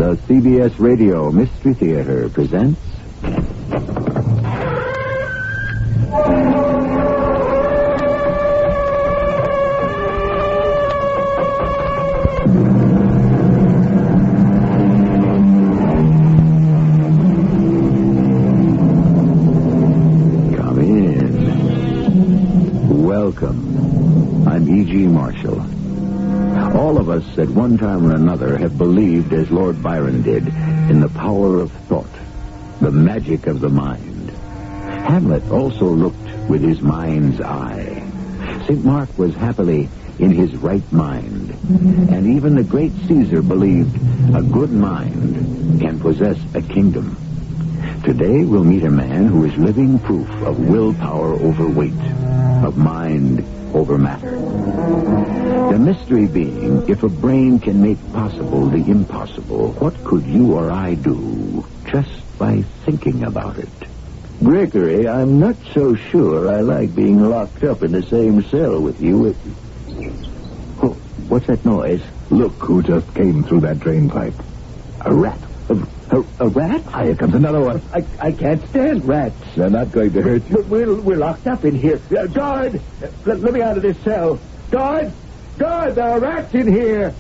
The CBS Radio Mystery Theater presents... Come in. Welcome. I'm E.G. Marshall. All of us at one time or another have believed, as Lord Byron did, in the power of thought, the magic of the mind. Hamlet also looked with his mind's eye. St. Mark was happily in his right mind. And even the great Caesar believed a good mind can possess a kingdom. Today we'll meet a man who is living proof of willpower over weight, of mind over matter. The mystery being, if a brain can make possible the impossible, what could you or I do just by thinking about it? Dickory, I'm not so sure I like being locked up in the same cell with you. Oh, what's that noise? Look who just came through that drain pipe. A rat. A rat? Here comes another one. I can't stand rats. They're not going to hurt you. But we're locked up in here. Guard! Let me out of this cell. Guard! Guard! There are rats in here!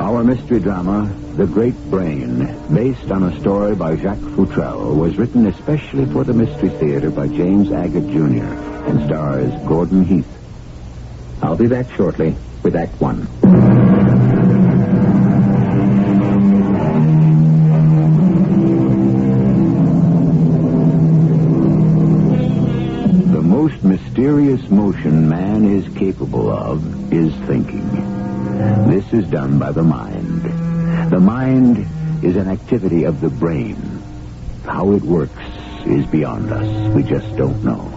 Our mystery drama, The Great Brain, based on a story by Jacques Futrell, was written especially for the Mystery Theater by James Agate Jr. and stars Gordon Heath. I'll be back shortly with Act One. The most mysterious motion man is capable of is thinking. This is done by the mind. The mind is an activity of the brain. How it works is beyond us. We just don't know.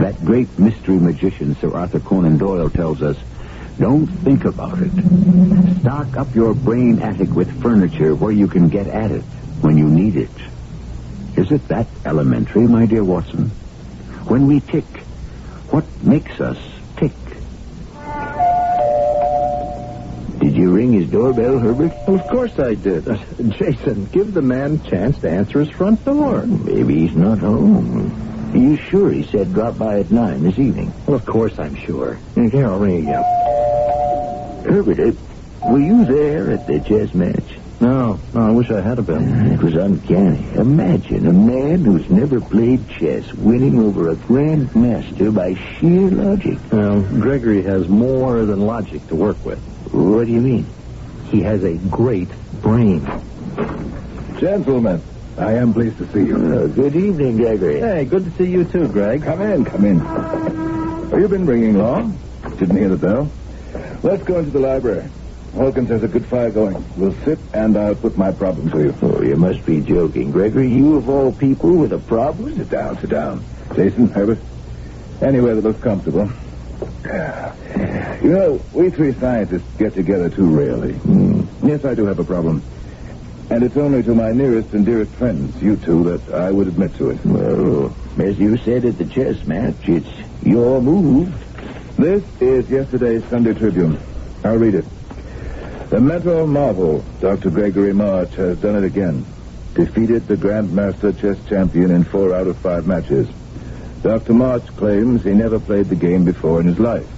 That great mystery magician, Sir Arthur Conan Doyle, tells us, don't think about it. Stock up your brain attic with furniture where you can get at it when you need it. Is it that elementary, my dear Watson? When we tick, what makes us tick? Did you ring his doorbell, Herbert? Well, of course I did. Jason, give the man a chance to answer his front door. Maybe he's not home. Are you sure he said drop by at 9 this evening? Well, of course I'm sure. Here, I'll ring again. Herbert, were you there at the chess match? No, I wish I had been. It was uncanny. Imagine a man who's never played chess winning over a grandmaster by sheer logic. Well, Gregory has more than logic to work with. What do you mean? He has a great brain. Gentlemen, I am pleased to see you. Good evening, Gregory. Hey, good to see you too, Greg. Come in. Oh, you've been ringing long. Didn't hear the bell. Let's go into the library. Hawkins has a good fire going. We'll sit and I'll put my problem to you. Oh, you must be joking, Gregory. You of all people with a problem? Sit down. Jason, Herbert, anywhere that looks comfortable. You know, we three scientists get together too rarely. Yes, I do have a problem. And it's only to my nearest and dearest friends, you two, that I would admit to it. Well, as you said at the chess match, it's your move. This is yesterday's Sunday Tribune. I'll read it. The mental marvel, Dr. Gregory March, has done it again. Defeated the Grandmaster chess champion in 4 out of 5 matches. Dr. March claims he never played the game before in his life.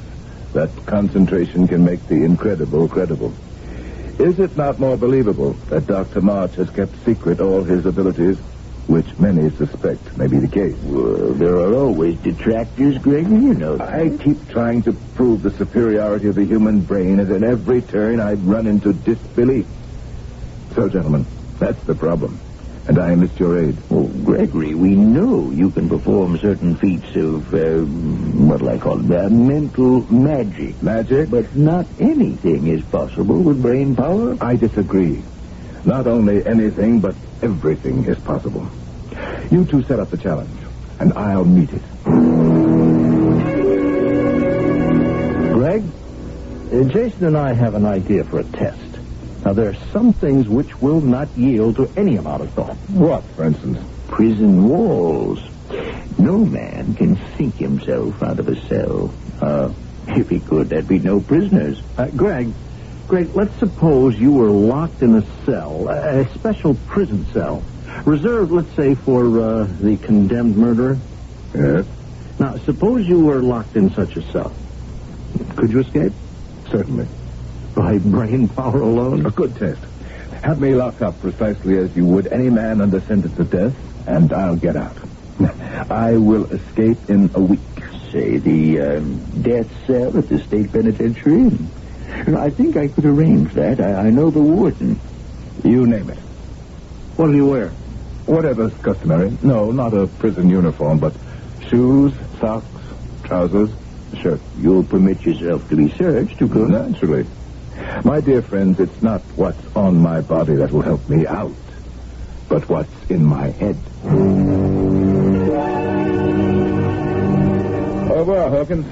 That concentration can make the incredible credible. Is it not more believable that Dr. March has kept secret all his abilities, which many suspect may be the case? Well, there are always detractors, Gregory, you know that. I keep trying to prove the superiority of the human brain, and at every turn I run into disbelief. So, gentlemen, that's the problem. And I enlist your aid. Oh, Gregory, we know you can perform certain feats of, what'll I call it, mental magic. Magic? But not anything is possible with brain power. I disagree. Not only anything, but everything is possible. You two set up the challenge, and I'll meet it. Greg, Jason and I have an idea for a test. Now, there are some things which will not yield to any amount of thought. What, for instance? Prison walls. No man can sink himself out of a cell. If he could, there'd be no prisoners. Greg, let's suppose you were locked in a cell, a special prison cell, reserved, let's say, for the condemned murderer. Yes? Now, suppose you were locked in such a cell. Could you escape? Certainly. By brain power alone? A good test. Have me locked up precisely as you would any man under sentence of death, and I'll get out. I will escape in a week. Say, the death cell at the state penitentiary? I think I could arrange that. I know the warden. You name it. What do you wear? Whatever's customary. No, not a prison uniform, but shoes, socks, trousers, shirt. You'll permit yourself to be searched, of course. Naturally. My dear friends, it's not what's on my body that will help me out, but what's in my head. Au revoir, Hawkins.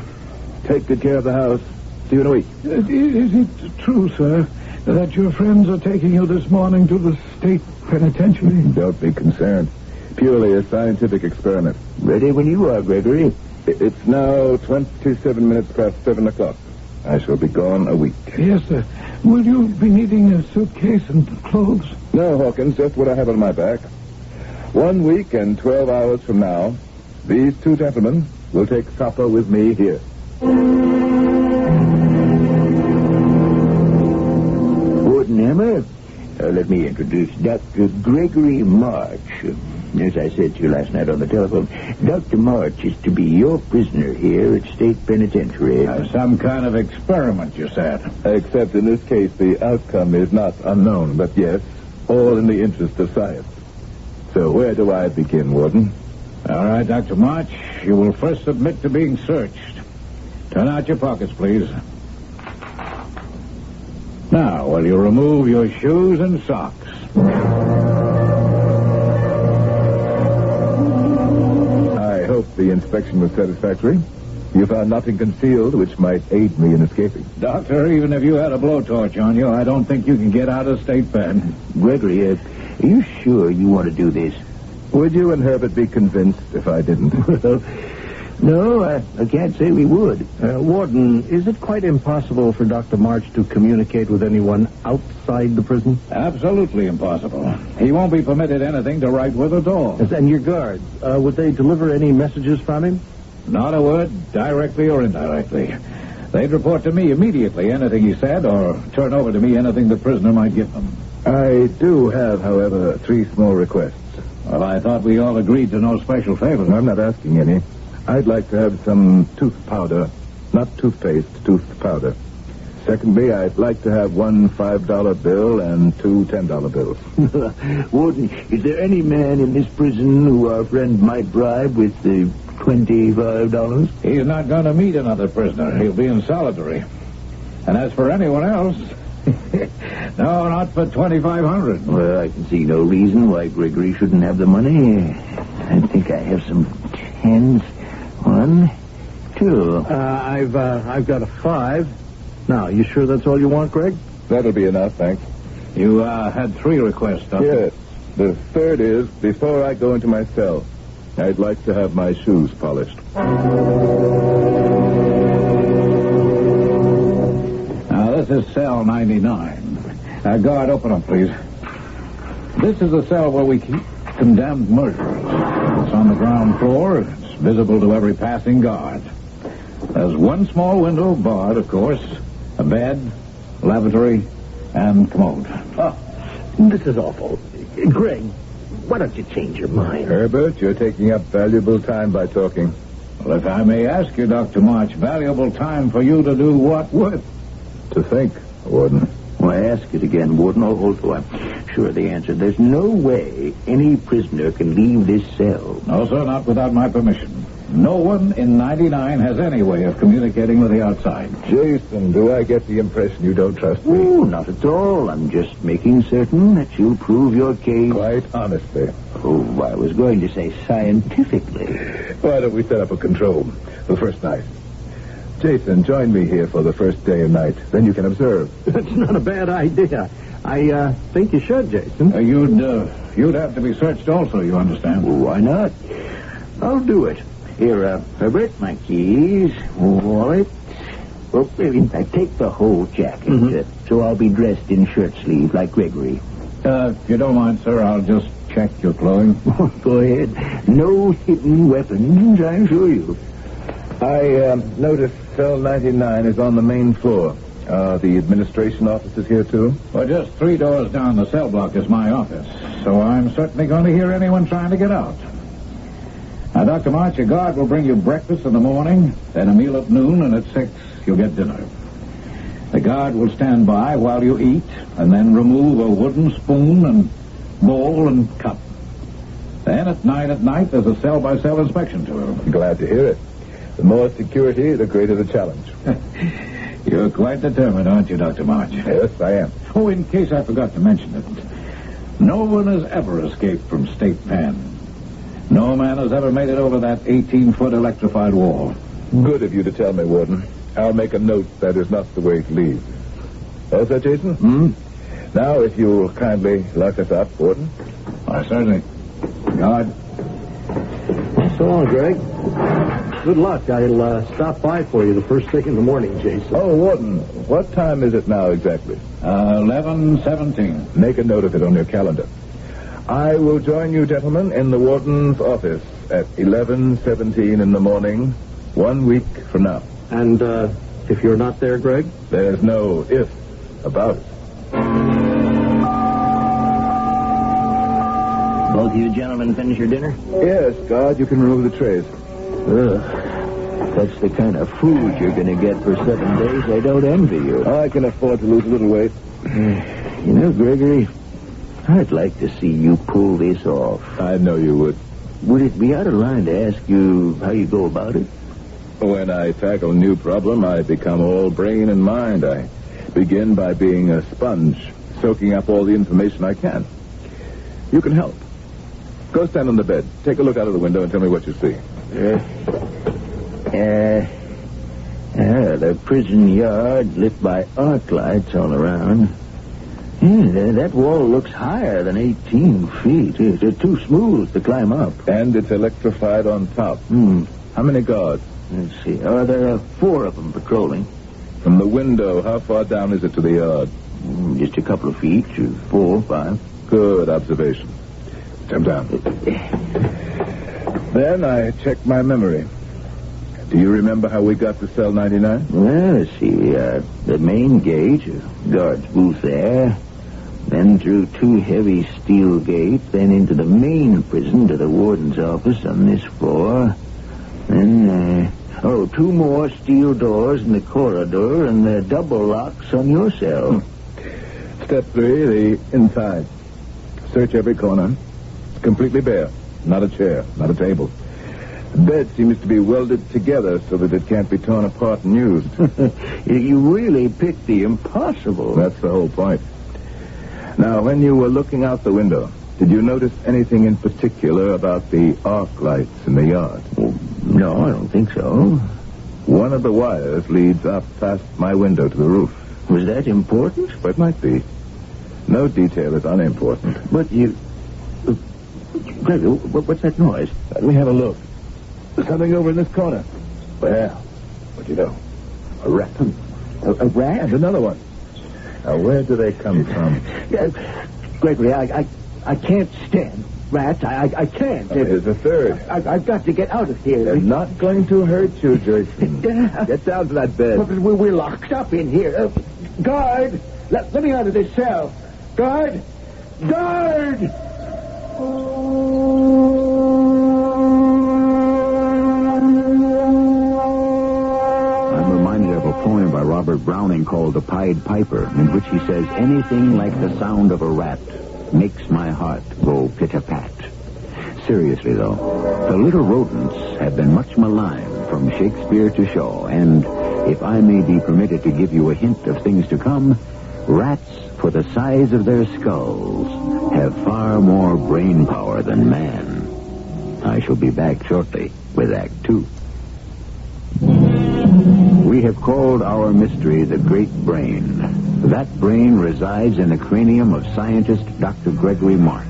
Take good care of the house. See you in a week. Is it true, sir, that your friends are taking you this morning to the state penitentiary? Don't be concerned. Purely a scientific experiment. Ready when you are, Gregory. It's now 27 minutes past 7 o'clock. I shall be gone a week. Yes, sir. Will you be needing a suitcase and clothes? No, Hawkins, just what I have on my back. 1 week and 12 hours from now, these two gentlemen will take supper with me here. Warden Hammer, let me introduce Dr. Gregory March. As I said to you last night on the telephone, Dr. March is to be your prisoner here at State Penitentiary. Some kind of experiment, you said. Except in this case, the outcome is not unknown, but yes, all in the interest of science. So where do I begin, Warden? All right, Dr. March, you will first submit to being searched. Turn out your pockets, please. Now, will you remove your shoes and socks? I hope the inspection was satisfactory. You found nothing concealed which might aid me in escaping. Doctor, even if you had a blowtorch on you, I don't think you can get out of state pen. Gregory, are you sure you want to do this? Would you and Herbert be convinced if I didn't? No, I can't say we would. Warden, is it quite impossible for Dr. March to communicate with anyone outside the prison? Absolutely impossible. He won't be permitted anything to write with at all. Yes, and your guards, would they deliver any messages from him? Not a word, directly or indirectly. They'd report to me immediately anything he said, or turn over to me anything the prisoner might give them. I do have, however, 3 small requests. Well, I thought we all agreed to no special favors. I'm not asking any. I'd like to have some tooth powder. Not toothpaste, tooth powder. Secondly, I'd like to have 1 $5 bill and 2 $10 bills. Warden, is there any man in this prison who our friend might bribe with the $25? He's not going to meet another prisoner. He'll be in solitary. And as for anyone else, no, not for $2,500. Well, I can see no reason why Gregory shouldn't have the money. I think I have some tens. 1, 2. I've got a 5. Now, you sure that's all you want, Greg? That'll be enough, thanks. You had 3 requests, Doctor. Yes. The third is, before I go into my cell, I'd like to have my shoes polished. Now, this is cell 99. Guard, open up, please. This is the cell where we keep condemned murderers. It's on the ground floor. It's visible to every passing guard. There's 1 small window, barred, of course, a bed, lavatory, and commode. Oh, this is awful. Greg, why don't you change your mind? Herbert, you're taking up valuable time by talking. Well, if I may ask you, Dr. March, valuable time for you to do what with? To think, Warden. Well, ask it again, Warden. Oh, I'm sure of the answer. There's no way any prisoner can leave this cell. No, sir, not without my permission. No one in 99 has any way of communicating with the outside. Jason, do I get the impression you don't trust me? Oh, not at all. I'm just making certain that you'll prove your case. Quite honestly. Oh, I was going to say scientifically. Why don't we set up a control the first night? Jason, join me here for the first day and night. Then you can observe. That's not a bad idea. I think you should, Jason. You'd have to be searched also, you understand? Well, why not? I'll do it. Here, Herbert, my keys, wallet. Well, in fact, take the whole jacket, so I'll be dressed in shirt sleeve like Gregory. If you don't mind, sir, I'll just check your clothing. Go ahead. No hidden weapons, I assure you. I noticed cell 99 is on the main floor. The administration offices here, too? Well, just 3 doors down the cell block is my office, so I'm certainly going to hear anyone trying to get out. Now, Dr. March, your guard will bring you breakfast in the morning, then a meal at noon, and at 6 you'll get dinner. The guard will stand by while you eat, and then remove a wooden spoon and bowl and cup. Then at 9 at night, there's a cell-by-cell inspection tour. Glad to hear it. The more security, the greater the challenge. You're quite determined, aren't you, Dr. March? Yes, I am. Oh, in case I forgot to mention it, no one has ever escaped from State Pen. No man has ever made it over that 18-foot electrified wall. Good of you to tell me, Warden. I'll make a note that is not the way to leave. Oh, sir, Jason? Now, if you'll kindly lock us up, Warden. Why, certainly. Guard. So long, Greg. Good luck. I'll stop by for you the first thing in the morning, Jason. Oh, Warden, what time is it now exactly? 11:17. Make a note of it on your calendar. I will join you, gentlemen, in the warden's office at 11:17 in the morning, 1 week from now. And if you're not there, Greg? There's no if about it. Both you gentlemen finish your dinner? Yes, guard, you can remove the trays. Ugh. That's the kind of food you're going to get for 7 days. I don't envy you. I can afford to lose a little weight. You know, Gregory, I'd like to see you pull this off. I know you would. Would it be out of line to ask you how you go about it? When I tackle a new problem, I become all brain and mind. I begin by being a sponge, soaking up all the information I can. You can help. Go stand on the bed. Take a look out of the window and tell me what you see. The prison yard lit by arc lights all around. That wall looks higher than 18 feet. It's too smooth to climb up. And it's electrified on top. How many guards? Let's see. There are 4 of them patrolling. From the window, how far down is it to the yard? Just a couple of feet, 4, 5. Good observation. Jump down. Then I check my memory. Do you remember how we got to cell 99? Well, let's see. The main gate, guard's booth there. Then through 2 heavy steel gates, then into the main prison to the warden's office on this floor. Then, 2 more steel doors in the corridor and the double locks on your cell. Step 3, the inside. Search every corner. It's completely bare. Not a chair, not a table. The bed seems to be welded together so that it can't be torn apart and used. You really picked the impossible. That's the whole point. Now, when you were looking out the window, did you notice anything in particular about the arc lights in the yard? No, I don't think so. One of the wires leads up past my window to the roof. Was that important? It might be. No detail is unimportant. But you... Greg, what's that noise? Let me have a look. There's something over in this corner. Well, what do you know? A rat. A rat? And another one. Now, where do they come from? Gregory, I can't stand rats. I can't. There's a third. I've got to get out of here. They're not going to hurt you, Jason. Get down to that bed. We're locked up in here. Guard! Let me out of this cell. Guard! Guard! I'm reminded of a poem by Robert Browning called The Pied Piper, in which he says, anything like the sound of a rat makes my heart go pit-a-pat. Seriously, though, the little rodents have been much maligned from Shakespeare to Shaw, and if I may be permitted to give you a hint of things to come, rats, for the size of their skulls, have far more brain power than man. I shall be back shortly with Act 2. We have called our mystery the Great Brain. That brain resides in the cranium of scientist Dr. Gregory March.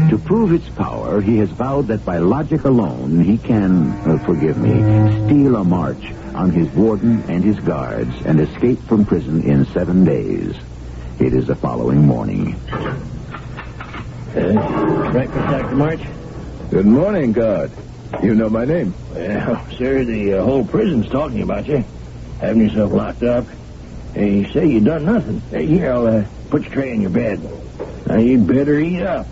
To prove its power, he has vowed that by logic alone he can, steal a march on his warden and his guards and escape from prison in 7 days. It is the following morning. Breakfast, Dr. March? Good morning, guard. You know my name. Well, sir, the whole prison's talking about you. Having yourself locked up. They say you done nothing. Here, I'll put your tray in your bed. Now, you better eat up.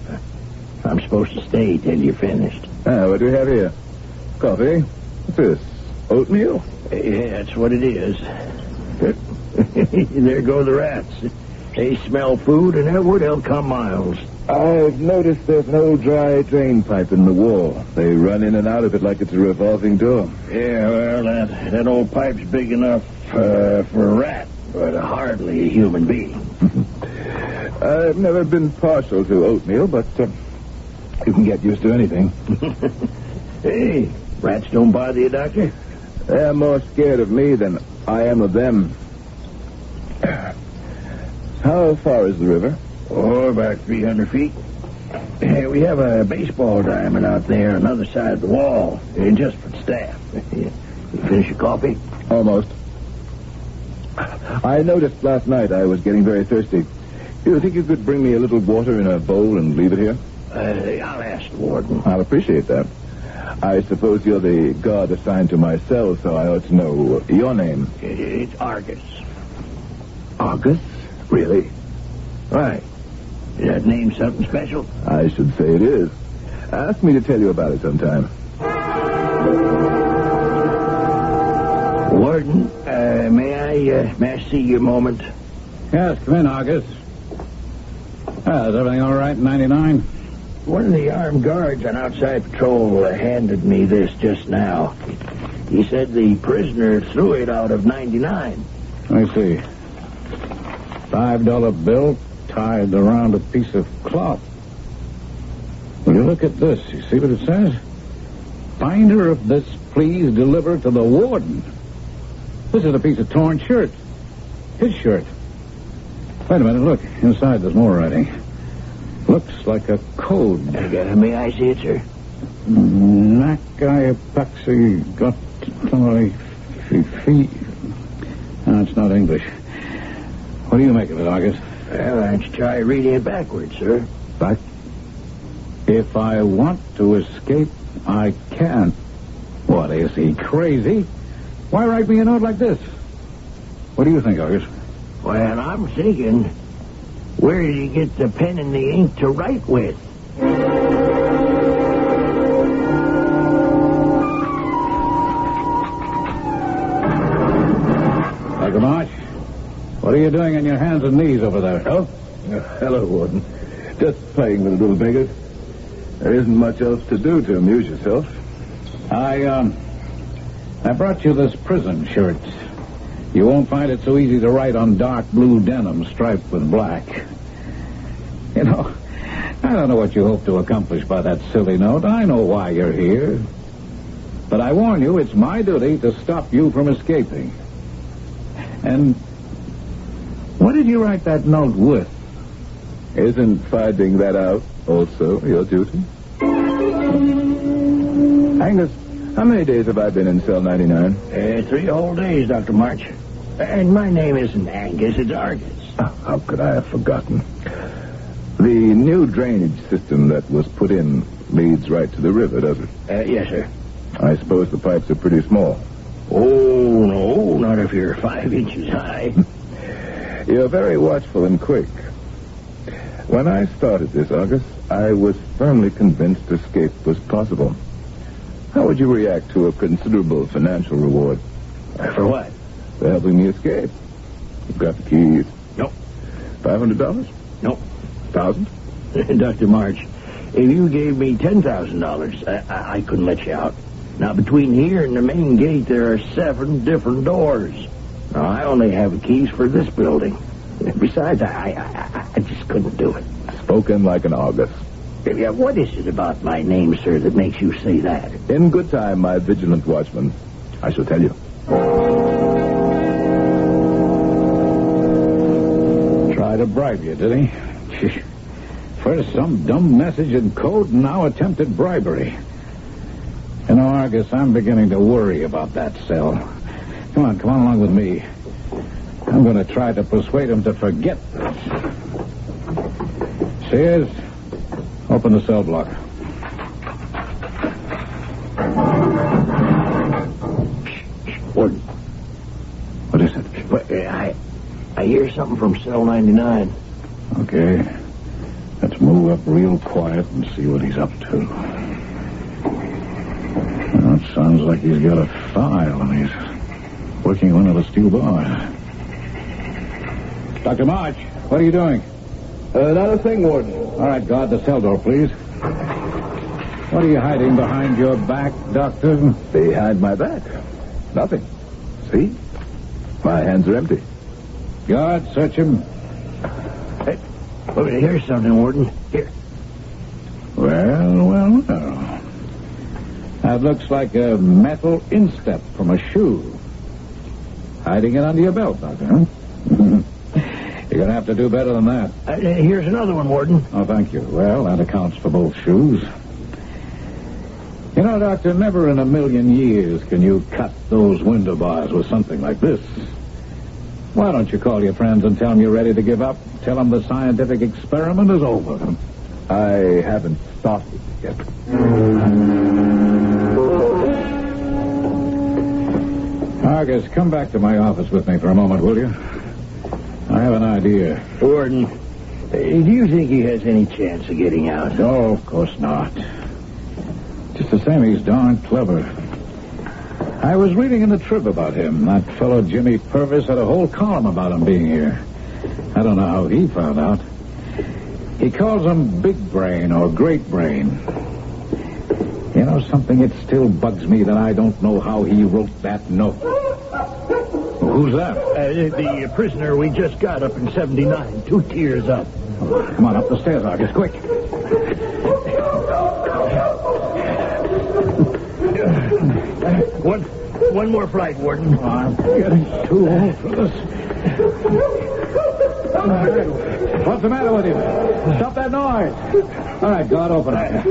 I'm supposed to stay till you're finished. What do we have here? Coffee? What's this? Oatmeal? Yeah, that's what it is. There go the rats. They smell food, and that they'll come miles. I've noticed there's an old dry drain pipe in the wall. They run in and out of it like it's a revolving door. Yeah, well, that old pipe's big enough for a rat, but hardly a human being. I've never been partial to oatmeal, but you can get used to anything. Hey, rats don't bother you, Doctor? They're more scared of me than I am of them. How far is the river? Oh, about 300 feet. We have a baseball diamond out there on the other side of the wall, just for staff. You finish your coffee? Almost. I noticed last night I was getting very thirsty. You think you could bring me a little water in a bowl and leave it here? I'll ask the warden. I'll appreciate that. I suppose you're the guard assigned to my cell, so I ought to know your name. It's Argus. Argus? Really? Right. Is that name something special? I should say it is. Ask me to tell you about it sometime. Warden, may I see you a moment? Yes, come in, August. Is everything all right in 99? One of the armed guards on outside patrol handed me this just now. He said the prisoner threw it out of 99. Let me see. $5 bill tied around a piece of cloth. Will you look at this? You see what it says? Finder of this, please deliver to the warden. This is a piece of torn shirt. His shirt. Wait a minute, look. Inside there's more writing. Looks like a code. May I see it, sir? Nakayapaxi got fee. No, it's not English. What do you make of it, August? Well, why don't you try reading it backwards, sir? But if I want to escape, I can. What, is he crazy? Why write me a note like this? What do you think, August? Well, I'm thinking, where did he get the pen and the ink to write with? Dr. March, what are you doing on your hands and knees over there? Oh? Hello, Warden. Just playing with the little beggars. There isn't much else to do to amuse yourself. I brought you this prison shirt. You won't find it so easy to write on dark blue denim striped with black. You know, I don't know what you hope to accomplish by that silly note. I know why you're here. But I warn you, it's my duty to stop you from escaping. And what did you write that note with? Isn't finding that out also your duty? Angus, how many days have I been in cell 99? 3 whole days, Dr. March. And my name isn't Angus, it's Argus. Oh, how could I have forgotten? The new drainage system that was put in leads right to the river, does it? Yes, sir. I suppose the pipes are pretty small. Oh, no, not if you're 5 inches high. You're very watchful and quick. When I started this, August, I was firmly convinced escape was possible. How would you react to a considerable financial reward? For what? For helping me escape. You've got the keys. Nope. $500? Nope. 1,000? Dr. March, if you gave me $10,000, I couldn't let you out. Now, between here and the main gate, there are 7 different doors. Now, I only have the keys for this building. Besides, I just couldn't do it. Spoken like an August. Yeah, what is it about my name, sir, that makes you say that? In good time, my vigilant watchman. I shall tell you. Try to bribe you, did he? First some dumb message in code, and now attempted bribery. You know, Argus, I'm beginning to worry about that cell. Come on along with me. I'm going to try to persuade him to forget this. Sears, open the cell block. Warden. What is it? I hear something from cell 99. Okay. Let's move up real quiet and see what he's up to. Well, it sounds like he's got a file and he's working one of the steel bars. Dr. March, what are you doing? Not a thing, Warden. All right, guard the cell door, please. What are you hiding behind your back, Doctor? Behind my back? Nothing. See? My hands are empty. Guard, search him. Hey, look, here's something, Warden. Here. Well. That looks like a metal instep from a shoe. Hiding it under your belt, Doctor, huh? You're going to have to do better than that. Here's another one, Warden. Oh, thank you. Well, that accounts for both shoes. You know, Doctor, never in a million years can you cut those window bars with something like this. Why don't you call your friends and tell them you're ready to give up? Tell them the scientific experiment is over. I haven't started yet. Argus, come back to my office with me for a moment, will you? I have an idea. Warden, do you think he has any chance of getting out? No, of course not. Just the same, he's darn clever. I was reading in the Trib about him. That fellow Jimmy Purvis had a whole column about him being here. I don't know how he found out. He calls him Big Brain or Great Brain. You know something? It still bugs me that I don't know how he wrote that note. Who's that? The prisoner we just got up in 79. 2 tiers up. Come on, up the stairs, Argus, quick. One more flight, Warden. I'm getting too old for this. What's the matter with you? Stop that noise. All right, guard, open up.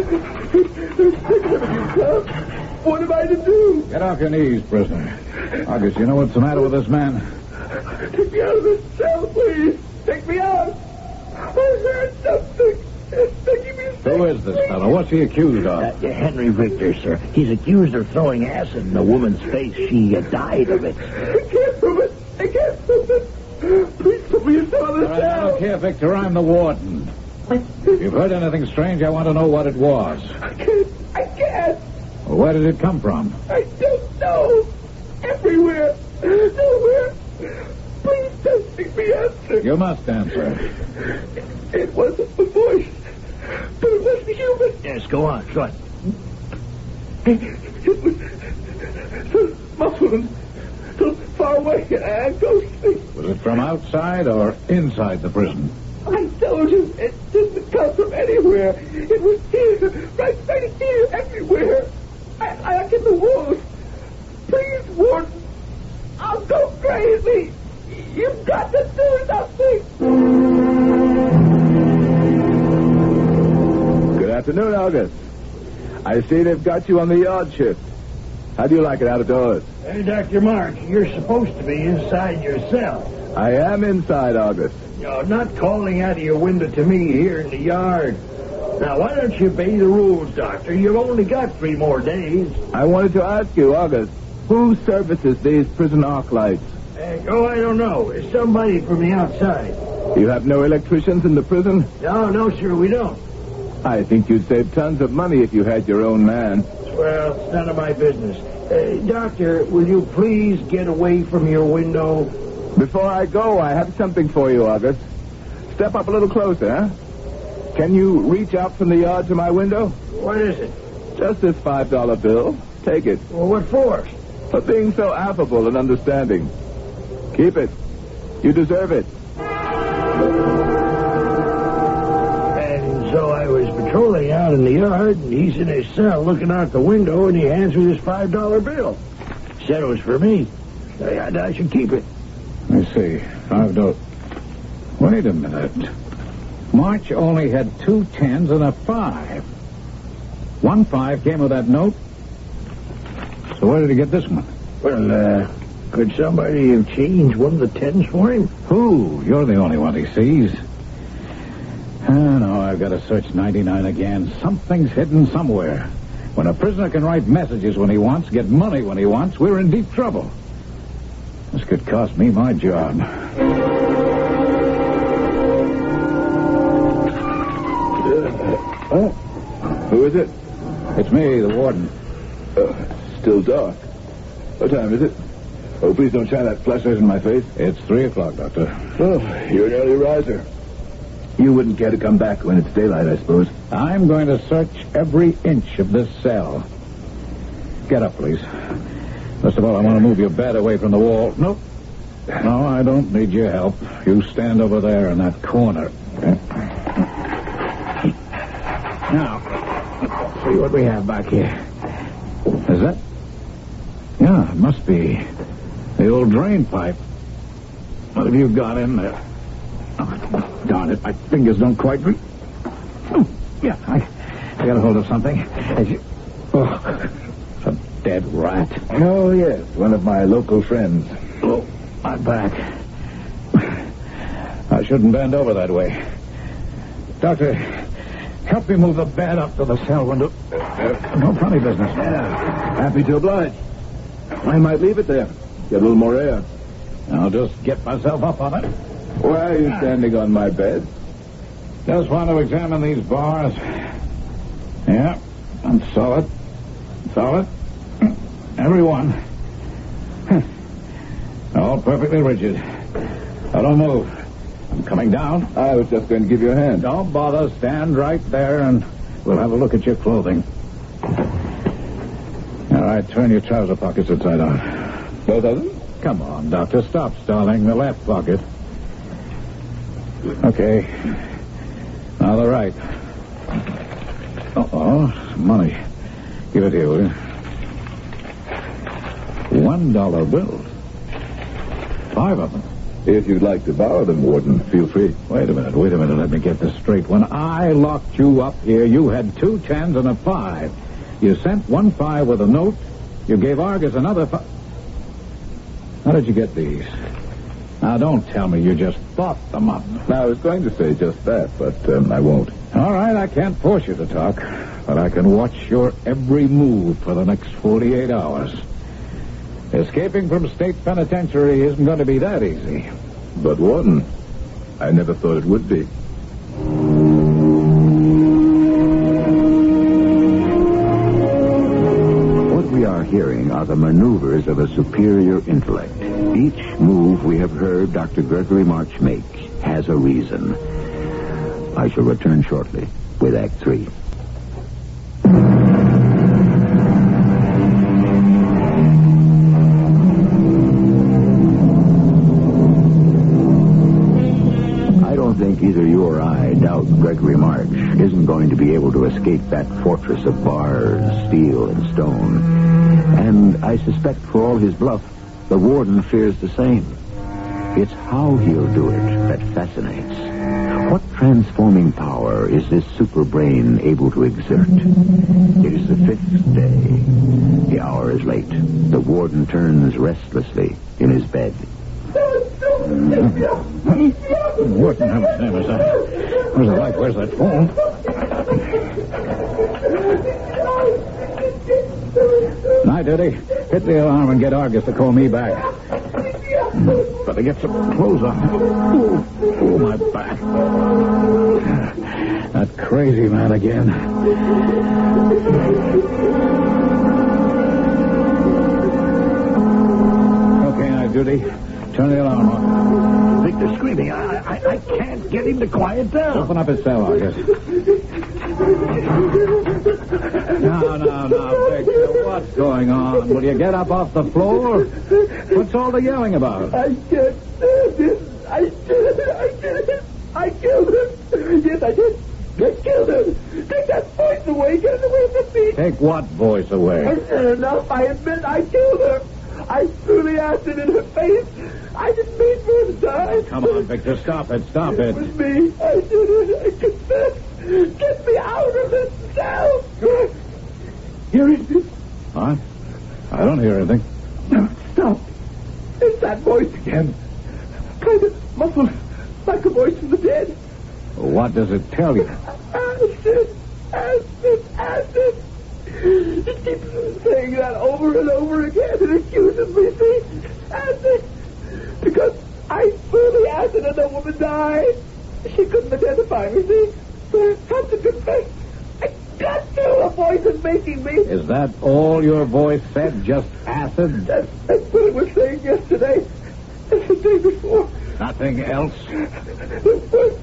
What am I to do? Get off your knees, prisoner. August, you know what's the matter with this man? Take me out of this cell, please. Take me out. I heard something. It's making me sick. Who is this fellow? What's he accused of? Henry Victor, sir. He's accused of throwing acid in a woman's face. She died of it. I can't prove it. Please put me in some other I cell. don't care, Victor. I'm the warden. If you've heard anything strange, I want to know what it was. I can't. Well, where did it come from? I don't know. Everywhere. Nowhere. Please don't make me answer. You must answer. It wasn't a voice, but it was human. Yes, go on. Go on. It was so muffled and so far away and ghostly. Was it from outside or inside the prison? I told you it didn't come from anywhere. It was here, right here, everywhere. I get the walls. Please, Warden. I'll go crazy. You've got to do something. Good afternoon, August. I see they've got you on the yard shift. How do you like it out of doors? Hey, Dr. March, you're supposed to be inside your cell. I am inside, August. No, not calling out of your window to me here in the yard. Now, why don't you obey the rules, Doctor? You've only got 3 more days. I wanted to ask you, August, who services these prison arc lights? I don't know. It's somebody from the outside. You have no electricians in the prison? No, sir, we don't. I think you'd save tons of money if you had your own man. Well, it's none of my business. Doctor, will you please get away from your window? Before I go, I have something for you, August. Step up a little closer, huh? Can you reach out from the yard to my window? What is it? Just this $5 bill. Take it. Well, what for? For being so affable and understanding. Keep it. You deserve it. And so I was patrolling out in the yard, and he's in his cell looking out the window, and he hands me this $5 bill. Said it was for me. I should keep it. Let me see. $5. Wait a minute. March only had 2 10s and a 5. 1 5 came with that note. So where did he get this one? Well, could somebody have changed one of the 10s for him? Who? You're the only one he sees. No, I've got to search 99 again. Something's hidden somewhere. When a prisoner can write messages when he wants, get money when he wants, we're in deep trouble. This could cost me my job. Who is it? It's me, the warden. Still dark. What time is it? Oh, please don't shine that flashlight in my face. It's 3 o'clock, Doctor. Oh, you're an early riser. You wouldn't care to come back when it's daylight, I suppose. I'm going to search every inch of this cell. Get up, please. First of all, I want to move your bed away from the wall. Nope. No, I don't need your help. You stand over there in that corner. Okay. Now, let's see what we have back here. Is that? Yeah, it must be the old drain pipe. What have you got in there? Oh, darn it, my fingers don't quite reach. Oh, yeah, I got a hold of something. Oh, it's a dead rat. Oh, yes, one of my local friends. Oh, my back. I shouldn't bend over that way. Doctor, help me move the bed up to the cell window. No funny business. Yeah, happy to oblige. I might leave it there. Get a little more air. I'll just get myself up on it. Why are you standing on my bed? Just want to examine these bars. Yeah, I'm solid. Solid. Every one. All perfectly rigid. Now don't move. I'm coming down. I was just going to give you a hand. Don't bother. Stand right there and we'll have a look at your clothing. All right, turn your trouser pockets inside out. Both of them? Come on, Doctor. Stop stalling. The left pocket. Okay. Now the right. Uh-oh. Some money. Give it here, will you? $1 bills. 5 of them. If you'd like to borrow them, Warden, feel free. Wait a minute. Let me get this straight. When I locked you up here, you had 2 10s and a 5. You sent 1 5 with a note. You gave Argus another 5. How did you get these? Now, don't tell me you just thought them up. Now, I was going to say just that, but I won't. All right, I can't force you to talk, but I can watch your every move for the next 48 hours. Escaping from state penitentiary isn't going to be that easy. But, Warden, I never thought it would be. What we are hearing are the maneuvers of a superior intellect. Each move we have heard Dr. Gregory March make has a reason. I shall return shortly with Act 3. I don't think either you or I doubt Gregory March isn't going to be able to escape that fortress of bars, steel, and stone. And I suspect for all his bluff, the warden fears the same. It's how he'll do it that fascinates. What transforming power is this super brain able to exert? It is the 5th day. The hour is late. The warden turns restlessly in his bed. What in heaven's name is that? Where's the light? Where's that phone? Night, Eddie. Hit the alarm and get Argus to call me back. Better get some clothes on. Oh, my back. That crazy man again. Okay, night duty. Turn the alarm off. Victor's screaming. I can't get him to quiet down. Open up his cell, Argus. Now, Victor, what's going on? Will you get up off the floor? What's all the yelling about? I can't stand it. I did it. I killed him. Yes, I did. I killed him. Take that voice away. Get it away from me. Take what voice away? I said enough. I admit I killed her. I threw the acid in her face. I didn't mean for her to die. Come on, Victor, stop it. It was me. I did it. I confess. Get me out of this cell. Hear it? What? I don't hear anything. No, stop. It's that voice again. Kind of muffled, like a voice from the dead. What does it tell you? Acid. It keeps saying that over and over again. It accuses me, see? Acid. Because I threw the acid and the woman died. She couldn't identify me, see? So I got to confess. I got to. The voice is making me. Is that all your voice said? Just acid? That's what it was saying yesterday. And the day before. Nothing else? There was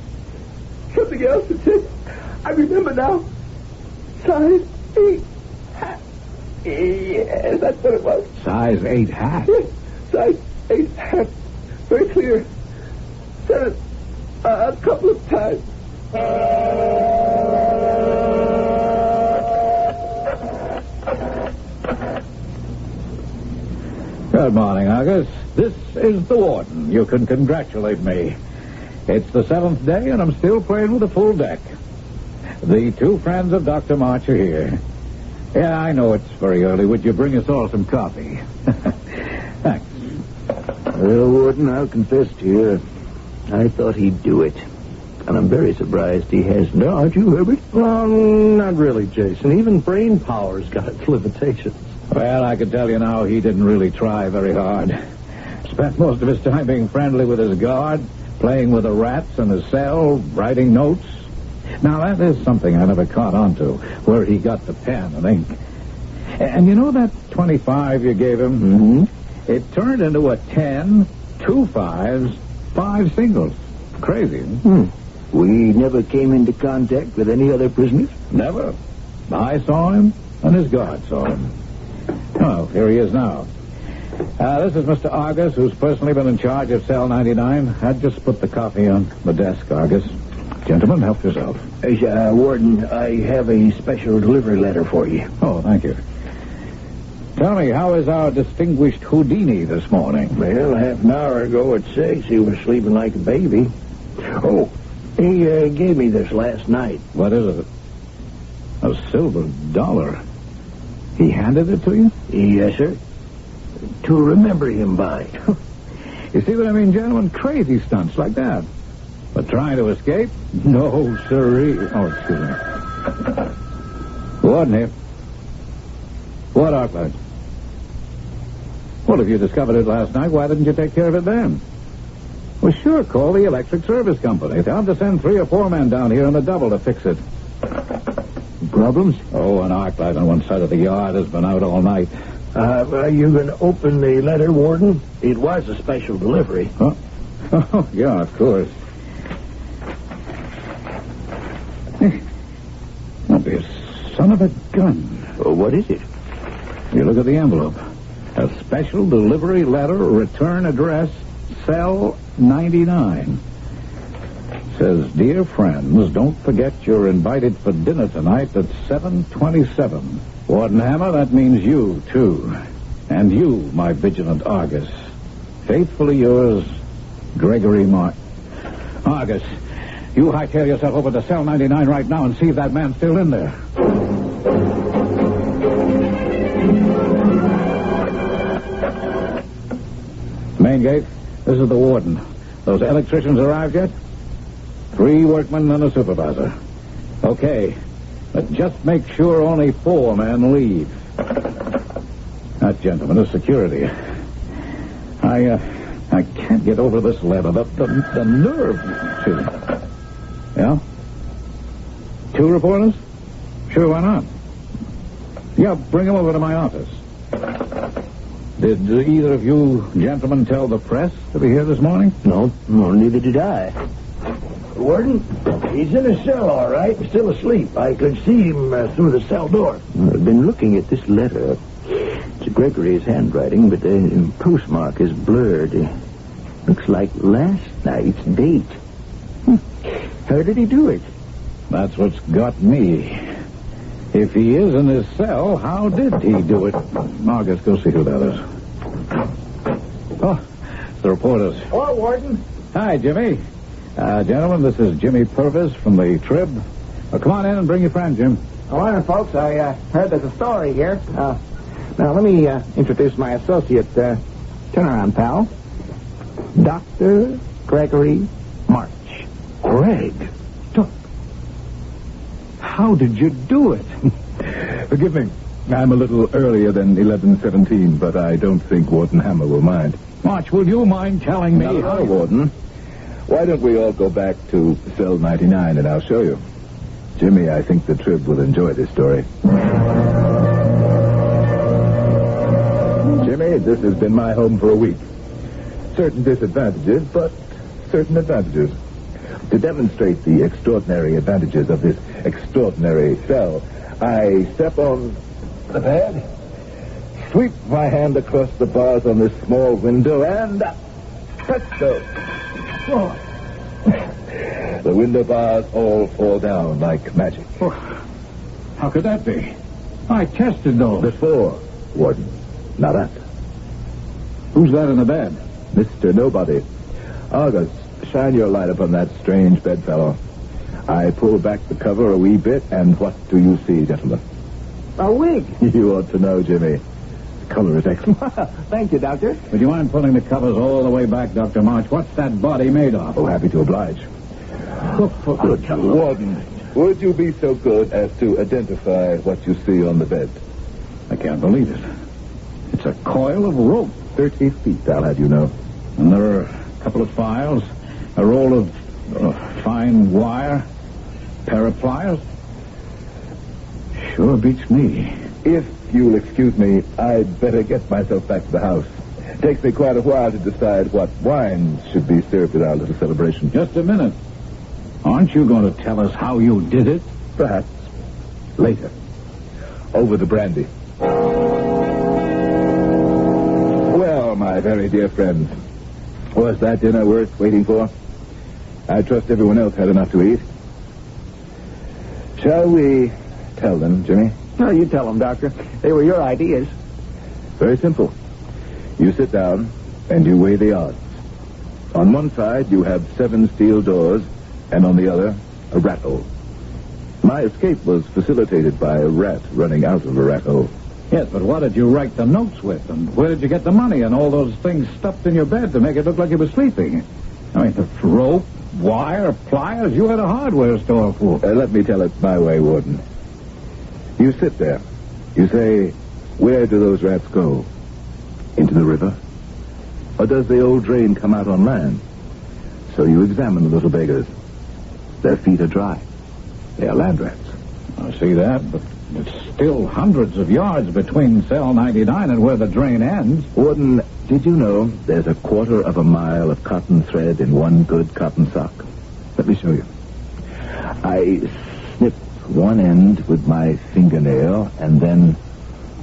something else that said, I remember now. Size 8 hat. Yes, that's what it was. Size 8 hat? Yes, size 8 hat. Very clear. Said it a couple of times. Good morning, Argus. This is the warden. You can congratulate me. It's the 7th day, and I'm still playing with a full deck. The 2 friends of Dr. March are here. Yeah, I know it's very early. Would you bring us all some coffee? Thanks. Well, Warden, I'll confess to you, I thought he'd do it. And I'm very surprised he hasn't. Aren't you, Herbert? Well, not really, Jason. Even brain power's got its limitations. Well, I can tell you now he didn't really try very hard. Spent most of his time being friendly with his guard, playing with the rats in his cell, writing notes. Now, that is something I never caught on to, where he got the pen and ink. And you know that 25 you gave him? Mm-hmm. It turned into a 10, 2 5s, 5 singles. Crazy. We never came into contact with any other prisoners? Never. I saw him, and his guard saw him. Oh, here he is now. This is Mr. Argus, who's personally been in charge of Cell 99. I'd just put the coffee on the desk, Argus. Gentlemen, help yourself. Warden, I have a special delivery letter for you. Oh, thank you. Tell me, how is our distinguished Houdini this morning? Well, half an hour ago at 6, he was sleeping like a baby. Oh, he gave me this last night. What is it? A silver dollar. He handed it to you? Yes, sir. To remember him by. You see what I mean, gentlemen? Crazy stunts like that. But trying to escape? No, sirree. Oh, excuse me. Warden here. What arc lights? Well, if you discovered it last night, why didn't you take care of it then? Well, sure, call the electric service company. They'll have to send 3 or 4 men down here on the double to fix it. Problems? Oh, an arc light on one side of the yard has been out all night. Are you going to open the letter, Warden? It was a special delivery. Huh? Oh, yeah, of course. Don't be a son of a gun. Oh, what is it? You look at the envelope. A special delivery letter, return address, Cell 99. Says, dear friends, don't forget you're invited for dinner tonight at 7:27. Warden Hammer, that means you, too. And you, my vigilant Argus. Faithfully yours, Gregory March. Argus, you hightail yourself over to Cell 99 right now and see if that man's still in there. Main gate, this is the warden. Those electricians arrived yet? 3 workmen and a supervisor. Okay, but just make sure only 4 men leave. That gentleman is security. I can't get over this letter. The nerve. Excuse me. Yeah? 2 reporters? Sure, why not? Yeah, bring them over to my office. Did either of you gentlemen tell the press to be here this morning? No, neither did I. Warden, he's in his cell, all right, still asleep. I could see him through the cell door. I've been looking at this letter. It's Gregory's handwriting, but the postmark is blurred. Looks like last night's date. How did he do it? That's what's got me. If he is in his cell, how did he do it? Marcus, go see who that is. Oh, it's the reporters. Hello, Warden. Hi, Jimmy. Gentlemen, this is Jimmy Purvis from the Trib. Come on in and bring your friend, Jim. Morning, folks. I heard there's a story here. Now, let me introduce my associate. Turn around, pal. Dr. Gregory March. Greg? How did you do it? Forgive me. I'm a little earlier than 11:17, but I don't think Warden Hammer will mind. March, will you mind telling me Hello, Warden. Why don't we all go back to cell 99 and I'll show you. Jimmy, I think the Trib will enjoy this story. Jimmy, this has been my home for a week. Certain disadvantages, but certain advantages. To demonstrate the extraordinary advantages of this extraordinary cell, I step on the bed, sweep my hand across the bars on this small window, and presto! Oh. The window bars all fall down like magic. Oh, how could that be? I tested those. Before, Warden, not after. Who's that in the bed? Mr. Nobody. August, shine your light upon that strange bedfellow. I pull back the cover a wee bit, and what do you see, gentlemen? A wig. You ought to know, Jimmy. The color is excellent. Thank you, Doctor. Would you mind pulling the covers all the way back, Dr. March? What's that body made of? Oh, happy to oblige. Good. Warden, would you be so good as to identify what you see on the bed? I can't believe it. It's a coil of rope. 30 feet, I'll have you know. And there are a couple of files, a roll of fine wire, pair of pliers. Sure beats me. If you'll excuse me, I'd better get myself back to the house. It takes me quite a while to decide what wines should be served at our little celebration. Just a minute. Aren't you going to tell us how you did it? Perhaps later. Over the brandy. Well, my very dear friends, was that dinner worth waiting for? I trust everyone else had enough to eat. Shall we tell them, Jimmy? No, you tell them, Doctor. They were your ideas. Very simple. You sit down and you weigh the odds. On one side, you have 7 steel doors, and on the other, a rat hole. My escape was facilitated by a rat running out of a rat hole. Yes, but what did you write the notes with? And where did you get the money and all those things stuffed in your bed to make it look like you were sleeping? I mean, the rope, wire, pliers, you had a hardware store full. Let me tell it my way, Warden. You sit there. You say, where do those rats go? Into the river? Or does the old drain come out on land? So you examine the little beggars. Their feet are dry. They are land rats. I see that, but it's still hundreds of yards between cell 99 and where the drain ends. Warden, did you know there's a 1/4 of a mile of cotton thread in one good cotton sock? Let me show you. I snip one end with my fingernail and then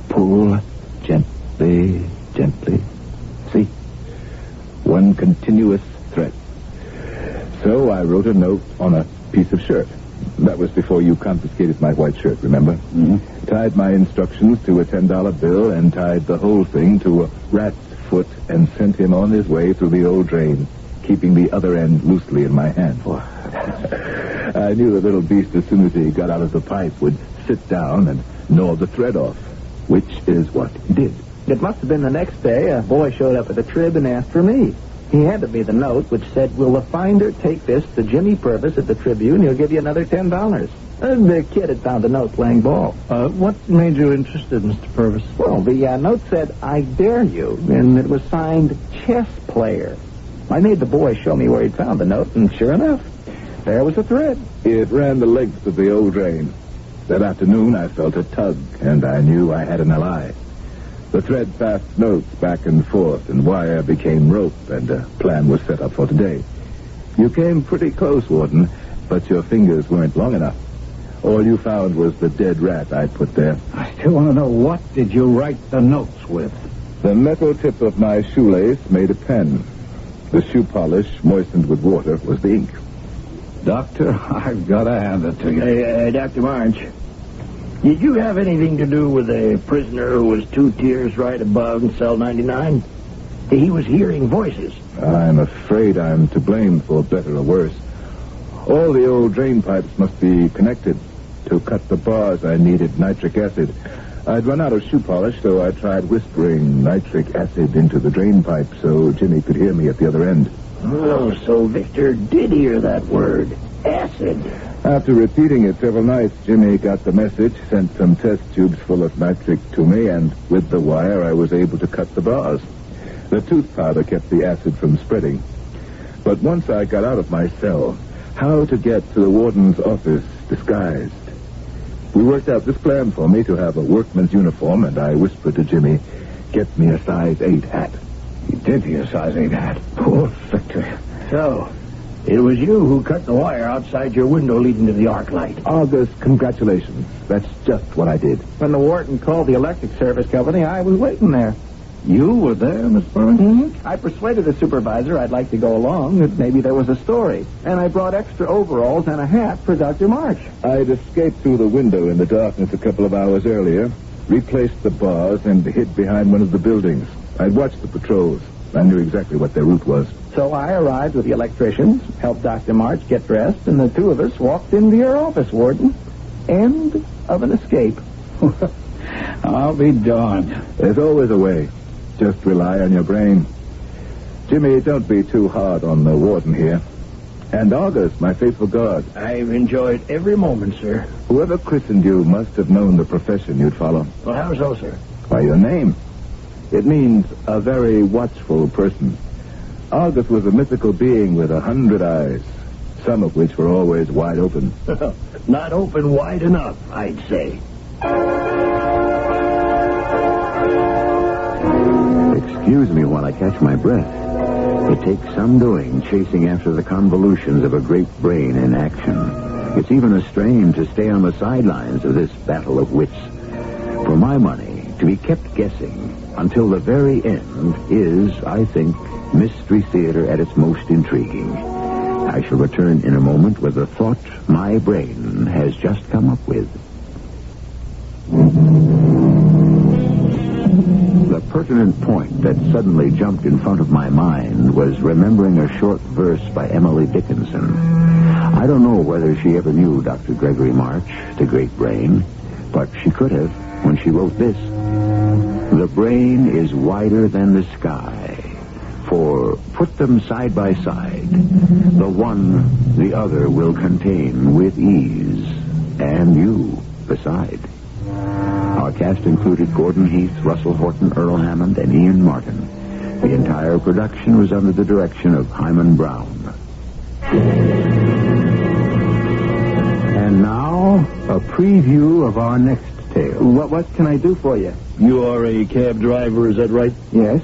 pull gently, gently. See? One continuous thread. So I wrote a note on a piece of shirt. That was before you confiscated my white shirt, remember? Mm-hmm. Tied my instructions to a $10 bill and tied the whole thing to a rat's foot and sent him on his way through the old drain, keeping the other end loosely in my hand. I knew the little beast, as soon as he got out of the pipe, would sit down and gnaw the thread off, which is what he did. It must have been the next day a boy showed up at the Trib and asked for me. He handed me the note, which said, will the finder take this to Jimmy Purvis at the Tribune? He'll give you another $10. And the kid had found the note playing ball. What made you interested, Mr. Purvis? Well, the note said, I dare you, and it was signed chess player. I made the boy show me where he'd found the note, and sure enough, there was the thread. It ran the length of the old drain. That afternoon, I felt a tug, and I knew I had an ally. The thread passed notes back and forth, and wire became rope, and a plan was set up for today. You came pretty close, Warden, but your fingers weren't long enough. All you found was the dead rat I put there. I still want to know, what did you write the notes with? The metal tip of my shoelace made a pen. The shoe polish, moistened with water, was the ink. Doctor, I've got to hand it to you. Hey, Dr. March, did you have anything to do with a prisoner who was 2 tiers right above in cell 99? He was hearing voices. I'm afraid I'm to blame for better or worse. All the old drain pipes must be connected. To cut the bars, I needed nitric acid. I'd run out of shoe polish, so I tried whispering nitric acid into the drain pipe so Jimmy could hear me at the other end. Oh, so Victor did hear that word, acid. After repeating it several nights, Jimmy got the message, sent some test tubes full of nitric to me, and with the wire, I was able to cut the bars. The tooth powder kept the acid from spreading. But once I got out of my cell, how to get to the warden's office disguised? We worked out this plan for me to have a workman's uniform, and I whispered to Jimmy, get me a size 8 hat. He did hear a size 8 hat. Poor Victor. So, it was you who cut the wire outside your window leading to the arc light. August, congratulations. That's just what I did. When the warden called the electric service company, I was waiting there. You were there, Miss Burns? Mm-hmm. I persuaded the supervisor I'd like to go along, that maybe there was a story. And I brought extra overalls and a hat for Dr. March. I'd escaped through the window in the darkness a couple of hours earlier, replaced the bars, and hid behind one of the buildings. I'd watched the patrols. I knew exactly what their route was. So I arrived with the electricians, helped Dr. March get dressed, and the two of us walked into your office, Warden. End of an escape. I'll be darned. There's always a way. Just rely on your brain. Jimmy, don't be too hard on the warden here. And August, my faithful guard. I've enjoyed every moment, sir. Whoever christened you must have known the profession you'd follow. Well, how so, sir? By your name. It means a very watchful person. August was a mythical being with 100 eyes, some of which were always wide open. Not open wide enough, I'd say. Excuse me while I catch my breath. It takes some doing chasing after the convolutions of a great brain in action. It's even a strain to stay on the sidelines of this battle of wits. For my money, to be kept guessing until the very end is, I think, Mystery Theater at its most intriguing. I shall return in a moment with a thought my brain has just come up with. The pertinent point that suddenly jumped in front of my mind was remembering a short verse by Emily Dickinson. I don't know whether she ever knew Dr. Gregory March, the great brain, but she could have when she wrote this. The brain is wider than the sky, for put them side by side. The one the other will contain with ease, and you beside. Our cast included Gordon Heath, Russell Horton, Earl Hammond, and Ian Martin. The entire production was under the direction of Himan Brown. And now, a preview of our next tale. What can I do for you? You are a cab driver, is that right? Yes.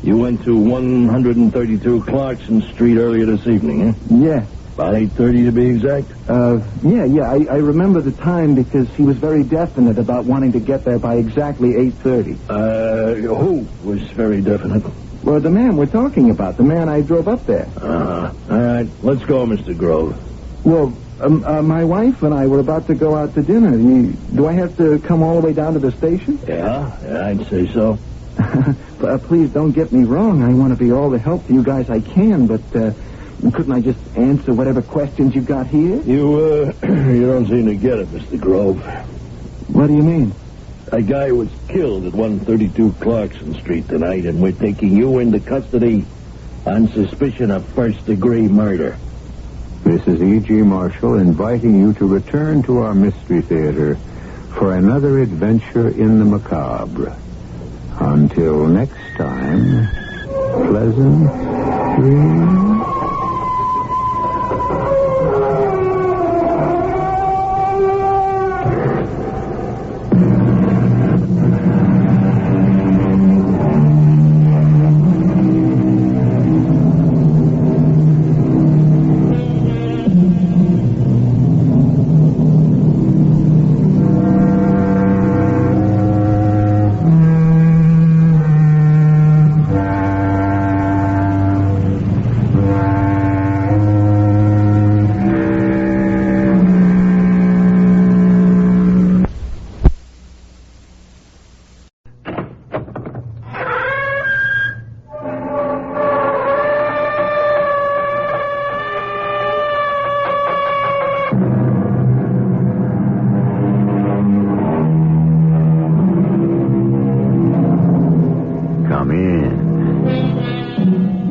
You went to 132 Clarkson Street earlier this evening, eh? Yeah. About 8:30 to be exact? Yeah. I remember the time because he was very definite about wanting to get there by exactly 8:30. Who was very definite? Well, the man we're talking about, the man I drove up there. All right, let's go, Mr. Grove. Well, my wife and I were about to go out to dinner. Do I have to come all the way down to the station? Yeah, I'd say so. Please don't get me wrong. I want to be all the help to you guys I can, but couldn't I just answer whatever questions you got here? You don't seem to get it, Mr. Grove. What do you mean? A guy was killed at 132 Clarkson Street tonight, and we're taking you into custody on suspicion of first-degree murder. This is E.G. Marshall inviting you to return to our Mystery Theater for another adventure in the macabre. Until next time, pleasant dreams.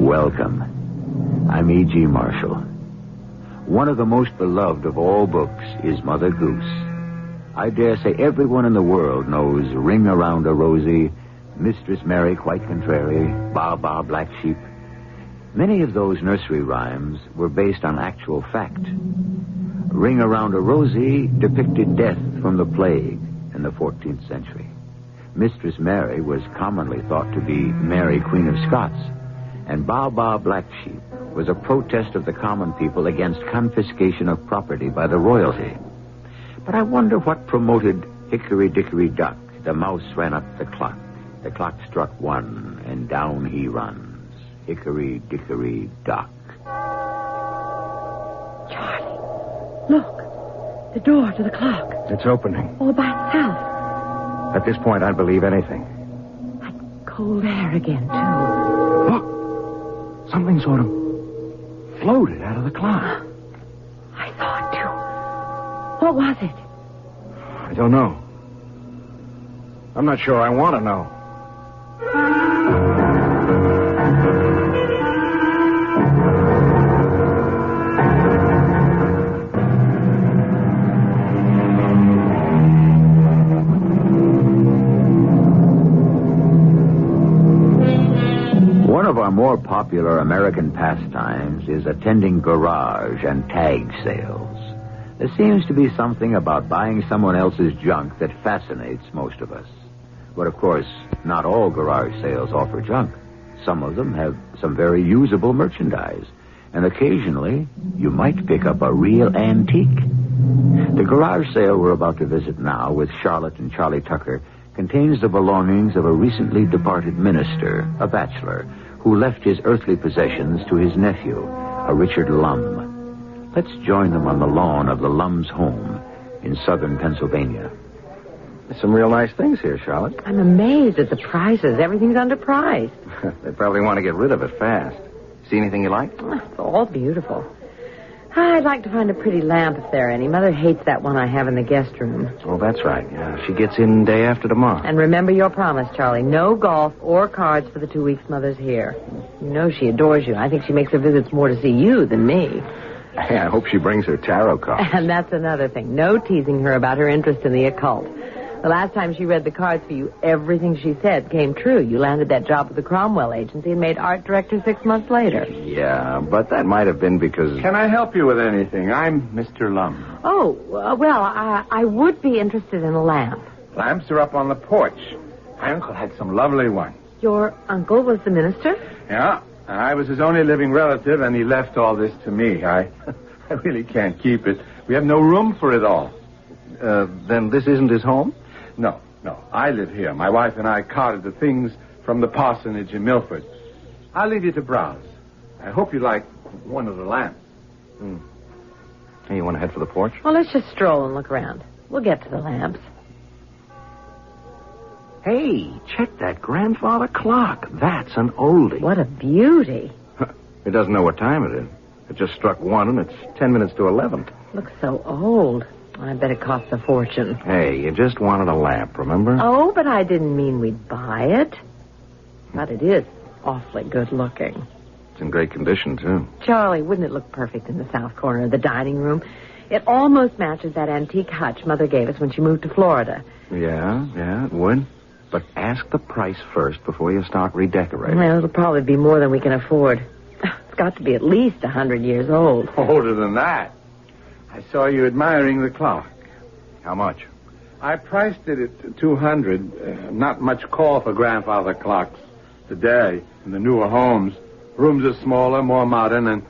Welcome. I'm E.G. Marshall. One of the most beloved of all books is Mother Goose. I dare say everyone in the world knows Ring Around a Rosy, Mistress Mary Quite Contrary, Ba Ba Black Sheep. Many of those nursery rhymes were based on actual fact. Ring Around a Rosy depicted death from the plague in the 14th century. Mistress Mary was commonly thought to be Mary, Queen of Scots, and Ba Ba Black Sheep was a protest of the common people against confiscation of property by the royalty. But I wonder what promoted Hickory, Dickory, Duck. The mouse ran up the clock. The clock struck 1, and down he runs. Hickory, Dickory, Duck. Charlie, look. The door to the clock. It's opening. All by itself. At this point, I'd believe anything. That cold air again, too. Look. Something sort of floated out of the clock. I saw it, too. What was it? I don't know. I'm not sure I want to know. One of our more popular American pastimes is attending garage and tag sales. There seems to be something about buying someone else's junk that fascinates most of us. But, of course, not all garage sales offer junk. Some of them have some very usable merchandise. And occasionally, you might pick up a real antique. The garage sale we're about to visit now with Charlotte and Charlie Tucker contains the belongings of a recently departed minister, a bachelor, who left his earthly possessions to his nephew, a Richard Lum. Let's join them on the lawn of the Lum's home in southern Pennsylvania. There's some real nice things here, Charlotte. I'm amazed at the prices. Everything's underpriced. They probably want to get rid of it fast. See anything you like? It's all beautiful. I'd like to find a pretty lamp if there are any. Mother hates that one I have in the guest room. Oh, that's right. Yeah, she gets in day after tomorrow. And remember your promise, Charlie. No golf or cards for the 2 weeks Mother's here. You know she adores you. I think she makes her visits more to see you than me. Hey, I hope she brings her tarot cards. And that's another thing. No teasing her about her interest in the occult. The last time she read the cards for you, everything she said came true. You landed that job with the Cromwell Agency and made art director 6 months later. Yeah, but that might have been because... Can I help you with anything? I'm Mr. Lum. Oh, well, I would be interested in a lamp. Lamps are up on the porch. My uncle had some lovely ones. Your uncle was the minister? Yeah, I was his only living relative, and he left all this to me. I really can't keep it. We have no room for it all. Then this isn't his home? No. I live here. My wife and I carted the things from the parsonage in Milford. I'll leave you to browse. I hope you like one of the lamps. Hey, you want to head for the porch? Well, let's just stroll and look around. We'll get to the lamps. Hey, check that grandfather clock. That's an oldie. What a beauty. It doesn't know what time it is. It just struck 1, and it's 10 minutes to 11. Looks so old. I bet it costs a fortune. Hey, you just wanted a lamp, remember? Oh, but I didn't mean we'd buy it. But it is awfully good looking. It's in great condition, too. Charlie, wouldn't it look perfect in the south corner of the dining room? It almost matches that antique hutch Mother gave us when she moved to Florida. Yeah, it would. But ask the price first before you start redecorating. Well, it'll probably be more than we can afford. It's got to be at least 100 years old. Older than that. I saw you admiring the clock. How much? I priced it at $200. Not much call for grandfather clocks today in the newer homes. Rooms are smaller, more modern, and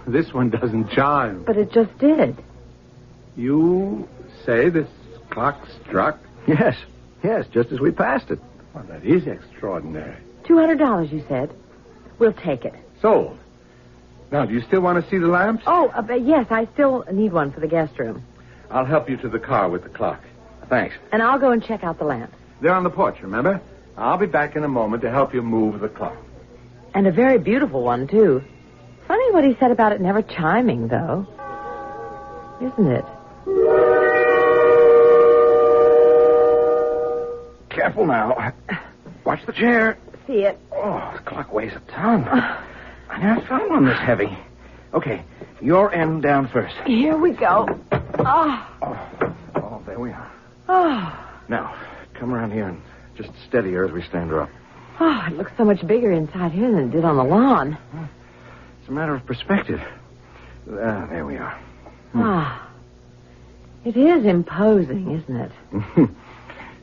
this one doesn't chime. But it just did. You say this clock struck? Yes, just as we passed it. Well, that is extraordinary. $200, you said. We'll take it. Sold. Now, do you still want to see the lamps? Oh, yes, I still need one for the guest room. I'll help you to the car with the clock. Thanks. And I'll go and check out the lamps. They're on the porch, remember? I'll be back in a moment to help you move the clock. And a very beautiful one, too. Funny what he said about it never chiming, though. Isn't it? Careful now. Watch the chair. See it. Oh, the clock weighs a ton. I never found one this heavy. Okay, your end down first. Here we go. Oh, there we are. Now, come around here and just steady her as we stand her up. Oh, it looks so much bigger inside here than it did on the lawn. It's a matter of perspective. There we are. It is imposing, isn't it?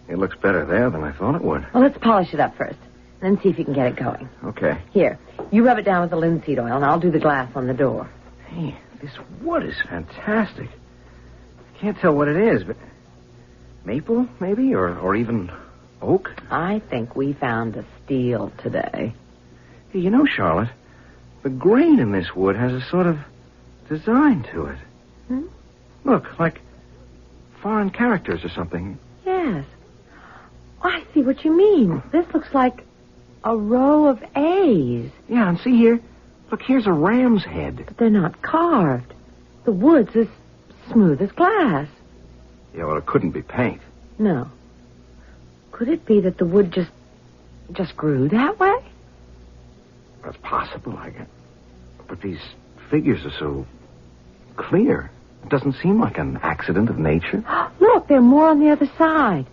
It looks better there than I thought it would. Well, let's polish it up first, then see if you can get it going. Okay. Here, you rub it down with the linseed oil, and I'll do the glass on the door. Hey, this wood is fantastic. I can't tell what it is, but maple, maybe, or even oak? I think we found a steal today. Hey, you know, Charlotte, the grain in this wood has a sort of design to it. Look, like foreign characters or something. Yes. I see what you mean. This looks like a row of A's. Yeah, and see here. Look, here's a ram's head. But they're not carved. The wood's as smooth as glass. Yeah, well, it couldn't be paint. No. Could it be that the wood just grew that way? That's possible, I guess. But these figures are so clear. It doesn't seem like an accident of nature. Look, there are more on the other side.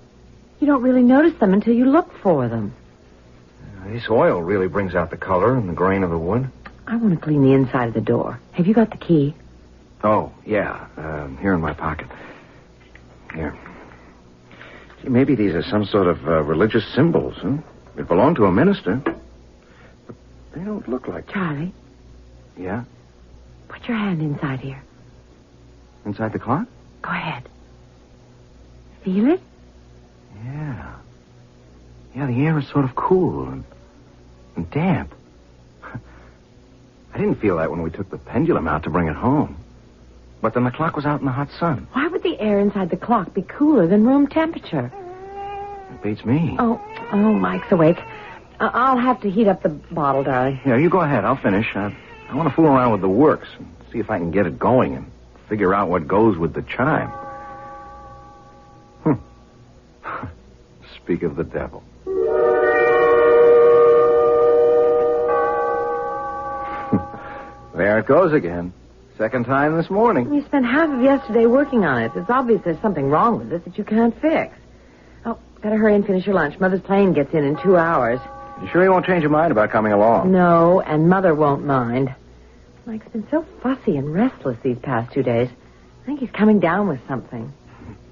You don't really notice them until you look for them. This oil really brings out the color and the grain of the wood. I want to clean the inside of the door. Have you got the key? Oh, yeah. Here in my pocket. Here. See, maybe these are some sort of religious symbols, huh? It belonged to a minister. But they don't look like... Charlie. Yeah? Put your hand inside here. Inside the clock? Go ahead. Feel it? Yeah. Yeah, the air is sort of cool and damp. I didn't feel that when we took the pendulum out to bring it home. But then the clock was out in the hot sun. Why would the air inside the clock be cooler than room temperature? It beats me. Oh, Mike's awake. I'll have to heat up the bottle, darling. Yeah, you go ahead. I'll finish. I want to fool around with the works and see if I can get it going and figure out what goes with the chime. Speak of the devil. There it goes again. Second time this morning. You spent half of yesterday working on it. It's obvious there's something wrong with it that you can't fix. Oh, better hurry and finish your lunch. Mother's plane gets in 2 hours. You sure you won't change your mind about coming along? No, and Mother won't mind. Mike's been so fussy and restless these past 2 days. I think he's coming down with something.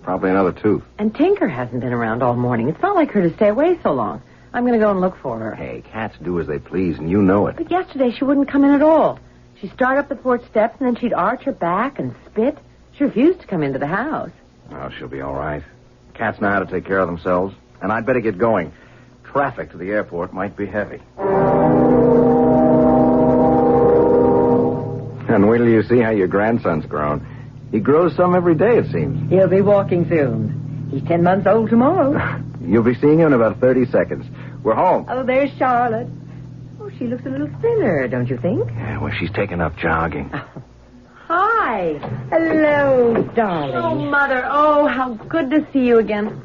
Probably another tooth. And Tinker hasn't been around all morning. It's not like her to stay away so long. I'm going to go and look for her. Hey, cats do as they please, and you know it. But yesterday she wouldn't come in at all. She'd start up the porch steps, and then she'd arch her back and spit. She refused to come into the house. Oh, she'll be all right. Cats know how to take care of themselves. And I'd better get going. Traffic to the airport might be heavy. And wait till you see how your grandson's grown. He grows some every day, it seems. He'll be walking soon. He's 10 months old tomorrow. You'll be seeing him in about 30 seconds. We're home. Oh, there's Charlotte. Oh, she looks a little thinner, don't you think? Yeah, well, she's taken up jogging. Hi. Hello, darling. Oh, Mother. Oh, how good to see you again.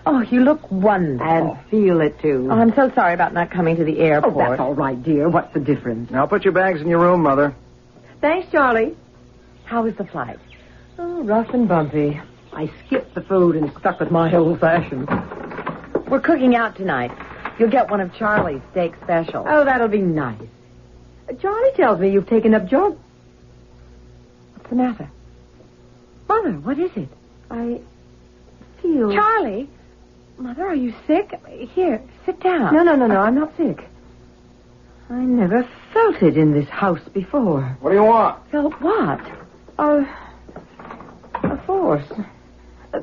Oh, you look wonderful. And feel it, too. Oh, I'm so sorry about not coming to the airport. Oh, that's all right, dear. What's the difference? Now, put your bags in your room, Mother. Thanks, Charlie. How was the flight? Oh, rough and bumpy. I skipped the food and stuck with my old-fashioned. We're cooking out tonight. You'll get one of Charlie's steak specials. Oh, that'll be nice. Charlie tells me you've taken up jog... What's the matter? Mother, what is it? I feel... Charlie! Mother, are you sick? Here, sit down. No, I'm not sick. I never felt it in this house before. What do you want? Felt what? A force.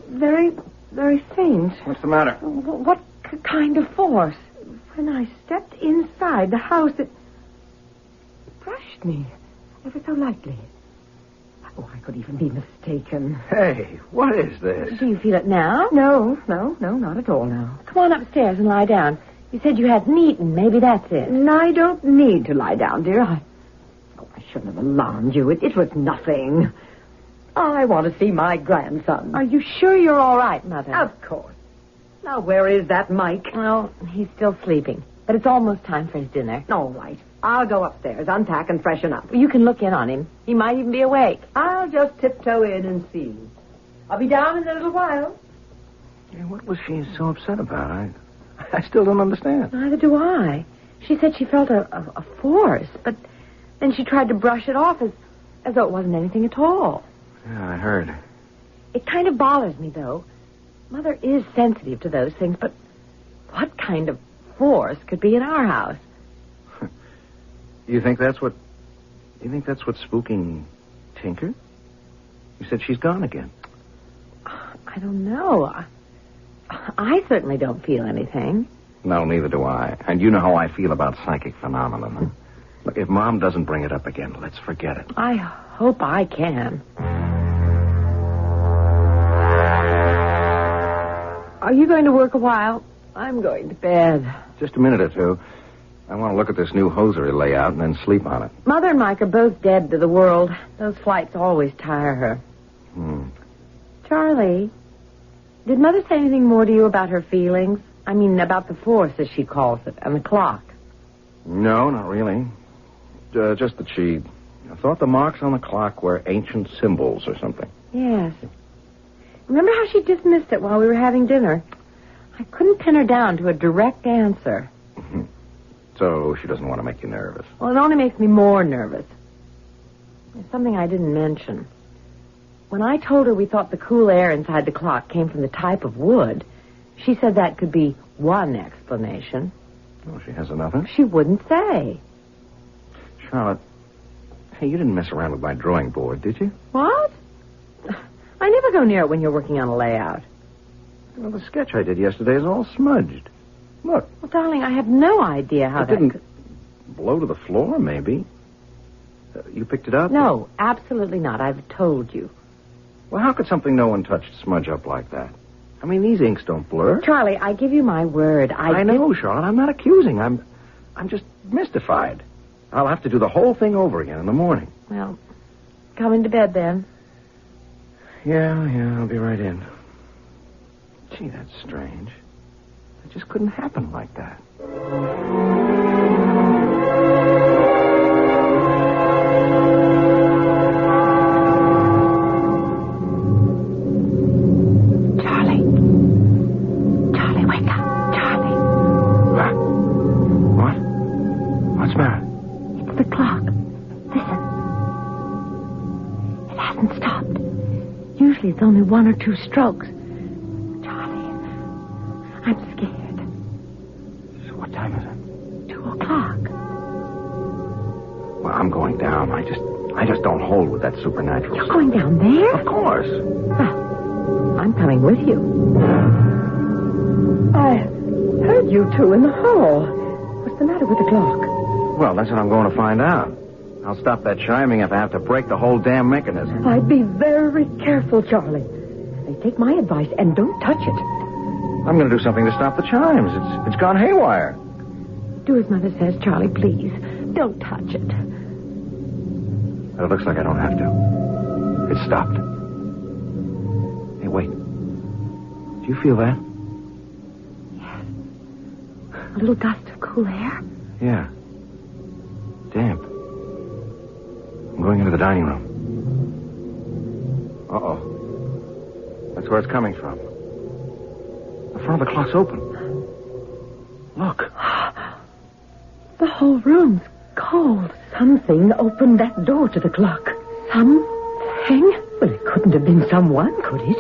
Very, very faint. What's the matter? What kind of force? When I stepped inside the house, it brushed me ever so lightly. Oh, I could even be mistaken. Hey, what is this? Do you feel it now? No, not at all now. Come on upstairs and lie down. You said you hadn't eaten. Maybe that's it. I don't need to lie down, dear. I shouldn't have alarmed you. It was nothing. I want to see my grandson. Are you sure you're all right, Mother? Of course. Now, where is that Mike? Well, he's still sleeping. But it's almost time for his dinner. All right. I'll go upstairs, unpack and freshen up. You can look in on him. He might even be awake. I'll just tiptoe in and see. I'll be down in a little while. Yeah, what was she so upset about? I still don't understand. Neither do I. She said she felt a force, but then she tried to brush it off as though it wasn't anything at all. Yeah, I heard. It kind of bothers me, though. Mother is sensitive to those things, but what kind of force could be in our house? You think that's what's spooking Tinker? You said she's gone again. I don't know. I certainly don't feel anything. No, neither do I. And you know how I feel about psychic phenomena. Huh? Look, if Mom doesn't bring it up again, let's forget it. I hope I can. Are you going to work a while? I'm going to bed. Just a minute or two. I want to look at this new hosiery layout and then sleep on it. Mother and Mike are both dead to the world. Those flights always tire her. Charlie, did Mother say anything more to you about her feelings? I mean, about the force, as she calls it, and the clock. No, not really. Just that she thought the marks on the clock were ancient symbols or something. Yes. Remember how she dismissed it while we were having dinner? I couldn't pin her down to a direct answer. So she doesn't want to make you nervous. Well, it only makes me more nervous. There's something I didn't mention. When I told her we thought the cool air inside the clock came from the type of wood, she said that could be one explanation. Oh, she has another? She wouldn't say. Charlotte, hey, you didn't mess around with my drawing board, did you? What? I never go near it when you're working on a layout. Well, the sketch I did yesterday is all smudged. Look. Well, darling, I have no idea how it that didn't blow to the floor, maybe. You picked it up? No, absolutely not. I've told you. Well, how could something no one touched smudge up like that? I mean, these inks don't blur. Charlie, I give you my word. I know, Charlotte. I'm not accusing. I'm just mystified. I'll have to do the whole thing over again in the morning. Well, coming to bed then. Yeah, I'll be right in. Gee, that's strange. It just couldn't happen like that. Charlie, wake up. Charlie. What? What's the matter? It's the clock. Listen. It hasn't stopped. Usually it's only 1 or 2 strokes. I'm scared. So what time is it? 2 o'clock. Well, I'm going down. I just don't hold with that supernatural You're stuff. going down there? Of course. Well, I'm coming with you. I heard you two in the hall. What's the matter with the clock? Well, that's what I'm going to find out. I'll stop that chiming if I have to break the whole damn mechanism. I'd be very careful, Charlie. Hey, take my advice and don't touch it. I'm going to do something to stop the chimes. It's gone haywire. Do as Mother says, Charlie, please. Don't touch it. But it looks like I don't have to. It stopped. Hey, wait. Do you feel that? Yes. A little gust of cool air? Yeah. Damp. I'm going into the dining room. Uh-oh. That's where it's coming from. The front of the clock's open. Look. The whole room's cold. Something opened that door to the clock. Something? Well, it couldn't have been someone, could it?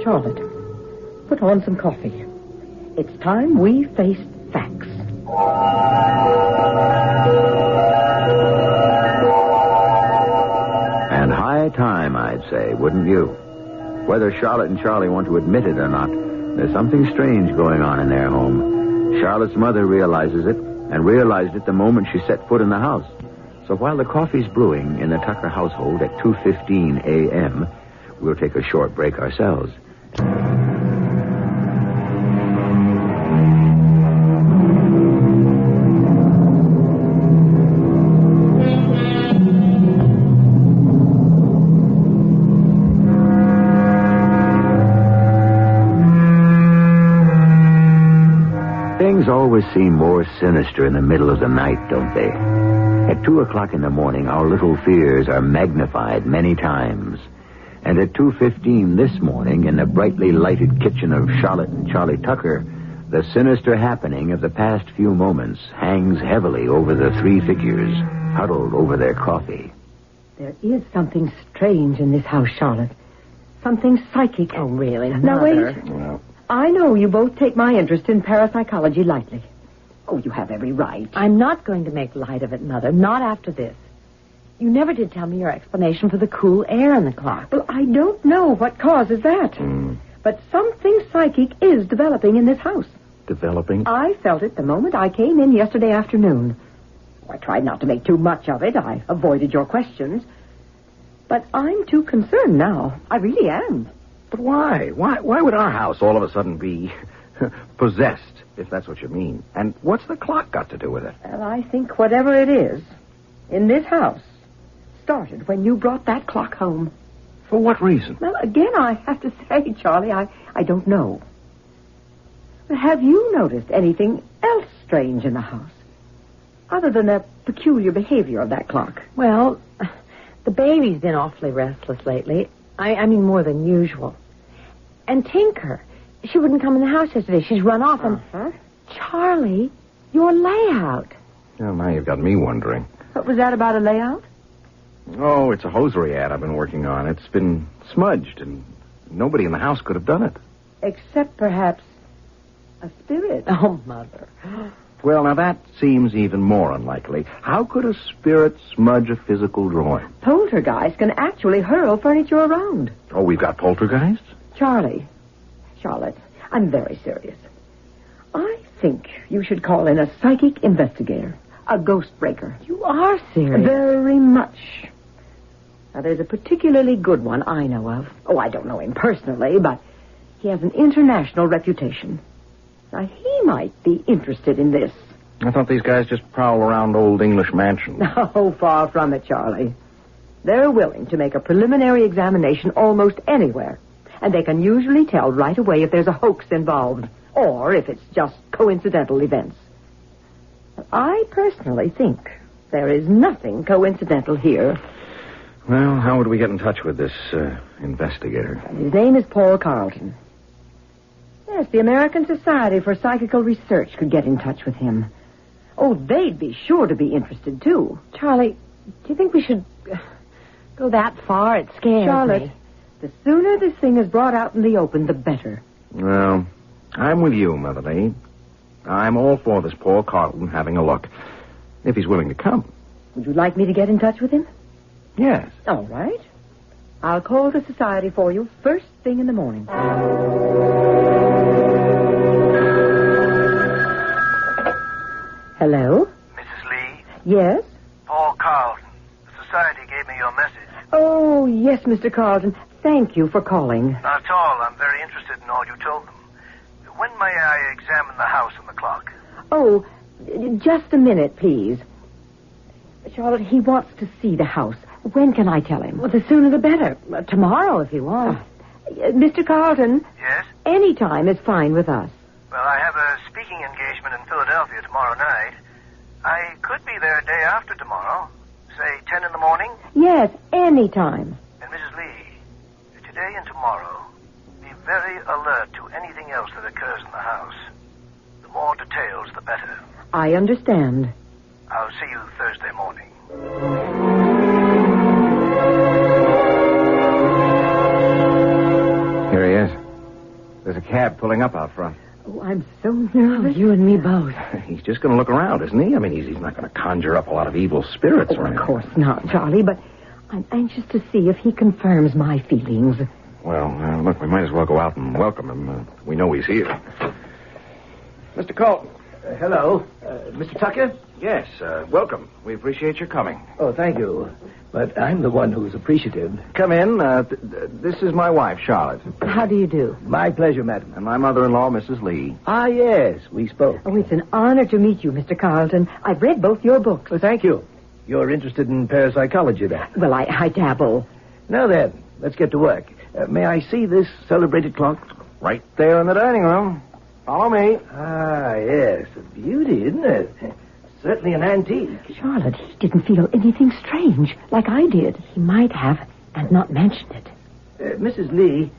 Charlotte, put on some coffee. It's time we faced facts. And high time, I'd say, wouldn't you? Whether Charlotte and Charlie want to admit it or not, there's something strange going on in their home. Charlotte's mother realizes it, and realized it the moment she set foot in the house. So while the coffee's brewing in the Tucker household at 2:15 a.m., we'll take a short break ourselves. Things always seem more sinister in the middle of the night, don't they? At 2 o'clock in the morning, our little fears are magnified many times. And at 2:15 this morning, in the brightly lighted kitchen of Charlotte and Charlie Tucker, the sinister happening of the past few moments hangs heavily over the three figures, huddled over their coffee. There is something strange in this house, Charlotte. Something psychic. Oh, really? Now, Mother. wait. Well, I know you both take my interest in parapsychology lightly. Oh, you have every right. I'm not going to make light of it, Mother. Not after this. You never did tell me your explanation for the cool air in the clock. Well, I don't know what causes that. But something psychic is developing in this house. Developing? I felt it the moment I came in yesterday afternoon. I tried not to make too much of it. I avoided your questions. But I'm too concerned now. I really am. But why? Why would our house all of a sudden be possessed, if that's what you mean? And what's the clock got to do with it? Well, I think whatever it is, in this house, started when you brought that clock home. For what reason? Well, again, I have to say, Charlie, I don't know. But have you noticed anything else strange in the house? Other than the peculiar behavior of that clock? Well, the baby's been awfully restless lately. I mean, more than usual. And Tinker, she wouldn't come in the house yesterday. She's run off and... Charlie, your layout. Well, now you've got me wondering. What was that about a layout? Oh, it's a hosiery ad I've been working on. It's been smudged, and nobody in the house could have done it. Except, perhaps, a spirit. Oh, Mother. Well, now that seems even more unlikely. How could a spirit smudge a physical drawing? Poltergeists can actually hurl furniture around. Oh, we've got poltergeists? Charlotte, I'm very serious. I think you should call in a psychic investigator, a ghost breaker. You are serious? Very much. Now, there's a particularly good one I know of. Oh, I don't know him personally, but he has an international reputation. Now, he might be interested in this. I thought these guys just prowl around old English mansions. No, far from it, Charlie. They're willing to make a preliminary examination almost anywhere, and they can usually tell right away if there's a hoax involved, or if it's just coincidental events. I personally think there is nothing coincidental here. Well, how would we get in touch with this investigator? His name is Paul Carlton. Yes, the American Society for Psychical Research could get in touch with him. Oh, they'd be sure to be interested, too. Charlie, do you think we should go that far? It scares Charlotte, me. the sooner this thing is brought out in the open, the better. Well, I'm with you, Motherly. I'm all for this Paul Carlton having a look, if he's willing to come. Would you like me to get in touch with him? Yes. All right. I'll call the society for you first thing in the morning. Hello? Mrs. Lee? Yes? Paul Carlton. The society gave me your message. Oh, yes, Mr. Carlton. Thank you for calling. Not at all. I'm very interested in all you told them. When may I examine the house and the clock? Oh, just a minute, please. Charlotte, he wants to see the house. When can I tell him? Well, the sooner the better. Tomorrow, if you want. Mr. Carlton? Yes? Any time is fine with us. Well, I have a speaking engagement in Philadelphia tomorrow night. I could be there a day after tomorrow. Say 10 in the morning? Yes, any time. And Mrs. Lee, today and tomorrow, be very alert to anything else that occurs in the house. The more details, the better. I understand. I'll see you Thursday morning. Here he is. There's a cab pulling up out front. Oh, I'm so nervous. You and me both. He's just going to look around, isn't he? I mean, he's not going to conjure up a lot of evil spirits or anything. Of course not, Charlie, but I'm anxious to see if he confirms my feelings. Well, look, we might as well go out and welcome him. We know he's here. Mr. Carlton. Hello. Mr. Tucker? Yes, welcome. We appreciate your coming. Oh, thank you. But I'm the one who's appreciative. Come in. This is my wife, Charlotte. How do you do? My pleasure, madam. And my mother-in-law, Mrs. Lee. Ah, yes, we spoke. Oh, it's an honor to meet you, Mr. Carlton. I've read both your books. Well, thank you. You're interested in parapsychology, then? Well, I dabble. Now then, let's get to work. May I see this celebrated clock? Right there in the dining room. Follow me. Ah, yes. A beauty, isn't it? Certainly an antique. Charlotte, he didn't feel anything strange, like I did. He might have and not mentioned it. Mrs. Lee,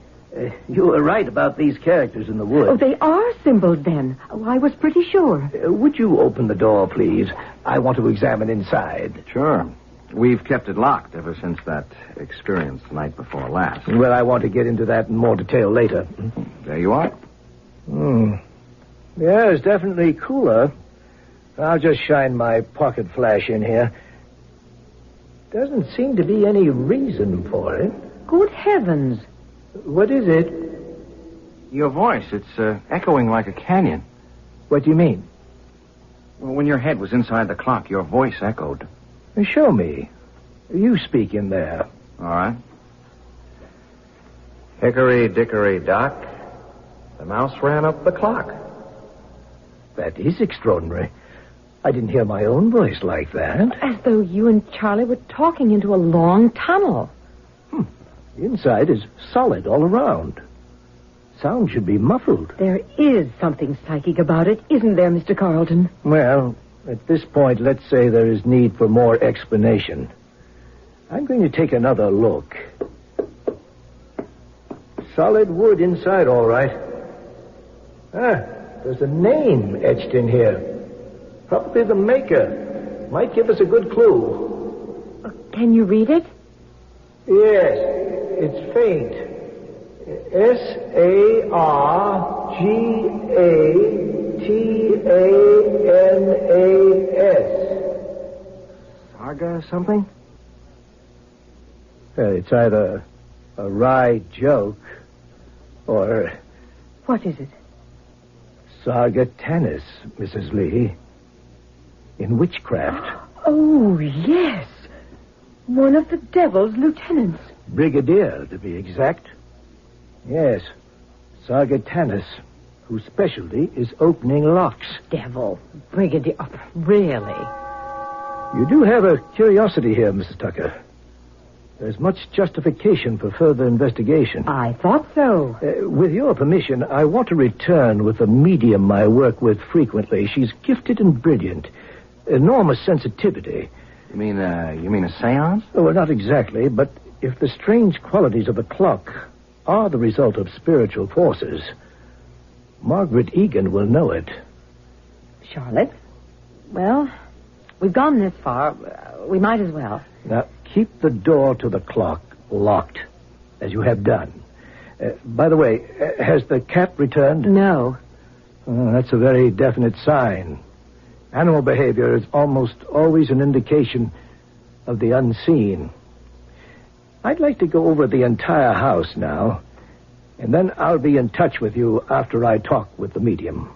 you were right about these characters in the wood. Oh, they are symbols, then. Oh, I was pretty sure. Would you open the door, please? I want to examine inside. Sure. We've kept it locked ever since that experience the night before last. Well, I want to get into that in more detail later. There you are. Yeah, it's definitely cooler. I'll just shine my pocket flash in here. Doesn't seem to be any reason for it. Good heavens. What is it? Your voice, it's echoing like a canyon. What do you mean? Well, when your head was inside the clock, your voice echoed. Show me. You speak in there. All right. Hickory, dickory, dock. The mouse ran up the clock. That is extraordinary. I didn't hear my own voice like that. As though you and Charlie were talking into a long tunnel. The inside is solid all around. Sound should be muffled. There is something psychic about it, isn't there, Mr. Carlton? Well, at this point, let's say there is need for more explanation. I'm going to take another look. Solid wood inside, all right. There's a name etched in here. Probably the maker. Might give us a good clue. Can you read it? Yes, it's faint. S-A-R-G-A-T-A-N-A-S. Saga something? It's either a wry joke or... What is it? Sargatanis, Mrs. Lee. In witchcraft. Oh, yes. One of the devil's lieutenants. Brigadier, to be exact. Yes, Sargatanis, whose specialty is opening locks. Devil. Brigadier. Oh, really? You do have a curiosity here, Mrs. Tucker. There's much justification for further investigation. I thought so. With your permission, I want to return with a medium I work with frequently. She's gifted and brilliant. Enormous sensitivity. You mean a seance? Oh, well, not exactly, but if the strange qualities of the clock are the result of spiritual forces, Margaret Egan will know it. Charlotte? Well, we've gone this far. We might as well. Now, keep the door to the clock locked, as you have done. By the way, has the cat returned? No. That's a very definite sign. Animal behavior is almost always an indication of the unseen. I'd like to go over the entire house now, and then I'll be in touch with you after I talk with the medium.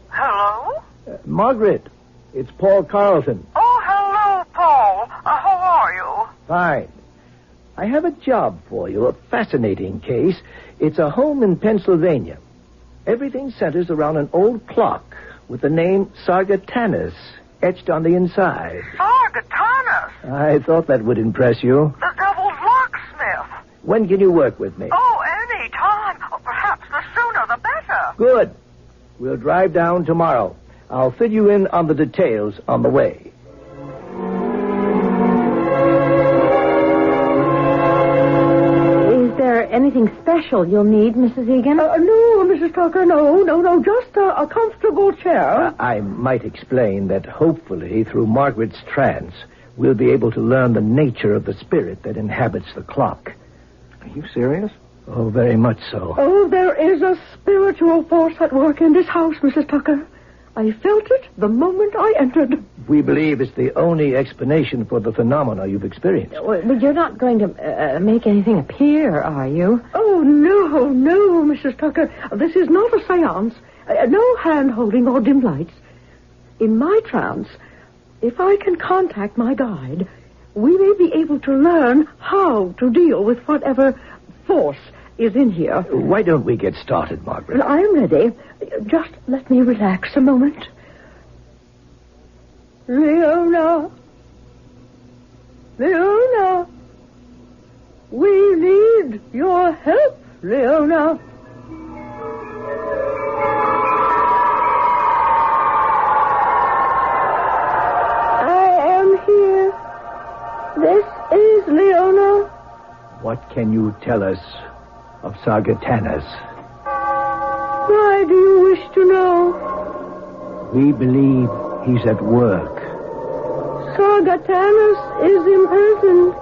Hello? Margaret, it's Paul Carlton. Oh, hello, Paul. How are you? Fine. I have a job for you, a fascinating case. It's a home in Pennsylvania. Everything centers around an old clock with the name Sargatanis etched on the inside. Sargatanis? I thought that would impress you. The devil's locksmith. When can you work with me? Oh, any time. Perhaps the sooner the better. Good. We'll drive down tomorrow. I'll fill you in on the details on the way. Anything special you'll need, Mrs. Egan? No, Mrs. Tucker, no. Just a comfortable chair. I might explain that hopefully through Margaret's trance, we'll be able to learn the nature of the spirit that inhabits the clock. Are you serious? Oh, very much so. Oh, there is a spiritual force at work in this house, Mrs. Tucker. I felt it the moment I entered. We believe it's the only explanation for the phenomena you've experienced. But you're not going to make anything appear, are you? Oh, no, Mrs. Tucker. This is not a seance. No hand-holding or dim lights. In my trance, if I can contact my guide, we may be able to learn how to deal with whatever force is in here. Why don't we get started, Margaret? Well, I'm ready. Just let me relax a moment. Leona. We need your help, Leona. I am here. This is Leona. What can you tell us of Sargatanus? Why do you wish to know? We believe he's at work. Sargatanus is imprisoned.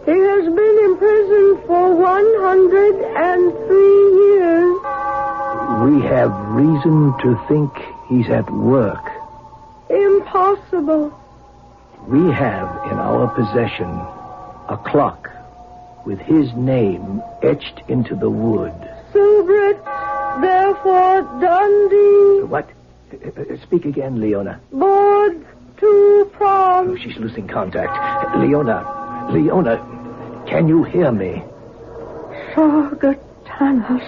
He has been imprisoned for 103 years. We have reason to think he's at work. Impossible. We have in our possession a clock with his name etched into the wood. Subret, therefore Dundee. What? Speak again, Leona. Board to prom. Oh, she's losing contact. Leona, can you hear me? Sargatanus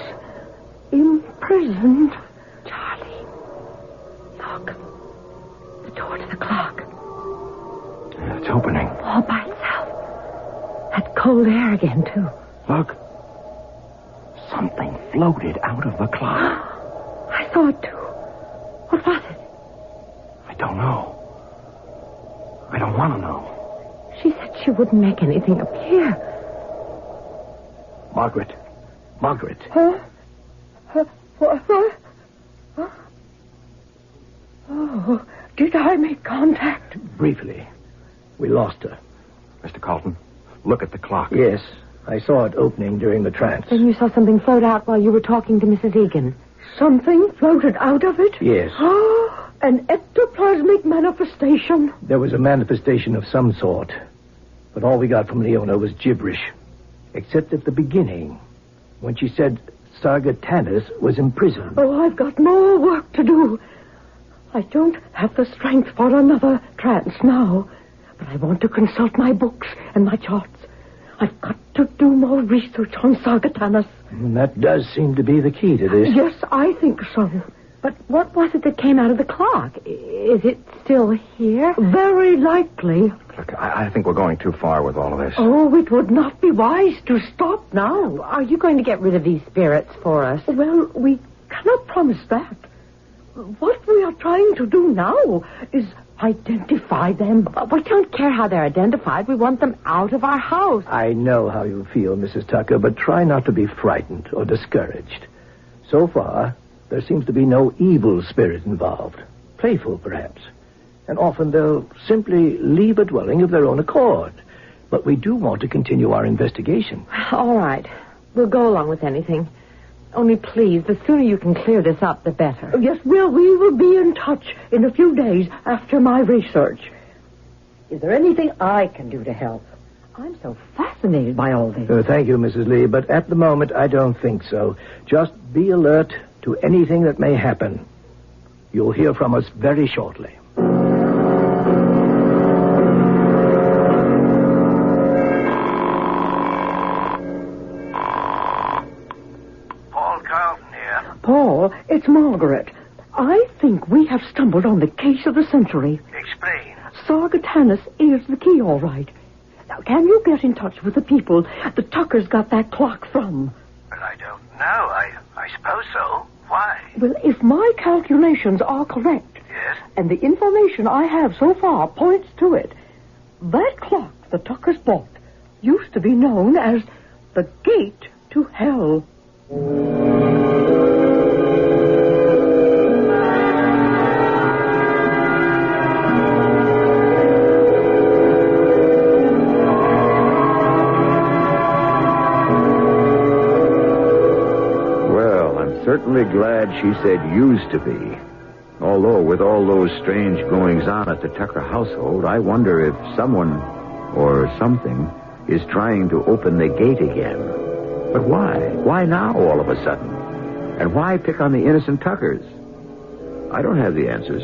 imprisoned. Charlie, look. The door to the clock. It's opening. All by itself. That cold air again, too. Look. Something floated out of the clock. I saw it, too. What was it? I don't know. I don't want to know. She said she wouldn't make anything appear. Margaret. Huh? What? Huh? Oh, did I make contact? Briefly. We lost her. Mr. Carlton, look at the clock. Yes, I saw it opening during the trance. Then you saw something float out while you were talking to Mrs. Egan. Something floated out of it? Yes. An ectoplasmic manifestation. There was a manifestation of some sort. But all we got from Leona was gibberish. Except at the beginning, when she said Sargatanus was imprisoned. Oh, I've got more work to do. I don't have the strength for another trance now. But I want to consult my books and my charts. I've got to do more research on Sargatanus. And that does seem to be the key to this. Yes, I think so. But what was it that came out of the clock? Is it still here? Very likely. Look, I think we're going too far with all of this. Oh, it would not be wise to stop now. Are you going to get rid of these spirits for us? Well, we cannot promise that. What we are trying to do now is identify them. But we don't care how they're identified. We want them out of our house. I know how you feel, Mrs. Tucker, but try not to be frightened or discouraged. So far, there seems to be no evil spirit involved. Playful, perhaps. And often they'll simply leave a dwelling of their own accord. But we do want to continue our investigation. All right. We'll go along with anything. Only please, the sooner you can clear this up, the better. Oh, yes, we will be in touch in a few days after my research. Is there anything I can do to help? I'm so fascinated by all this. Thank you, Mrs. Lee, but at the moment I don't think so. Just be alert to anything that may happen. You'll hear from us very shortly. Paul, it's Margaret. I think we have stumbled on the case of the century. Explain. Sargatanus is the key, all right. Now, can you get in touch with the people the Tuckers got that clock from? Well, I don't know. I suppose so. Why? Well, if my calculations are correct, yes, and the information I have so far points to it, that clock the Tuckers bought used to be known as the Gate to Hell. Certainly glad she said used to be. Although, with all those strange goings-on at the Tucker household, I wonder if someone or something is trying to open the gate again. But why? Why now, all of a sudden? And why pick on the innocent Tuckers? I don't have the answers,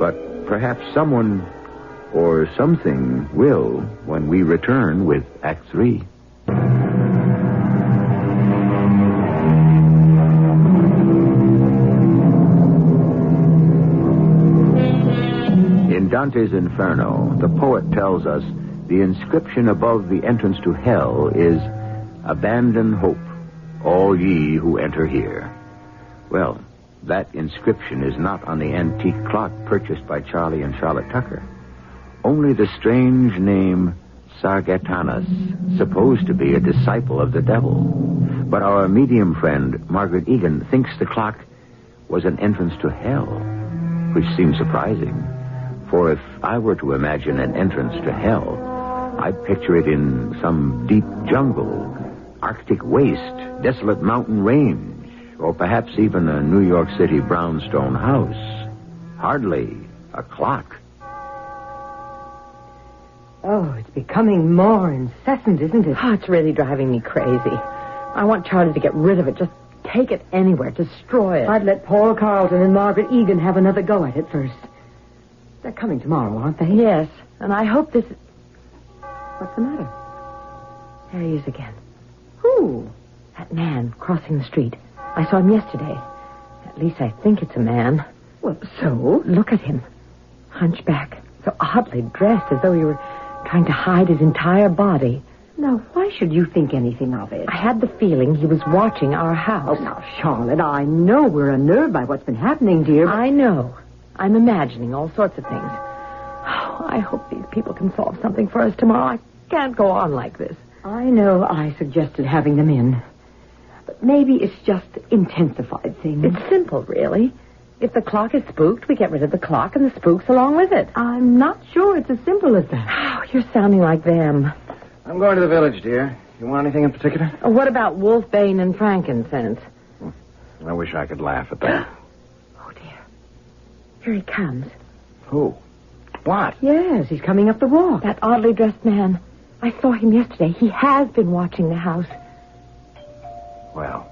but perhaps someone or something will when we return with Act 3. In Dante's Inferno, the poet tells us the inscription above the entrance to hell is, "Abandon hope, all ye who enter here." Well, that inscription is not on the antique clock purchased by Charlie and Charlotte Tucker. Only the strange name Sargatanas, supposed to be a disciple of the devil. But our medium friend, Margaret Egan, thinks the clock was an entrance to hell, which seems surprising. For if I were to imagine an entrance to hell, I'd picture it in some deep jungle, Arctic waste, desolate mountain range, or perhaps even a New York City brownstone house. Hardly a clock. Oh, it's becoming more incessant, isn't it? Oh, it's really driving me crazy. I want Charlie to get rid of it. Just take it anywhere. Destroy it. I'd let Paul Carlton and Margaret Egan have another go at it first. They're coming tomorrow, aren't they? Yes, and I hope this... What's the matter? There he is again. Who? That man crossing the street. I saw him yesterday. At least I think it's a man. Well, so? Look at him. Hunchback. So oddly dressed, as though he were trying to hide his entire body. Now, why should you think anything of it? I had the feeling he was watching our house. Oh, now, Charlotte, I know we're unnerved by what's been happening, dear. But... I know. I'm imagining all sorts of things. Oh, I hope these people can solve something for us tomorrow. I can't go on like this. I know I suggested having them in. But maybe it's just intensified things. It's simple, really. If the clock is spooked, we get rid of the clock and the spooks along with it. I'm not sure it's as simple as that. Oh, you're sounding like them. I'm going to the village, dear. You want anything in particular? Oh, what about wolfbane and frankincense? I wish I could laugh at that. Oh, dear. Here he comes. Who? What? Yes, he's coming up the walk. That oddly dressed man. I saw him yesterday. He has been watching the house. Well,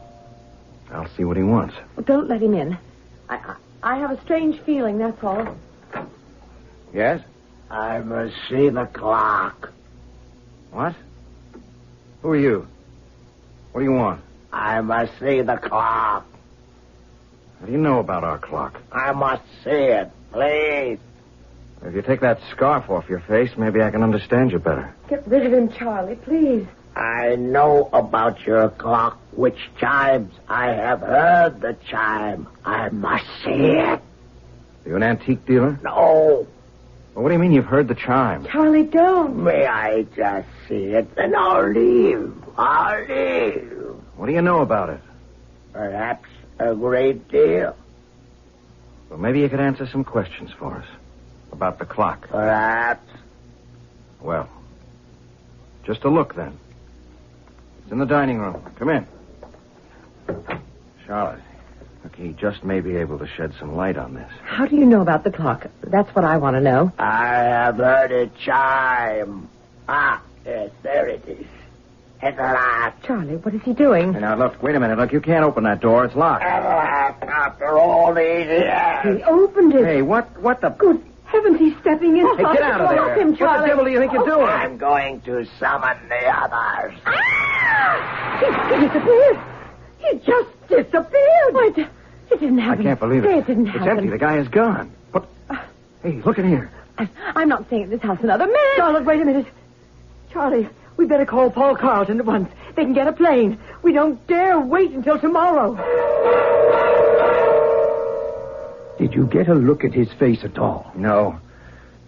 I'll see what he wants. Well, don't let him in. I have a strange feeling, that's all. Yes? I must see the clock. What? Who are you? What do you want? I must see the clock. What do you know about our clock? I must see it, please. If you take that scarf off your face, maybe I can understand you better. Get rid of him, Charlie, please. I know about your clock, which chimes. I have heard the chime. I must see it. You an antique dealer? No. Well, what do you mean you've heard the chime? Charlie, don't. May I just see it, then I'll leave. I'll leave. What do you know about it? Perhaps a great deal. Well, maybe you could answer some questions for us. About the clock. Perhaps. Well, just a look, then. It's in the dining room. Come in. Charlotte, look, he just may be able to shed some light on this. How do you know about the clock? That's what I want to know. I have heard it chime. Ah, yes, there it is. It's a lock. Charlie, what is he doing? Hey, now, look, wait a minute. Look, you can't open that door. It's locked. A lock after all these years. He opened it. Hey, what the... Good heavens, he's stepping in. Hey, get out of there. Him, What the devil do you think you're doing? I'm going to summon the others. He disappeared. He just disappeared. Wait, it didn't happen. I can't believe Say it. it didn't It's happen. empty. The guy is gone. What? Hey, look in here. I'm not staying at this house another minute. Charlotte, wait a minute. Charlie, we better call Paul Carlton at once. They can get a plane. We don't dare wait until tomorrow. Did you get a look at his face at all? No.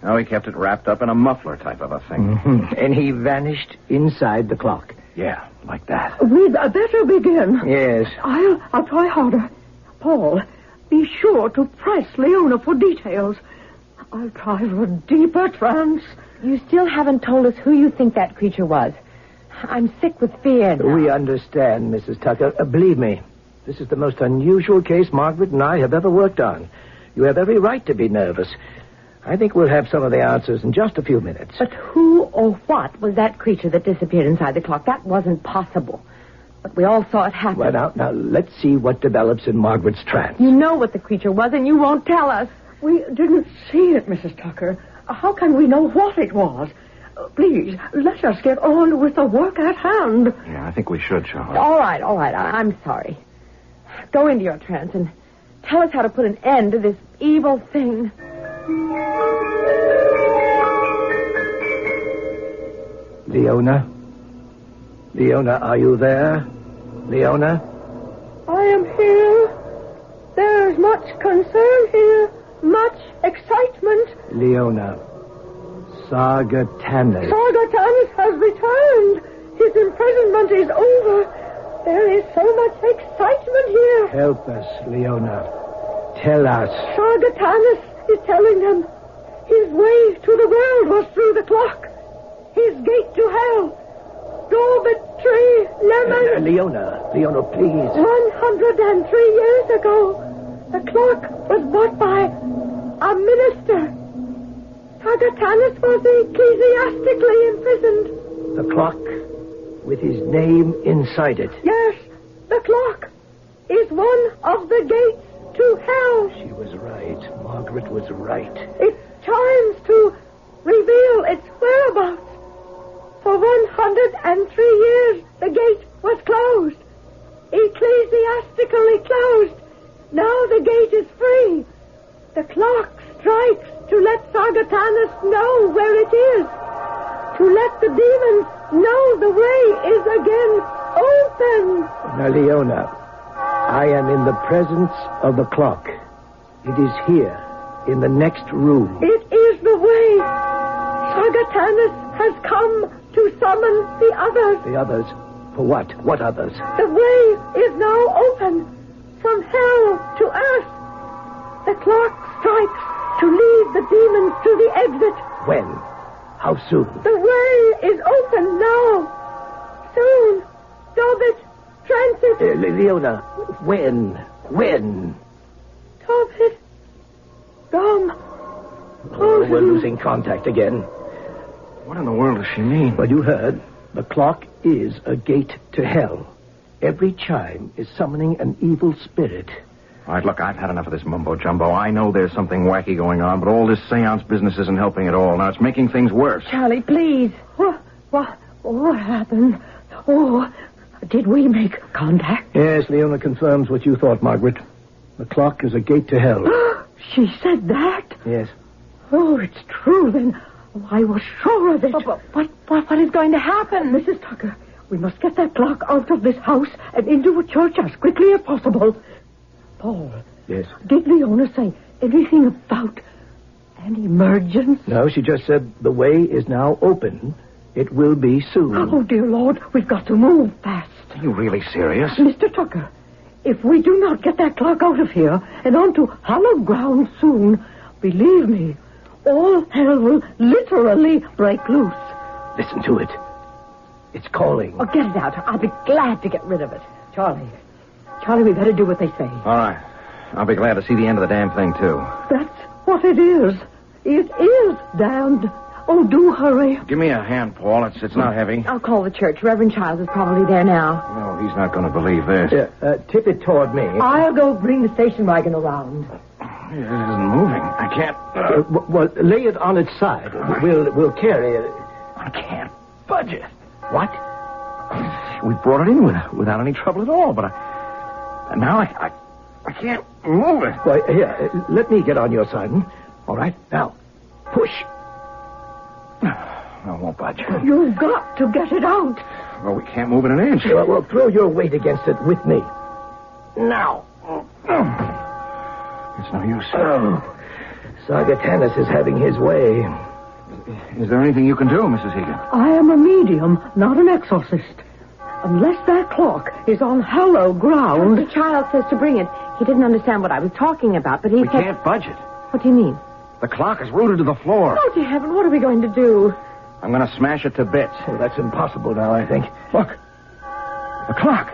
No, he kept it wrapped up in a muffler type of a thing. Mm-hmm. And he vanished inside the clock. Yeah, like that. We'd better begin. Yes. I'll try harder. Paul, be sure to press Leona for details. I'll try for a deeper trance. You still haven't told us who you think that creature was. I'm sick with fear now. We understand, Mrs. Tucker. Believe me, this is the most unusual case Margaret and I have ever worked on. You have every right to be nervous. I think we'll have some of the answers in just a few minutes. But who or what was that creature that disappeared inside the clock? That wasn't possible. But we all saw it happen. Well, now, let's see what develops in Margaret's trance. You know what the creature was, and you won't tell us. We didn't see it, Mrs. Tucker. How can we know what it was? Please, let us get on with the work at hand. Yeah, I think we should, Charlotte. All right. I'm sorry. Go into your trance and tell us how to put an end to this evil thing. Leona? Leona, are you there? Leona? I am here. There is much concern here. Much excitement. Leona. Sargatanas. Sargatanas has returned. His imprisonment is over. There is so much excitement here. Help us, Leona. Tell us. Sargatanas is telling them his way to the world was through the clock. His gate to hell. Dormitory, lemon. Leona, please. 103 years ago, the clock was bought by a minister. Sargatanas was ecclesiastically imprisoned. The clock with his name inside it. Yes, the clock is one of the gates to hell. She was right. Margaret was right. It chimes to reveal its whereabouts. For 103 years, the gate was closed. Ecclesiastically closed. Now the gate is free. The clock strikes to let Sargatanas know where it is. To let the demons know the way is again open. Now, Leona, I am in the presence of the clock. It is here, in the next room. It is the way. Sargatanas has come to summon the others. The others? For what? What others? The way is now open from hell to earth. The clock strikes to lead the demons to the exit. When? How soon? The way is open now. Soon. Dobit, transit. Leona, when? When? Dobit, Dom. Oh, we're losing contact again. What in the world does she mean? Well, you heard. The clock is a gate to hell. Every chime is summoning an evil spirit. All right, look, I've had enough of this mumbo-jumbo. I know there's something wacky going on, but all this seance business isn't helping at all. Now, it's making things worse. Charlie, please. What happened? Oh, did we make contact? Yes, Leona confirms what you thought, Margaret. The clock is a gate to hell. She said that? Yes. Oh, it's true, then. Oh, I was sure of it. What is going to happen? Mrs. Tucker, we must get that clock out of this house and into a church as quickly as possible. Paul. Yes? Did Leona say anything about an emergence? No, she just said the way is now open. It will be soon. Oh, dear Lord, we've got to move fast. Are you really serious? Mr. Tucker, if we do not get that clock out of here and onto hallowed ground soon, believe me, all hell will literally break loose. Listen to it. It's calling. Oh, get it out. I'll be glad to get rid of it. Charlie, we better do what they say. All right. I'll be glad to see the end of the damn thing, too. That's what it is. It is damned. Oh, do hurry. Give me a hand, Paul. It's not heavy. I'll call the church. Reverend Childs is probably there now. No, he's not going to believe this. Tip it toward me. I'll go bring the station wagon around. It isn't moving. I can't... Well, lay it on its side. We'll carry it. I can't budge it. What? We brought it in without any trouble at all, but now I can't move it. Well, here, let me get on your side. All right, now, push. No, it won't budge. You've got to get it out. Well, we can't move it an inch. Well, throw your weight against it with me. Now. It's no use. Oh, Sargatanas is having his way. Is there anything you can do, Mrs. Egan? I am a medium, not an exorcist. Unless that clock is on hallowed ground... The child says to bring it. He didn't understand what I was talking about, but he We can't budge it. What do you mean? The clock is rooted to the floor. Oh, dear heaven, what are we going to do? I'm going to smash it to bits. Oh, that's impossible now, I think. Look. The clock.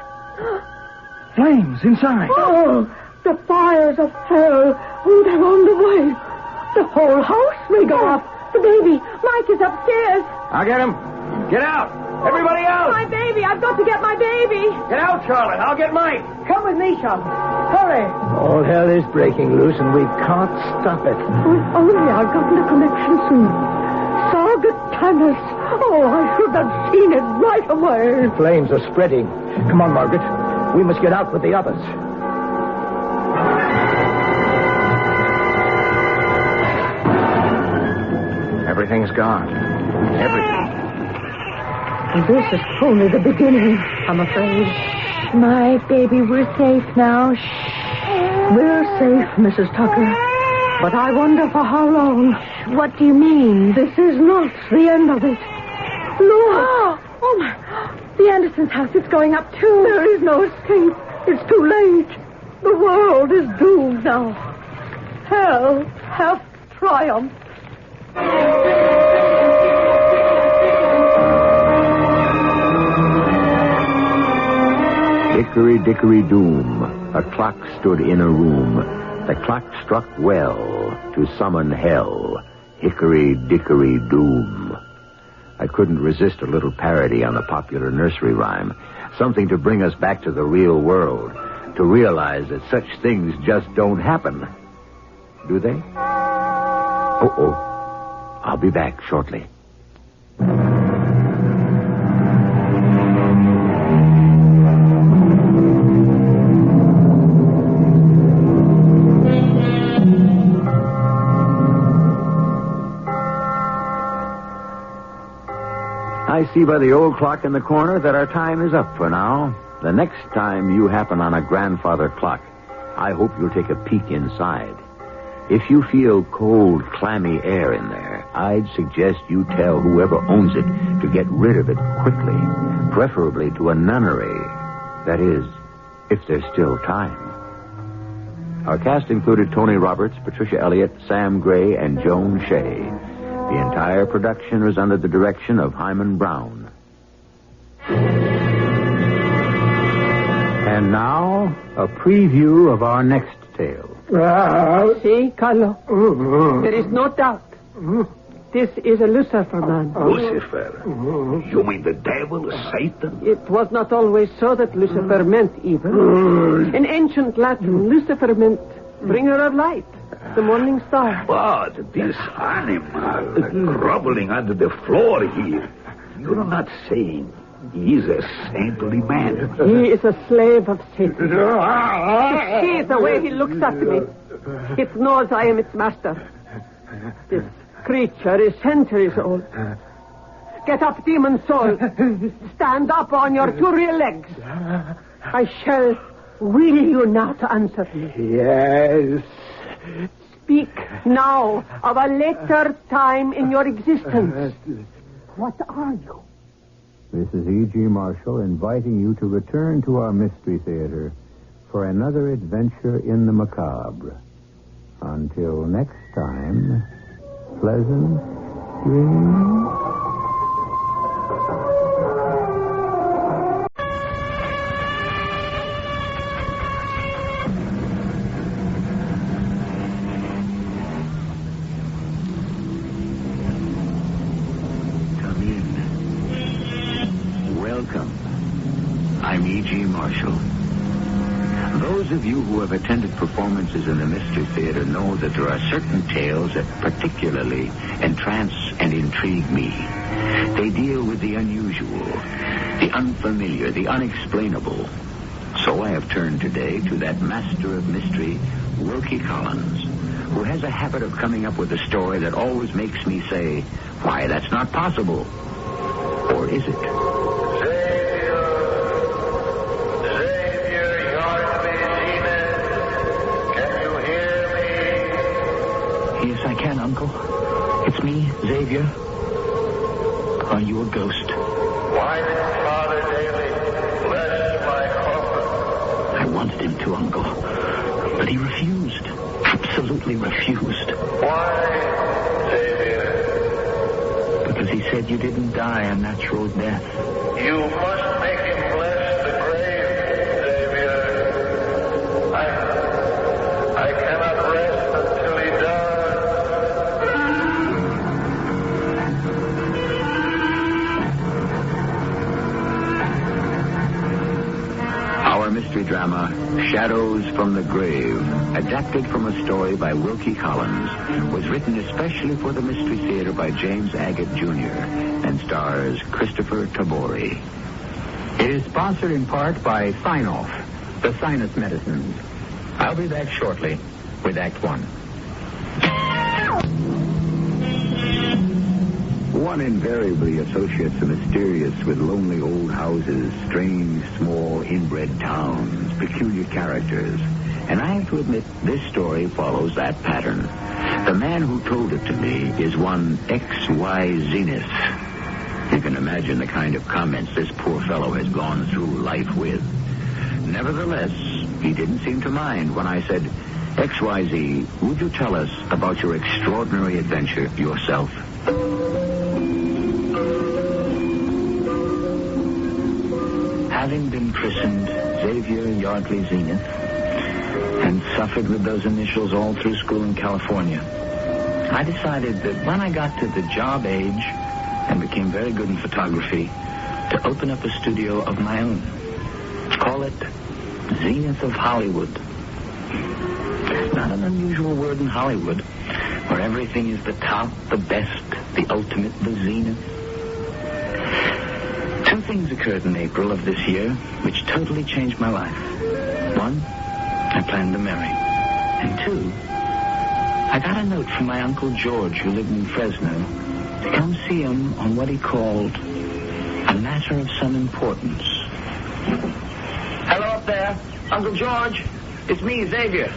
Flames inside. Oh, the fires of hell. Oh, they're on the way. The whole house may go up. The baby. Mike is upstairs. I'll get him. Get out. Everybody out. My baby. I've got to get my baby. Get out, Charlotte. I'll get Mike. Come with me, Charlotte. Hurry. All hell is breaking loose, and we can't stop it. If only I'd gotten a connection soon. Sargatanas. Oh, I should have seen it right away. The flames are spreading. Come on, Margaret. We must get out with the others. Everything's gone. Everything. This is only the beginning, I'm afraid. My baby, we're safe now. Shh. We're safe, Mrs. Tucker. But I wonder for how long. What do you mean? This is not the end of it. Look! Oh, my. The Andersons' house is going up, too. There is no escape. It's too late. The world is doomed now. Hell hath triumphed. Hickory, dickory, doom. A clock stood in a room. The clock struck well to summon hell. Hickory, dickory, doom. I couldn't resist a little parody on the popular nursery rhyme. Something to bring us back to the real world. To realize that such things just don't happen. Do they? Uh-oh. I'll be back shortly. I see by the old clock in the corner that our time is up for now. The next time you happen on a grandfather clock, I hope you'll take a peek inside. If you feel cold, clammy air in there, I'd suggest you tell whoever owns it to get rid of it quickly, preferably to a nunnery. That is, if there's still time. Our cast included Tony Roberts, Patricia Elliott, Sam Gray, and Joan Shea. The entire production was under the direction of Himan Brown. And now, a preview of our next tale. See, Carlo? There is no doubt. This is a Lucifer man. Lucifer? You mean the devil, Satan? It was not always so that Lucifer meant evil. In ancient Latin, Lucifer meant bringer of light, the morning star. But this animal groveling under the floor here, you're not saying he's a saintly man? He is a slave of Satan. See the way he looks at me. It knows I am its master. This creature is centuries old. Get up, demon soul. Stand up on your two real legs. I shall will you not answer me? Yes. Speak now of a later time in your existence. What are you? This is E.G. Marshall inviting you to return to our Mystery Theater for another adventure in the macabre. Until next time, pleasant dreams. I'm E.G. Marshall. Those of you who have attended performances in the Mystery Theater know that there are certain tales that particularly entrance and intrigue me. They deal with the unusual, the unfamiliar, the unexplainable. So I have turned today to that master of mystery, Wilkie Collins, who has a habit of coming up with a story that always makes me say, why, that's not possible. Or is it? Yes, I can, Uncle. It's me, Xavier. Are you a ghost? Why did Father Daly bless my coffin? I wanted him to, Uncle. But he refused. Absolutely refused. Why, Xavier? Because he said you didn't die a natural death. You must make him bless the grave, Xavier. I cannot rest until he does. Our mystery drama, Shadows from the Grave, adapted from a story by Wilkie Collins, was written especially for the Mystery Theater by James Agate, Jr., and stars Christopher Tabori. It is sponsored in part by Sign-Off, the sinus medicines. I'll be back shortly with Act 1. One invariably associates the mysterious with lonely old houses, strange, small, inbred towns, peculiar characters. And I have to admit, this story follows that pattern. The man who told it to me is one X.Y. Zenith. You can imagine the kind of comments this poor fellow has gone through life with. Nevertheless, he didn't seem to mind when I said, XYZ, would you tell us about your extraordinary adventure yourself? Having been christened Xavier Yardley Zenith and suffered with those initials all through school in California, I decided that when I got to the job age and became very good in photography, to open up a studio of my own. Call it Zenith of Hollywood. Not an unusual word in Hollywood, where everything is the top, the best, the ultimate, the zenith. Two things occurred in April of this year which totally changed my life. One, I planned to marry. And two, I got a note from my Uncle George, who lived in Fresno, to come see him on what he called a matter of some importance. Hello up there, Uncle George. It's me, Xavier.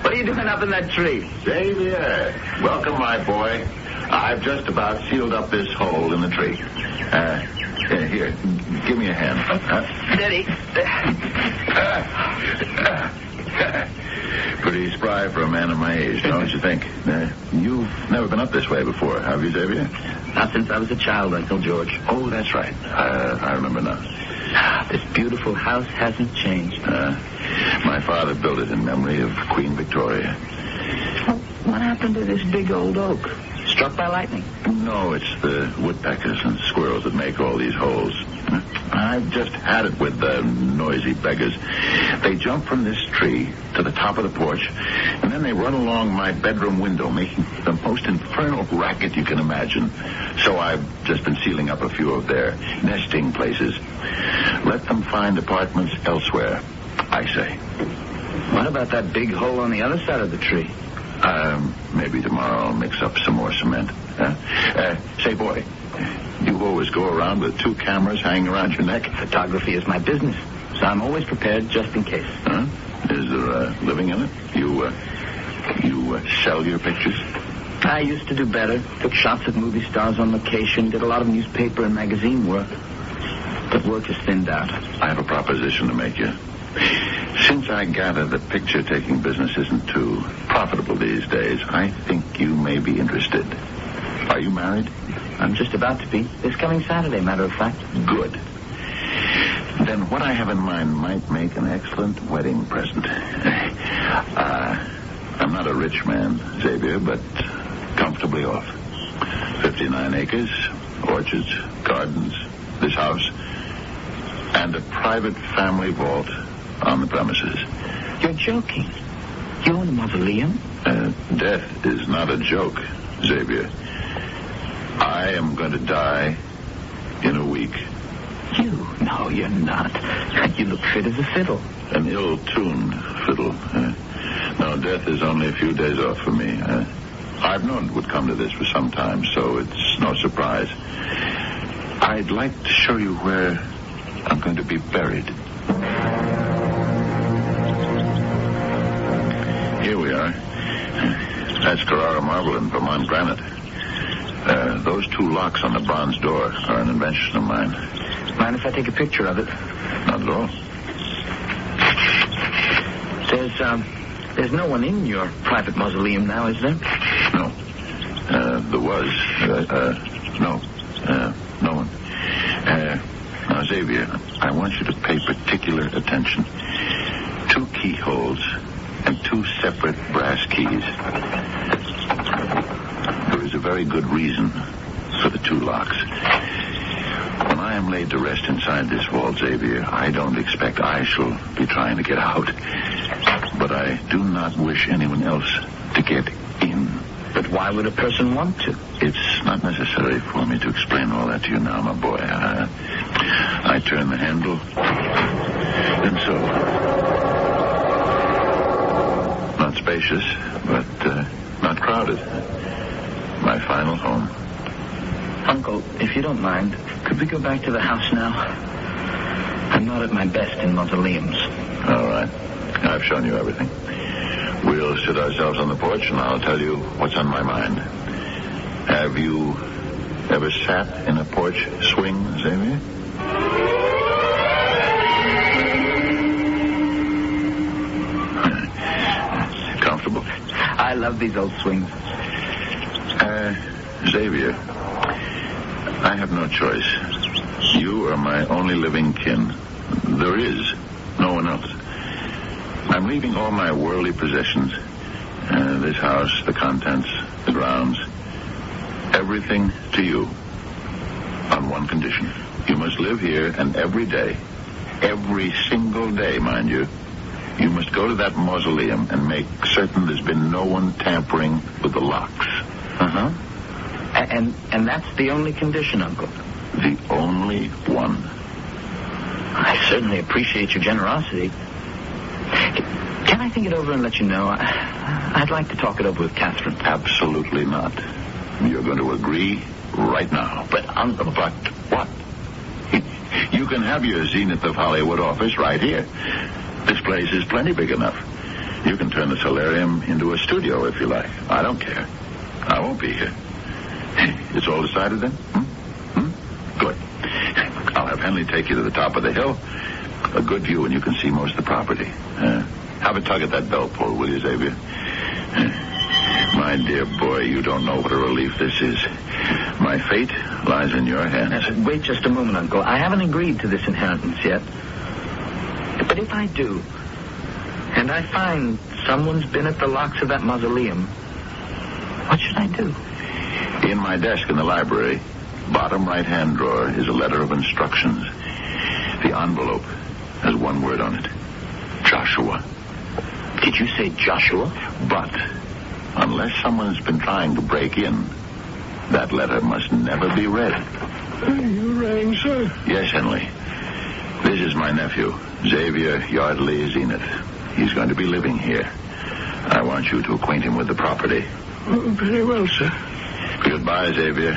What are you doing up in that tree? Xavier, welcome, my boy. I've just about sealed up this hole in the tree. Here, give me a hand. Steady. Pretty spry for a man of my age, don't you think? You've never been up this way before, have you, Xavier? Not since I was a child, Uncle George. Oh, that's right. I remember now. This beautiful house hasn't changed. My father built it in memory of Queen Victoria. Well, what happened to this big old oak? Struck by lightning? No, it's the woodpeckers and squirrels that make all these holes. I've just had it with the noisy beggars. They jump from this tree to the top of the porch, and then they run along my bedroom window, making the most infernal racket you can imagine. So I've just been sealing up a few of their nesting places. Let them find apartments elsewhere, I say. What about that big hole on the other side of the tree? Maybe tomorrow I'll mix up some more cement. Say, boy, you always go around with 2 cameras hanging around your neck? Photography is my business, so I'm always prepared just in case. Huh? Is there a living in it? You sell your pictures? I used to do better. Took shots of movie stars on location, did a lot of newspaper and magazine work. But work has thinned out. I have a proposition to make you. Since I gather the picture-taking business isn't too profitable these days, I think you may be interested. Are you married? I'm just about to be. This coming Saturday, matter of fact. Good. Then what I have in mind might make an excellent wedding present. I'm not a rich man, Xavier, but comfortably off. 59 acres, orchards, gardens, this house, and a private family vault on the premises. You're joking. You own a mausoleum? Death is not a joke, Xavier. I am going to die in a week. You? No, you're not. You look fit as a fiddle. An ill-tuned fiddle. No, death is only a few days off for me. I've known it would come to this for some time, so it's no surprise. I'd like to show you where I'm going to be buried. Here we are. That's Carrara marble and Vermont granite. Those 2 locks on the bronze door are an invention of mine. Mind if I take a picture of it? Not at all. There's no one in your private mausoleum now, is there? No. There was. No. No one. Now, Xavier, I want you to pay particular attention. 2 keyholes and 2 separate brass keys. There is a very good reason for the 2 locks. When I am laid to rest inside this vault, Xavier, I don't expect I shall be trying to get out. But I do not wish anyone else to get in. But why would a person want to? It's not necessary for me to explain all that to you now, my boy. I turn the handle, and so. Not spacious, but not crowded. My final home. Uncle, if you don't mind, could we go back to the house now? I'm not at my best in mausoleums. All right. I've shown you everything. We'll sit ourselves on the porch, and I'll tell you what's on my mind. Have you ever sat in a porch swing, Xavier? Comfortable? I love these old swings. Xavier, I have no choice. You are my only living kin. There is no one else. I'm leaving all my worldly possessions. This house, the contents, the grounds. Everything to you. On one condition. You must live here, and every day, every single day, mind you, you must go to that mausoleum and make certain there's been no one tampering with the locks. Uh-huh. And that's the only condition, Uncle? The only one. I certainly appreciate your generosity. Can I think it over and let you know? I'd like to talk it over with Catherine. Absolutely not. You're going to agree right now. But, Uncle... But what? You can have your Zenith of Hollywood office right here. This place is plenty big enough. You can turn the solarium into a studio if you like. I don't care. I won't be here. It's all decided then? Good. I'll have Henley take you to the top of the hill. A good view, and you can see most of the property. Have a tug at that bell pull, will you, Xavier? My dear boy, you don't know what a relief this is. My fate lies in your hands. Wait just a moment, Uncle. I haven't agreed to this inheritance yet. But if I do, and I find someone's been at the locks of that mausoleum, what should I do? In my desk in the library, bottom right-hand drawer, is a letter of instructions. The envelope has one word on it. Joshua. Did you say Joshua? But, unless someone's been trying to break in, that letter must never be read. You rang, sir? Yes, Henley. This is my nephew, Xavier Yardley Zenith. He's going to be living here. I want you to acquaint him with the property. Oh, very well, sir. Goodbye, Xavier.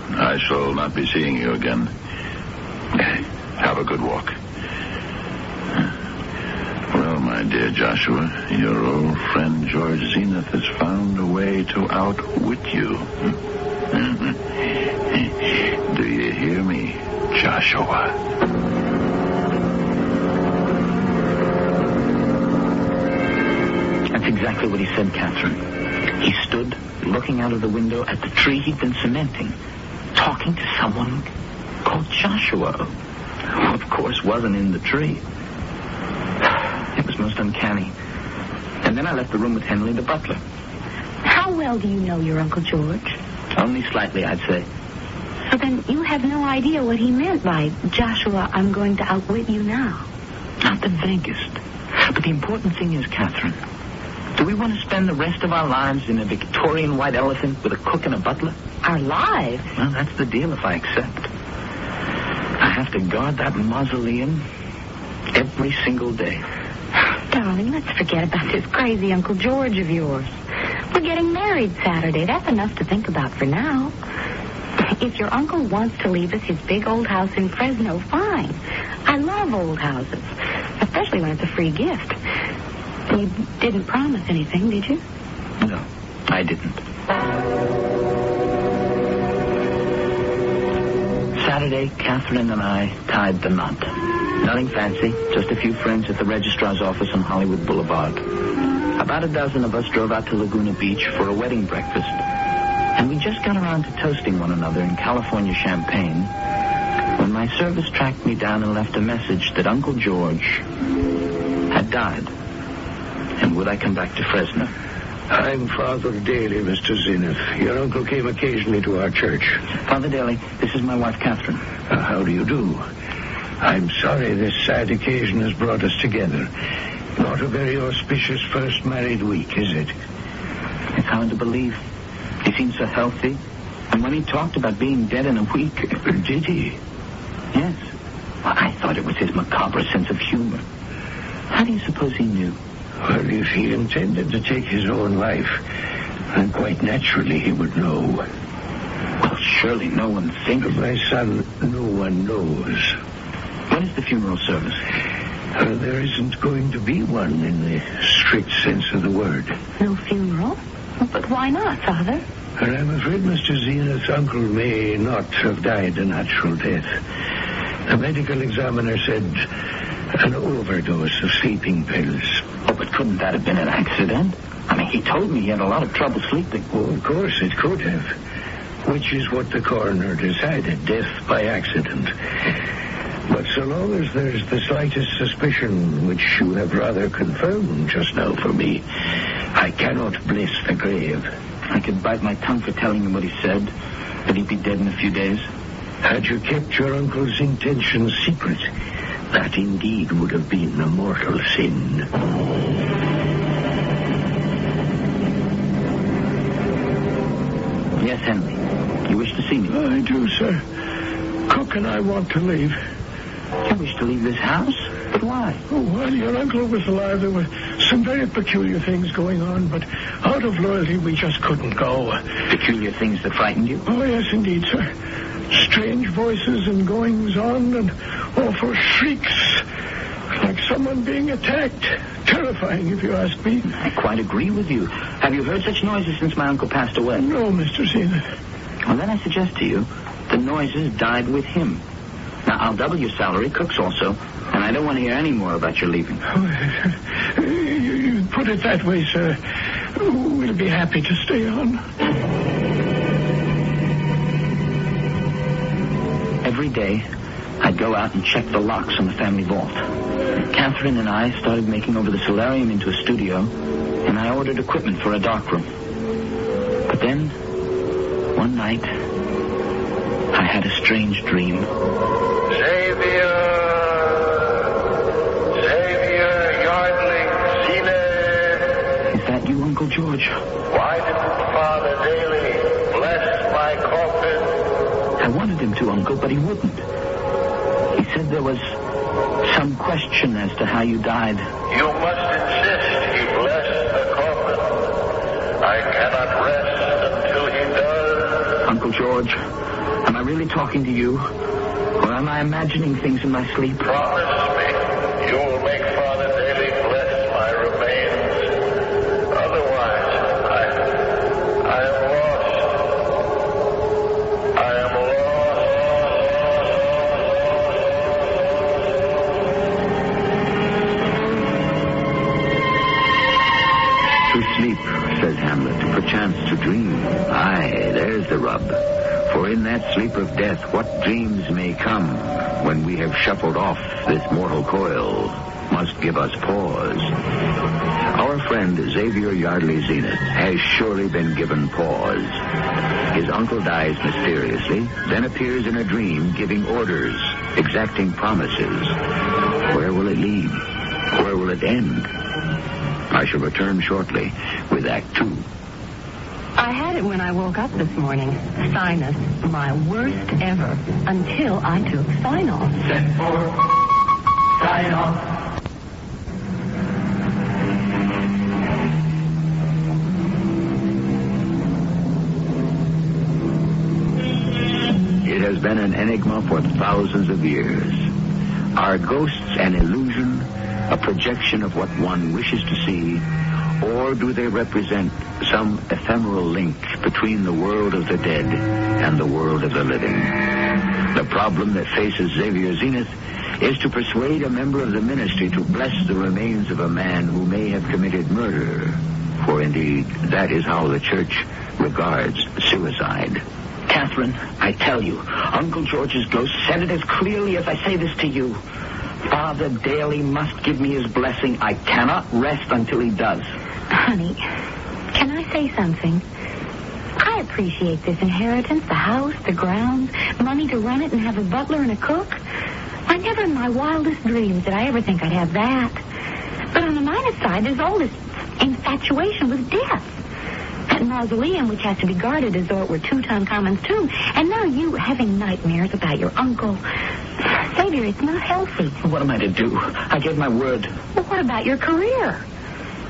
I shall not be seeing you again. Have a good walk. Well, my dear Joshua, your old friend George Zenith has found a way to outwit you. Do you hear me, Joshua? That's exactly what he said, Catherine. He stood looking out of the window at the tree he'd been cementing, talking to someone called Joshua, who, of course, wasn't in the tree. It was most uncanny. And then I left the room with Henley, the butler. How well do you know your Uncle George? Only slightly, I'd say. So then you have no idea what he meant by, Joshua, I'm going to outwit you now. Not the vaguest. But the important thing is, Catherine, do we want to spend the rest of our lives in a Victorian white elephant with a cook and a butler? Our lives? Well, that's the deal if I accept. I have to guard that mausoleum every single day. Darling, let's forget about this crazy Uncle George of yours. We're getting married Saturday. That's enough to think about for now. If your uncle wants to leave us his big old house in Fresno, fine. I love old houses, especially when it's a free gift. You didn't promise anything, did you? No, I didn't. Saturday, Catherine and I tied the knot. Nothing fancy, just a few friends at the registrar's office on Hollywood Boulevard. About a dozen of us drove out to Laguna Beach for a wedding breakfast. And we just got around to toasting one another in California champagne when my service tracked me down and left a message that Uncle George had died. And would I come back to Fresno? I'm Father Daly, Mr. Zenith. Your uncle came occasionally to our church. Father Daly, this is my wife, Catherine. How do you do? I'm sorry this sad occasion has brought us together. Not a very auspicious first married week, is it? It's hard to believe. He seemed so healthy. And when he talked about being dead in a week... Did he? Yes. Well, I thought it was his macabre sense of humor. How do you suppose he knew? Well, if he intended to take his own life, then quite naturally he would know. Well, surely no one thinks... My son, no one knows. When is the funeral service? There isn't going to be one in the strict sense of the word. No funeral? But why not, Father? I'm afraid Mr. Zenith's uncle may not have died a natural death. The medical examiner said an overdose of sleeping pills. Oh, but couldn't that have been an accident? I mean, he told me he had a lot of trouble sleeping. Oh, of course it could have. Which is what the coroner decided, death by accident. But so long as there's the slightest suspicion, which you have rather confirmed just now for me, I cannot bless the grave. I could bite my tongue for telling him what he said, that he'd be dead in a few days. Had you kept your uncle's intentions secret, that indeed would have been a mortal sin. Yes, Henry. You wish to see me? I do, sir. Cook and I want to leave. You wish to leave this house? But why? Oh, while your uncle was alive, there were some very peculiar things going on, but out of loyalty, we just couldn't go. Peculiar things that frightened you? Oh, yes, indeed, sir. Strange voices and goings-on and awful shrieks, like someone being attacked. Terrifying, if you ask me. I quite agree with you. Have you heard such noises since my uncle passed away? No, Mr. Zenith. Well, then I suggest to you, the noises died with him. Now, I'll double your salary, Cook's also, and I don't want to hear any more about your leaving. You put it that way, sir. We'll be happy to stay on. Every day, I'd go out and check the locks on the family vault. Catherine and I started making over the solarium into a studio, and I ordered equipment for a darkroom. But then, one night, I had a strange dream. Xavier Yardley Zenith. Is that you, Uncle George? Why didn't Father Daly bless my coffin? I wanted him to, Uncle, but he wouldn't. He said there was some question as to how you died. You must insist he bless the coffin. I cannot rest until he does. Uncle George, am I really talking to you? Or am I imagining things in my sleep? Promise me you will make Father Daly bless my remains. Otherwise, I am lost. I am To sleep, says Hamlet, perchance to dream. Aye, there's the rub. For in that sleep of death, what dreams may come when we have shuffled off this mortal coil must give us pause. Our friend Xavier Yardley Zenith has surely been given pause. His uncle dies mysteriously, then appears in a dream giving orders, exacting promises. Where will it lead? Where will it end? I shall return shortly with Act 2. I had it when I woke up this morning. Sinus, my worst ever, until I took Sign-Off. Set for Sign-Off. It has been an enigma for thousands of years. Are ghosts an illusion, a projection of what one wishes to see, or do they represent some ephemeral link between the world of the dead and the world of the living? The problem that faces Xavier Zenith is to persuade a member of the ministry to bless the remains of a man who may have committed murder. For indeed, that is how the church regards suicide. Catherine, I tell you, Uncle George's ghost said it as clearly as I say this to you. Father Daly must give me his blessing. I cannot rest until he does. Honey, can I say something? I appreciate this inheritance, the house, the grounds, money to run it and have a butler and a cook. I never in my wildest dreams did I ever think I'd have that. But on the minus side, there's all this infatuation with death. That mausoleum, which has to be guarded as though it were Tutankhamun's tomb. And now you having nightmares about your uncle. Xavier, it's not healthy. What am I to do? I gave my word. Well, what about your career?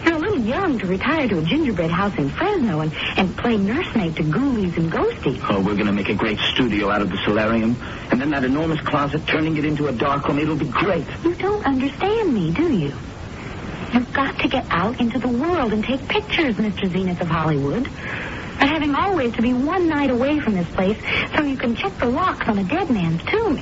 You're a little young to retire to a gingerbread house in Fresno and play nursemaid to ghoulies and ghosties. Oh, we're going to make a great studio out of the solarium. And then that enormous closet, turning it into a dark room. It'll be great. You don't understand me, do you? You've got to get out into the world and take pictures, Mr. Zenith of Hollywood. But having always to be one night away from this place so you can check the locks on a dead man's tomb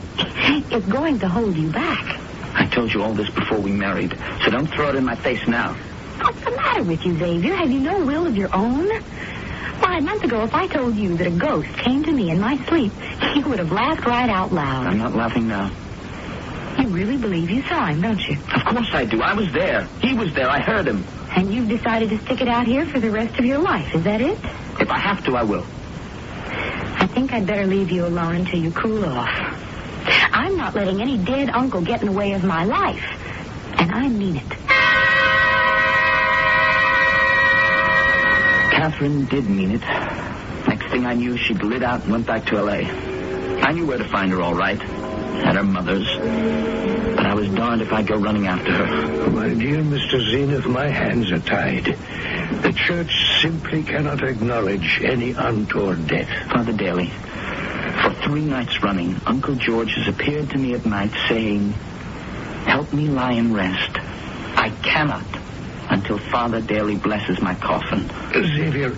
is going to hold you back. I told you all this before we married, so don't throw it in my face now. What's the matter with you, Xavier? Have you no will of your own? Why, a month ago, if I told you that a ghost came to me in my sleep, you would have laughed right out loud. I'm not laughing now. You really believe you saw him, don't you? Of course I do. I was there. He was there. I heard him. And you've decided to stick it out here for the rest of your life, is that it? If I have to, I will. I think I'd better leave you alone until you cool off. I'm not letting any dead uncle get in the way of my life. And I mean it. Catherine did mean it. Next thing I knew, she'd lit out and went back to L.A. I knew where to find her all right. At her mother's. But I was darned if I'd go running after her. My dear Mr. Zenith, my hands are tied. The church simply cannot acknowledge any untoward death. Father Daly, for 3 nights running, Uncle George has appeared to me at night saying, "Help me lie and rest. I cannot until Father Daly blesses my coffin." Xavier,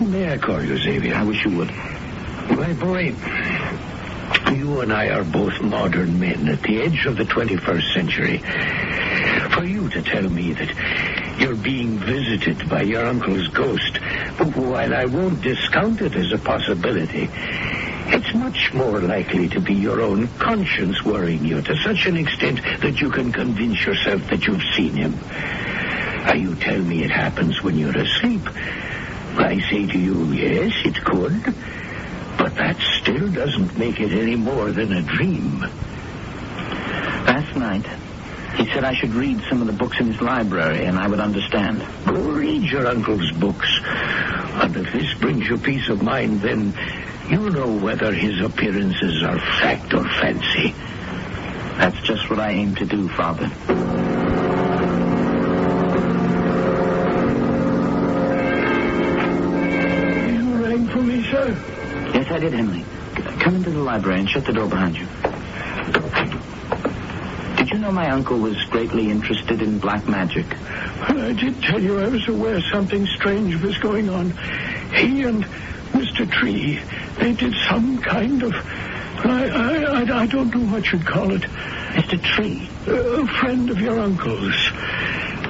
may I call you Xavier? I wish you would. My boy, you and I are both modern men at the edge of the 21st century. For you to tell me that you're being visited by your uncle's ghost, while I won't discount it as a possibility, it's much more likely to be your own conscience worrying you to such an extent that you can convince yourself that you've seen him. You tell me it happens when you're asleep. I say to you, yes, it could. But that still doesn't make it any more than a dream. Last night, he said I should read some of the books in his library, and I would understand. Go read your uncle's books. And if this brings you peace of mind, then you know whether his appearances are fact or fancy. That's just what I aim to do, Father. You rang for me, sir? Yes, I did, Henry. Come into the library and shut the door behind you. Did you know my uncle was greatly interested in black magic? Well, I did tell you I was aware something strange was going on. He and Mr. Tree, they did some kind of... I don't know what you'd call it. Mr. Tree? A friend of your uncle's.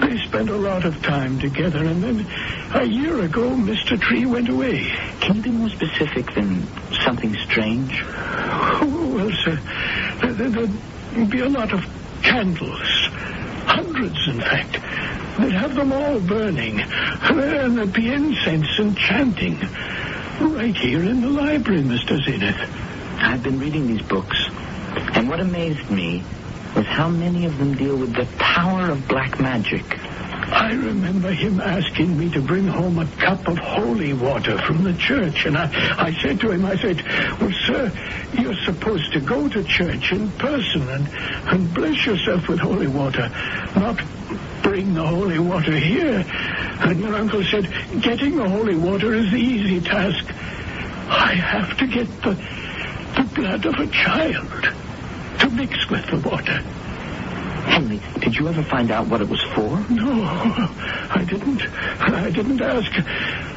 They spent a lot of time together, and then a year ago, Mr. Tree went away. Can you be more specific than something strange? Oh, well, sir, there'd be a lot of candles. Hundreds, in fact. They'd have them all burning. And there'd be incense and chanting. Right here in the library, Mr. Zenith. I've been reading these books, and what amazed me was how many of them deal with the power of black magic. I remember him asking me to bring home a cup of holy water from the church, and I said to him, well, sir, you're supposed to go to church in person and bless yourself with holy water, not bring the holy water here. And your uncle said, getting the holy water is the easy task. I have to get the blood of a child to mix with the water. Henry, did you ever find out what it was for? No, I didn't. I didn't ask.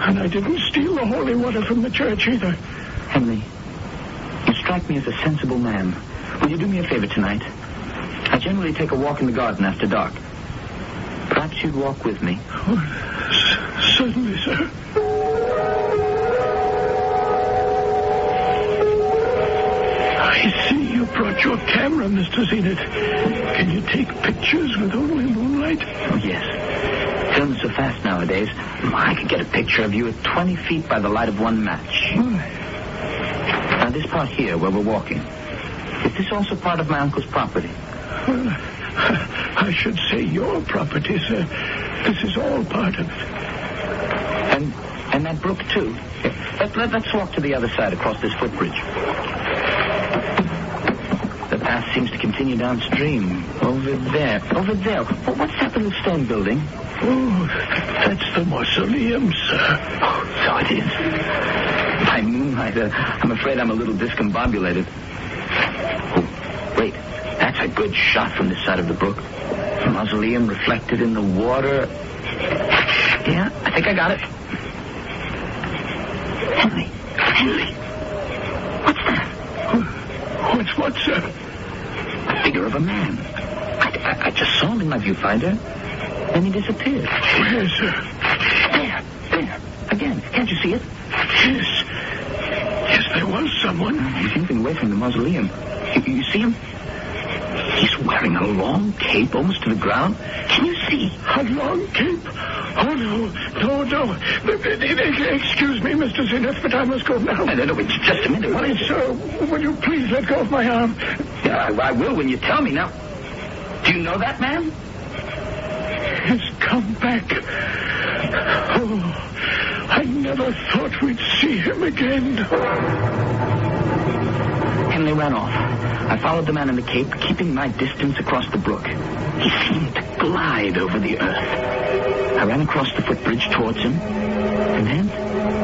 And I didn't steal the holy water from the church either. Henry, you strike me as a sensible man. Will you do me a favor tonight? I generally take a walk in the garden after dark. Perhaps you'd walk with me. Oh, certainly, sir. I see you brought your camera, Mr. Zenith. Can you take pictures with only moonlight? Oh, yes. Film's so fast nowadays. I could get a picture of you at 20 feet by the light of one match. Now, this part here, where we're walking, is this also part of my uncle's property? Well, I should say your property, sir. This is all part of it. And that brook, too. Let's walk to the other side across this footbridge. The path seems to continue downstream. Over there. What's that little stone building? Oh, that's the mausoleum, sir. Oh, so it is. By moonlight, I'm afraid I'm a little discombobulated. Oh, wait. That's a good shot from this side of the brook. The mausoleum reflected in the water. Yeah, I think I got it. Henry. What's that? What's what, sir? The figure of a man. I just saw him in my viewfinder. Then he disappeared. Where, sir? There. Again. Can't you see it? Yes, there was someone. He's moving away from the mausoleum. You see him? He's wearing a long cape almost to the ground. Can you see? A long cape? Oh, no. Excuse me, Mr. Zenith, but I must go now. No, wait, just a minute. What is it? Sir, will you please let go of my arm? Yeah, I will when you tell me. Now, do you know that man? He's come back. Oh, I never thought we'd see him again. Henley ran off. I followed the man in the cape, keeping my distance across the brook. He seemed to glide over the earth. I ran across the footbridge towards him, and then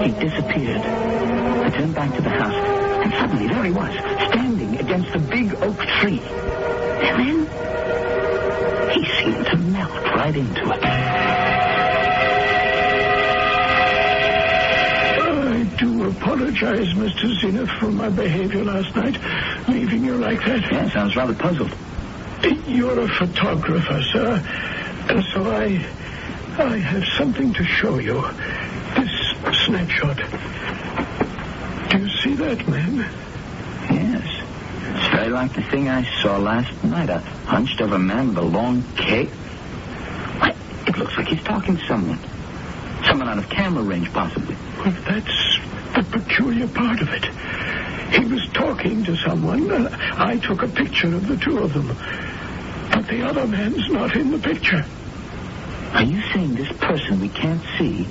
he disappeared. I turned back to the house, and suddenly there he was, standing against a big oak tree. And then he seemed to melt right into it. I do apologize, Mr. Zenith, for my behavior last night, leaving you like that. Yeah, sounds rather puzzled. You're a photographer, sir, and so I have something to show you. This snapshot. Do you see that, man? Yes. It's very like the thing I saw last night. A hunched-over man with a long cape. Why, it looks like he's talking to someone. Someone out of camera range, possibly. Well, that's the peculiar part of it. He was talking to someone. I took a picture of the two of them. But the other man's not in the picture. Are you saying this person we can't see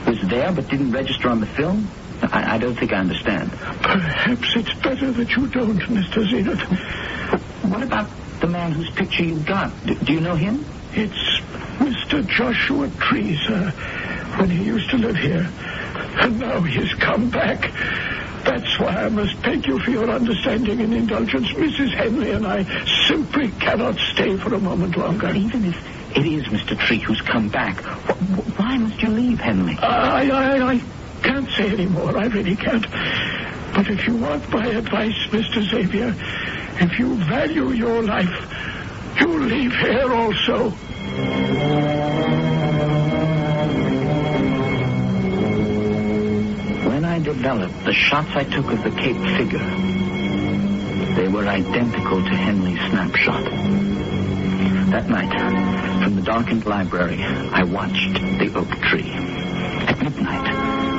was there but didn't register on the film? I don't think I understand. Perhaps it's better that you don't, Mr. Zenith. What about the man whose picture you got? Do you know him? It's Mr. Joshua Tree, sir, when he used to live here. And now he's come back. That's why I must thank you for your understanding and indulgence. Mrs. Henley and I simply cannot stay for a moment longer. But even if it is Mr. Tree who's come back, why must you leave, Henley? I can't say any more. I really can't. But if you want my advice, Mr. Xavier, if you value your life, you leave here also. When I developed the shots I took of the Cape figure, they were identical to Henley's snapshot. That night, from the darkened library, I watched the oak tree. At midnight,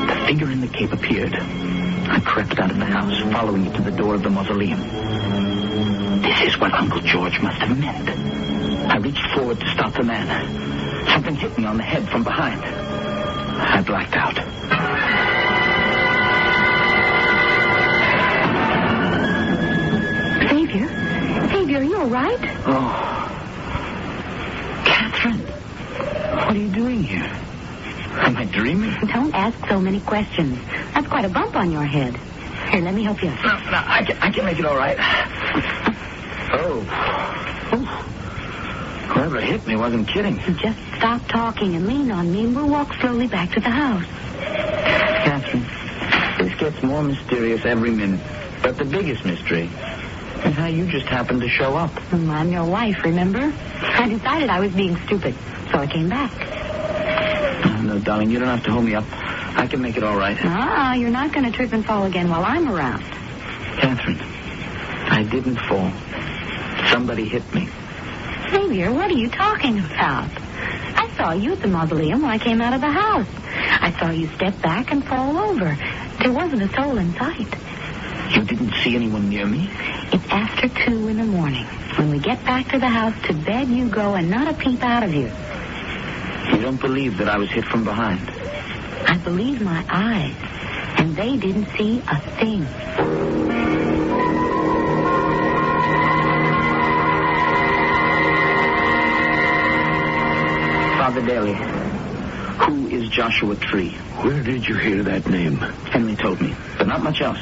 the figure in the Cape appeared. I crept out of the house, following it to the door of the mausoleum. This is what Uncle George must have meant. I reached forward to stop the man. Something hit me on the head from behind. I blacked out. Xavier, are you all right? Oh. Catherine, what are you doing here? Am I dreaming? Don't ask so many questions. That's quite a bump on your head. Here, let me help you. No, I can make it all right. Oh. Whoever hit me wasn't kidding. Just stop talking and lean on me, and we'll walk slowly back to the house. Catherine, this gets more mysterious every minute. But the biggest mystery is how you just happened to show up. I'm your wife, remember? I decided I was being stupid, so I came back. No, darling, you don't have to hold me up. I can make it all right. You're not going to trip and fall again while I'm around. Catherine, I didn't fall. Somebody hit me. Xavier, what are you talking about? I saw you at the mausoleum when I came out of the house. I saw you step back and fall over. There wasn't a soul in sight. You didn't see anyone near me? It's after 2 in the morning. When we get back to the house, to bed you go and not a peep out of you. You don't believe that I was hit from behind? I believe my eyes, and they didn't see a thing. Father Daly, who is Joshua Tree? Where did you hear that name? Henry told me, but not much else.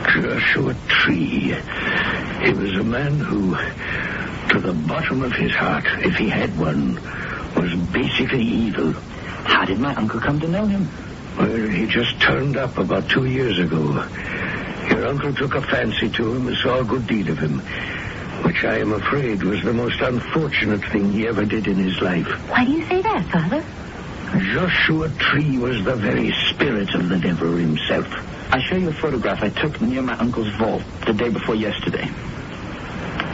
Joshua Tree. He was a man who, to the bottom of his heart, if he had one, was basically evil. How did my uncle come to know him? Well, he just turned up about 2 years ago. Your uncle took a fancy to him and saw a good deal of him, which I am afraid was the most unfortunate thing he ever did in his life. Why do you say that, Father? Joshua Tree was the very spirit of the devil himself. I'll show you a photograph I took near my uncle's vault the day before yesterday.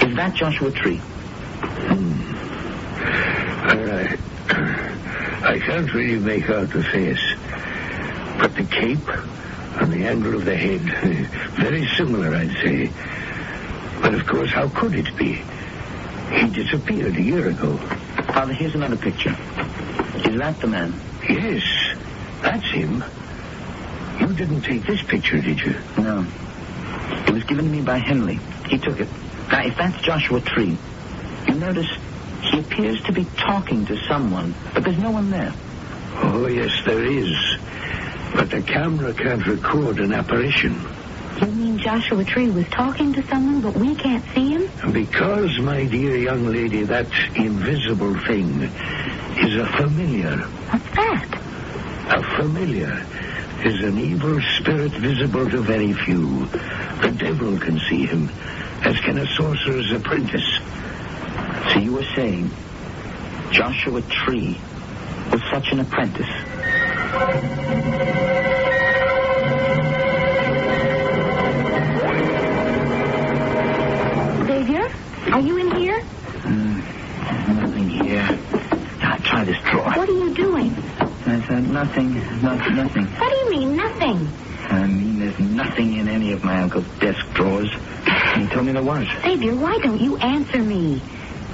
Is that Joshua Tree? I can't really make out the face. But the cape and the angle of the head, very similar, I'd say. But, of course, how could it be? He disappeared a year ago. Father, here's another picture. Is that the man? Yes, that's him. You didn't take this picture, did you? No. It was given to me by Henley. He took it. Now, if that's Joshua Tree, you notice he appears to be talking to someone, but there's no one there. Oh, yes, there is. But the camera can't record an apparition. You mean Joshua Tree was talking to someone, but we can't see him? Because, my dear young lady, that invisible thing is a familiar. What's that? A familiar is an evil spirit visible to very few. The devil can see him, as can a sorcerer's apprentice. So you were saying Joshua Tree was such an apprentice? Xavier, are you in here? Nothing here. Now, try this drawer. What are you doing? I said nothing. Nothing. What do you mean, nothing? I mean, there's nothing in any of my uncle's desk drawers. He told me there was. Xavier, why don't you answer me?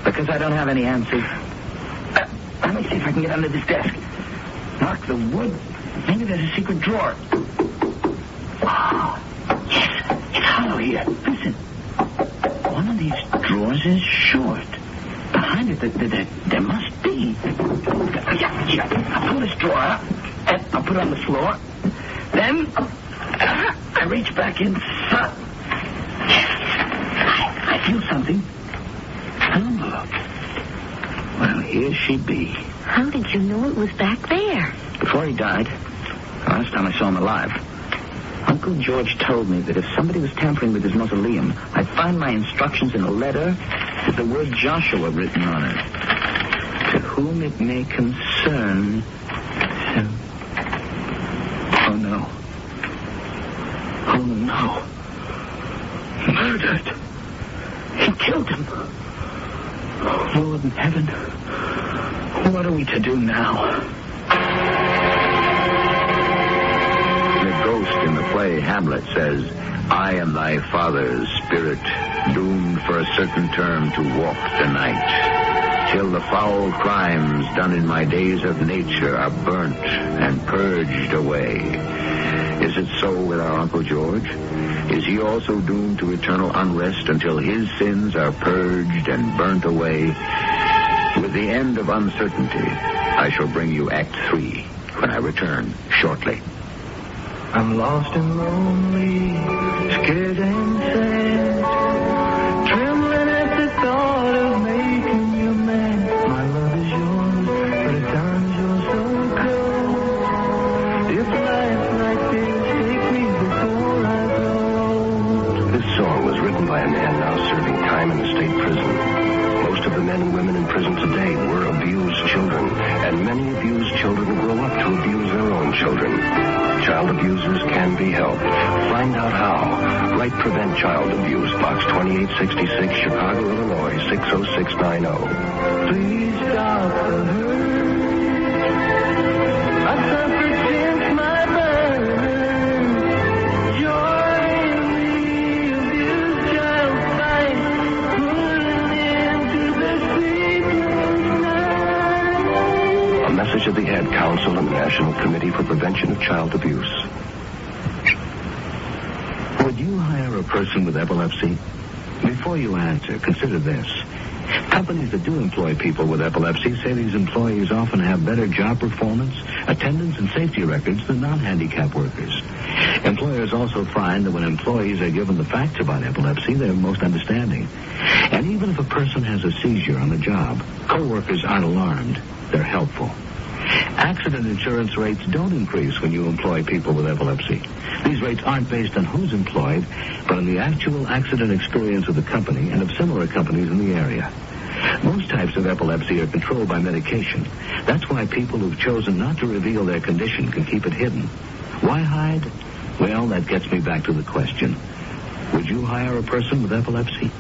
Because I don't have any answers. Let me see if I can get under this desk. Mark the wood. Maybe there's a secret drawer. Oh, yes. It's hollow here. Listen. One of these drawers is short. Behind it, there must be. Yeah. I'll pull this drawer up, and I'll put it on the floor. Then, I reach back inside. I feel something. Oh. Well, here she be. How did you know it was back there? Before he died, last time I saw him alive, Uncle George told me that if somebody was tampering with his mausoleum, I'd find my instructions in a letter with the word Joshua written on it. To whom it may concern him. Oh, no. Oh, no. Murdered. He killed him. Oh, Lord in heaven. What are we to do now? The ghost in the play Hamlet says, I am thy father's spirit, doomed for a certain term to walk the night, till the foul crimes done in my days of nature are burnt and purged away. Is it so with our Uncle George? Is he also doomed to eternal unrest until his sins are purged and burnt away? With the end of uncertainty, I shall bring you Act 3 when I return shortly. I'm lost and lonely, scared and sad, trembling at the thought of making you mad. My love is yours, but at times you're so cold. If life like this take me before I go. This song was written by a man now serving time in the state prison. Most of the men and women in prison today were abused children, and many abused children grow up to abuse their own children. Child abusers can be helped. Find out how. Write Prevent Child Abuse, Box 2866, Chicago, Illinois, 60690. Please stop the hurt. I suffered since my birth. Joy in the abused child fight, pulling into the sleepless night. A message of the Ad Council and the National Committee for Prevention of Child Abuse. Would you hire a person with epilepsy? Before you answer, consider this. Companies that do employ people with epilepsy say these employees often have better job performance, attendance, and safety records than non-handicapped workers. Employers also find that when employees are given the facts about epilepsy, they're most understanding. And even if a person has a seizure on the job, co-workers aren't alarmed. They're helpful. Accident insurance rates don't increase when you employ people with epilepsy. These rates aren't based on who's employed, but on the actual accident experience of the company and of similar companies in the area. Most types of epilepsy are controlled by medication. That's why people who've chosen not to reveal their condition can keep it hidden. Why hide? Well, that gets me back to the question. Would you hire a person with epilepsy?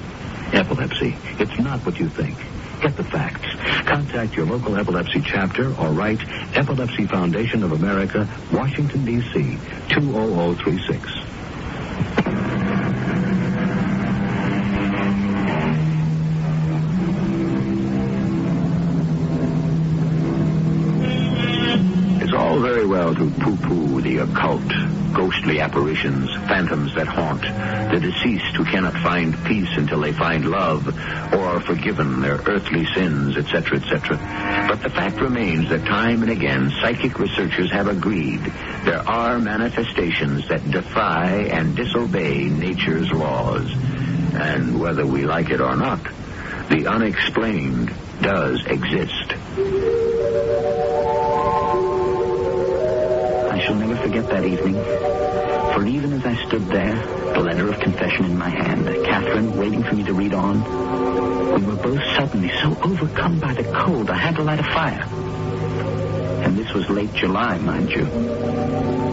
Epilepsy. It's not what you think. Get the facts. Contact your local epilepsy chapter or write Epilepsy Foundation of America, Washington, D.C., 20036. It's all very well to poo-poo the occult, ghostly apparitions, phantoms that haunt, the deceased who cannot find peace until they find love or are forgiven their earthly sins, etc., etc. But the fact remains that time and again psychic researchers have agreed there are manifestations that defy and disobey nature's laws. And whether we like it or not, the unexplained does exist. I shall never forget that evening. For even as I stood there, the letter of confession in my hand, Catherine waiting for me to read on, we were both suddenly so overcome by the cold I had to light a fire. And this was late July, mind you.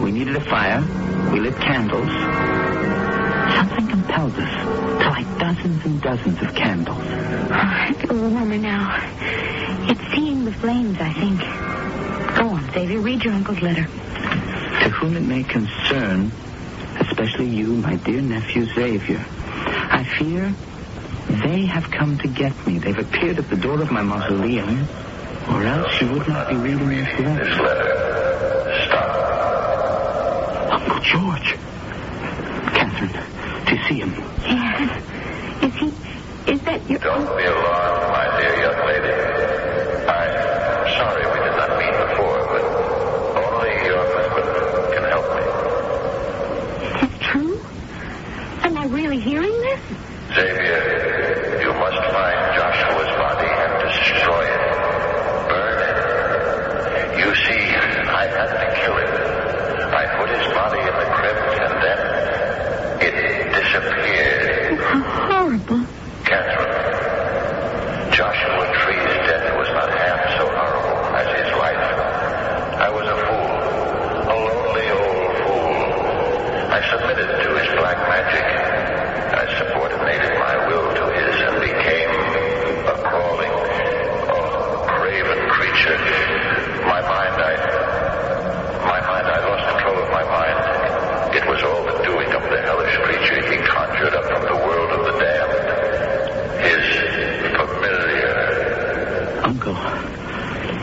We needed a fire. We lit candles. Something compelled us to light dozens and dozens of candles. I feel warmer now. It's seeing the flames, I think. Go on, Xavier. Read your uncle's letter. To whom it may concern, especially you, my dear nephew Xavier, I fear they have come to get me. They've appeared at the door of my mausoleum, or else you would not be reading this letter. This letter. Stop. Uncle George. Catherine, do you see him? Yes. Is that your... Don't be alarmed, my dear young lady. I'm sorry we did not meet before, but only your husband can help me. Is this true? Am I really hearing this? Xavier, you must find Joshua's body and destroy it. Burn it. You see, I had to kill him. I put his body in the crypt and then it disappeared. How horrible. Catherine, Joshua Tree's death was not half so horrible as his life. I was a fool, a lonely old fool. I submitted to his black magic. I subordinated my will to his and became a crawling, craven creature. I lost control of my mind. It was all the doing of the hellish creature he conjured up from the world of the damned. His familiar. Uncle,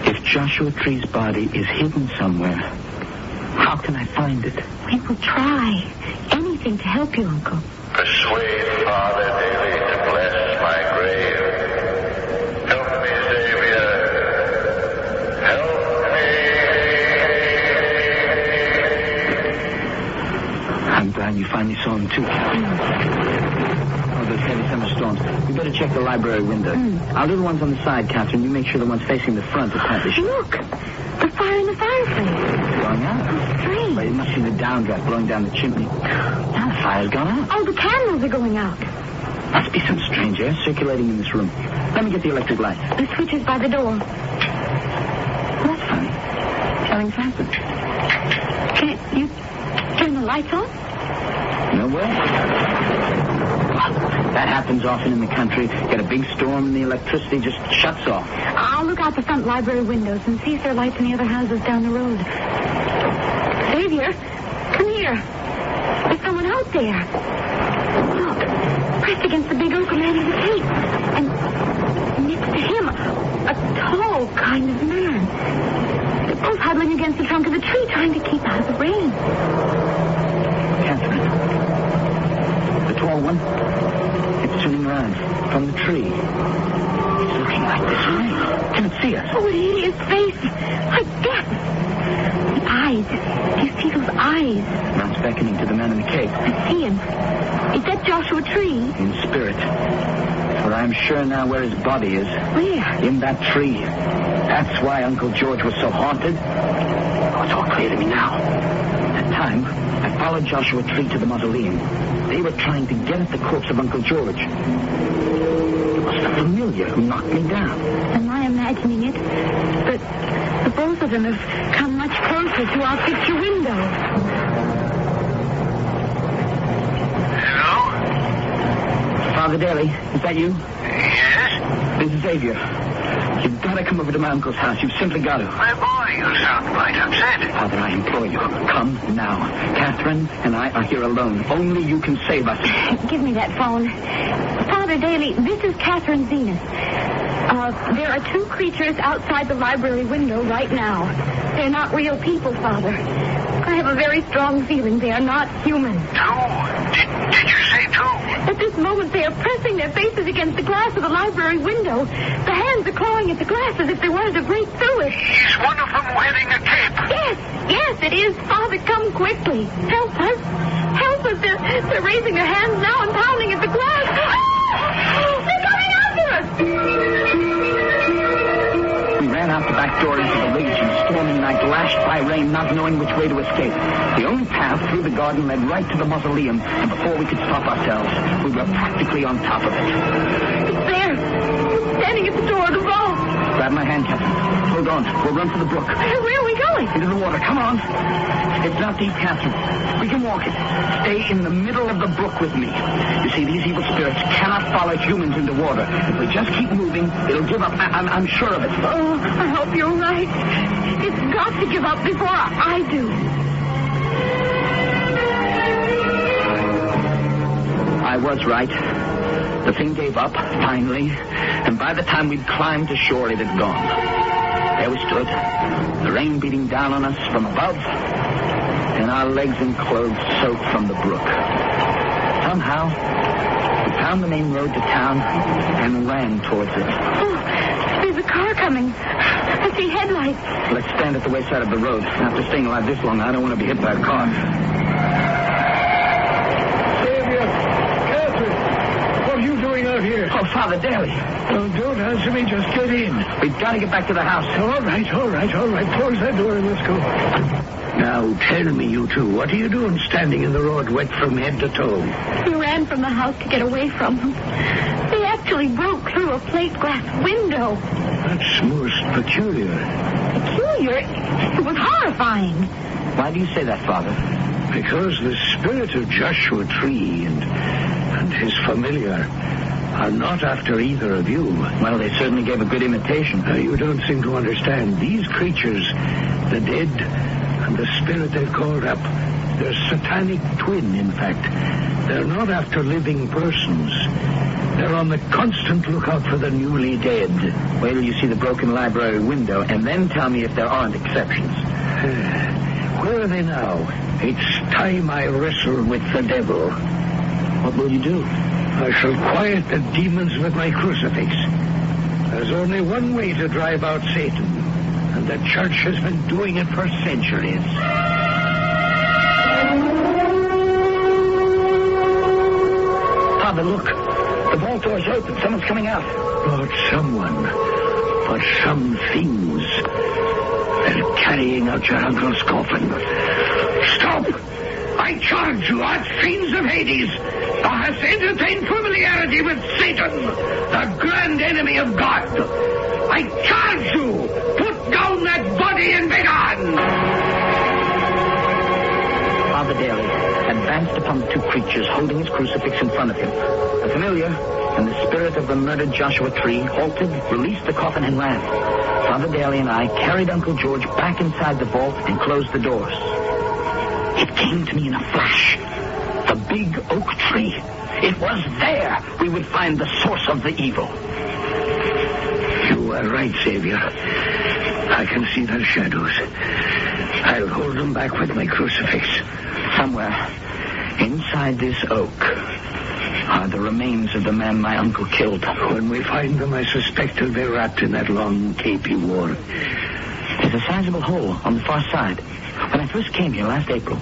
if Joshua Tree's body is hidden somewhere, how can I find it? We will try. Anything to help you, Uncle. Persuade Father daily to bless my grave. Help me, Xavier. Help me. I'm glad you finally saw him, too, Catherine. Oh, those heavy thunderstorms. We better check the library window. Our little one's on the side, Catherine. You make sure the one's facing the front is not the... Look! The fire in the fireplace. It's going out. How strange. But it must be the downdraft blowing down the chimney. Now the fire's gone out. Oh, the candles are going out. Must be some strange air circulating in this room. Let me get the electric light. The switch is by the door. That's funny. Nothing's happened. Can't you turn the lights on? No way. That happens often in the country. Get a big storm and the electricity just shuts off. I'll look out the front library windows and see if there are lights in the other houses down the road. Xavier, come here. There's someone out there. Look, pressed against the big oak man in the tape. And next to him, a tall kind of man. They're both huddling against the trunk of the tree, trying to keep out of the rain. Catherine. The tall one? It's turning around from the tree. light this way. Can it see us? Oh, it is face. Like death. The eyes. Do you see those eyes? Now it's beckoning to the man in the cave. I see him. Is that Joshua Tree? In spirit. For I am sure now where his body is. Where? In that tree. That's why Uncle George was so haunted. Oh, it's all clear to me now. At time, I followed Joshua Tree to the mausoleum. They were trying to get at the corpse of Uncle George. It was the familiar who knocked me down. Am I imagining it? But the both of them have come much closer to our picture window. Hello? Father Daly, is that you? Yes? This is Xavier. You've got to come over to my uncle's house. You've simply got to. My boy, you sound quite upset. Father, I implore you, come now. Catherine and I are here alone. Only you can save us. Give me that phone. Father Daly, this is Catherine Zenith. There are two creatures outside the library window right now. They're not real people, Father. I have a very strong feeling they are not human. Two? Did you say two? At this moment, they are pressing their faces against the glass of the library window. The hands are clawing at the glass as if they wanted to break through it. Is one of them wearing a cape? Yes, it is. Father, come quickly. Help us. Help us. They're raising their hands now and pounding at the glass. Ah! They're coming after us. We ran out the back door into the raging, stormy night, lashed by rain, not knowing which way to escape. The only path through the garden led right to the mausoleum, and before we could stop ourselves, we were practically on top of it. It's there. It's standing at the door of the vault. Grab my hand, Captain. Hold on. We'll run for the brook. Where are we going? Into the water. Come on. It's not deep, Catherine. We can walk it. Stay in the middle of the brook with me. You see, these evil spirits cannot follow humans into water. If we just keep moving, it'll give up. I'm sure of it. Oh, I hope you're right. It's got to give up before I do. I was right. The thing gave up, finally, and by the time we'd climbed to shore, it had gone. There we stood, the rain beating down on us from above, and our legs and clothes soaked from the brook. Somehow, we found the main road to town and ran towards it. Oh, there's a car coming. I see headlights. Let's stand at the wayside of the road. After staying alive this long, I don't want to be hit by a car. Here. Oh, Father Daly. Oh, don't answer me. Just get in. We've got to get back to the house. All right. Close that door and let's go. Now, tell me, you two, what are you doing standing in the road wet from head to toe? We ran from the house to get away from them. They actually broke through a plate glass window. That's most peculiar. Peculiar? It was horrifying. Why do you say that, Father? Because the spirit of Joshua Tree and his familiar are not after either of you. Well, they certainly gave a good imitation. You don't seem to understand. These creatures, the dead and the spirit they've called up, they're satanic twin, in fact. They're not after living persons. They're on the constant lookout for the newly dead. Wait till you see the broken library window, and then tell me if there aren't exceptions. Where are they now? It's time I wrestle with the devil. What will you do? I shall quiet the demons with my crucifix. There's only one way to drive out Satan, and the church has been doing it for centuries. Father, look. The vault door's open. Someone's coming out. Not someone, but some things. They're carrying out your uncle's coffin. Stop! I charge you, art fiends of Hades! Thou hast entertained familiarity with Satan, the grand enemy of God. I charge you! Put down that body and begone! Father Daly advanced upon the two creatures, holding his crucifix in front of him. The familiar and the spirit of the murdered Joshua Tree halted, released the coffin, and ran. Father Daly and I carried Uncle George back inside the vault and closed the doors. It came to me in a flash. The big oak tree. It was there we would find the source of the evil. You are right, Xavier. I can see their shadows. I'll hold them back with my crucifix. Somewhere inside this oak, are the remains of the man my uncle killed. When we find them, I suspect they'll be wrapped in that long cape he wore. There's a sizable hole on the far side. When I first came here last April,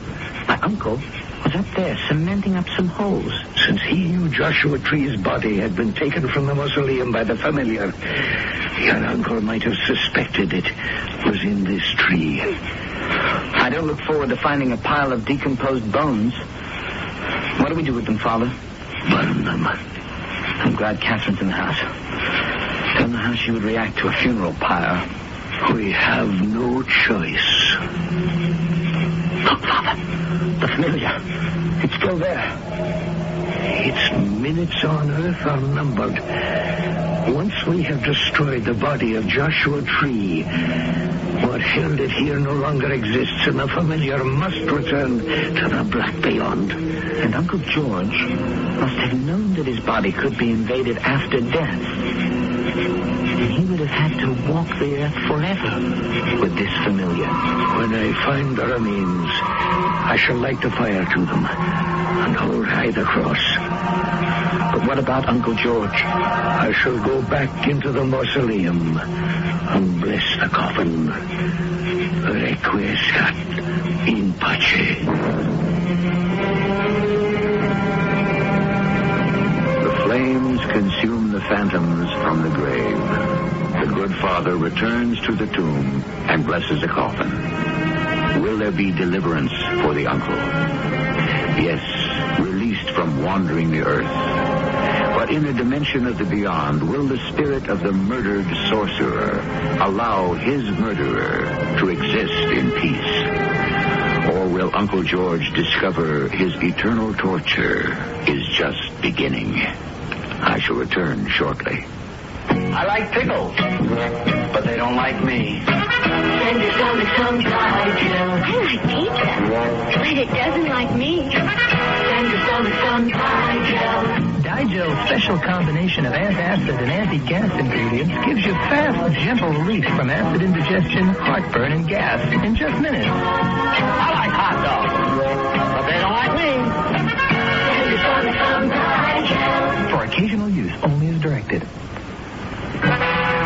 my uncle was up there cementing up some holes. Since he knew Joshua Tree's body had been taken from the mausoleum by the familiar, your uncle might have suspected it was in this tree. I don't look forward to finding a pile of decomposed bones. What do we do with them, Father? Burn them. I'm glad Catherine's in the house. Don't know how she would react to a funeral pyre. We have no choice. Look, Father. The familiar. It's still there. Its minutes on Earth are numbered. Once we have destroyed the body of Joshua Tree, what held it here no longer exists, and the familiar must return to the black beyond. And Uncle George must have known that his body could be invaded after death. And he would have had to walk the earth forever with this familiar. When I find the remains, I shall light the fire to them and hold high the cross. But what about Uncle George? I shall go back into the mausoleum and bless the coffin. Requiescat in pace. The flames consume the phantoms from the grave. The good father returns to the tomb and blesses the coffin. Will there be deliverance for the uncle? Yes, released from wandering the earth. But in a dimension of the beyond, will the spirit of the murdered sorcerer allow his murderer to exist in peace? Or will Uncle George discover his eternal torture is just beginning? I shall return shortly. I like pickles, but they don't like me. Send your stomach some Digel. I like pizza, but it doesn't like me. Send your stomach some Digel. Digel's special combination of antacid and anti-gas ingredients gives you fast, gentle relief from acid indigestion, heartburn, and gas in just minutes. I like hot dogs, but they don't like me. Send your stomach some Digel. For occasional use only as directed.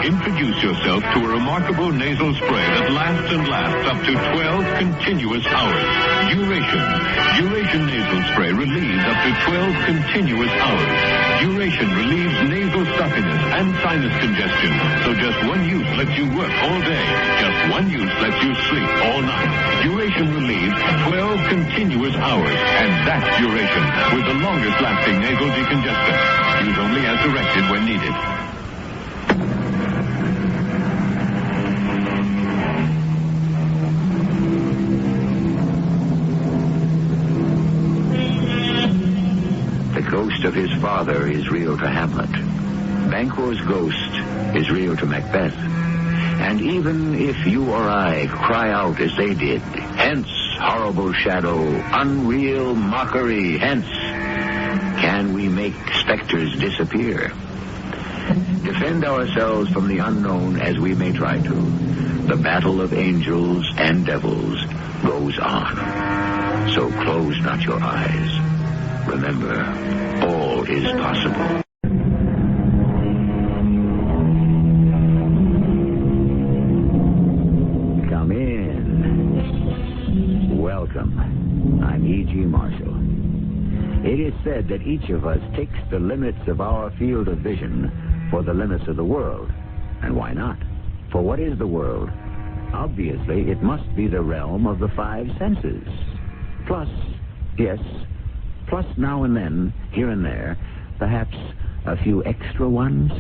Introduce yourself to a remarkable nasal spray that lasts and lasts up to 12 continuous hours. Duration nasal spray relieves up to 12 continuous hours. Duration relieves nasal stuffiness and sinus congestion. So just one use lets you work all day. Just one use lets you sleep all night. Duration relieves 12 continuous hours. And that's Duration, with the longest lasting nasal decongestant. Use only as directed when needed. The ghost of his father is real to Hamlet. Banquo's ghost is real to Macbeth. And even if you or I cry out as they did, hence, horrible shadow, unreal mockery, hence, can we make specters disappear? Defend ourselves from the unknown as we may try to. The battle of angels and devils goes on. So close not your eyes. Remember, all is possible. Come in. Welcome. I'm E.G. Marshall. It is said that each of us takes the limits of our field of vision for the limits of the world. And why not? For what is the world? Obviously, it must be the realm of the five senses. Plus, yes, plus now and then, here and there, perhaps a few extra ones.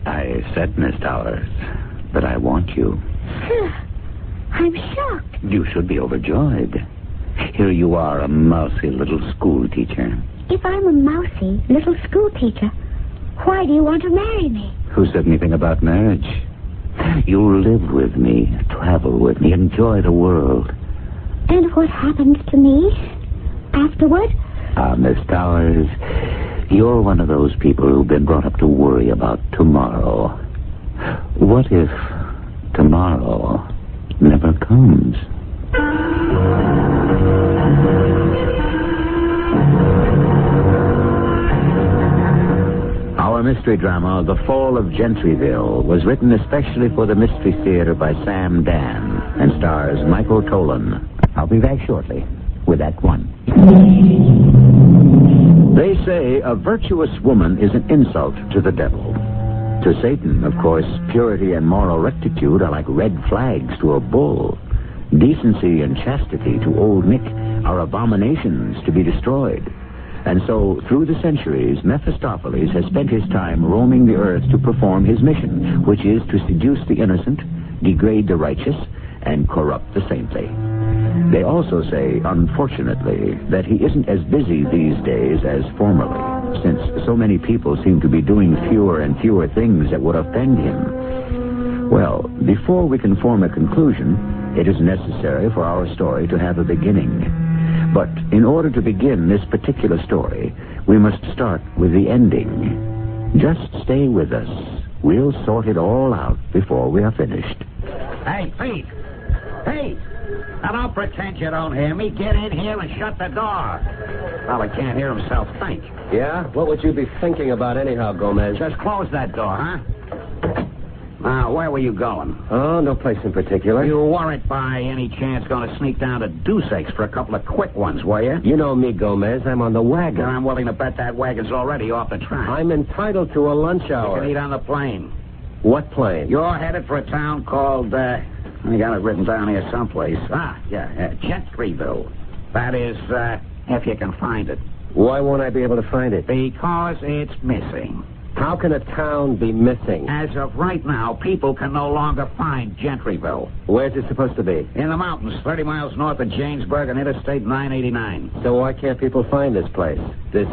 I said, Miss Towers, that I want you. I'm shocked. You should be overjoyed. Here you are, a mousy little school teacher. If I'm a mousy little school teacher, why do you want to marry me? Who said anything about marriage? You'll live with me, travel with me, enjoy the world. And what happens to me afterward? Miss Towers, you're one of those people who've been brought up to worry about tomorrow. What if tomorrow never comes? mystery drama, The Fall of Gentryville, was written especially for the Mystery Theater by Sam Dan and stars Michael Tolan. I'll be back shortly with Act One. They say a virtuous woman is an insult to the devil. To Satan, of course, purity and moral rectitude are like red flags to a bull. Decency and chastity to Old Nick are abominations to be destroyed. And so, through the centuries, Mephistopheles has spent his time roaming the earth to perform his mission, which is to seduce the innocent, degrade the righteous, and corrupt the saintly. They also say, unfortunately, that he isn't as busy these days as formerly, since so many people seem to be doing fewer and fewer things that would offend him. Well, before we can form a conclusion, it is necessary for our story to have a beginning. But in order to begin this particular story, we must start with the ending. Just stay with us. We'll sort it all out before we are finished. Hey, Pete! Hey! Now, don't pretend you don't hear me. Get in here and shut the door. Well, he can't hear himself think. Yeah? What would you be thinking about anyhow, Gomez? Just close that door, huh? Now, where were you going? Oh, no place in particular. You weren't by any chance going to sneak down to Deuce Aches for a couple of quick ones, were you? You know me, Gomez. I'm on the wagon. Well, I'm willing to bet that wagon's already off the track. I'm entitled to a lunch hour. You can eat on the plane. What plane? You're headed for a town called, I got it written down here someplace. Gentryville. That is, if you can find it. Why won't I be able to find it? Because it's missing. How can a town be missing? As of right now, people can no longer find Gentryville. Where's it supposed to be? In the mountains, 30 miles north of Jamesburg on Interstate 989. So why can't people find this place? This,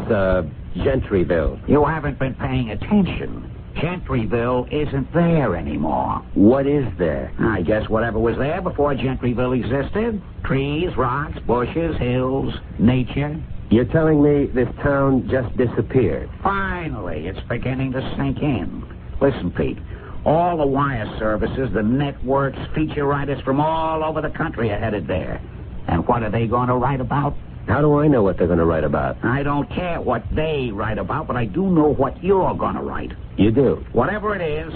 Gentryville? You haven't been paying attention. Gentryville isn't there anymore. What is there? I guess whatever was there before Gentryville existed. Trees, rocks, bushes, hills, nature. You're telling me this town just disappeared? Finally, it's beginning to sink in. Listen, Pete, all the wire services, the networks, feature writers from all over the country are headed there. And what are they going to write about? How do I know what they're going to write about? I don't care what they write about, but I do know what you're going to write. You do? Whatever it is,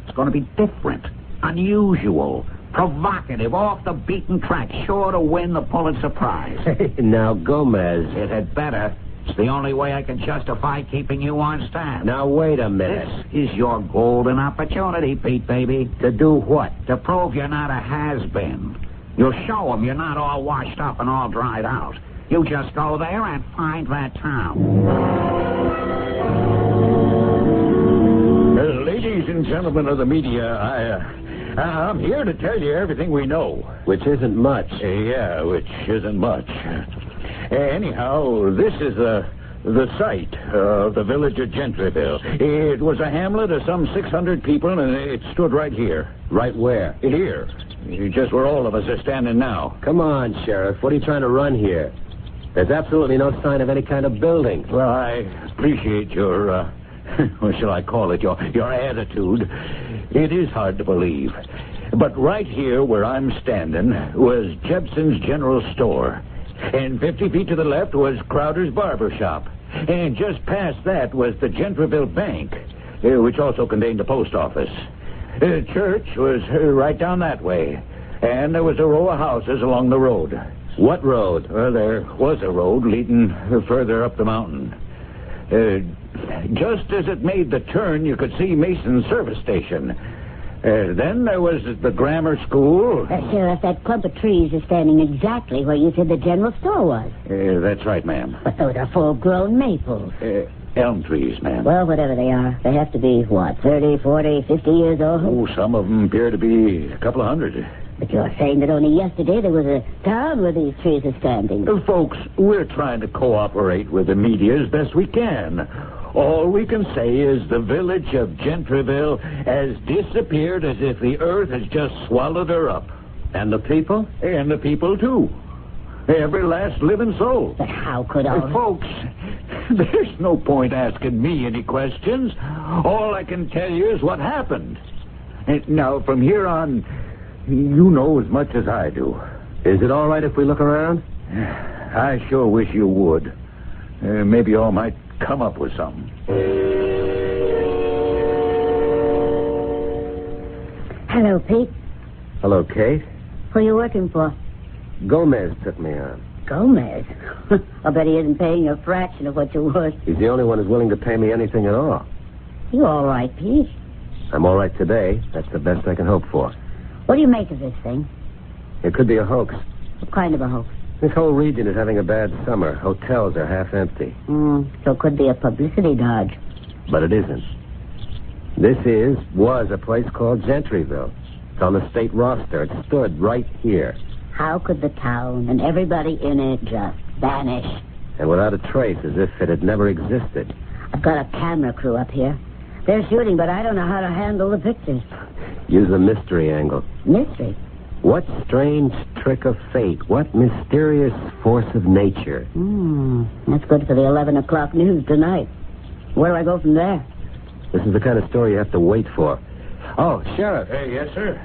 it's going to be different, unusual, provocative, off the beaten track, sure to win the Pulitzer Prize. Hey, now, Gomez. It had better. It's the only way I can justify keeping you on staff. Now, wait a minute. This is your golden opportunity, Pete, baby. To do what? To prove you're not a has-been. You'll show them you're not all washed up and all dried out. You just go there and find that town. Ladies and gentlemen of the media, I'm here to tell you everything we know. Which isn't much. Yeah, which isn't much. Anyhow, this is the site of the village of Gentryville. It was a hamlet of some 600 people, and it stood right here. Right where? Here. Just where all of us are standing now. Come on, Sheriff. What are you trying to run here? There's absolutely no sign of any kind of building. Well, I appreciate your, what shall I call it, your attitude. It is hard to believe. But right here where I'm standing was Jepson's General Store. And 50 feet to the left was Crowder's Barber Shop. And just past that was the Gentryville Bank, which also contained the post office. The church was right down that way. And there was a row of houses along the road. What road? Well, there was a road leading further up the mountain. Just as it made the turn, you could see Mason's service station. Then there was the grammar school. Sheriff, that clump of trees is standing exactly where you said the general store was. That's right, ma'am. But those are full-grown maples. Elm trees, ma'am. Well, whatever they are, they have to be, 30, 40, 50 years old? Oh, some of them appear to be a couple of hundred. But you're saying that only yesterday there was a town where these trees are standing. Folks, we're trying to cooperate with the media as best we can. All we can say is the village of Gentryville has disappeared as if the earth has just swallowed her up. And the people? And the people, too. Every last living soul. But how could all... Folks, there's no point asking me any questions. All I can tell you is what happened. And now, from here on, you know as much as I do. Is it all right if we look around? I sure wish you would. Maybe you all might come up with something. Hello, Pete. Hello, Kate. Who are you working for? Gomez took me on. Gomez? I bet he isn't paying you a fraction of what you're worth. He's the only one who's willing to pay me anything at all. You all right, Pete? I'm all right today. That's the best I can hope for. What do you make of this thing? It could be a hoax. What kind of a hoax? This whole region is having a bad summer. Hotels are half empty. So it could be a publicity dodge. But it isn't. This was a place called Gentryville. It's on the state roster. It stood right here. How could the town and everybody in it just vanish? And without a trace, as if it had never existed. I've got a camera crew up here. They're shooting, but I don't know how to handle the pictures. Use the mystery angle. Mystery? What strange trick of fate? What mysterious force of nature? That's good for the 11 o'clock news tonight. Where do I go from there? This is the kind of story you have to wait for. Oh, Sheriff. Yes, sir?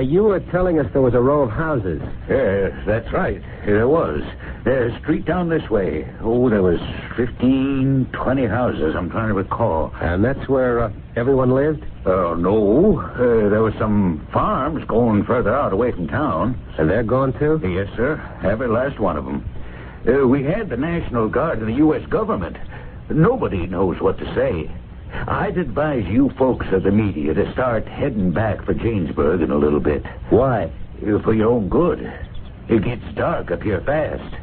You were telling us there was a row of houses. Yes, that's right. There was. There's a street down this way. Oh, there was 15, 20 houses, I'm trying to recall. And that's where everyone lived? No. There were some farms going further out away from town. And they're gone, too? Yes, sir. Every last one of them. We had the National Guard of the U.S. government. Nobody knows what to say. I'd advise you folks of the media to start heading back for Jamesburg in a little bit. Why? For your own good. It gets dark up here fast.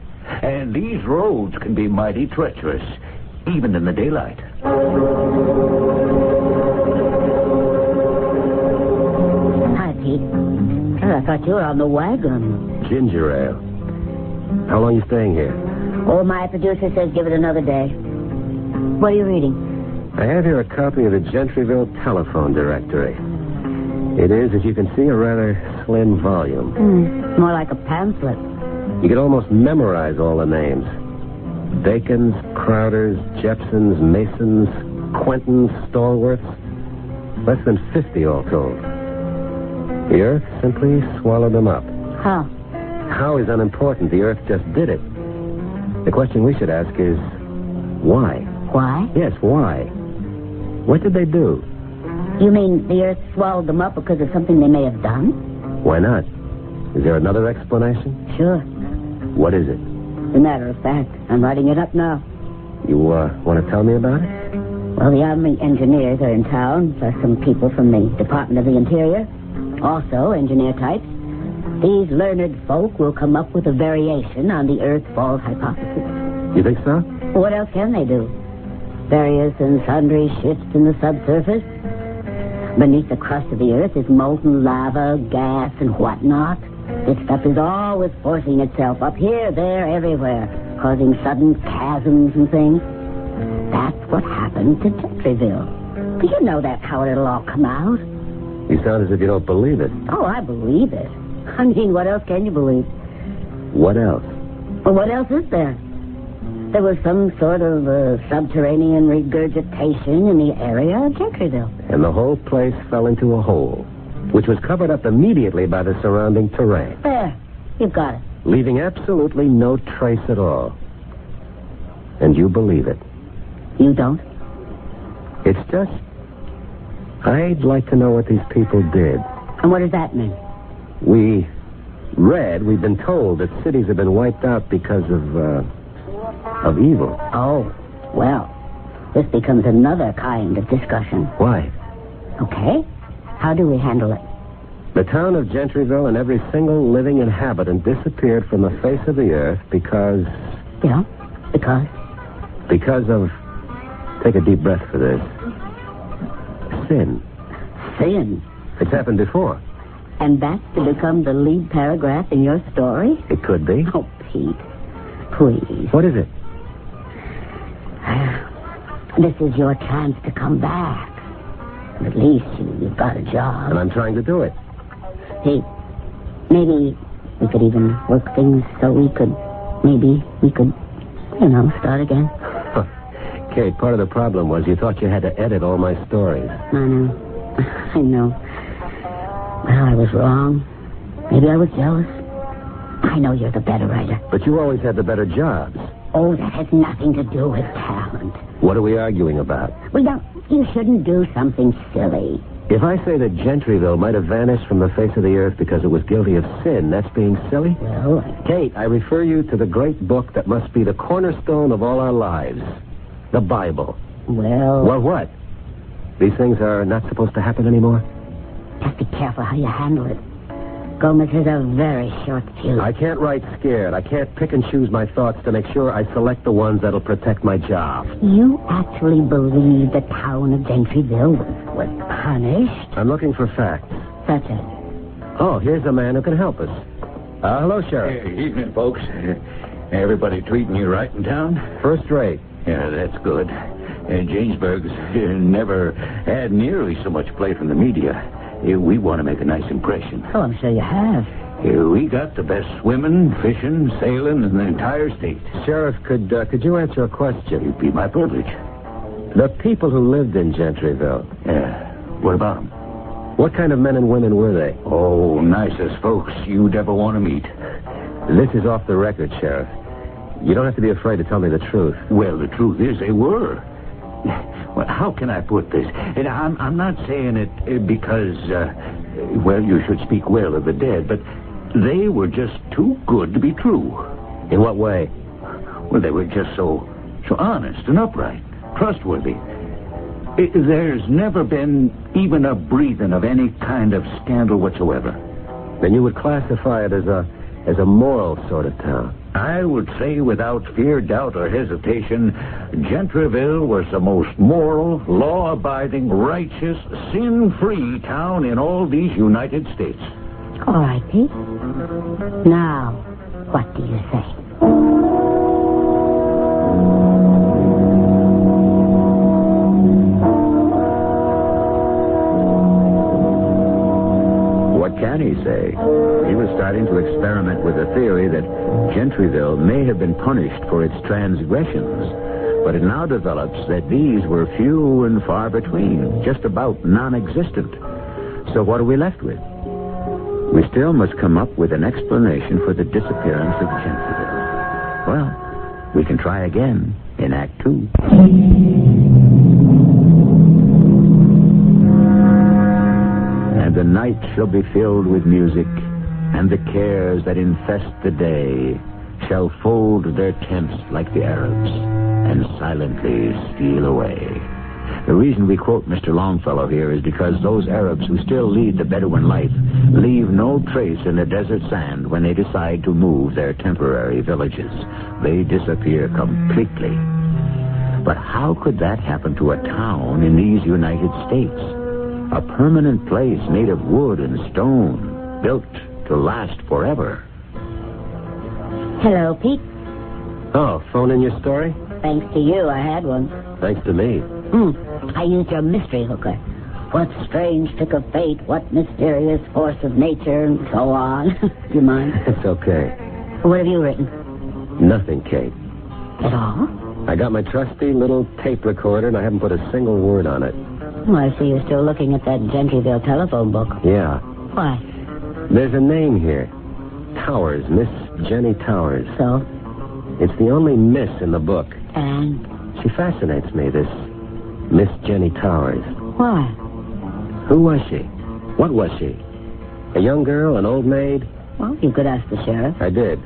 And these roads can be mighty treacherous, even in the daylight. Hi, Pete. I thought you were on the wagon. Ginger ale. How long are you staying here? Oh, my producer says give it another day. What are you reading? I have here a copy of the Gentryville telephone directory. It is, as you can see, a rather slim volume. More like a pamphlet. You could almost memorize all the names. Bacons, Crowders, Jepsons, Masons, Quentons, Stallworths. Less than 50 all told. The earth simply swallowed them up. How? How is unimportant. The earth just did it. The question we should ask is, why? Why? Yes, why? What did they do? You mean the earth swallowed them up because of something they may have done? Why not? Is there another explanation? Sure. What is it? As a matter of fact, I'm writing it up now. You want to tell me about it? Well, the Army engineers are in town, plus some people from the Department of the Interior. Also, engineer types. These learned folk will come up with a variation on the Earth fall hypothesis. You think so? Well, what else can they do? Various and sundry shifts in the subsurface. Beneath the crust of the Earth is molten lava, gas, and whatnot. This stuff is always forcing itself up here, there, everywhere, causing sudden chasms and things. That's what happened to Gentryville. But you know that's how it'll all come out. You sound as if you don't believe it. Oh, I believe it. I mean, what else can you believe? What else? Well, what else is there? There was some sort of subterranean regurgitation in the area of Gentryville. And the whole place fell into a hole, which was covered up immediately by the surrounding terrain. There. You've got it. Leaving absolutely no trace at all. And you believe it. You don't? It's just... I'd like to know what these people did. And what does that mean? We've been told that cities have been wiped out because of evil. Oh, well, this becomes another kind of discussion. Why? Okay. How do we handle it? The town of Gentryville and every single living inhabitant disappeared from the face of the earth because... Yeah, because? Because of... Take a deep breath for this. Sin. Sin? It's happened before. And that's to become the lead paragraph in your story? It could be. Oh, Pete, please. What is it? This is your chance to come back. At least you've got a job. And I'm trying to do it. Pete, maybe we could even work things so we could, start again. Kate, part of the problem was you thought you had to edit all my stories. I know. Well, I was wrong. Maybe I was jealous. I know you're the better writer. But you always had the better jobs. Oh, that has nothing to do with talent. What are we arguing about? Well, you shouldn't do something silly. If I say that Gentryville might have vanished from the face of the earth because it was guilty of sin, that's being silly? Well, Kate, I refer you to the great book that must be the cornerstone of all our lives. The Bible. Well... Well, what? These things are not supposed to happen anymore? Just be careful how you handle it. Gomez has a very short fuse. I can't write scared. I can't pick and choose my thoughts to make sure I select the ones that'll protect my job. You actually believe the town of Gentryville was punished? I'm looking for facts. Such as? Oh, here's a man who can help us. Hello, Sheriff. Hey, evening, folks. Everybody treating you right in town? First rate. Yeah, that's good. Jamesburg's never had nearly so much play from the media. We want to make a nice impression. Oh, I'm sure you have. We got the best swimming, fishing, sailing in the entire state. Sheriff, could you answer a question? It'd be my privilege. The people who lived in Gentryville. Yeah. What about them? What kind of men and women were they? Oh, nicest folks you'd ever want to meet. This is off the record, Sheriff. You don't have to be afraid to tell me the truth. Well, the truth is they were. Well, how can I put this? And I'm not saying it because, well, you should speak well of the dead, but they were just too good to be true. In what way? Well, they were just so honest and upright, trustworthy. There's never been even a breathing of any kind of scandal whatsoever. Then you would classify it as a moral sort of town. I would say without fear, doubt, or hesitation, Gentryville was the most moral, law-abiding, righteous, sin-free town in all these United States. All right, Pete. Now, what do you say? What can he say? He was starting to experiment with the theory that Gentryville may have been punished for its transgressions, but it now develops that these were few and far between, just about non-existent. So what are we left with? We still must come up with an explanation for the disappearance of Gentryville. Well, we can try again in Act 2. And the night shall be filled with music, and the cares that infest the day shall fold their tents like the Arabs and silently steal away. The reason we quote Mr. Longfellow here is because those Arabs who still lead the Bedouin life leave no trace in the desert sand when they decide to move their temporary villages. They disappear completely. But how could that happen to a town in these United States? A permanent place made of wood and stone, built to last forever. Hello, Pete. Oh, phone in your story? Thanks to you, I had one. Thanks to me. I used your mystery hooker. What strange trick of fate, what mysterious force of nature, and so on. Do you mind? It's okay. What have you written? Nothing, Kate. At all? I got my trusty little tape recorder, and I haven't put a single word on it. Well, I see you're still looking at that Gentryville telephone book. Yeah. Why? There's a name here. Towers, Miss Jenny Towers. So? It's the only miss in the book. And? She fascinates me, this Miss Jenny Towers. Why? Who was she? What was she? A young girl, an old maid? Well, you could ask the sheriff. I did.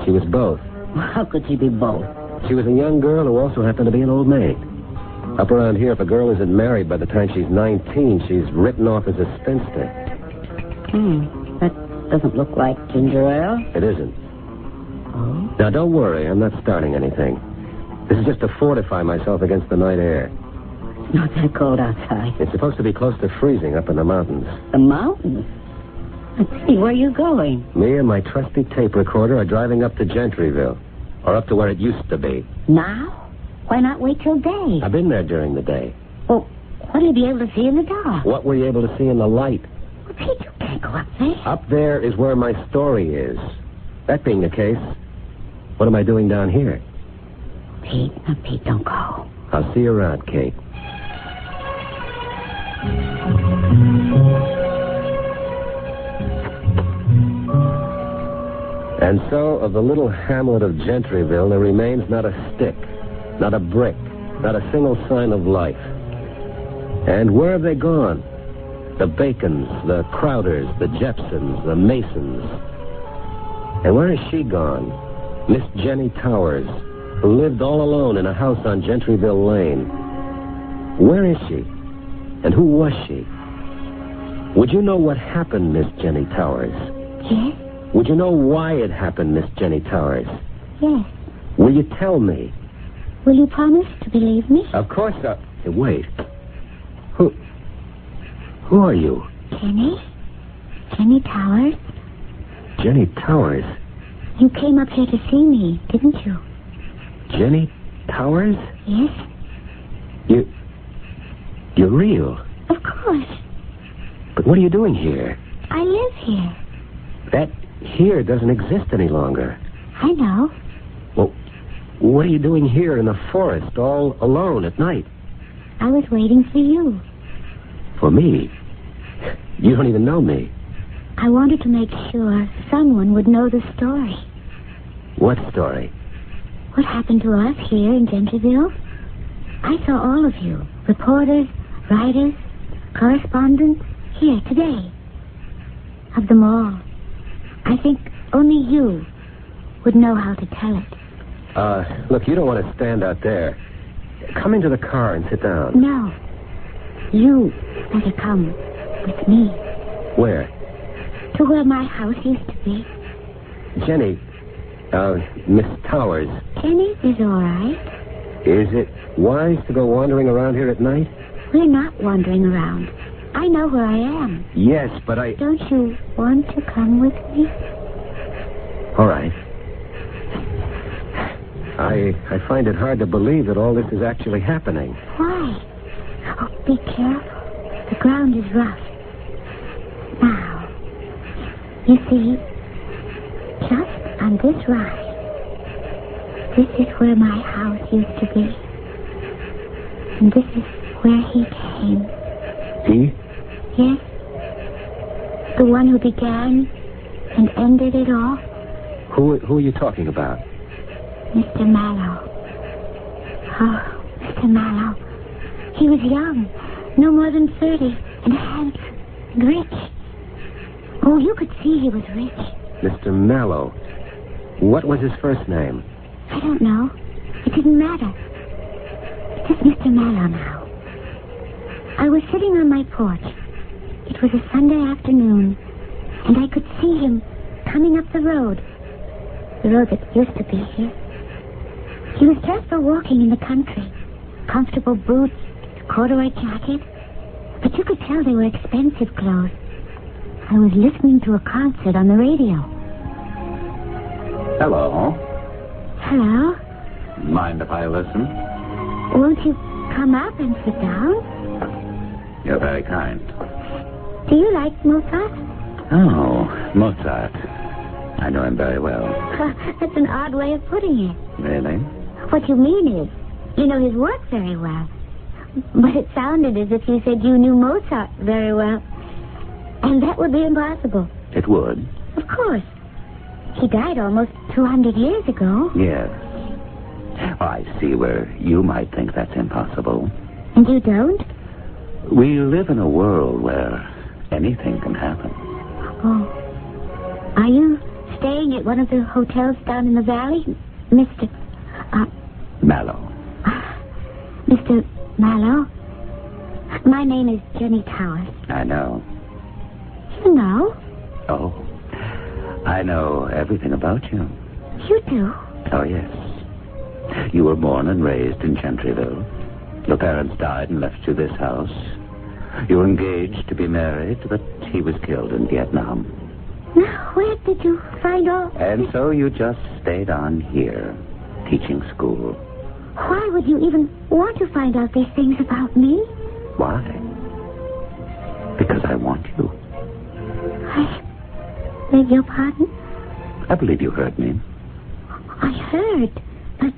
She was both. How could she be both? She was a young girl who also happened to be an old maid. Up around here, if a girl isn't married by the time she's 19, she's written off as a spinster. That doesn't look like ginger ale. It isn't. Oh? Now, don't worry. I'm not starting anything. This is just to fortify myself against the night air. It's not that cold outside. It's supposed to be close to freezing up in the mountains. The mountains? Let's see, where are you going? Me and my trusty tape recorder are driving up to Gentryville. Or up to where it used to be. Now? Why not wait till day? I've been there during the day. Well, what will you be able to see in the dark? What were you able to see in the light? Well, Pete, you can't go up there. Up there is where my story is. That being the case, what am I doing down here? Pete, don't go. I'll see you around, Kate. And so, of the little hamlet of Gentryville, there remains not a stick, not a brick, not a single sign of life. And where have they gone? The Bacons, the Crowders, the Jepsons, the Masons. And where is she gone? Miss Jenny Towers, who lived all alone in a house on Gentryville Lane. Where is she? And who was she? Would you know what happened, Miss Jenny Towers? Yes? Would you know why it happened, Miss Jenny Towers? Yes. Will you tell me? Will you promise to believe me? Of course I... Hey, wait. Who are you? Jenny? Jenny Towers? Jenny Towers? You came up here to see me, didn't you? Jenny Towers? Yes. You're real. Of course. But what are you doing here? I live here. That here doesn't exist any longer. I know. Well, what are you doing here in the forest all alone at night? I was waiting for you. For me? You don't even know me. I wanted to make sure someone would know the story. What story? What happened to us here in Gentryville? I saw all of you. Reporters, writers, correspondents, here today. Of them all. I think only you would know how to tell it. Look, you don't want to stand out there. Come into the car and sit down. No. You better come with me. Where? To where my house used to be. Jenny, Miss Towers. Jenny is all right. Is it wise to go wandering around here at night? We're not wandering around. I know where I am. Yes, but I... Don't you want to come with me? All right. I find it hard to believe that all this is actually happening. Why? Oh, be careful. The ground is rough. Now, you see, just on this rise, this is where my house used to be. And this is where he came. He? Yes. The one who began and ended it all. Who are you talking about? Mr. Mallow. Oh, Mr. Mallow. He was young, no more than 30, and handsome and rich. Oh, you could see he was rich. Mr. Mallow. What was his first name? I don't know. It didn't matter. It's just Mr. Mallow now. I was sitting on my porch. It was a Sunday afternoon, and I could see him coming up the road that used to be here. He was dressed for walking in the country. Comfortable boots, corduroy jacket. But you could tell they were expensive clothes. I was listening to a concert on the radio. Hello. Hello? Mind if I listen? Won't you come up and sit down? You're very kind. Do you like Mozart? Oh, Mozart. I know him very well. That's an odd way of putting it. Really? What you mean is, you know his work very well. But it sounded as if you said you knew Mozart very well. And that would be impossible. It would? Of course. He died almost 200 years ago. Yes. I see where you might think that's impossible. And you don't? We live in a world where anything can happen. Oh. Are you staying at one of the hotels down in the valley, Mr. Mallow. Mr. Mallow? My name is Jenny Towers. I know. You know? Oh. I know everything about you. You do? Oh, yes. You were born and raised in Gentryville. Your parents died and left you this house. You were engaged to be married, but he was killed in Vietnam. Now, where did you find all... And so you just stayed on here, teaching school. Why would you even want to find out these things about me? Why? Because I want you. I beg your pardon? I believe you heard me. I heard, but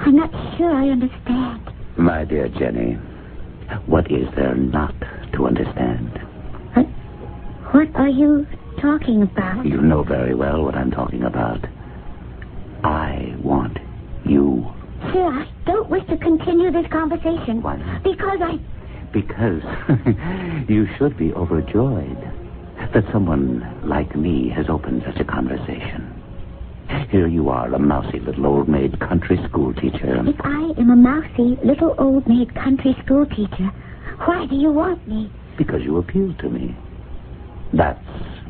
I'm not sure I understand. My dear Jenny, what is there not to understand? What are you talking about? You know very well what I'm talking about. I want you. Sir, I don't wish to continue this conversation. Why not? Because Because you should be overjoyed that someone like me has opened such a conversation. Here you are, a mousy little old-maid country school teacher. If I am a mousy little old-maid country school teacher, why do you want me? Because you appeal to me. That's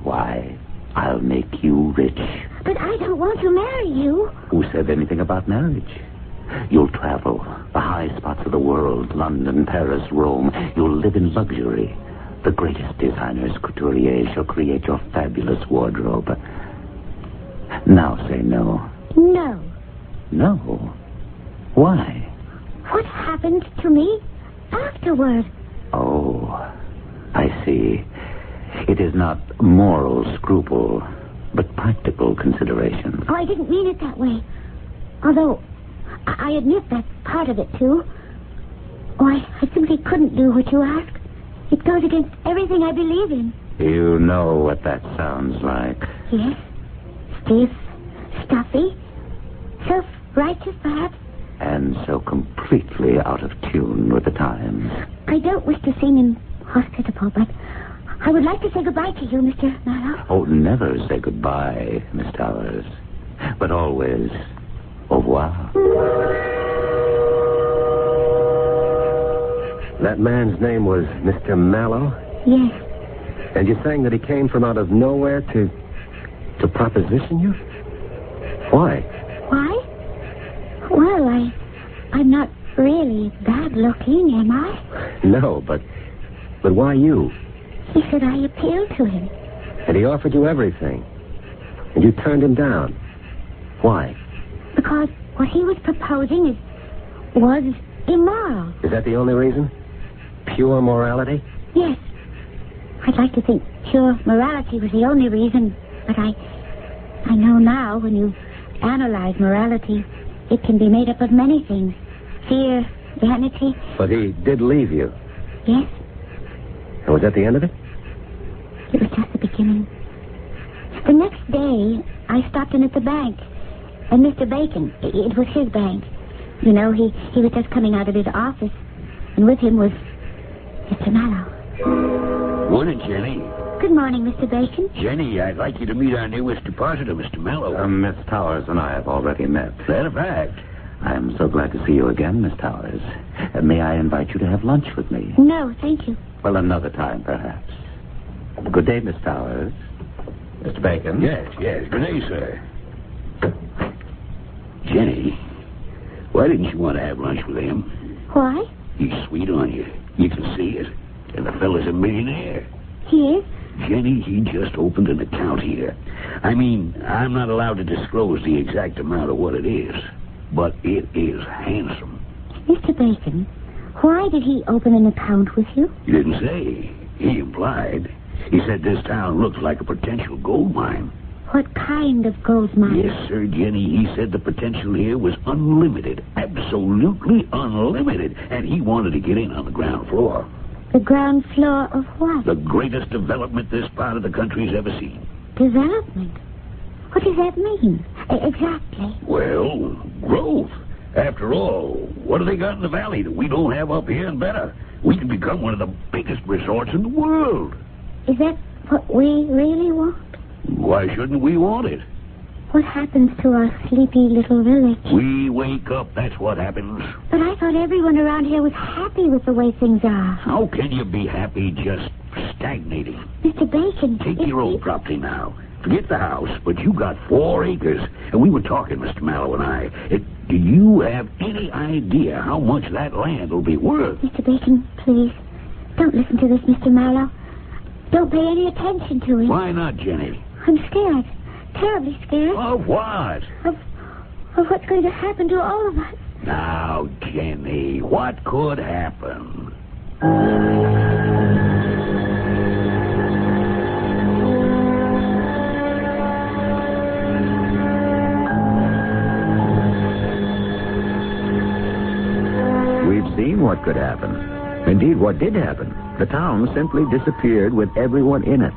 why I'll make you rich. But I don't want to marry you. Who said anything about marriage? You'll travel the high spots of the world, London, Paris, Rome. You'll live in luxury. The greatest designers, couturiers, shall create your fabulous wardrobe. Now say no. No. No? Why? What happens to me afterward? Oh, I see. It is not moral scruple, but practical consideration. Oh, I didn't mean it that way. Although, I admit that's part of it, too. Oh, I simply couldn't do what you ask. It goes against everything I believe in. You know what that sounds like. Yes. Stiff, stuffy, self-righteous, perhaps. And so completely out of tune with the times. I don't wish to seem inhospitable, but I would like to say goodbye to you, Mr. Mallow. Oh, never say goodbye, Miss Towers. But always, au revoir. That man's name was Mr. Mallow? Yes. And you're saying that he came from out of nowhere to proposition you? Why? Why? Well, I'm not really bad looking, am I? No, but why you? He said I appealed to him. And he offered you everything. And you turned him down. Why? Because what he was proposing was immoral. Is that the only reason? Pure morality? Yes. I'd like to think pure morality was the only reason, but I know now when you analyze morality, it can be made up of many things. Fear, vanity. But he did leave you. Yes. And was that the end of it? It was just the beginning. The next day, I stopped in at the bank. And Mr. Bacon, it was his bank. You know, he was just coming out of his office. And with him was Mr. Mallow. Morning, Jenny. Good morning, Mr. Bacon. Jenny, I'd like you to meet our newest depositor, Mr. Mallow. Miss Towers and I have already met. That a fact. I'm so glad to see you again, Miss Towers. May I invite you to have lunch with me? No, thank you. Well, another time, perhaps. Good day, Miss Towers. Mr. Bacon? Yes. Good day, sir. Jenny, why didn't you want to have lunch with him? Why? He's sweet on you. You can see it. And the fella's a millionaire. He is? Jenny, he just opened an account here. I mean, I'm not allowed to disclose the exact amount of what it is, but it is handsome. Mr. Bacon, why did he open an account with you? He didn't say. He implied. He said this town looks like a potential gold mine. What kind of gold mine? Yes, sir, Jenny. He said the potential here was unlimited. Absolutely unlimited. And he wanted to get in on the ground floor. The ground floor of what? The greatest development this part of the country's ever seen. Development? What does that mean? Exactly. Well, growth. After all, what do they got in the valley that we don't have up here and better? We can become one of the biggest resorts in the world. Is that what we really want? Why shouldn't we want it? What happens to our sleepy little village? We wake up, that's what happens. But I thought everyone around here was happy with the way things are. How can you be happy just stagnating? Mr. Bacon... Take your own property now. Forget the house, but you got 4 acres. And we were talking, Mr. Mallow and I. Do you have any idea how much that land will be worth? Mr. Bacon, please, don't listen to this, Mr. Mallow. Don't pay any attention to it. Why not, Jenny? I'm scared. Terribly scared. Of what? Of what's going to happen to all of us. Now, Jenny, what could happen? We've seen what could happen. Indeed, what did happen. The town simply disappeared with everyone in it.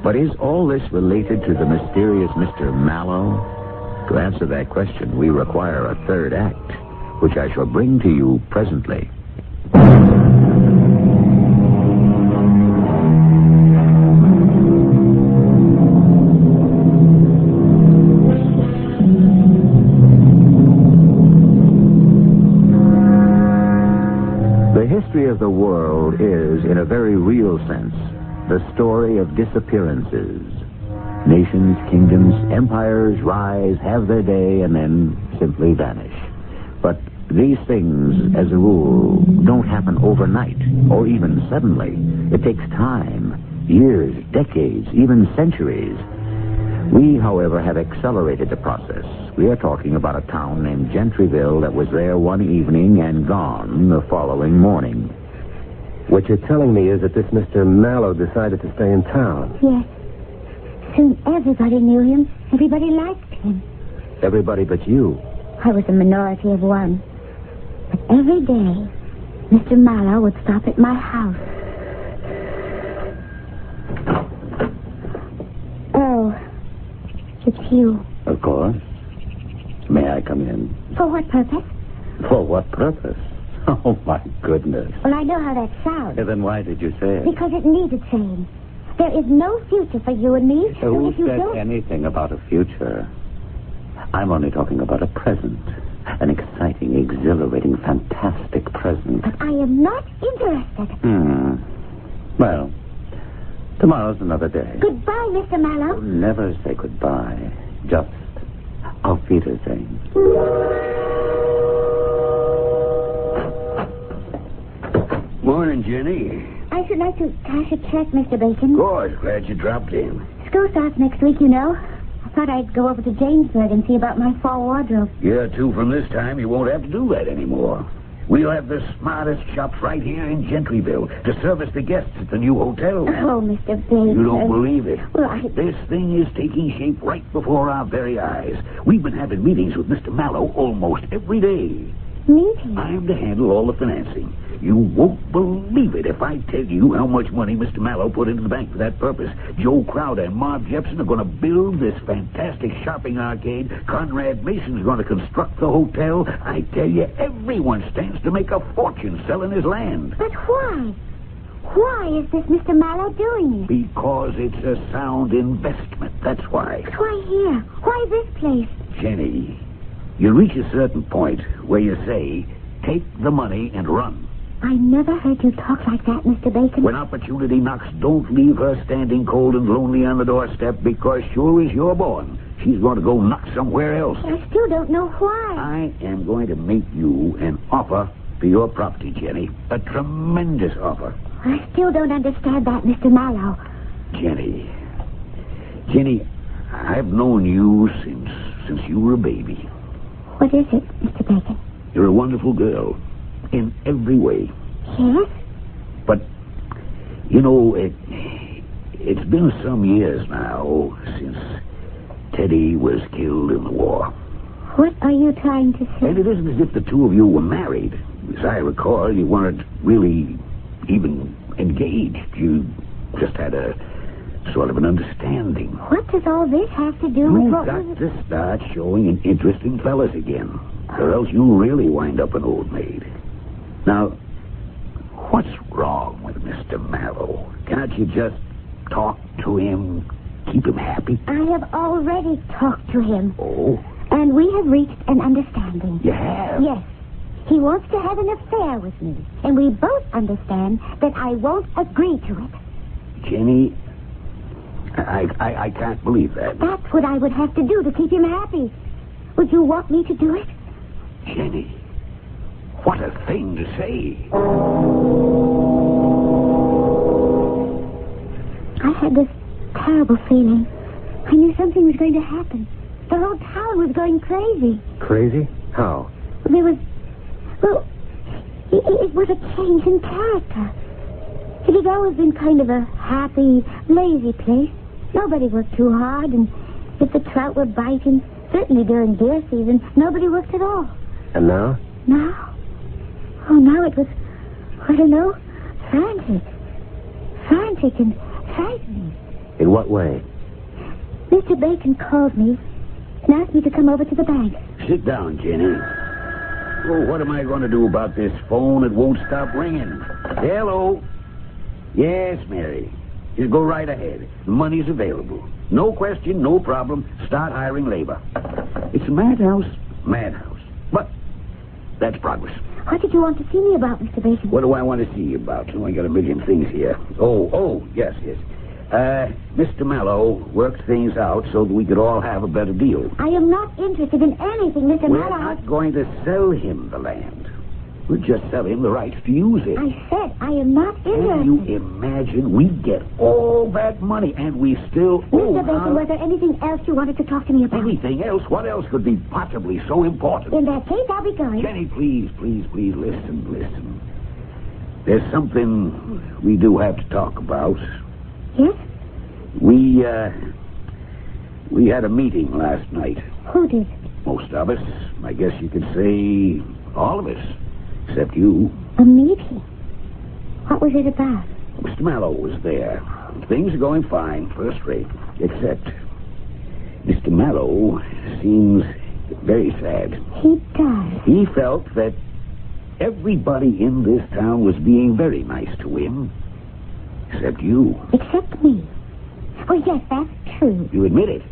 But is all this related to the mysterious Mr. Mallow? To answer that question, we require a third act, which I shall bring to you presently. of the world is, in a very real sense, the story of disappearances. Nations, kingdoms, empires rise, have their day, and then simply vanish. But these things, as a rule, don't happen overnight or even suddenly. It takes time, years, decades, even centuries. We, however, have accelerated the process. We are talking about a town named Gentryville that was there one evening and gone the following morning. What you're telling me is that this Mr. Mallow decided to stay in town. Yes. Soon everybody knew him. Everybody liked him. Everybody but you. I was a minority of one. But every day, Mr. Mallow would stop at my house. Oh, it's you. Of course. May I come in? For what purpose? For what purpose? Oh, my goodness. Well, I know how that sounds. Then why did you say it? Because it needed saying. There is no future for you and me. Who if you said don't... anything about a future? I'm only talking about a present. An exciting, exhilarating, fantastic present. But I am not interested. Well, tomorrow's another day. Goodbye, Mr. Mallow. Never say goodbye. Just auf Wiedersehen. Morning, Jenny. I should like to cash a check, Mr. Bacon. Of course, glad you dropped in. School starts next week, you know. I thought I'd go over to Jamesburg and see about my fall wardrobe. Year two from this time, you won't have to do that anymore. We'll have the smartest shops right here in Gentryville to service the guests at the new hotel. Oh, Mr. Bacon. You don't believe it. Well, This thing is taking shape right before our very eyes. We've been having meetings with Mr. Mallow almost every day. Meetings? I'm to handle all the financing. You won't believe it if I tell you how much money Mr. Mallow put into the bank for that purpose. Joe Crowder and Marv Jepson are going to build this fantastic shopping arcade. Conrad Mason's going to construct the hotel. I tell you, everyone stands to make a fortune selling his land. But why? Why is this Mr. Mallow doing it? Because it's a sound investment. That's why. But why here? Why this place? Jenny, you reach a certain point where you say, take the money and run. I never heard you talk like that, Mr. Bacon. When opportunity knocks, don't leave her standing cold and lonely on the doorstep, because sure as you're born, she's going to go knock somewhere else. I still don't know why. I am going to make you an offer for your property, Jenny. A tremendous offer. I still don't understand that, Mr. Mallow. Jenny, I've known you since you were a baby. What is it, Mr. Bacon? You're a wonderful girl. In every way. Yes? But, you know, it's been some years now since Teddy was killed in the war. What are you trying to say? And it isn't as if the two of you were married. As I recall, you weren't really even engaged. You just had a sort of an understanding. What does all this have to do with You've what got was... to start showing an interest in fellas again, or else you'll really wind up an old maid. Now, what's wrong with Mr. Mallow? Can't you just talk to him, keep him happy? I have already talked to him. Oh? And we have reached an understanding. You have? Yes. He wants to have an affair with me. And we both understand that I won't agree to it. Jenny, I can't believe that. That's what I would have to do to keep him happy. Would you want me to do it? Jenny, what a thing to say. I had this terrible feeling. I knew something was going to happen. The whole town was going crazy. Crazy? How? There was... Well, it was a change in character. It had always been kind of a happy, lazy place. Nobody worked too hard, and if the trout were biting, certainly during deer season, nobody worked at all. And now? Now? Oh, now it was, I don't know, frantic. Frantic and frightening. In what way? Mr. Bacon called me and asked me to come over to the bank. Sit down, Jenny. Well, what am I going to do about this phone? It won't stop ringing. Hello? Yes, Mary. Just go right ahead. The money's available. No question, no problem. Start hiring labor. It's a madhouse. Madhouse. But That's progress. What did you want to see me about, Mr. Bacon? What do I want to see you about? Oh, I got a million things here. Oh, yes. Mr. Mallow worked things out so that we could all have a better deal. I am not interested in anything, Mr. We're Mallow. not going to sell him the land. We'll just sell him the rights to use it. I said I am not interested. Can you imagine? We get all that money, and we still Mr. Bacon, was there anything else you wanted to talk to me about? Anything else? What else could be possibly so important? In that case, I'll be going. Jenny, please, listen. There's something we do have to talk about. Yes? We had a meeting last night. Who did? Most of us. I guess you could say all of us. Except you. A meeting? What was it about? Mr. Mallow was there. Things are going fine, first rate. Except Mr. Mallow seems very sad. He does. He felt that everybody in this town was being very nice to him. Except you. Except me. Oh, yes, that's true. You admit it.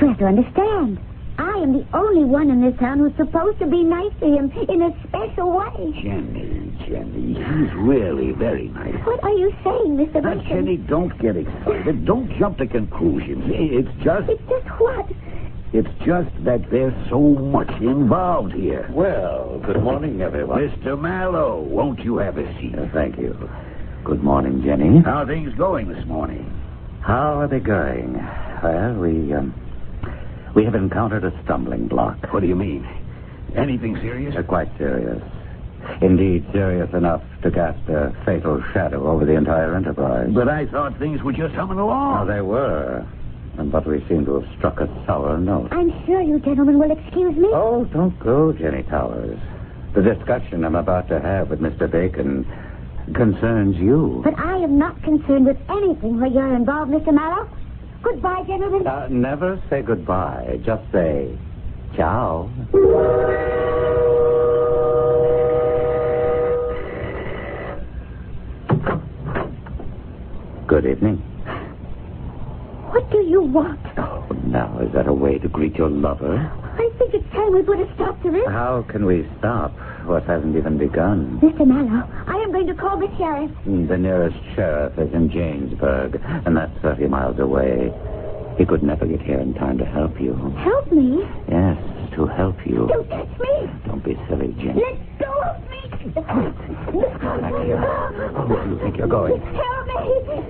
You have to understand. I am the only one in this town who's supposed to be nice to him in a special way. Jenny, he's really very nice. What are you saying, Mr. Now, Bacon? Jenny, don't get excited. Don't jump to conclusions. It's just what? It's just that there's so much involved here. Well, good morning, everyone. Mr. Mallow, won't you have a seat? Thank you. Good morning, Jenny. How are things going this morning? How are they going? Well, we have encountered a stumbling block. What do you mean? Anything serious? Quite serious. Indeed, serious enough to cast a fatal shadow over the entire enterprise. But I thought things were just humming along. Oh, they were. But we seem to have struck a sour note. I'm sure you gentlemen will excuse me. Oh, don't go, Jenny Towers. The discussion I'm about to have with Mr. Bacon concerns you. But I am not concerned with anything where you're involved, Mr. Mallow. Goodbye, gentlemen. Never say goodbye. Just say ciao. Good evening. What do you want? Oh, now, is that a way to greet your lover? I think it's time we put a stop to this. How can we stop what hasn't even begun? Mr. Mallow, I am going to call the sheriff. The nearest sheriff is in Jamesburg, and that's 30 miles away. He could never get here in time to help you. Help me? Yes, to help you. Don't touch me. Don't be silly, Jenny. Let go of me. Back here. Where do you think you're going? Help me.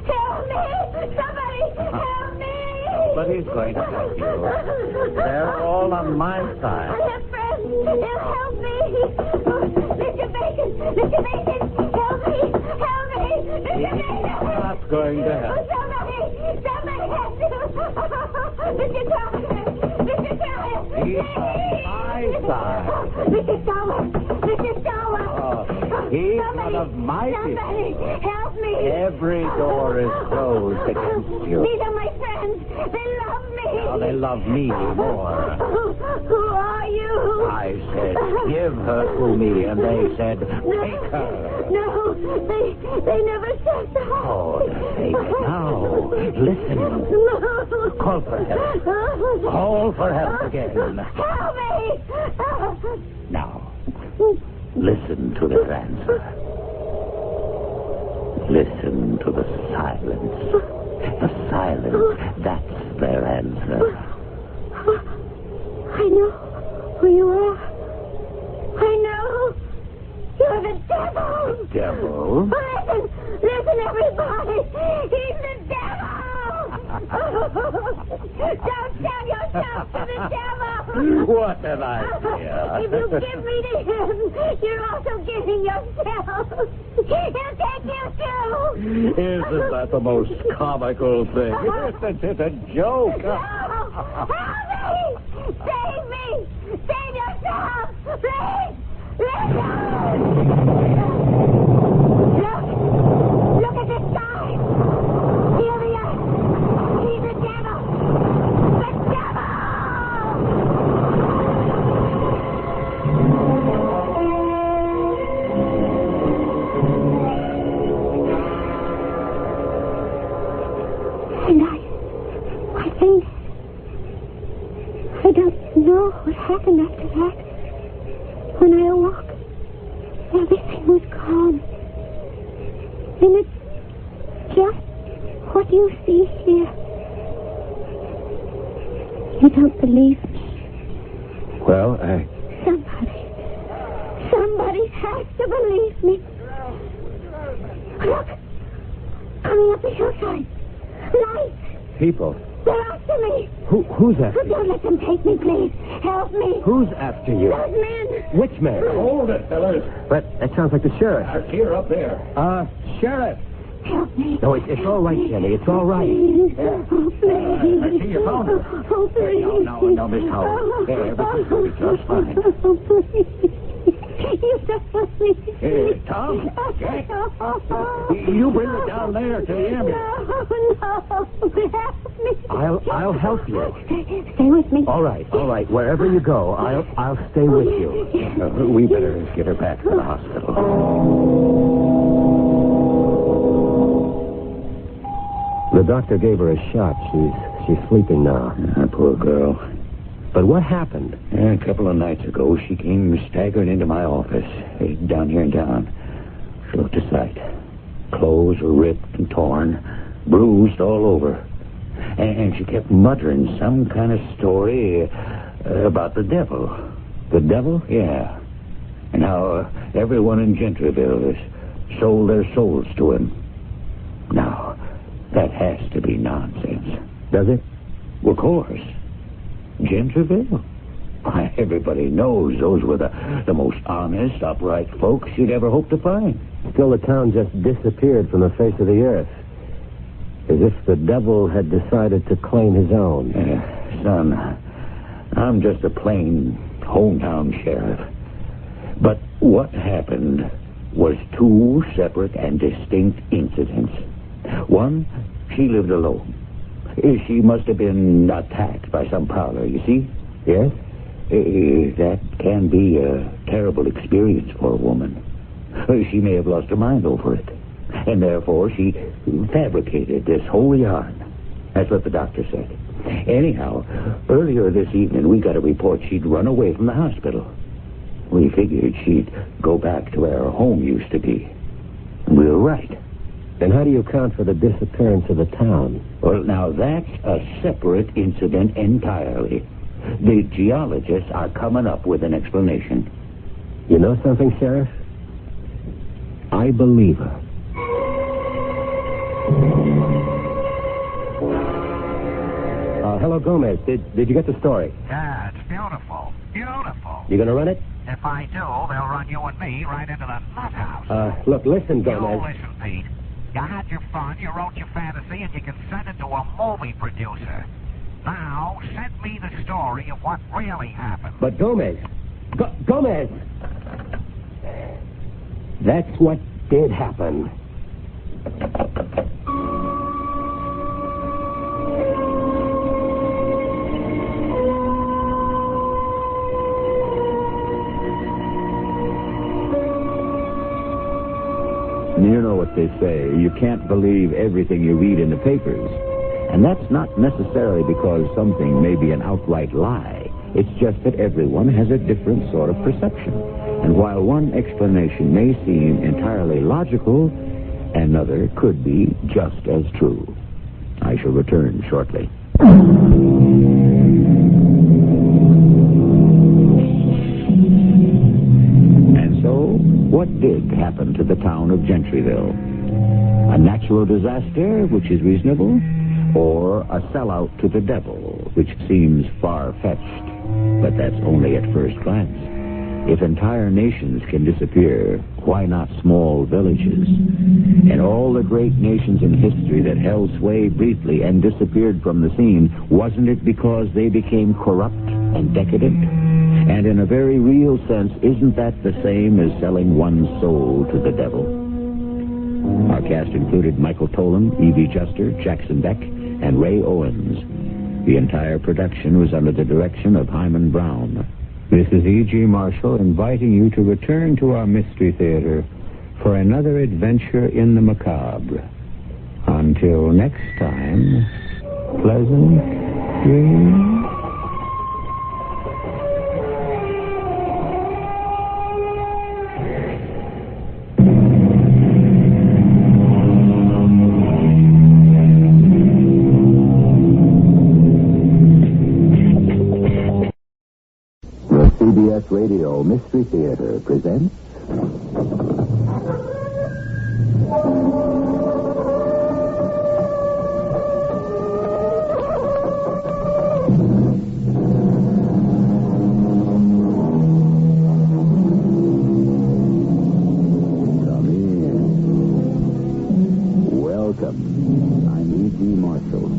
Help me. Somebody help me. Nobody's going to help you. They're all on my side. I have friends. They'll help me. Mr. Bacon. Mr. Bacon. Help me. Help me. Mr. Bacon. I'm not going to help. Somebody has to. Mr. Thomas. Mr. Thomas. He's on my side. Mr. Thomas. Mr. Thomas. He's one of my people. Somebody help me. Every door is closed against you. These are my friends. They love me. Now they love me more. Who are you? I said, give her to me, and they said, take her. No, they never said that. Oh, say it now. Listen. No. Call for help. Call for help again. Help me. Now, listen to their answer. Listen to the silence. The silence, that's their answer. I know who you are. I know. You're the devil. The devil? Listen, everybody. He's the devil. Don't sell yourself to the devil. What an idea. If you give me to him, you're also giving yourself. He'll take you too. Isn't that the most comical thing? Isn't it a joke? No. Help me. Save me. Save yourself. Please. Look at the sky. Here we are. He's the devil. The devil. And I think I don't know what happened after that. When I awoke, everything was gone. And it's just what you see here. You don't believe me? Well, Somebody has to believe me. Look, coming up the hillside. Lights. people. They're after me. Who's after you? Don't let them take me, please. Help me. Who's after you? Those men. Which man? Hold it, fellas. But that sounds like the sheriff. Here up there. Sheriff. Help me. No, it's all right, Jenny. It's all right. Oh, please. I see you found her. Oh, please. No, Miss Howard. There, everything's going to be just fine. Oh, please. You don't me. Hey, Tom, Jack, you bring it down there to the ambulance. No. Help me. I'll help you. Stay with me. All right. Wherever you go, I'll stay with you. We better get her back to the hospital. The doctor gave her a shot. She's sleeping now. Poor girl. But what happened? A couple of nights ago, she came staggering into my office down here in town. She looked a sight. Clothes were ripped and torn, bruised all over. And she kept muttering some kind of story about the devil. The devil? Yeah. And how everyone in Gentryville has sold their souls to him. Now, that has to be nonsense. Does it? Well, of course. Gentryville? Why, everybody knows those were the most honest, upright folks you'd ever hope to find. Still, the town just disappeared from the face of the earth. As if the devil had decided to claim his own. Son, I'm just a plain hometown sheriff. But what happened was two separate and distinct incidents. One, she lived alone. She must have been attacked by some prowler, you see? Yes? That can be a terrible experience for a woman. She may have lost her mind over it. And therefore, she fabricated this whole yarn. That's what the doctor said. Anyhow, earlier this evening, we got a report she'd run away from the hospital. We figured she'd go back to where her home used to be. We were right. Then how do you account for the disappearance of the town? Well, now, that's a separate incident entirely. The geologists are coming up with an explanation. You know something, Sheriff? I believe her. Hello, Gomez. Did you get the story? Yeah, it's beautiful. Beautiful. You gonna run it? If I do, they'll run you and me right into the nut house. Look, listen, Gomez. You listen, Pete. You had your fun, you wrote your fantasy, and you can send it to a movie producer. Now, send me the story of what really happened. But Gomez! Gomez! That's what did happen. You know what they say. You can't believe everything you read in the papers. And that's not necessarily because something may be an outright lie. It's just that everyone has a different sort of perception. And while one explanation may seem entirely logical, another could be just as true. I shall return shortly. And so, what did happen to the town of Gentryville? A natural disaster, which is reasonable, or a sellout to the devil, which seems far-fetched, but that's only at first glance. If entire nations can disappear, why not small villages? And all the great nations in history that held sway briefly and disappeared from the scene, wasn't it because they became corrupt and decadent? And in a very real sense, isn't that the same as selling one's soul to the devil? Our cast included Michael Tolan, Evie Juster, Jackson Beck, and Ray Owens. The entire production was under the direction of Himan Brown. This is E.G. Marshall inviting you to return to our Mystery Theater for another adventure in the macabre. Until next time, pleasant dreams. CBS Radio Mystery Theater presents... Come in. Welcome. I'm E.G. Marshall.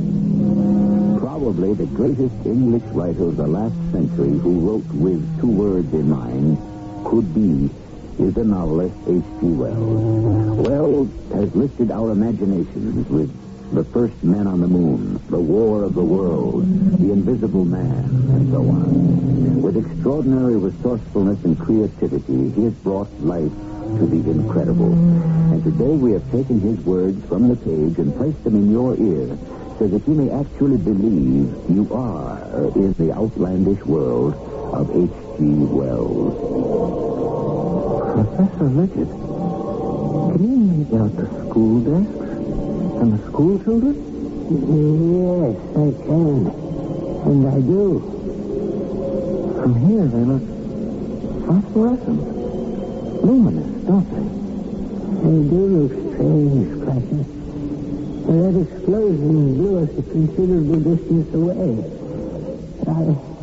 Probably the greatest English writer of the last century who wrote with two words in mind, could be, is the novelist H.G. Wells. Wells has lifted our imaginations with The First Man on the Moon, The War of the Worlds, The Invisible Man, and so on. With extraordinary resourcefulness and creativity, he has brought life to the incredible. And today we have taken his words from the page and placed them in your ear, so that you may actually believe you are in the outlandish world of H.G. Wells. Professor Legend, can you make out the school desks and the school children? Yes, I can. And I do. From here they look phosphorescent, luminous, don't they? They do look strange, Cracker. That explosion blew us a considerable distance away. I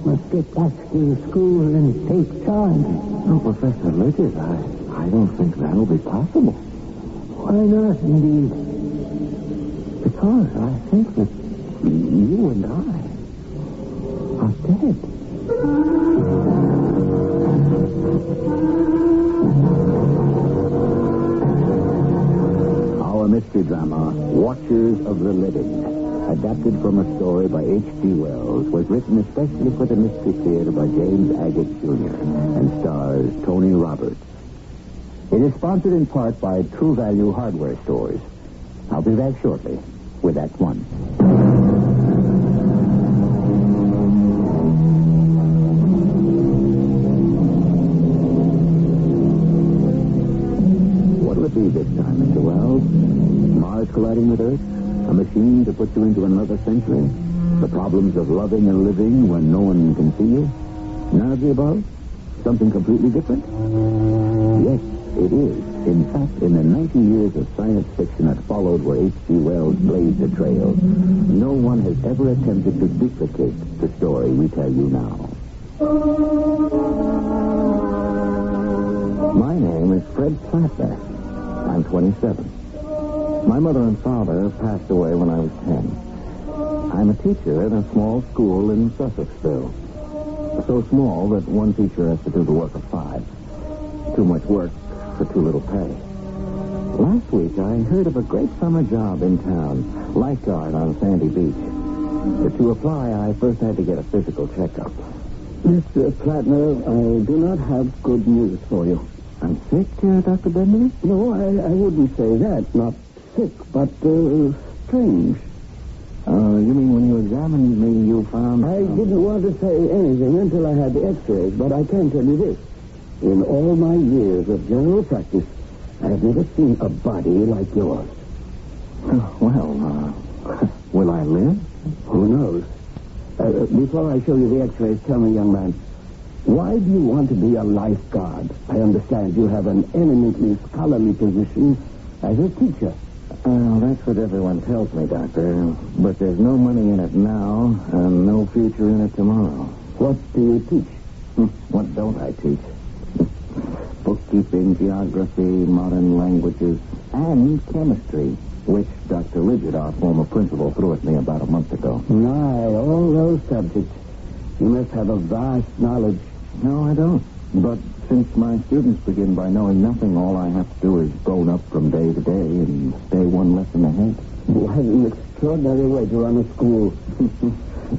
must get back to the school and take charge. Oh, Professor Legend, I don't think that'll be possible. Why not, indeed? Because I think that you and I are dead. Our mystery drama, Watchers of the Living, adapted from a story by H.G. Wells, was written especially for the Mystery Theater by James Agate Jr. and stars Tony Roberts. It is sponsored in part by True Value Hardware Stores. I'll be back shortly with Act One. What'll it be this time, Mr. Wells? Mars colliding with Earth? A machine to put you into another century? The problems of loving and living when no one can see you? None of the above? Something completely different? Yes, it is. In fact, in the 90 years of science fiction that followed where H.G. Wells blazed a trail, no one has ever attempted to duplicate the story we tell you now. My name is Fred Plattner. I'm 27. My mother and father passed away when I was 10. I'm a teacher at a small school in Sussexville. So small that one teacher has to do the work of 5. Too much work for too little pay. Last week, I heard of a great summer job in town, lifeguard on Sandy Beach. To apply, I first had to get a physical checkup. Mr. Plattner, I do not have good news for you. I'm sick, Dr. Bentley? No, I wouldn't say that. Not sick, but strange. You mean when you examined me, you found... I didn't want to say anything until I had the x-rays, but I can tell you this. In all my years of general practice, I have never seen a body like yours. Will I live? Who knows? Before I show you the x-rays, tell me, young man, why do you want to be a lifeguard? I understand you have an eminently scholarly position as a teacher. That's what everyone tells me, Doctor. But there's no money in it now, and no future in it tomorrow. What do you teach? What don't I teach? Bookkeeping, geography, modern languages, and chemistry, which Dr. Lidgett, our former principal, threw at me about a month ago. Aye, all those subjects. You must have a vast knowledge. No, I don't. But since my students begin by knowing nothing, all I have to do is bone up from day to day and stay one lesson ahead. What an extraordinary way to run a school.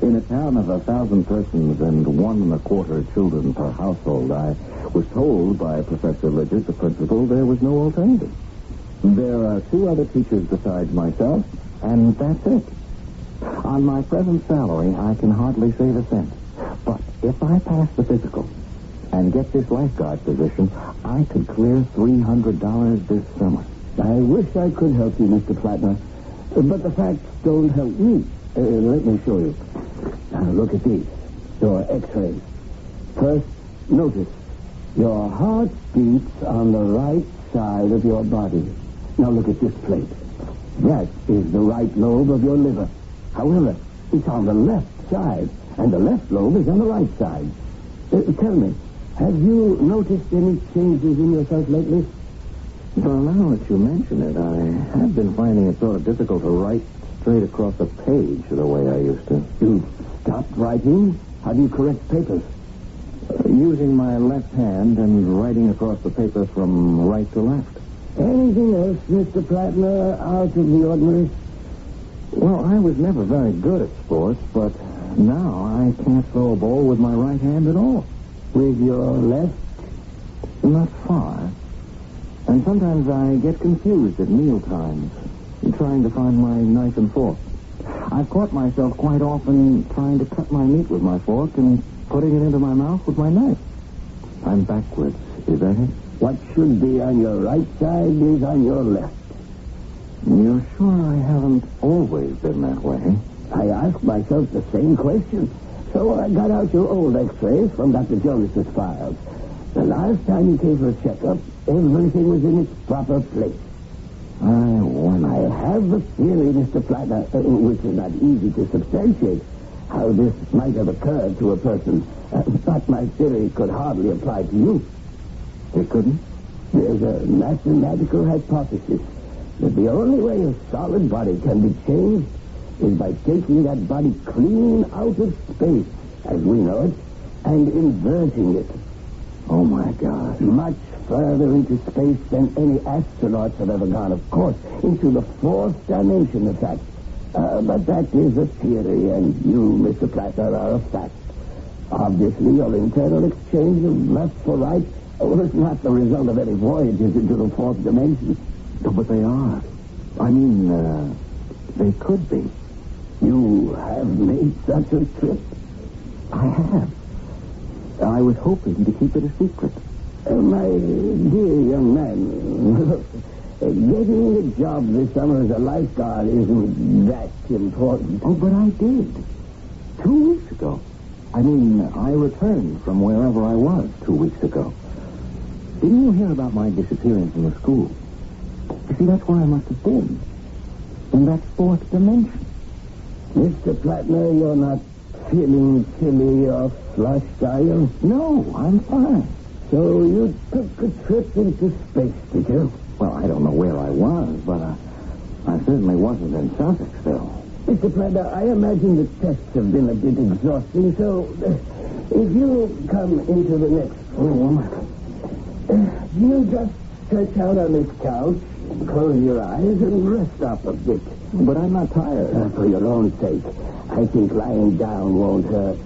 In a town of 1,000 persons and 1.25 children per household, I was told by Professor Lidgett, the principal, there was no alternative. There are 2 other teachers besides myself, and that's it. On my present salary, I can hardly save a cent. But if I pass the physical and get this lifeguard position, I could clear $300 this summer. I wish I could help you, Mr. Plattner. But the facts don't help me. Let me show you. Now, look at these. Your x-rays. First, Notice, your heart beats on the right side of your body. Now look at this plate. That is the right lobe of your liver. However, it's on the left side, and the left lobe is on the right side. Tell me, have you noticed any changes in yourself lately? Well, now that you mention it, I have been finding it sort of difficult to write straight across a page the way I used to. You stopped writing? How do you correct papers? Using my left hand and writing across the paper from right to left. Anything else, Mr. Plattner, out of the ordinary? Well, I was never very good at sports, but now I can't throw a ball with my right hand at all. With your left? Not far. And sometimes I get confused at meal times, trying to find my knife and fork. I've caught myself quite often trying to cut my meat with my fork and putting it into my mouth with my knife. I'm backwards, is that it? What should be on your right side is on your left. You're sure I haven't always been that way? I asked myself the same question. So I got out your old x-rays from Dr. Jonas's files. The last time you came for a checkup, everything was in its proper place. I have a theory, Mr. Plattner, which is not easy to substantiate, how this might have occurred to a person. But my theory could hardly apply to you. It couldn't? There's a mathematical hypothesis that the only way a solid body can be changed is by taking that body clean out of space, as we know it, and inverting it. Oh, my God. Much further into space than any astronauts have ever gone, of course, into the fourth dimension, in fact. But that is a theory, and you, Mr. Plattner, are a fact. Obviously, your internal exchange of left for right was not the result of any voyages into the fourth dimension. No, but they are. I mean, they could be. You have made such a trip? I have. I was hoping to keep it a secret. My dear young man, getting a job this summer as a lifeguard isn't that important. Oh, but I did. 2 weeks ago. I mean, I returned from wherever I was 2 weeks ago. Didn't you hear about my disappearance from the school? You see, that's where I must have been. In that fourth dimension. Mr. Plattner, you're not feeling chilly or flushed, are you? No, I'm fine. So you took a trip into space, did you? Well, I don't know where I was, but I certainly wasn't in Sussexville. Mr. Plattner, I imagine the tests have been a bit exhausting, so if you come into the next room, you just stretch out on this couch, close your eyes, and rest up a bit. But I'm not tired. For your own sake, I think lying down won't hurt.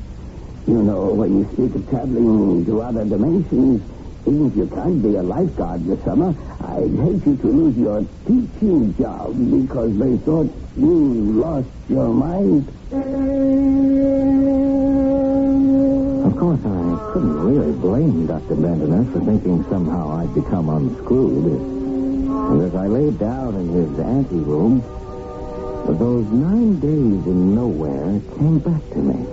You know, when you speak of traveling to other dimensions, even if you can't be a lifeguard this summer, I'd hate you to lose your teaching job because they thought you lost your mind. Of course, I couldn't really blame Dr. Bendiner for thinking somehow I'd become unscrewed. And as I laid down in his anteroom, those 9 days in nowhere came back to me.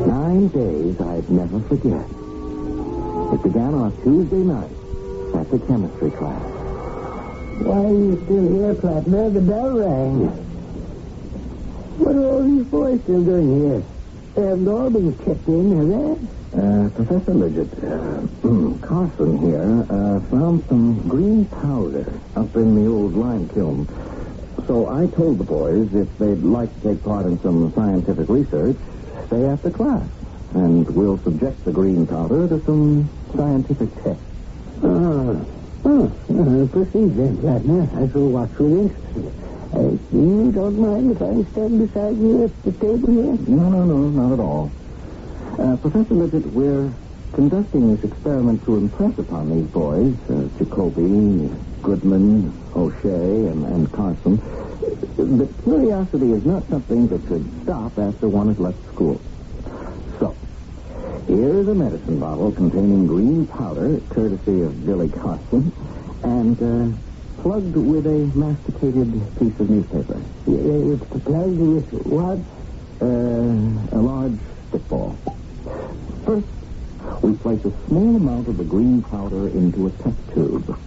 9 days I'd never forget. It began on a Tuesday night at the chemistry class. Why are you still here, Plattner? The bell rang. What are all these boys still doing here? They haven't all been kept in, have they? Professor Lidget, Carson here, found some green powder up in the old lime kiln. So I told the boys if they'd like to take part in some scientific research, stay after class. And we'll subject the green powder to some scientific tests. Proceed then, Plattner. I shall watch with interest. You don't mind if I stand beside you at the table here? No, not at all. Professor Lidget, we're conducting this experiment to impress upon these boys, Jacoby, Goodman, O'Shea, and Carson, that curiosity is not something that should stop after one has left school. So, here is a medicine bottle containing green powder, courtesy of Billy Carson, and plugged with a masticated piece of newspaper. It's plugged with what? A large stickball. First, We place a small amount of the green powder into a test tube.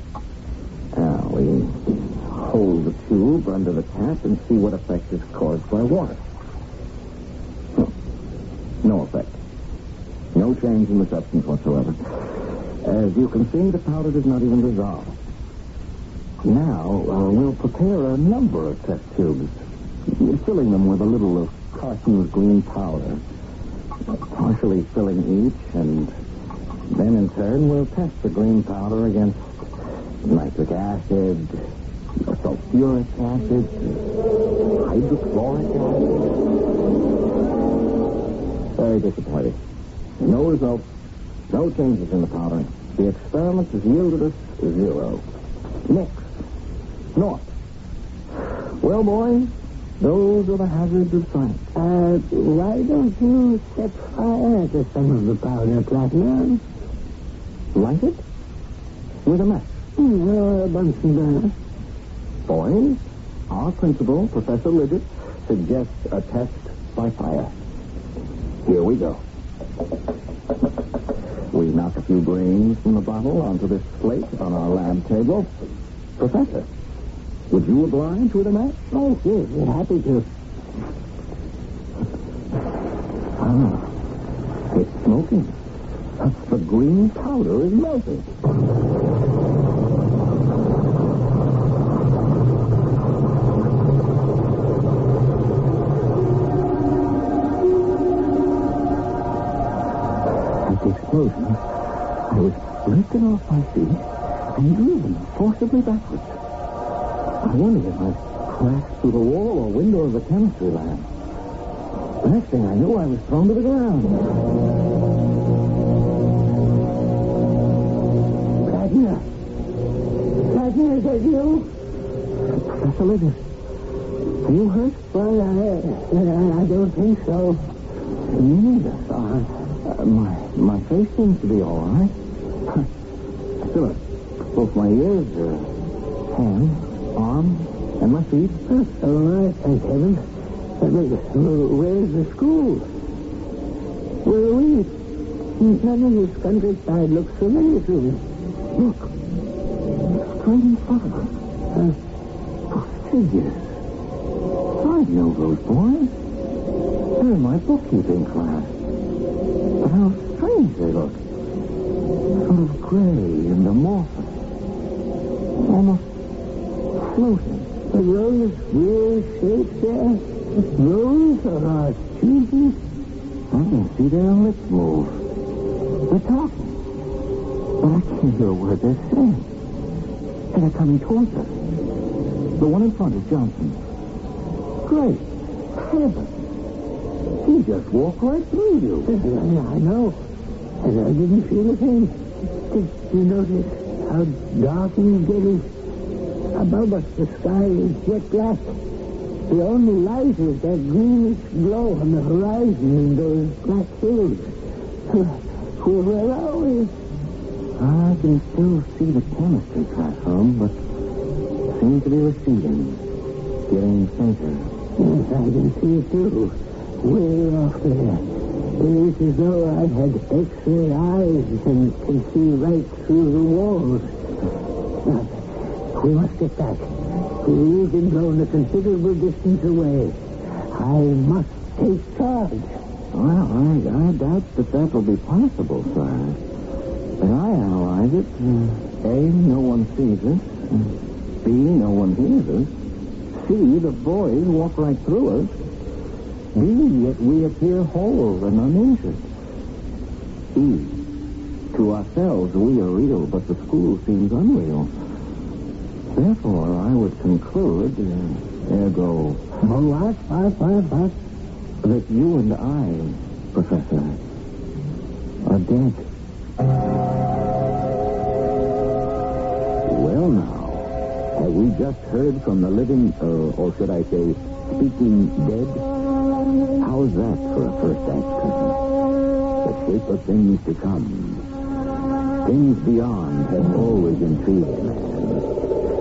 Now, we hold the tube under the tap and see what effect is caused by water. No effect. No change in the substance whatsoever. As you can see, the powder does not even dissolve. Now, we'll prepare a number of test tubes, filling them with a little of Carson's green powder, partially filling each, and then in turn we'll test the green powder against nitric acid, sulfuric acid, hydrochloric acid. Very disappointing. No results, no changes in the powder. The experiment has yielded us 0. Nix. Naught. Well, boys, those are the hazards of science. Why don't you set fire to some of the powder, Platinum? Light it? With a match? A Bunsen burner. Boys, our principal, Professor Lidgett, suggests a test by fire. Here we go. We knock a few grains from the bottle onto this plate on our lab table. Professor, would you oblige with a match? Oh, yes, we're happy to. It's smoking. The green powder is melting. At the explosion, I was lifted off my feet and driven forcibly backwards. I wondered if I crashed through the wall or window of the chemistry lab. The next thing I knew, I was thrown to the ground. Platinum, is that you? Professor Lidgett, are you hurt? Well, I don't think so. Me neither. My face seems to be all right. Still, both my ears, hand, arm, and my feet. All right, thank heaven. Where's the school? Where are we? None of this countryside looks familiar to me. Look. Straight in front of us. Those figures. I know those boys. They're in my bookkeeping class. But how strange they look. Sort of gray and amorphous. Almost floating. Are those weird shapes there? Those are cheeses? I can see their lips move. They're talking. But I can't hear a word they're saying. And they're coming towards us. The one in front is Johnson. Great heaven. He just walked right through you. I know. And I didn't feel a thing. Did you notice how dark he's getting? Above us, the sky is jet black. The only light is that greenish glow on the horizon in those black hills. Where are we? I can still see the chemistry classroom, but seems to be receding, getting fainter. Yes, I can see it too. Way off there. It's as though I had X-ray eyes and can see right through the walls. Now, we must get back. We've been blown a considerable distance away. I must take charge. Well, I doubt that will be possible, sir. As I analyze it, A, no one sees us. B, no one hears us. C, the boys walk right through us. D, yet we appear whole and uninjured. E, to ourselves we are real, but the school seems unreal. Therefore, I would conclude, ergo... What? That you and I, Professor, are dead. Well, now, have we just heard from the living, or should I say, speaking dead? How's that for a first act, cousin? The shape of things to come. Things beyond have always intrigued man.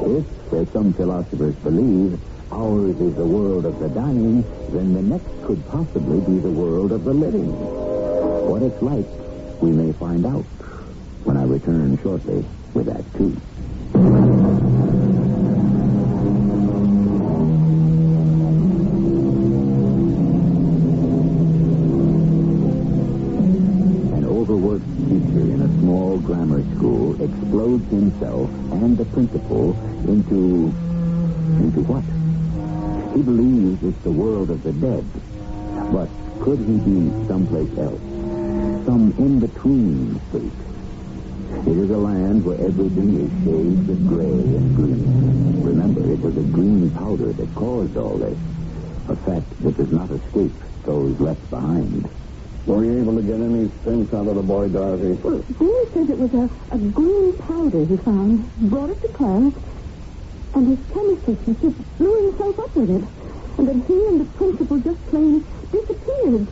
If, as some philosophers believe, ours is the world of the dying, then the next could possibly be the world of the living. What it's like We may find out when I return shortly with Act 2. An overworked teacher in a small grammar school explodes himself and the principal into what? He believes it's the world of the dead. But could he be someplace else? Some in-between state? It is a land where everything is shades of gray and green. Remember, it was a green powder that caused all this. A fact that does not escape those left behind. Were you able to get any sense out of the boy, Dorothy? Well, Billy says it was a green powder he found, brought it to class, and his chemistry teacher blew himself up with it. And then he and the principal just plain disappeared.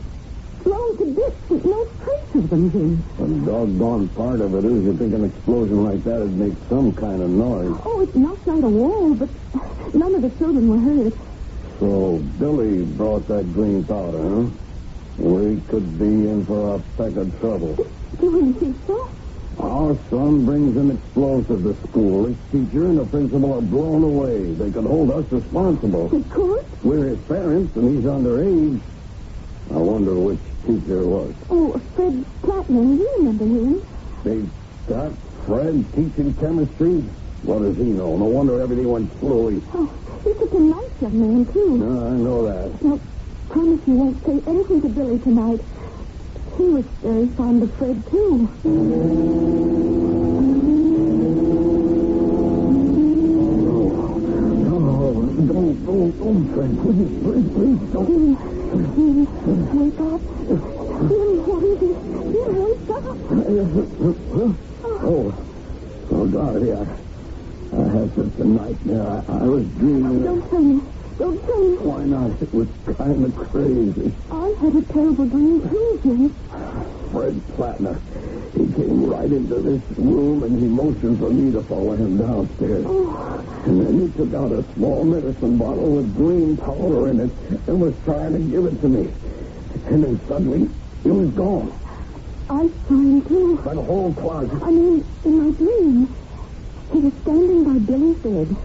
Blown to bits with no trace of them, Jim. The doggone part of it is you think an explosion like that would make some kind of noise. Oh, it knocked out a wall, but none of the children were hurt. So Billy brought that green powder, huh? We could be in for a peck of trouble. Do you really think so? Our son brings an explosive to school. His teacher and the principal are blown away. They could hold us responsible. They could? We're his parents, and he's underage. I wonder which teacher it was. Oh, Fred Plattner. You remember him. Big Scott, Fred, teaching chemistry? What does he know? No wonder everything went fluey. Oh, he's such a nice young man, too. I know that. Now, promise you won't say anything to Billy tonight. He was very fond of Fred, too. Don't, Fred. Please, don't. Wake up. What is it? Wake up. Oh, Dorothy, I had such a nightmare. I was dreaming. Don't tell me. Don't tell me. Why not? It was kind of crazy. I had a terrible dream, too, Jim. Fred Plattner. He came right into this room, and he motioned for me to follow him downstairs. Oh. And then he took out a small medicine bottle with green powder in it and was trying to give it to me. And then suddenly, he was gone. I saw him, too. By the whole closet. I mean, in my dream, he was standing by Billy's bed,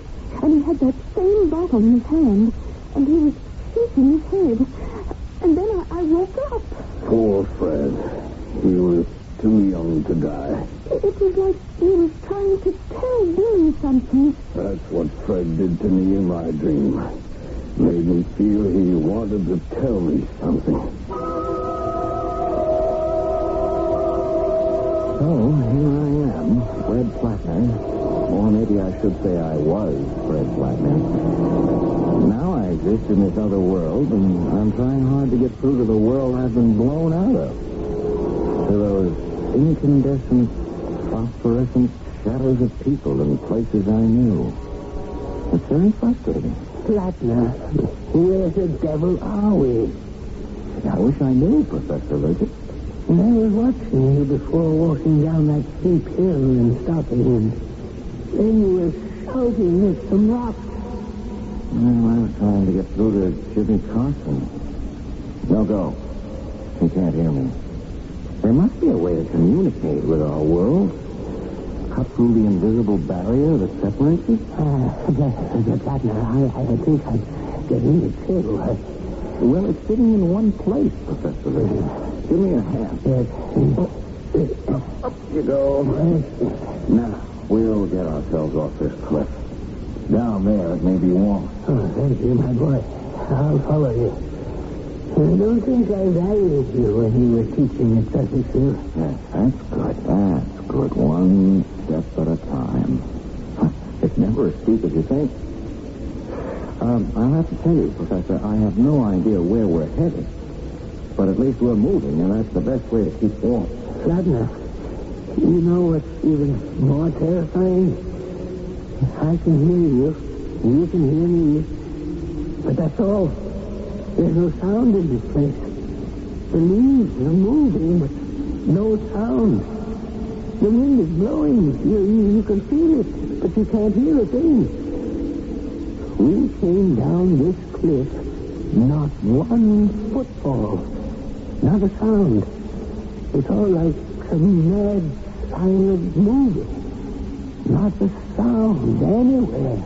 and he had that same bottle in his hand, and he was shaking his head. And then I woke up. Poor Fred. He was too young to die. It was like he was trying to tell Billy something. That's what Fred did to me in my dream. Made me feel he wanted to tell me something. So, here I am, Fred Plattner. Or maybe I should say I was Fred Plattner. Now I exist in this other world, and I'm trying hard to get through to the world I've been blown out of. To those incandescent, phosphorescent shadows of people and places I knew. It's very frustrating. Plattner, where the devil are we? I wish I knew, Professor Lurgis. And I was watching you before walking down that steep hill and stopping him. Then you were shouting at some rocks. Well, I was trying to get through to Jimmy Carson. No go. He can't hear me. There must be a way to communicate with our world. Cut through the invisible barrier that separates us. Plattner, I think I'd get in it too. Well, it's sitting in one place, Professor Lurgis. Give me a hand. Yes. Up you go. Now, we'll get ourselves off this cliff. Down there, it may be warm. Oh, thank you, my boy. I'll follow you. I don't think I valued you when you were teaching at Sussex. Yes, that's good. That's good. One step at a time. It's never as steep as you think. I'll have to tell you, Professor, I have no idea where we're headed. But at least we're moving, and that's the best way to keep warm. Plattner, you know what's even more terrifying? I can hear you. You can hear me. But that's all. There's no sound in this place. The leaves are moving, but no sound. The wind is blowing. You can feel it, but you can't hear a thing. We came down this cliff, not one footfall, not a sound. It's all like a mad, silent moving. Not a sound anywhere.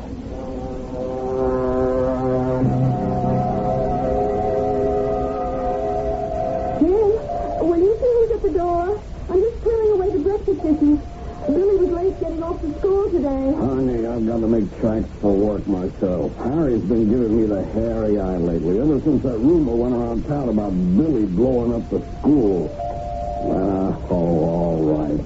Jim, will you see who's at the door? I'm just clearing away the breakfast dishes. Billy was late getting off to school today. Honey, I've got to make tracks for work myself. Harry's been giving me the hairy eye lately, ever since that rumor went around town about Billy blowing up the school. All right.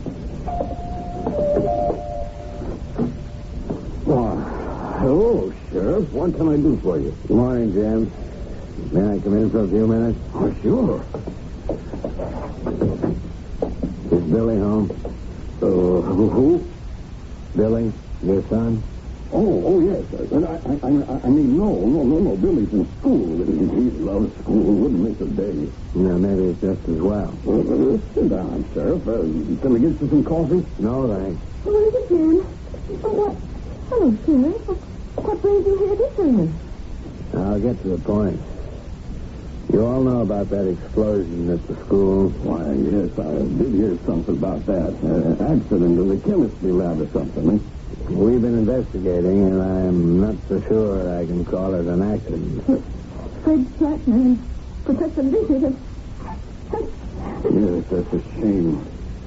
Hello, Sheriff. What can I do for you? Good morning, Jim. May I come in for a few minutes? Oh, sure. Is Billy home? Who? Billy, your son? Oh, yes. I mean, no. Billy's in school. He loves school. Wouldn't miss a day. No, maybe it's just as well. Sit down, Sheriff. Can I get you some coffee? No, thanks. What is it, Jim? What? Hello, Sheriff. What brings you here this early? I'll get to the point. You all know about that explosion at the school? Why, yes, I did hear something about that. Accident in the chemistry lab or something. We've been investigating, and I'm not so sure I can call it an accident. Fred Flatner and Professor Lincoln. Yes, that's a shame.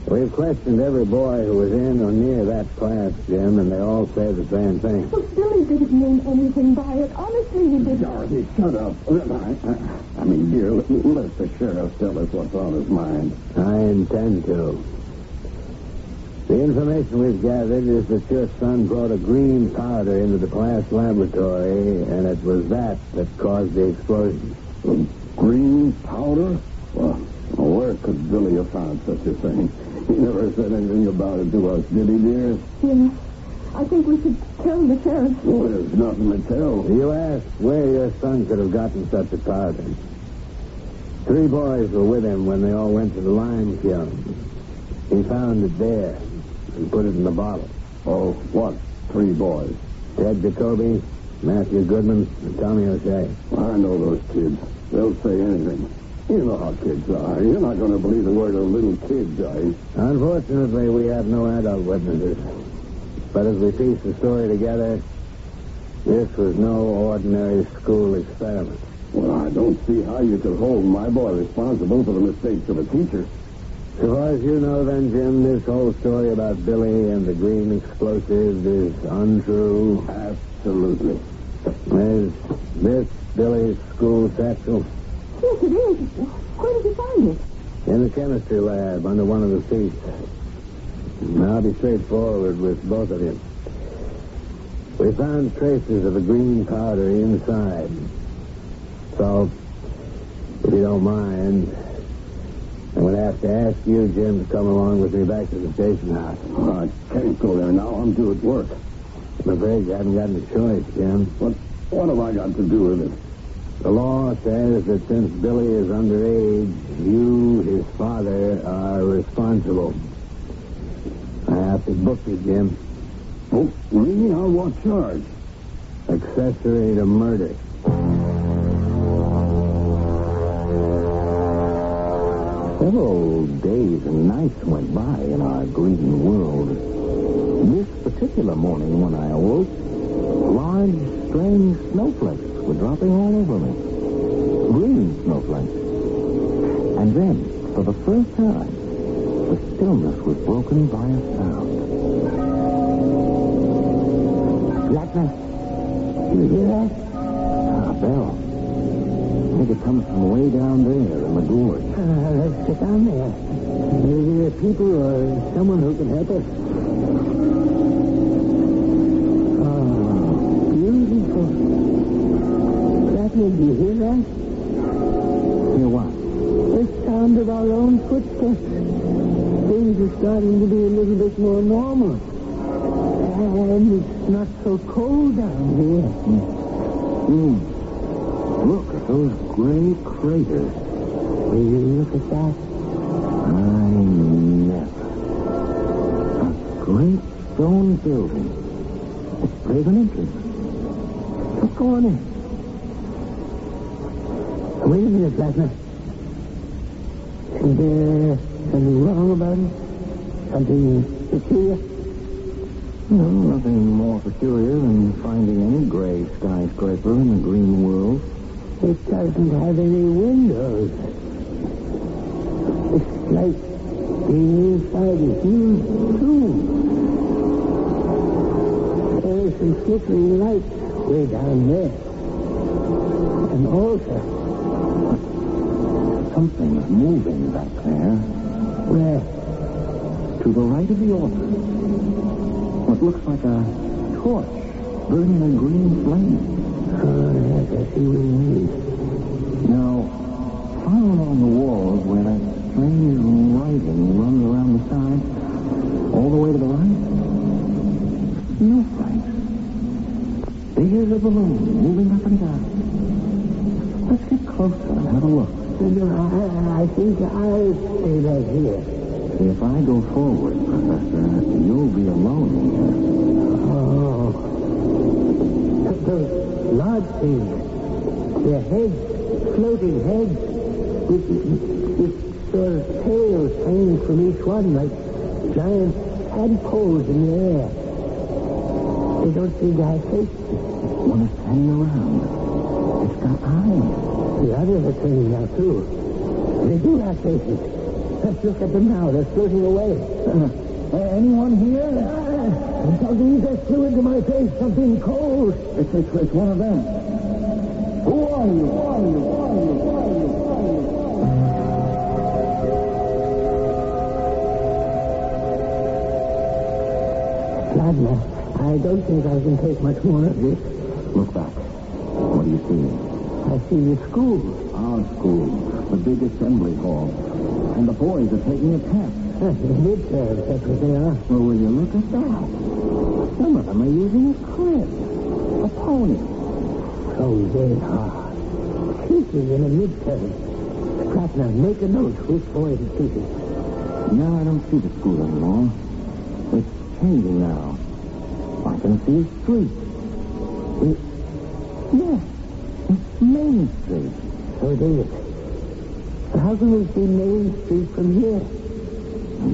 We've questioned every boy who was in or near that class, Jim, and they all say the same thing. Well, Billy didn't mean anything by it. Honestly, he didn't. Dorothy, shut up. I mean, dear, let the sheriff tell us what's on his mind. I intend to. The information we've gathered is that your son brought a green powder into the class laboratory, and it was that caused the explosion. Green powder? Well, where could Billy have found such a thing? He never said anything about it to us, did he, dear? Yeah. I think we should tell the sheriff. Well, there's nothing to tell. You asked where your son could have gotten such a powder. 3 boys were with him when they all went to the lime kiln. He found it there and put it in the bottle. Oh, what? 3 boys? Ted Jacoby, Matthew Goodman, and Tommy O'Shea. I know those kids. They'll say anything. You know how kids are. You're not going to believe the word a little kid does. Unfortunately, we have no adult witnesses. But as we piece the story together, this was no ordinary school experiment. Well, I don't see how you could hold my boy responsible for the mistakes of a teacher. So far as you know, then, Jim, this whole story about Billy and the green explosive is untrue? Absolutely. Is this Billy's school satchel? Yes, it is. Where did you find it? In the chemistry lab, under one of the seats. I'll be straightforward with both of you. We found traces of a green powder inside. So, if you don't mind, I'm going to have to ask you, Jim, to come along with me back to the station house. Oh, I can't go there now. I'm due at work. I'm afraid you haven't got a choice, Jim. What have I got to do with it? The law says that since Billy is underage, you, his father, are responsible. I have to book you, Jim. Oh, me? On what charge? Accessory to murder. Several days and nights went by in our green world. This particular morning when I awoke, large, strange snowflakes were dropping all over me. Green snowflakes. And then, for the first time, the stillness was broken by a sound. Blackness, you hear that? A bell. I think it comes from way down there in the gorge. Let's get down there. Maybe there are people or someone who can help us. Beautiful. Blackness, do you hear that? Hear what? The sound of our own footsteps. Things are starting to be a little bit more normal. And it's not so cold down here. Look at those gray craters. Will you look at that? I never. A great stone building. It's brave and entrance. Let's go on in. Wait a minute, Blackner. See there Something wrong about it? Something peculiar? No, nothing more peculiar than finding any gray skyscraper in the green world. It doesn't have any windows. It's like being inside a huge tomb. There's some flickering light way down there. An altar. Something's moving back there. Where? To the right of the altar. What looks like a torch burning a green flame. Oh, yes, I see what you mean. Now, far along the walls where that strange writing runs around the side, all the way to the right, snowflakes. Big as a balloon, moving up and down. Let's get closer and have a look. I think I'll stay back here. If I go forward, Professor, you'll be alone here. Oh. Those large things. They're heads, floating heads, with sort of tails hanging from each one like giant tadpoles in the air. They don't seem to have faces. One is hanging around. It's got eyes. The others are turning now, too. They do have faces. Let's look at them now. They're floating away. Anyone here? Something just flew into my face. Something cold. It's one of them. Who are you? Who are you? Who are you? Who are you? Who are you? Gladner, I don't think I can take much more of this. Look back. What do you see? I see the school. Our school. The big assembly hall. And the boys are taking a test. Midterms, that's what they are. Well, will you look at that? Some of them are using a crib. A pony. So they are. Teaching in a midterm. Gladner, make a note. Which boy is teaching? No, I don't see the school anymore. It's changing now. I can see a street. Yes. It's Main Street. So it is. How can we see Main Street from here?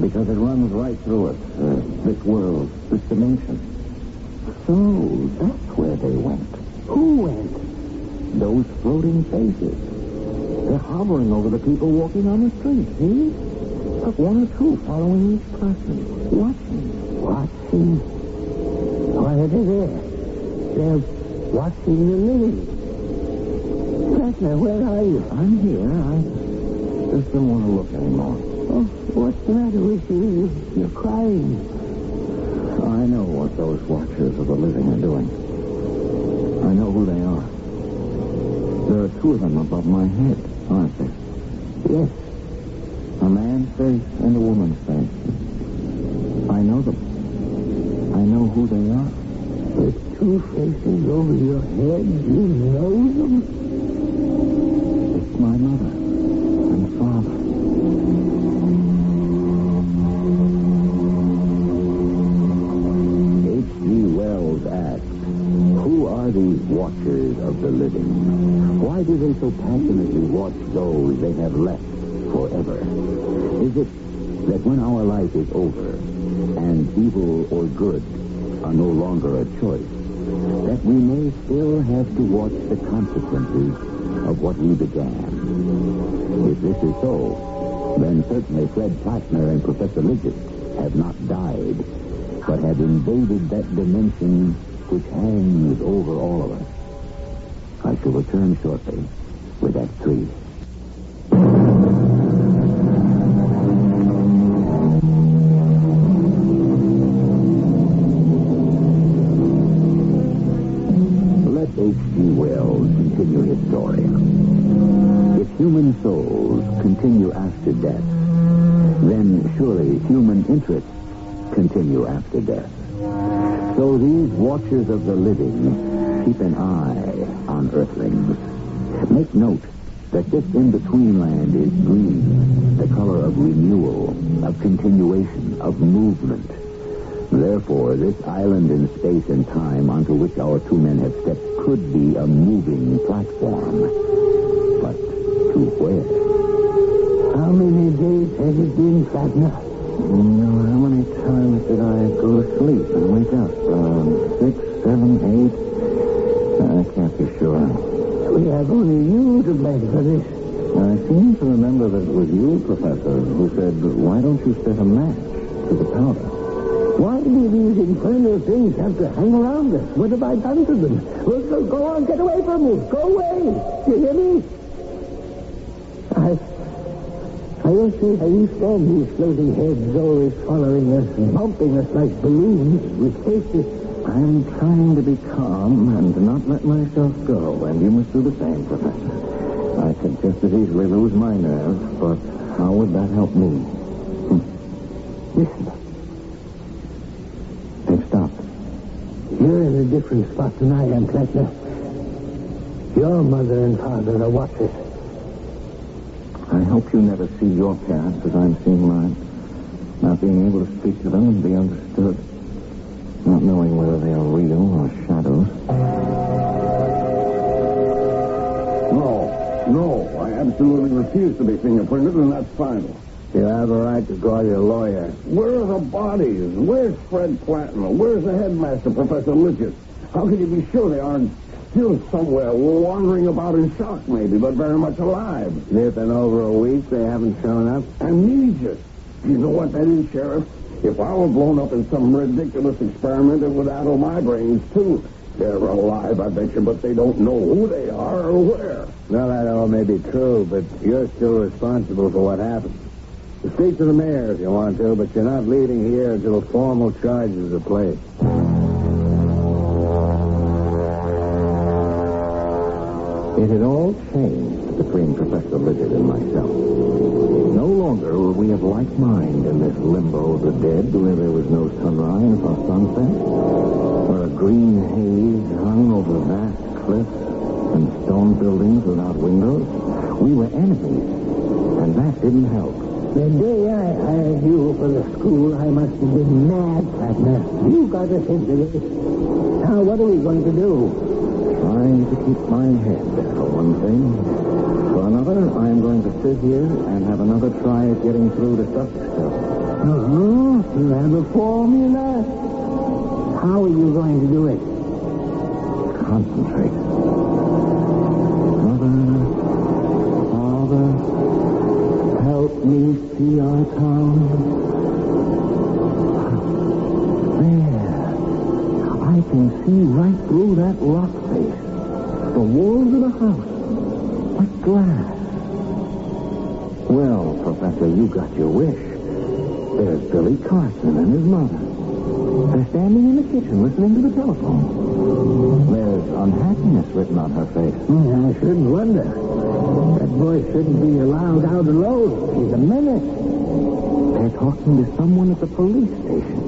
Because it runs right through it. This world, this dimension. So, that's where they went. Who went? Those floating faces. They're hovering over the people walking on the street, see? Like one or two following each person. Watching. Watching? Why are they there? They're watching the living. Gladner, where are you? I'm here. I just don't want to look anymore. Oh, what's the matter with you? You're crying. I know what those watchers of the living are doing. I know who they are. There are two of them above my head, aren't there? Yes. A man's face and a woman's face. I know them. I know who they are. There's two faces over your head. You know them? It's my mother and father. H.G. Wells asked, who are these watchers of the living? Why do they so passionately watch those they have left forever? Is it that when our life is over and evil or good are no longer a choice, that we may still have to watch the consequences of what we began? If this is so, then certainly Fred Plattner and Professor Lidgett have not died, but have invaded that dimension which hangs over all of us. I shall return shortly with Act 3. Let H.G. Wells continue his story. If human souls continue after death, then surely human interests continue after death. So these watchers of the living keep an eye on earthlings. Make note that this in-between land is green, the color of renewal, of continuation, of movement. Therefore, this island in space and time onto which our two men have stepped could be a moving platform. But to where? How many days has it been, Fatma? How many times did I go to sleep and wake up? 6, 7, 8? I can't be sure. We have only you to blame for this. I seem to remember that it was you, Professor, who said, why don't you set a match to the powder? Why do these infernal things have to hang around us? What have I done to them? Well, go on, get away from me. Go away. You hear me? I don't see how you stand these floating heads always following us, bumping us like balloons with faces. I'm trying to be calm and to not let myself go, and you must do the same, Professor. I could just as easily lose my nerve, but how would that help me? Listen. They've stopped. You're in a different spot than I am, Kleckner. Your mother and father are watchers. I hope you never see your parents as I'm seeing mine. Not being able to speak to them and be understood. Not knowing whether they are real or shadows. No, I absolutely refuse to be fingerprinted, and that's final. You have a right to call your lawyer. Where are the bodies? Where's Fred Platinum? Where's the headmaster, Professor Lidgett? How can you be sure they aren't still somewhere, wandering about in shock maybe, but very much alive? It's been over a week. They haven't shown up. Amnesia. You know what that is, Sheriff? If I were blown up in some ridiculous experiment, it would addle my brains, too. They're alive, I bet you, but they don't know who they are or where. Well, that all may be true, but you're still responsible for what happened. Speak to the mayor if you want to, but you're not leaving here until formal charges are placed. It had all changed between Professor Lidgett and myself. No longer were we of like mind in this limbo of the dead where there was no sunrise or sunset, where a green haze hung over vast cliffs and stone buildings without windows. We were enemies, and that didn't help. The day I hired you for the school, I must have been mad, Fatma. You got us into this. Now, what are we going to do? Trying to keep my head, for one thing. For another, I'm going to sit here and have another try at getting through to Sussex. Oh, you have a formula? How are you going to do it? Concentrate. Mother, Father, help me see our town. There. I can see right through that rock face. The walls of the house. Like glass. Well, Professor, you got your wish. There's Billy Carson and his mother. They're standing in the kitchen listening to the telephone. There's unhappiness written on her face. I shouldn't wonder. That boy shouldn't be allowed out alone. He's a menace. They're talking to someone at the police station.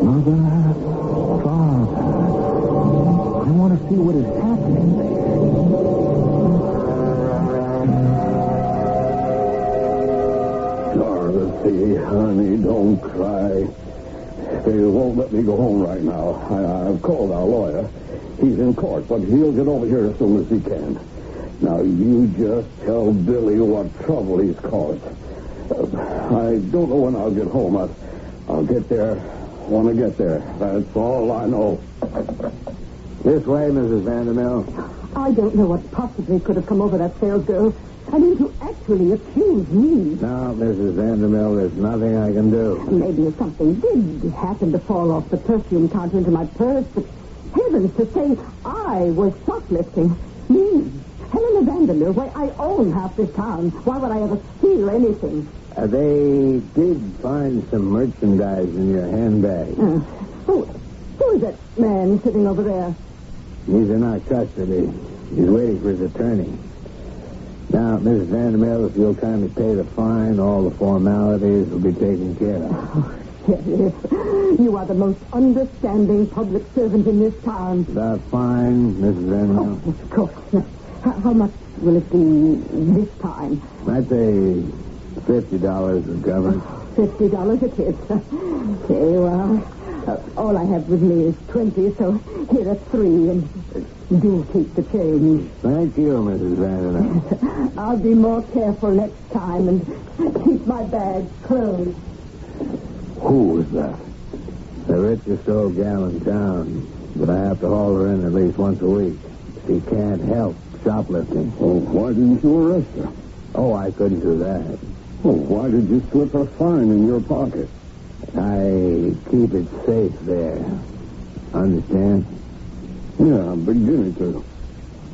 Mother, Father, I want to see what is happening there. Dorothy, honey, don't cry. They won't let me go home right now. I've called our lawyer. He's in court, but he'll get over here as soon as he can. Now, you just tell Billy what trouble he's caused. I don't know when I'll get home. I'll get there when I get there. That's all I know. This way, Mrs. Vandermill. I don't know what possibly could have come over that salesgirl. I mean, to actually accuse me. No, Mrs. Vandermill, there's nothing I can do. Maybe if something did happen to fall off the perfume counter into my purse, but heavens, to say I was shoplifting. Me, Helena Vandermill, why, I own half this town. Why would I ever steal anything? They did find some merchandise in your handbag. Who is that man sitting over there? He's in our custody. He's waiting for his attorney. Now, Mrs. Vandermill, if you'll kindly pay the fine, all the formalities will be taken care of. Oh, yes. You are the most understanding public servant in this town. The fine, Mrs. Vandermill? Oh, of course. Now, how much will it be this time? I'd say $50 would cover it. $50 it is. Okay, well, all I have with me is 20, so here are 3, and Do keep the change. Thank you, Mrs. Vanderbilt. I'll be more careful next time and keep my bag closed. Who is that? The richest old gal in town, but I have to haul her in at least once a week. She can't help shoplifting. Oh, why didn't you arrest her? Oh, I couldn't do that. Oh, why did you slip a fine in your pocket? I keep it safe there. Understand? Yeah, I'm beginning to.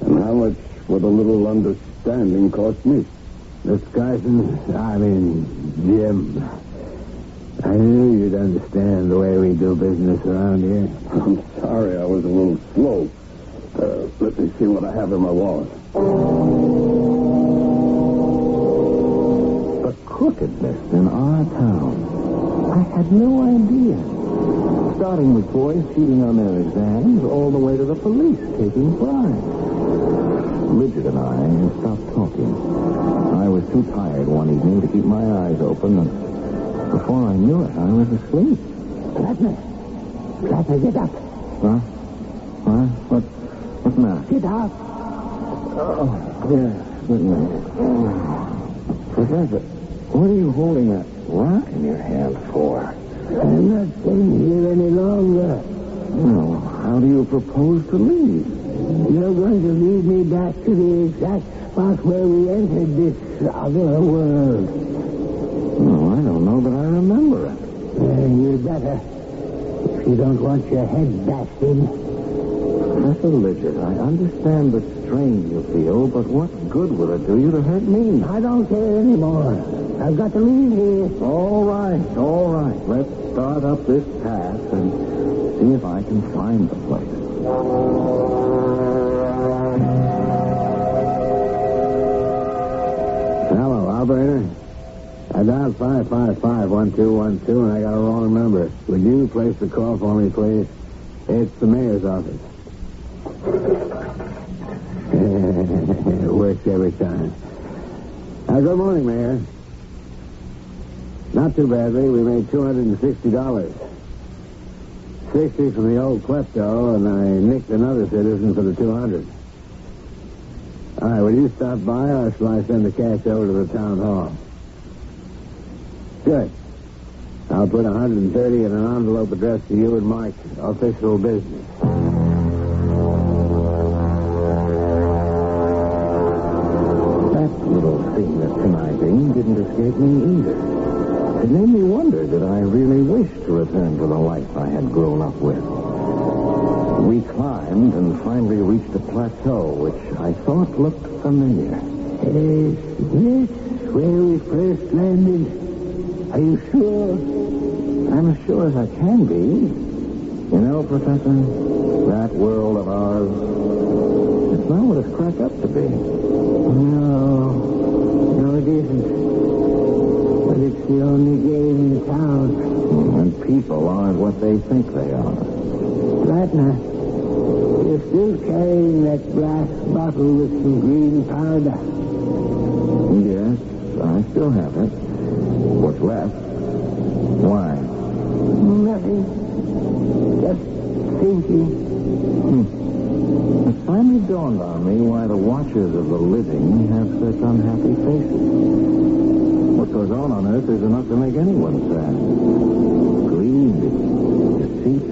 And how much would a little understanding cost me? Miss Carson, Jim. I knew you'd understand the way we do business around here. I'm sorry I was a little slow. Let me see what I have in my wallet. The crookedness in our town. I had no idea. Starting with boys cheating on their exams, all the way to the police taking bribes. Lidget and I had stopped talking. I was too tired one evening to keep my eyes open, and before I knew it, I was asleep. Flatner, get up. Huh? What's the matter? Get up. Oh, yeah, good night. Professor, what are you holding that rock in your hand for? I'm not staying here any longer. Well, how do you propose to leave? You're going to lead me back to the exact spot where we entered this other world. Oh, I don't know that I remember it. You better. If you don't want your head bashed in. Professor Lidget, I understand the strain you feel, but what good will it do you to hurt me? I don't care anymore. I've got to leave here. All right. Let's start up this path and see if I can find the place. Hello, operator. I dialed 555-1212, and I got a wrong number. Would you place the call for me, please? It's the mayor's office. It works every time. Good morning, Mayor. Not too badly. We made $260. 60 from the old klepto, and I nicked another citizen for the 200. All right, will you stop by, or shall I send the cash over to the town hall? Good. I'll put 130 in an envelope addressed to you and Mike. Official business. That little scene at conniving didn't escape me either. It made me wonder, did I really wish to return to the life I had grown up with? We climbed and finally reached a plateau, which I thought looked familiar. Is this where we first landed? Are you sure? I'm as sure as I can be. You know, Professor, that world of ours, it's not what it's cracked up to be. No, it isn't. But it's the only game in town. And people aren't what they think they are. Flatner, you're still carrying that glass bottle with some green powder. Yes, I still have it. What's left? Why? Nothing. Just thinking. It finally dawned on me why the watchers of the living have such unhappy faces. What goes on Earth is enough to make anyone sad. Greed, deceit.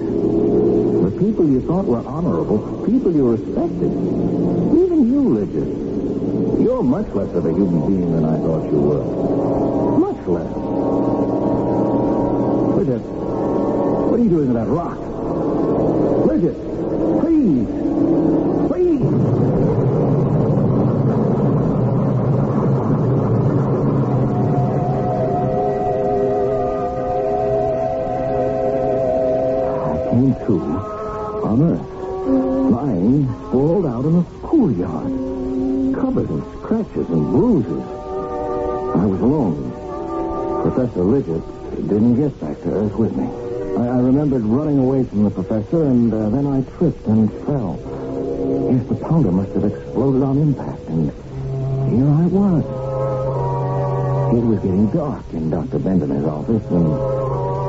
The people you thought were honorable, people you respected. Even you, Lidget. You're much less of a human being than I thought you were. Much less. Lidget, what are you doing with that rock? Lidget, please. Came to on Earth, lying sprawled out in a schoolyard, covered in scratches and bruises. I was alone. Professor Lidget didn't get back to Earth with me. I remembered running away from the professor, and then I tripped and fell. Yes, the powder must have exploded on impact, and here I was. It was getting dark in Dr. Benjamin's office, and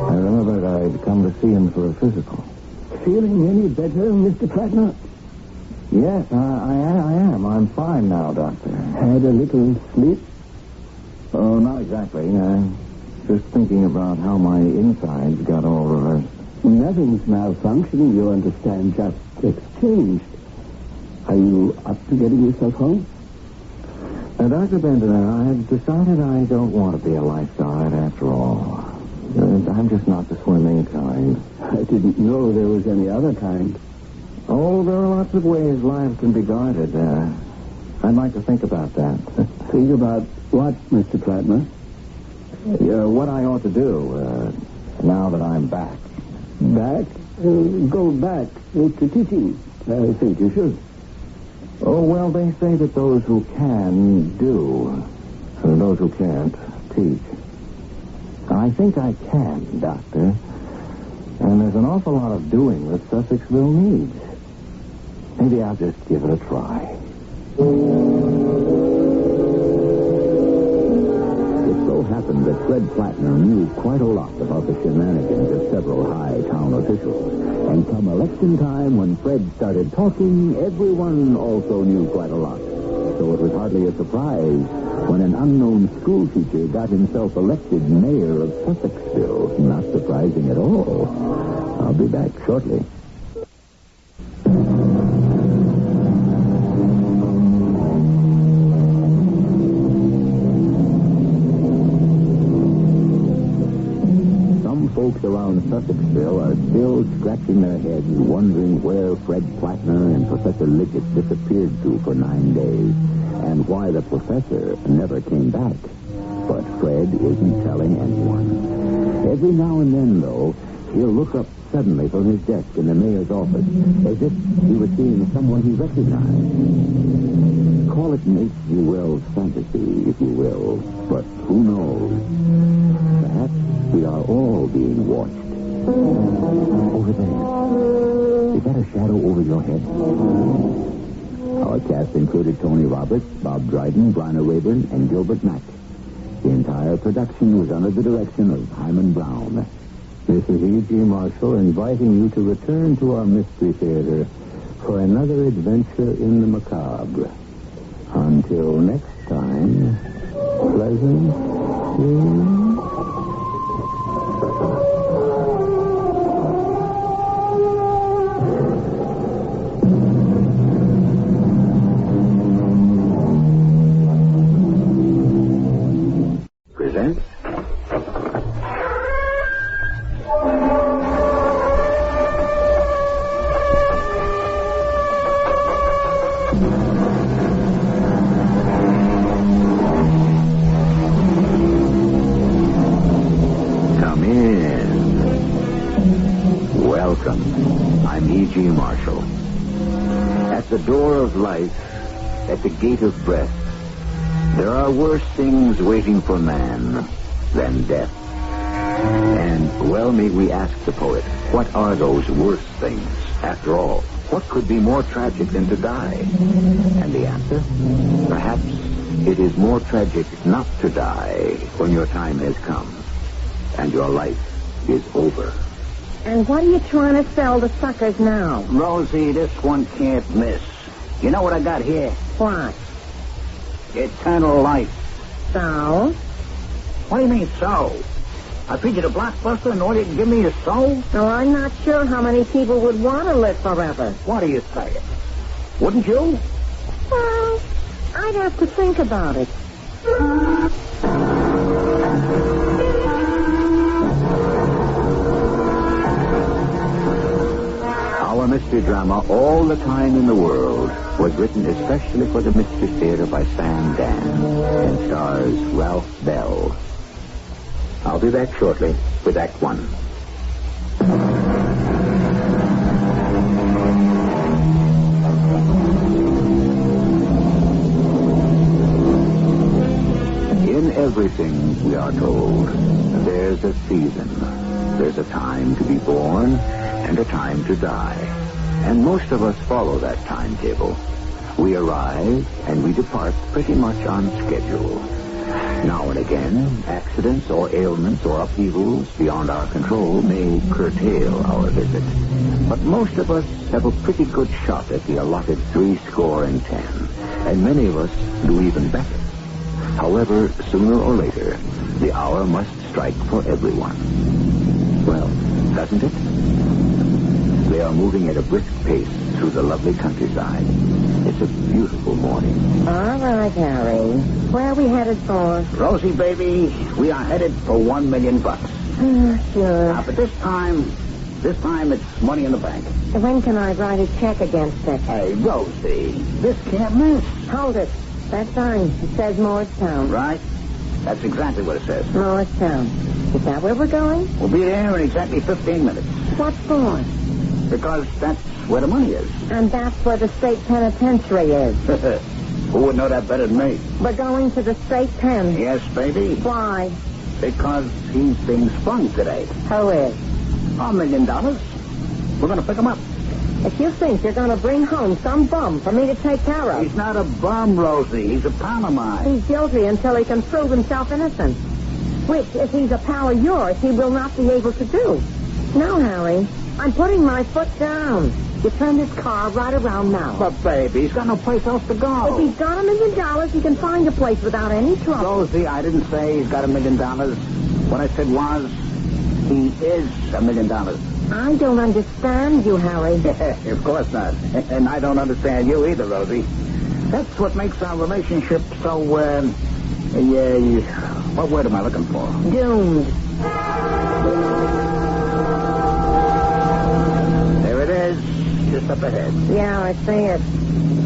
I remembered I'd come to see him for a physical. Feeling any better, Mr. Flatner? Yes, I am. I'm fine now, Doctor. Had a little sleep? Oh, not exactly. Just thinking about how my insides got all reversed. Nothing's malfunctioning, you understand, just exchanged. Are you up to getting yourself home? Dr. Bender, I've decided I don't want to be a lifeguard after all. I'm just not the swimming kind. I didn't know there was any other kind. Oh, there are lots of ways life can be guarded. I'd like to think about that. Think about what, Mr. Plattner? What I ought to do now that I'm back. Back? Go back to teaching. I think you should. Oh, well, they say that those who can do, and those who can't teach. I think I can, Doctor. And there's an awful lot of doing that Sussexville needs. Maybe I'll just give it a try. It so happened that Fred Plattner knew quite a lot about the shenanigans of several high town officials. And come election time, when Fred started talking, everyone also knew quite a lot. So it was hardly a surprise when an unknown school teacher got himself elected mayor of Sussexville. Not surprising at all. I'll be back shortly. Folks around Sussexville are still scratching their heads, wondering where Fred Plattner and Professor Liggett disappeared to for 9 days, and why the professor never came back. But Fred isn't telling anyone. Every now and then, though, he'll look up suddenly from his desk in the mayor's office, as if he was seeing someone he recognized. Call it an H.G. Wells fantasy, if you will, but who knows? Perhaps we are all being watched. Over there. Is that a shadow over your head? Our cast included Tony Roberts, Bob Dryden, Bryna Rayburn, and Gilbert Mack. The entire production was under the direction of Himan Brown. This is E.G. Marshall inviting you to return to our Mystery Theater for another adventure in the macabre. Until next time, pleasant dreams. Presents I'm E.G. Marshall. At the door of life, at the gate of breath, there are worse things waiting for man than death. And, well, may we ask the poet, what are those worse things? After all, what could be more tragic than to die? And the answer? Perhaps it is more tragic not to die when your time has come and your life is over. And what are you trying to sell the suckers now? Rosie, this one can't miss. You know what I got here? What? Eternal life. So? What do you mean, so? I feed you the blockbuster and all you can give me is so? No, I'm not sure how many people would want to live forever. What are you saying? Wouldn't you? Well, I'd have to think about it. Our mystery drama, All the Time in the World, was written especially for the Mystery Theater by Sam Dan and stars Ralph Bell. I'll be back shortly with Act One. In everything, we are told, there's a season. There's a time to be born and a time to die. And most of us follow that timetable. We arrive and we depart pretty much on schedule. Now and again, accidents or ailments or upheavals beyond our control may curtail our visit. But most of us have a pretty good shot at the allotted 70, and many of us do even better. However, sooner or later, the hour must strike for everyone. Well, doesn't it? They are moving at a brisk pace through the lovely countryside. It's a beautiful morning. All right, Harry. Where are we headed for? Rosie, baby, we are headed for $1 million. Sure. But this time it's money in the bank. When can I write a check against it? Hey, Rosie, this can't miss. Hold it. That sign. It says Moorestown. Right? That's exactly what it says. Moorestown. Is that where we're going? We'll be there in exactly 15 minutes. What for? Because that's where the money is. And that's where the state penitentiary is. Who would know that better than me? We're going to the state pen. Yes, baby. Why? Because he's being sprung today. Who is? $1 million. We're going to pick him up. If you think you're going to bring home some bum for me to take care of... He's not a bum, Rosie. He's a pal of mine. He's guilty until he can prove himself innocent. Which, if he's a pal of yours, he will not be able to do. No, Harry. I'm putting my foot down. You turn this car right around now. But, baby, he's got no place else to go. If he's got $1 million, he can find a place without any trouble. Rosie, I didn't say he's got $1 million. What I said was, he is $1 million. I don't understand you, Harry. Of course not. And I don't understand you either, Rosie. That's what makes our relationship so, what word am I looking for? Doomed. There it is, just up ahead. Yeah, I see it.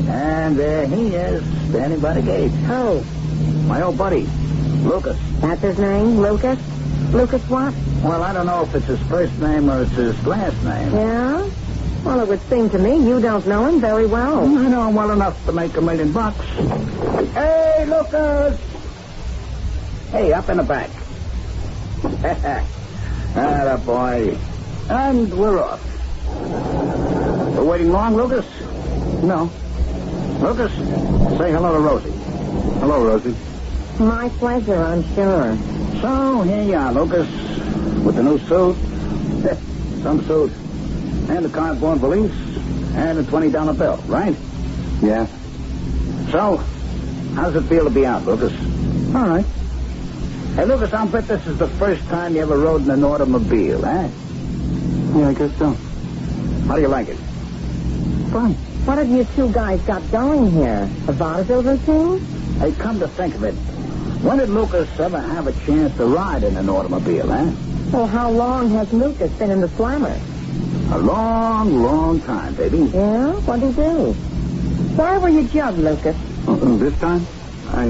And there he is, standing by the gate. Oh. My old buddy, Lucas. That's his name, Lucas? Lucas what? Well, I don't know if it's his first name or it's his last name. Yeah? Well, it would seem to me you don't know him very well. I know him well enough to make $1 million. Hey, Lucas! Hey, up in the back. Atta boy. And we're off. We're waiting long, Lucas? No. Lucas, say hello to Rosie. Hello, Rosie. My pleasure, I'm sure. So, here you are, Lucas. With the new suit. Some suit. And the cardboard valise. And a $20 bill, right? Yeah. So, how does it feel to be out, Lucas? All right. Hey, Lucas, I'll bet this is the first time you ever rode in an automobile, eh? Yeah, I guess so. How do you like it? Fun. What have you two guys got going here? A vaudeville routine? Hey, come to think of it, when did Lucas ever have a chance to ride in an automobile, eh? Well, how long has Lucas been in the slammer? A long, long time, baby. Yeah? What'd he do? Why were you jugged, Lucas? This time? I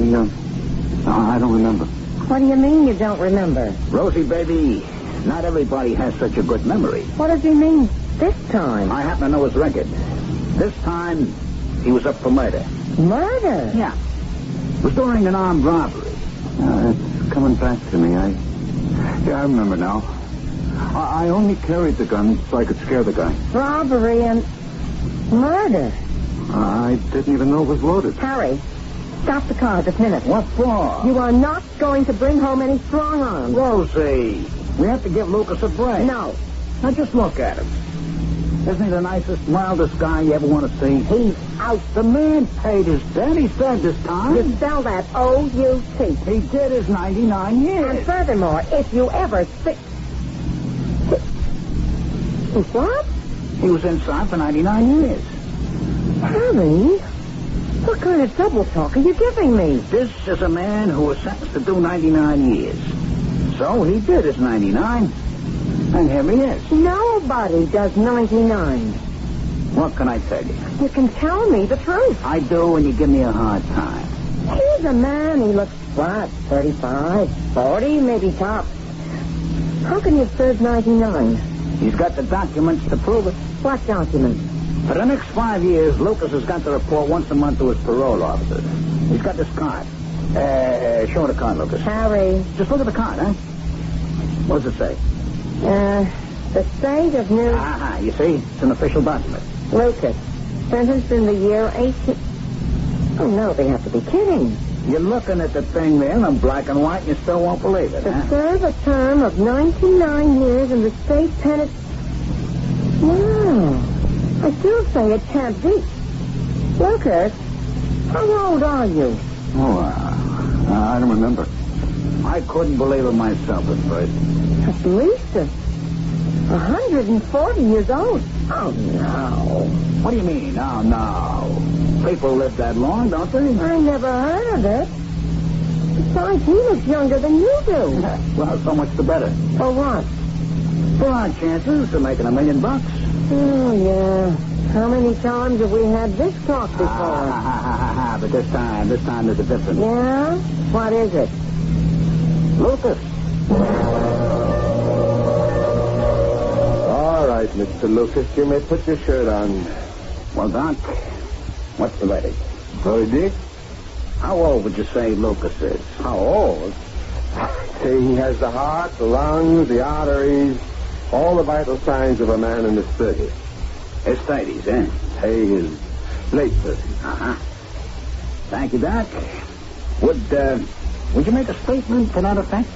don't remember. What do you mean you don't remember? Rosie, baby, not everybody has such a good memory. What does he mean this time? I happen to know his record. This time, he was up for murder. Murder? Yeah. It was during an armed robbery. It's coming back to me. I remember now. I only carried the gun so I could scare the guy. Robbery and murder? I didn't even know it was loaded. Harry, stop the car this minute. What for? You are not going to bring home any strong arms. Rosie, we have to give Lucas a break. No. Now just look at him. Isn't he the nicest, mildest guy you ever want to see? He's out. The man paid his debt. He said this time. You spell that O-U-T. He did his 99 years. And furthermore, if you ever see... What? He was inside for 99 years. Harry, what kind of double talk are you giving me? This is a man who was sentenced to do 99 years. So he did his 99. And here he is. Nobody does 99. What can I tell you? You can tell me the truth. I do, and you give me a hard time. He's a man. He looks, 35, 40, maybe tops. How can you serve 99? He's got the documents to prove it. What documents? For the next 5 years, Lucas has got to report once a month to his parole officer. He's got this card. Show the card, Lucas. Harry. Just look at the card, huh? What does it say? The state of New... You see? It's an official document. Lucas, sentenced in the year 18... Oh, no, they have to be kidding. You're looking at the thing there in black and white, and you still won't believe it, To huh? serve a term of 99 years in the state penitentiary. Wow. I still say it can't be. Lucas, how old are you? Oh, I don't remember. I couldn't believe it myself at first. At least 140 years old. Oh, no. What do you mean? Oh, no. People live that long, don't they? I never heard of it. Besides, he looks younger than you do. Well, so much the better. For what? For our chances of making $1 million. Oh, yeah. How many times have we had this talk before? But this time there's a difference. Yeah? What is it? Lucas. All right, Mr. Lucas, you may put your shirt on. Well, Doc, what's the verdict? Verdict? How old would you say Lucas is? How old? Say he has the heart, the lungs, the arteries, all the vital signs of a man in his 30s. His 30s, eh? Hey, his late 30s. Uh-huh. Thank you, Doc. Would you make a statement to that effect?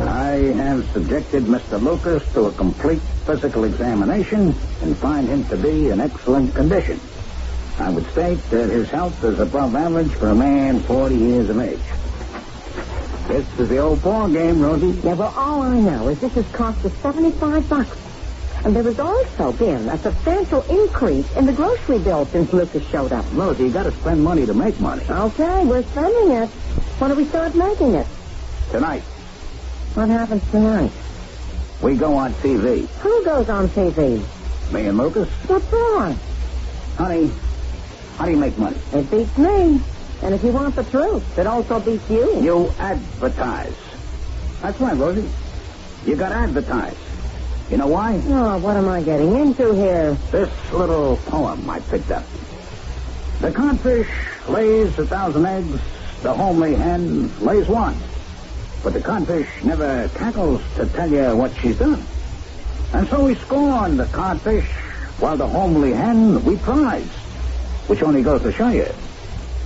I have subjected Mr. Lucas to a complete physical examination and find him to be in excellent condition. I would state that his health is above average for a man 40 years of age. This is the old ball game, Rosie. Yeah, well, all I know is this has cost us $75. And there has also been a substantial increase in the grocery bill since Lucas showed up. Rosie, you got to spend money to make money. Okay, we're spending it. When do we start making it? Tonight. What happens tonight? We go on TV. Who goes on TV? Me and Lucas. What for? Honey, how do you make money? It beats me. And if you want the truth, it also beats you. You advertise. That's right, Rosie. You got to advertise. You know why? Oh, what am I getting into here? This little poem I picked up. The codfish lays 1,000 eggs. The homely hen lays 1. But the codfish never cackles to tell you what she's done. And so we scorn the codfish, while the homely hen we prize. Which only goes to show you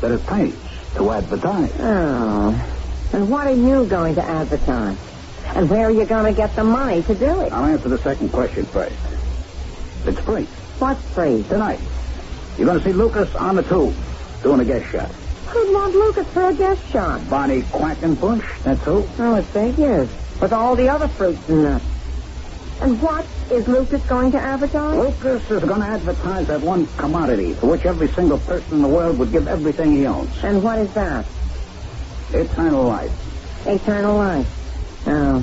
that it pays to advertise. Oh. And what are you going to advertise? And where are you going to get the money to do it? I'll answer the second question first. It's free. What's free? Tonight. You're going to see Lucas on the tube doing a guest shot. Who'd want Lucas for a guest shot? Bonnie Quackenbush, that's who. Oh, it figures. With all the other fruits and nuts. And what is Lucas going to advertise? Lucas is going to advertise that one commodity for which every single person in the world would give everything he owns. And what is that? Eternal life. Eternal life. Oh.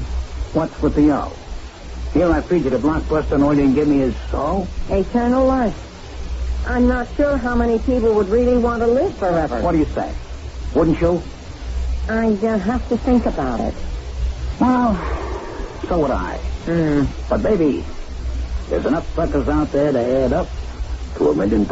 What's with the O? Here I feed you the blockbuster and all you can give me is O? Eternal life. I'm not sure how many people would really want to live forever. What do you say? Wouldn't you? I'd have to think about it. Well, so would I. But, baby, there's enough suckers out there to add up to $1 million.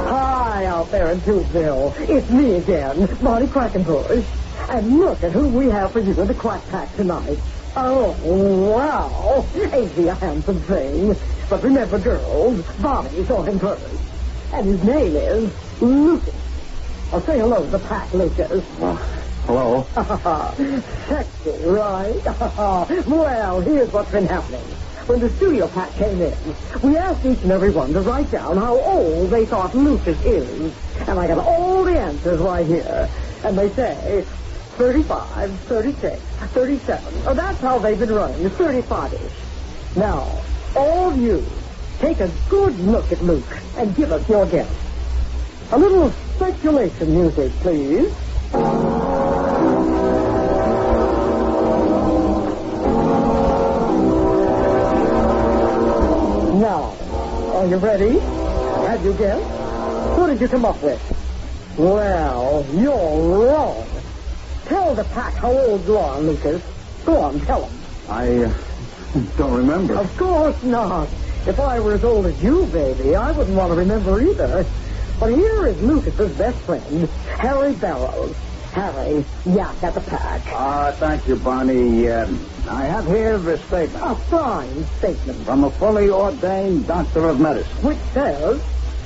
Hi, out there in Tubeville. It's me again, Bonnie Quackenbush. And look at who we have for you in the Quack Pack tonight. Oh, wow. Ain't he a handsome thing? But remember, girls, Bonnie saw him first. And his name is Lucas. I'll say hello to the pack, Lucas. Hello. Sexy, right? Well, here's what's been happening. When the studio pack came in, we asked each and every one to write down how old they thought Lucas is. And I got all the answers right here. And they say 35, 36, 37. Oh, that's how they've been running, 35-ish. Now, all of you, take a good look at Luke and give us your guess. A little speculation music, please. Now, are you ready? Have you guessed? What did you come up with? Well, you're wrong. Tell the pack how old you are, Lucas. Go on, tell them. I don't remember. Of course not. If I were as old as you, baby, I wouldn't want to remember either. But here is Lucas's best friend, Harry Barrows. Harry, yak at the pack. Thank you, Barney. I have here the statement. A fine statement. From a fully ordained doctor of medicine. Which says...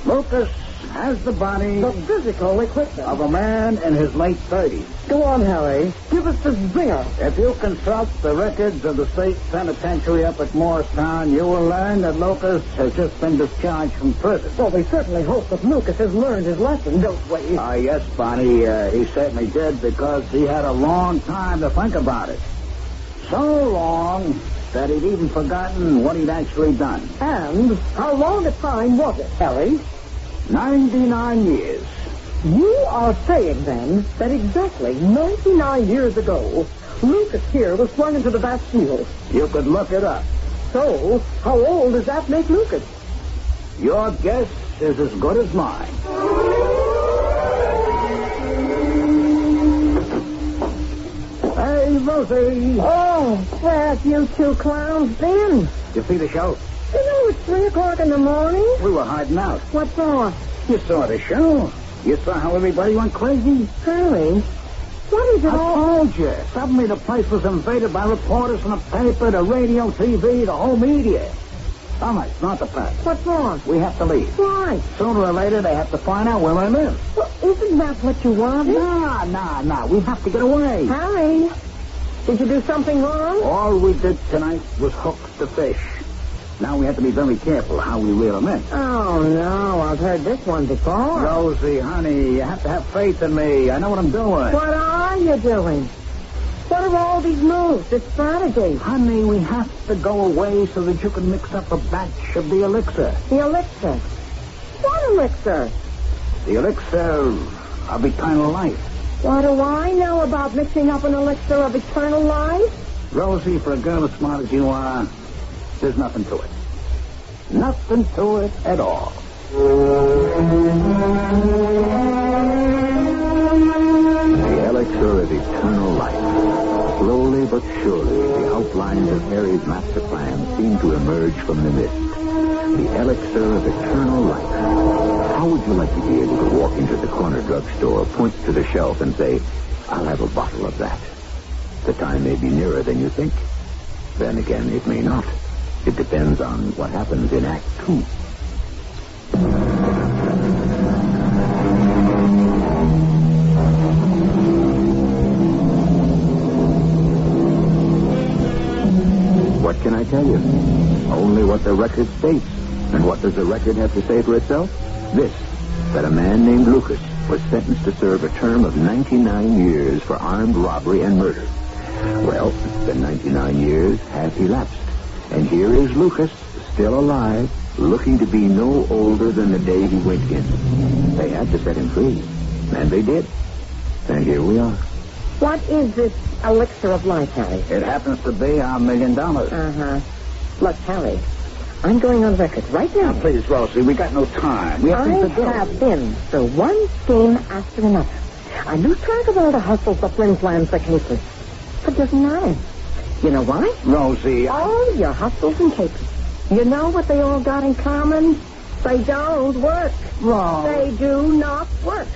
Lucas has the body... the physical equipment. ...of a man in his late 30s. Go on, Harry. Give us the zinger. If you consult the records of the state penitentiary up at Morristown, you will learn that Lucas has just been discharged from prison. Well, we certainly hope that Lucas has learned his lesson, don't we? Yes, Bonnie. He certainly did, because he had a long time to think about it. So long that he'd even forgotten what he'd actually done. And how long a time was it, Harry? 99 years. You are saying, then, that exactly 99 years ago, Lucas here was flung into the Bastille. You could look it up. So, how old does that make Lucas? Your guess is as good as mine. Hey, Rosie. Oh, where have you two clowns been? You see the show? You know it's 3 o'clock in the morning. We were hiding out. What for? You saw the show. You saw how everybody went crazy. Harry, what is it all... I told you. Suddenly the place was invaded by reporters from the paper, the radio, TV, the whole media. All right, not the fact. What for? We have to leave. Why? Sooner or later, they have to find out where I live. Well, isn't that what you wanted? No. We have to get away. Harry, did you do something wrong? All we did tonight was hook the fish. Now we have to be very careful how we reel them in. Oh, no. I've heard this one before. Rosie, honey, you have to have faith in me. I know what I'm doing. What are you doing? What are all these moves, this strategy? Honey, we have to go away so that you can mix up a batch of the elixir. The elixir? What elixir? The elixir of eternal life. What do I know about mixing up an elixir of eternal life? Rosie, for a girl as smart as you are, there's nothing to it. Nothing to it at all. The elixir of eternal life. Slowly but surely, the outlines of Harry's master plan seem to emerge from the mist. The elixir of eternal life. How would you like to be able to walk into the corner drugstore, point to the shelf, and say, "I'll have a bottle of that"? The time may be nearer than you think. Then again, it may not. It depends on what happens in Act 2. What can I tell you? Only what the record states. And what does the record have to say for itself? This, that a man named Lucas was sentenced to serve a term of 99 years for armed robbery and murder. Well, the 99 years have elapsed. And here is Lucas, still alive, looking to be no older than the day he went in. They had to set him free. And they did. And here we are. What is this elixir of life, Harry? It happens to be our $1 million. Uh-huh. Look, Harry, I'm going on record right now. Please, Rosie, we got no time. We have things to do. I have been through one scheme after another. I lose track of all the hustles, the flim-flams, the capers. But it doesn't matter. You know why? Rosie, all your hustles and capers. You know what they all got in common? They don't work. Wrong. They do not work.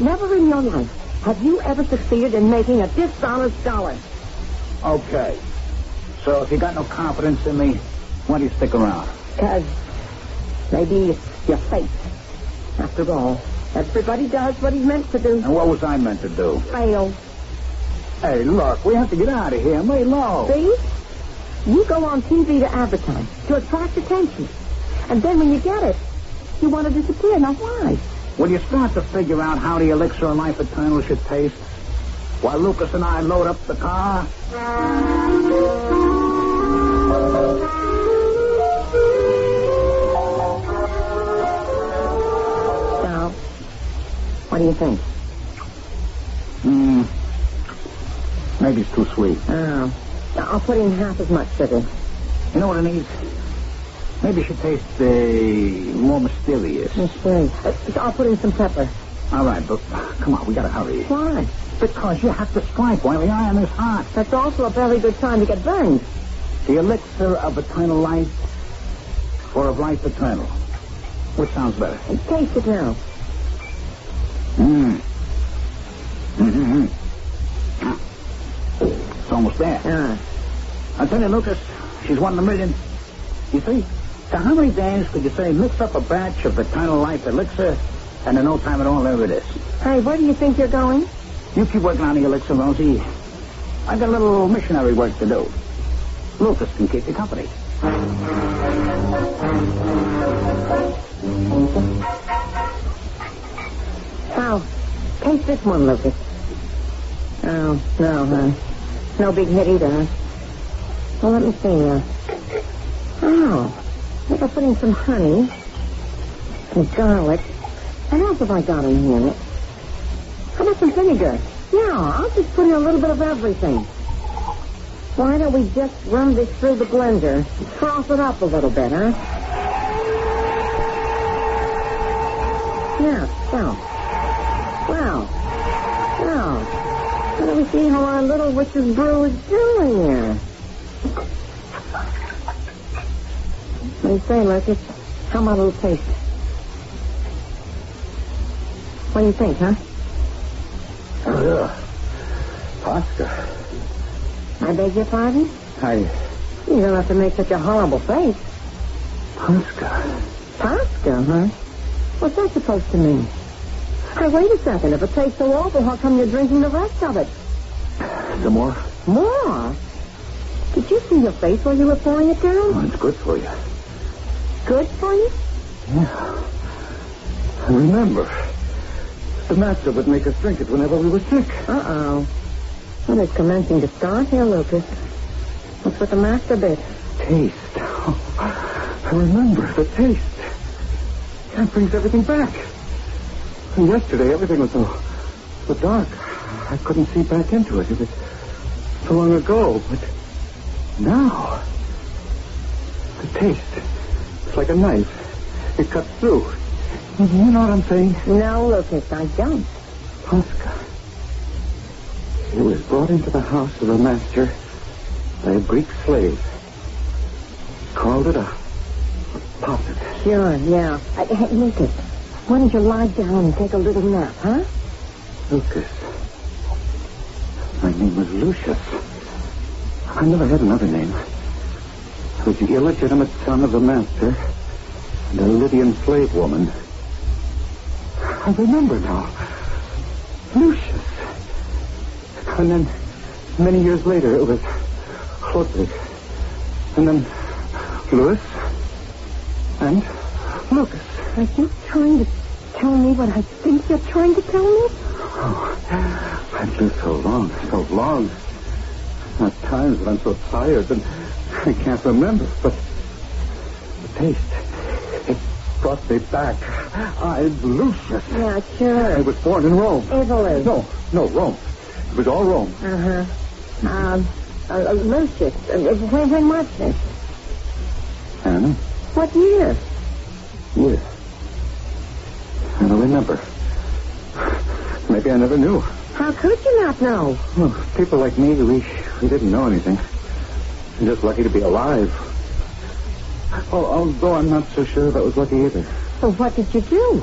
Never in your life have you ever succeeded in making a dishonest dollar. Okay. So if you got no confidence in me, why do you stick around? Because maybe it's your fate. After all, everybody does what he's meant to do. And what was I meant to do? Fail. Hey, look, we have to get out of here. Lay low. See? You go on TV to advertise, to attract attention. And then when you get it, you want to disappear. Now, why? Will you start to figure out how the elixir of life eternal should taste? While Lucas and I load up the car? So, what do you think? Maybe it's too sweet. Oh. I'll put in half as much sugar. You know what it needs? Maybe it should taste more mysterious. Mysterious. I'll put in some pepper. All right, but come on, we gotta hurry. Why? Because you have to strike while the iron is hot. That's also a very good time to get burned. The elixir of eternal life, or of life eternal. Which sounds better? Taste it now. Mm-hmm. almost there. Yeah. I'll tell you, Lucas, she's one in a million. You see, so how many days could you say mix up a batch of Eternal Life elixir, and in no time at all, there it is? Hey, where do you think you're going? You keep working on the elixir, Rosie. I got a little missionary work to do. Lucas can keep you company. Oh, taste this one, Lucas. Oh, no, huh? No big hit either, huh? Well, let me see. Oh, I think I put in some honey, some garlic. What else have I got in here? How about some vinegar? Yeah, I'll just put in a little bit of everything. Why don't we just run this through the blender? Froth it up a little bit, huh? Yeah, well. Let me see how our little witch's brew is doing here. What do you say, Lucas? How about a little taste? What do you think, huh? Oh, yeah. Pasta. I beg your pardon? You don't have to make such a horrible face. Pasta, huh? What's that supposed to mean? Hey, wait a second. If it tastes so awful, how come you're drinking the rest of it? Some more? More? Did you see your face while you were pouring it down? Oh, it's good for you. Good for you? Yeah. I remember. The master would make us drink it whenever we were sick. Uh-oh. Well, it's commencing to start here, Lucas. What's with the master bit? Taste. Oh, I remember the taste. That brings everything back. And yesterday, everything was so dark. I couldn't see back into it. It was so long ago. But now, the taste, it's like a knife. It cuts through. You know what I'm saying? No, Lucas, I don't. Tosca. It was brought into the house of a master by a Greek slave. Called it a poppet. Sure, yeah. Hey, Lucas, why don't you lie down and take a little nap, huh? Lucas. My name was Lucius. I never had another name. I was the illegitimate son of the master and a Lydian slave woman. I remember now. Lucius. And then, many years later, it was Chlodwig. And then, Louis. And Lucas. Are you trying to tell me what I think you're trying to tell me? Oh, I've lived so long. At times when I'm so tired and I can't remember, but the taste, it brought me back. I'm Lucius. Yeah, sure. I was born in Rome. Italy. No, Rome. It was all Rome. Lucius. When was this? Anna? What year? Year. I don't remember. Maybe I never knew. How could you not know? Well, people like me, we didn't know anything. I'm just lucky to be alive. Although I'm not so sure that was lucky either. Well, what did you do?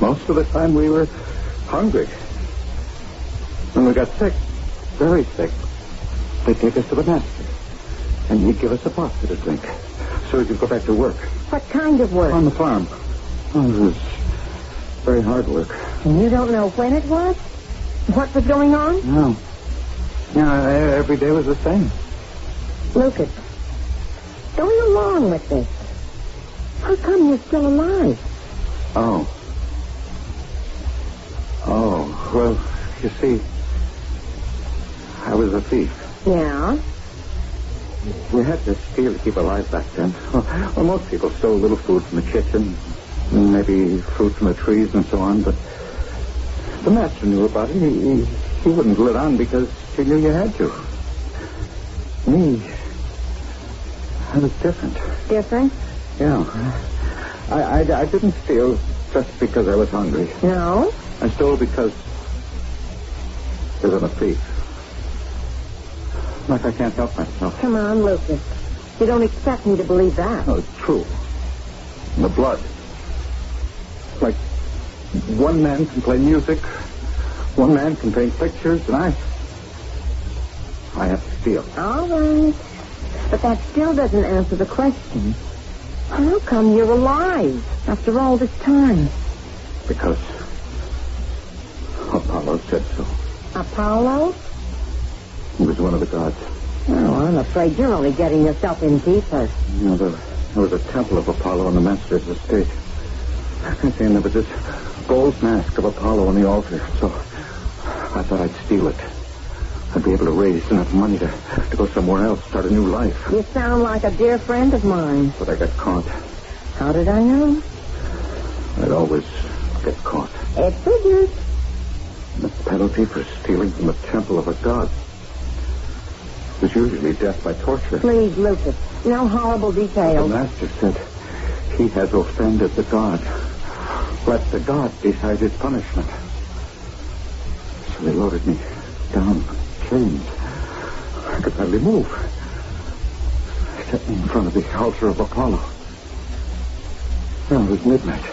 Most of the time we were hungry. When we got sick, very sick, they'd take us to the master. And he'd give us a pasta to drink, so we could go back to work. What kind of work? On the farm. Oh, it was very hard work. And you don't know when it was? What was going on? No. Yeah, every day was the same. Lucas, going along with this, how come you're still alive? Oh, well, you see, I was a thief. Yeah? We had to steal to keep alive back then. Well, most people stole a little food from the kitchen, maybe fruit from the trees and so on, but the master knew about it. He wouldn't let on because he knew you had to. Me, I was different. Different? Yeah. I didn't steal just because I was hungry. No? I stole because I'm a thief. Like I can't help myself. Come on, Lucas. You don't expect me to believe that. No, it's true. In the blood. Like, one man can play music, one man can paint pictures, and I have to steal. All right. But that still doesn't answer the question. How come you're alive after all this time? Because Apollo said so. Apollo? He was one of the gods. Oh, I'm afraid you're only getting yourself in deeper. You know, there was a temple of Apollo on the master's estate. And there was this gold mask of Apollo on the altar. So I thought I'd steal it. I'd be able to raise enough money to go somewhere else, start a new life. You sound like a dear friend of mine. But I got caught. How did I know? I'd always get caught. It figures. The penalty for stealing from the temple of a god was usually death by torture. Please, Lucas, no horrible details. The master said he has offended the god. Let the god decide his punishment. So they loaded me down, chains. I could hardly move. They set me in front of the altar of Apollo. Well, it was midnight.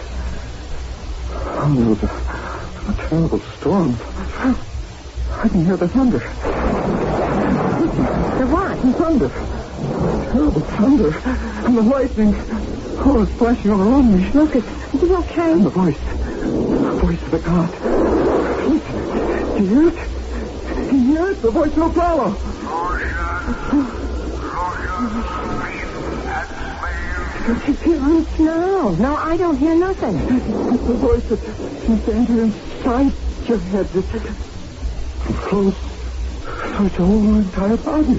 Oh, there was a terrible storm. I can hear the thunder. The what? The thunder. Terrible thunder. And the lightning. Oh, it's flashing all around me. Lucas, are you okay? And the voice. The voice of the god. Listen. Do you hear it? Do you hear it? The voice of Apollo. Don't you hear it? No, I don't hear nothing. It's the voice that seems to enter inside your head. It flows through your whole entire body.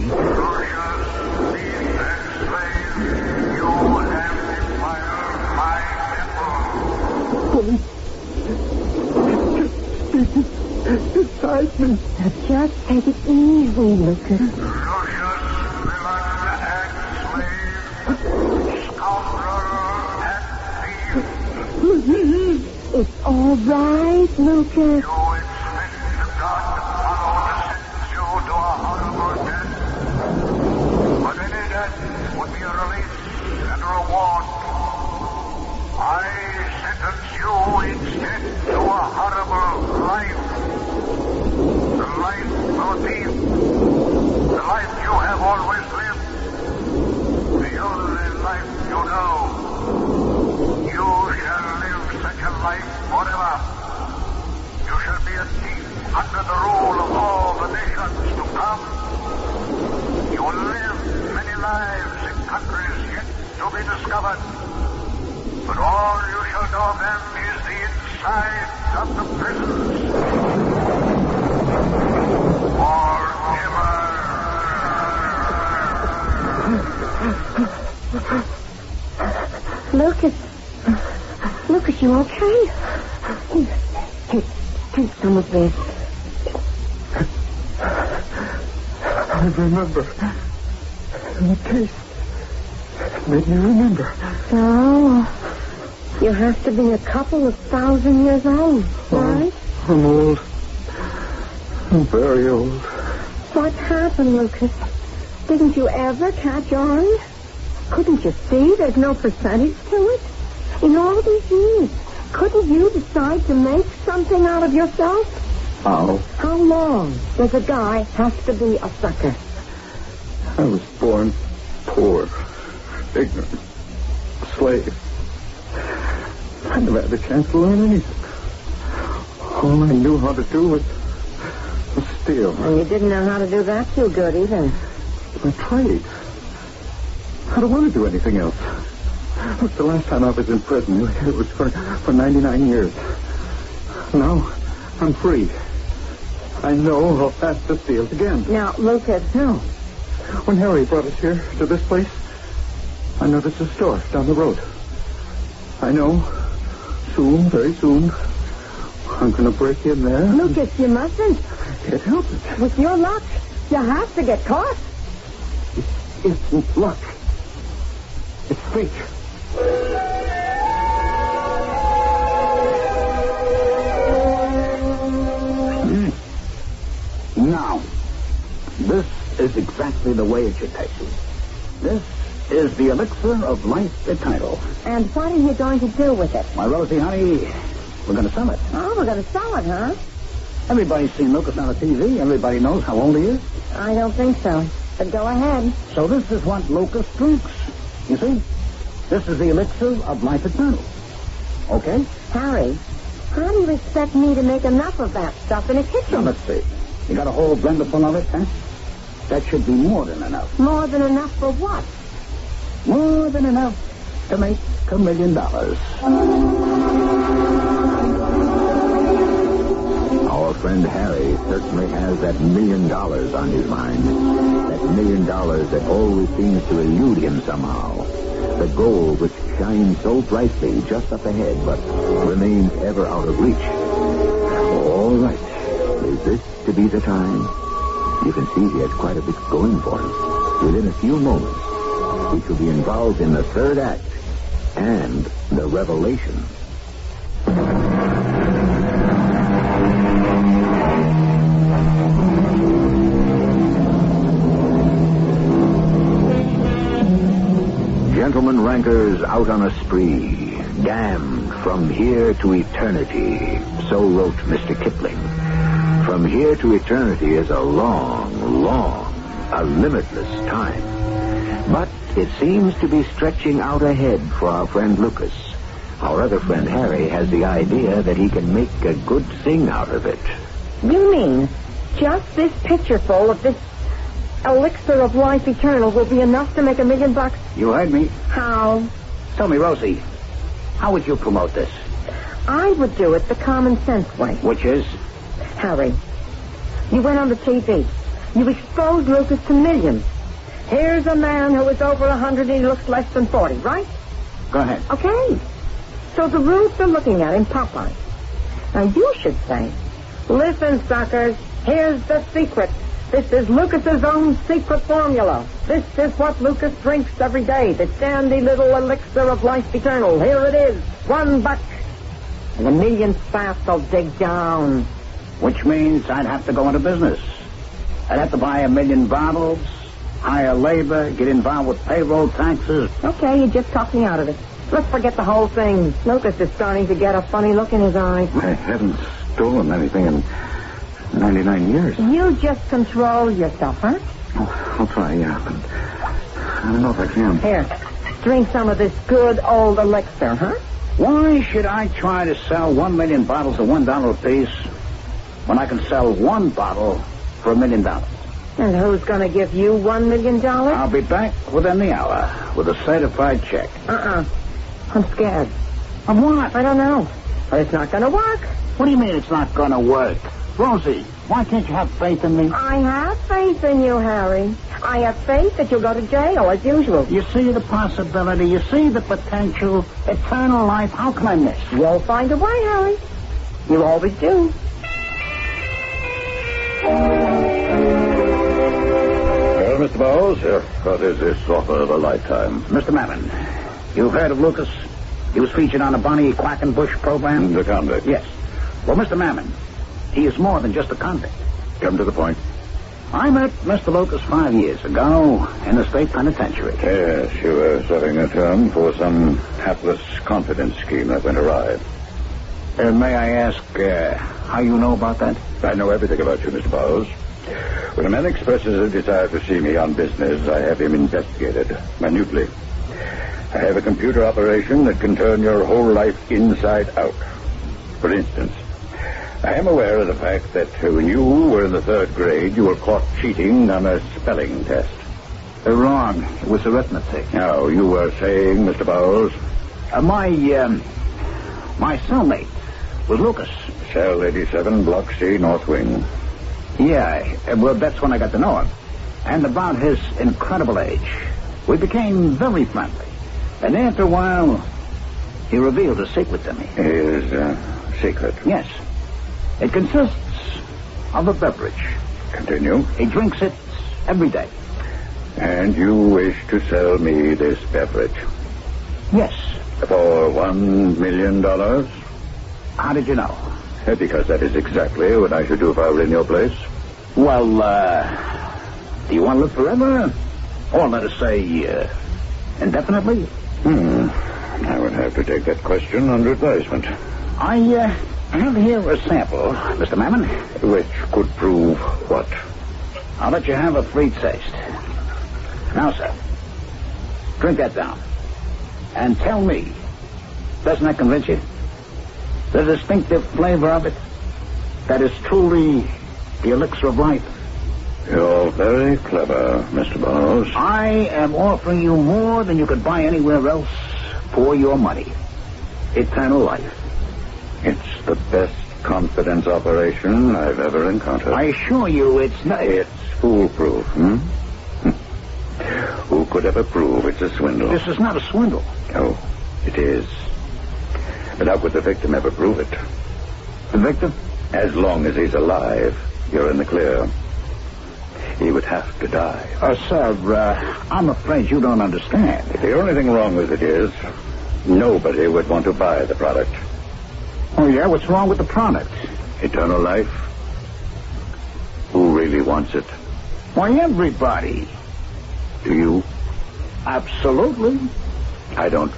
It's inside me. Now just take it easy, Lucas. It's all right, Lucas. But any death would be a release and a reward. I sentence you instead to a horrible life. The life of a thief. The life you have always lived. The only life you know. You shall live such a life forever. You shall be a thief under the rule of all the nations to come. You will live many lives in countries yet to be discovered. But all you shall know of them is the inside of the prisons. Lucas, you okay? Take some of this. I remember. The taste made me remember. So, you have to be a couple of 1,000 years old, right? I'm old. I'm very old. What happened, Lucas? Didn't you ever catch on? Couldn't you see there's no percentage to it? In all these years, couldn't you decide to make something out of yourself? How? How long does a guy have to be a sucker? I was born poor, ignorant, slave. I never had a chance to learn anything. All I knew how to do was steal. And you didn't know how to do that too good either. I tried. I don't want to do anything else. Look, the last time I was in prison, it was for 99 years. Now, I'm free. I know how fast to steal again. Now, Lucas. No. When Harry brought us here to this place, I noticed a store down the road. I know, soon, very soon, I'm going to break in there. Lucas, you mustn't. Can't help it. With your luck, you have to get caught. It isn't luck. It's fate. Now, this is exactly the way it should taste. This is the elixir of life eternal. And what are you going to do with it? My Rosie, honey, we're going to sell it. Oh, we're going to sell it, huh? Everybody's seen Lucas on the TV. Everybody knows how old he is. I don't think so. But go ahead. So this is what Lucas drinks. You see? This is the elixir of life eternal. Okay? Harry, how do you expect me to make enough of that stuff in a kitchen? Now, let's see. You got a whole blender full of it, huh? That should be more than enough. More than enough for what? More than enough to make $1 million. Our friend Harry certainly has that $1 million on his mind. That $1 million that always seems to elude him somehow. The goal which shines so brightly just up ahead, but remains ever out of reach. All right. Is this to be the time? You can see he has quite a bit going for him. Within a few moments, we shall be involved in the third act and the revelation. Gentlemen rankers out on a spree, damned from here to eternity, so wrote Mr. Kipling. From here to eternity is a long, a limitless time. But it seems to be stretching out ahead for our friend Lucas. Our other friend Harry has the idea that he can make a good thing out of it. You mean just this pitcherful of this elixir of life eternal will be enough to make $1 million? You heard me. How? Tell me, Rosie, how would you promote this? I would do it the common sense way. Which is? Harry, you went on the TV. You exposed Lucas to millions. Here's a man who is over 100 and he looks less than 40, right? Go ahead. Okay. So the Ruths are looking at him, Popeye. Now you should say, listen, suckers, here's the secret. This is Lucas's own secret formula. This is what Lucas drinks every day. The dandy little elixir of life eternal. Here it is. $1. And $1 million fast will dig down. Which means I'd have to go into business. I'd have to buy 1 million bottles, hire labor, get involved with payroll taxes. Okay, you just talked me out of it. Let's forget the whole thing. Lucas is starting to get a funny look in his eyes. I haven't stolen anything in 99 years. You just control yourself, huh? Oh, I'll try, yeah, but I don't know if I can. Here, drink some of this good old elixir, huh? Why should I try to sell 1 million bottles at $1 apiece when I can sell one bottle for $1 million? And who's going to give you $1 million? I'll be back within the hour with a certified check. I'm scared. Of what? I don't know. But it's not going to work. What do you mean it's not going to work? Rosie, why can't you have faith in me? I have faith in you, Harry. I have faith that you'll go to jail as usual. You see the possibility. You see the potential. Eternal life. How can I miss? You'll find a way, Harry. You always do. Well, Mr. Bowles, what is this offer of a lifetime? Mr. Mammon, you've heard of Lucas? He was featured on the Bonnie Quackenbush program? The convict? Yes. Well, Mr. Mammon, he is more than just a convict. Come to the point. I met Mr. Lucas 5 years ago in the state penitentiary. Yes, you were serving a term for some hapless confidence scheme that went awry. May I ask how you know about that? I know everything about you, Mr. Bowles. When a man expresses a desire to see me on business, I have him investigated minutely. I have a computer operation that can turn your whole life inside out. For instance, I am aware of the fact that when you were in the 3rd grade, you were caught cheating on a spelling test. Wrong. It was arithmetic. Now, you were saying, Mr. Bowles? My cellmate was Lucas. Cell 87, Block C, North Wing. Yeah, well, that's when I got to know him. And about his incredible age. We became very friendly. And after a while, he revealed a secret to me. His secret? Yes. It consists of a beverage. Continue. He drinks it every day. And you wish to sell me this beverage? Yes. For $1 million? How did you know? Because that is exactly what I should do if I were in your place. Well, do you want to live forever? Or let us say, indefinitely? I would have to take that question under advisement. I I have here a sample, Mr. Mammon. Which could prove what? I'll let you have a free taste. Now, sir, drink that down. And tell me, doesn't that convince you? The distinctive flavor of it, that is truly the elixir of life. You're very clever, Mr. Burroughs. I am offering you more than you could buy anywhere else for your money. Eternal life. It's the best confidence operation I've ever encountered. I assure you it's not... It's foolproof, hmm? Who could ever prove it's a swindle? This is not a swindle. Oh, it is. But how could the victim ever prove it? The victim? As long as he's alive, you're in the clear. He would have to die. Sir, I'm afraid you don't understand. If the only thing wrong with it is, nobody would want to buy the product. Oh, yeah? What's wrong with the product? Eternal life? Who really wants it? Why, everybody. Do you? Absolutely. I don't.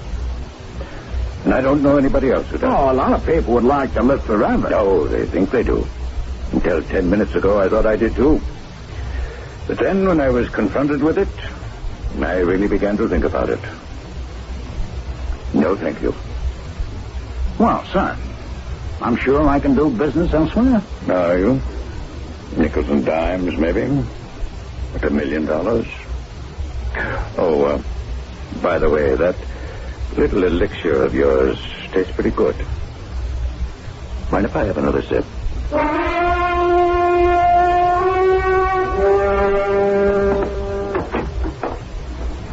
And I don't know anybody else who does. Oh, a lot of people would like to live forever. No, they think they do. Until 10 minutes ago, I thought I did too. But then, when I was confronted with it, I really began to think about it. No, thank you. Well, son, I'm sure I can do business elsewhere. Are you? Nickels and dimes, maybe? At $1 million? Oh, by the way, that little elixir of yours tastes pretty good. Mind if I have another sip?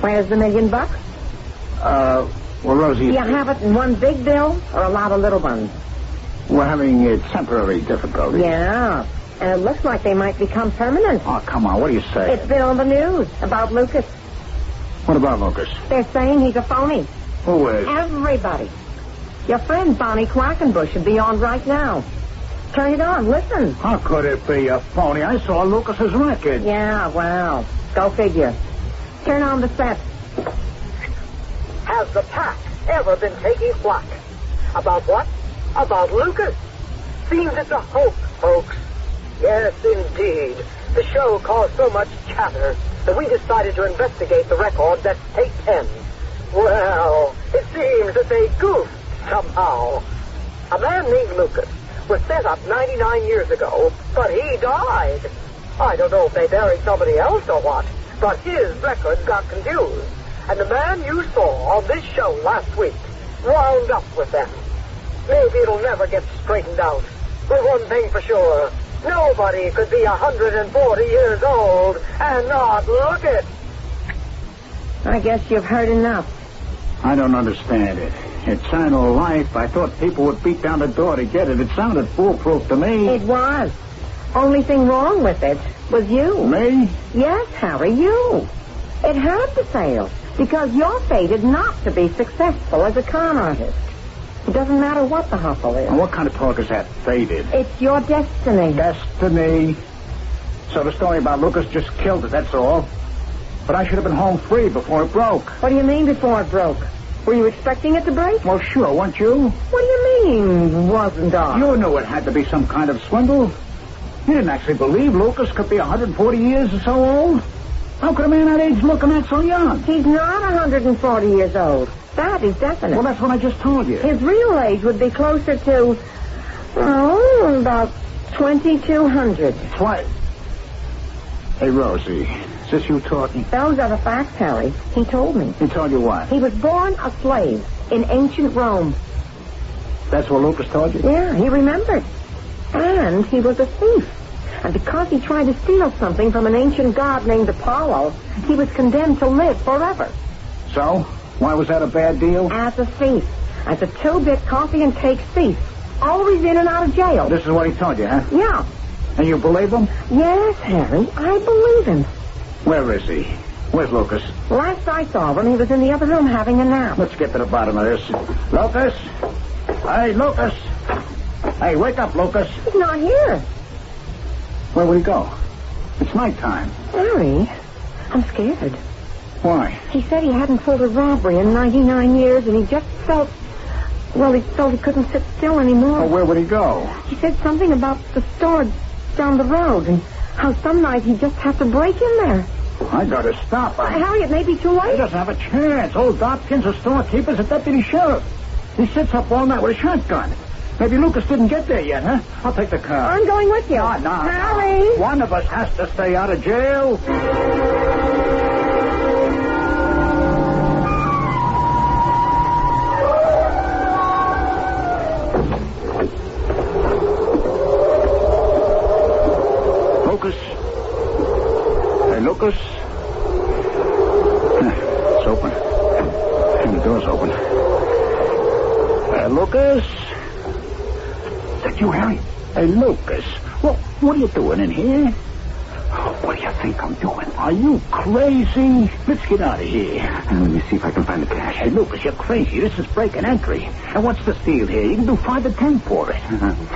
Where's the $1 million? Well, Rosie... Do you have it in one big bill or a lot of little ones? We're having temporary difficulties. Yeah, and it looks like they might become permanent. Oh, come on, what do you say? It's been on the news about Lucas. What about Lucas? They're saying he's a phony. Who is? Everybody. Your friend Bonnie Quackenbush should be on right now. Turn it on, listen. How could it be a phony? I saw Lucas's record. Yeah, well, go figure. Turn on the set. Has the pack ever been taking flack? About what? About Lucas? Seems it's a hoax, folks. Yes, indeed. The show caused so much chatter that we decided to investigate the records at State Pen. Well, it seems that they goofed somehow. A man named Lucas was set up 99 years ago, but he died. I don't know if they buried somebody else or what, but his records got confused. And the man you saw on this show last week wound up with them. Maybe it'll never get straightened out. But one thing for sure, nobody could be 140 years old and not look it. I guess you've heard enough. I don't understand it. Eternal life. I thought people would beat down the door to get it. It sounded foolproof to me. It was. Only thing wrong with it was you. Me? Yes, Harry, you. It had to fail because you're fated not to be successful as a con artist. It doesn't matter what the hustle is. And what kind of talk is that, fated? It's your destiny. Destiny. So the story about Lucas just killed it, that's all. But I should have been home free before it broke. What do you mean before it broke? Were you expecting it to break? Well, sure, weren't you? What do you mean, wasn't I? You knew it had to be some kind of swindle. You didn't actually believe Lucas could be 140 years or so old. How could a man that age look and act so young? He's not 140 years old. That is definite. Well, that's what I just told you. His real age would be closer to, about 2,200. What? Hey, Rosie, is this you talking? Those are the facts, Harry. He told me. He told you what? He was born a slave in ancient Rome. That's what Lucas told you? Yeah, he remembered. And he was a thief. And because he tried to steal something from an ancient god named Apollo, he was condemned to live forever. So? Why was that a bad deal? As a thief. As a 2-bit coffee and cake thief. Always in and out of jail. This is what he told you, huh? Yeah. And you believe him? Yes, Harry. I believe him. Where is he? Where's Lucas? Last I saw him, he was in the other room having a nap. Let's get to the bottom of this. Lucas? Hey, Lucas! Hey, wake up, Lucas. He's not here. Where would he go? It's nighttime. Harry, I'm scared. Why? He said he hadn't pulled a robbery in 99 years, and he just felt Well, he felt he couldn't sit still anymore. Oh, where would he go? He said something about the store down the road and how some night he'd just have to break in there. I gotta stop him. Harry, it may be too late. He doesn't have a chance. Old Dopkins, the storekeeper's a deputy sheriff. He sits up all night with a shotgun. Maybe Lucas didn't get there yet, huh? I'll take the car. I'm going with you. No. Harry! One of us has to stay out of jail. Lucas. Hey, Lucas. It's open. And the door's open. Lucas? Is that you, Harry? Hey, Lucas. Well, what are you doing in here? What do you think I'm doing? Are you crazy? Let's get out of here. Let me see if I can find the cash. Hey, Lucas, you're crazy. This is break and entry. And what's the steal here? You can do 5 to 10 for it.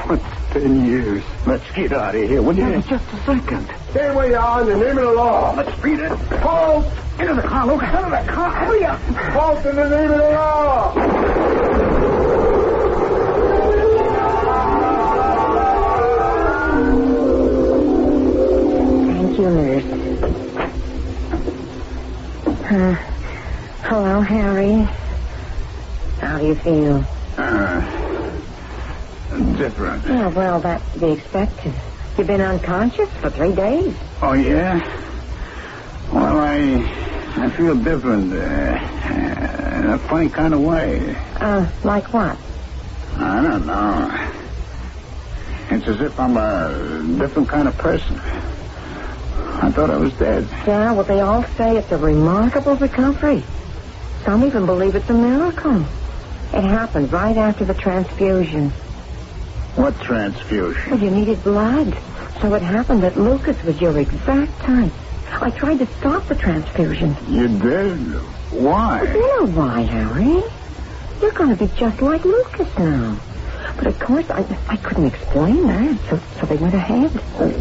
What's 10 years? Let's get out of here, will you? Yeah, just a second. Stay where you are in the name of the law. Let's beat it. Halt! Into the car, Lucas. Into the car. Hurry up. Halt in the name of the law. Nurse. Hello, Harry. How do you feel? Different. Yeah, well, that's to be expected. You've been unconscious for 3 days. Oh, yeah? Well, I feel different. In a funny kind of way. Like what? I don't know. It's as if I'm a different kind of person. I thought I was dead. Yeah, well, they all say it's a remarkable recovery. Some even believe it's a miracle. It happened right after the transfusion. What transfusion? Well, you needed blood. So it happened that Lucas was your exact type. I tried to stop the transfusion. You did? Why? Well, you know why, Harry. You're going to be just like Lucas now. But, of course, I couldn't explain that, so they went ahead.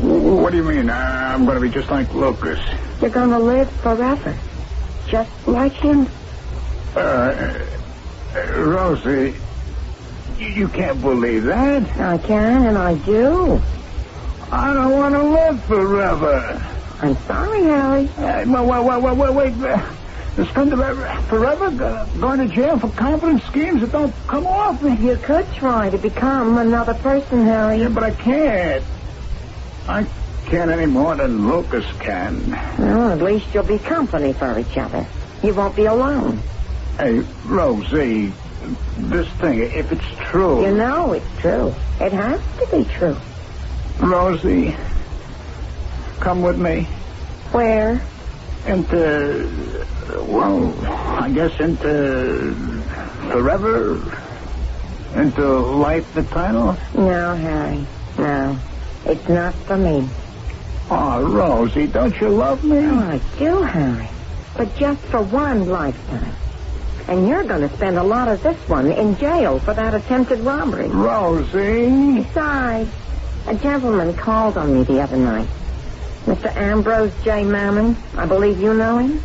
What do you mean? I'm going to be just like Lucas. You're going to live forever. Just like him. Rosie, you can't believe that. I can, and I do. I don't want to live forever. I'm sorry, Harry. Wait. Spend forever going to jail for confidence schemes that don't come off. You could try to become another person, Harry. Yeah, but I can't. I can't any more than Lucas can. Well, at least you'll be company for each other. You won't be alone. Hey, Rosie, this thing, if it's true... You know it's true. It has to be true. Rosie, come with me. Where? Into... Well, I guess into forever, into life eternal. No, Harry, no. It's not for me. Oh, Rosie, don't you love me? Oh, I do, Harry. But just for one lifetime. And you're going to spend a lot of this one in jail for that attempted robbery. Rosie! Besides, a gentleman called on me the other night. Mr. Ambrose J. Mammon. I believe you know him.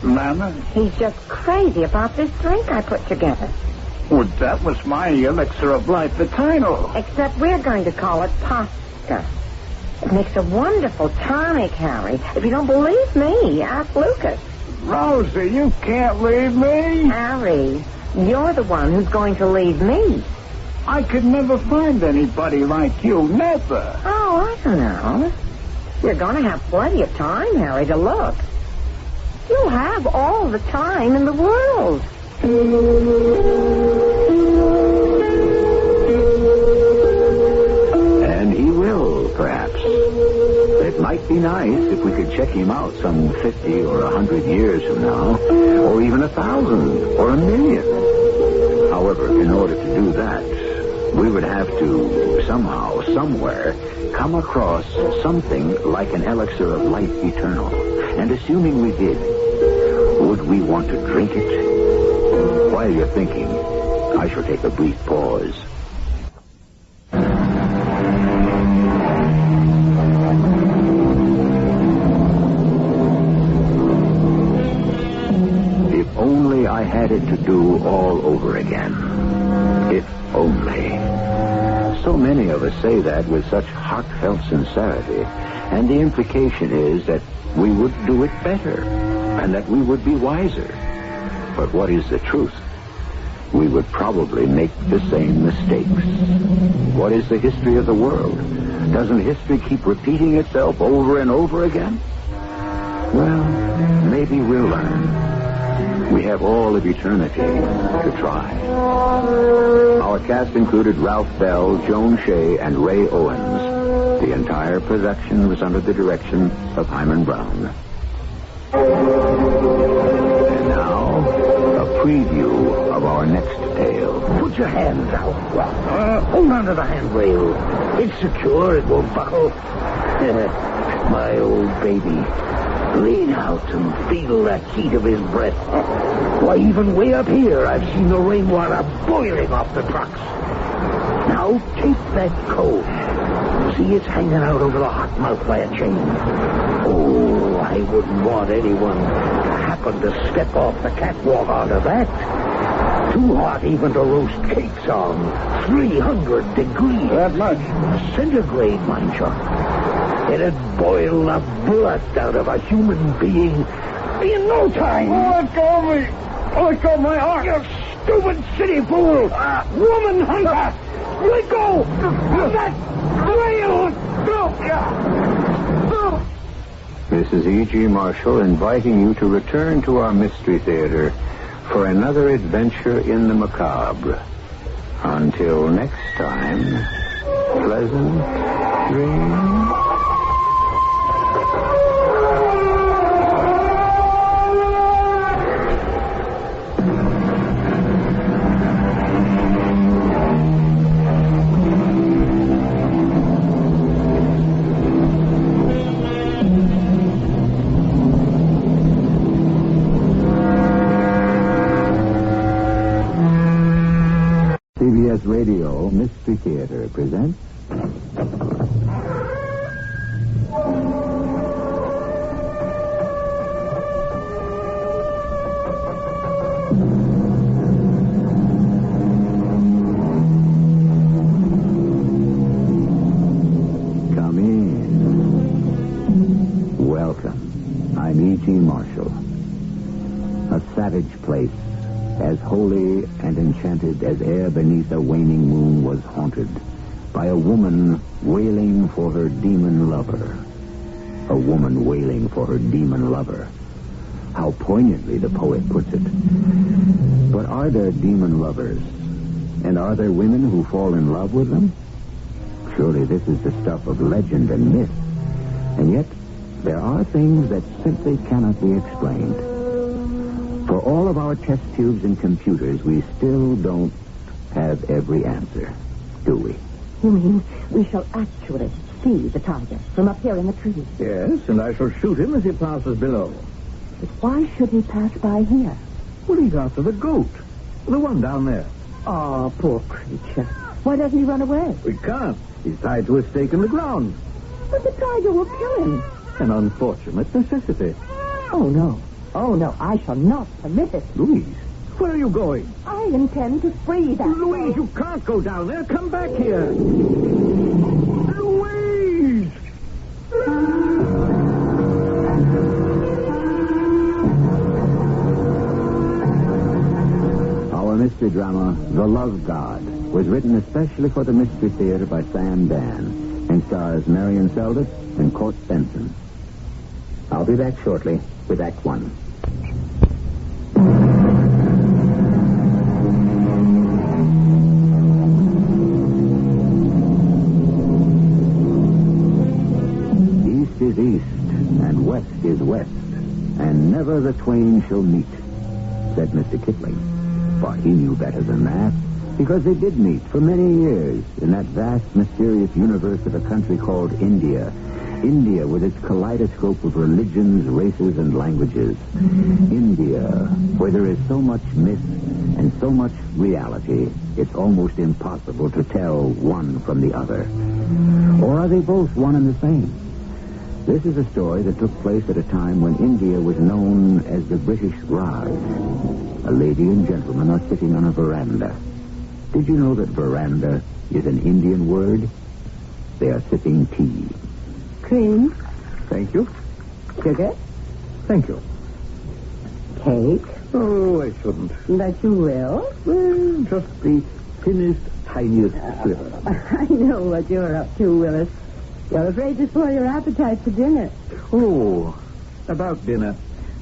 Mammon? He's just crazy about this drink I put together. Well, that was my elixir of life eternal. Except we're going to call it pasta. It makes a wonderful tonic, Harry. If you don't believe me, ask Lucas. Rosie, you can't leave me. Harry, you're the one who's going to leave me. I could never find anybody like you. Never. Oh, I don't know. You're going to have plenty of time, Harry, to look. You'll have all the time in the world. And he will, perhaps. It might be nice if we could check him out some 50 or 100 years from now, or even 1,000 or 1,000,000. However, in order to do that, we would have to, somehow, somewhere, come across something like an elixir of life eternal. And assuming we did, would we want to drink it? While you're thinking, I shall take a brief pause. If only I had it to do all over again. If So many of us say that with such heartfelt sincerity, and the implication is that we would do it better, and that we would be wiser. But what is the truth? We would probably make the same mistakes. What is the history of the world? Doesn't history keep repeating itself over and over again? Well, maybe we'll learn. We have all of eternity to try. Our cast included Ralph Bell, Joan Shea, and Ray Owens. The entire production was under the direction of Himan Brown. And now, a preview of our next tale. Put your hands out. Hold on to the handrail. It's secure. It won't buckle. My old baby. Lean out and feel that heat of his breath. Why, even way up here, I've seen the rainwater boiling off the trucks. Now, take that coat. See, it's hanging out over the hot mouth by a chain. Oh, I wouldn't want anyone to happen to step off the catwalk onto that. Too hot even to roast cakes on. 300 degrees. That much? Centigrade, mind you. It'd boil the blood out of a human being in no time. Oh, let go of me. Oh, let go of my heart. You stupid city fool. Woman hunter. Let go of that rail. This is E.G. Marshall inviting you to return to our Mystery Theater for another adventure in the macabre. Until next time, pleasant dreams. CBS Radio Mystery Theater presents Come in. Welcome. I'm E.G. Marshall. A savage place, as holy and enchanted as air beneath a waning moon, was haunted by a woman wailing for her demon lover. A woman wailing for her demon lover. How poignantly the poet puts it. But are there demon lovers? And are there women who fall in love with them? Surely this is the stuff of legend and myth. And yet, there are things that simply cannot be explained. For all of our test tubes and computers, we still don't have every answer, do we? You mean we shall actually see the tiger from up here in the trees? Yes, and I shall shoot him as he passes below. But why should he pass by here? Well, he's after the goat. The one down there. Oh, poor creature. Why doesn't he run away? We can't. He's tied to a stake in the ground. But the tiger will kill him. An unfortunate necessity. Oh, no. Oh, no, I shall not permit it. Louise, where are you going? I intend to free that... Louise, you can't go down there. Come back here. Louise! Our mystery drama, The Love God, was written especially for the Mystery Theater by Sam Dan and stars Marion Seldes and Court Benson. I'll be back shortly with Act One. East is east, and west is west, and never the twain shall meet, said Mr. Kipling. But he knew better than that, because they did meet for many years in that vast, mysterious universe of a country called India. India, with its kaleidoscope of religions, races, and languages. India, where there is so much myth and so much reality, it's almost impossible to tell one from the other. Or are they both one and the same? This is a story that took place at a time when India was known as the British Raj. A lady and gentleman are sitting on a veranda. Did you know that veranda is an Indian word? They are sipping tea. Cream? Thank you. Sugar? Thank you. Cake? Oh, I shouldn't. But you will? Well, just the thinnest, tiniest sliver. I know what you're up to, Willis. You're afraid to spoil your appetite for dinner. Oh, about dinner.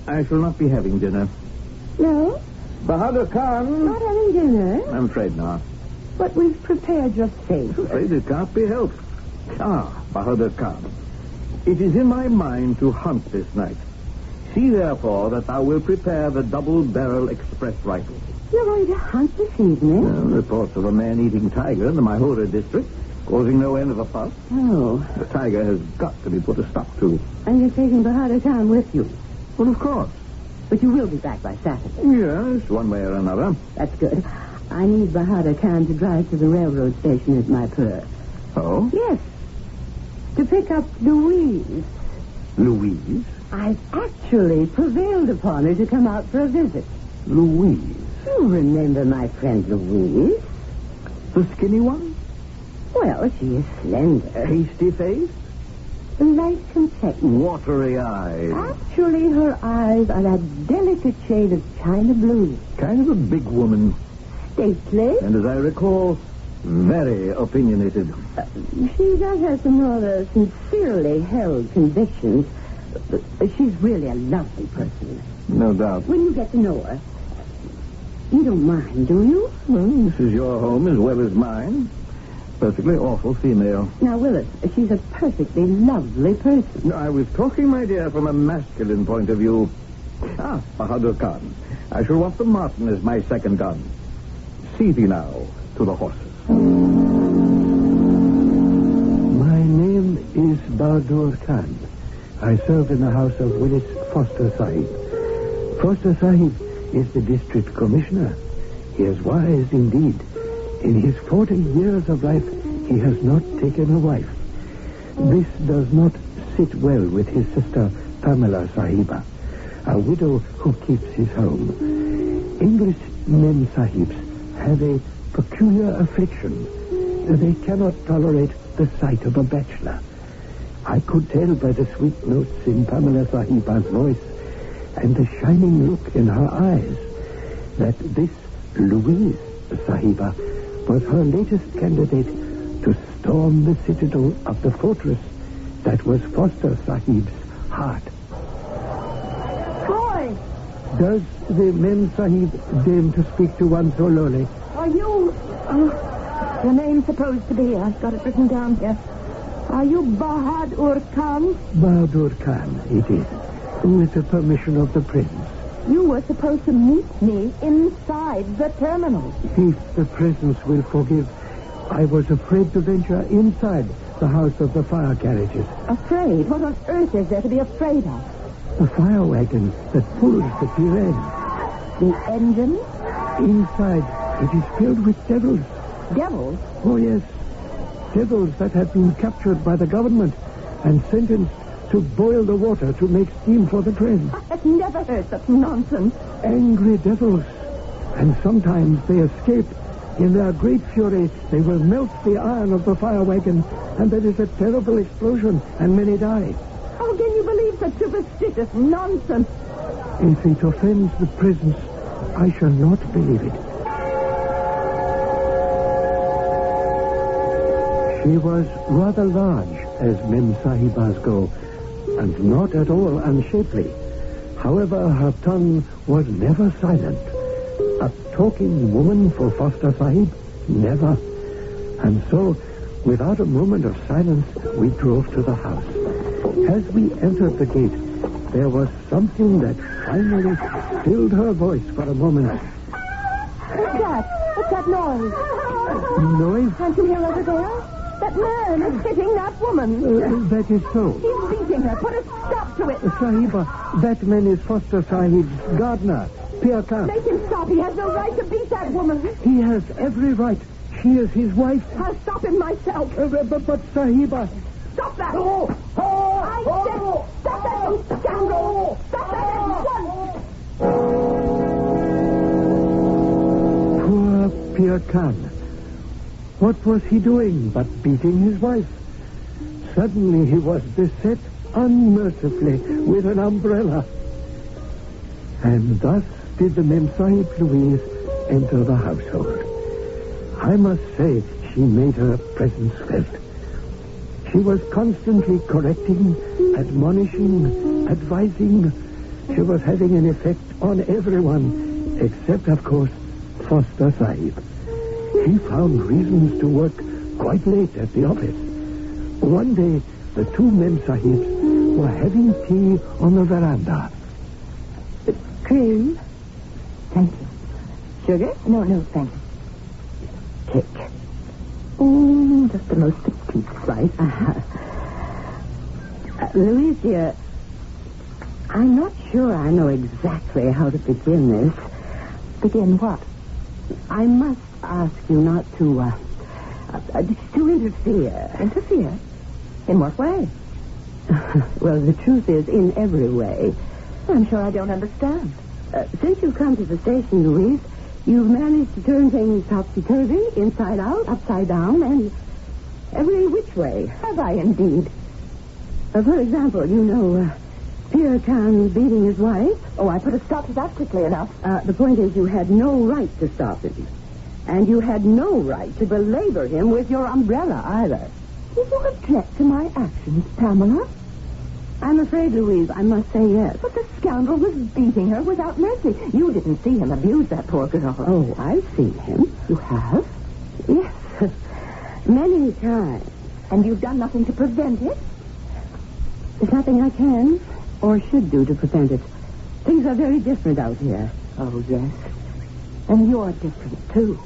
I shall not be having dinner. No? Bahadur Khan? Not having dinner? I'm afraid not. But we've prepared your fate. Afraid it can't be helped. Bahadur Khan. It is in my mind to hunt this night. See, therefore, that thou wilt prepare the double-barrel express rifle. You're going to hunt this evening? Reports of a man-eating tiger in the Mahura district, causing no end of a fuss. Oh. The tiger has got to be put a stop to. And you're taking Bahadur Khan with you? Well, of course. But you will be back by Saturday. Yes, one way or another. That's good. I need Bahadur Khan to drive to the railroad station at my purse. Oh? Yes. To pick up Louise. Louise? I've actually prevailed upon her to come out for a visit. Louise? You remember my friend Louise? The skinny one? Well, she is slender. Pasty-faced? Light complexion. Watery eyes. Actually, her eyes are that delicate shade of china blue. Kind of a big woman. Stately. And as I recall, very opinionated. She does have some rather sincerely held convictions. She's really a lovely person. No doubt. When you get to know her, you don't mind, do you? Well, this is your home as well as mine. Perfectly awful female. Now, Willis, she's a perfectly lovely person. No, I was talking, my dear, from a masculine point of view. Bahadur Khan. I shall want the Martin as my second gun. See thee now to the horses. My name is Bahadur Khan. I serve in the house of Willis Foster Sahib. Foster Sahib is the district commissioner. He is wise indeed. In his 40 years of life, he has not taken a wife. This does not sit well with his sister, Pamela Sahiba, a widow who keeps his home. English mem sahibs have a peculiar affliction. They cannot tolerate the sight of a bachelor. I could tell by the sweet notes in Pamela Sahiba's voice and the shining look in her eyes that this Louise Sahiba was her latest candidate to storm the citadel of the fortress that was Foster Sahib's heart. Boy! Does the Mem Sahib deign to speak to one so lowly? Are you... your name's supposed to be... I've got it written down here. Are you Bahadur Khan? Bahadur Khan, it is. With the permission of the prince. You were supposed to meet me inside the terminal. If the presence will forgive, I was afraid to venture inside the house of the fire carriages. Afraid? What on earth is there to be afraid of? The fire wagon that pulls the pier end. The engine? Inside, it is filled with devils. Devils? Oh, yes. Devils that have been captured by the government and sentenced to boil the water to make steam for the train. I've never heard such nonsense. Angry devils. And sometimes they escape. In their great fury, they will melt the iron of the fire wagon, and there is a terrible explosion, and many die. How can you believe such superstitious nonsense? If it offends the presence, I shall not believe it. She was rather large, as Mem Sahibas go, and not at all unshapely. However, her tongue was never silent. A talking woman for Foster Sahib? Never. And so, without a moment of silence, we drove to the house. As we entered the gate, there was something that finally stilled her voice for a moment. What's that? What's that noise? Noise? Can't you hear over there? That man is hitting that woman. That is so. He's beating her. Put a stop to it. Sahiba, that man is Foster Sahib's gardener, Pir Khan. Make him stop. He has no right to beat that woman. He has every right. She is his wife. I'll stop him myself. But Sahiba... Stop that! No! I said, stop that, you scoundrel! Stop that at once! Poor Pir Khan. What was he doing but beating his wife? Suddenly he was beset unmercifully with an umbrella. And thus did the Memsahib Louise enter the household. I must say she made her presence felt. She was constantly correcting, admonishing, advising. She was having an effect on everyone, except, of course, Foster Sahib. He found reasons to work quite late at the office. One day, the two Memsahibs were having tea on the veranda. Cream? Thank you. Sugar? No, thank you. Cake. Oh, just the most petite slice. Louise, dear, I'm not sure I know exactly how to begin this. Begin what? I must ask you not to interfere. Interfere? In what way? Well, the truth is, in every way. I'm sure I don't understand. Since you've come to the station, Louise, you've managed to turn things topsy-turvy, inside out, upside down, and every which way. Have I indeed? For example, you know, Pierre Khan beating his wife. Oh, I put a stop to that quickly enough. The point is, you had no right to stop him. And you had no right to belabor him with your umbrella, either. Did you object to my actions, Pamela? I'm afraid, Louise, I must say yes. But the scoundrel was beating her without mercy. You didn't see him abuse that poor girl. Oh, I've seen him. You have? Yes. Many times. And you've done nothing to prevent it? There's nothing I can or should do to prevent it. Things are very different out here. Oh, yes. And you're different, too.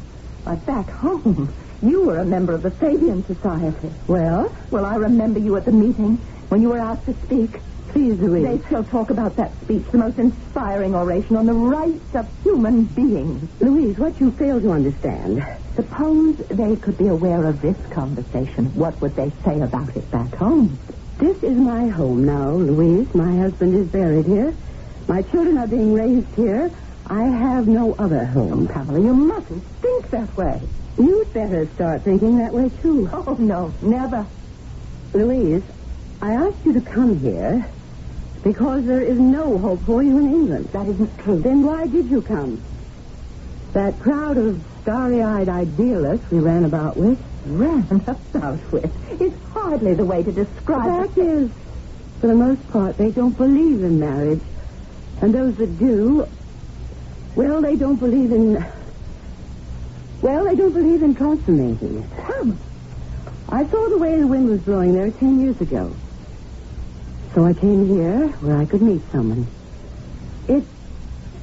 Why, back home, you were a member of the Fabian Society. Well? Well, I remember you at the meeting when you were asked to speak. Please, Louise. They still talk about that speech, the most inspiring oration on the rights of human beings. Louise, what you fail to understand. Suppose they could be aware of this conversation. What would they say about it back home? This is my home now, Louise. My husband is buried here. My children are being raised here. I have no other home. Oh, Pamela, you mustn't think that way. You'd better start thinking that way, too. Oh, no, never. Louise, I asked you to come here because there is no hope for you in England. That isn't true. Then why did you come? That crowd of starry-eyed idealists we ran about with. Ran about with? It's hardly the way to describe it. The fact is, for the most part, they don't believe in marriage. And those that do, well, they don't believe in consummating it. I saw the way the wind was blowing there 10 years ago. So I came here where I could meet someone. It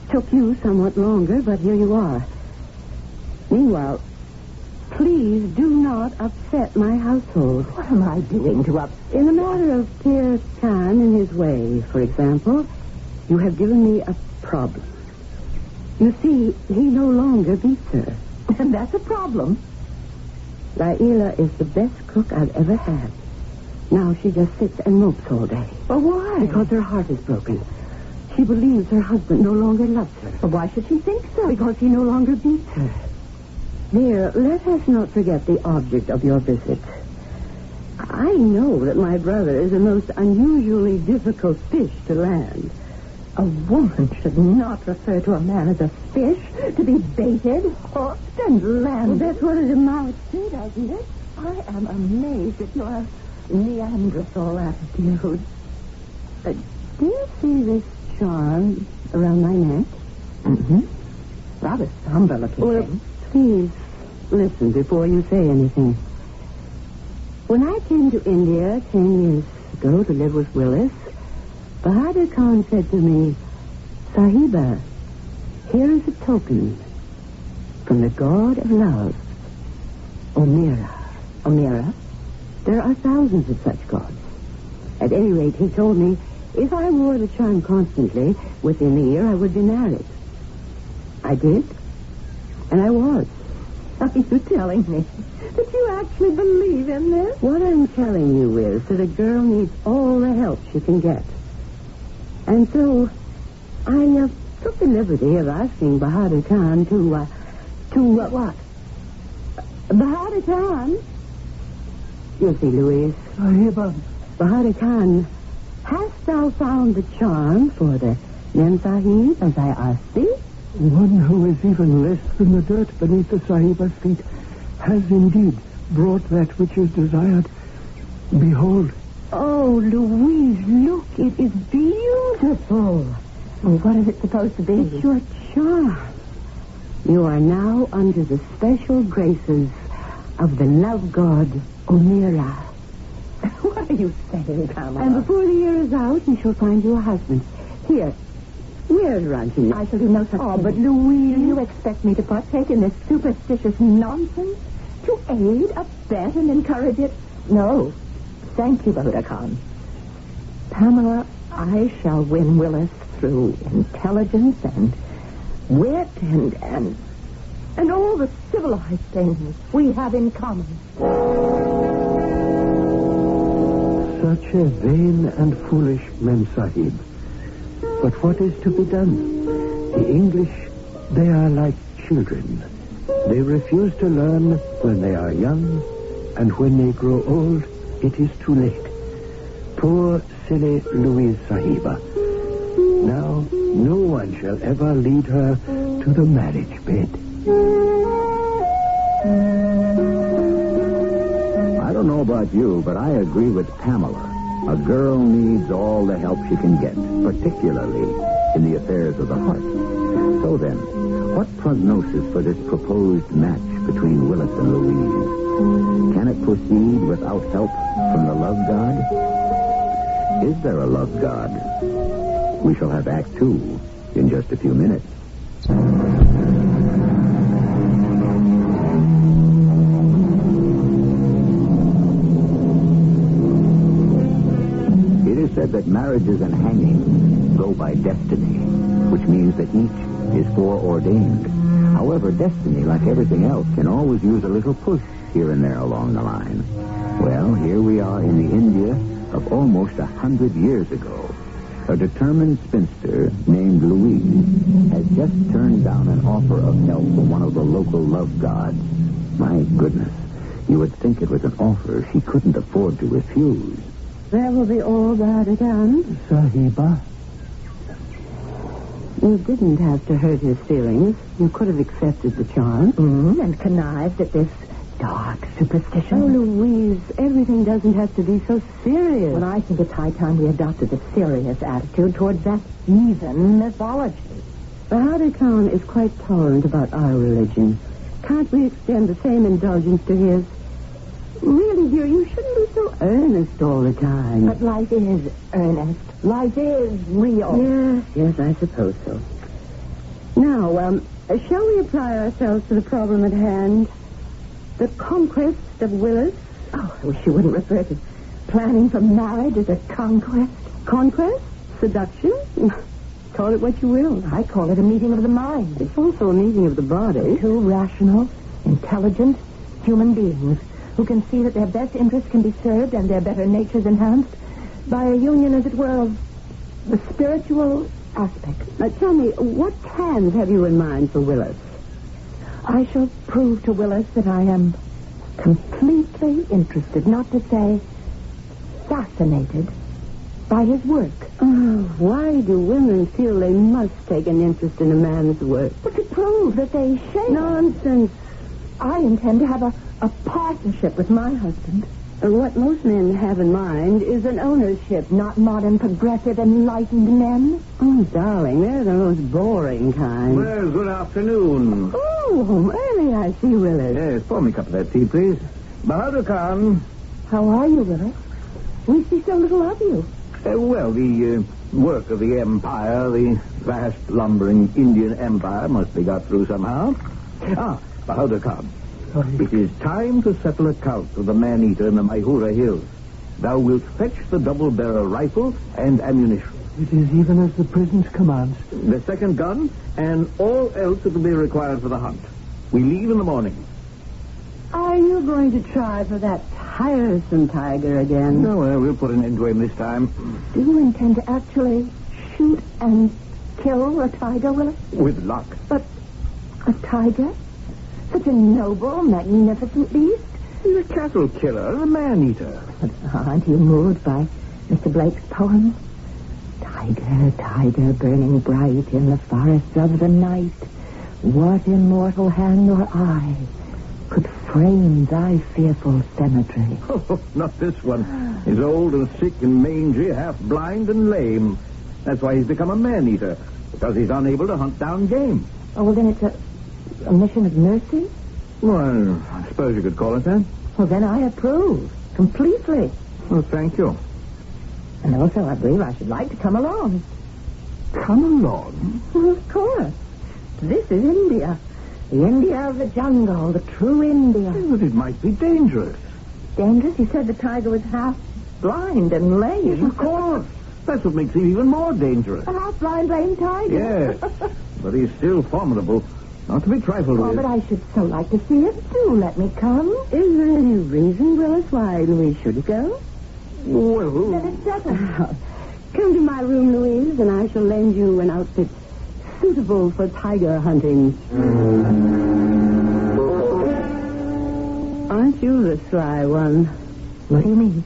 took you somewhat longer, but here you are. Meanwhile, please do not upset my household. What am I doing to upset? In the matter of Pierre Khan and his way, for example, you have given me a problem. You see, he no longer beats her. And that's a problem. Laila is the best cook I've ever had. Now she just sits and mopes all day. But why? Because her heart is broken. She believes her husband no longer loves her. But why should she think so? Because he no longer beats her. Dear, let us not forget the object of your visit. I know that my brother is a most unusually difficult fish to land. A woman should not refer to a man as a fish, to be baited, hooked, and landed. Well, that's what it amounts to, doesn't it? I am amazed at your Neanderthal attitude. Do you see this charm around my neck? Mm-hmm. Rather somber looking. Well, please listen before you say anything. When I came to India 10 years ago to live with Willis, Bahadur Khan said to me, Sahiba, here is a token from the god of love, Omira. Omira? There are thousands of such gods. At any rate, he told me if I wore the charm constantly, within a year I would be married. I did, and I was. Are you telling me that you actually believe in this? What I'm telling you is that a girl needs all the help she can get. And so I took the liberty of asking Bahadur Khan to what? Bahadur Khan. You see, Louise. Bahadur Khan, hast thou found the charm for the Mem Sahib as I asked thee? One who is even less than the dirt beneath the Sahiba's feet has indeed brought that which is desired. Behold. Oh, Louise, look, it is beautiful. Oh, what is it supposed to be? It's your charm. You are now under the special graces of the love god, Omira. What are you saying, Pamela? And before the year is out, you shall find you a husband. Here. Where's Ranchi? I shall do no such thing. Oh, but Louise... Do you expect me to partake in this superstitious nonsense? To aid, abet, and encourage it? No. Thank you, Bahadur Khan. Pamela, I shall win Willis through intelligence and wit and all the civilized things we have in common. Such a vain and foolish Mem Sahib. But what is to be done? The English, they are like children. They refuse to learn when they are young, and when they grow old, it is too late. Poor, silly Louise Sahiba. Now, no one shall ever lead her to the marriage bed. I don't know about you, but I agree with Pamela. A girl needs all the help she can get, particularly in the affairs of the heart. So then, what prognosis for this proposed match between Willis and Louise? Can it proceed without help from the love god? Is there a love god? We shall have Act 2 in just a few minutes. It is said that marriages and hangings go by destiny, which means that each is foreordained. However, destiny, like everything else, can always use a little push here and there along the line. Well, here we are in the India of almost 100 years ago. A determined spinster named Louise has just turned down an offer of help from one of the local love gods. My goodness, you would think it was an offer she couldn't afford to refuse. There will be all that again. Sahiba. You didn't have to hurt his feelings. You could have accepted the charm. And connived at this dark superstition. Oh, Louise, everything doesn't have to be so serious. Well, I think it's high time we adopted a serious attitude towards that heathen mythology. Bahadur Khan is quite tolerant about our religion. Can't we extend the same indulgence to his? Really, dear, you shouldn't be so earnest all the time. But life is earnest. Life is real. Yes, I suppose so. Now, shall we apply ourselves to the problem at hand? The conquest of Willis? Oh, I wish you wouldn't refer to planning for marriage as a conquest. Conquest? Seduction? Call it what you will. I call it a meeting of the mind. It's also a meeting of the body. Two rational, intelligent human beings who can see that their best interests can be served and their better natures enhanced by a union, as it were, of the spiritual aspect. Now, tell me, what plans have you in mind for Willis? I shall prove to Willis that I am completely interested, not to say fascinated, by his work. Oh, why do women feel they must take an interest in a man's work? But to prove that they share. Nonsense. I intend to have a partnership with my husband. What most men have in mind is an ownership. Not modern, progressive, enlightened men. Oh, darling, they're the most boring kind. Well, good afternoon. Oh, early I see, Willis. Yes, pour me a cup of that tea, please. Bahadur Khan. How are you, Willis? We see so little of you. Well, the work of the empire, the vast lumbering Indian empire, must be got through somehow. Bahadur Khan. It is time to settle accounts with the man-eater in the Mayhura Hills. Thou wilt fetch the double-barrel rifle and ammunition. It is even as the prison's commands. The second gun and all else that will be required for the hunt. We leave in the morning. Are you going to try for that tiresome tiger again? No, we'll put an end to him this time. Do you intend to actually shoot and kill a tiger, Willis? With luck. But a tiger? Such a noble, magnificent beast. He's a cattle killer, a man-eater. But aren't you moved by Mr. Blake's poem? Tiger, tiger, burning bright in the forests of the night, what immortal hand or eye could frame thy fearful cemetery? Oh, not this one. He's old and sick and mangy, half blind and lame. That's why he's become a man-eater, because he's unable to hunt down game. Oh, well, then it's a mission of mercy? Well, I suppose you could call it that. Well, then I approve. Completely. Well, thank you. And also, I believe I should like to come along. Come along? Well, of course. This is India. The India of the jungle, the true India. But it might be dangerous. Dangerous? You said the tiger was half blind and lame. Yes, of course. That's what makes him even more dangerous. A half blind, lame tiger? Yes. But he's still formidable. Not to be trifled with. Oh, but I should so like to see it. Do let me come. Is there any reason, Willis, why Louise should go? Well... Then it's settled. Come to my room, Louise, and I shall lend you an outfit suitable for tiger hunting. Aren't you the sly one? What do you mean?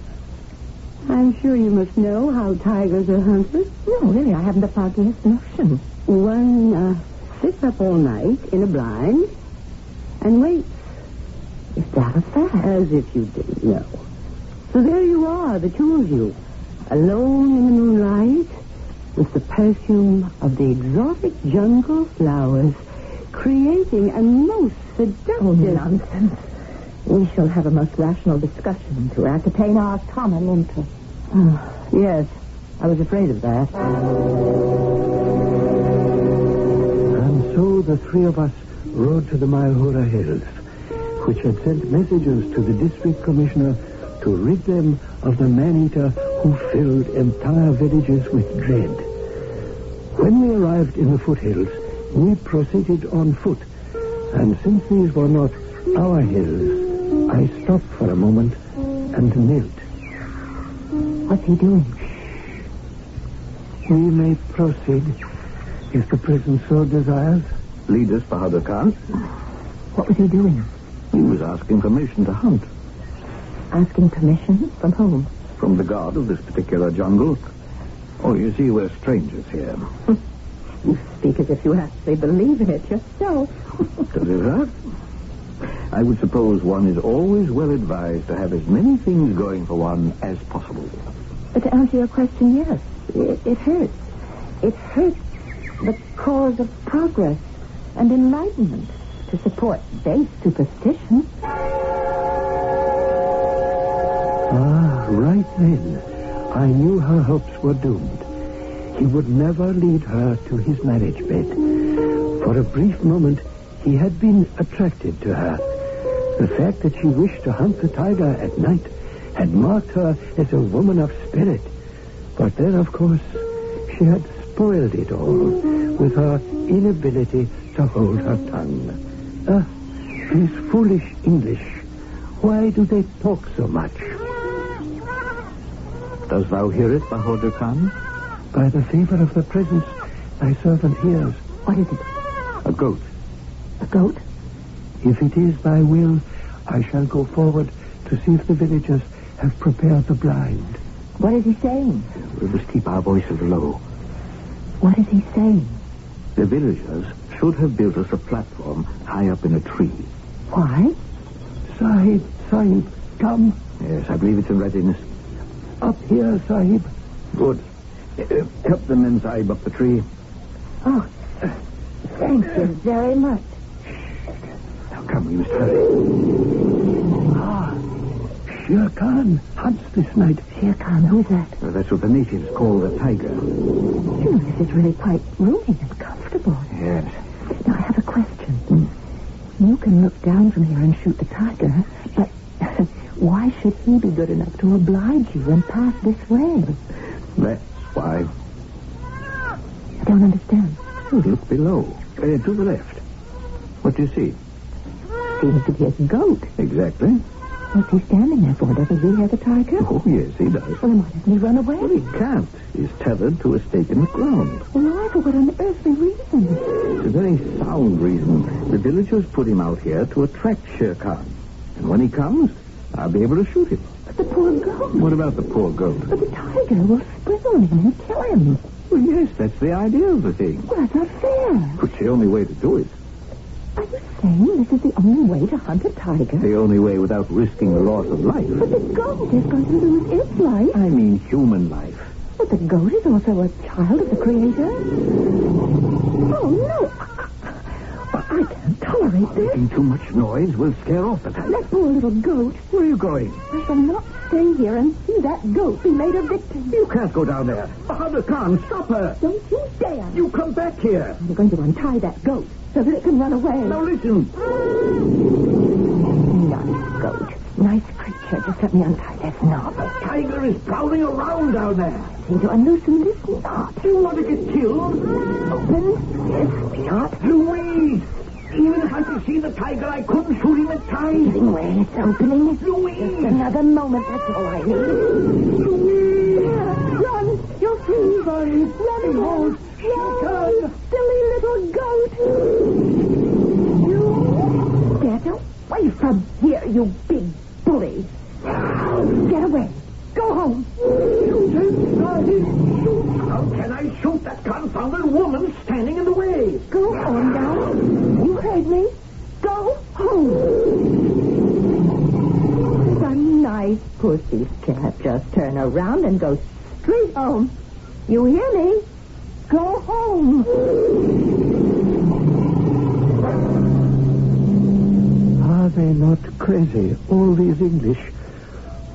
I'm sure you must know how tigers are hunted. No, really, I haven't the foggiest notion. One sits up all night in a blind and waits. Is that a fact? As if you didn't know. So there you are, the two of you, alone in the moonlight, with the perfume of the exotic jungle flowers, creating a most seductive... Oh, nonsense. We shall have a most rational discussion to ascertain our common interest. Oh, yes, I was afraid of that. And so the three of us rode to the Malhura Hills, which had sent messages to the district commissioner to rid them of the man-eater who filled entire villages with dread. When we arrived in the foothills, we proceeded on foot, and since these were not our hills, I stopped for a moment and knelt. What's he doing? We may proceed, if the present so desires. Lead us, Bahadur Khan. What was he doing? He was asking permission to hunt. Asking permission? From whom? From the god of this particular jungle. Oh, you see, we're strangers here. You speak as if you actually believe in it yourself. Does it hurt? I would suppose one is always well advised to have as many things going for one as possible. But to answer your question, yes. It hurts. It hurts the cause of progress and enlightenment to support base superstition. Ah, right then, I knew her hopes were doomed. He would never lead her to his marriage bed. For a brief moment, he had been attracted to her. The fact that she wished to hunt the tiger at night had marked her as a woman of spirit. But then, of course, she had spoiled it all with her inability to hold her tongue. These foolish English. Why do they talk so much? Dost thou hear it, Bahadur Khan? By the favor of the presence, thy servant hears. What is it? A goat. A goat? If it is thy will, I shall go forward to see if the villagers have prepared the blind. What is he saying? We must keep our voices low. What is he saying? The villagers should have built us a platform high up in a tree. Why? Sahib, come. Yes, I believe it's in readiness. Up here, Sahib. Good. Help the men, Sahib, up the tree. Oh, thank you very much. Now come, we must hurry. Shere Khan hunts this night. Shere Khan, who is that? Well, that's what the natives call the tiger. This is really quite roomy and comfortable. Yes. Now, I have a question. You can look down from here and shoot the tiger, but why should he be good enough to oblige you and pass this way? That's why. I don't understand. Oh, look below. To the left. What do you see? Seems to be a goat. Exactly. What's he standing there for? Doesn't he hear the tiger? Oh, yes, he does. Well, then why doesn't he run away? Well, he can't. He's tethered to a stake in the ground. Why? For what on earthly reason? It's a very sound reason. The villagers put him out here to attract Shere Khan. And when he comes, I'll be able to shoot him. But the poor goat. What about the poor goat? But the tiger will spring on him and kill him. Well, yes, that's the idea of the thing. Well, that's not fair. It's the only way to do it. Are you saying this is the only way to hunt a tiger? The only way without risking the loss of life. But the goat is going to lose its life. I mean human life. But the goat is also a child of the Creator. Oh, no. I can't tolerate this. Making too much noise will scare off the tiger. That poor little goat. Where are you going? I shall not stay here and see that goat be made a victim. You can't go down there. Bahadur Khan, stop her. Don't you dare. You come back here. I'm going to untie that goat so that it can run away. Now listen. Nice goat. Nice creature. Just let me untie that knob. The tiger is prowling around down there. I need to unloosen this knot. Do you want to get killed? Open? Yes, knot. Louise! Even if I could see the tiger, I couldn't shoot him in time. Giving way, it's opening. Louise! Just another moment, that's all I need. Louise! Run! You're free. Run home. Run, silly little goat. You get away from here, you big bully. Get away. Go home. How can I shoot that confounded woman standing in the way? Go on now. You heard me. Go home. A nice pussy's cat. Just turn around and go straight home. You hear me? Go home. Are they not crazy, all these English?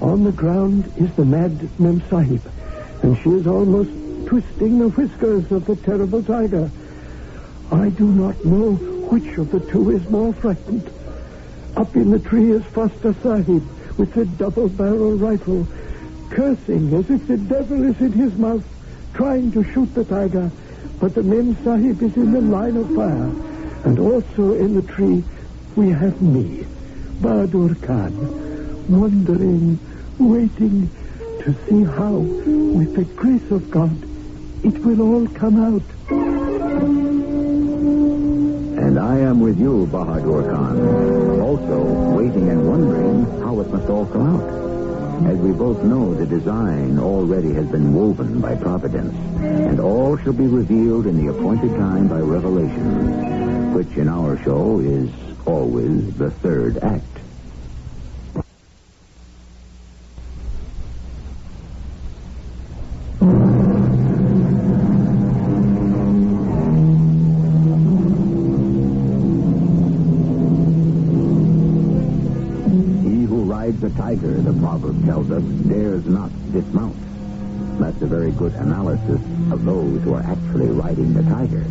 On the ground is the mad Mem Sahib, and she is almost twisting the whiskers of the terrible tiger. I do not know which of the two is more frightened. Up in the tree is Foster Sahib with the double-barrel rifle, cursing as if the devil is in his mouth, trying to shoot the tiger. But the Mem Sahib is in the line of fire, and also in the tree we have me, Bahadur Khan, wondering, waiting to see how, with the grace of God, it will all come out. And I am with you, Bahadur Khan, also waiting and wondering how it must all come out. As we both know, the design already has been woven by Providence, and all shall be revealed in the appointed time by revelation, which in our show is always the third act. The tiger, the proverb tells us, dares not dismount. That's a very good analysis of those who are actually riding the tiger.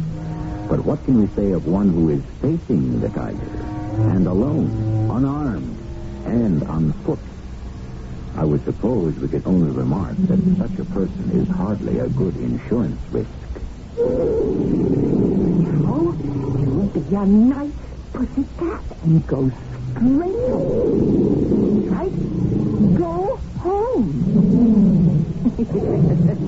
But what can we say of one who is facing the tiger, and alone, unarmed, and on foot? I would suppose we could only remark that such a person is hardly a good insurance risk. Oh, you'll be a nice pussycat and go straight home. Right? Go home.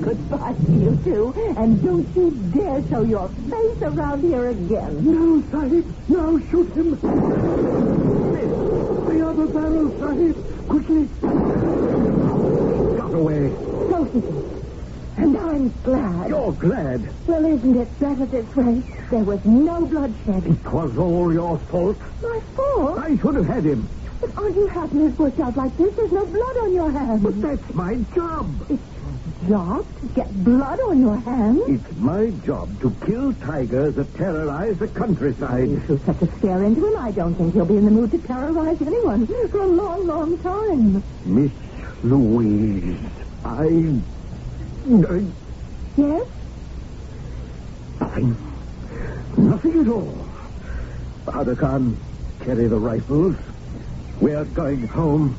Goodbye to you two, and don't you dare show your face around here again. No, Sahib. Now shoot him. The other barrel, Sahib. Quickly. Got away. So he did. And I'm glad. You're glad? Well, isn't it better this way? There was no bloodshed. It was all your fault. My fault? I should have had him. But aren't you happy it's worked out like this? There's no blood on your hands. But that's my job. It's your job to get blood on your hands? It's my job to kill tigers that terrorize the countryside. You threw such a scare into him, I don't think he'll be in the mood to terrorize anyone for a long, long time. Miss Louise, Yes? Nothing. Nothing at all. Bahadur Khan, carry the rifles. We're going home.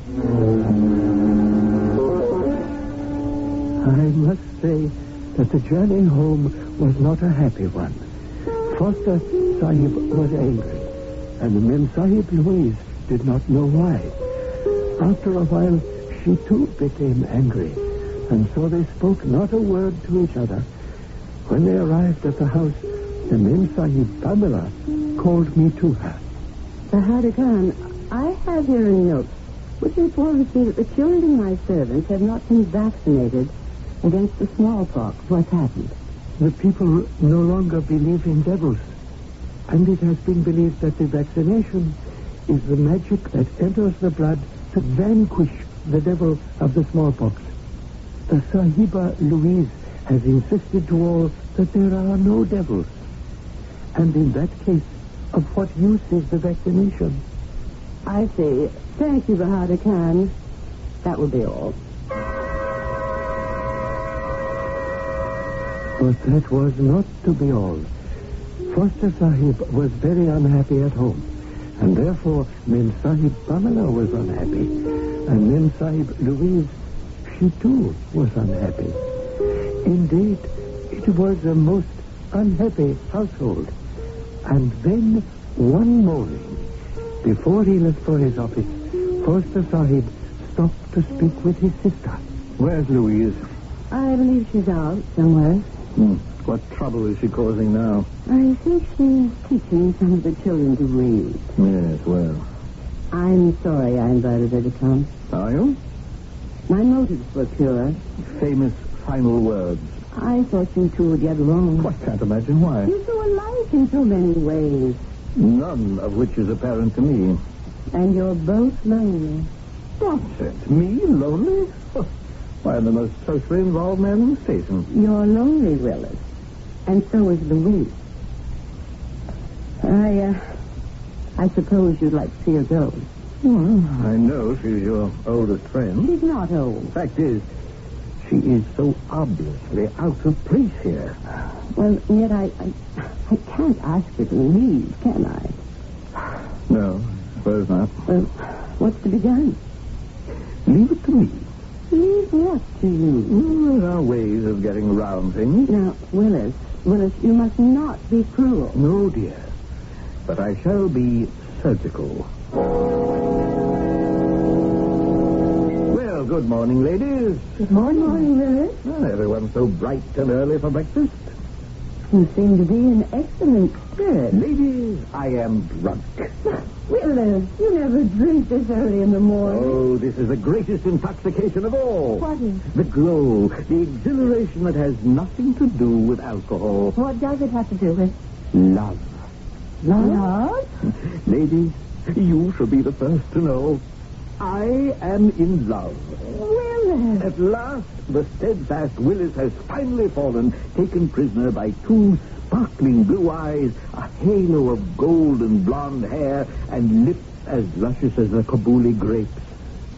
I must say that the journey home was not a happy one. Foster Sahib was angry, and the Mem Sahib Louise did not know why. After a while, she too became angry, and so they spoke not a word to each other. When they arrived at the house, the Mem Sahib Pamela called me to her. Bahadar Khan, I have here a note which informs me that the children in my servants have not been vaccinated against the smallpox. What's happened? The people no longer believe in devils, and it has been believed that the vaccination is the magic that enters the blood to vanquish the devil of the smallpox. The Sahiba Louise has insisted to all that there are no devils. And in that case, of what use is the vaccination? I see. Thank you, Bahadar Khan. That will be all. But that was not to be all. Foster Sahib was very unhappy at home, and therefore Mem Sahib Pamela was unhappy, and Mem Sahib Louise, she too was unhappy. Indeed, it was a most unhappy household. And then, one morning, before he left for his office, Foster Sahib stopped to speak with his sister. Where's Louise? I believe she's out somewhere. What trouble is she causing now? I think she's teaching some of the children to read. Yes, well. I'm sorry I invited her to come. Are you? My motives were pure. Famous final words. I thought you two would get along. I can't imagine why. You're so alike in so many ways. None of which is apparent to me. And you're both lonely. Nonsense. Me? Lonely? Why, I'm the most socially involved man in the station. You're lonely, Willis. And so is Louise. I suppose you'd like to see her go. Well, I know she's your oldest friend. She's not old. Fact is, she is so obviously out of place here. Well, yet I can't ask her to leave, can I? No, I suppose not. Well, what's to be done? Leave it to me. Leave what to you? There are ways of getting around things. Now, Willis, you must not be cruel. No, dear. But I shall be surgical. Well, good morning, ladies. Good morning, Willis. Well, everyone's so bright and early for breakfast. You seem to be in excellent spirits. Ladies, I am drunk. Willis, you never drink this early in the morning. Oh, this is the greatest intoxication of all. What is? The glow, the exhilaration that has nothing to do with alcohol. What does it have to do with? Love. Love? Ladies, you shall be the first to know. I am in love. Willis! At last, the steadfast Willis has finally fallen, taken prisoner by two sparkling blue eyes, a halo of golden blonde hair, and lips as luscious as the Kabuli grapes.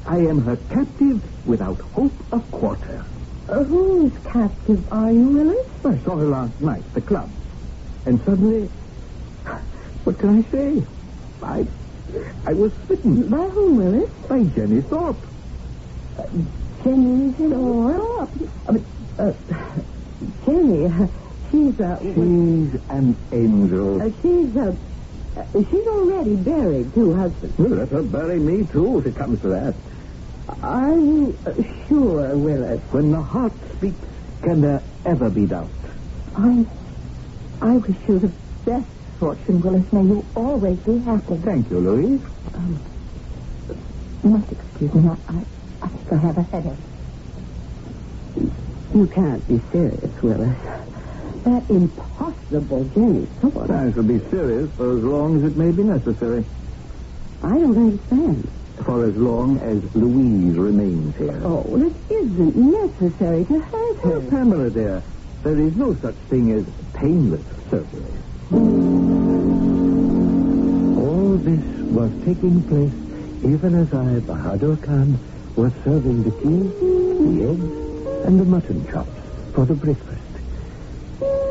I am her captive without hope of quarter. Whose captive are you, Willis? I saw her last night at the club. And suddenly, what can I say? I was smitten. By whom, Willis? By Jenny Thorpe. Jenny Thorpe? Jenny, she's an angel. She's already buried two husbands. Well, let her bury me, too, if it comes to that. Are you sure, Willis? When the heart speaks, can there ever be doubt? I wish you the best fortune, Willis. May you always be happy. Thank you, Louise. You must excuse me. I think I have a headache. You can't be serious, Willis. That impossible Jenny Thorpe. I shall be serious for as long as it may be necessary. I don't understand. For as long as Louise remains here. Oh, well, it isn't necessary to hurt her. Oh, Pamela, dear, there is no such thing as painless surgery. All this was taking place even as I, Bahadur Khan, was serving the tea, the eggs, and the mutton chops for the breakfast.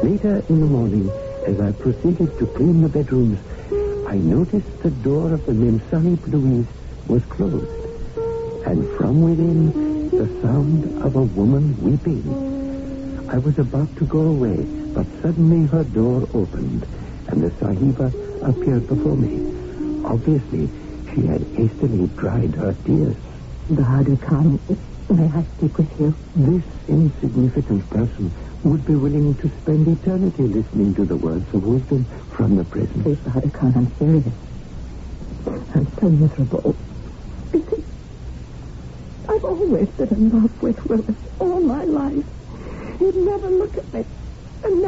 Later in the morning, as I proceeded to clean the bedrooms, I noticed the door of the Mem Sahib Louise was closed, and from within the sound of a woman weeping. I was about to go away, but suddenly her door opened, and the Sahiba appeared before me. Obviously, she had hastily dried her tears. Bahadur Khan, may I speak with you? This insignificant person would be willing to spend eternity listening to the words of wisdom from the present. Please, Bahadur Khan, I'm serious. I'm so miserable. I've always been in love with Willis all my life. He'd never look at me. And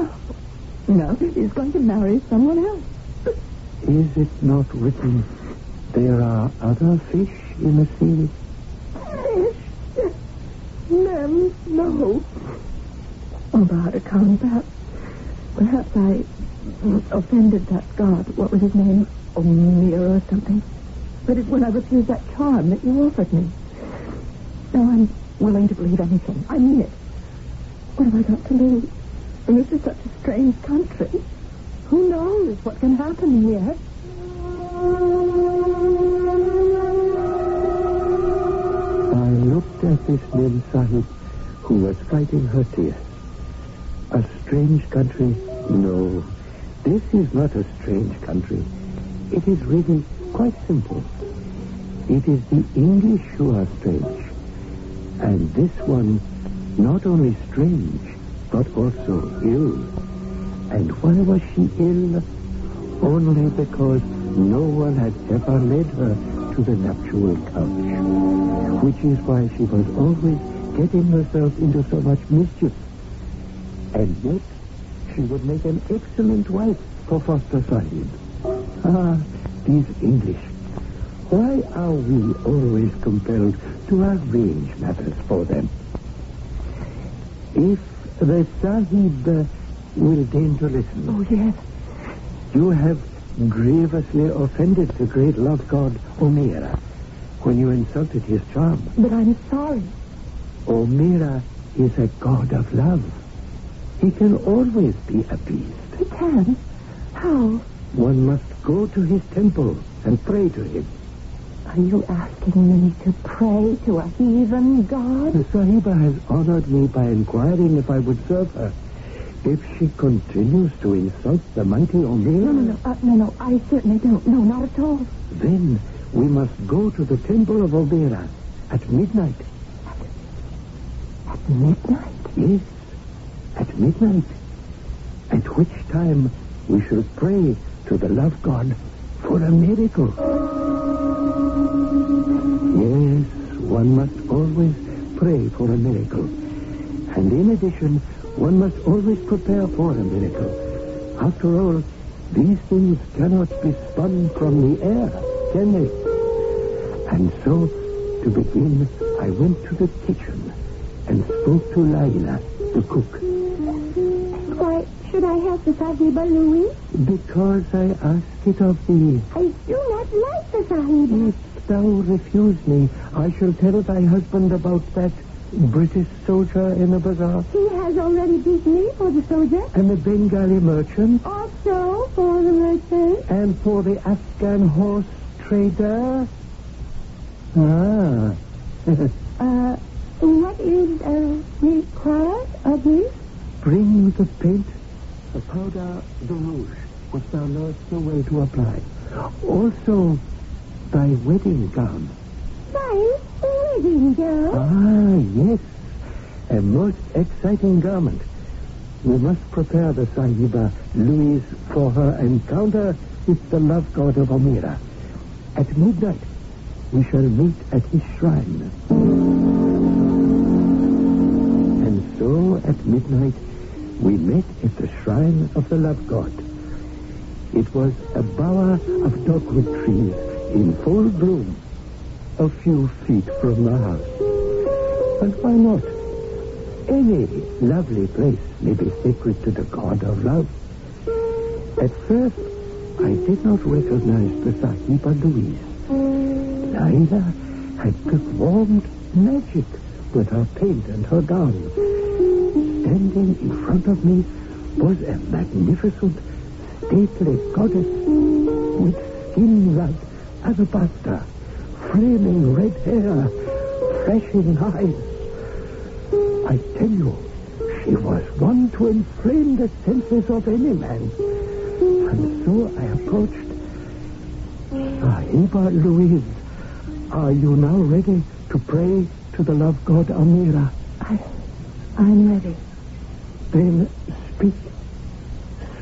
now he's going to marry someone else. Is it not written there are other fish in the sea? Fish? Men? No. Oh, Bahadur Khan, perhaps I offended that god. What was his name? Omir or something. But it's when I refused that charm that you offered me. Now I'm willing to believe anything. I mean it. What have I got to lose? And this is such a strange country. Who knows what can happen here? I looked at this Mem Sahib who was fighting her tears. A strange country? No, this is not a strange country. It is really quite simple. It is the English who are strange. And this one, not only strange, but also ill. And why was she ill? Only because no one had ever led her to the nuptial couch. Which is why she was always getting herself into so much mischief. And yet, she would make an excellent wife for Foster Sahib. Ah, these English. Why are we always compelled to arrange matters for them? If the Sahib will deign to listen. Oh, yes. You have grievously offended the great love god Omira when you insulted his charm. But I'm sorry. Omira is a god of love. He can always be appeased. He can? How? One must go to his temple and pray to him. Are you asking me to pray to a heathen god? The Sahiba has honored me by inquiring if I would serve her. If she continues to insult the mighty Omira... No, I certainly don't. No, not at all. Then we must go to the temple of Omira at midnight. At midnight? Yes, at midnight. At which time we shall pray to the love god for a miracle. Yes, one must always pray for a miracle. And in addition, one must always prepare for a miracle. After all, these things cannot be spun from the air, can they? And so, to begin, I went to the kitchen and spoke to Laila, the cook. Why should I have the Sahiba, Louis? Because I ask it of thee. I do not like the Sahiba. If thou refuse me, I shall tell thy husband about that British soldier in the bazaar. He has already beaten me for the soldier. And the Bengali merchant. Also for the merchant. And for the Afghan horse trader. Ah. What is required of me? Bring the paint, the powder, the rouge, which thou knowest the way to apply. Also, thy wedding gown. My wedding gown? Ah, yes. A most exciting garment. We must prepare the Sahiba Louise for her encounter with the love god of Omira. At midnight, we shall meet at his shrine. And so, at midnight, we met at the shrine of the love god. It was a bower of dogwood trees in full bloom, a few feet from the house. And why not? Any lovely place may be sacred to the god of love. At first, I did not recognize the Sahiba Louise. Laila had performed magic with her paint and her gown. Standing in front of me was a magnificent, stately goddess with skin like alabaster, flaming red hair, flashing eyes. I tell you, she was one to inflame the senses of any man. And so I approached. Sahiba Louise, are you now ready to pray to the love god Amira? I'm ready. Then speak.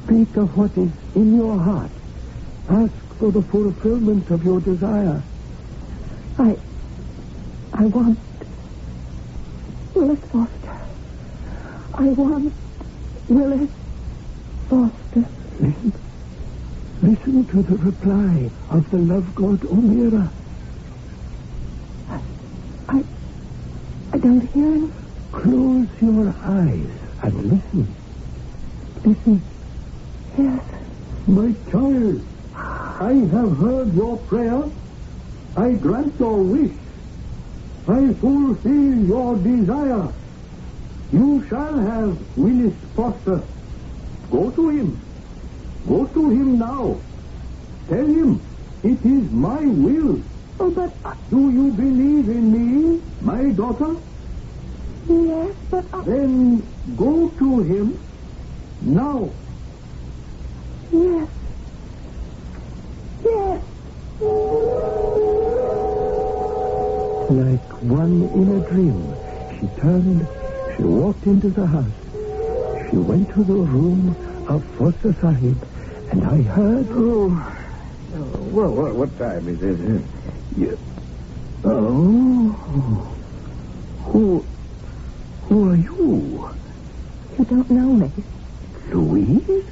Speak of what is in your heart. Ask for the fulfillment of your desire. I want Willis Foster. I want Willis Foster. Listen to the reply of the love god Amira. I don't hear him. Close your eyes and listen. Listen. Yes. My child, I have heard your prayer. I grant your wish. I fulfill your desire. You shall have Willis Foster. Go to him. Go to him now. Tell him it is my will. Oh, but... Do you believe in me, my daughter? Yes, but... Then go to him now. Yes. Yes. Like one in a dream, she turned, she walked into the house. She went to the room of Foster Sahib, and I heard... Well, what time is it? Who are you? You don't know me. Louise?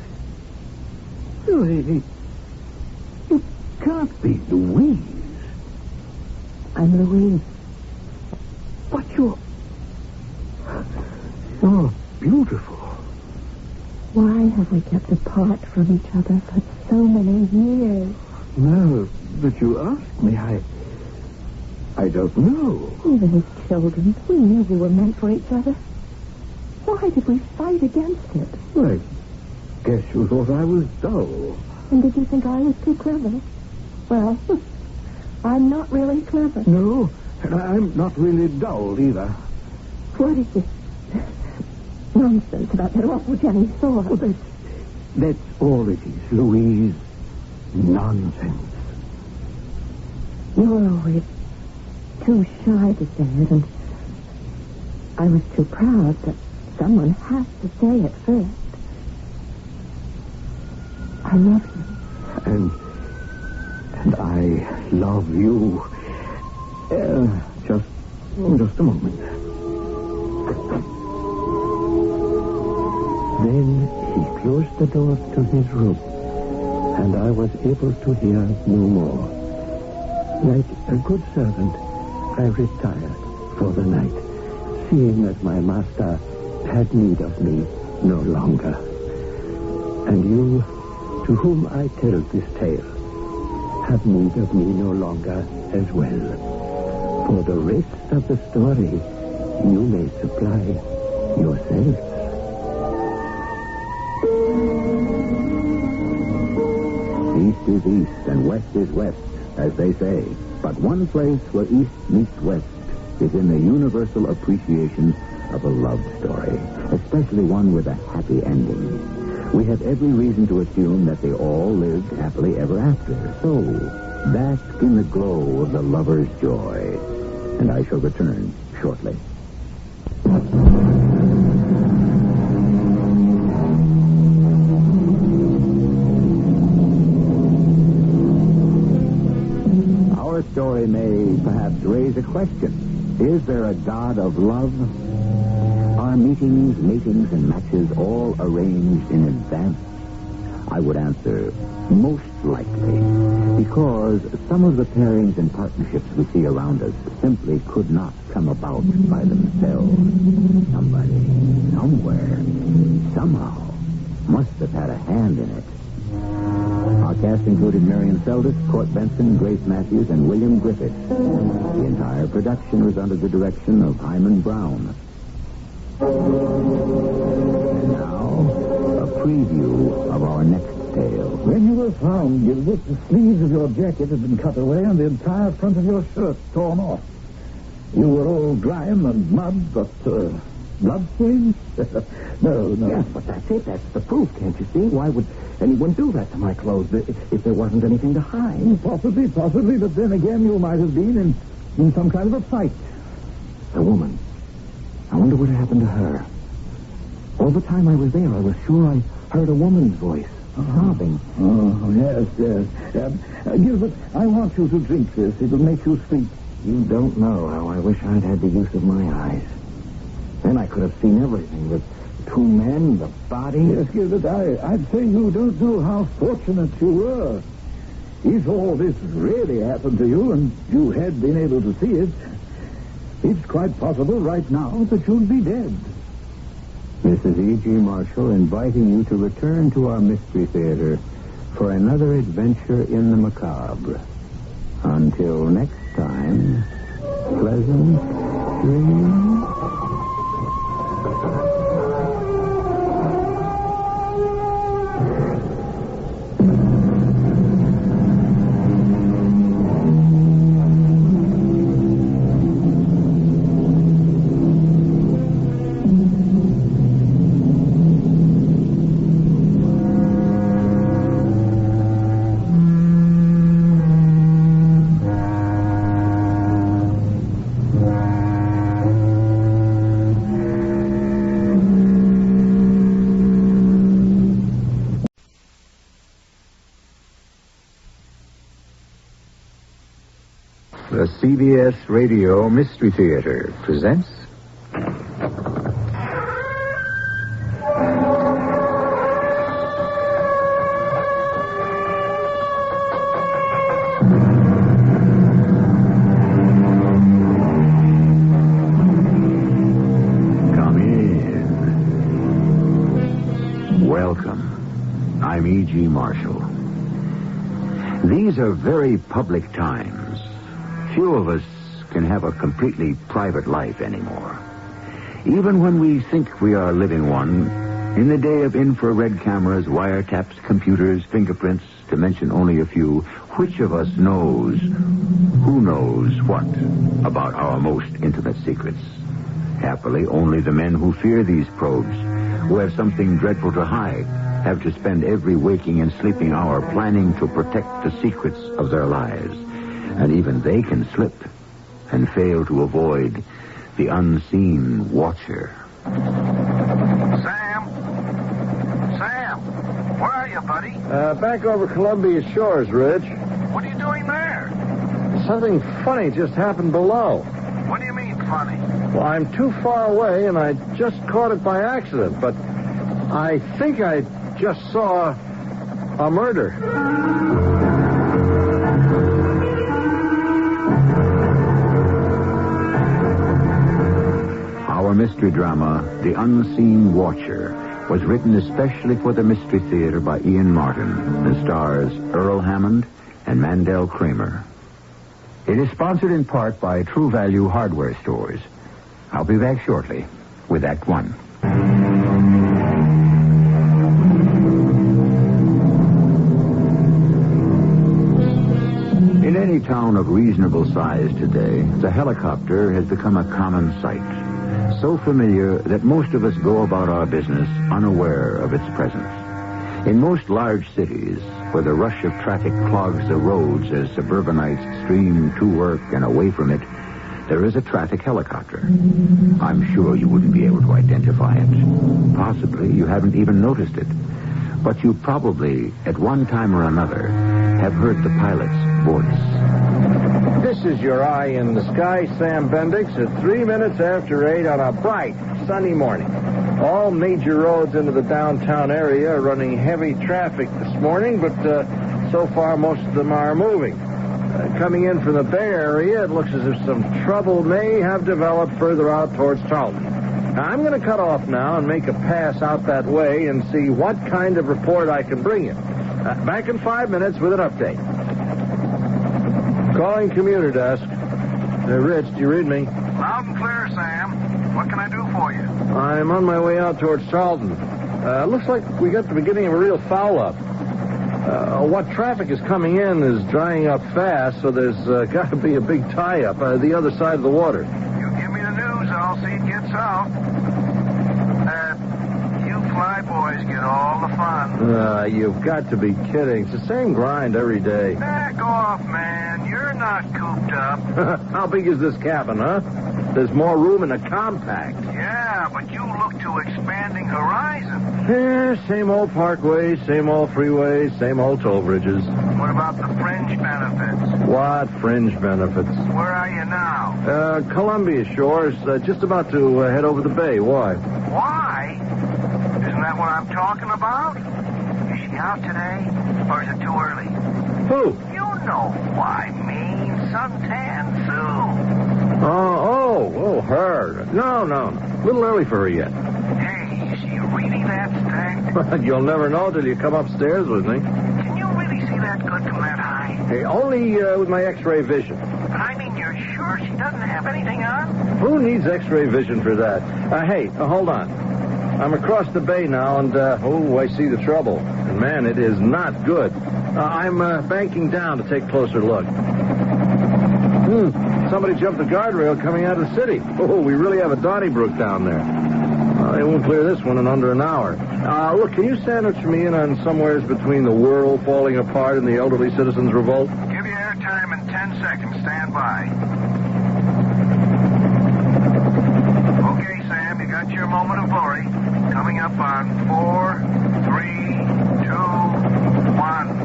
You can't be Louise. I'm Louise. But you're beautiful. Why have we kept apart from each other for so many years? Now that you ask me, I don't know. Even as children, we knew we were meant for each other. Why did we fight against it? I guess you thought I was dull. And did you think I was too clever? Well, I'm not really clever. No, and I'm not really dull either. What is this nonsense about that awful Jenny sword? Well, that's all it is, Louise. Nonsense. You were always too shy to say it, and I was too proud, but someone has to say it first. I love you. And I love you. Just a moment. Then he closed the door to his room, and I was able to hear no more. Like a good servant, I retired for the night, seeing that my master had need of me no longer. And you, to whom I tell this tale, have need of me no longer as well. For the rest of the story, you may supply yourselves. East is east and west is west, as they say. But one place where east meets west is in the universal appreciation of a love story, especially one with a happy ending. We have every reason to assume that they all lived happily ever after. So, bask in the glow of the lover's joy. And I shall return shortly. Our story may perhaps raise a question. Is there a God of love? Are meetings, and matches all arranged in advance? I would answer, most likely, because some of the pairings and partnerships we see around us simply could not come about by themselves. Somebody, somewhere, somehow, must have had a hand in it. Our cast included Marion Seldes, Court Benson, Grace Matthews, and William Griffith. The entire production was under the direction of Himan Brown. And now, a preview of our next tale. When you were found, Gilbert, the sleeves of your jacket had been cut away and the entire front of your shirt torn off. You were all grime and mud, but bloodstains? No. Yes, but that's it. That's the proof, can't you see? Why would anyone do that to my clothes if there wasn't anything to hide? Possibly, but then again, you might have been in in some kind of a fight. The woman. I wonder what happened to her. All the time I was there, I was sure I heard a woman's voice, sobbing. Oh, yes. Gilbert, I want you to drink this. It'll make you sleep. You don't know how I wish I'd had the use of my eyes. Then I could have seen everything. The two men, the body. Yes, Gilbert, I'd say you don't know how fortunate you were. If all this really happened to you and you had been able to see it, it's quite possible right now that you'd be dead. This is E.G. Marshall inviting you to return to our Mystery Theater for another adventure in the macabre. Until next time, pleasant dreams. The CBS Radio Mystery Theater presents... Come in. Welcome. I'm E.G. Marshall. These are very public times. Few of us can have a completely private life anymore. Even when we think we are living one, in the day of infrared cameras, wiretaps, computers, fingerprints, to mention only a few, which of us knows, who knows what about our most intimate secrets? Happily, only the men who fear these probes, who have something dreadful to hide, have to spend every waking and sleeping hour planning to protect the secrets of their lives. And even they can slip and fail to avoid the unseen watcher. Sam, where are you, buddy? Back over Columbia Shores, Rich. What are you doing there? Something funny just happened below. What do you mean, funny? Well, I'm too far away, and I just caught it by accident, but I think I just saw a murder. Our mystery drama, The Unseen Watcher, was written especially for the Mystery Theater by Ian Martin and stars Earl Hammond and Mandel Kramer. It is sponsored in part by True Value Hardware Stores. I'll be back shortly with Act One. In any town of reasonable size today, the helicopter has become a common sight. So familiar that most of us go about our business unaware of its presence. In most large cities, where the rush of traffic clogs the roads as suburbanites stream to work and away from it, there is a traffic helicopter. I'm sure you wouldn't be able to identify it. Possibly you haven't even noticed it. But you probably, at one time or another, have heard the pilot's voice. This is your eye in the sky, Sam Bendix, at 3 minutes after 8 on a bright, sunny morning. All major roads into the downtown area are running heavy traffic this morning, but so far most of them are moving. Coming in from the Bay Area, it looks as if some trouble may have developed further out towards Charlton. Now, I'm going to cut off now and make a pass out that way and see what kind of report I can bring you. Back in 5 minutes with an update. Calling commuter desk. Rich, do you read me? Loud and clear, Sam. What can I do for you? I'm on my way out towards Charlton. Looks like we got the beginning of a real foul-up. What traffic is coming in is drying up fast, so there's got to be a big tie-up the other side of the water. You give me the news, I'll see it gets out. You flyboys get all the fun. You've got to be kidding. It's the same grind every day. Back off, man. You're not cooped up. How big is this cabin, huh? There's more room in a compact. Yeah, but you look to expanding horizon. Yeah, same old parkways, same old freeways, same old toll bridges. What about the fringe benefits? What fringe benefits? Where are you now? Columbia Shores, just about to head over the bay. Why? Why? Isn't that what I'm talking about? Is she out today? Or is it too early? Who? You know who I mean. Suntan Sue. Oh, her. No. A little early for her yet. Hey, is she really that stacked? You'll never know till you come upstairs with me. Can you really see that good from that high? Hey, only with my X-ray vision. But I mean, you're sure she doesn't have anything on? Who needs X-ray vision for that? Hey, hold on. I'm across the bay now, and, I see the trouble. And, man, it is not good. I'm banking down to take a closer look. Somebody jumped the guardrail coming out of the city. Oh, we really have a Donnybrook down there. They won't clear this one in under an hour. Look, can you sandwich me in on somewheres between the world falling apart and the elderly citizens' revolt? Give you airtime in 10 seconds. Stand by. Okay, Sam, you got your moment of glory. Coming up on 4, 3, 2, 1.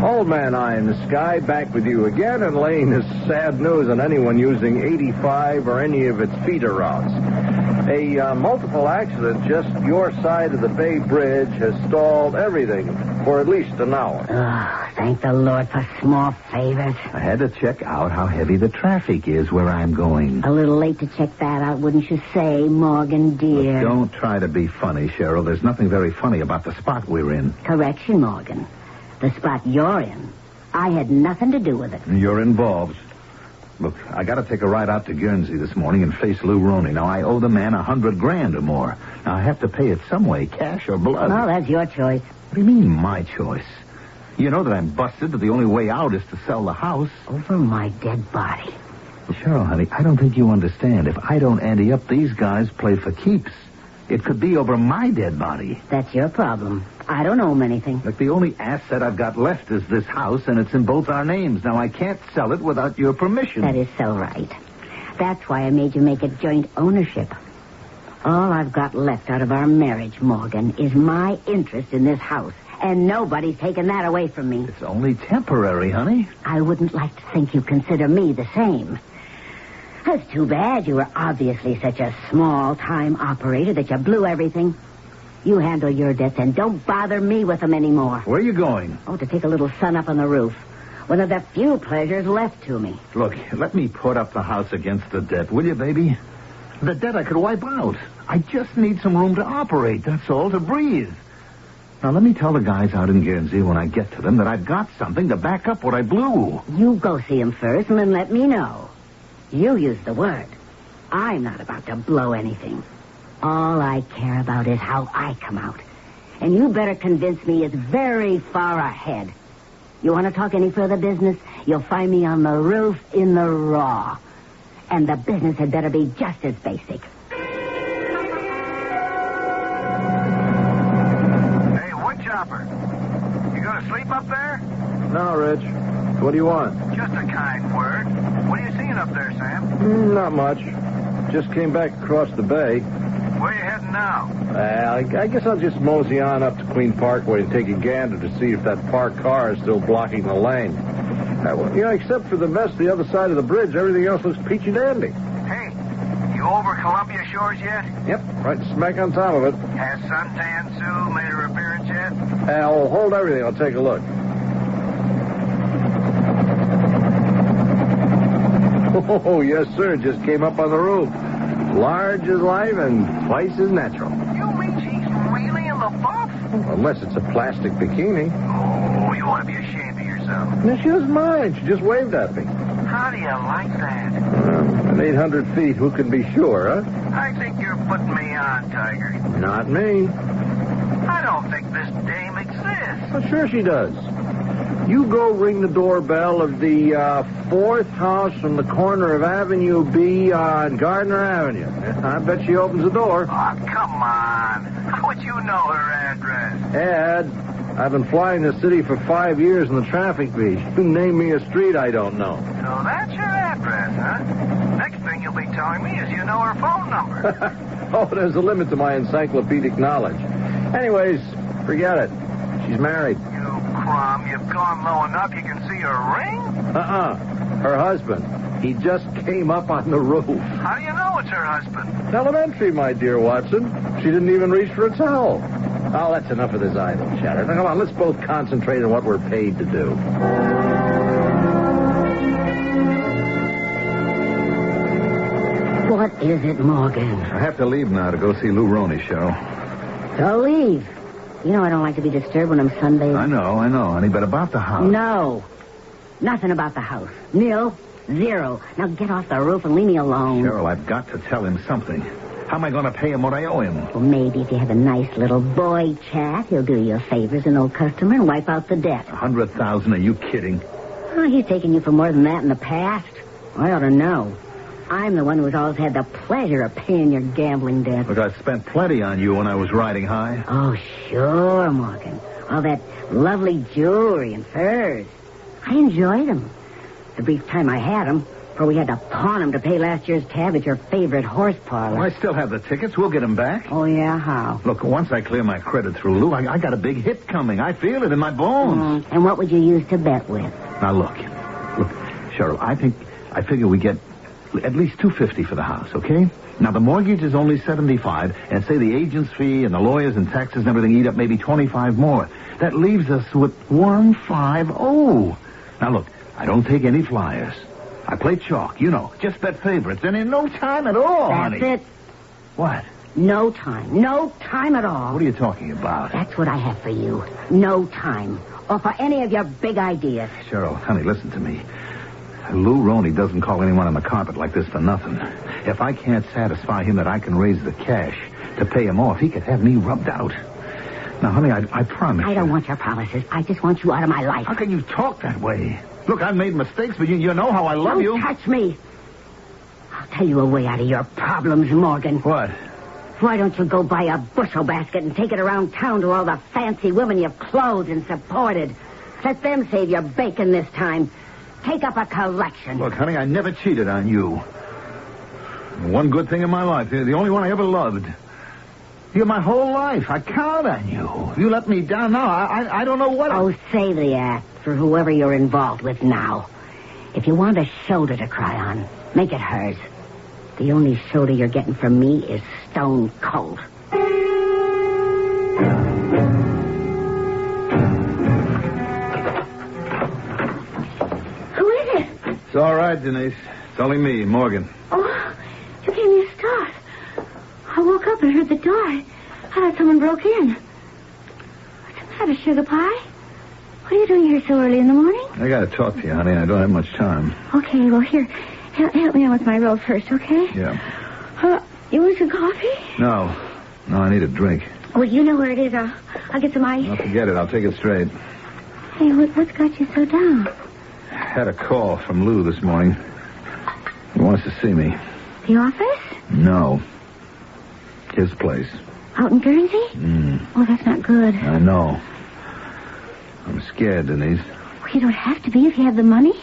Old Man Eye in the Sky, back with you again and laying this sad news on anyone using 85 or any of its feeder routes. A multiple accident just your side of the Bay Bridge has stalled everything for at least an hour. Oh, thank the Lord for small favors. I had to check out how heavy the traffic is where I'm going. A little late to check that out, wouldn't you say, Morgan, dear? Look, don't try to be funny, Cheryl. There's nothing very funny about the spot we're in. Correction, Morgan. The spot you're in. I had nothing to do with it. You're involved. Look, I got to take a ride out to Guernsey this morning and face Lou Roney. Now, I owe the man $100,000 or more. Now, I have to pay it some way, cash or blood. Oh, that's your choice. What do you mean, my choice? You know that I'm busted, that the only way out is to sell the house. Over my dead body. Cheryl, honey, I don't think you understand. If I don't ante up, these guys play for keeps. It could be over my dead body. That's your problem. I don't owe him anything. Look, the only asset I've got left is this house, and it's in both our names. Now, I can't sell it without your permission. That is so right. That's why I made you make it joint ownership. All I've got left out of our marriage, Morgan, is my interest in this house. And nobody's taken that away from me. It's only temporary, honey. I wouldn't like to think you consider me the same. That's too bad. You were obviously such a small-time operator that you blew everything. You handle your debts and don't bother me with them anymore. Where are you going? Oh, to take a little sun up on the roof. One of the few pleasures left to me. Look, let me put up the house against the debt, will you, baby? The debt I could wipe out. I just need some room to operate, that's all, to breathe. Now, let me tell the guys out in Guernsey when I get to them that I've got something to back up what I blew. You go see him first and then let me know. You use the word. I'm not about to blow anything. All I care about is how I come out. And you better convince me it's very far ahead. You want to talk any further business? You'll find me on the roof in the raw. And the business had better be just as basic. Hey, woodchopper. You gonna sleep up there? No, Rich. What do you want? Just a kind word. What are you seeing up there, Sam? Not much. Just came back across the bay. Where are you heading now? I guess I'll just mosey on up to Queen Parkway and take a gander to see if that parked car is still blocking the lane. Except for the mess the other side of the bridge, everything else looks peachy dandy. Hey, you over Columbia Shores yet? Yep, right smack on top of it. Has Suntan Sue made her appearance yet? I'll hold everything. I'll take a look. Oh, yes, sir. Just came up on the roof. Large as life and twice as natural. You mean she's really in the buff? Unless it's a plastic bikini. Oh, you ought to be ashamed of yourself. No, she doesn't mind. She just waved at me. How do you like that? At 800 feet, who can be sure, huh? I think you're putting me on, Tiger. Not me. I don't think this dame exists. Well, sure she does. You go ring the doorbell of the fourth house from the corner of Avenue B on Gardner Avenue. I bet she opens the door. Oh, come on. How would you know her address? Ed, I've been flying the city for 5 years in the traffic beat. You name me a street I don't know. So that's your address, huh? Next thing you'll be telling me is you know her phone number. Oh, there's a limit to my encyclopedic knowledge. Anyways, forget it. She's married. You crumb, you've gone low enough you can see her ring? Her husband. He just came up on the roof. How do you know it's her husband? Elementary, my dear Watson. She didn't even reach for a towel. Oh, that's enough of this idle chatter. Now, come on, let's both concentrate on what we're paid to do. What is it, Morgan? I have to leave now to go see Lou Roney, Cheryl. So leave. You know I don't like to be disturbed when I'm sunbathing. I know, honey, but about the house. No. Nothing about the house. Nil. Zero. Now get off the roof and leave me alone. Cheryl, I've got to tell him something. How am I going to pay him what I owe him? Well, maybe if you have a nice little boy chat, he'll do you favors, an old customer, and wipe out the debt. 100,000? Are you kidding? Oh, he's taken you for more than that in the past. I ought to know. I'm the one who's always had the pleasure of paying your gambling debt. Look, I spent plenty on you when I was riding high. Oh, sure, Morgan. All that lovely jewelry and furs. I enjoyed them. The brief time I had them, for we had to pawn them to pay last year's tab at your favorite horse parlor. Well, I still have the tickets. We'll get them back. Oh, yeah? How? Look, once I clear my credit through Lou, I got a big hit coming. I feel it in my bones. And what would you use to bet with? Now, look, Cheryl, I figure we get at least $250 for the house, okay? Now, the mortgage is only $75, and say the agent's fee and the lawyers and taxes and everything eat up maybe $25 more. That leaves us with $150. Now, look, I don't take any flyers. I play chalk, just bet favorites, and in no time at all, honey. That's it. What? No time. No time at all. What are you talking about? That's what I have for you. No time. Or for any of your big ideas. Cheryl, honey, listen to me. Lou Roney doesn't call anyone on the carpet like this for nothing. If I can't satisfy him that I can raise the cash to pay him off, he could have me rubbed out. Now, honey, I promise I don't want your promises. I just want you out of my life. How can you talk that way? Look, I've made mistakes, but you know how I love you. Don't touch me. I'll tell you a way out of your problems, Morgan. What? Why don't you go buy a bushel basket and take it around town to all the fancy women you've clothed and supported? Let them save your bacon this time. Take up a collection. Look, honey, I never cheated on you. One good thing in my life, the only one I ever loved. You're my whole life. I count on you. You let me down now. I don't know what... Oh, say the act for whoever you're involved with now. If you want a shoulder to cry on, make it hers. The only shoulder you're getting from me is stone cold. Who is it? It's all right, Denise. It's only me, Morgan. Oh, you gave me a start. I woke up and heard the door. I thought someone broke in. What's the matter, Sugar Pie? What are you doing here so early in the morning? I got to talk to you, honey. I don't have much time. Okay, well, here. Help me out with my robe first, okay? Yeah. You want some coffee? No, I need a drink. Well, you know where it is. I'll get some ice. I'll forget it. I'll take it straight. Hey, what's got you so down? I had a call from Lou this morning. He wants to see me. The office? No. His place. Out in Guernsey? Oh, that's not good. I know. I'm scared, Denise. Well, you don't have to be if you have the money.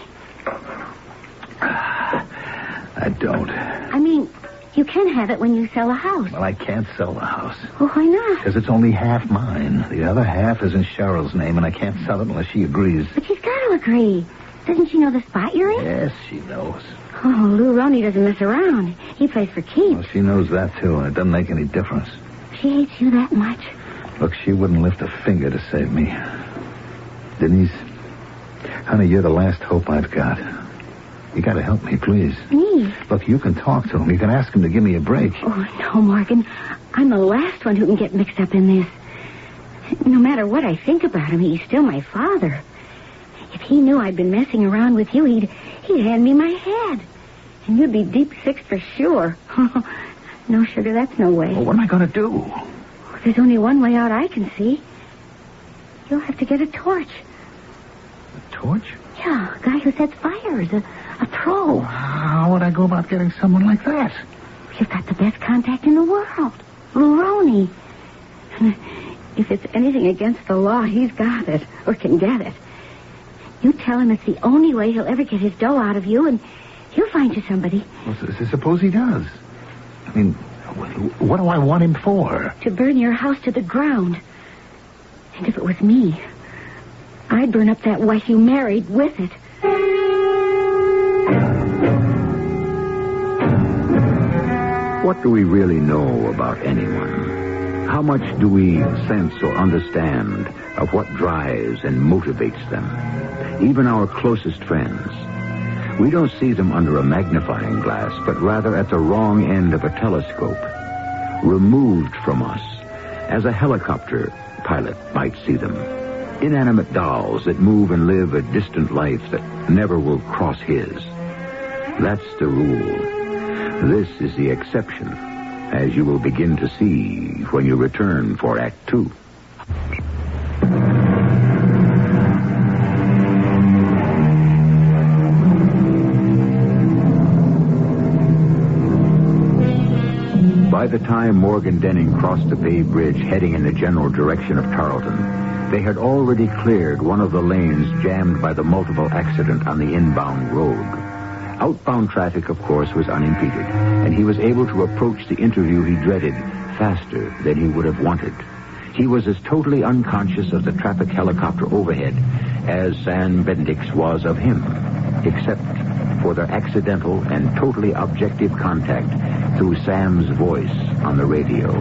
I don't. I mean, you can have it when you sell a house. Well, I can't sell the house. Well, why not? Because it's only half mine. The other half is in Cheryl's name, and I can't sell it unless she agrees. But she's got to agree. Doesn't she know the spot you're in? Yes, she knows. Oh, Lou Roney doesn't mess around. He plays for keeps. Well, she knows that, too, and it doesn't make any difference. She hates you that much. Look, she wouldn't lift a finger to save me. Denise, honey, you're the last hope I've got. You got to help me, please. Me? Look, you can talk to him. You can ask him to give me a break. Oh, no, Morgan. I'm the last one who can get mixed up in this. No matter what I think about him, he's still my father. If he knew I'd been messing around with you, he'd hand me my head. And you'd be deep six for sure. No, Sugar, that's no way. Well, what am I going to do? There's only one way out I can see. You'll have to get a torch. A torch? Yeah, a guy who sets fires. A pro. How would I go about getting someone like that? You've got the best contact in the world. Lou Roney. If it's anything against the law, he's got it, or can get it. You tell him it's the only way he'll ever get his dough out of you, and he'll find you somebody. Well, suppose he does. I mean, what do I want him for? To burn your house to the ground. And if it was me, I'd burn up that wife you married with it. What do we really know about anyone? How much do we sense or understand of what drives and motivates them? Even our closest friends. We don't see them under a magnifying glass, but rather at the wrong end of a telescope, removed from us, as a helicopter pilot might see them. Inanimate dolls that move and live a distant life that never will cross his. That's the rule. This is the exception, as you will begin to see when you return for Act 2. By the time Morgan Denning crossed the Bay Bridge heading in the general direction of Tarleton, they had already cleared one of the lanes jammed by the multiple accident on the inbound road. Outbound traffic, of course, was unimpeded, and he was able to approach the interview he dreaded faster than he would have wanted. He was as totally unconscious of the traffic helicopter overhead as Sam Bendix was of him, except for their accidental and totally objective contact through Sam's voice on the radio.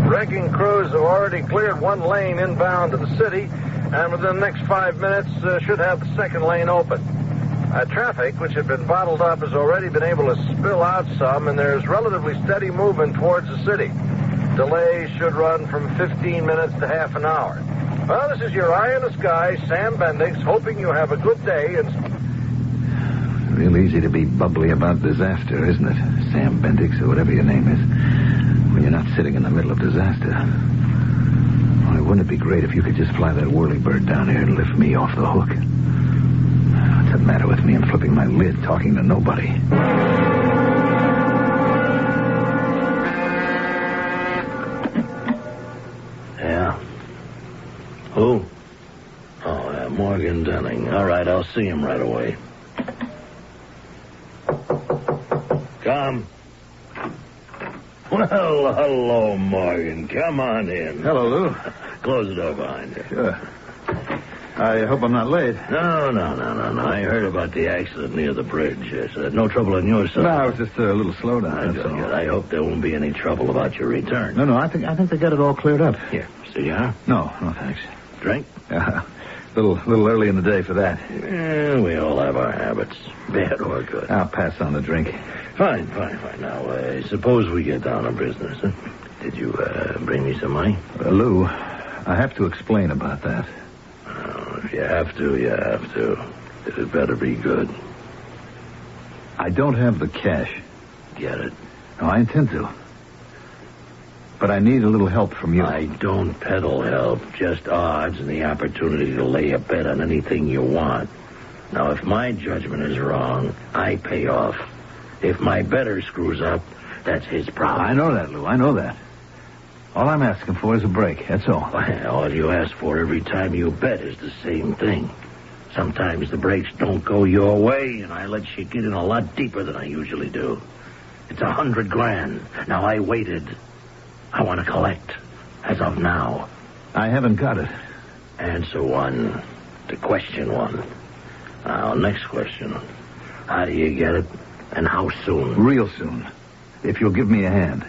Wrecking crews have already cleared one lane inbound to the city, and within the next 5 minutes should have the second lane open. Traffic, which had been bottled up, has already been able to spill out some, and there's relatively steady movement towards the city. Delays should run from 15 minutes to half an hour. Well, this is your eye in the sky, Sam Bendix, hoping you have a good day and... Real easy to be bubbly about disaster, isn't it? Sam Bendix, or whatever your name is, when you're not sitting in the middle of disaster. Why, wouldn't it be great if you could just fly that whirlybird down here and lift me off the hook? What's the matter with me? I'm flipping my lid, talking to nobody. Yeah? Who? Oh, Morgan Denning. All right, I'll see him right away. Come. Well, hello, Morgan. Come on in. Hello, Lou. Close the door behind you. Sure. I hope I'm not late. No. I heard about the accident near the bridge. Yes, no trouble on your side. No, it was just a little slowdown. That's all. I hope there won't be any trouble about your return. No, I think they got it all cleared up. Here, see ya? No, thanks. Drink? Little early in the day for that. Yeah, we all have our habits, bad or good. I'll pass on the drink. Fine. Now, suppose we get down to business. Huh? Did you bring me some money? Lou, I have to explain about that. If you have to, you have to. It had better be good. I don't have the cash. Get it? No, I intend to. But I need a little help from you. I don't peddle help, just odds and the opportunity to lay a bet on anything you want. Now, if my judgment is wrong, I pay off. If my bettor screws up, that's his problem. I know that, Lou. I know that. All I'm asking for is a break, that's all. All you ask for every time you bet is the same thing. Sometimes the breaks don't go your way, and I let you get in a lot deeper than I usually do. It's $100,000. Now, I waited. I want to collect, as of now. I haven't got it. Answer one to question one. Now, next question. How do you get it, and how soon? Real soon, if you'll give me a hand.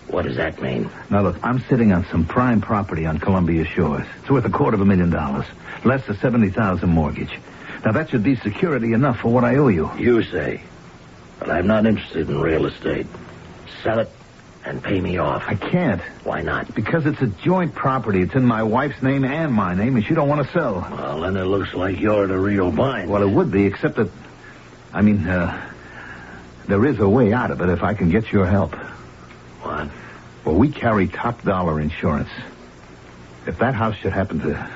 What does that mean? Now, look, I'm sitting on some prime property on Columbia Shores. It's worth $250,000, less the $70,000 mortgage. Now, that should be security enough for what I owe you. You say. But I'm not interested in real estate. Sell it and pay me off. I can't. Why not? Because it's a joint property. It's in my wife's name and my name, and she don't want to sell. Well, then it looks like you're the real bind. Well, it would be, except that... there is a way out of it if I can get your help. What? Well, we carry top dollar insurance. If that house should happen to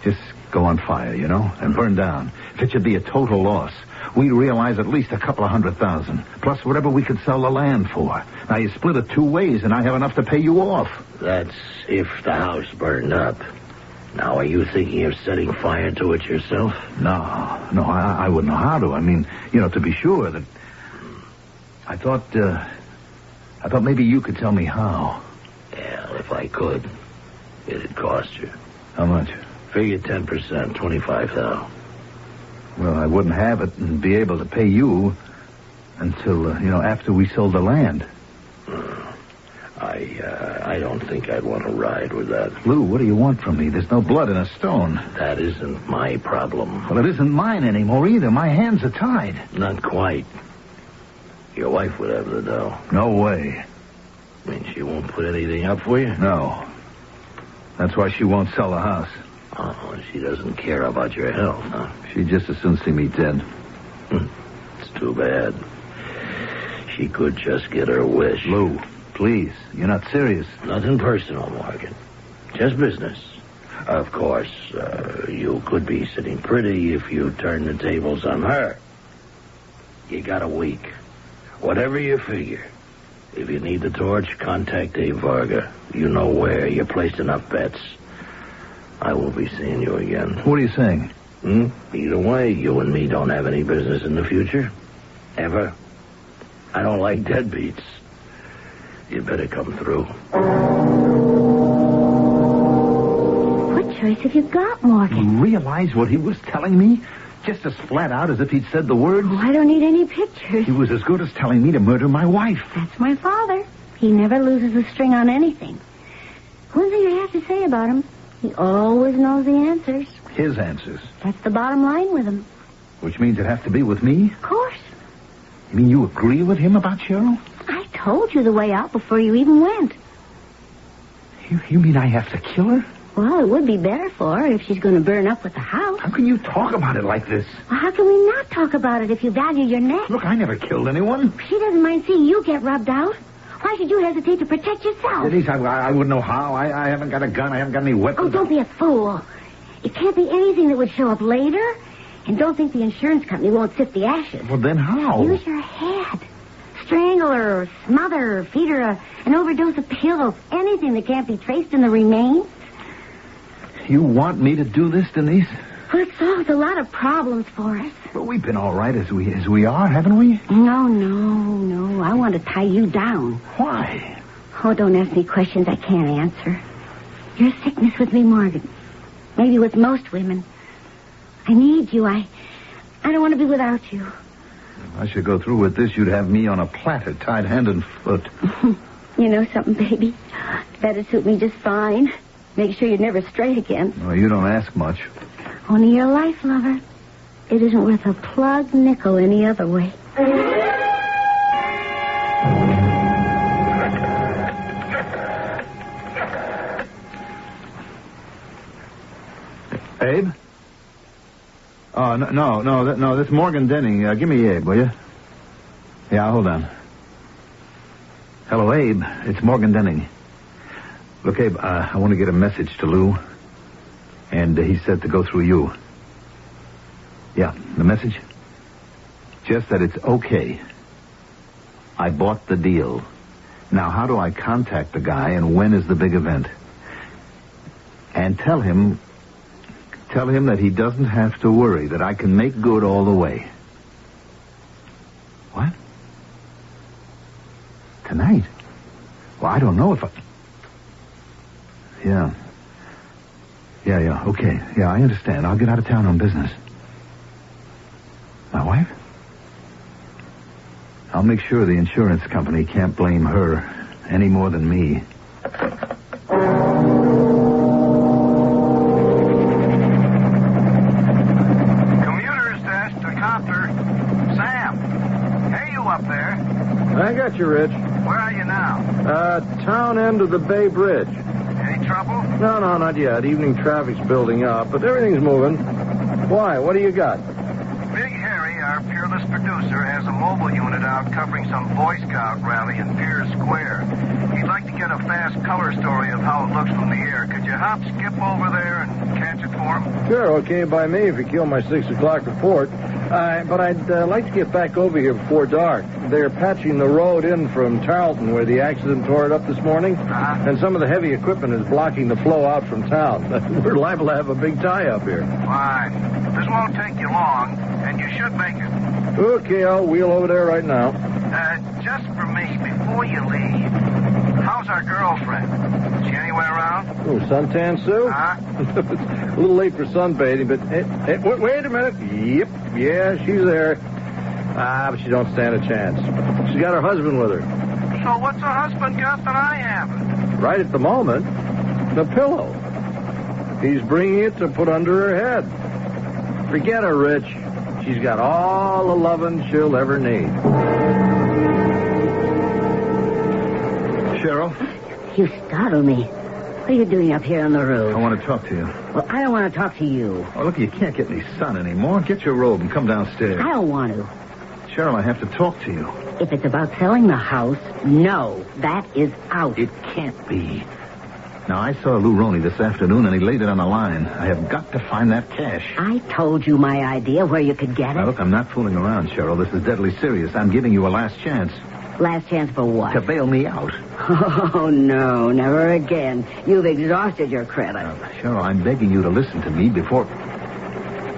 just go on fire, and burn down. If it should be a total loss, we'd realize at least a couple of $100,000, plus whatever we could sell the land for. Now, you split it 2 ways, and I have enough to pay you off. That's if the house burned up. Now, are you thinking of setting fire to it yourself? No, I wouldn't know how to. I mean, to be sure that... I thought maybe you could tell me how. Yeah, if I could, it'd cost you. How much? Figure 10%, $25,000. Well, I wouldn't have it and be able to pay you until, after we sold the land. I don't think I'd want to ride with that. Lou, what do you want from me? There's no blood in a stone. That isn't my problem. Well, it isn't mine anymore either. My hands are tied. Not quite. Your wife would have the dough. No way. I mean, she won't put anything up for you? No. That's why she won't sell the house. Oh, she doesn't care about your health, huh? She'd just as soon see me dead. It's too bad. She could just get her wish. Lou, please. You're not serious. Nothing personal, Morgan. Just business. Of course, you could be sitting pretty if you turn the tables on her. You got a week. Whatever you figure. If you need the torch, contact Dave Varga. You know where. You placed enough bets. I won't be seeing you again. What are you saying? Either way, you and me don't have any business in the future. Ever. I don't like deadbeats. You better come through. What choice have you got, Morgan? You realize what he was telling me? Just as flat out as if he'd said the words. Oh, I don't need any pictures. He was as good as telling me to murder my wife. That's my father. He never loses a string on anything. One thing I have to say about him, he always knows the answers. His answers? That's the bottom line with him. Which means it has to be with me? Of course. You mean you agree with him about Cheryl? I told you the way out before you even went. You mean I have to kill her? Well, it would be better for her if she's going to burn up with the house. How can you talk about it like this? Well, how can we not talk about it if you value your neck? Look, I never killed anyone. She doesn't mind seeing you get rubbed out. Why should you hesitate to protect yourself? Denise, I wouldn't know how. I haven't got a gun. I haven't got any weapons. Oh, don't be a fool. It can't be anything that would show up later. And don't think the insurance company won't sift the ashes. Well, then how? Use your head. Strangle her, or smother her, feed her an overdose of pills. Anything that can't be traced in the remains. You want me to do this, Denise? Well, it solves a lot of problems for us. But we've been all right as we are, haven't we? No. I want to tie you down. Why? Oh, don't ask me questions I can't answer. Your sickness with me, Morgan. Maybe with most women. I need you. I don't want to be without you. If I should go through with this, you'd have me on a platter, tied hand and foot. You know something, baby? That'd suit me just fine. Make sure you'd never stray again. Well, you don't ask much. Only your life, lover. It isn't worth a plug nickel any other way. Abe? Oh, no, that's Morgan Denning. Give me Abe, will you? Yeah, hold on. Hello, Abe. It's Morgan Denning. Look, Abe, I want to get a message to Lou. And he said to go through you. Yeah, the message? Just that it's okay. I bought the deal. Now, how do I contact the guy, and when is the big event? And tell him that he doesn't have to worry, that I can make good all the way. What? Tonight? Well, I don't know if I... Yeah, okay. Yeah, I understand. I'll get out of town on business. My wife? I'll make sure the insurance company can't blame her any more than me. Commuter's desk to copter. Sam, hey, you up there? I got you, Rich. Where are you now? Town end of the Bay Bridge. Any trouble? No, not yet. Evening traffic's building up, but everything's moving. Why? What do you got? Big Harry, our peerless producer, has a mobile unit out covering some Boy Scout rally in Piers Square. He'd like to get a fast color story of how it looks from the air. Could you hop, skip over there and catch it for him? Sure, okay by me if you kill my 6 o'clock report. But I'd like to get back over here before dark. They're patching the road in from Tarleton where the accident tore it up this morning. And some of the heavy equipment is blocking the flow out from town. We're liable to have a big tie-up here. Fine. This won't take you long, and you should make it. Okay, I'll wheel over there right now. Just for me, before you leave, how's our girlfriend? Is she anywhere around? Oh, Suntan Sue? A little late for sunbathing, but wait a minute. Yep, yeah, she's there. But she don't stand a chance. She's got her husband with her. So what's her husband got that I haven't? Right at the moment, the pillow. He's bringing it to put under her head. Forget her, Rich. She's got all the loving she'll ever need. Cheryl? You startled me. What are you doing up here on the roof? I want to talk to you. Well, I don't want to talk to you. Oh, look, you can't get any sun anymore. Get your robe and come downstairs. I don't want to. Cheryl, I have to talk to you. If it's about selling the house, no, that is out. It can't be. Now, I saw Lou Roney this afternoon, and he laid it on the line. I have got to find that cash. I told you my idea where you could get it. Now, look, I'm not fooling around, Cheryl. This is deadly serious. I'm giving you a last chance. Last chance for what? To bail me out. Oh, no, never again. You've exhausted your credit. Cheryl, I'm begging you to listen to me before...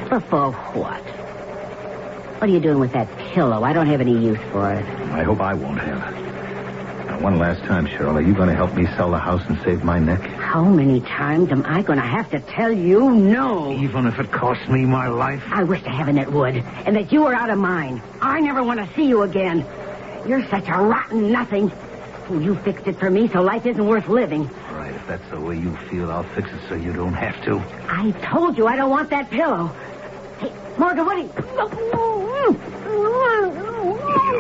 Before what? What are you doing with that pillow? I don't have any use for it. I hope I won't have it. Now, one last time, Cheryl, are you going to help me sell the house and save my neck? How many times am I going to have to tell you no? Even if it costs me my life? I wish to heaven it would, and that you were out of mine. I never want to see you again. You're such a rotten nothing. Oh, you fixed it for me, so life isn't worth living. All right, if that's the way you feel, I'll fix it so you don't have to. I told you I don't want that pillow. Hey, Morgan, what are you...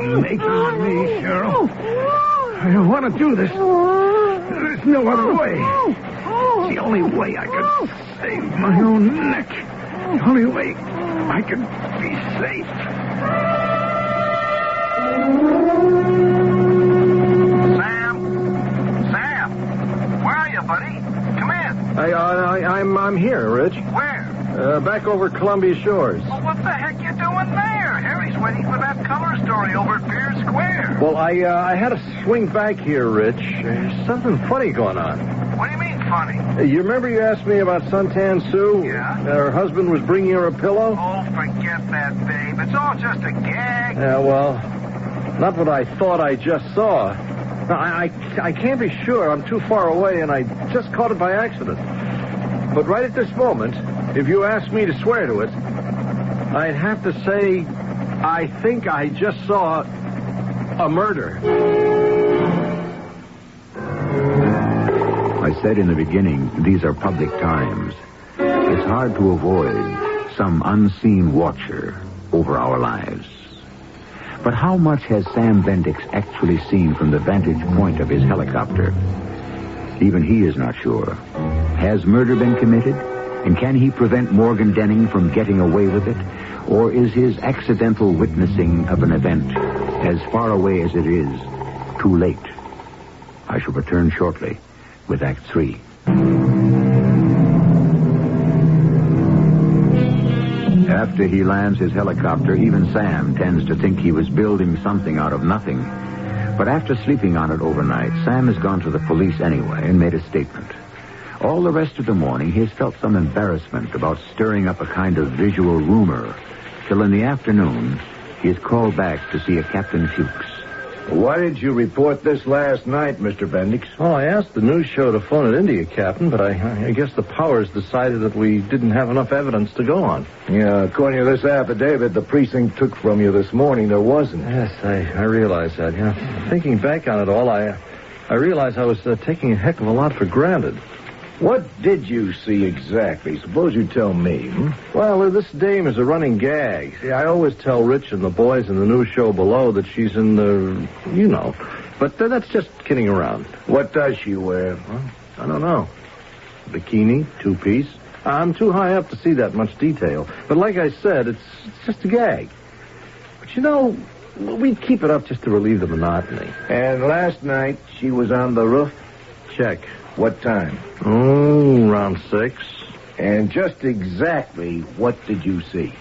You're making me, Cheryl. I don't want to do this. There's no other way. It's the only way I can save my own neck. The only way I can be safe. Sam, where are you, buddy? Come in. I'm here, Rich. Where? Back over Columbia Shores. Well, what the heck you doing there? Harry's waiting for that color story over at Beard Square. Well, I had to swing back here, Rich. There's something funny going on. What do you mean, funny? You remember you asked me about Suntan Sue? Yeah? Her husband was bringing her a pillow? Oh, forget that, babe. It's all just a gag. Yeah, well, not what I thought I just saw. I can't be sure. I'm too far away, and I just caught it by accident. But right at this moment, if you asked me to swear to it, I'd have to say I think I just saw a murder. I said in the beginning, these are public times. It's hard to avoid some unseen watcher over our lives. But how much has Sam Bendix actually seen from the vantage point of his helicopter? Even he is not sure. Has murder been committed? And can he prevent Morgan Denning from getting away with it? Or is his accidental witnessing of an event, as far away as it is, too late? I shall return shortly with Act 3. After he lands his helicopter, even Sam tends to think he was building something out of nothing. But after sleeping on it overnight, Sam has gone to the police anyway and made a statement. All the rest of the morning, he has felt some embarrassment about stirring up a kind of visual rumor, till in the afternoon, he is called back to see a Captain Fuchs. Why did you report this last night, Mr. Bendix? Oh, I asked the news show to phone at India, Captain, but I guess the powers decided that we didn't have enough evidence to go on. Yeah, according to this affidavit the precinct took from you this morning, there wasn't. Yes, I realize that, yeah. Thinking back on it all, I realized I was taking a heck of a lot for granted. What did you see exactly? Suppose you tell me, Well, this dame is a running gag. See, I always tell Rich and the boys in the news show below that she's in the... you know. But that's just kidding around. What does she wear? Well, I don't know. Bikini, two-piece. I'm too high up to see that much detail. But like I said, it's just a gag. But you know, we keep it up just to relieve the monotony. And last night she was on the roof? Check. What time? Oh, around 6. And just exactly what did you see?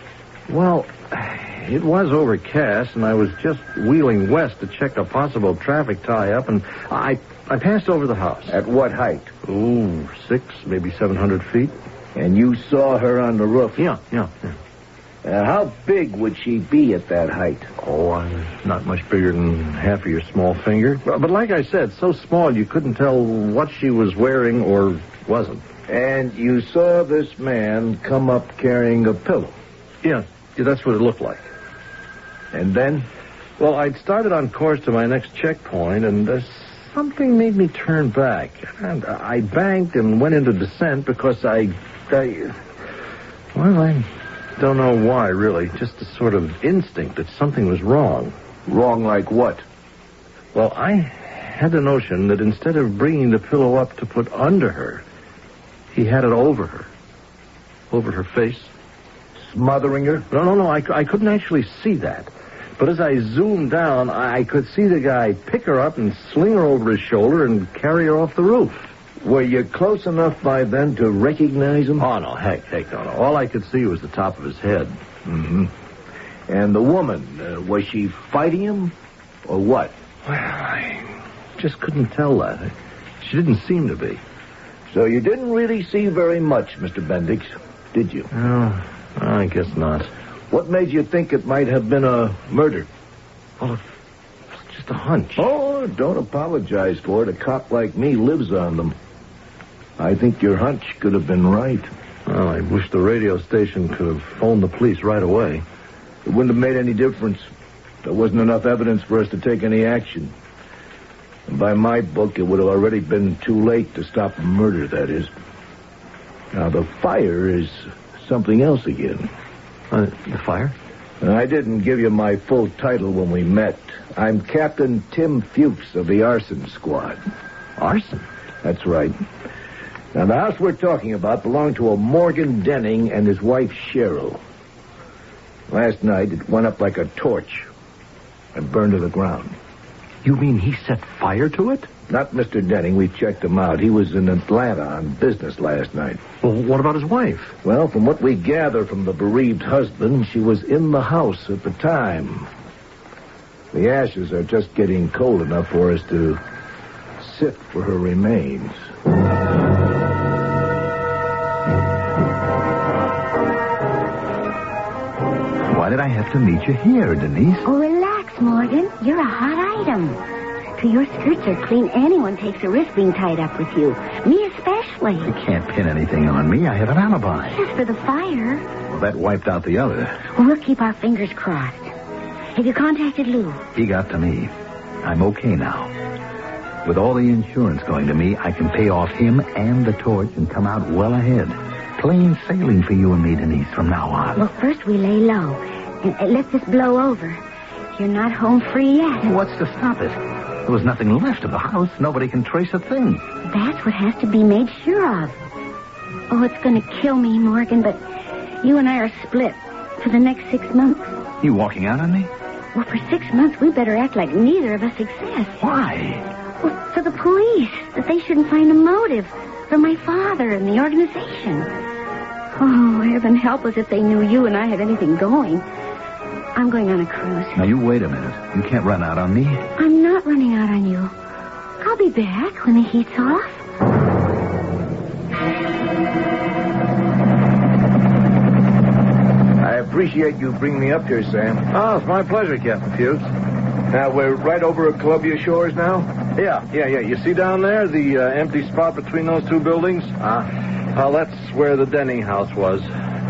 Well, it was overcast, and I was just wheeling west to check a possible traffic tie-up, and I passed over the house. At what height? Ooh, 600, maybe 700 feet. And you saw her on the roof? Yeah. How big would she be at that height? Oh, not much bigger than half of your small finger. But like I said, so small you couldn't tell what she was wearing or wasn't. And you saw this man come up carrying a pillow? Yeah, that's what it looked like. And then? Well, I'd started on course to my next checkpoint, and something made me turn back. And I banked and went into descent because I don't know why, really. Just a sort of instinct that something was wrong. Wrong like what? Well, I had the notion that instead of bringing the pillow up to put under her, he had it over her. Over her face. Smothering her? No, I couldn't actually see that. But as I zoomed down, I could see the guy pick her up and sling her over his shoulder and carry her off the roof. Were you close enough by then to recognize him? Oh, no, heck, no. All I could see was the top of his head. Mm-hmm. And the woman, was she fighting him or what? Well, I just couldn't tell that. She didn't seem to be. So you didn't really see very much, Mr. Bendix, did you? No, I guess not. What made you think it might have been a murder? Well, it's just a hunch. Oh, don't apologize for it. A cop like me lives on them. I think your hunch could have been right. Well, I wish the radio station could have phoned the police right away. It wouldn't have made any difference. There wasn't enough evidence for us to take any action. And by my book, it would have already been too late to stop a murder, that is. Now, the fire is something else again. The fire? I didn't give you my full title when we met. I'm Captain Tim Fuchs of the Arson Squad. Arson? That's right. Now, the house we're talking about belonged to a Morgan Denning and his wife, Cheryl. Last night, it went up like a torch and burned to the ground. You mean he set fire to it? Not Mr. Denning. We checked him out. He was in Atlanta on business last night. Well, what about his wife? Well, from what we gather from the bereaved husband, she was in the house at the time. The ashes are just getting cold enough for us to sift for her remains. Why did I have to meet you here, Denise? Oh, relax, Morgan. You're a hot item. Till your skirts are clean, anyone takes a risk being tied up with you. Me especially. You can't pin anything on me. I have an alibi. Just for the fire. Well, that wiped out the other. Well, we'll keep our fingers crossed. Have you contacted Lou? He got to me. I'm okay now. With all the insurance going to me, I can pay off him and the torch and come out well ahead. Plain sailing for you and me, Denise, from now on. Well, first we lay low and let this blow over. You're not home free yet. What's to stop it? There was nothing left of the house. Nobody can trace a thing. That's what has to be made sure of. Oh, it's going to kill me, Morgan, but you and I are split for the next 6 months. You walking out on me? Well, for 6 months, we better act like neither of us exists. Why? Well, for the police, that they shouldn't find a motive for my father and the organization. Oh, heaven help us if they knew you and I had anything going. I'm going on a cruise. Now, you wait a minute. You can't run out on me. I'm not running out on you. I'll be back when the heat's off. I appreciate you bringing me up here, Sam. Oh, it's my pleasure, Captain Fuchs. Now, we're right over at Columbia Shores now? Yeah. You see down there the empty spot between those two buildings? That's where the Denning house was.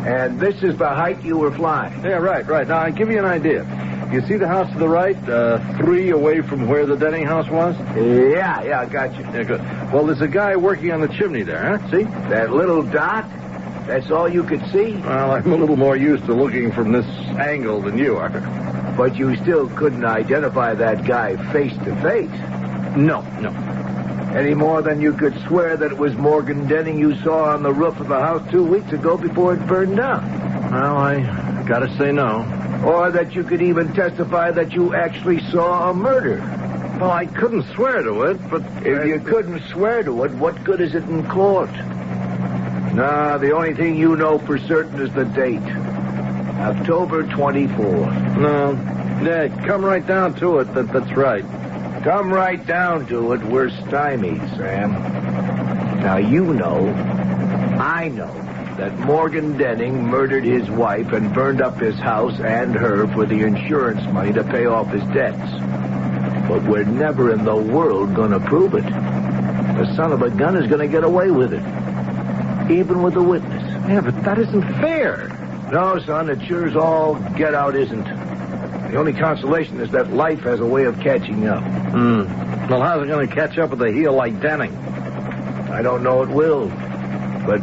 And this is the height you were flying? Yeah, right. Now, I'll give you an idea. You see the house to the right, 3 away from where the Denning house was? Yeah, I got you. Yeah, good. Well, there's a guy working on the chimney there, huh? See? That little dot? That's all you could see? Well, I'm a little more used to looking from this angle than you are. But you still couldn't identify that guy face to face? No. Any more than you could swear that it was Morgan Denning you saw on the roof of the house 2 weeks ago before it burned down? Well, I gotta say no. Or that you could even testify that you actually saw a murder? Well, I couldn't swear to it, but... If you couldn't swear to it, what good is it in court? Nah, the only thing you know for certain is the date. October 24th. No. Yeah, come right down to it. That's right. Come right down to it. We're stymied, Sam. Now, you know, I know, that Morgan Denning murdered his wife and burned up his house and her for the insurance money to pay off his debts. But we're never in the world going to prove it. The son of a gun is going to get away with it. Even with a witness. Yeah, but that isn't fair. No, son, it sure as all get out isn't. The only consolation is that life has a way of catching up. Well, how's it going to catch up with a heel like Denning? I don't know it will. But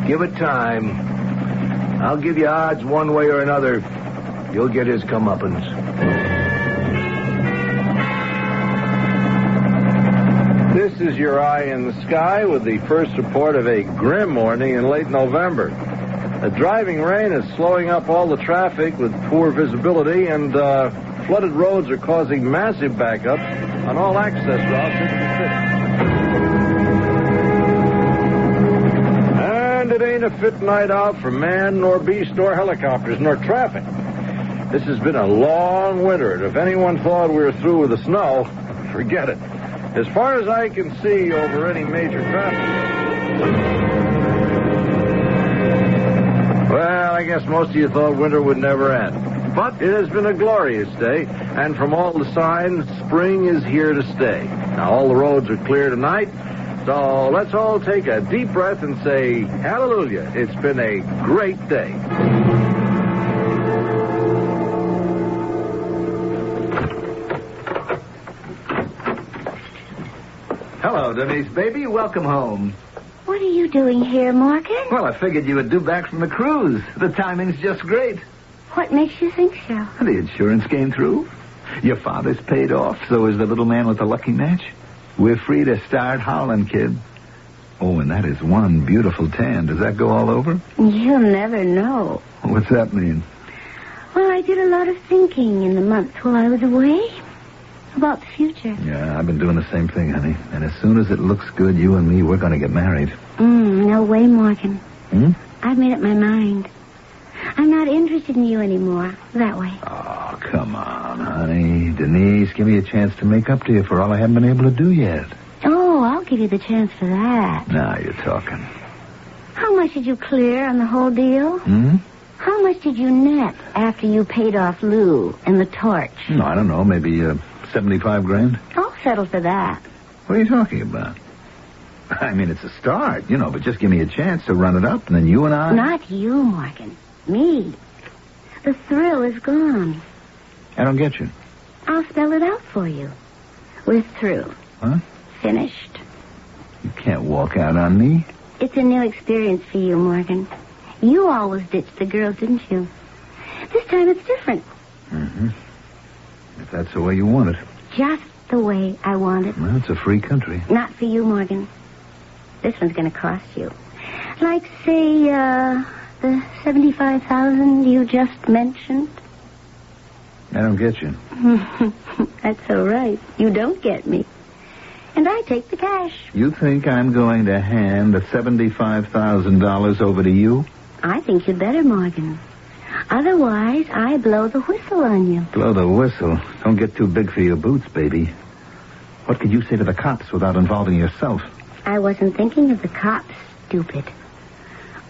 give it time. I'll give you odds one way or another. You'll get his comeuppance. This is your eye in the sky with the first report of a grim morning in late November. A driving rain is slowing up all the traffic with poor visibility, and flooded roads are causing massive backups on all access routes into the city. And it ain't a fit night out for man, nor beast, nor helicopters, nor traffic. This has been a long winter, and if anyone thought we were through with the snow, forget it. As far as I can see over any major traffic. Well, I guess most of you thought winter would never end. But it has been a glorious day, and from all the signs, spring is here to stay. Now, all the roads are clear tonight, so let's all take a deep breath and say, hallelujah, it's been a great day. Hello, Denise, baby. Welcome home. What are you doing here, Morgan? Well, I figured you would do back from the cruise. The timing's just great. What makes you think so? The insurance came through. Your father's paid off, so is the little man with the lucky match. We're free to start howling, kid. Oh, and that is one beautiful tan. Does that go all over? You'll never know. What's that mean? Well, I did a lot of thinking in the months while I was away. About the future. Yeah, I've been doing the same thing, honey. And as soon as it looks good, you and me, we're going to get married. No way, Morgan. Hmm? I've made up my mind. I'm not interested in you anymore. That way. Oh, come on, honey. Denise, give me a chance to make up to you for all I haven't been able to do yet. Oh, I'll give you the chance for that. Now you're talking. How much did you clear on the whole deal? How much did you net after you paid off Lou and the torch? No, I don't know. Maybe 75 grand? I'll settle for that. What are you talking about? I mean, it's a start, but just give me a chance to run it up, and then you and I... Not you, Morgan. Me. The thrill is gone. I don't get you. I'll spell it out for you. We're through. Huh? Finished. You can't walk out on me. It's a new experience for you, Morgan. You always ditched the girls, didn't you? This time it's different. If that's the way you want it. Just the way I want it. Well, it's a free country. Not for you, Morgan. This one's going to cost you. Like, say, the $75,000 you just mentioned. I don't get you. That's all right. You don't get me. And I take the cash. You think I'm going to hand the $75,000 over to you? I think you better, Morgan. Otherwise, I blow the whistle on you. Blow the whistle? Don't get too big for your boots, baby. What could you say to the cops without involving yourself? I wasn't thinking of the cops, stupid.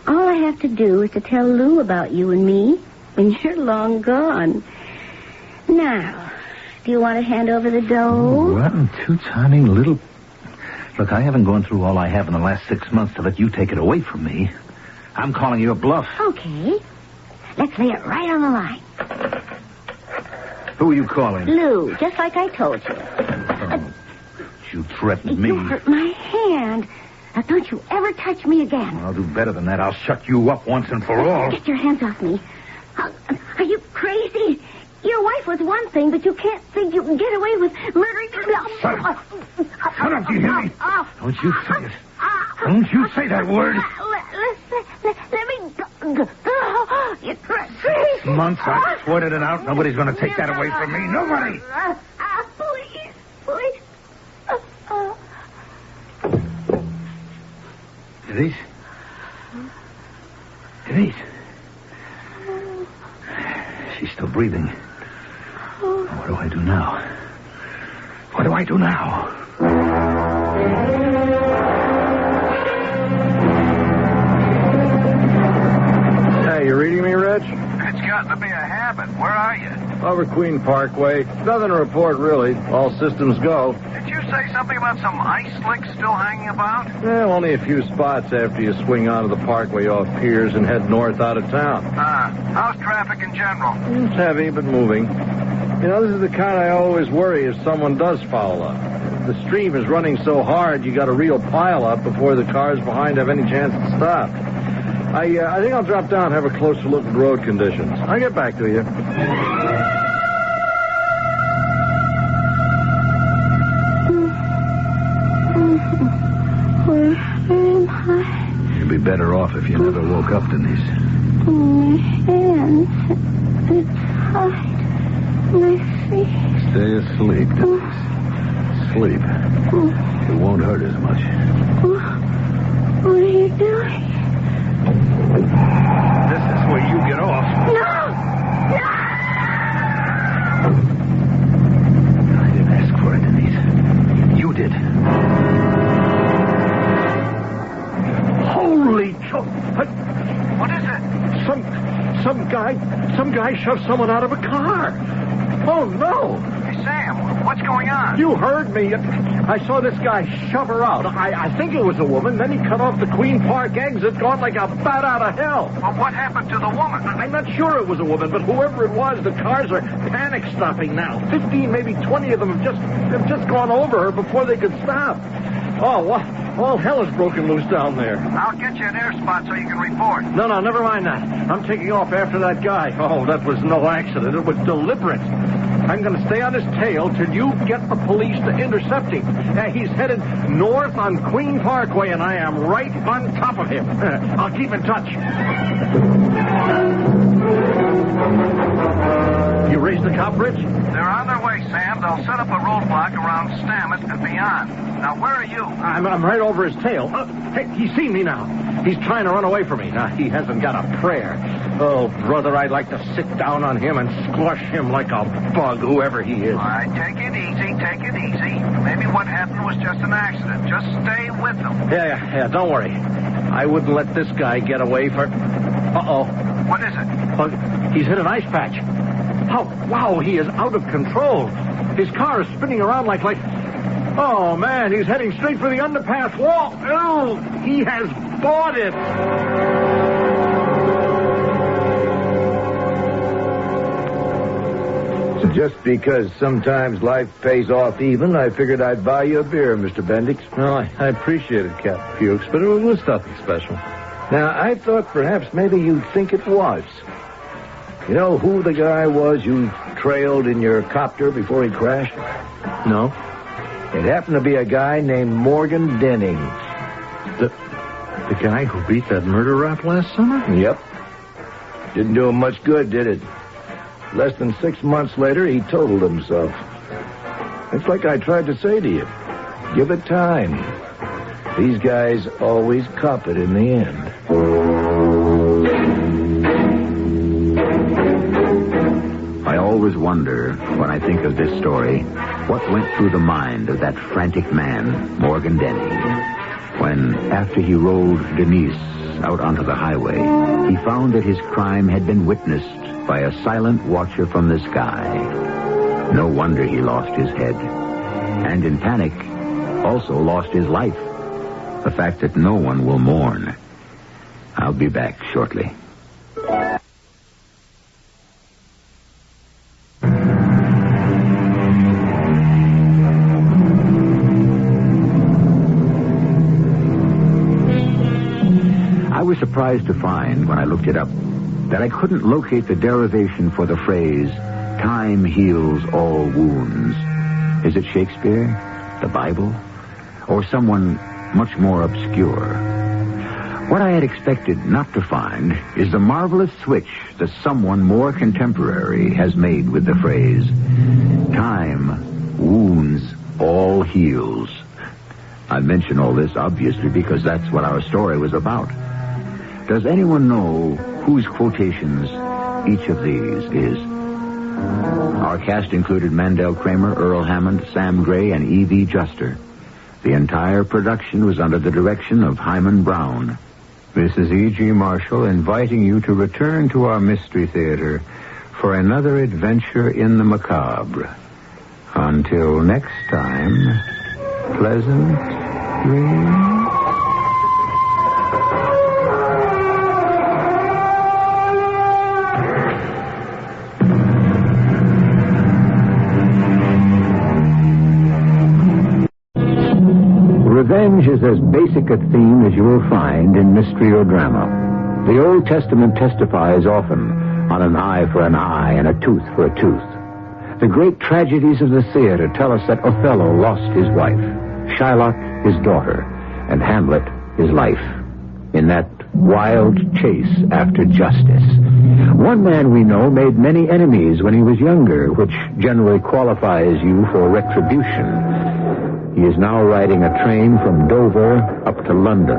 All I have to do is to tell Lou about you and me when you're long gone. Now, do you want to hand over the dough? Rotten, toots-honey little... Look, I haven't gone through all I have in the last 6 months to let you take it away from me. I'm calling you a bluff. Okay. Let's lay it right on the line. Who are you calling? Lou, just like I told you. You threatened me. You hurt my hand. Now, don't you ever touch me again. I'll do better than that. I'll shut you up once and for all. Get your hands off me. Are you crazy? Your wife was one thing, but you can't think you can get away with murdering... Shut up. Shut up, do you hear me? Don't you say it. Don't you say that word. Let me go. You're crazy. 6 months, I've sweated it out. Nobody's going to take that away from me. Nobody. Please. Denise? Denise. She's still breathing. What do I do now? What do I do now? Hey, you reading me, Rich? It's gotten to be a habit. Where are you? Over Queen Parkway. Nothing to report, really. All systems go. Did you say something about some ice slicks still hanging about? Well, only a few spots after you swing onto the parkway off Piers and head north out of town. How's traffic in general? It's heavy, but moving. You know, this is the kind I always worry if someone does foul up. The stream is running so hard, you got a real pile up before the cars behind have any chance to stop. I think I'll drop down and have a closer look at road conditions. I'll get back to you. Where am I? You'd be better off if you never woke up, Denise. My hands. It's hot. My feet. Stay asleep, Denise. Sleep. It won't hurt as much. What are you doing? This is where you get off. No! I didn't ask for it, Denise. You did. Holy cow! What is it? Some guy shoved someone out of a car. Oh, no. Hey, Sam, what's going on? You heard me. I saw this guy shove her out. I think it was a woman. Then he cut off the Queen Park exit, gone like a bat out of hell. Well, what happened to the woman? I'm not sure it was a woman, but whoever it was, the cars are panic stopping now. 15, maybe 20 of them have just gone over her before they could stop. Oh, what? All hell is broken loose down there. I'll get you an air spot so you can report. No, never mind that. I'm taking off after that guy. Oh, that was no accident. It was deliberate. I'm going to stay on his tail till you get the police to intercept him. He's headed north on Queen Parkway, and I am right on top of him. I'll keep in touch. You raised the cop, Rich? They're on their way, Sam. They'll set up a roadblock around Stammet and beyond. Now, where are you? I'm right over his tail. Hey, he's seen me now. He's trying to run away from me. He hasn't got a prayer. Oh, brother, I'd like to sit down on him and squash him like a bug, whoever he is. All right, take it easy, take it easy. Maybe what happened was just an accident. Just stay with them. Yeah, don't worry. I wouldn't let this guy get away for... Uh-oh. What is it? He's hit an ice patch. Oh, wow, he is out of control. His car is spinning around like... Oh, man, he's heading straight for the underpass wall. Oh, he has bought it. So just because sometimes life pays off even, I figured I'd buy you a beer, Mr. Bendix. Well, I appreciate it, Captain Fuchs, but it was nothing special. Now, I thought perhaps maybe you'd think it was. You know who the guy was you trailed in your copter before he crashed? No. It happened to be a guy named Morgan Denning. The guy who beat that murder rap last summer? Yep. Didn't do him much good, did it? Less than 6 months later, he totaled himself. It's like I tried to say to you. Give it time. These guys always cop it in the end. I always wonder, when I think of this story, what went through the mind of that frantic man, Morgan Denning, when, after he rolled Denise out onto the highway, he found that his crime had been witnessed by a silent watcher from the sky. No wonder he lost his head, and in panic, also lost his life. The fact that no one will mourn. I'll be back shortly. I was surprised to find, when I looked it up, that I couldn't locate the derivation for the phrase, time heals all wounds. Is it Shakespeare, the Bible, or someone much more obscure? What I had expected not to find is the marvelous switch that someone more contemporary has made with the phrase, time wounds all heals. I mention all this obviously because that's what our story was about. Does anyone know Whose quotations each of these is. Our cast included Mandel Kramer, Earl Hammond, Sam Gray, and E.V. Juster. The entire production was under the direction of Himan Brown. This is E.G. Marshall inviting you to return to our Mystery Theater for another adventure in the macabre. Until next time, pleasant dreams. Revenge is as basic a theme as you will find in mystery or drama. The Old Testament testifies often on an eye for an eye and a tooth for a tooth. The great tragedies of the theater tell us that Othello lost his wife, Shylock his daughter, and Hamlet his life in that wild chase after justice. One man we know made many enemies when he was younger, which generally qualifies you for retribution. He is now riding a train from Dover up to London.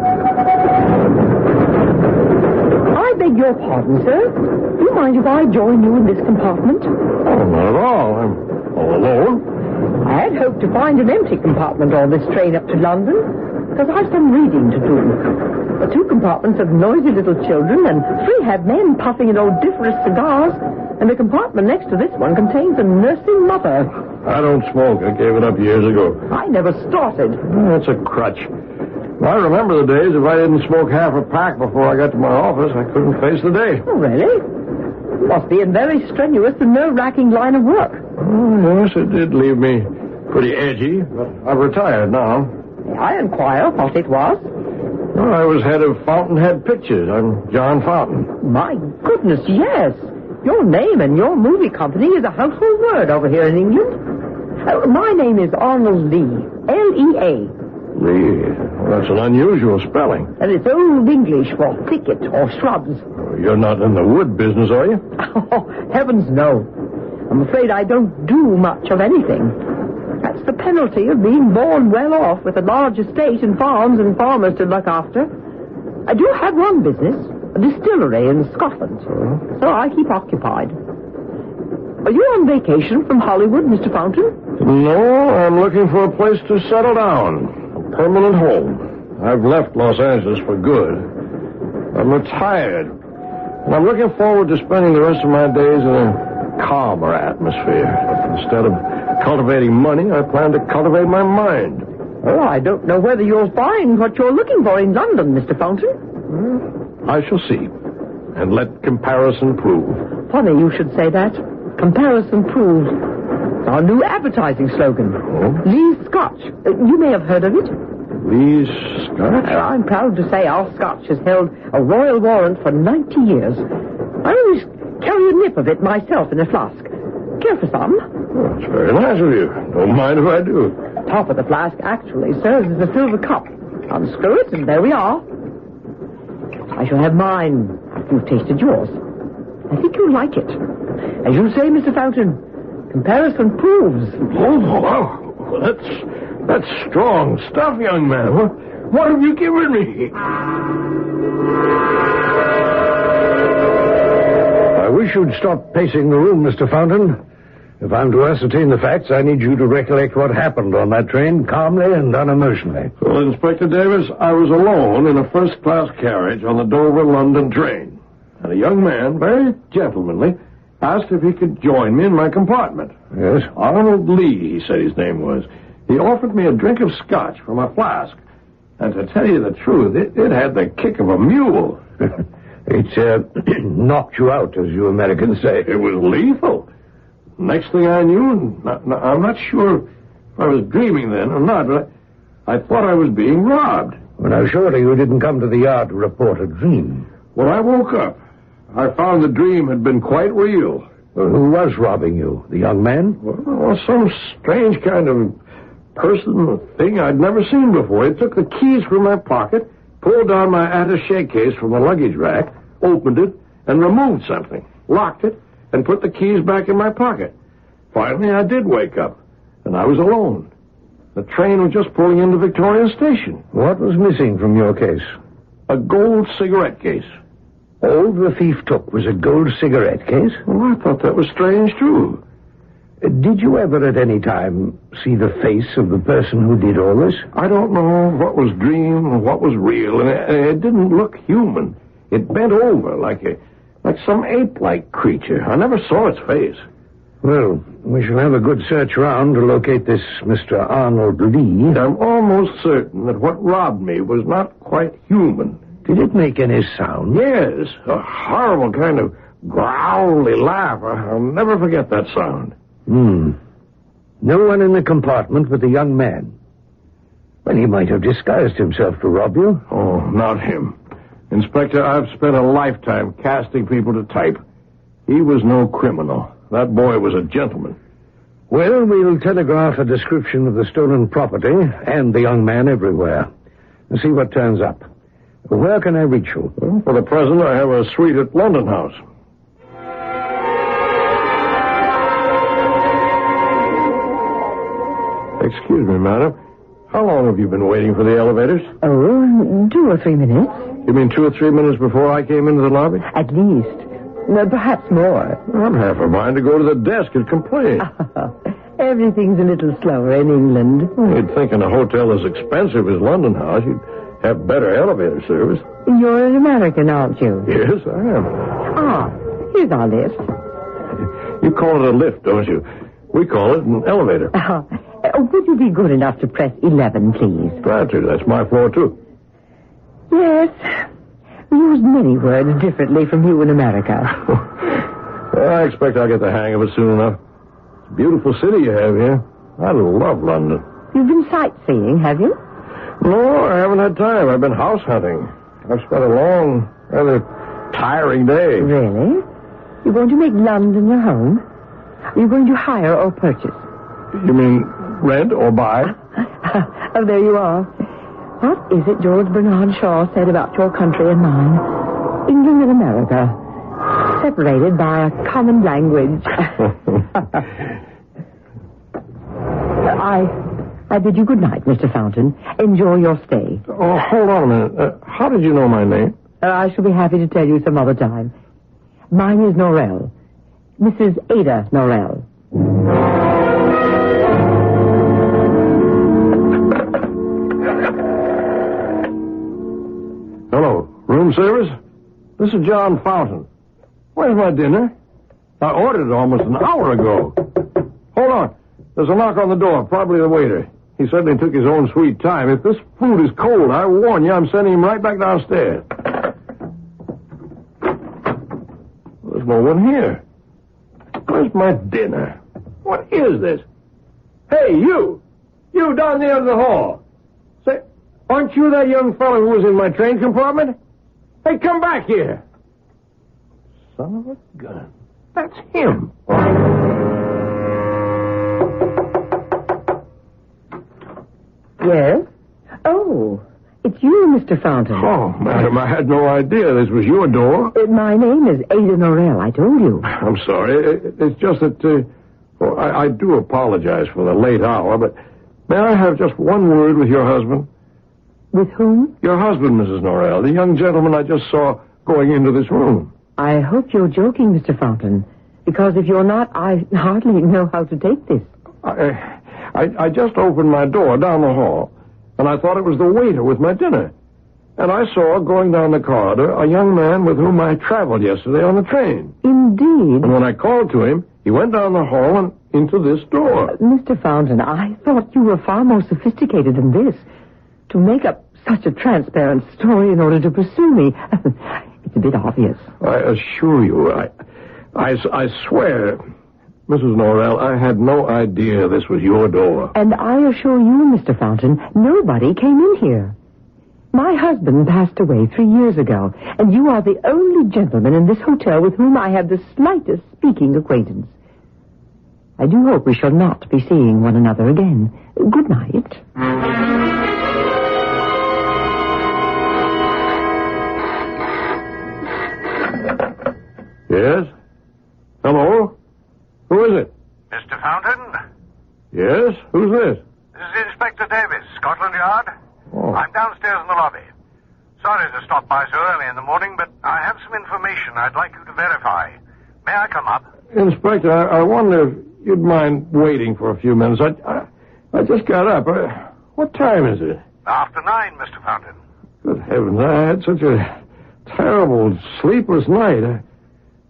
I beg your pardon, sir. Do you mind if I join you in this compartment? Oh, not at all. I'm all alone. I had hoped to find an empty compartment on this train up to London, because I've some reading to do. The 2 compartments have noisy little children, and 3 have men puffing at odoriferous cigars, and the compartment next to this one contains a nursing mother. I don't smoke. I gave it up years ago. I never started. That's a crutch. I remember the days if I didn't smoke half a pack before I got to my office, I couldn't face the day. Oh, really? Must be a very strenuous and nerve-wracking line of work. Oh, yes, it did leave me pretty edgy, but I've retired now. May I inquire what it was? Well, I was head of Fountainhead Pictures. I'm John Fountain. My goodness, yes. Your name and your movie company is a household word over here in England. My name is Arnold Lee. L-E-A. Lee? Well, that's an unusual spelling. And it's Old English for thicket or shrubs. You're not in the wood business, are you? Oh, heavens no. I'm afraid I don't do much of anything. That's the penalty of being born well off with a large estate and farms and farmers to look after. I do have one business, a distillery in Scotland, so I keep occupied. Are you on vacation from Hollywood, Mr. Fountain? No, I'm looking for a place to settle down, a permanent home. I've left Los Angeles for good. I'm retired, and I'm looking forward to spending the rest of my days in a calmer atmosphere. Instead of cultivating money, I plan to cultivate my mind. Oh, I don't know whether you'll find what you're looking for in London, Mr. Fountain. I shall see, and let comparison prove. Funny you should say that. Comparison proves. It's our new advertising slogan. Oh? Lee's Scotch. You may have heard of it. Lee's Scotch? I'm proud to say our Scotch has held a royal warrant for 90 years. I always carry a nip of it myself in a flask. Care for some? Oh, that's very nice of you. Don't mind if I do. The top of the flask actually serves as a silver cup. Unscrew it, and there we are. I shall have mine after you've tasted yours. I think you'll like it. As you say, Mr. Fountain, comparison proves. Oh, that's strong stuff, young man. What have you given me? I wish you'd stop pacing the room, Mr. Fountain. If I'm to ascertain the facts, I need you to recollect what happened on that train calmly and unemotionally. Well, Inspector Davis, I was alone in a first-class carriage on the Dover-London train. And a young man, very gentlemanly, asked if he could join me in my compartment. Yes? Arnold Lee, he said his name was. He offered me a drink of scotch from a flask. And to tell you the truth, it had the kick of a mule. It knocked you out, as you Americans say. It was lethal. Next thing I knew, I'm not sure if I was dreaming then or not, but I thought I was being robbed. Well, now, surely you didn't come to the yard to report a dream. When I woke up, I found the dream had been quite real. Well, who was robbing you? The young man? Well, some strange kind of person or thing I'd never seen before. He took the keys from my pocket, pulled down my attaché case from the luggage rack, opened it, and removed something, locked it, and put the keys back in my pocket. Finally, I did wake up, and I was alone. The train was just pulling into Victoria Station. What was missing from your case? A gold cigarette case. All the thief took was a gold cigarette case? Well, I thought that was strange, too. Did you ever at any time see the face of the person who did all this? I don't know what was dream and what was real, and it didn't look human. It bent over like some ape-like creature. I never saw its face. Well, we shall have a good search round to locate this Mr. Arnold Lee. I'm almost certain that what robbed me was not quite human. Did it make any sound? Yes, a horrible kind of growly laugh. I'll never forget that sound. No one in the compartment but the young man. Well, he might have disguised himself to rob you. Oh, not him. Inspector, I've spent a lifetime casting people to type. He was no criminal. That boy was a gentleman. Well, we'll telegraph a description of the stolen property and the young man everywhere. And see what turns up. Where can I reach you? Well, for the present, I have a suite at London House. Excuse me, madam. How long have you been waiting for the elevators? Oh, 2 or 3 minutes. You mean 2 or 3 minutes before I came into the lobby? At least. No, perhaps more. I'm half a mind to go to the desk and complain. Everything's a little slower in England. You'd think in a hotel as expensive as London House, you'd have better elevator service. You're an American, aren't you? Yes, I am. Here's our lift. You call it a lift, don't you? We call it an elevator. Would you be good enough to press 11, please? Glad to. That's my floor, too. Yes. We use many words differently from you in America. I expect I'll get the hang of it soon enough. It's a beautiful city you have here. I love London. You've been sightseeing, have you? No, I haven't had time. I've been house hunting. I've spent a long, rather tiring day. Really? You're going to make London your home? Are you going to hire or purchase? You mean rent or buy? Oh, there you are. What is it George Bernard Shaw said about your country and mine? England and America, separated by a common language. I bid you good night, Mr. Fountain. Enjoy your stay. Oh, hold on a minute. How did you know my name? I shall be happy to tell you some other time. Mine is Norrell. Mrs. Ada Norrell. Hello, room service? This is John Fountain. Where's my dinner? I ordered it almost an hour ago. Hold on. There's a knock on the door, probably the waiter. He certainly took his own sweet time. If this food is cold, I warn you, I'm sending him right back downstairs. There's no one here. Where's my dinner? What is this? Hey, you! You down there in the hall. Say, aren't you that young fellow who was in my train compartment? Hey, come back here. Son of a gun. That's him. Yes? Oh, it's you, Mr. Fountain. Oh, madam, I had no idea this was your door. My name is Ada Norrell, I told you. I'm sorry. It's just that I do apologize for the late hour, but may I have just one word with your husband? With whom? Your husband, Mrs. Norrell, the young gentleman I just saw going into this room. I hope you're joking, Mr. Fountain, because if you're not, I hardly know how to take this. I just opened my door down the hall, and I thought it was the waiter with my dinner. And I saw, going down the corridor, a young man with whom I traveled yesterday on the train. Indeed. And when I called to him, he went down the hall and into this door. Mr. Fountain, I thought you were far more sophisticated than this. To make up such a transparent story in order to pursue me, it's a bit obvious. I assure you, I swear, Mrs. Norrell, I had no idea this was your door. And I assure you, Mr. Fountain, nobody came in here. My husband passed away 3 years ago, and you are the only gentleman in this hotel with whom I have the slightest speaking acquaintance. I do hope we shall not be seeing one another again. Good night. Yes? Hello? Who is it? Mr. Fountain? Yes? Who's this? This is Inspector Davis, Scotland Yard. Oh. I'm downstairs in the lobby. Sorry to stop by so early in the morning, but I have some information I'd like you to verify. May I come up? Inspector, I wonder if you'd mind waiting for a few minutes. I just got up. What time is it? After 9, Mr. Fountain. Good heavens, I had such a terrible, sleepless night.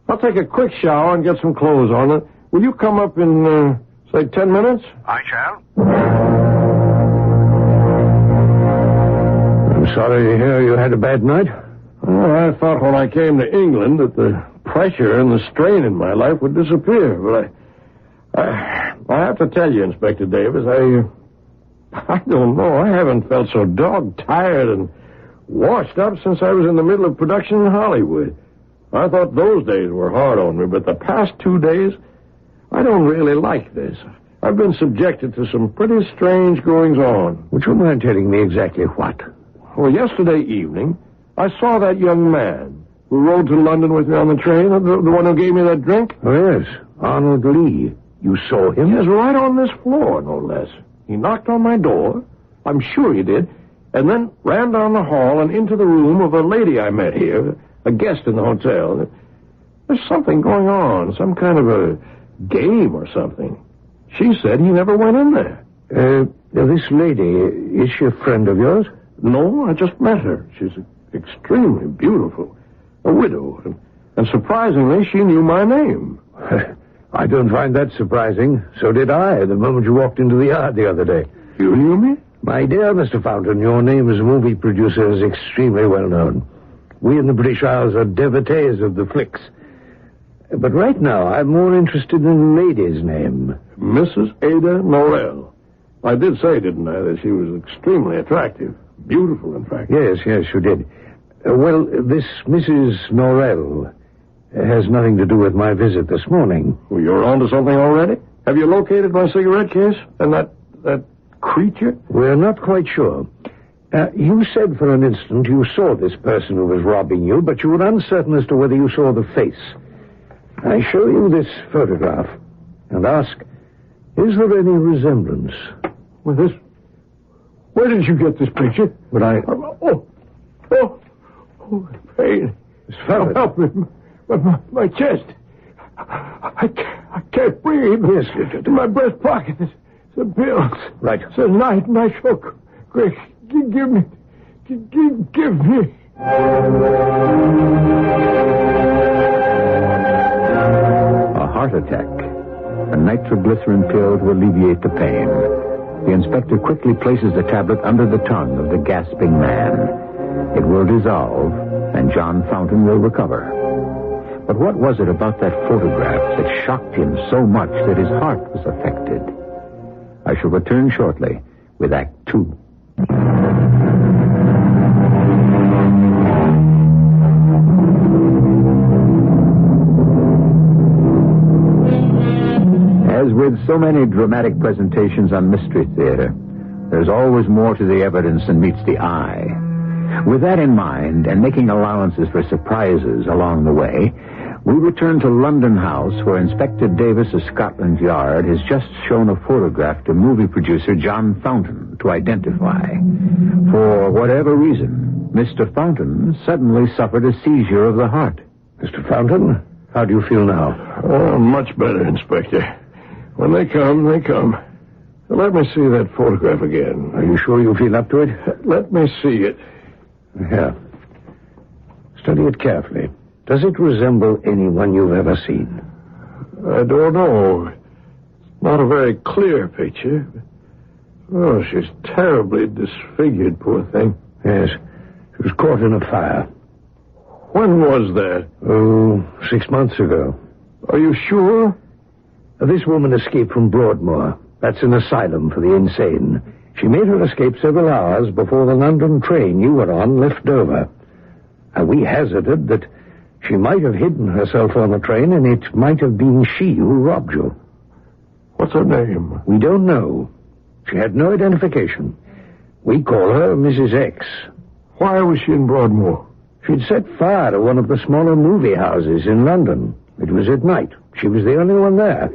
I'll take a quick shower and get some clothes on. Will you come up in, say, 10 minutes? I shall. I'm sorry to hear you had a bad night. Well, I thought when I came to England that the pressure and the strain in my life would disappear, but I have to tell you, Inspector Davis, I don't know. I haven't felt so dog-tired and washed up since I was in the middle of production in Hollywood. I thought those days were hard on me, but the past 2 days, I don't really like this. I've been subjected to some pretty strange goings-on. Would you mind telling me exactly what? Well, yesterday evening, I saw that young man who rode to London with me on the train, the one who gave me that drink. Oh, yes, Arnold Lee. You saw him? Yes, right on this floor, no less. He knocked on my door, I'm sure he did, and then ran down the hall and into the room of a lady I met here, a guest in the hotel. There's something going on, some kind of a game or something. She said he never went in there. This lady, is she a friend of yours? No, I just met her. She's extremely beautiful, a widow, and surprisingly, she knew my name. I don't find that surprising. So did I, the moment you walked into the yard the other day. You knew me? My dear Mr. Fountain, your name as a movie producer is extremely well known. We in the British Isles are devotees of the flicks. But right now, I'm more interested in the lady's name. Mrs. Ada Norrell. I did say, didn't I, that she was extremely attractive. Beautiful, in fact. Yes, you did. Well, this Mrs. Norrell has nothing to do with my visit this morning. Well, you're on to something already? Have you located my cigarette case? And that creature? We're not quite sure. You said for an instant you saw this person who was robbing you, but you were uncertain as to whether you saw the face. I show you this photograph and ask, is there any resemblance? Well, this... Where did you get this picture? But I... pain. Help me. My chest. I can't breathe. Yes, in my breast pocket, there's some pills. Right. It's a night hook. Quick, give me. Give me. A heart attack. A nitroglycerin pill to alleviate the pain. The inspector quickly places the tablet under the tongue of the gasping man. It will dissolve, and John Fountain will recover. But what was it about that photograph that shocked him so much that his heart was affected? I shall return shortly with Act 2. As with so many dramatic presentations on Mystery Theater, there's always more to the evidence than meets the eye. With that in mind, and making allowances for surprises along the way, we return to London House, where Inspector Davis of Scotland Yard has just shown a photograph to movie producer John Fountain to identify. For whatever reason, Mr. Fountain suddenly suffered a seizure of the heart. Mr. Fountain, how do you feel now? Oh, much better, Inspector. When they come, they come. Let me see that photograph again. Are you sure you feel up to it? Let me see it. Yeah. Study it carefully. Does it resemble anyone you've ever seen? I don't know. It's not a very clear picture. Oh, she's terribly disfigured, poor thing. Yes. She was caught in a fire. When was that? Oh, 6 months ago. Are you sure? This woman escaped from Broadmoor. That's an asylum for the insane. She made her escape several hours before the London train you were on left Dover. We hazarded that she might have hidden herself on the train, and it might have been she who robbed you. What's her name? We don't know. She had no identification. We call her Mrs. X. Why was she in Broadmoor? She'd set fire to one of the smaller movie houses in London. It was at night. She was the only one there.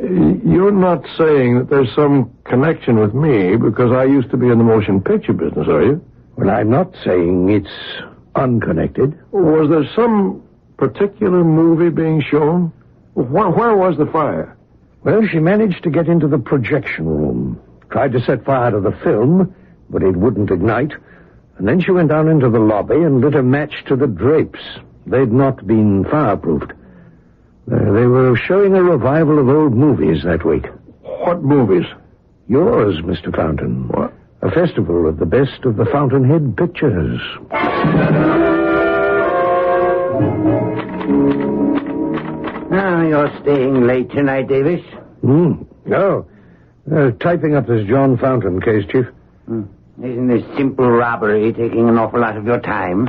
You're not saying that there's some connection with me because I used to be in the motion picture business, are you? Well, I'm not saying it's unconnected. Was there some particular movie being shown? Where was the fire? Well, she managed to get into the projection room. Tried to set fire to the film, but it wouldn't ignite. And then she went down into the lobby and lit a match to the drapes. They'd not been fireproofed. They were showing a revival of old movies that week. What movies? Yours, Mr. Fountain. What? A festival of the best of the Fountainhead pictures. Now, you're staying late tonight, Davis? No. Typing up this John Fountain case, Chief. Isn't this simple robbery taking an awful lot of your time?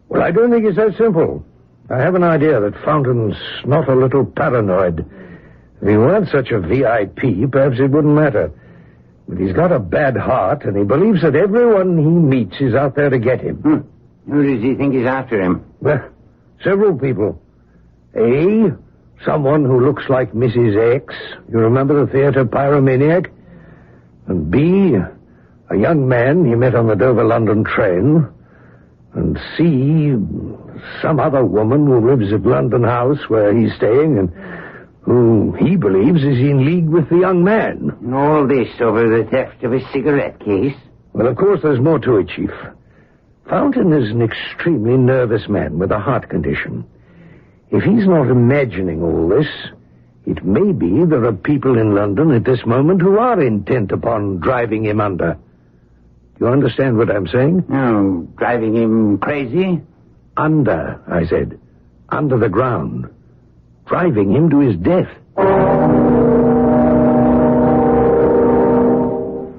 Well, I don't think it's that simple. I have an idea that Fountain's not a little paranoid. If he weren't such a VIP, perhaps it wouldn't matter. But he's got a bad heart, and he believes that everyone he meets is out there to get him. Who does he think is after him? Well, several people. A, someone who looks like Mrs. X. You remember the theater pyromaniac? And B, a young man he met on the Dover-London train. And C, some other woman who lives at London House where he's staying and who he believes is in league with the young man. And all this over the theft of a cigarette case? Well, of course, there's more to it, Chief. Fountain is an extremely nervous man with a heart condition. If he's not imagining all this, it may be there are people in London at this moment who are intent upon driving him under. Do you understand what I'm saying? Oh, driving him crazy? Under, I said. Under the ground. Driving him to his death.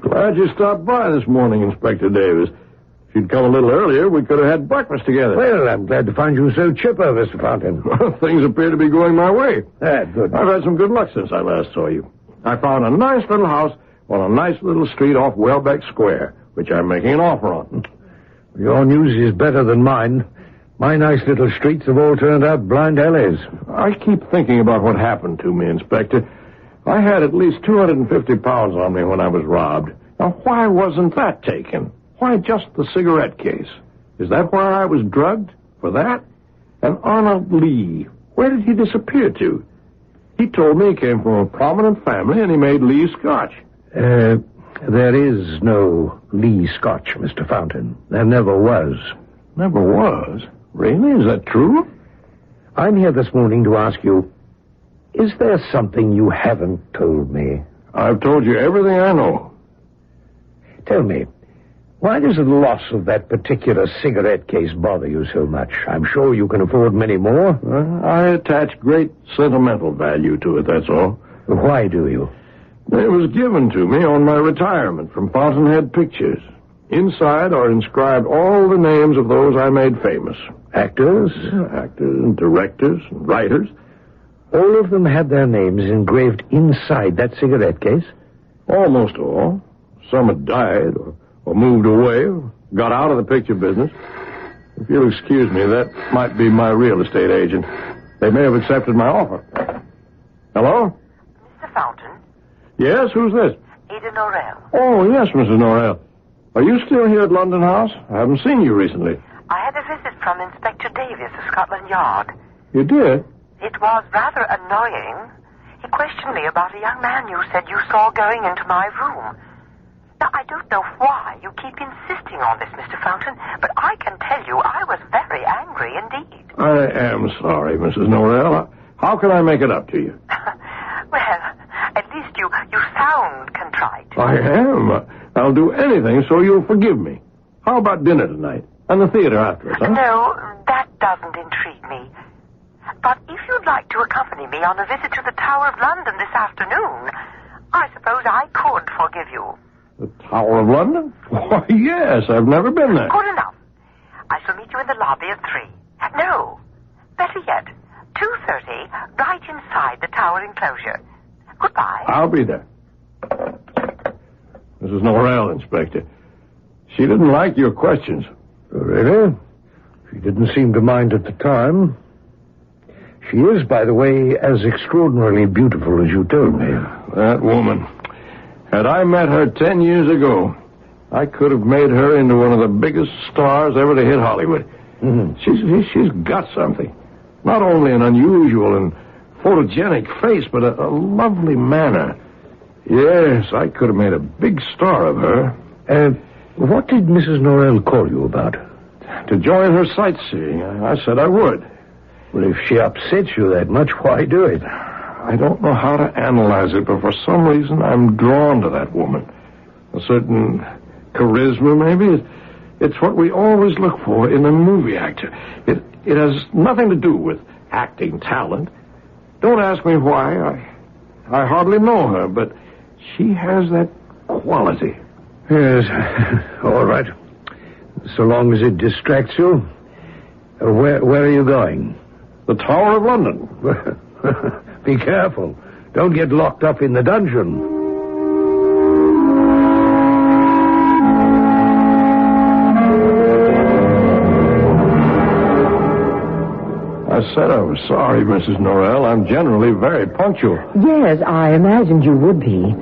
Glad you stopped by this morning, Inspector Davis. If you'd come a little earlier, we could have had breakfast together. Well, I'm glad to find you so chipper, Mr. Fountain. Things appear to be going my way. Good. I've had some good luck since I last saw you. I found a nice little house on a nice little street off Welbeck Square, which I'm making an offer on. Your news is better than mine. My nice little streets have all turned out blind alleys. I keep thinking about what happened to me, Inspector. I had at least 250 pounds on me when I was robbed. Now, why wasn't that taken? Why just the cigarette case? Is that where I was drugged? For that? And Arnold Lee, where did he disappear to? He told me he came from a prominent family and he made Lee Scotch. There is no Lee Scotch, Mr. Fountain. There never was. Never was? Really? Is that true? I'm here this morning to ask you, is there something you haven't told me? I've told you everything I know. Tell me, why does the loss of that particular cigarette case bother you so much? I'm sure you can afford many more. I attach great sentimental value to it, that's all. Why do you? It was given to me on my retirement from Fountainhead Pictures. Inside are inscribed all the names of those I made famous. Actors? Actors and directors and writers. All of them had their names engraved inside that cigarette case? Almost all. Some had died or moved away or got out of the picture business. If you'll excuse me, that might be my real estate agent. They may have accepted my offer. Hello? Mr. Fountain? Yes, who's this? Ada Norrell. Oh, yes, Mrs. Norrell. Are you still here at London House? I haven't seen you recently. I had a visit from Inspector Davis of Scotland Yard. You did? It was rather annoying. He questioned me about a young man you said you saw going into my room. Now, I don't know why you keep insisting on this, Mr. Fountain, but I can tell you I was very angry indeed. I am sorry, Mrs. Norrell. How can I make it up to you? Well, at least you sound contrite. I am. I'll do anything so you'll forgive me. How about dinner tonight? And the theater afterwards, huh? No, that doesn't intrigue me. But if you'd like to accompany me on a visit to the Tower of London this afternoon, I suppose I could forgive you. The Tower of London? Why, yes, I've never been there. Good enough. I shall meet you in the lobby at 3. No, better yet, 2:30, right inside the Tower enclosure. Goodbye. I'll be there. Mrs. Norrell, Inspector. She didn't like your questions. Really? She didn't seem to mind at the time. She is, by the way, as extraordinarily beautiful as you told me. That woman. Had I met her 10 years ago, I could have made her into one of the biggest stars ever to hit Hollywood. She's got something. Not only an unusual and photogenic face, but a lovely manner. Yes, I could have made a big star of her. What did Mrs. Norrell call you about? To join her sightseeing. I said I would. Well, if she upsets you that much, why do it? I don't know how to analyze it, but for some reason I'm drawn to that woman. A certain charisma, maybe. It's what we always look for in a movie actor. It has nothing to do with acting talent. Don't ask me why. I hardly know her, but she has that quality. Yes, all right. So long as it distracts you. Where are you going? The Tower of London. Be careful. Don't get locked up in the dungeon. I said I was sorry, Mrs. Norrell. I'm generally very punctual. Yes, I imagined you would be.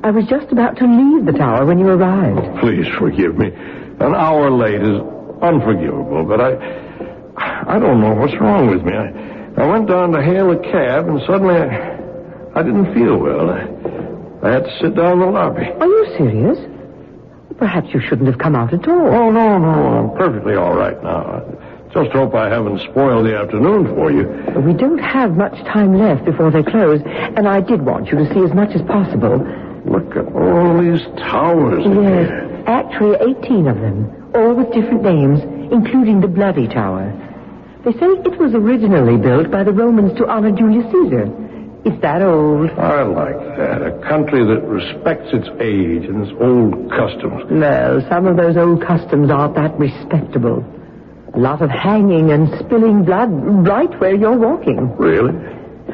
I was just about to leave the tower when you arrived. Oh, please forgive me. An hour late is unforgivable, but I don't know what's wrong with me. I went down to hail a cab, and suddenly I didn't feel well. I had to sit down in the lobby. Are you serious? Perhaps you shouldn't have come out at all. Oh, no. I'm perfectly all right now. Just hope I haven't spoiled the afternoon for you. We don't have much time left before they close, and I did want you to see as much as possible. Look at all these towers. Yes, actually 18 of them, all with different names, including the Bloody Tower. They say it was originally built by the Romans to honor Julius Caesar. It's that old. I like that. A country that respects its age and its old customs. Well, some of those old customs aren't that respectable. A lot of hanging and spilling blood right where you're walking. Really?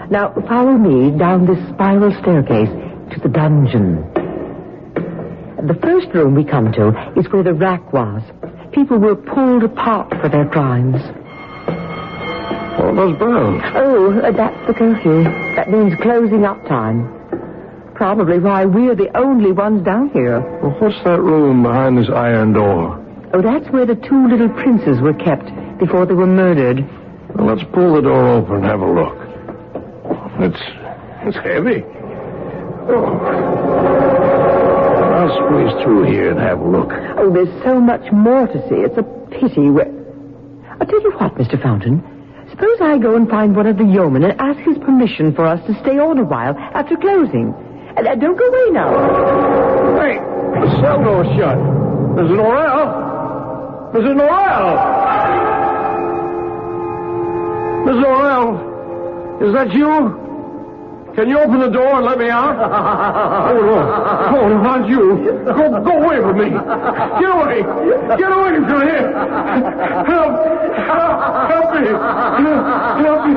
Now, follow me down this spiral staircase to the dungeon. The first room we come to is where the rack was. People were pulled apart for their crimes. All those bones. Oh, that's the curfew. That means closing up time. Probably why we're the only ones down here. Well, what's that room behind this iron door? Oh, that's where the two little princes were kept before they were murdered. Well, let's pull the door open and have a look. It's heavy. Oh. I'll squeeze through here and have a look. Oh, there's so much more to see. It's a pity. I'll tell you what, Mr. Fountain. Suppose I go and find one of the yeomen and ask his permission for us to stay on a while after closing. Don't go away now. Hey, the cell door's shut. Mrs. Norrell? Mrs. Norrell! Mrs. Norrell, is that you? Can you open the door and let me out? Oh, no, not you. Go away from me. Get away. Get away from here. Help me. Help me.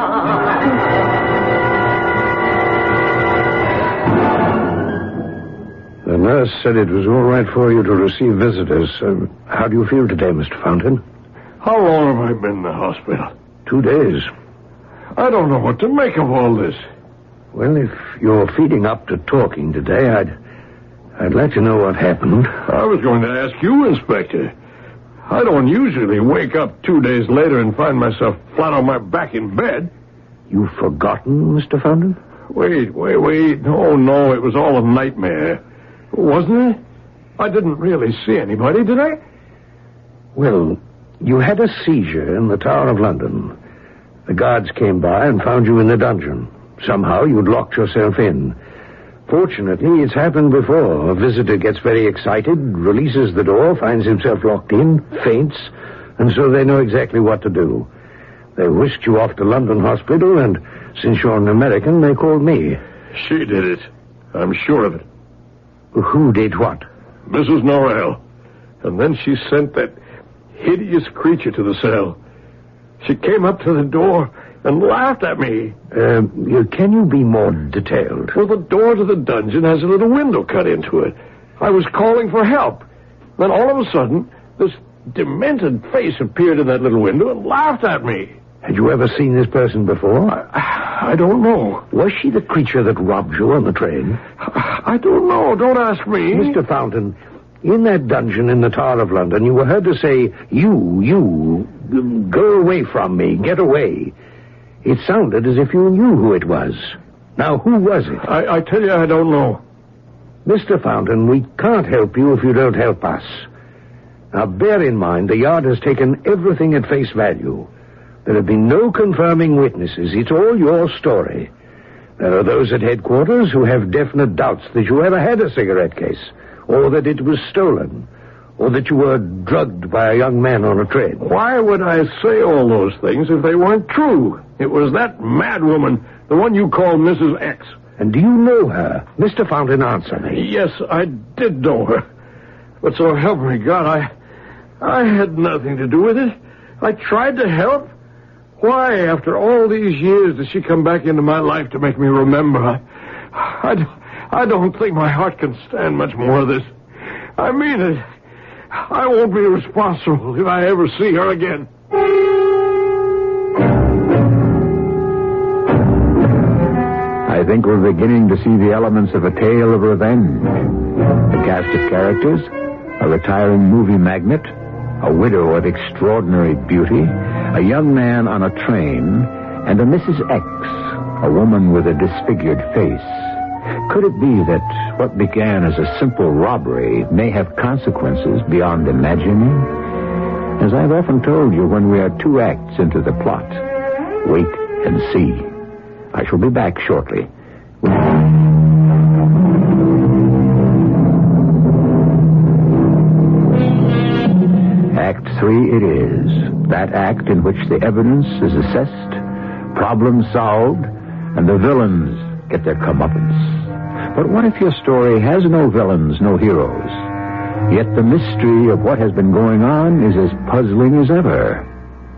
The nurse said it was all right for you to receive visitors. How do you feel today, Mr. Fountain? How long have I been in the hospital? 2 days. I don't know what to make of all this. Well, if you're feeding up to talking today, I'd like to know what happened. I was going to ask you, Inspector. I don't usually wake up 2 days later and find myself flat on my back in bed. You've forgotten, Mr. Fountain? Wait. No, it was all a nightmare. Wasn't it? I didn't really see anybody, did I? Well, you had a seizure in the Tower of London. The guards came by and found you in the dungeon. Somehow you'd locked yourself in. Fortunately, it's happened before. A visitor gets very excited, releases the door, finds himself locked in, faints, and so they know exactly what to do. They whisked you off to London Hospital, and since you're an American, they called me. She did it. I'm sure of it. Who did what? Mrs. Norrell. And then she sent that hideous creature to the cell. She came up to the door and laughed at me. Can you be more detailed? Well, the door to the dungeon has a little window cut into it. I was calling for help. Then all of a sudden, this demented face appeared in that little window and laughed at me. Had you ever seen this person before? I don't know. Was she the creature that robbed you on the train? I don't know. Don't ask me. Mr. Fountain, in that dungeon in the Tower of London, you were heard to say, you, Go away from me. Get away. It sounded as if you knew who it was. Now, who was it? I tell you, I don't know. Mr. Fountain, we can't help you if you don't help us. Now, bear in mind, the Yard has taken everything at face value. There have been no confirming witnesses. It's all your story. There are those at headquarters who have definite doubts that you ever had a cigarette case, or that it was stolen, or that you were drugged by a young man on a train. Why would I say all those things if they weren't true? It was that mad woman, the one you call Mrs. X. And do you know her? Mr. Fountain, answer me. Yes, I did know her. But so help me God, I had nothing to do with it. I tried to help. Why, after all these years, does she come back into my life to make me remember? I don't think my heart can stand much more of this. I mean it. I won't be responsible if I ever see her again. I think we're beginning to see the elements of a tale of revenge. A cast of characters, a retiring movie magnate, a widow of extraordinary beauty, a young man on a train, and a Mrs. X, a woman with a disfigured face. Could it be that what began as a simple robbery may have consequences beyond imagining? As I've often told you, when we are 2 acts into the plot, wait and see. I shall be back shortly. Act 3 it is. That act in which the evidence is assessed, problems solved, and the villains get their comeuppance. But what if your story has no villains, no heroes? Yet the mystery of what has been going on is as puzzling as ever,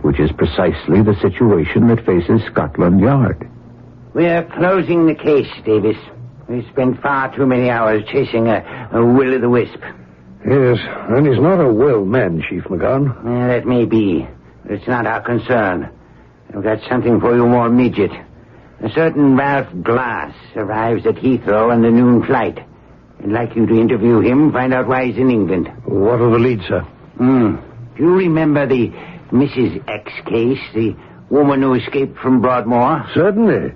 which is precisely the situation that faces Scotland Yard. We're closing the case, Davis. We spent far too many hours chasing a will-o'-the-wisp. Yes, and he's not a well man, Chief McGon. That may be, but it's not our concern. I've got something for you more immediate. A certain Ralph Glass arrives at Heathrow on the noon flight. I'd like you to interview him, find out why he's in England. What are the leads, sir? Do you remember the Mrs. X case, the woman who escaped from Broadmoor? Certainly.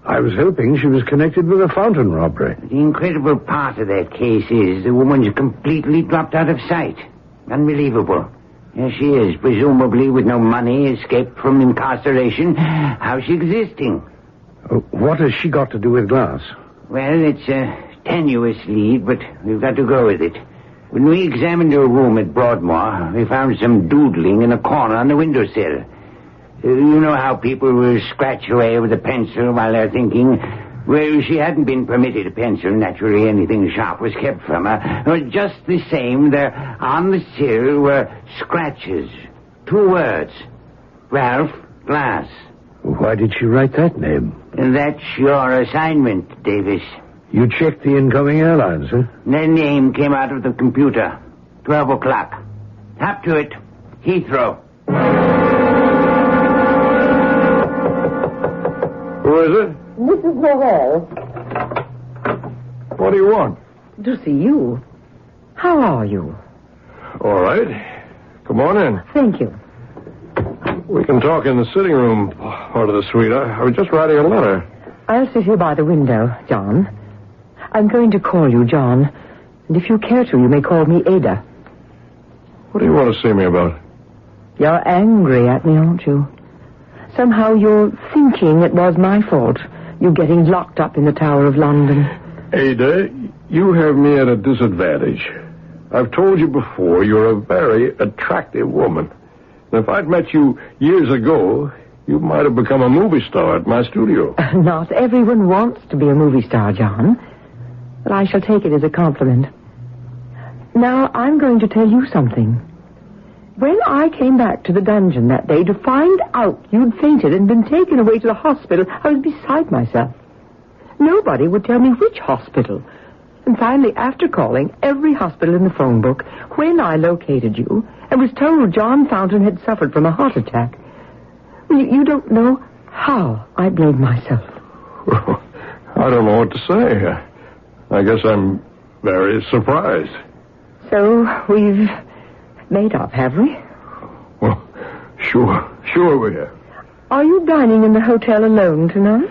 I was hoping she was connected with a fountain robbery. The incredible part of that case is the woman's completely dropped out of sight. Unbelievable. Here she is, presumably with no money, escaped from incarceration. How's she existing? What has she got to do with Glass? Well, it's a tenuous lead, but we've got to go with it. When we examined her room at Broadmoor, we found some doodling in a corner on the windowsill. You know how people will scratch away with a pencil while they're thinking? Well, she hadn't been permitted a pencil. Naturally, anything sharp was kept from her. But just the same, there on the sill were scratches. 2 words. Ralph Glass. Why did she write that name? That's your assignment, Davis. You checked the incoming airlines, huh? The name came out of the computer. 12 o'clock. Up to it. Heathrow. Who is it? Mrs. Noel. What do you want? To see you. How are you? All right. Come on in. Thank you. We can talk in the sitting room part of the suite. I was just writing a letter. I'll sit here by the window, John. I'm going to call you John. And if you care to, you may call me Ada. What do you want to see me about? You're angry at me, aren't you? Somehow you're thinking it was my fault, you getting locked up in the Tower of London. Ada, you have me at a disadvantage. I've told you before, you're a very attractive woman. And if I'd met you years ago, you might have become a movie star at my studio. Not everyone wants to be a movie star, John. But I shall take it as a compliment. Now, I'm going to tell you something. When I came back to the dungeon that day to find out you'd fainted and been taken away to the hospital, I was beside myself. Nobody would tell me which hospital. And finally, after calling every hospital in the phone book, when I located you and was told John Fountain had suffered from a heart attack, you don't know how I blamed myself. Well, I don't know what to say. I guess I'm very surprised. So we've made up, have we? Well, Sure we're. Are you dining in the hotel alone tonight?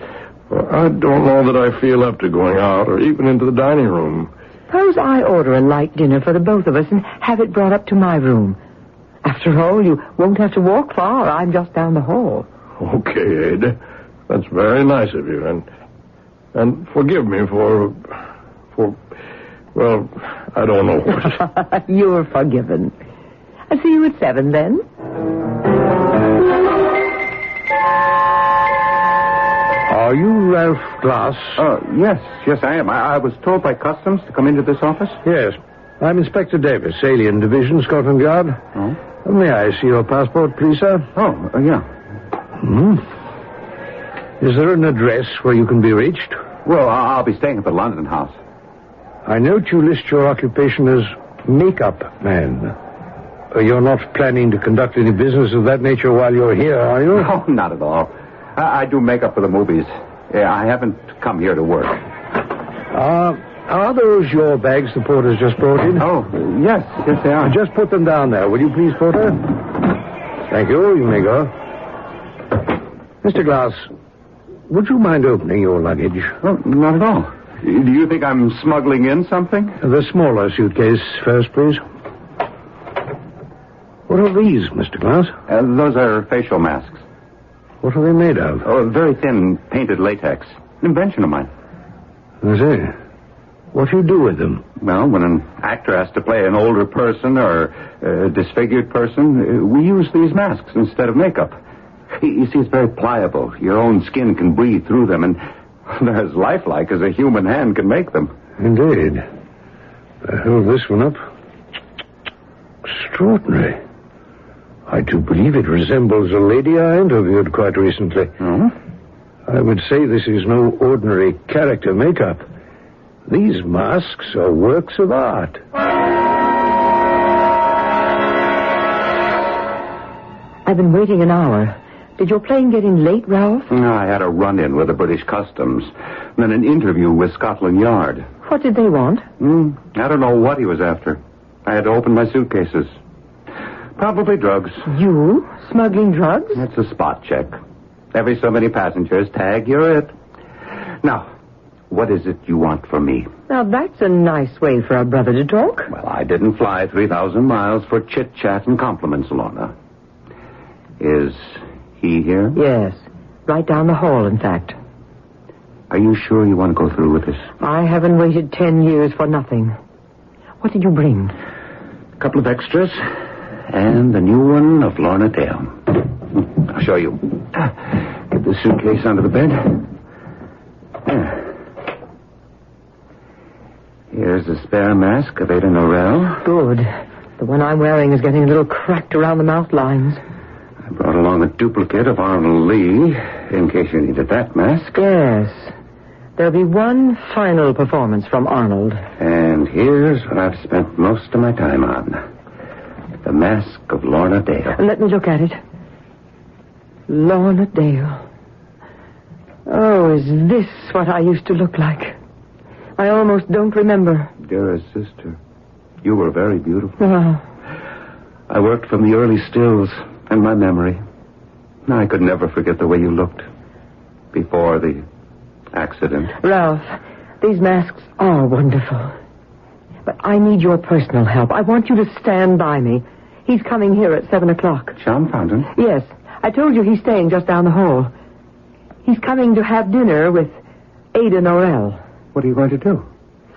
Well, I don't know that I feel up to going out or even into the dining room. Suppose I order a light dinner for the both of us and have it brought up to my room. After all, you won't have to walk far. I'm just down the hall. Okay, Ada. That's very nice of you. And forgive me for... Well, I don't know what. You're forgiven. I'll see you at 7, then. Are you Ralph Glass? Yes, I am. I was told by Customs to come into this office. Yes. I'm Inspector Davis, Alien Division, Scotland Yard. Oh? May I see your passport, please, sir? Yeah. Is there an address where you can be reached? Well, I'll be staying at the London house. I note you list your occupation as makeup man. You're not planning to conduct any business of that nature while you're here, are you? No, not at all. I do makeup for the movies. I haven't come here to work. Are those your bags the porter's just brought in? Oh, yes, they are. Just put them down there, will you please, porter? Thank you. You may go. Mr. Glass, would you mind opening your luggage? Oh, not at all. Do you think I'm smuggling in something? The smaller suitcase first, please. What are these, Mr. Glass? Those are facial masks. What are they made of? Oh, very thin, painted latex. An invention of mine. I see. What do you do with them? Well, when an actor has to play an older person or a disfigured person, we use these masks instead of makeup. You see, it's very pliable. Your own skin can breathe through them, and they're as lifelike as a human hand can make them. Indeed. Hold this one up. Extraordinary. I do believe it resembles a lady I interviewed quite recently. Oh? I would say this is no ordinary character makeup. These masks are works of art. I've been waiting an hour. Did your plane get in late, Ralph? No, I had a run-in with the British Customs, then an interview with Scotland Yard. What did they want? I don't know what he was after. I had to open my suitcases. Probably drugs. You? Smuggling drugs? That's a spot check. Every so many passengers, tag, you're it. Now, what is it you want from me? Now, that's a nice way for a brother to talk. Well, I didn't fly 3,000 miles for chit-chat and compliments, Lorna. Is he here? Yes. Right down the hall, in fact. Are you sure you want to go through with this? I haven't waited 10 years for nothing. What did you bring? A couple of extras. And the new one of Lorna Dale. I'll show you. Get the suitcase under the bed. Here's a spare mask of Ada Norrell. Good. The one I'm wearing is getting a little cracked around the mouth lines. I brought along a duplicate of Arnold Lee, in case you needed that mask. Yes. There'll be one final performance from Arnold. And here's what I've spent most of my time on. The mask of Lorna Dale. Let me look at it. Lorna Dale. Oh, is this what I used to look like? I almost don't remember. Dearest sister, you were very beautiful. Oh. I worked from the early stills and my memory. I could never forget the way you looked before the accident. Ralph, these masks are wonderful. But I need your personal help. I want you to stand by me. He's coming here at 7 o'clock. John Fountain? Yes. I told you he's staying just down the hall. He's coming to have dinner with Ada Norrell. What are you going to do?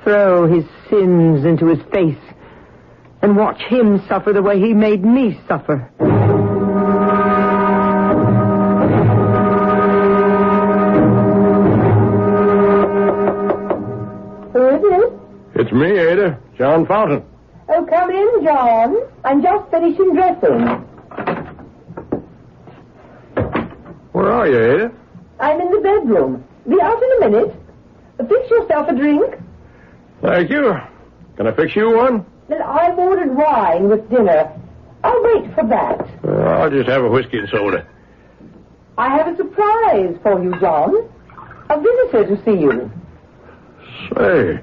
Throw his sins into his face and watch him suffer the way he made me suffer. Who is it? It's me, Ada. John Fountain. Oh, come in, John. I'm just finishing dressing. Where are you, Ada? I'm in the bedroom. Be out in a minute. Fix yourself a drink. Thank you. Can I fix you one? Then I've ordered wine with dinner. I'll wait for that. I'll just have a whiskey and soda. I have a surprise for you, John. A visitor to see you. Say,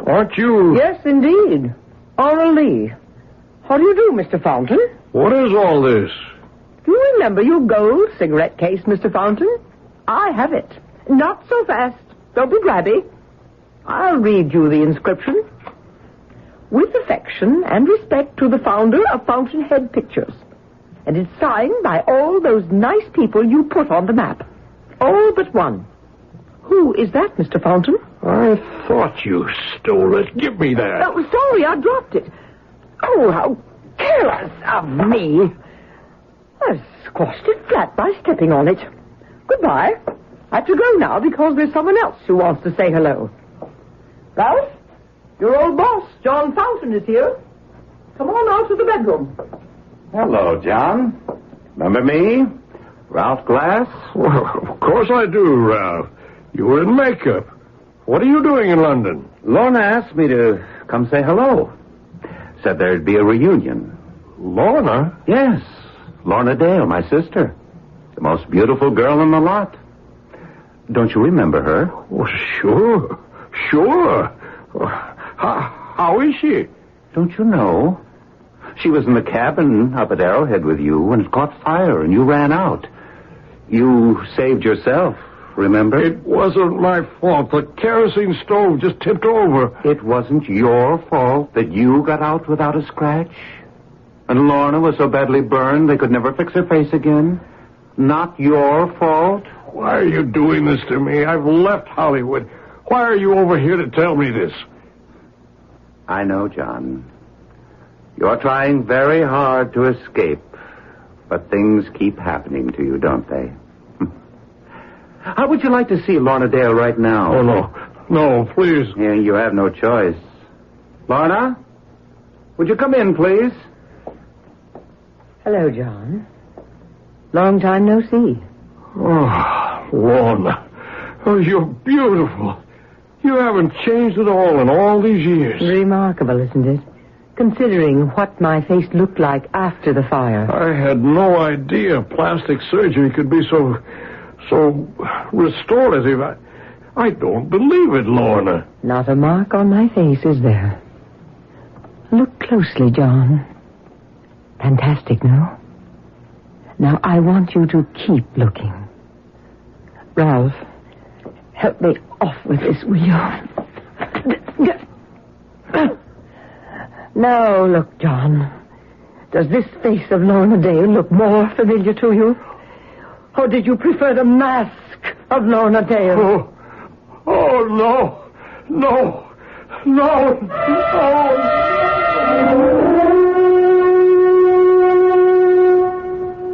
aren't you... Yes, indeed. Arnold Lee. How do you do, Mr. Fountain? What is all this? You remember your gold cigarette case, Mr. Fountain? I have it. Not so fast. Don't be grabby. I'll read you the inscription. With affection and respect to the founder of Fountainhead Pictures. And it's signed by all those nice people you put on the map. All but one. Who is that, Mr. Fountain? I thought you stole it. Give me that. Oh, sorry, I dropped it. Oh, how careless of me. I've squashed it flat by stepping on it. Goodbye. I have to go now because there's someone else who wants to say hello. Ralph, your old boss, John Fountain, is here. Come on out to the bedroom. Hello, John. Remember me? Ralph Glass? Well, of course I do, Ralph. You were in makeup. What are you doing in London? Lorna asked me to come say hello. Said there'd be a reunion. Lorna? Yes. Lorna Dale, my sister. The most beautiful girl in the lot. Don't you remember her? Oh, sure. Sure. How is she? Don't you know? She was in the cabin up at Arrowhead with you when it caught fire and you ran out. You saved yourself, remember? It wasn't my fault. The kerosene stove just tipped over. It wasn't your fault that you got out without a scratch? And Lorna was so badly burned they could never fix her face again? Not your fault? Why are you doing this to me? I've left Hollywood. Why are you over here to tell me this? I know, John. You're trying very hard to escape, but things keep happening to you, don't they? How would you like to see Lorna Dale right now? Oh, no. No, please. Yeah, you have no choice. Lorna? Would you come in, please? Hello, John. Long time no see. Oh, Lorna. Oh, you're beautiful. You haven't changed at all in all these years. Remarkable, isn't it? Considering what my face looked like after the fire. I had no idea plastic surgery could be so restorative. I don't believe it, Lorna. Not a mark on my face, is there? Look closely, John. Fantastic, no? Now, I want you to keep looking. Ralph, help me off with this, will you? Now, look, John. Does this face of Lorna Dale look more familiar to you? Or did you prefer the mask of Lorna Dale? Oh, no. No. No.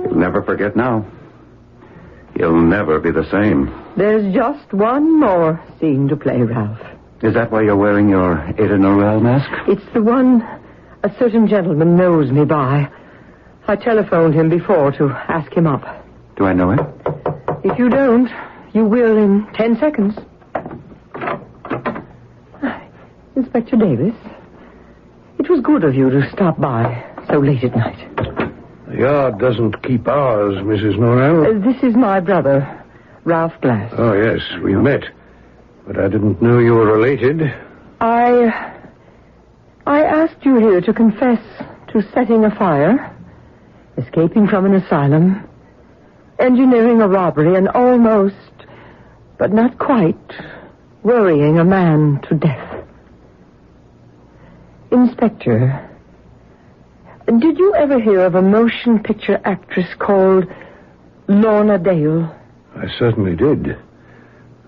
You'll never forget now. You'll never be the same. There's just one more scene to play, Ralph. Is that why you're wearing your Ada Norell mask? It's the one a certain gentleman knows me by. I telephoned him before to ask him up. Do I know him? If you don't, you will in 10 seconds. Inspector Davis, it was good of you to stop by so late at night. The yard doesn't keep hours, Mrs. Norrell. This is my brother, Ralph Glass. Oh, yes, we met. But I didn't know you were related. I asked you here to confess to setting a fire, escaping from an asylum, engineering a robbery, and almost, but not quite, worrying a man to death. Inspector, did you ever hear of a motion picture actress called Lorna Dale? I certainly did.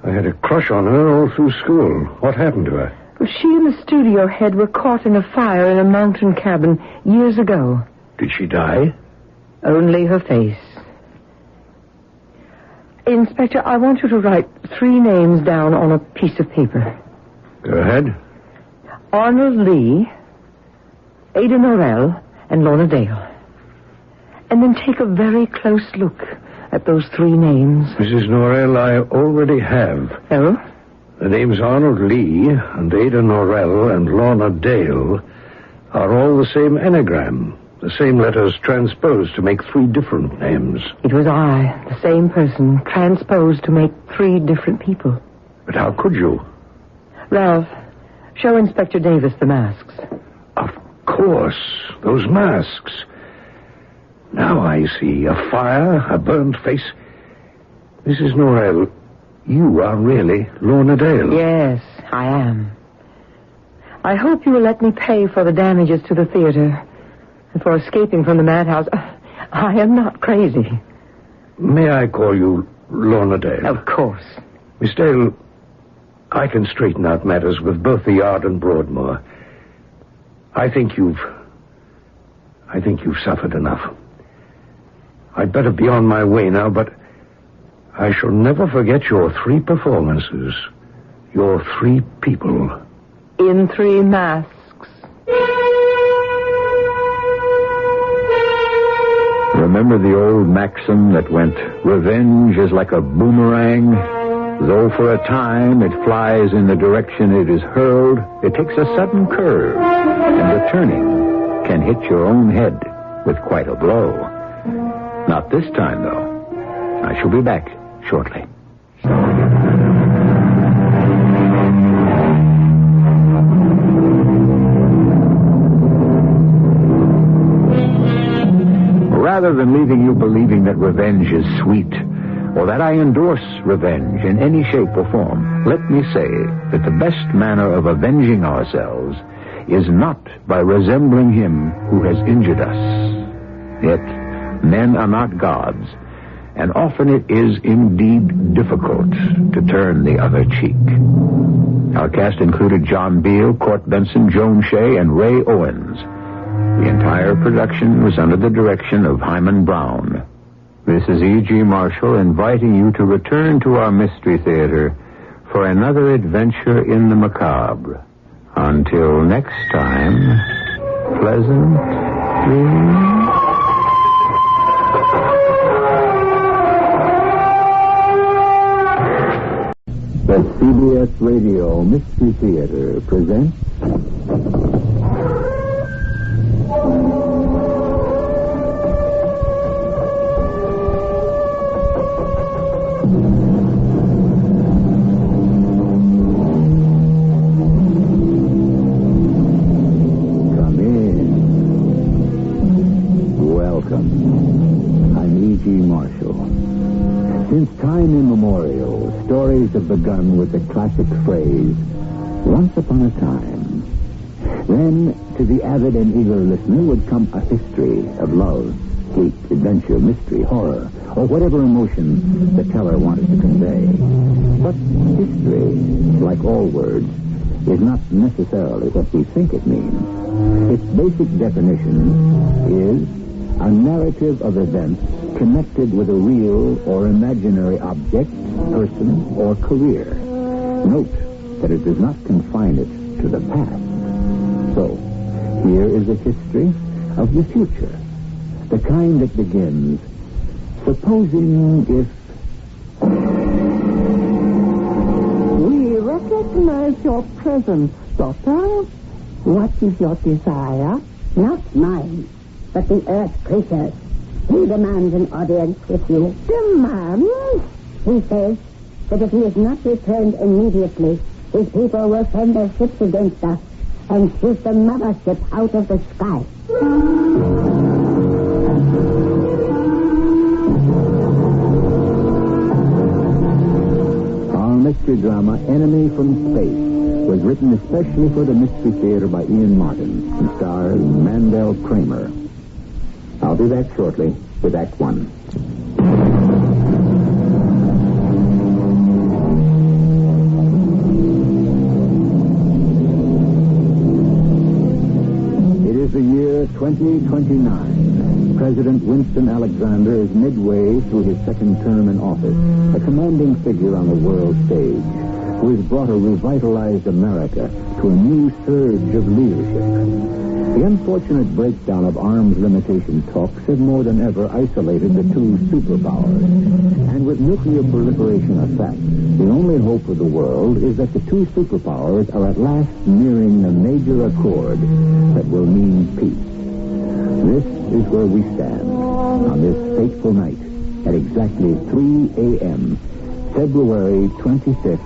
I had a crush on her all through school. What happened to her? Well, she and the studio head were caught in a fire in a mountain cabin years ago. Did she die? Only her face. Inspector, I want you to write 3 names down on a piece of paper. Go ahead. Arnold Lee, Ada Norell, and Lorna Dale. And then take a very close look at those 3 names. Mrs. Norrell, I already have. Oh? The names Arnold Lee and Ada Norrell and Lorna Dale are all the same anagram. The same letters transposed to make 3 different names. It was I, the same person, transposed to make 3 different people. But how could you? Ralph, show Inspector Davis the masks. Of course, those masks. Now I see a fire, a burnt face. Mrs. Norrell, you are really Lorna Dale. Yes, I am. I hope you will let me pay for the damages to the theater and for escaping from the madhouse. I am not crazy. May I call you Lorna Dale? Of course. Miss Dale, I can straighten out matters with both the Yard and Broadmoor. I think you've suffered enough. I'd better be on my way now, but I shall never forget your 3 performances. Your 3 people. In 3 masks. Remember the old maxim that went, revenge is like a boomerang? Though for a time it flies in the direction it is hurled, it takes a sudden curve, and returning can hit your own head with quite a blow. Not this time, though. I shall be back shortly. Rather than leaving you believing that revenge is sweet, or that I endorse revenge in any shape or form, let me say that the best manner of avenging ourselves is not by resembling him who has injured us. Yet, men are not gods, and often it is indeed difficult to turn the other cheek. Our cast included John Beale, Court Benson, Joan Shea, and Ray Owens. The entire production was under the direction of Himan Brown. This is E.G. Marshall inviting you to return to our Mystery Theater for another adventure in the macabre. Until next time, pleasant dreams. The CBS Radio Mystery Theater presents have begun with the classic phrase, once upon a time. Then, to the avid and eager listener would come a history of love, hate, adventure, mystery, horror, or whatever emotion the teller wanted to convey. But history, like all words, is not necessarily what we think it means. Its basic definition is a narrative of events connected with a real or imaginary object, person, or career. Note that it does not confine it to the past. So, here is a history of the future, the kind that begins, supposing if... We recognize your presence, daughter. What is your desire? Not mine, but the Earth creatures. He demands an audience with you. Demands? He says that if he is not returned immediately, his people will send their ships against us and shoot the mothership out of the sky. Our mystery drama, Enemy from Space, was written especially for the Mystery Theater by Ian Martin and stars Mandel Kramer. I'll be back shortly with Act One. It is the year 2029. President Winston Alexander is midway through his second term in office, a commanding figure on the world stage, who has brought a revitalized America to a new surge of leadership. The unfortunate breakdown of arms limitation talks have more than ever isolated the two superpowers. And with nuclear proliferation a fact, the only hope of the world is that the two superpowers are at last nearing a major accord that will mean peace. This is where we stand on this fateful night at exactly 3 a.m., February 25th,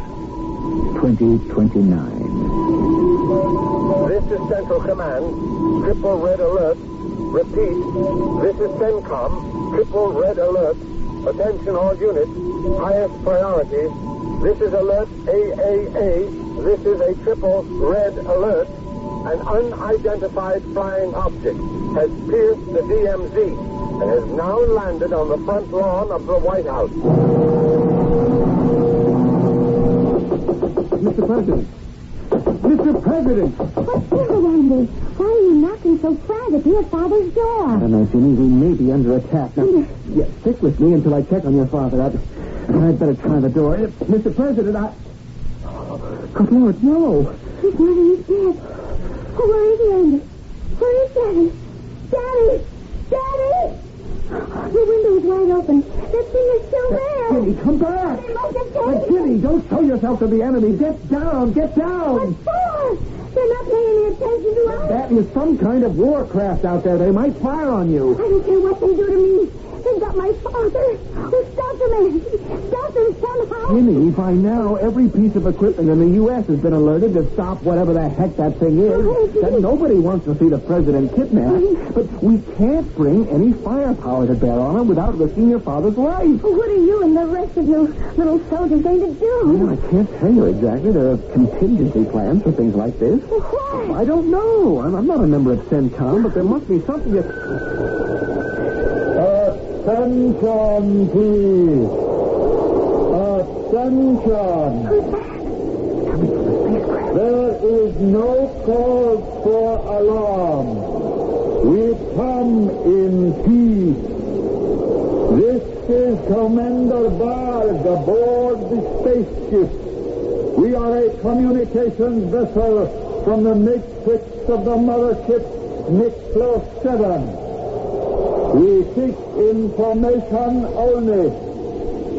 2029. This is Central Command. Triple red alert. Repeat, this is CENTCOM, triple red alert. Attention all units, highest priority. This is alert AAA. This is a triple red alert. An unidentified flying object has pierced the DMZ and has now landed on the front lawn of the White House. Mr. President! Mr. President! What's the matter, Andy? Why are you knocking so frantically at Father's door? I don't know, Jimmy. We may be under attack. Now, stick with me until I check on your father. I'd better try the door. Mr. President, Good Lord, no. His mother is dead. Oh, where is he, Andy? Where is Daddy? Daddy! Daddy! The window is wide open. That thing is still there. Jimmy, come back. They must have taken Jimmy, don't show yourself to the enemy. Get down, get down. What for? They're not paying any attention to us. That is some kind of warcraft out there. They might fire on you. I don't care what they do to me. They've got my father. Oh, stop them, Andy. Stop them somehow. Jimmy, by now, every piece of equipment in the U.S. has been alerted to stop whatever the heck that thing is. That nobody wants to see the president kidnapped. But we can't bring any firepower to bear on him without risking your father's life. What are you and the rest of you little soldiers going to do? Well, I can't tell you exactly. There are contingency plans for things like this. Why? I don't know. I'm not a member of CENTCOM, but there must be something that... Attention, please. Attention. There is no cause for alarm. We come in peace. This is Commander Bard aboard the spaceship. We are a communications vessel from the matrix of the mothership Nicholas 7. We seek information only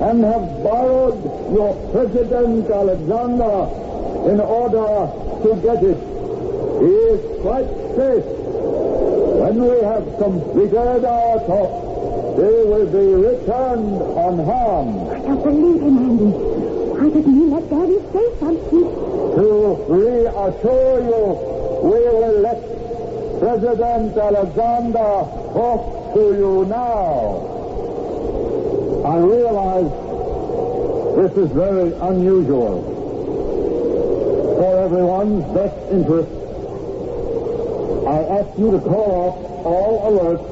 and have borrowed your President Alexander in order to get it. He is quite safe. When we have completed our talk, he will be returned unharmed. I don't believe him, Andy. I didn't mean let Daddy say something. To reassure you, we will let President Alexander talk to you now. I realize this is very unusual. For everyone's best interest, I ask you to call off all alerts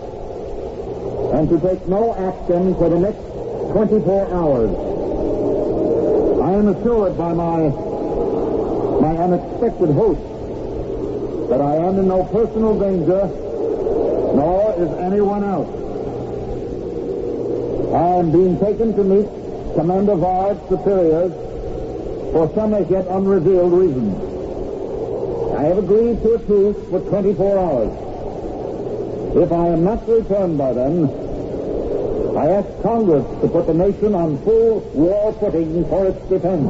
and to take no action for the next 24 hours. I am assured by my unexpected host that I am in no personal danger, nor is anyone else. I am being taken to meet Commander Vard's superiors for some as yet unrevealed reasons. I have agreed to a truce for 24 hours. If I am not returned by then, I ask Congress to put the nation on full war footing for its defense.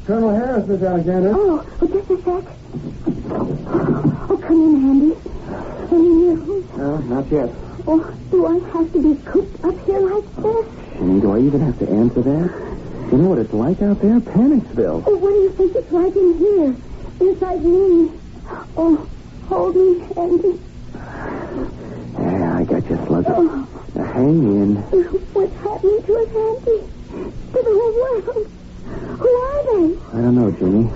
Colonel Harris, Miss Alexander. Oh, just a sec. Oh, come in, Andy. Any news? No, not yet. Oh, do I have to be cooped up here like this? Jenny, do I even have to answer that? You know what it's like out there? Panicsville. Oh, what do you think it's like in here? Inside me? Oh, hold me, Andy. Yeah, I got you, Slugger. Oh. Now, hang in. What's happening to us, Andy? To the whole world? Who are they? I don't know, Jimmy.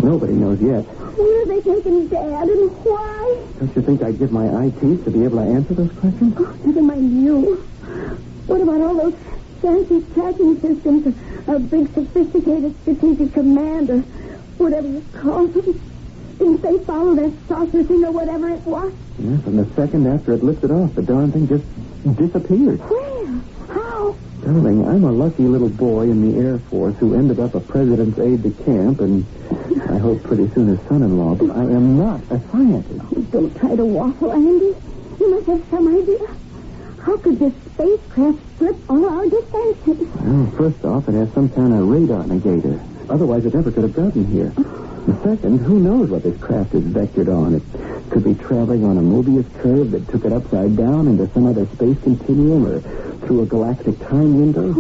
Nobody knows yet. Where are they taking Dad and why? Don't you think I'd give my eye teeth to be able to answer those questions? Oh, never mind you. What about all those fancy tracking systems? A big, sophisticated strategic command or whatever you call them? Didn't they follow that saucer thing or whatever it was? Yeah, from the second after it lifted off, the darn thing just disappeared. Where? How? Darling, I'm a lucky little boy in the Air Force who ended up a president's aide-de-camp and I hope pretty soon his son-in-law, but I am not a scientist. Oh, don't try to waffle, Andy. You must have some idea. How could this spacecraft slip all our defenses? Well, first off, it has some kind of radar negator. Otherwise, it never could have gotten here. The second, who knows what this craft is vectored on? It could be traveling on a Mobius curve that took it upside down into some other space continuum or through a galactic time window.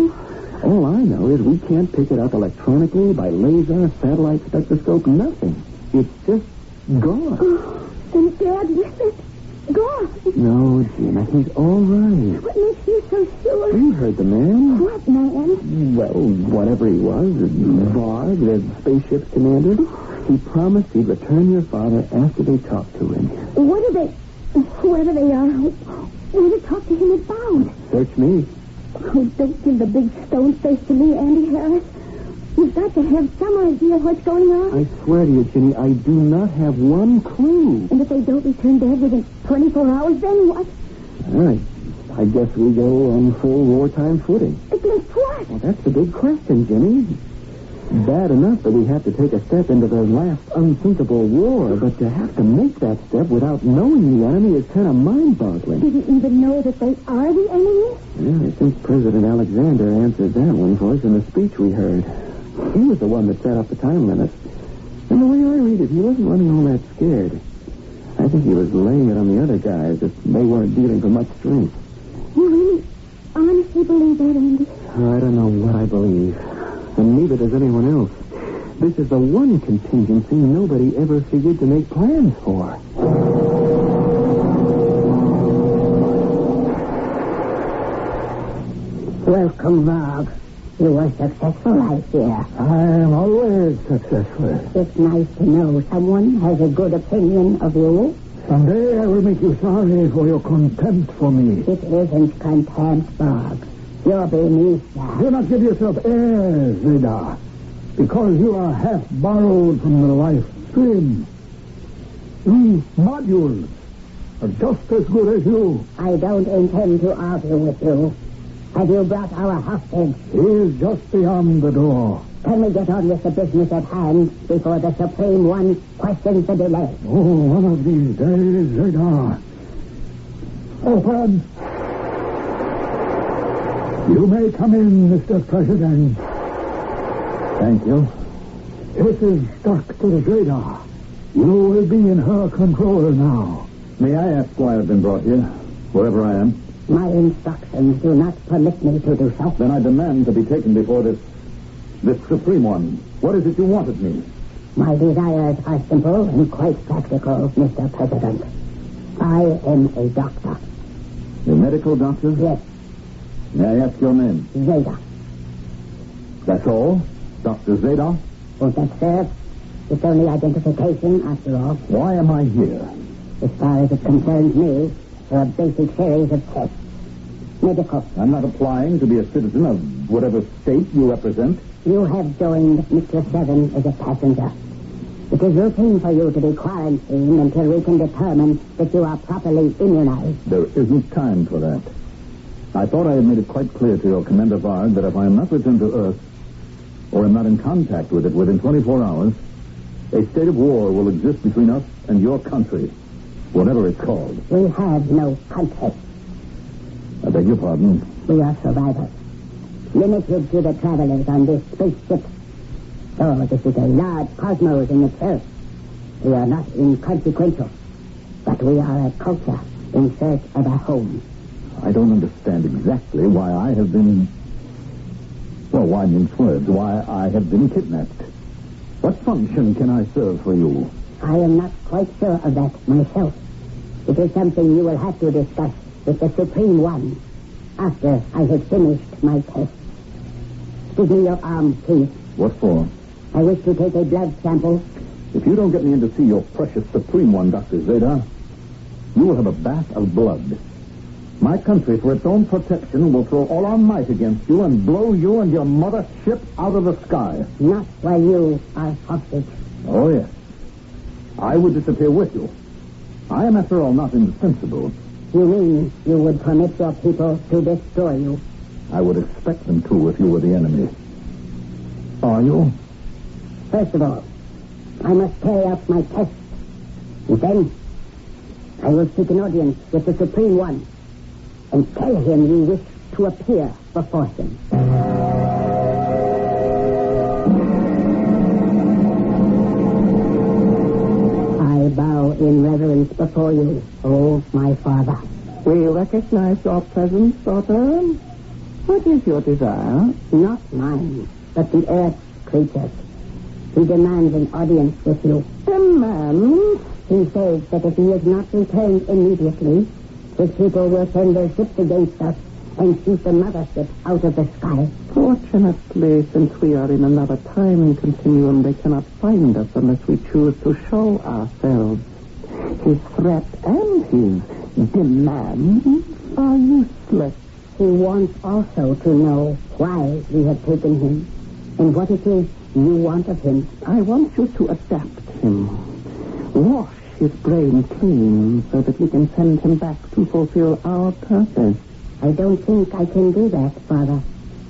All I know is we can't pick it up electronically, by laser, satellite spectroscope, nothing. It's just gone. Then Dad with it? Gone. No, Gina, he's all right. What makes you so sure? You heard the man. What man? Well, whatever he was, Varg, the spaceship's commander. He promised he'd return your father after they talked to him. Whoever they are, what did they talk to him about? Search me. Oh, don't give the big stone face to me, Andy Harris. You've got to have some idea what's going on. I swear to you, Ginny, I do not have one clue. And if they don't return Dad within 24 hours, then what? All right. I guess we go on full wartime footing. Against what? Well, that's the big question, Ginny. Bad enough that we have to take a step into the last unthinkable war, but to have to make that step without knowing the enemy is kind of mind-boggling. Did you even know that they are the enemy? Yeah, I think President Alexander answered that one for us in the speech we heard. He was the one that set up the time limit. And the way I read it, he wasn't running all that scared. I think he was laying it on the other guys that they weren't dealing for much strength. You really honestly believe that, Andy? I don't know what I believe. And neither does anyone else. This is the one contingency nobody ever figured to make plans for. Welcome, Bob. You were successful, I hear. I am always successful. It's nice to know someone has a good opinion of you. Someday I will make you sorry for your contempt for me. It isn't contempt, Bob. You're beneath that. Do not give yourself airs, Zeta, because you are half borrowed from the life stream. These modules are just as good as you. I don't intend to argue with you. Have you brought our hostage? He is just beyond the door. Can we get on with the business at hand before the Supreme One questions the delay? Oh, one of these days, Zeta. Open. You may come in, Mr. President. Thank you. This is Dr. Zeta. You will be in her control now. May I ask why I've been brought here, wherever I am? My instructions do not permit me to do so. Then I demand to be taken before this Supreme One. What is it you want of me? My desires are simple and quite practical, Mr. President. I am a doctor. A medical doctor? Yes. May I ask your name? Zeta. That's all? Dr. Zeta? Won't that serve? It's only identification, after all. Why am I here? As far as it concerns me, for a basic series of tests. Medical. I'm not applying to be a citizen of whatever state you represent. You have joined Mr. Seven as a passenger. It is routine for you to be quarantined until we can determine that you are properly immunized. There isn't time for that. I thought I had made it quite clear to your Commander Varg that if I am not returned to Earth, or am not in contact with it within 24 hours, a state of war will exist between us and your country, whatever it's called. We have no country. I beg your pardon? We are survivors. Limited to the travelers on this spaceship. Oh, this is a large cosmos in itself. We are not inconsequential, but we are a culture in search of a home. I don't understand exactly why I have been... Well, why mince words? Why I have been kidnapped. What function can I serve for you? I am not quite sure of that myself. It is something you will have to discuss with the Supreme One after I have finished my test. Give me your arm, please. What for? I wish to take a blood sample. If you don't get me in to see your precious Supreme One, Dr. Zeta, you will have a bath of blood. My country, for its own protection, will throw all our might against you and blow you and your mother ship out of the sky. Not while you are hostage. Oh, yes. I would disappear with you. I am, after all, not indispensable. You mean you would permit your people to destroy you? I would expect them to if you were the enemy. Are you? First of all, I must carry out my test. And then, I will seek an audience with the Supreme One and tell him you wish to appear before him. in reverence before you, oh, my father. We recognize your presence, daughter. What is your desire? Not mine, but the earth's creatures. He demands an audience with you. Demands? He says that if he is not returned immediately, his people will send their ships against us and shoot the mothership out of the sky. Fortunately, since we are in another time continuum, they cannot find us unless we choose to show ourselves. His threat and his demands are useless. He wants also to know why we have taken him and what it is you want of him. I want you to adapt him. Wash his brain clean so that we can send him back to fulfill our purpose. I don't think I can do that, Father.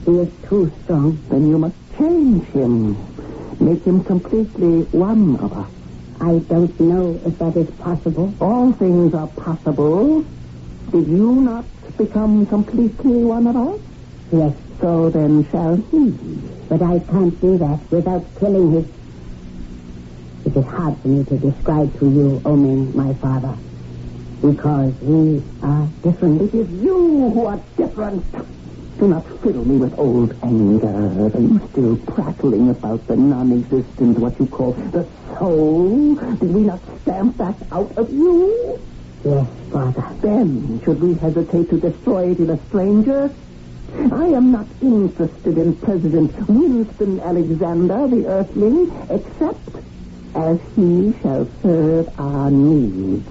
He is too strong. Then you must change him. Make him completely one of us. I don't know if that is possible. All things are possible. Did you not become completely one of us? Yes. So then shall he. But I can't do that without killing his... It is hard for me to describe to you, Omen, my father, because we are different. It is you who are different. Do not fill me with old anger. Are you still prattling about the non-existent, what you call the soul? Did we not stamp that out of you? Yes, Father. Then, should we hesitate to destroy it in a stranger? I am not interested in President Winston Alexander, the Earthling, except as he shall serve our needs.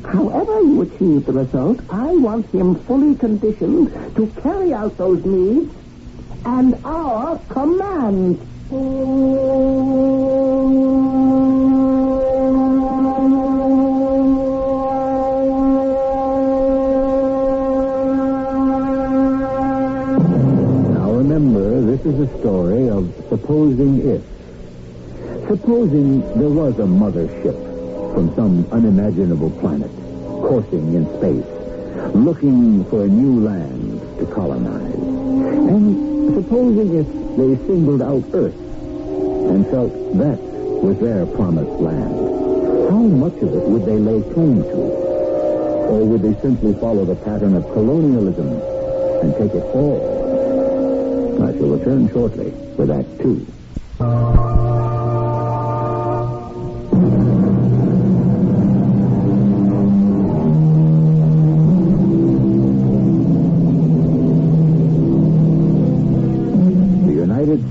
However you achieve the result, I want him fully conditioned to carry out those needs and our commands. Now remember, this is a story of supposing if. Supposing there was a mothership from some unimaginable planet, coursing in space, looking for a new land to colonize. And supposing if they singled out Earth and felt that was their promised land, how much of it would they lay claim to? Or would they simply follow the pattern of colonialism and take it all? I shall return shortly with Act 2.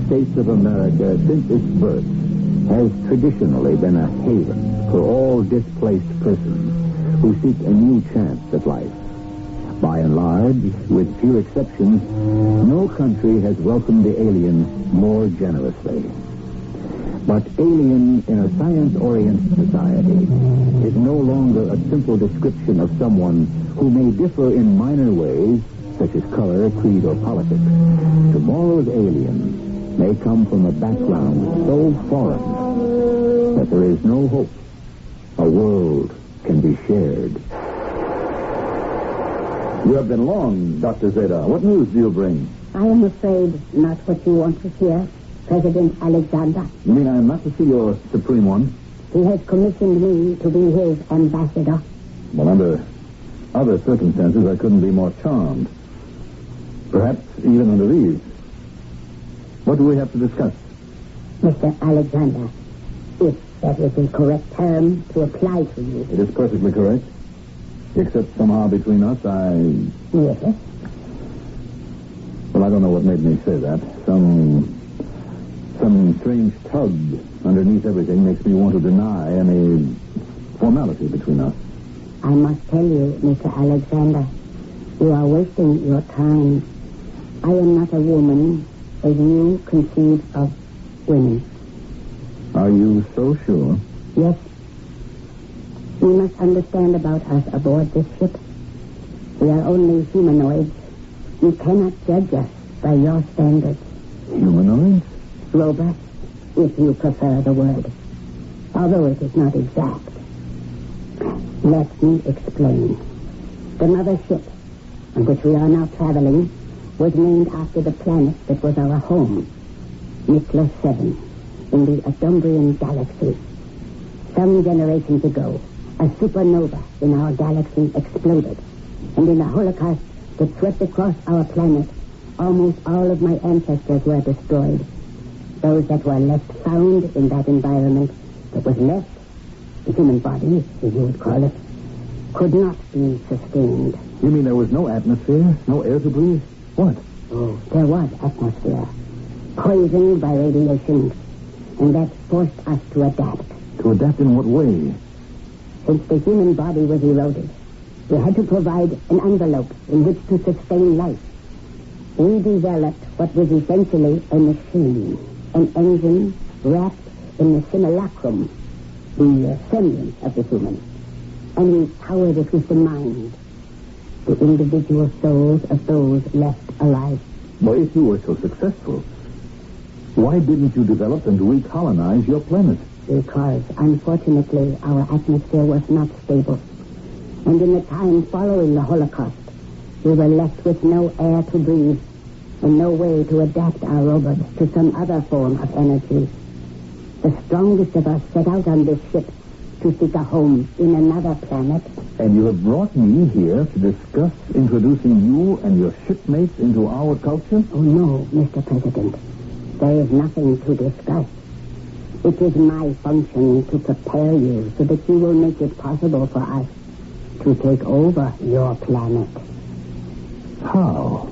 States of America, since its birth, has traditionally been a haven for all displaced persons who seek a new chance at life. By and large, with few exceptions, no country has welcomed the alien more generously. But alien in a science-oriented society is no longer a simple description of someone who may differ in minor ways, such as color, creed, or politics. Tomorrow's alien may come from a background so foreign that there is no hope a world can be shared. You have been long, Dr. Zeta. What news do you bring? I am afraid not what you want to hear, President Alexander. You mean I am not to see your Supreme One? He has commissioned me to be his ambassador. Well, under other circumstances, I couldn't be more charmed. Perhaps even under these. What do we have to discuss? Mr. Alexander, if that is the correct term to apply to you. It is perfectly correct. Except somehow between us, Yes? Well, I don't know what made me say that. Some strange tug underneath everything makes me want to deny any formality between us. I must tell you, Mr. Alexander, you are wasting your time. I am not a woman as you conceive of women. Are you so sure? Yes. You must understand about us aboard this ship. We are only humanoids. You cannot judge us by your standards. Humanoids? Robots, if you prefer the word. Although it is not exact. Let me explain. The mothership on which we are now traveling was named after the planet that was our home, Nicholas 7, in the Adumbrian galaxy. Some generations ago, a supernova in our galaxy exploded. And in the Holocaust that swept across our planet, almost all of my ancestors were destroyed. Those that were left found in that environment that was left, the human body, as you would call it, could not be sustained. You mean there was no atmosphere? No air to breathe? What? Oh, there was atmosphere. Poisoned by radiation. And that forced us to adapt. To adapt in what way? Since the human body was eroded, we had to provide an envelope in which to sustain life. We developed what was essentially a machine, an engine wrapped in the simulacrum, the semblance of the human. And we powered it with the mind, the individual souls of those left alive. Well, if you were so successful, why didn't you develop and recolonize your planet? Because, unfortunately, our atmosphere was not stable. And in the time following the Holocaust, we were left with no air to breathe and no way to adapt our robots to some other form of energy. The strongest of us set out on this ship to seek a home in another planet. And you have brought me here to discuss introducing you and your shipmates into our culture? Oh, no, Mr. President. There is nothing to discuss. It is my function to prepare you so that you will make it possible for us to take over your planet. How?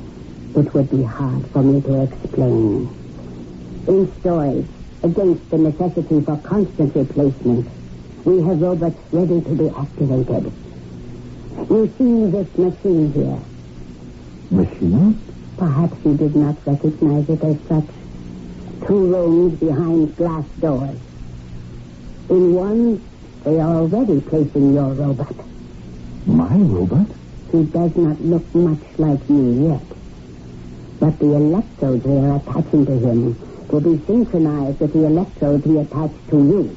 It would be hard for me to explain. In storage, against the necessity for constant replacement, we have robots ready to be activated. You see this machine here. Machine? Perhaps you did not recognize it as such. 2 rooms behind glass doors. In one, they are already placing your robot. My robot? He does not look much like you yet. But the electrodes they are attaching to him will be synchronized with the electrodes he attached to you.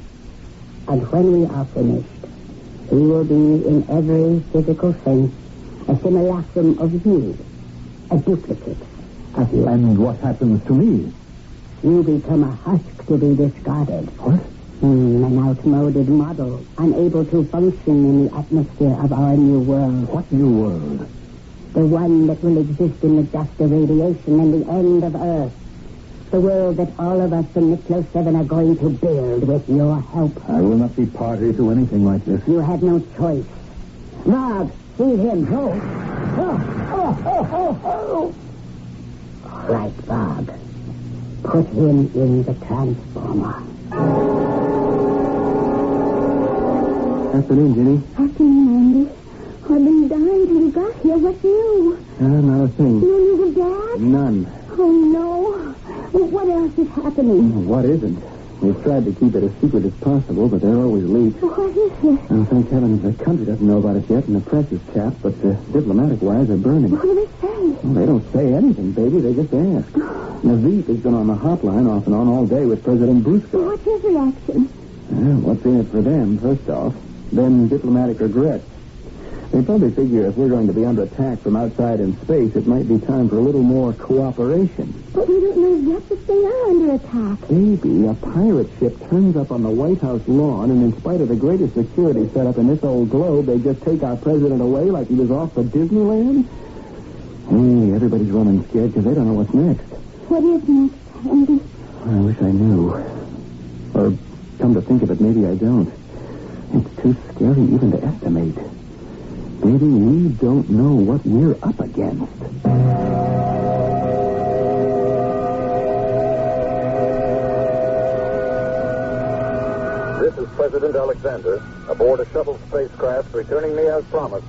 And when we are finished, he will be, in every physical sense, a simulacrum of you, a duplicate of you. And what happens to me? You become a husk to be discarded. What? An outmoded model, unable to function in the atmosphere of our new world. What new world? The one that will exist in the dust of radiation and the end of Earth. The world that all of us from Miklo 7 are going to build with your help. I will not be party to anything like this. You have no choice. Bob, see him. Oh. All right, Bob. Put him in the transformer. Afternoon, Jenny. Afternoon, Andy. I've been dying till you got here. What's new? Not a thing. No news of Dad? None. Oh, no. What else is happening? What isn't? We've tried to keep it as secret as possible, but there are always leaks. What is it? Oh, thank heavens the country doesn't know about it yet, and the press is capped, but diplomatic wires are burning. What do they say? Well, they don't say anything, baby. They just ask. Naveed has been on the hotline off and on all day with President Brusco. What's his reaction? Well, what's in it for them, first off? Then diplomatic regrets. They probably figure if we're going to be under attack from outside in space, it might be time for a little more cooperation. But we don't know yet if they are under attack. Baby, a pirate ship turns up on the White House lawn, and in spite of the greatest security set up in this old globe, they just take our president away like he was off for Disneyland? Hey, everybody's running scared because they don't know what's next. What is next, Andy? I wish I knew. Or, come to think of it, maybe I don't. It's too scary even to estimate. Maybe we don't know what we're up against. This is President Alexander aboard a shuttle spacecraft returning me as promised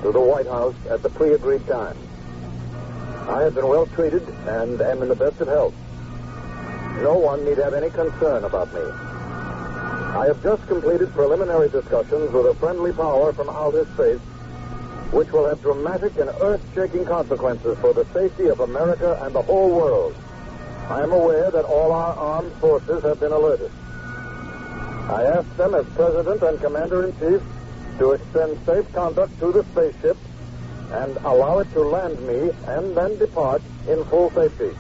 to the White House at the pre-agreed time. I have been well treated and am in the best of health. No one need have any concern about me. I have just completed preliminary discussions with a friendly power from outer space, which will have dramatic and earth-shaking consequences for the safety of America and the whole world. I am aware that all our armed forces have been alerted. I ask them as President and Commander-in-Chief to extend safe conduct to the spaceship and allow it to land me and then depart in full safety.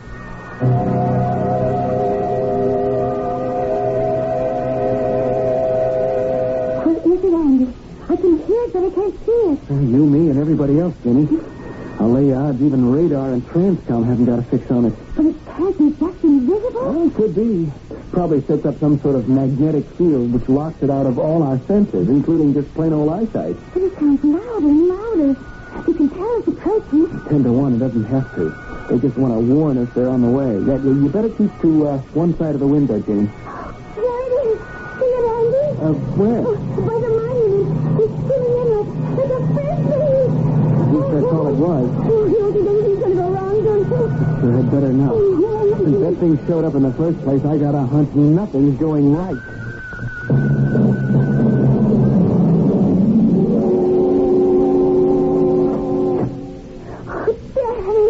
You, me, and everybody else, Jenny. I'll lay odds even radar and Transcom haven't got a fix on it. But it can't be just invisible. Well, it could be. Probably sets up some sort of magnetic field which locks it out of all our senses, including just plain old eyesight. But it sounds louder and louder. You can tell it's approaching. 10 to 1, it doesn't have to. They just want to warn us they're on the way. Yeah, you better keep to one side of the window, Jenny. There it is. See it, Andy? Where? By the monument. It's spinning in like a frisbee. At least that's all it was. Oh, you don't think anything's going to go wrong, don't you? Sure had better not. Since that thing showed up in the first place, I got a hunch nothing's going right.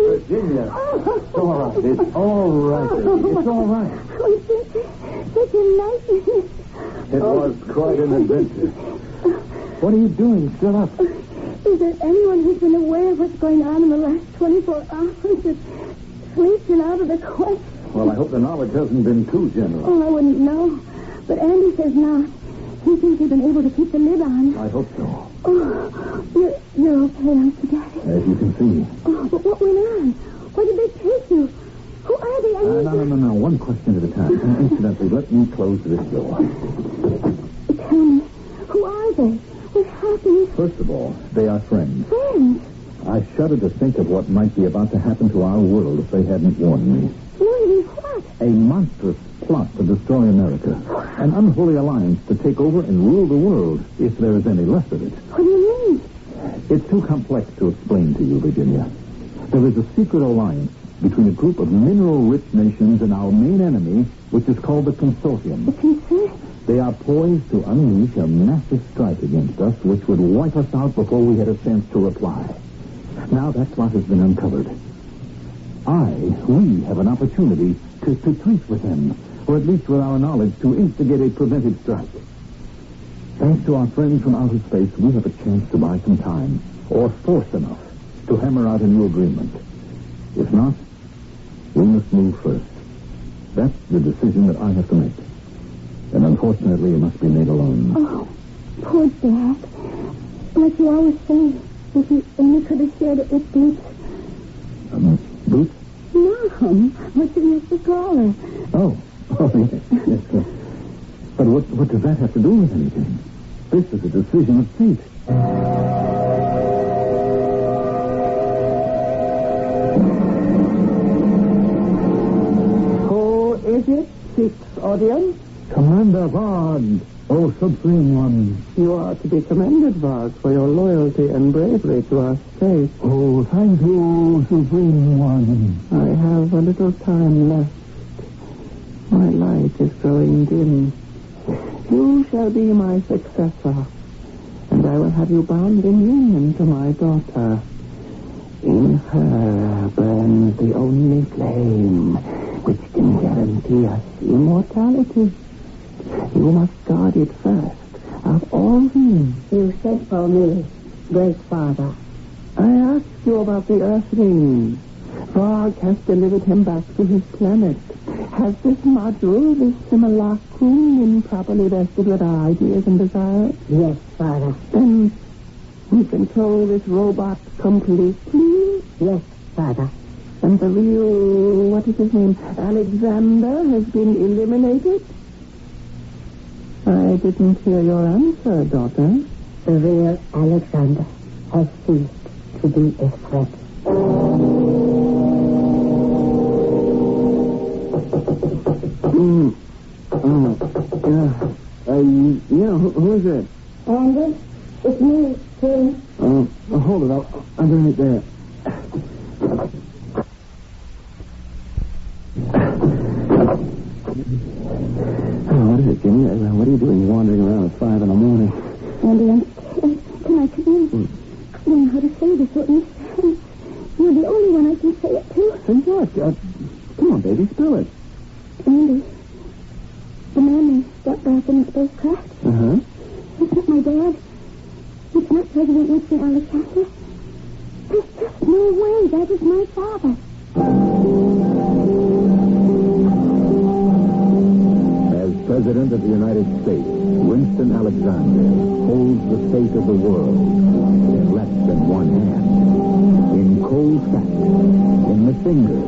Virginia. It's all right. It's all right. It's all right. Oh, such a nightmare. It was quite an adventure. What are you doing? Still up? Is there anyone who's been aware of what's going on in the last 24 hours? It's sleeping out of the question. Well, I hope the knowledge hasn't been too general. Oh, I wouldn't know. But Andy says not. He thinks you've been able to keep the lid on. I hope so. Oh, you're okay, aren't you, Daddy? As you can see. Oh, but what went on? Why did they take you? Who are they? No. One question at a time. Incidentally, let me close this door. Tell me, who are they? What happened? First of all, they are friends. Friends? I shudder to think of what might be about to happen to our world if they hadn't warned me. Warned me what? A monstrous plot to destroy America. An unholy alliance to take over and rule the world, if there is any left of it. What do you mean? It's too complex to explain to you, Virginia. There is a secret alliance between a group of mineral-rich nations and our main enemy, which is called the Consortium. The Consortium? They are poised to unleash a massive strike against us, which would wipe us out before we had a chance to reply. Now that plot has been uncovered. We have an opportunity to treat with them, or at least with our knowledge, to instigate a preventive strike. Thanks to our friends from outer space, we have a chance to buy some time, or force enough, to hammer out a new agreement. If not, we must move first. That's the decision that I have to make. And unfortunately, it must be made alone. Oh, poor Dad. Like you always say, if you only could have shared it with Boots. Boots? Mom, what you used to call her. Oh, yes. But what does that have to do with anything? This is a decision of fate. Who is it, Sixth Audience? Commander Varg, oh Supreme One. You are to be commended, Varg, for your loyalty and bravery to our state. Oh, thank you, Supreme One. I have a little time left. My light is growing dim. You shall be my successor, and I will have you bound in union to my daughter. In her burns the only flame which can guarantee us immortality. You must guard it first of all things. You sent for me, Great Father. I asked you about the Earthling. Varg has delivered him back to his planet. Has this module, this simulacrum, improperly vested with our ideas and desires? Yes, Father. Then we control this robot completely? Yes, Father. And the real, what is his name, Alexander, has been eliminated? I didn't hear your answer, daughter. The real Alexander has ceased to be a threat. Who is it? Andy, it's me, Tim. Hold it. I'll be right there. What is it, Jimmy? What are you doing wandering around at 5 in the morning? Andy, can I come in? I don't know how to say this, what you said. You're the only one I can say it to. Say what? Come on, baby, spill it. Andy, the man they got back in the spacecraft. Uh-huh. It's not my dad. It's not President Winston Alexander. There's just no way that is my father. As President of the United States, Winston Alexander holds the fate of the world in lap finger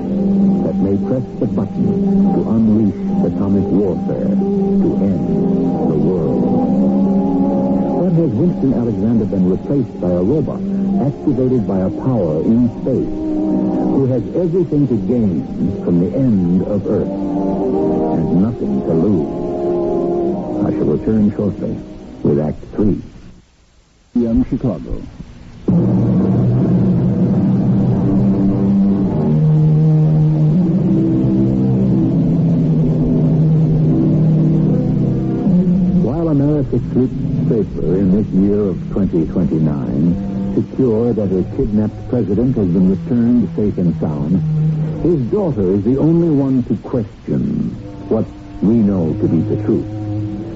that may press the button to unleash atomic warfare to end the world. But has Winston Alexander been replaced by a robot activated by a power in space who has everything to gain from the end of Earth and nothing to lose? I shall return shortly with Act 3. Young Chicago. While America sleeps safer in this year of 2029, secure that her kidnapped president has been returned safe and sound, his daughter is the only one to question what we know to be the truth.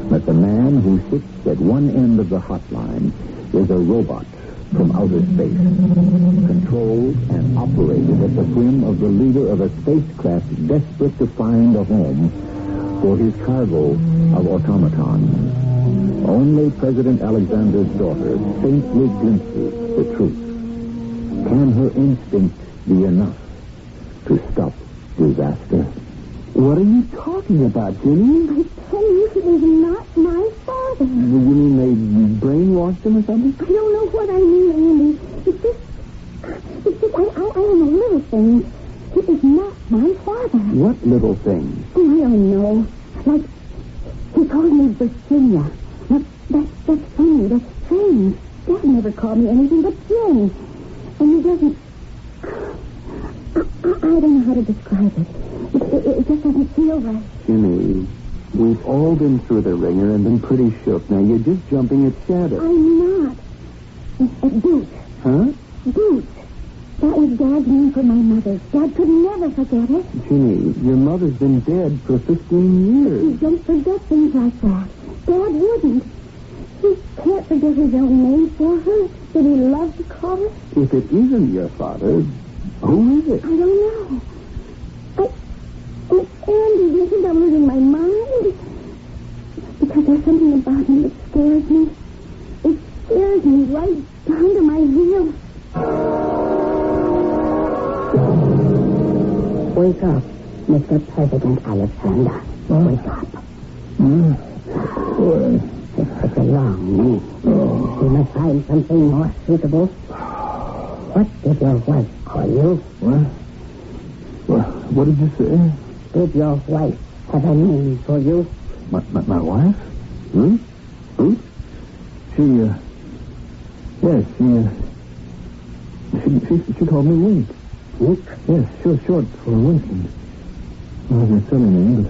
That the man who sits at one end of the hotline is a robot from outer space, controlled and operated at the whim of the leader of a spacecraft desperate to find a home for his cargo of automatons. Only President Alexander's daughter faintly glimpses the truth. Can her instinct be enough to stop disaster? What are you talking about, Jimmy? I tell you, he is not my father. You mean they brainwashed him or something? I don't know what I mean, Andy. It's just I don't know little things. He is not my father. What little things? Oh, I don't know. Like, he called me Virginia. That's funny. That's strange. Dad never called me anything but Jane. And he doesn't... I don't know how to describe it. It just doesn't feel right. Jimmy, we've all been through the ringer and been pretty shook. Now, you're just jumping at shadows. I'm not. Duke. Huh? Duke. That was Dad's name for my mother. Dad could never forget it. Jimmy, your mother's been dead for 15 years. He don't forget things like that. Dad wouldn't. He can't forget his own name for her that he loved to call her. If it isn't your father, who is it? I don't know. Andy, do you think I'm losing my mind? Because there's something about him that scares me. It scares me right down to my heels. Wake up, Mr. President Alexander. Wake up. It's such a long name. We must find something more suitable. What did your wife call you? What did you say? Did your wife have a name for you? My wife? Ruth? Ruth? She called me Wink. Wink? Yes, short for Winston. Well, it was a silly name,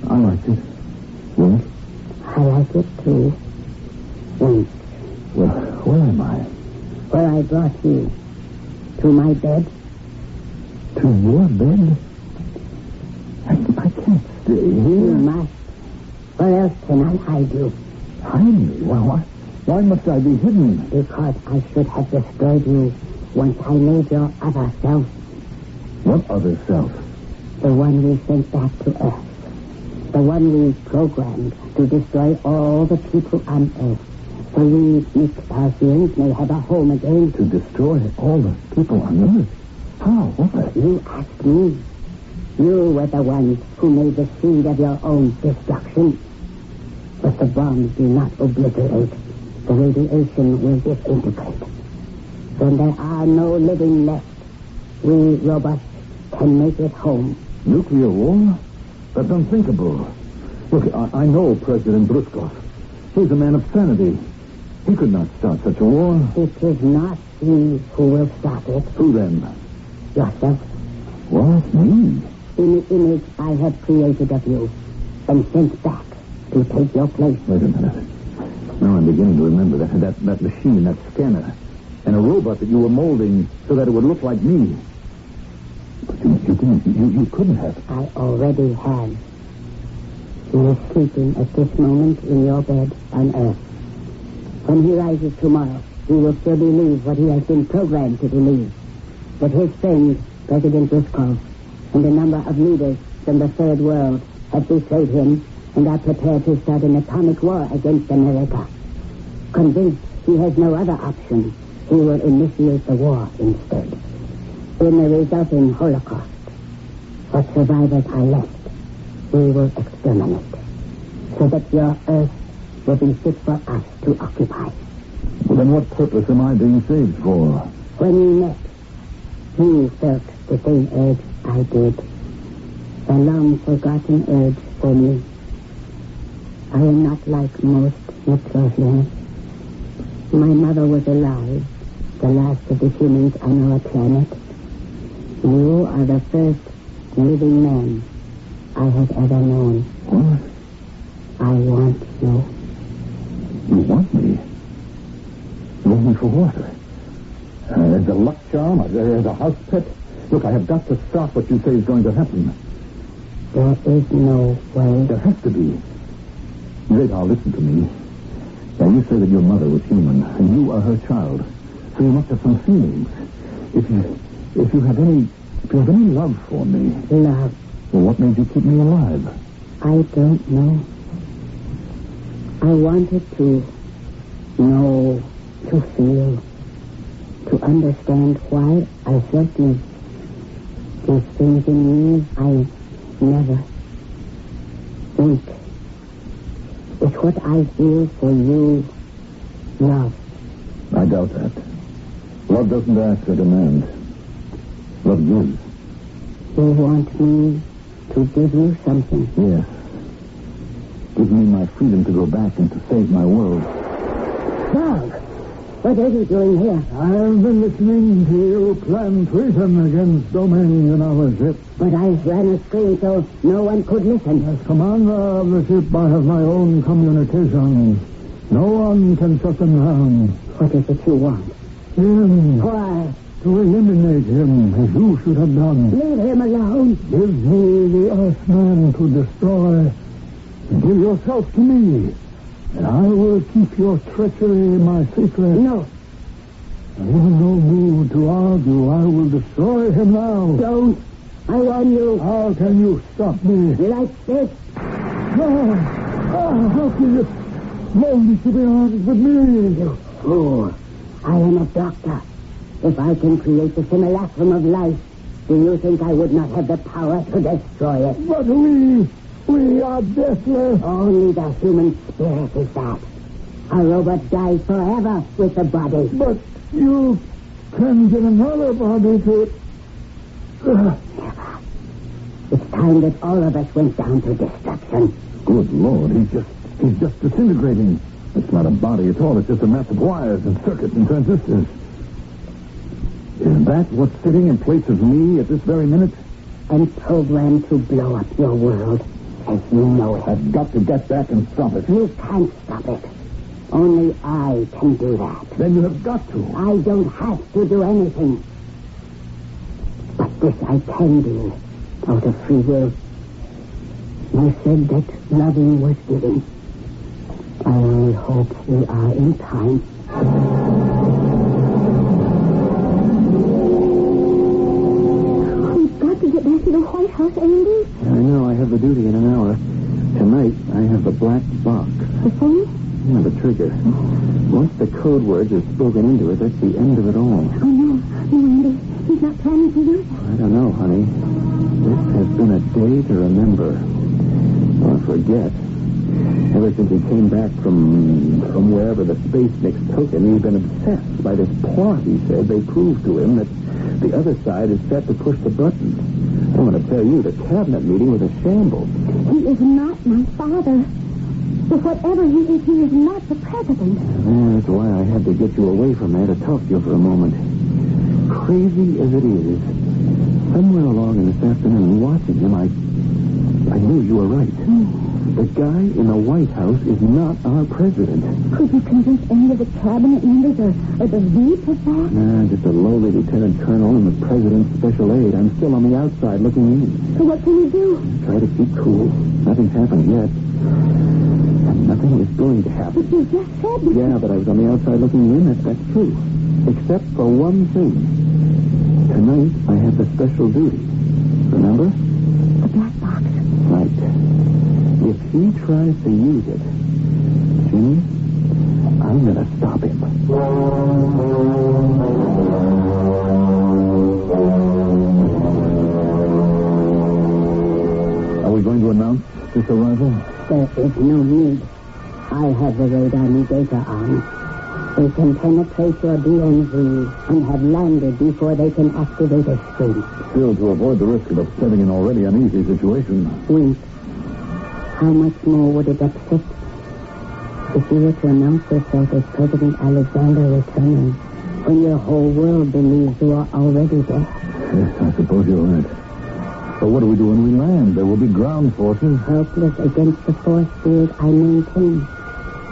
but I liked it. Wink? I like it too. Wink. Well, where am I? Where I brought you. To my bed. To your bed? I can't stay here. You must. Where else can I hide you? Hide me? Why must I be hidden? Because I should have destroyed you once I made your other self. What other self? The one we sent back to Earth. The one we programmed to destroy all the people on Earth. So we Nick-Starfians may have a home again. To destroy all the people on Earth? How? What? You asked me. You were the ones who made the seed of your own destruction. But the bombs do not obliterate. The radiation will disintegrate. When there are no living left, we robots can make it home. Nuclear war? That's unthinkable. Look, I know President Bruskov. He's a man of sanity. He could not start such a war. It is not he who will stop it. Who then? Yourself. What? Me? In the image I have created of you and sent back to take your place. Wait a minute. Now I'm beginning to remember that machine, that scanner, and a robot that you were molding so that it would look like me. But you couldn't have. I already have. He is sleeping at this moment in your bed on Earth. When he rises tomorrow, he will still believe what he has been programmed to believe. But his friend, President Ruskov, and a number of leaders from the Third World have betrayed him and are prepared to start an atomic war against America. Convinced he has no other option, he will initiate the war instead. In the resulting Holocaust, what survivors are left, we will exterminate, so that your Earth will be fit for us to occupy. Well, then what purpose am I being saved for? When we met, you felt the same urge I did. A long-forgotten urge for me. I am not like most Midlothians. My mother was alive, the last of the humans on our planet. You are the first living man I have ever known. What? I want you. You want me? You want me for what? As a luck charm? As a house pet? Look, I have got to stop what you say is going to happen. There is no way. There has to be. Radar, listen to me. Now, you say that your mother was human, and you are her child. So you must have some feelings. If you have any love for me. Love? Well, what made you keep me alive? I don't know. I wanted to know, to feel, to understand why I felt these things in me. I never think. It's what I feel for you, love. I doubt that. Love doesn't ask or demand. Love gives. You want me to give you something? Yes. Give me my freedom to go back and to save my world. Dog, what are you doing here? I've been listening to you plan treason against domain in our ship. But I ran a screen so no one could listen. As commander of the ship, I have my own communications. No one can shut them down. What is it you want? Him. Why? To eliminate him, as you should have done. Leave him alone. Give me the Earthman to destroy. And give yourself to me. And I will keep your treachery my secret. No. I'm in no mood to argue. I will destroy him now. Don't. I warn you. How can you stop me? Like this. How can you mold me to be honest with me? You fool. I am a doctor. If I can create the simulacrum of life, do you think I would not have the power to destroy it? But we are deathless. Only the human spirit is that. A robot dies forever with the body. But you can get another body to... Never. It's time that all of us went down to destruction. Good Lord, he's just disintegrating. It's not a body at all. It's just a mass of wires and circuits and transistors. Is that what's sitting in place of me at this very minute? And programmed to blow up your world as you know it. I've got to get back and stop it. You can't stop it. Only I can do that. Then you have got to. I don't have to do anything. But this I can do out of free will. You said that loving was giving. I only hope we are in time. We've got to get back to the White House, Andy. I know. I have the duty in an hour. Tonight, I have the black box. The phone? Yeah, the trigger. Once the code words are spoken into it, that's the end of it all. Oh, no. No, Andy. He's not planning to do that. I don't know, honey. This has been a day to remember. Or forget. Ever since he came back from wherever the space mix took him, he's been obsessed by this plot, he said. They proved to him that the other side is set to push the button. I want to tell you, the cabinet meeting was a shambles. He is not my father. But whatever he is not the president. That's why I had to get you away from there to talk to you for a moment. Crazy as it is, somewhere along in this afternoon, watching him, I knew you were right. The guy in the White House is not our president. Could you convince any of the cabinet members or the VP of that? Nah, just a lowly lieutenant colonel and the president's special aide. I'm still on the outside looking in. So what can you do? Try to keep cool. Nothing's happened yet. And nothing is going to happen. But you just said... Yeah, but I was on the outside looking in. That's true. Except for one thing. Tonight, I have the special duty. Remember? The black box. Right. If he tries to use it, Jimmy, I'm going to stop him. arrival? There is no need. I have the radar data on. They can penetrate your DMZ and have landed before they can activate a screen. Still, to avoid the risk of upsetting an already uneasy situation. Wink. How much more would it upset if you were to announce yourself as President Alexander returning when your whole world believes you are already dead? Yes, I suppose you're right. But what do we do when we land? There will be ground forces. Helpless against the force field I maintain,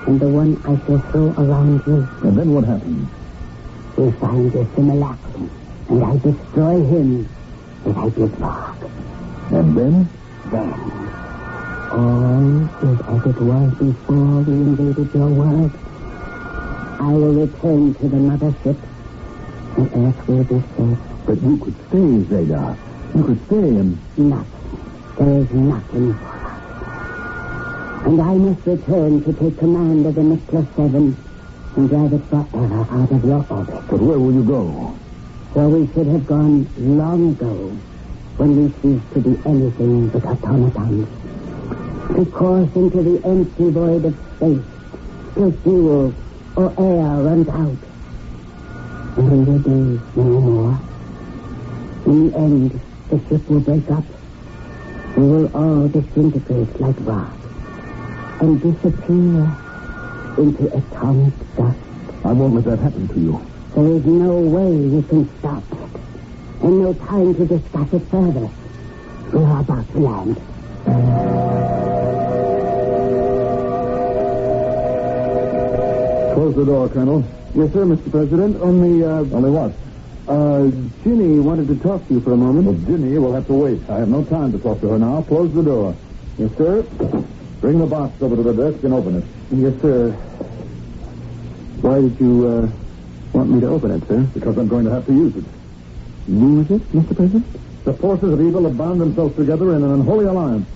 and the one I shall throw around you. And then what happens? We find your simulacrum, and I destroy him as I did Varg. And then? Then, all is as it was before we invaded your world. I will return to the mothership, and Earth will be safe. But you could stay, Zeta. You could stay and... Nothing. There is nothing for us. And I must return to take command of the Nicholas 7 and drive it forever out of your orbit. But where will you go? Where we should have gone long ago, when we ceased to be anything but automatons. To course into the empty void of space, till fuel or air runs out. And we will be no more. In the end, the ship will break up. We will all disintegrate like rock and disappear into atomic dust. I won't let that happen to you. There is no way we can stop it, and no time to discuss it further. We are about to land. Close the door, Colonel. Yes, sir, Mr. President. Only what? Ginny wanted to talk to you for a moment. Well, Ginny will have to wait. I have no time to talk to her now. Close the door. Yes, sir. Bring the box over to the desk and open it. Yes, sir. Why did you, want me to open it, sir? Because I'm going to have to use it. Use it, Mr. President? The forces of evil have bound themselves together in an unholy alliance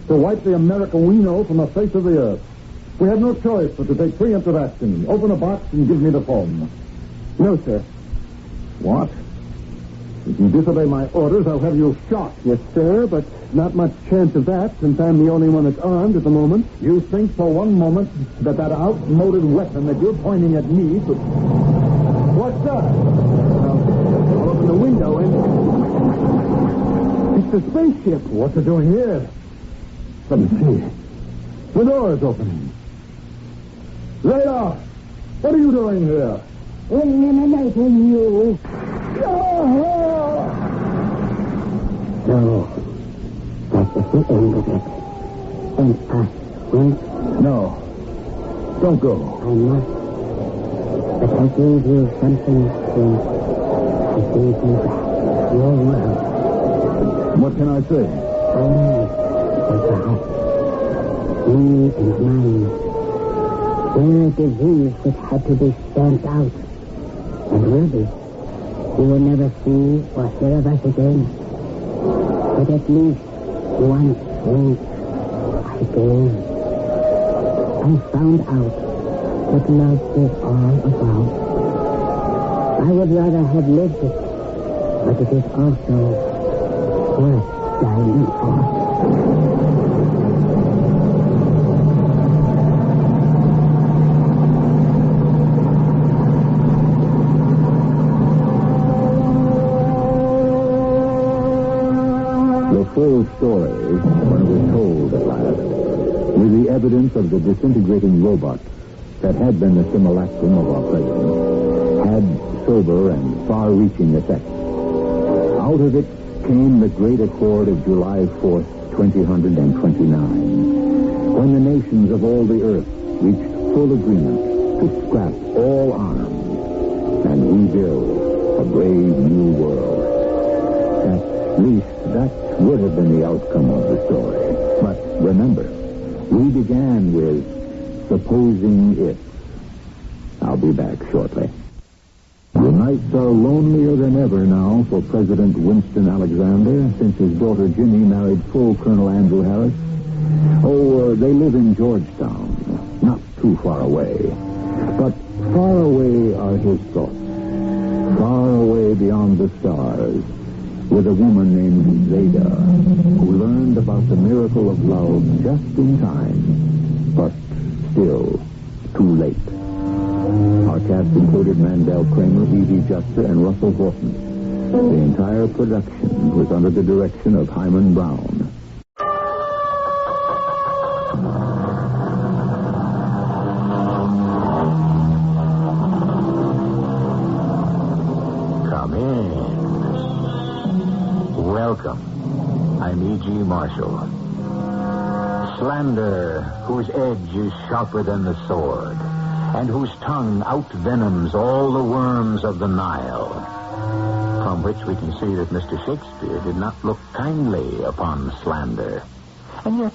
to wipe the America we know from the face of the earth. We have no choice but to take preemptive action. Open a box and give me the phone. No, sir. What? If you disobey my orders, I'll have you shot. Yes, sir, but not much chance of that, since I'm the only one that's armed at the moment. You think for one moment that outmoded weapon that you're pointing at me could... What's that? I'll open the window and... It's the spaceship. What's it doing here? Let me see. The door is opening. Radar! What are you doing here? Eliminating you. No. That is the end of it. And us won't. No. Don't go. I must. But I gave you something to give you back. Your world. What can I say? Only for perhaps me and mine. We're a disease that had to be stamped out. And will be. You will never see or hear of us again. But at least once once I did. I found out what love is all about. I would rather have lived it, but it is also worth dying for. The full story, when it was told at last, with the evidence of the disintegrating robot that had been the simulacrum of our president, had sober and far-reaching effects. Out of it came the great accord of July 4th, 2029, when the nations of all the earth reached full agreement to scrap all arms and rebuild a brave new world. At least that would have been the outcome of the story. But remember, we began with supposing it. I'll be back shortly. The nights are lonelier than ever now for President Winston Alexander since his daughter Ginny married full Colonel Andrew Harris. They live in Georgetown, not too far away. But far away are his thoughts. Far away beyond the stars, with a woman named Zeta, who learned about about the miracle of love just in time, but still too late. Our cast included Mandel Kramer, E.V. Juster, and Russell Horton. The entire production was under the direction of Himan Brown. Come in. Welcome. I'm E.G. Marshall. Slander, whose edge is sharper than the sword, and whose tongue outvenoms all the worms of the Nile. From which we can see that Mr. Shakespeare did not look kindly upon slander. And yet,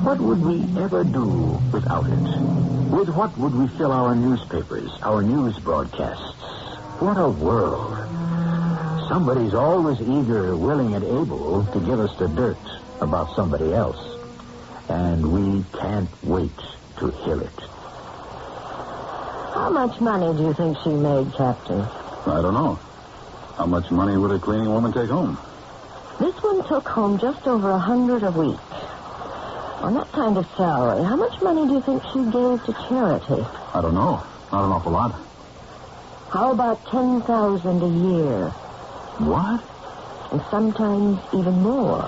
what would we ever do without it? With what would we fill our newspapers, our news broadcasts? What a world. Somebody's always eager, willing, and able to give us the dirt about somebody else. And we can't wait to hear it. How much money do you think she made, Captain? I don't know. How much money would a cleaning woman take home? This one took home just over $100 a week. On that kind of salary, how much money do you think she gave to charity? I don't know. Not an awful lot. How about $10,000 a year? What? And sometimes even more.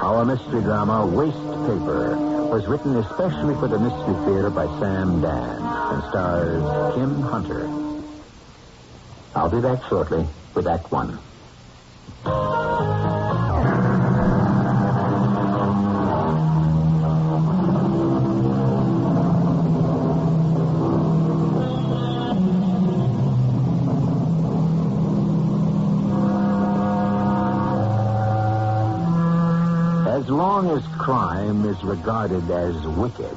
Our mystery drama, Waste Paper, was written especially for the Mystery Theater by Sam Dan and stars Kim Hunter. I'll be back shortly with Act One. As long as crime is regarded as wicked,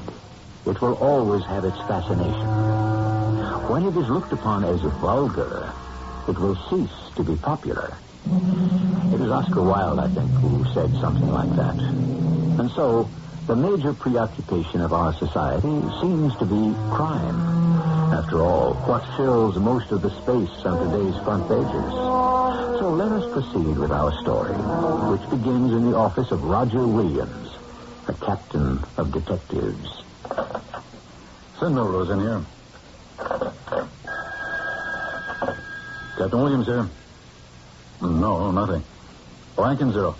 it will always have its fascination. When it is looked upon as vulgar, it will cease to be popular. It was Oscar Wilde, I think, who said something like that. And so, the major preoccupation of our society seems to be crime. After all, what fills most of the space on today's front pages? So let us proceed with our story, which begins in the office of Roger Williams, the captain of detectives. Send Melrose in here. Captain Williams here. No, nothing. Blank and zero.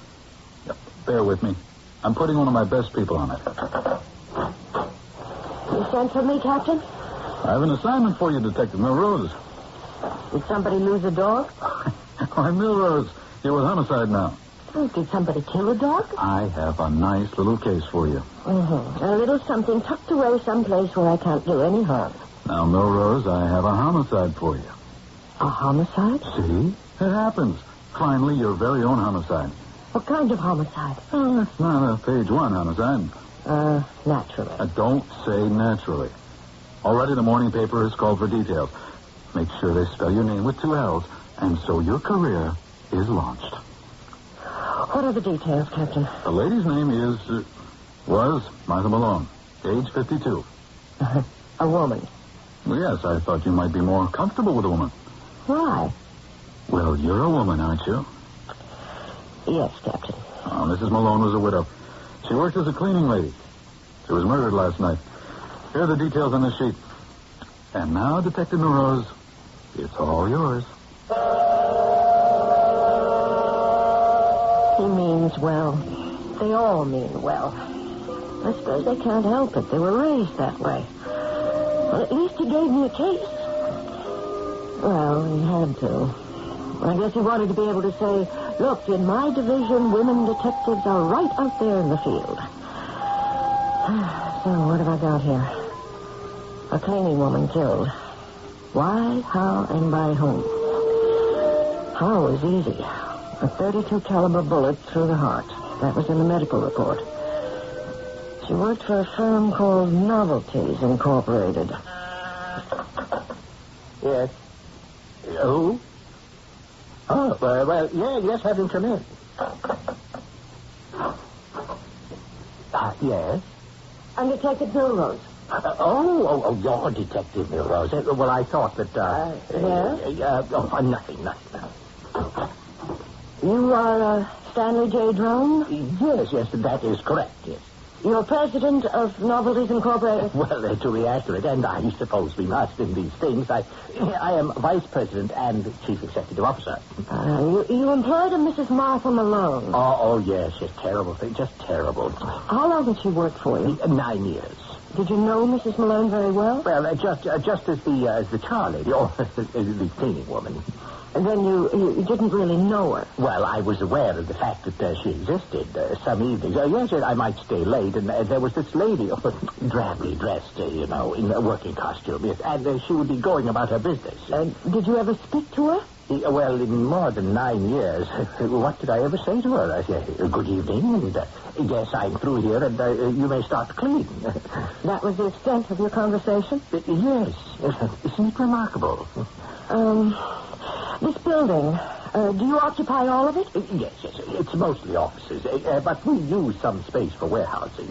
Yep. Bear with me. I'm putting one of my best people on it. You sent for me, Captain? I have an assignment for you, Detective Melrose. Did somebody lose a dog? Why, Melrose, you're with homicide now. Oh, did somebody kill a dog? I have a nice little case for you. Mm-hmm. A little something tucked away someplace where I can't do any harm. Now, Melrose, I have a homicide for you. A homicide? See? It happens. Finally, your very own homicide. What kind of homicide? Oh, it's not a page one homicide. Naturally. Don't say naturally. Already the morning paper has called for details. Make sure they spell your name with 2 L's, and so your career is launched. What are the details, Captain? The lady's name was Martha Malone, age 52. A woman? Well, yes, I thought you might be more comfortable with a woman. Why? Well, you're a woman, aren't you? Yes, Captain. Mrs. Malone was a widow. She worked as a cleaning lady. She was murdered last night. Here are the details on the sheet. And now, Detective Melrose, it's all yours. He means well. They all mean well. I suppose they can't help it. They were raised that way. Well, at least he gave me a case. Well, he had to. I guess he wanted to be able to say, look, in my division, women detectives are right out there in the field. So, what have I got here? A cleaning woman killed. Why, how, and by whom? How is easy. A .32 caliber bullet through the heart. That was in the medical report. She worked for a firm called Novelties Incorporated. Yes. Who? Oh, well, yes, have him come in. Yes? I'm Detective Melrose. You're Detective Milrose. Well, I thought that, nothing. You are, Stanley J. Drone? Yes, that is correct, yes. You're president of Novelties Incorporated? Well, to be accurate, and I suppose we must in these things, I am vice president and chief executive officer. You employed a Mrs. Martha Malone? Oh, yes, terrible thing, just terrible. How long did she work for you? 9 years. Did you know Mrs. Malone very well? Well, just as the char lady, or the cleaning woman. And then you didn't really know her? Well, I was aware of the fact that she existed some evenings. Yes, I might stay late, and there was this lady, drably dressed, in a working costume, yes, and she would be going about her business. Did you ever speak to her? Well, in more than 9 years, what did I ever say to her? I said, good evening, and yes, I'm through here, and you may start to clean. That was the extent of your conversation? Yes. Isn't it remarkable? This building, do you occupy all of it? Yes. It's mostly offices, but we use some space for warehousing.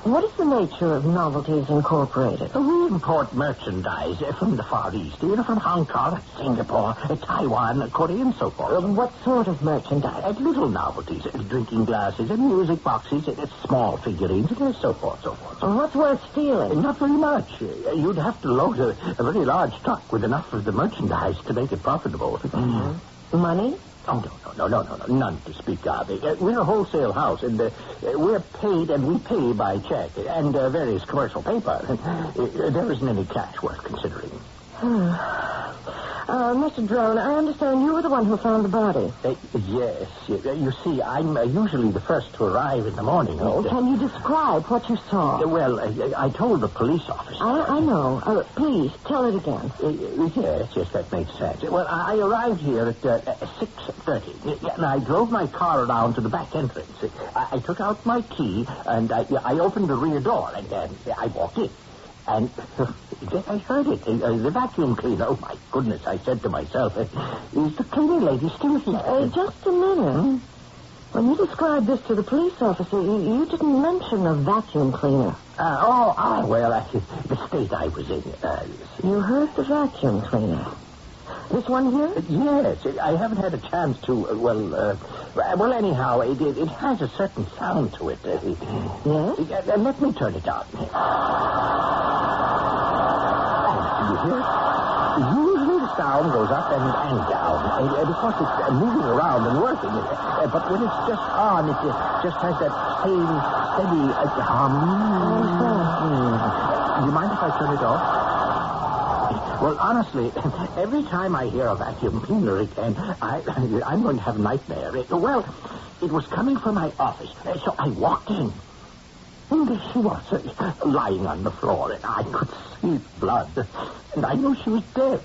What is the nature of Novelties Incorporated? We import merchandise from the Far East, from Hong Kong, Singapore, Taiwan, Korea, and so forth. What sort of merchandise? Little novelties, drinking glasses, and music boxes, small figurines, and so forth. What's worth stealing? Not very much. You'd have to load a very large truck with enough of the merchandise to make it profitable. Mm-hmm. Money? Oh, no, none to speak of. We're a wholesale house, and we're paid, and we pay by check, and various commercial paper. There isn't any cash worth considering. Mr. Drone, I understand you were the one who found the body. Yes. You see, I'm usually the first to arrive in the morning. Can you describe what you saw? Well, I told the police officer. I know. Please, tell it again. Yes, that makes sense. Well, I arrived here at 6:30, and I drove my car around to the back entrance. I took out my key, and I opened the rear door, and I walked in. And then I heard it. The vacuum cleaner. Oh, my goodness, I said to myself, is the cleaning lady still here? Just a minute. When you described this to the police officer, you didn't mention a vacuum cleaner. Well, the state I was in. You heard the vacuum cleaner. This one here? Yes. I haven't had a chance to, well, anyhow, it has a certain sound to it. Yes? Let me turn it on. You hear it? Usually the sound goes up and down, because it's moving around and working. But when it's just on, it just has that same steady hum. Do you mind if I turn it off? Well, honestly, every time I hear a vacuum cleaner again, I'm going to have a nightmare. It was coming from my office, so I walked in. And there she was, lying on the floor, and I could see blood, and I knew she was dead.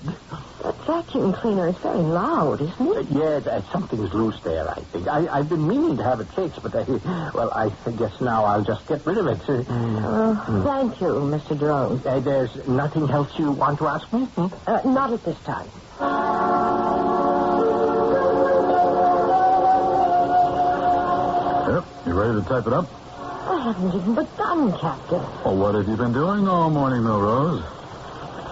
That vacuum cleaner is very loud, isn't it? Yes, something's loose there, I think. I've been meaning to have it fixed, but I guess now I'll just get rid of it. Thank you, Mr. Drone. There's nothing else you want to ask me? Not at this time. Yep, you ready to type it up? I haven't even begun, Captain. Well, what have you been doing all morning, Milrose?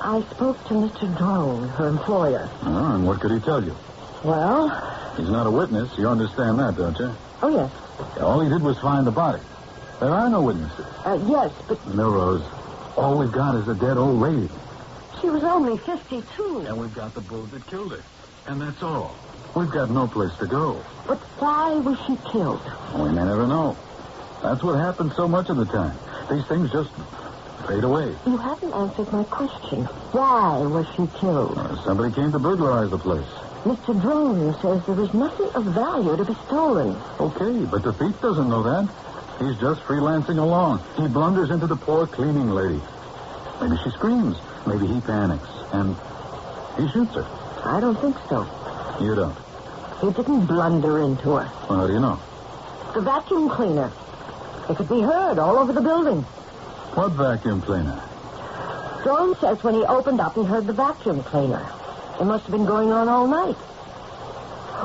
I spoke to Mr. Drone, her employer. Oh, and what could he tell you? Well... He's not a witness. You understand that, don't you? Oh, yes. All he did was find the body. There are no witnesses. Yes, but... Milrose, all we've got is a dead old lady. She was only 52. And we've got the bullet that killed her. And that's all. We've got no place to go. But why was she killed? We may never know. That's what happens so much of the time. These things just fade away. You haven't answered my question. Why was she killed? Somebody came to burglarize the place. Mr. Drone says there is nothing of value to be stolen. Okay, but the thief doesn't know that. He's just freelancing along. He blunders into the poor cleaning lady. Maybe she screams. Maybe he panics. And he shoots her. I don't think so. You don't? He didn't blunder into her. Well, how do you know? The vacuum cleaner. It could be heard all over the building. What vacuum cleaner? Drone says when he opened up, he heard the vacuum cleaner. It must have been going on all night.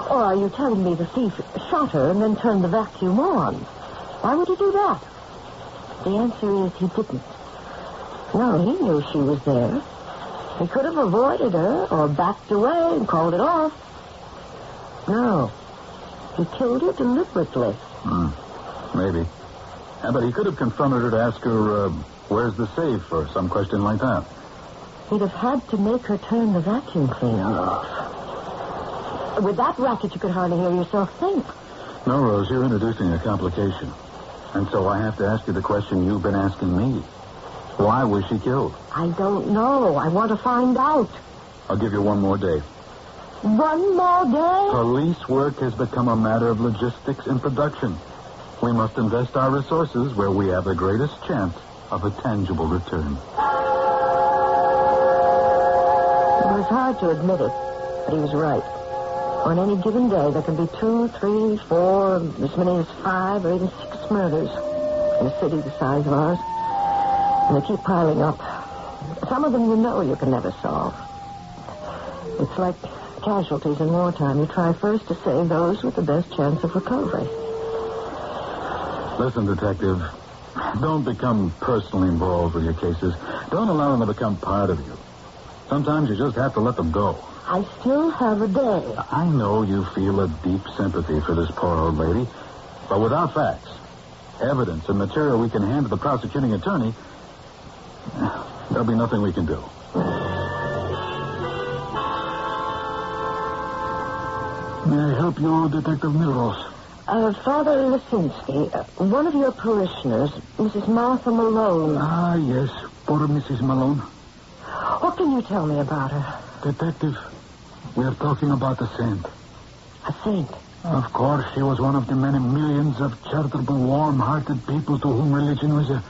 Or are you telling me the thief shot her and then turned the vacuum on? Why would he do that? The answer is he didn't. No, he knew she was there. He could have avoided her or backed away and called it off. No. He killed her deliberately. Maybe. But he could have confronted her to ask her, where's the safe, or some question like that. He'd have had to make her turn the vacuum cleaner off. With that racket, you could hardly hear yourself think. No, Rose, you're introducing a complication. And so I have to ask you the question you've been asking me. Why was she killed? I don't know. I want to find out. I'll give you one more day. One more day? Police work has become a matter of logistics and production. We must invest our resources where we have the greatest chance of a tangible return. It was hard to admit it, but he was right. On any given day, there can be 2, 3, 4, as many as 5 or even 6 murders in a city the size of ours. And they keep piling up. Some of them you can never solve. It's like casualties in wartime. You try first to save those with the best chance of recovery. Listen, Detective, don't become personally involved with your cases. Don't allow them to become part of you. Sometimes you just have to let them go. I still have a day. I know you feel a deep sympathy for this poor old lady, but without facts, evidence, and material we can hand to the prosecuting attorney, there'll be nothing we can do. May I help you, Detective Milrose? Father Lisinski, one of your parishioners, Mrs. Martha Malone. Ah, yes, poor Mrs. Malone. What can you tell me about her? Detective, we are talking about a saint. A saint? Of course, she was one of the many millions of charitable, warm-hearted people to whom religion was a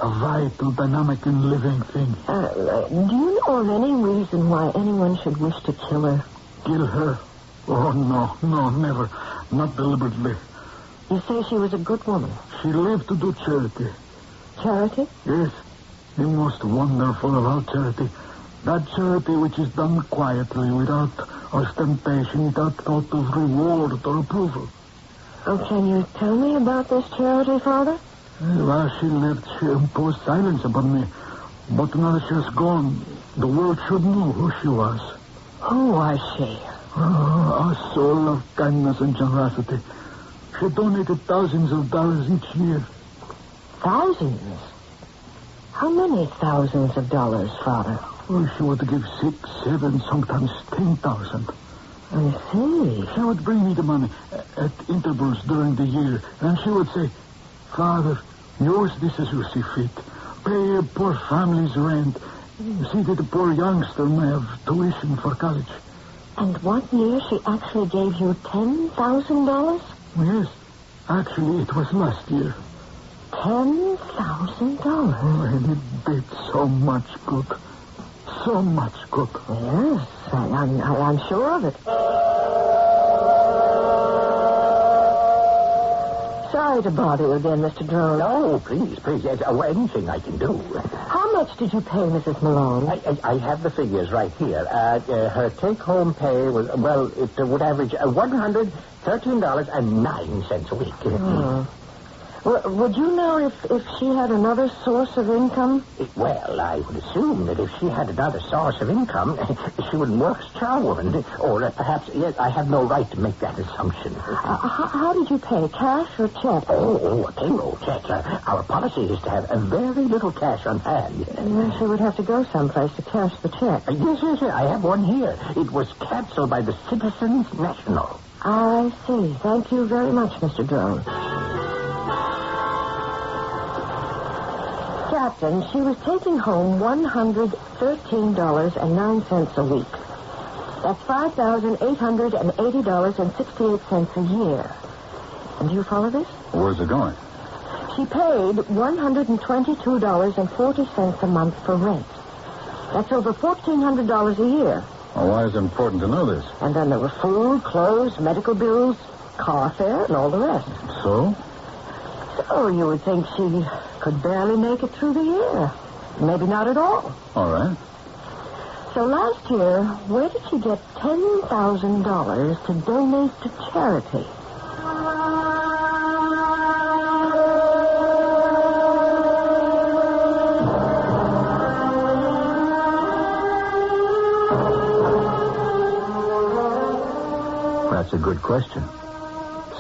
vital, dynamic, and living thing. Do you know of any reason why anyone should wish to kill her? Kill her? Oh, no, never. Not deliberately. You say she was a good woman? She lived to do charity. Charity? Yes. The most wonderful of all charity. That charity which is done quietly, without ostentation, without thought of reward or approval. Oh, can you tell me about this charity, Father? While she lived, she imposed silence upon me. But now that she has gone, the world should know who she was. Who was she? Oh, a soul of kindness and generosity. She donated thousands of dollars each year. Thousands? How many thousands of dollars, Father? Oh, she would give 6, 7, sometimes 10,000. I see. She would bring me the money at intervals during the year, and she would say, Father, use this as you see fit. Pay a poor family's rent. See that the poor youngster may have tuition for college. And one year she actually gave you $10,000? Yes. Actually, it was last year. $10,000? Oh, and it did so much good. So much good. Yes, I'm sure of it. Sorry to bother you again, Mr. Drone. No, please. Yes, anything I can do. How much did you pay Mrs. Malone? I have the figures right here. Her take-home pay was, it would average $113.09 a week. Would you know if she had another source of income? Well, I would assume that if she had another source of income, she would work as charwoman. Or perhaps, yes, I have no right to make that assumption. How did you pay? Cash or check? Oh, a payroll check. Our policy is to have very little cash on hand. Well, she would have to go someplace to cash the check. Yes, I have one here. It was canceled by the Citizens National. I see. Thank you very much, Mr. Drone. Captain, she was taking home $113.09 a week. That's $5,880.68 a year. And do you follow this? Where's it going? She paid $122.40 a month for rent. That's over $1,400 a year. Well, why is it important to know this? And then there were food, clothes, medical bills, car fare, and all the rest. So? So you would think she could barely make it through the year. Maybe not at all. All right. So last year, where did she get $10,000 to donate to charity? That's a good question.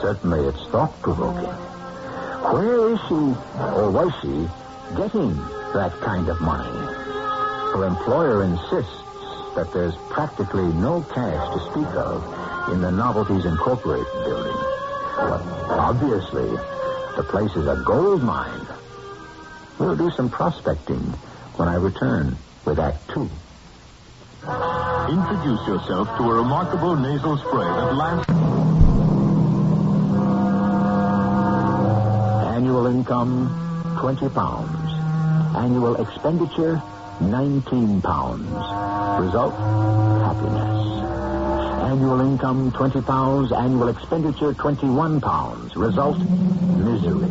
Certainly it's thought-provoking. Where is she, or was she, getting that kind of money? Her employer insists that there's practically no cash to speak of in the Novelties Incorporated building. But obviously, the place is a gold mine. We'll do some prospecting when I return with Act 2. Introduce yourself to a remarkable nasal spray that lasts. Annual income, £20. Annual expenditure, £19. Result, happiness. Annual income, £20. Annual expenditure, £21. Result, misery.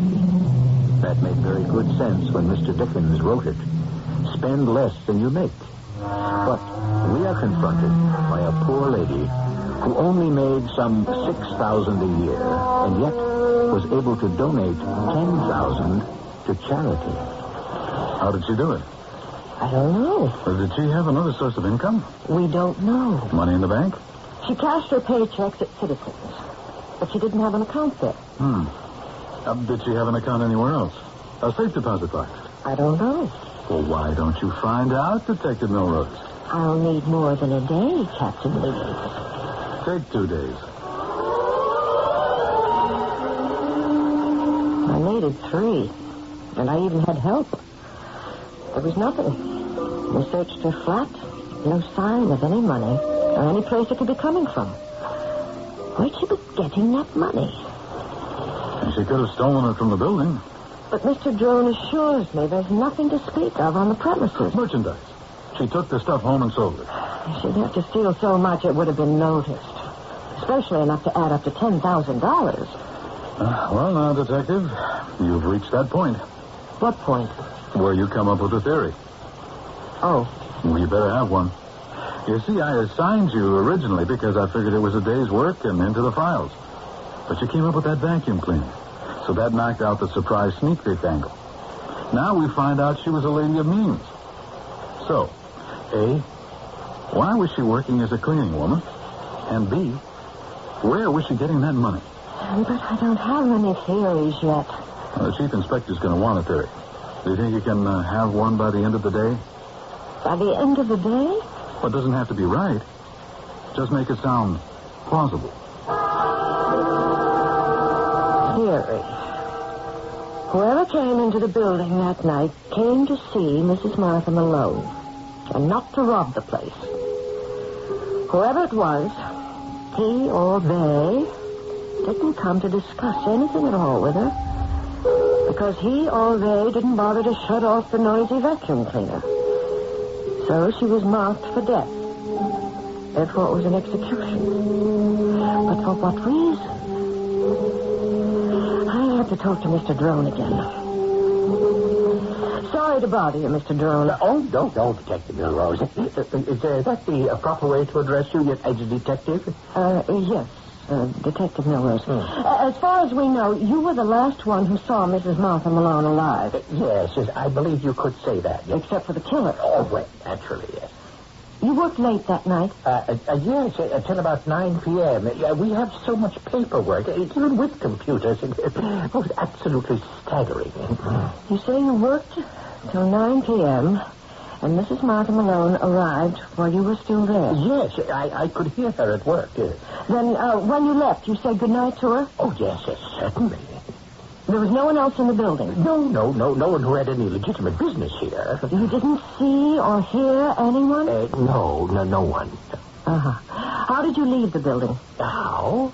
That made very good sense when Mr. Dickens wrote it. Spend less than you make. But we are confronted by a poor lady who only made some $6,000 a year, and yet was able to donate $10,000 to charity. How did she do it? I don't know. Did she have another source of income? We don't know. Money in the bank? She cashed her paychecks at Citizens, but she didn't have an account there. Did she have an account anywhere else? A safe deposit box? I don't know. Well, why don't you find out, Detective Milrose? I'll need more than a day, Captain Lee. Take 2 days. I needed 3, and I even had help. There was nothing. We searched her flat. No sign of any money or any place it could be coming from. Where'd she be getting that money? She could have stolen it from the building. But Mr. Drone assures me there's nothing to speak of on the premises. Merchandise. She took the stuff home and sold it. She'd have to steal so much it would have been noticed. Especially enough to add up to $10,000. Well, now, Detective, you've reached that point. What point? Where you come up with a theory. Oh. Well, you better have one. You see, I assigned you originally because I figured it was a day's work and into the files. But you came up with that vacuum cleaner. So that knocked out the surprise sneak thief angle. Now we find out she was a lady of means. So, A, why was she working as a cleaning woman? And B, where was she getting that money? But I don't have any theories yet. Well, the chief inspector's going to want a theory. Do you think you can have one by the end of the day? By the end of the day? Well, it doesn't have to be right. Just make it sound plausible. Theory. Whoever came into the building that night came to see Mrs. Martha Malone, and not to rob the place. Whoever it was, he or they didn't come to discuss anything at all with her, because he or they didn't bother to shut off the noisy vacuum cleaner. So she was marked for death. Therefore, it was an execution. But for what reason? I have to talk to Mr. Drone again. Sorry to bother you, Mr. Drone. Don't, Detective Milrose. Is that the proper way to address you as a detective? Yes, Detective Milrose. As far as we know, you were the last one who saw Mrs. Martha Malone alive. Yes, I believe you could say that. Yes. Except for the killer. Oh, well, naturally, yes. You worked late that night? Yes, until about 9 p.m. We have so much paperwork, even with computers. It was absolutely staggering. You say you worked till 9 p.m., and Mrs. Martha Malone arrived while you were still there? Yes, I could hear her at work. Then, when you left, you said goodnight to her? Oh, yes, certainly. There was no one else in the building? No one who had any legitimate business here. You didn't see or hear anyone? No one. Uh-huh. How did you leave the building? How?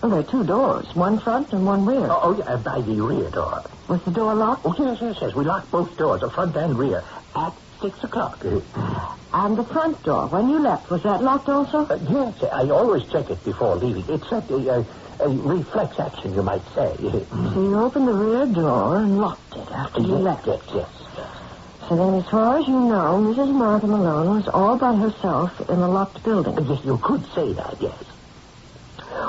Well, there are 2 doors, one front and one rear. Yeah, by the rear door. Was the door locked? Oh, yes. We locked both doors, the front and rear, at 6 o'clock. And the front door, when you left, was that locked also? Yes, I always check it before leaving. It's a reflex action, you might say. So you opened the rear door and locked it after you left? Yes. So then, as far as you know, Mrs. Martha Malone was all by herself in a locked building? Yes, you could say that, yes.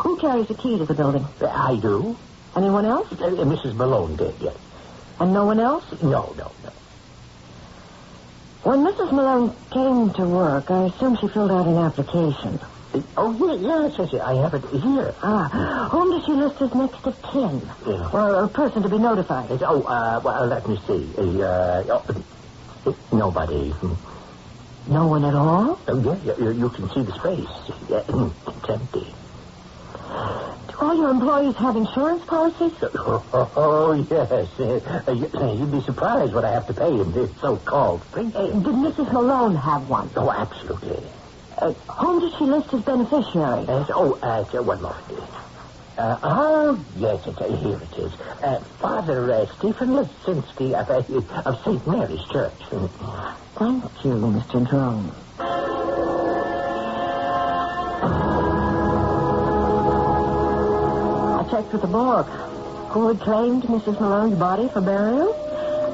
Who carries the key to the building? I do. Anyone else? Mrs. Malone did, yes. And no one else? No. When Mrs. Malone came to work, I assume she filled out an application. Yes, I have it here. Whom does she list as next of kin? Or a person to be notified? Let me see. Nobody. No one at all? You can see the space. It's empty. Do all your employees have insurance policies? Yes. You'd be surprised what I have to pay in this so-called free. Did Mrs. Malone have one? Oh, absolutely. Whom did she list as beneficiary? One moment. Yes, here it is. Father Stephen Lisinski of St. Mary's Church. Thank you, Mr. Drone. I checked with the morgue. Who had claimed Mrs. Malone's body for burial?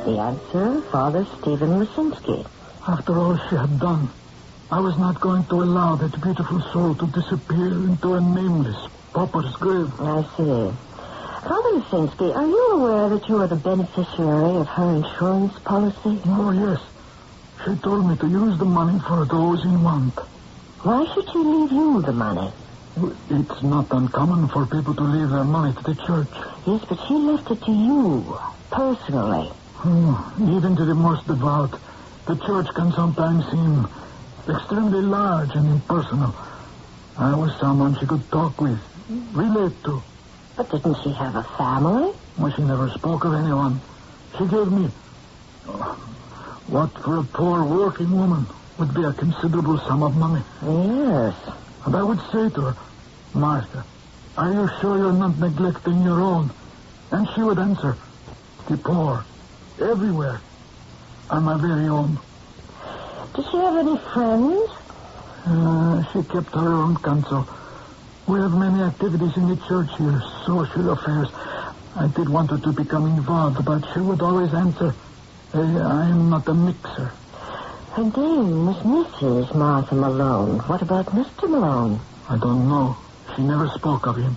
The answer, Father Stephen Lisinski. After all she had done, I was not going to allow that beautiful soul to disappear into a nameless pauper's grave. I see. Father Lisinski, are you aware that you are the beneficiary of her insurance policy? Oh, yes. She told me to use the money for those in want. Why should she leave you the money? It's not uncommon for people to leave their money to the church. Yes, but she left it to you, personally. Even to the most devout, the church can sometimes seem extremely large and impersonal. I was someone she could talk with, relate to. But didn't she have a family? Well, she never spoke of anyone. She gave me what for a poor working woman would be a considerable sum of money. Yes. And I would say to her, Martha, are you sure you're not neglecting your own? And she would answer, the poor, everywhere, are my very own. Did she have any friends? She kept her own counsel. We have many activities in the church here, social affairs. I did want her to become involved, but she would always answer, I am not a mixer. Her name was Mrs. Martha Malone. What about Mr. Malone? I don't know. She never spoke of him.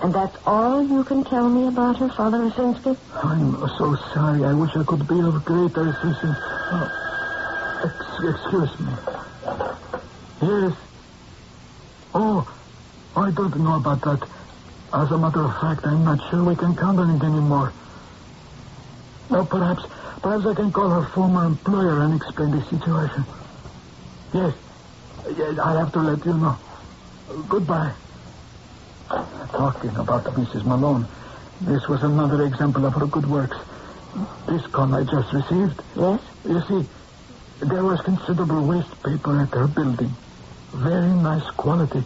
And that's all you can tell me about her, Father Lisinski? I'm so sorry. I wish I could be of greater assistance. Excuse me. Yes. Oh, I don't know about that. As a matter of fact, I'm not sure we can count on it anymore. Now, perhaps I can call her former employer and explain the situation. Yes, I have to let you know. Goodbye. Talking about Mrs. Malone, this was another example of her good works. This call I just received. Yes? You see, there was considerable waste paper at her building. Very nice quality.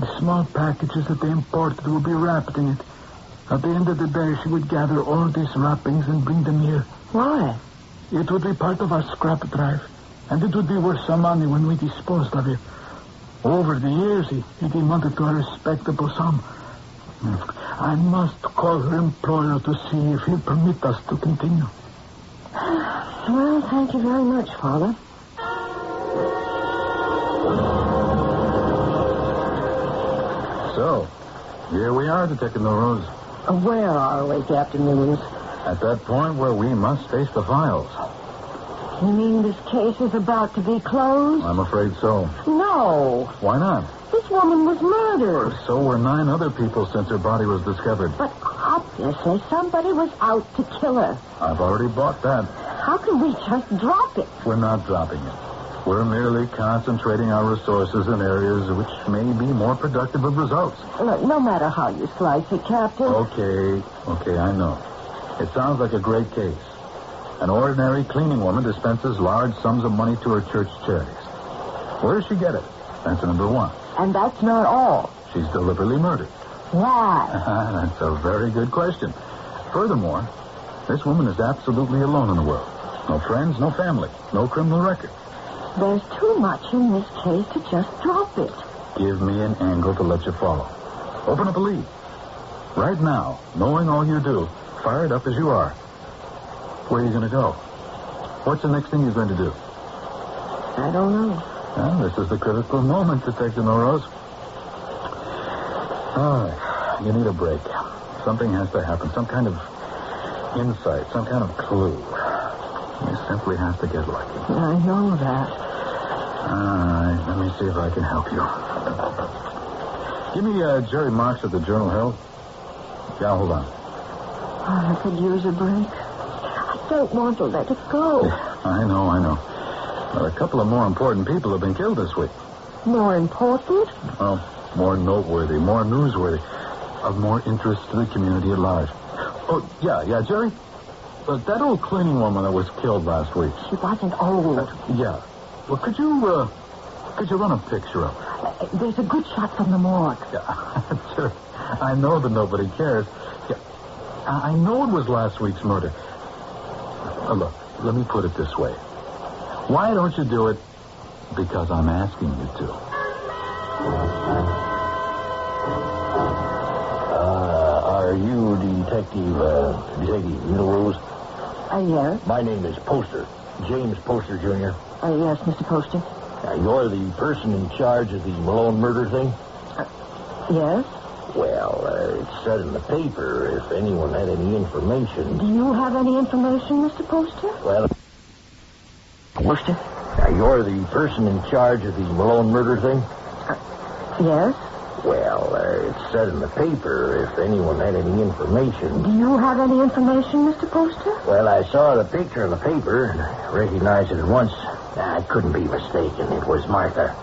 The small packages that they imported would be wrapped in it. At the end of the day, she would gather all these wrappings and bring them here. Why? It would be part of our scrap drive, and it would be worth some money when we disposed of it. Over the years, it amounted to a respectable sum. I must call her employer to see if he'll permit us to continue. Well, thank you very much, Father. So, here we are, Detective Rose. Where are we, Captain Newlands? At that point where we must face the files. You mean this case is about to be closed? I'm afraid so. No. Why not? This woman was murdered. So were 9 other people since her body was discovered. But obviously somebody was out to kill her. I've already bought that. How can we just drop it? We're not dropping it. We're merely concentrating our resources in areas which may be more productive of results. Look, no matter how you slice it, Captain. Okay, I know. It sounds like a great case. An ordinary cleaning woman dispenses large sums of money to her church charities. Where does she get it? That's number 1. And that's not all. She's deliberately murdered. Why? That's a very good question. Furthermore, this woman is absolutely alone in the world. No friends, no family, no criminal record. There's too much in this case to just drop it. Give me an angle to let you follow. Open up a lead. Right now, knowing all you do, fired up as you are, where are you going to go? What's the next thing you're going to do? I don't know. Well, this is the critical moment, Detective Norose. You need a break. Something has to happen. Some kind of insight, some kind of clue. Let me simply have to get lucky. I know that. All right, let me see if I can help you. Give me Jerry Marks of the Journal Herald. Yeah, hold on. I could use a break. I don't want to let it go. Yeah, I know. But a couple of more important people have been killed this week. More important? Well, more noteworthy, more newsworthy, of more interest to the community at large. Oh, yeah, Jerry? That old cleaning woman that was killed last week. She wasn't old. Yeah. Well, could you run a picture of her? There's a good shot from the morgue. Yeah, sure. I know that nobody cares. Yeah, I know it was last week's murder. Look, let me put it this way. Why don't you do it? Because I'm asking you to. Are you Detective Middlerose? Yes. My name is Poster. James Poster, Jr. Yes, Mr. Poster. You're the person in charge of the Malone murder thing? Yes. Well, it said in the paper if anyone had any information. Do you have any information, Mr. Poster? Well, Poster? You're the person in charge of the Malone murder thing? Yes. Well, it said in the paper if anyone had any information. Do you have any information, Mr. Poster? Well, I saw the picture in the paper and I recognized it at once. I couldn't be mistaken. It was Martha.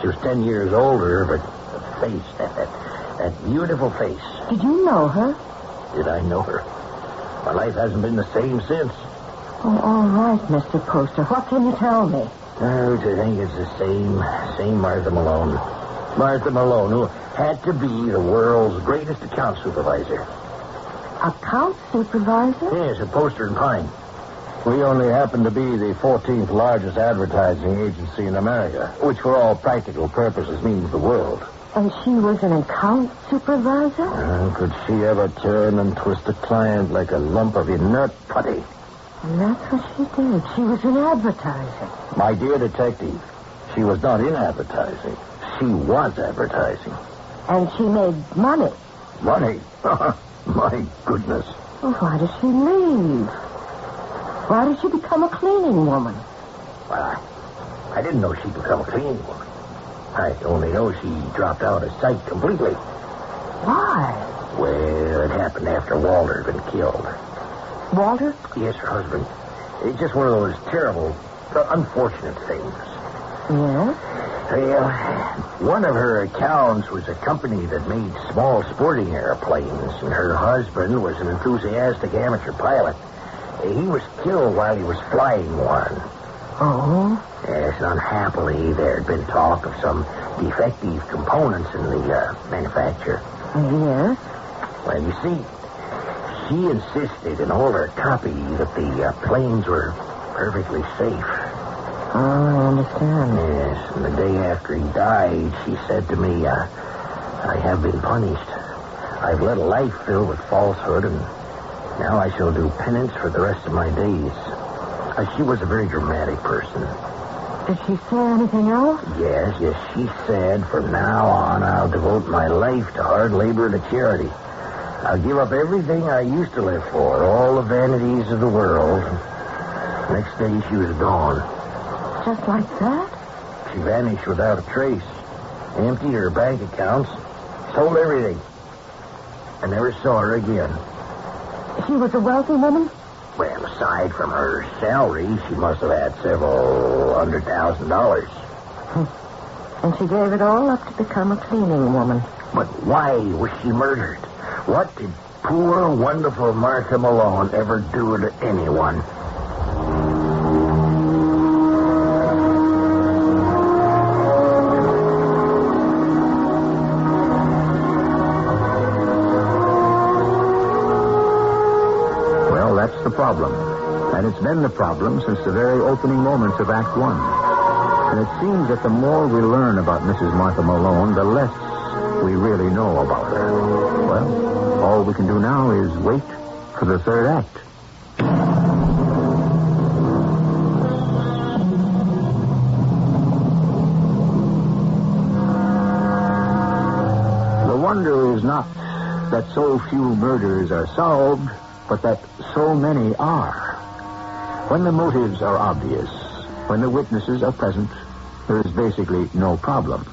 She was 10 years older, but the face, that beautiful face. Did you know her? Did I know her? My life hasn't been the same since. Oh, all right, Mr. Poster. What can you tell me? Oh, to think it's the same Martha Malone. Martha Malone, who had to be the world's greatest account supervisor. Account supervisor? Yes, at Poster and Pine. We only happen to be the 14th largest advertising agency in America, which for all practical purposes means the world. And she was an account supervisor? Could she ever turn and twist a client like a lump of inert putty? And that's what she did. She was in advertising. My dear detective, she was not in advertising. She was advertising. And she made money. Money? My goodness. Well, why did she leave? Why did she become a cleaning woman? Well, I didn't know she'd become a cleaning woman. I only know she dropped out of sight completely. Why? Well, it happened after Walter had been killed. Walter? Yes, her husband. It's just one of those terrible, unfortunate things. Yes? Well, one of her accounts was a company that made small sporting airplanes, and her husband was an enthusiastic amateur pilot. He was killed while he was flying one. Oh? Yes, unhappily, there had been talk of some defective components in the manufacture. Yes? Well, you see, she insisted in all her copy that the planes were perfectly safe. Oh, I understand. Yes, and the day after he died, she said to me, I have been punished. I've led a life filled with falsehood, and now I shall do penance for the rest of my days. She was a very dramatic person. Did she say anything else? Yes, she said, from now on, I'll devote my life to hard labor and to charity. I'll give up everything I used to live for, all the vanities of the world. Next day, she was gone. Just like that? She vanished without a trace. Emptied her bank accounts. Sold everything. I never saw her again. She was a wealthy woman? Well, aside from her salary, she must have had several $100,000. And she gave it all up to become a cleaning woman. But why was she murdered? What did poor, wonderful Martha Malone ever do to anyone? Well, that's the problem. And it's been the problem since the very opening moments of Act One. And it seems that the more we learn about Mrs. Martha Malone, the less we really know about her. Well, all we can do now is wait for the third act. The wonder is not that so few murders are solved, but that so many are. When the motives are obvious, when the witnesses are present, there is basically no problem.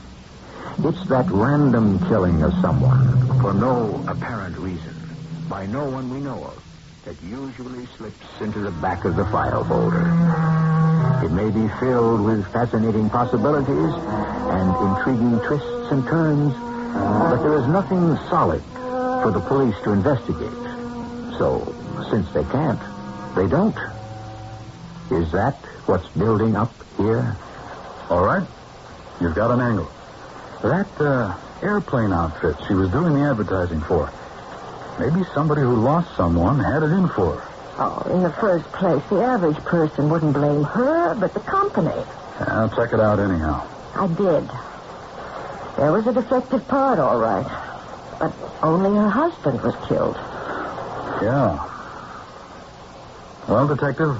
It's that random killing of someone for no apparent reason, by no one we know of, that usually slips into the back of the file folder. It may be filled with fascinating possibilities and intriguing twists and turns, but there is nothing solid for the police to investigate. So, since they can't, they don't. Is that what's building up here? All right. You've got an angle. That airplane outfit she was doing the advertising for. Maybe somebody who lost someone had it in for her. Oh, in the first place, the average person wouldn't blame her, but the company. I'll check it out anyhow. I did. There was a defective part, all right. But only her husband was killed. Yeah. Well, Detective,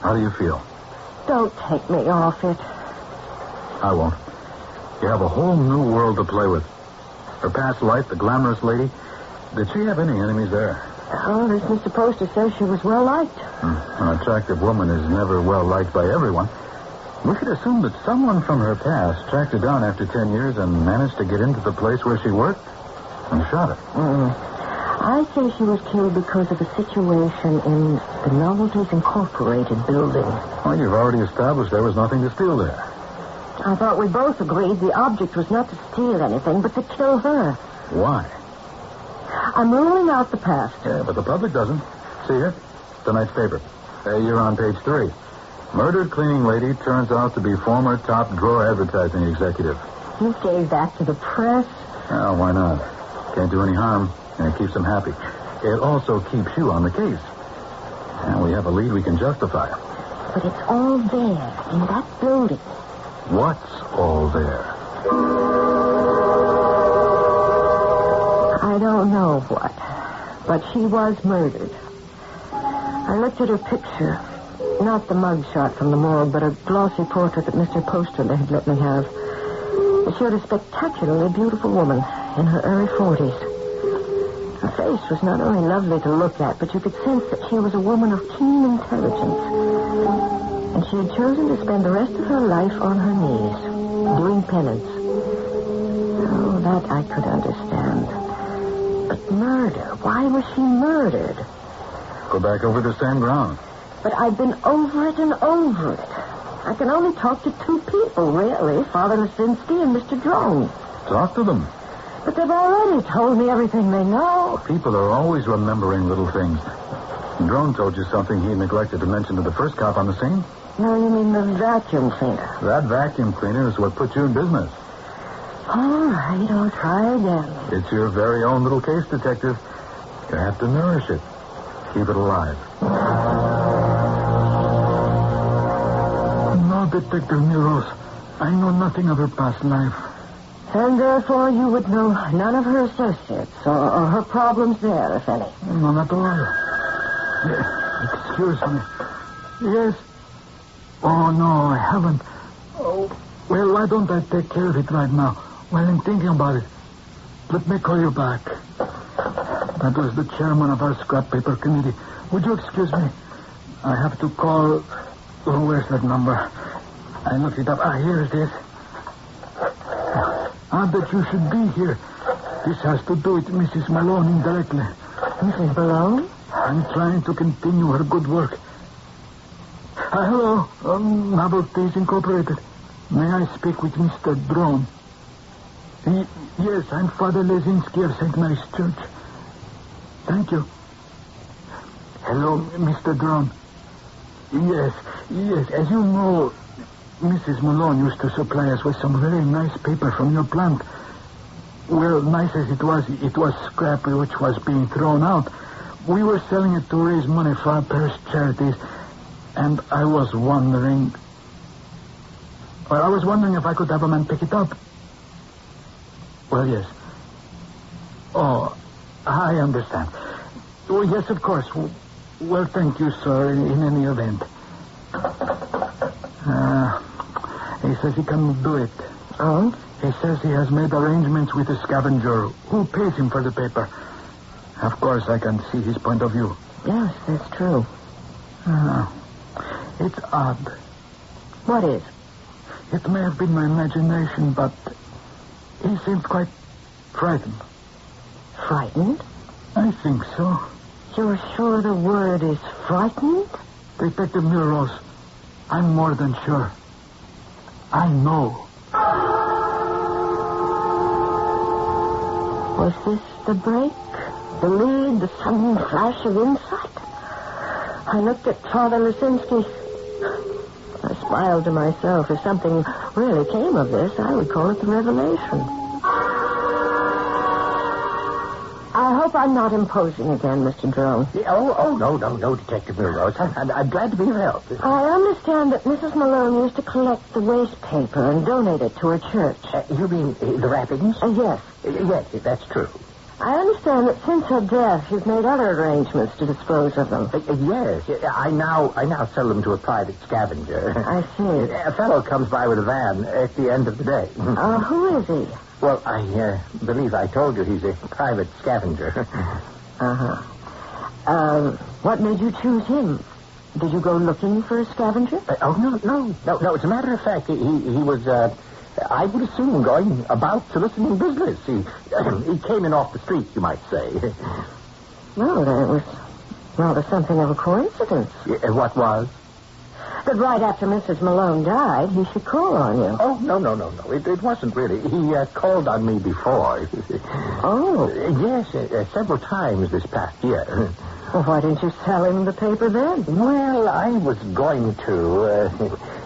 how do you feel? Don't take me off it. I won't. You have a whole new world to play with. Her past life, the glamorous lady. Did she have any enemies there? Oh, as Mr. Poster says, she was well-liked. An attractive woman is never well-liked by everyone. We could assume that someone from her past tracked her down after 10 years and managed to get into the place where she worked and shot her. I say she was killed because of a situation in the Novelties Incorporated building. Well, you've already established there was nothing to steal there. I thought we both agreed the object was not to steal anything, but to kill her. Why? I'm ruling out the past. Yeah, but the public doesn't. See here? Tonight's paper. You're on page 3. Murdered cleaning lady turns out to be former top drawer advertising executive. You gave that to the press? Oh, why not? Can't do any harm, and it keeps them happy. It also keeps you on the case. And we have a lead we can justify. But it's all there, in that building. What's all there? I don't know what, but she was murdered. I looked at her picture, not the mugshot from the morgue, but a glossy portrait that Mr. Poster had let me have. It showed a spectacularly beautiful woman in her early 40s. Her face was not only lovely to look at, but you could sense that she was a woman of keen intelligence. And she had chosen to spend the rest of her life on her knees, doing penance. Oh, that I could understand. But murder, why was she murdered? Go back over the same ground. But I've been over it and over it. I can only talk to 2 people, really, Father Lisinski and Mr. Drone. Talk to them. But they've already told me everything they know. People are always remembering little things. Drone told you something he neglected to mention to the first cop on the scene? No, you mean the vacuum cleaner. That vacuum cleaner is what put you in business. All right, I'll try again. It's your very own little case, Detective. You have to nourish it. Keep it alive. No, Detective Neros. I know nothing of her past life. And therefore you would know none of her associates or her problems there, if any. None at all. Yeah, excuse me. Yes. Oh, no, I haven't. Oh, well, why don't I take care of it right now while I'm thinking about it? Let me call you back. That was the chairman of our scrap paper committee. Would you excuse me? I have to call... Oh, where's that number? I looked it up. Here it is. That you should be here. This has to do with Mrs. Malone indirectly. Mrs. Malone? I'm trying to continue her good work. Hello, Novelties Incorporated. May I speak with Mr. Drone? Yes, I'm Father Lesinski of St. Mary's Church. Thank you. Hello, Mr. Drone. Yes, as you know, Mrs. Malone used to supply us with some very nice paper from your plant. Well, nice as it was scrap which was being thrown out. We were selling it to raise money for our parish charities, and I was wondering if I could have a man pick it up. Well, yes. Oh, I understand. Oh, yes, of course. Well, thank you, sir, in any event. He says he can do it. Oh? He says he has made arrangements with a scavenger who pays him for the paper. Of course, I can see his point of view. Yes, that's true. It's odd. What is? It may have been my imagination, but he seemed quite frightened. Frightened? I think so. You're sure the word is frightened? Detective Milrose, I'm more than sure. I know. Was this the break? The lead? The sudden flash of insight? I looked at Father Lisinski. I smiled to myself. If something really came of this, I would call it the revelation. I hope I'm not imposing again, Mr. Drone. No, Detective Milrose. I'm glad to be of help. I understand that Mrs. Malone used to collect the waste paper and donate it to her church. You mean the wrappings? Yes. Yes, that's true. I understand that since her death, you've made other arrangements to dispose of them. Yes. I now sell them to a private scavenger. I see. A fellow comes by with a van at the end of the day. Who is he? Well, I believe I told you he's a private scavenger. What made you choose him? Did you go looking for a scavenger? No. As a matter of fact, he was, I would assume, going about soliciting business. He came in off the street, you might say. Well, that was rather something of a coincidence. What was? That right after Mrs. Malone died, he should call on you. Oh, no. It wasn't really. He called on me before. Oh. Yes, several times this past year. Well, why didn't you sell him the paper then? Well, I was going to.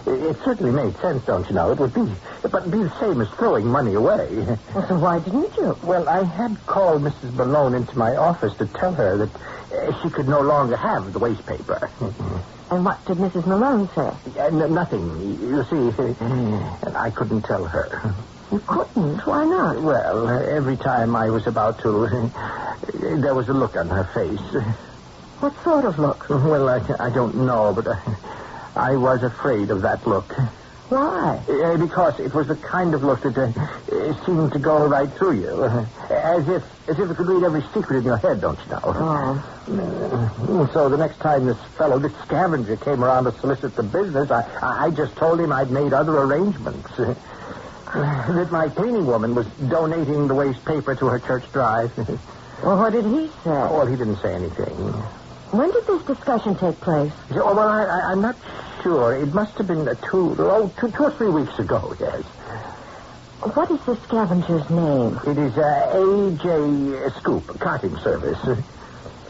It certainly made sense, don't you know? It would be the same as throwing money away. Well, so why didn't you? Well, I had called Mrs. Malone into my office to tell her that she could no longer have the waste paper. And what did Mrs. Malone say? Nothing. You see, and I couldn't tell her. You couldn't? Why not? Well, every time I was about to, there was a look on her face. What sort of look? Well, I don't know, but I was afraid of that look. Why? Because it was the kind of look that seemed to go right through you. As if it could read every secret in your head, don't you know? Oh. So the next time this scavenger came around to solicit the business, I just told him I'd made other arrangements. That my cleaning woman was donating the waste paper to her church drive. Well, what did he say? Well, he didn't say anything. When did this discussion take place? Oh, well, I'm not sure. It must have been 2 or 3 weeks ago, yes. What is the scavenger's name? It is A.J. Scoop, carting service.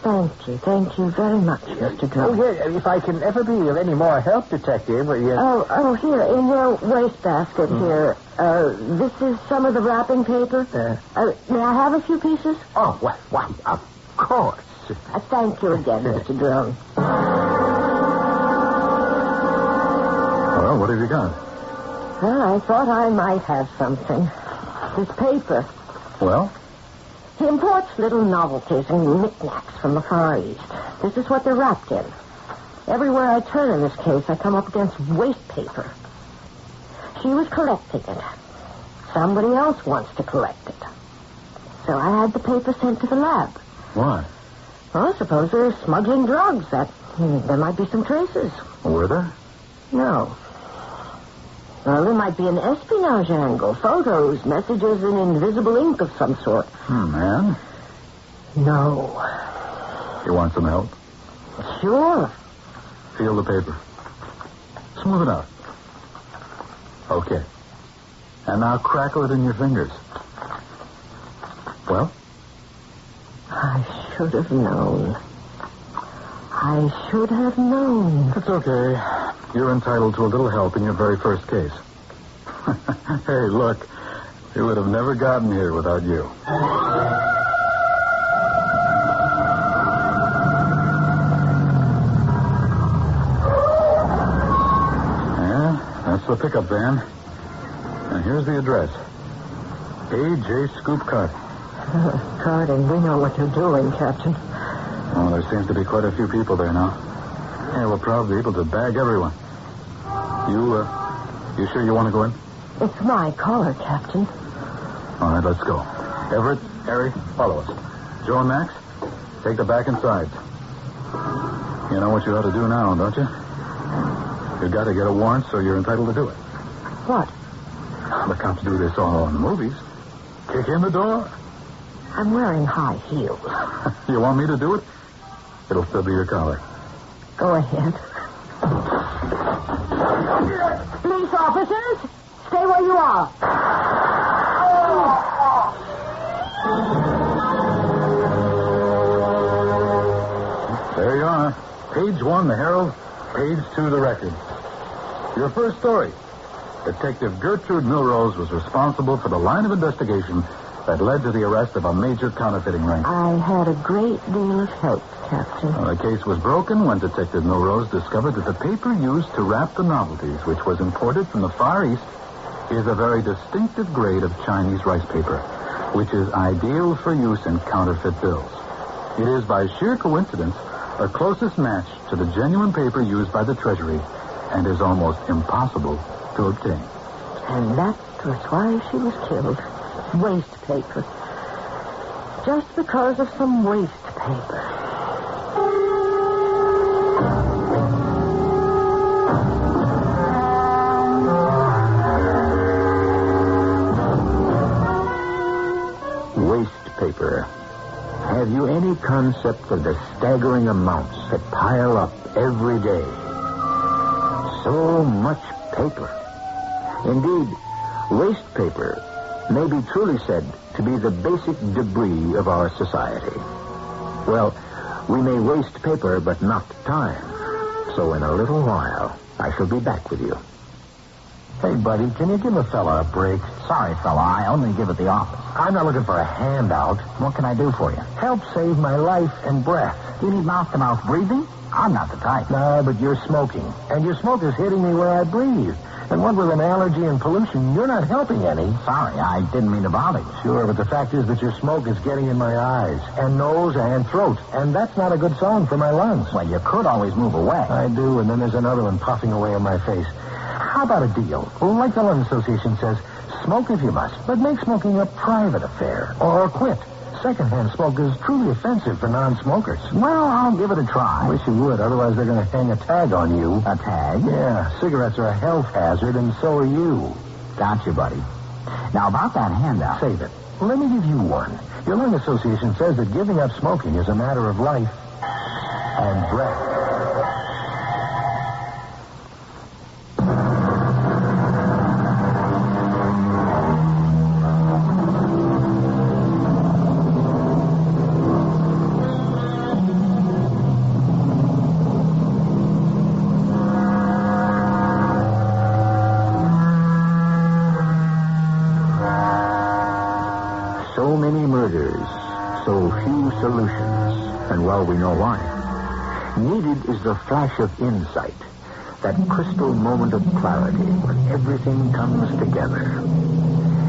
Thank you very much, Mr. Drone. Oh, yeah, if I can ever be of any more help, Detective, yes. Oh, here, in your wastebasket here. This is some of the wrapping paper. May I have a few pieces? Oh, why, of course. Thank you again, Mr. Drone. Well, what have you got? Well, I thought I might have something. This paper. Well? He imports little novelties and knickknacks from the Far East. This is what they're wrapped in. Everywhere I turn in this case, I come up against waste paper. She was collecting it. Somebody else wants to collect it. So I had the paper sent to the lab. Why? Well, suppose they're smuggling drugs. There might be some traces. Were there? No. Well, there might be an espionage angle. Photos, messages in invisible ink of some sort. Man? No. You want some help? Sure. Feel the paper. Smooth it out. Okay. And now crackle it in your fingers. Well? I should have known. It's okay. You're entitled to a little help in your very first case. Hey, look. We would have never gotten here without you. Yeah, that's the pickup van. And here's the address. A.J. Scoop Carting. Carting, we know what you're doing, Captain. Oh, there seems to be quite a few people there now. Yeah, we'll probably be able to bag everyone. You sure you want to go in? It's my collar, Captain. All right, let's go. Everett, Harry, follow us. Joe and Max, take the back and sides. You know what you ought to do now, don't you? You've got to get a warrant, so you're entitled to do it. What? The cops do this all in the movies. Kick in the door. I'm wearing high heels. You want me to do it? It'll still be your collar. Go ahead. Police officers, stay where you are. There you are. Page 1, the Herald. Page 2, the Record. Your first story. Detective Gertrude Milrose was responsible for the line of investigation that led to the arrest of a major counterfeiting ring. I had a great deal of help, Captain. The case was broken when Detective Milrose discovered that the paper used to wrap the novelties, which was imported from the Far East, is a very distinctive grade of Chinese rice paper, which is ideal for use in counterfeit bills. It is, by sheer coincidence, a closest match to the genuine paper used by the Treasury and is almost impossible to obtain. And that was why she was killed. Waste paper. Just because of some waste paper. Waste paper. Have you any concept of the staggering amounts that pile up every day? So much paper. Indeed, waste paper may be truly said to be the basic debris of our society. Well, we may waste paper, but not time. So in a little while, I shall be back with you. Hey, buddy, can you give a fella a break? Sorry, fella, I only give at the office. I'm not looking for a handout. What can I do for you? Help save my life and breath. You need mouth-to-mouth breathing? I'm not the type. No, but you're smoking. And your smoke is hitting me where I breathe. And what with an allergy and pollution, you're not helping any. Sorry, I didn't mean to bother you. Sure, but the fact is that your smoke is getting in my eyes, and nose, and throat. And that's not a good song for my lungs. Well, you could always move away. I do, and then there's another one puffing away in my face. How about a deal? Like the Lung Association says, smoke if you must, but make smoking a private affair. Or quit. Secondhand smoke is truly offensive for non-smokers. Well, I'll give it a try. I wish you would, otherwise they're going to hang a tag on you. A tag? Yeah, cigarettes are a health hazard, and so are you. Gotcha, buddy. Now, about that handout. Save it. Let me give you one. Your Lung Association says that giving up smoking is a matter of life and breath. Solutions, and well, we know why. Needed is the flash of insight, that crystal moment of clarity when everything comes together.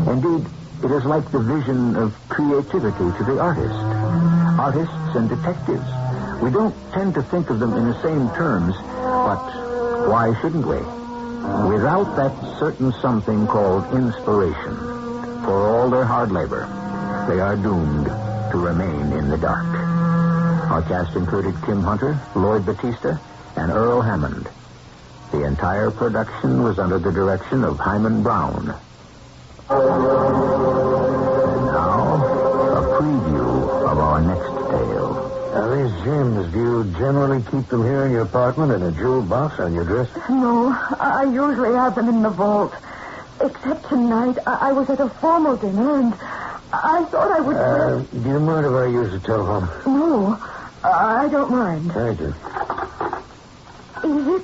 Indeed, it is like the vision of creativity to the artist. Artists and detectives, we don't tend to think of them in the same terms, but why shouldn't we? Without that certain something called inspiration, for all their hard labor, they are doomed to remain in the dark. Our cast included Kim Hunter, Lloyd Batista, and Earl Hammond. The entire production was under the direction of Himan Brown. And now, a preview of our next tale. Now, these gems, do you generally keep them here in your apartment in a jewel box on your dresser? No, I usually have them in the vault. Except tonight, I was at a formal dinner, and I thought I would... Do you mind if I use the telephone? No, I don't mind. Thank you. Is it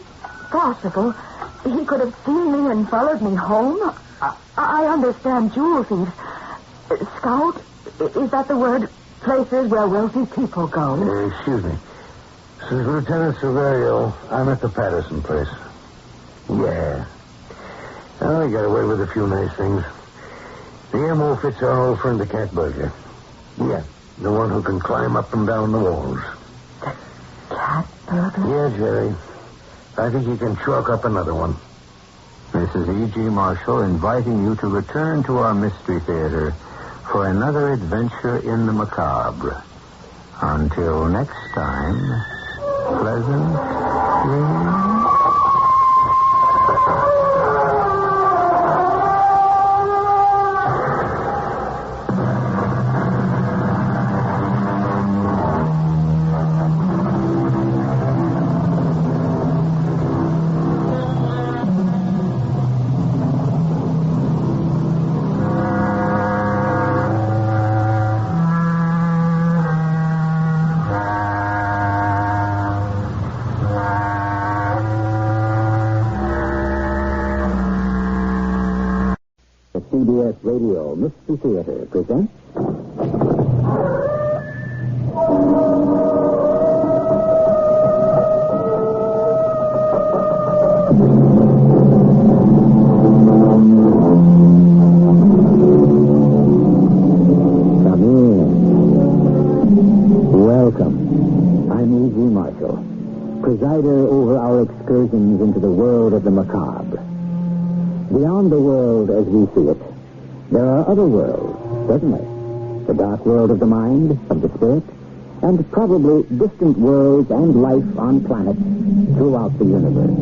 possible he could have seen me and followed me home? I understand jewel thieves. Scout? Is that the word? Places where wealthy people go? Excuse me. This is Lieutenant Silverio. I'm at the Patterson place. Yeah. Oh, I got away with a few nice things. The MO fits our old friend, the cat burglar. Yeah, the one who can climb up and down the walls. The cat burglar? Yeah, Jerry. I think you can chalk up another one. This is E.G. Marshall inviting you to return to our Mystery Theater for another adventure in the macabre. Until next time, pleasant dreams. CBS Radio Mystery Theater presents... Come in. Welcome. I'm E.G. Marshall, presider over our excursions into the world of the macabre. Beyond the world as we see it, there are other worlds, certainly. The dark world of the mind, of the spirit, and probably distant worlds and life on planets throughout the universe.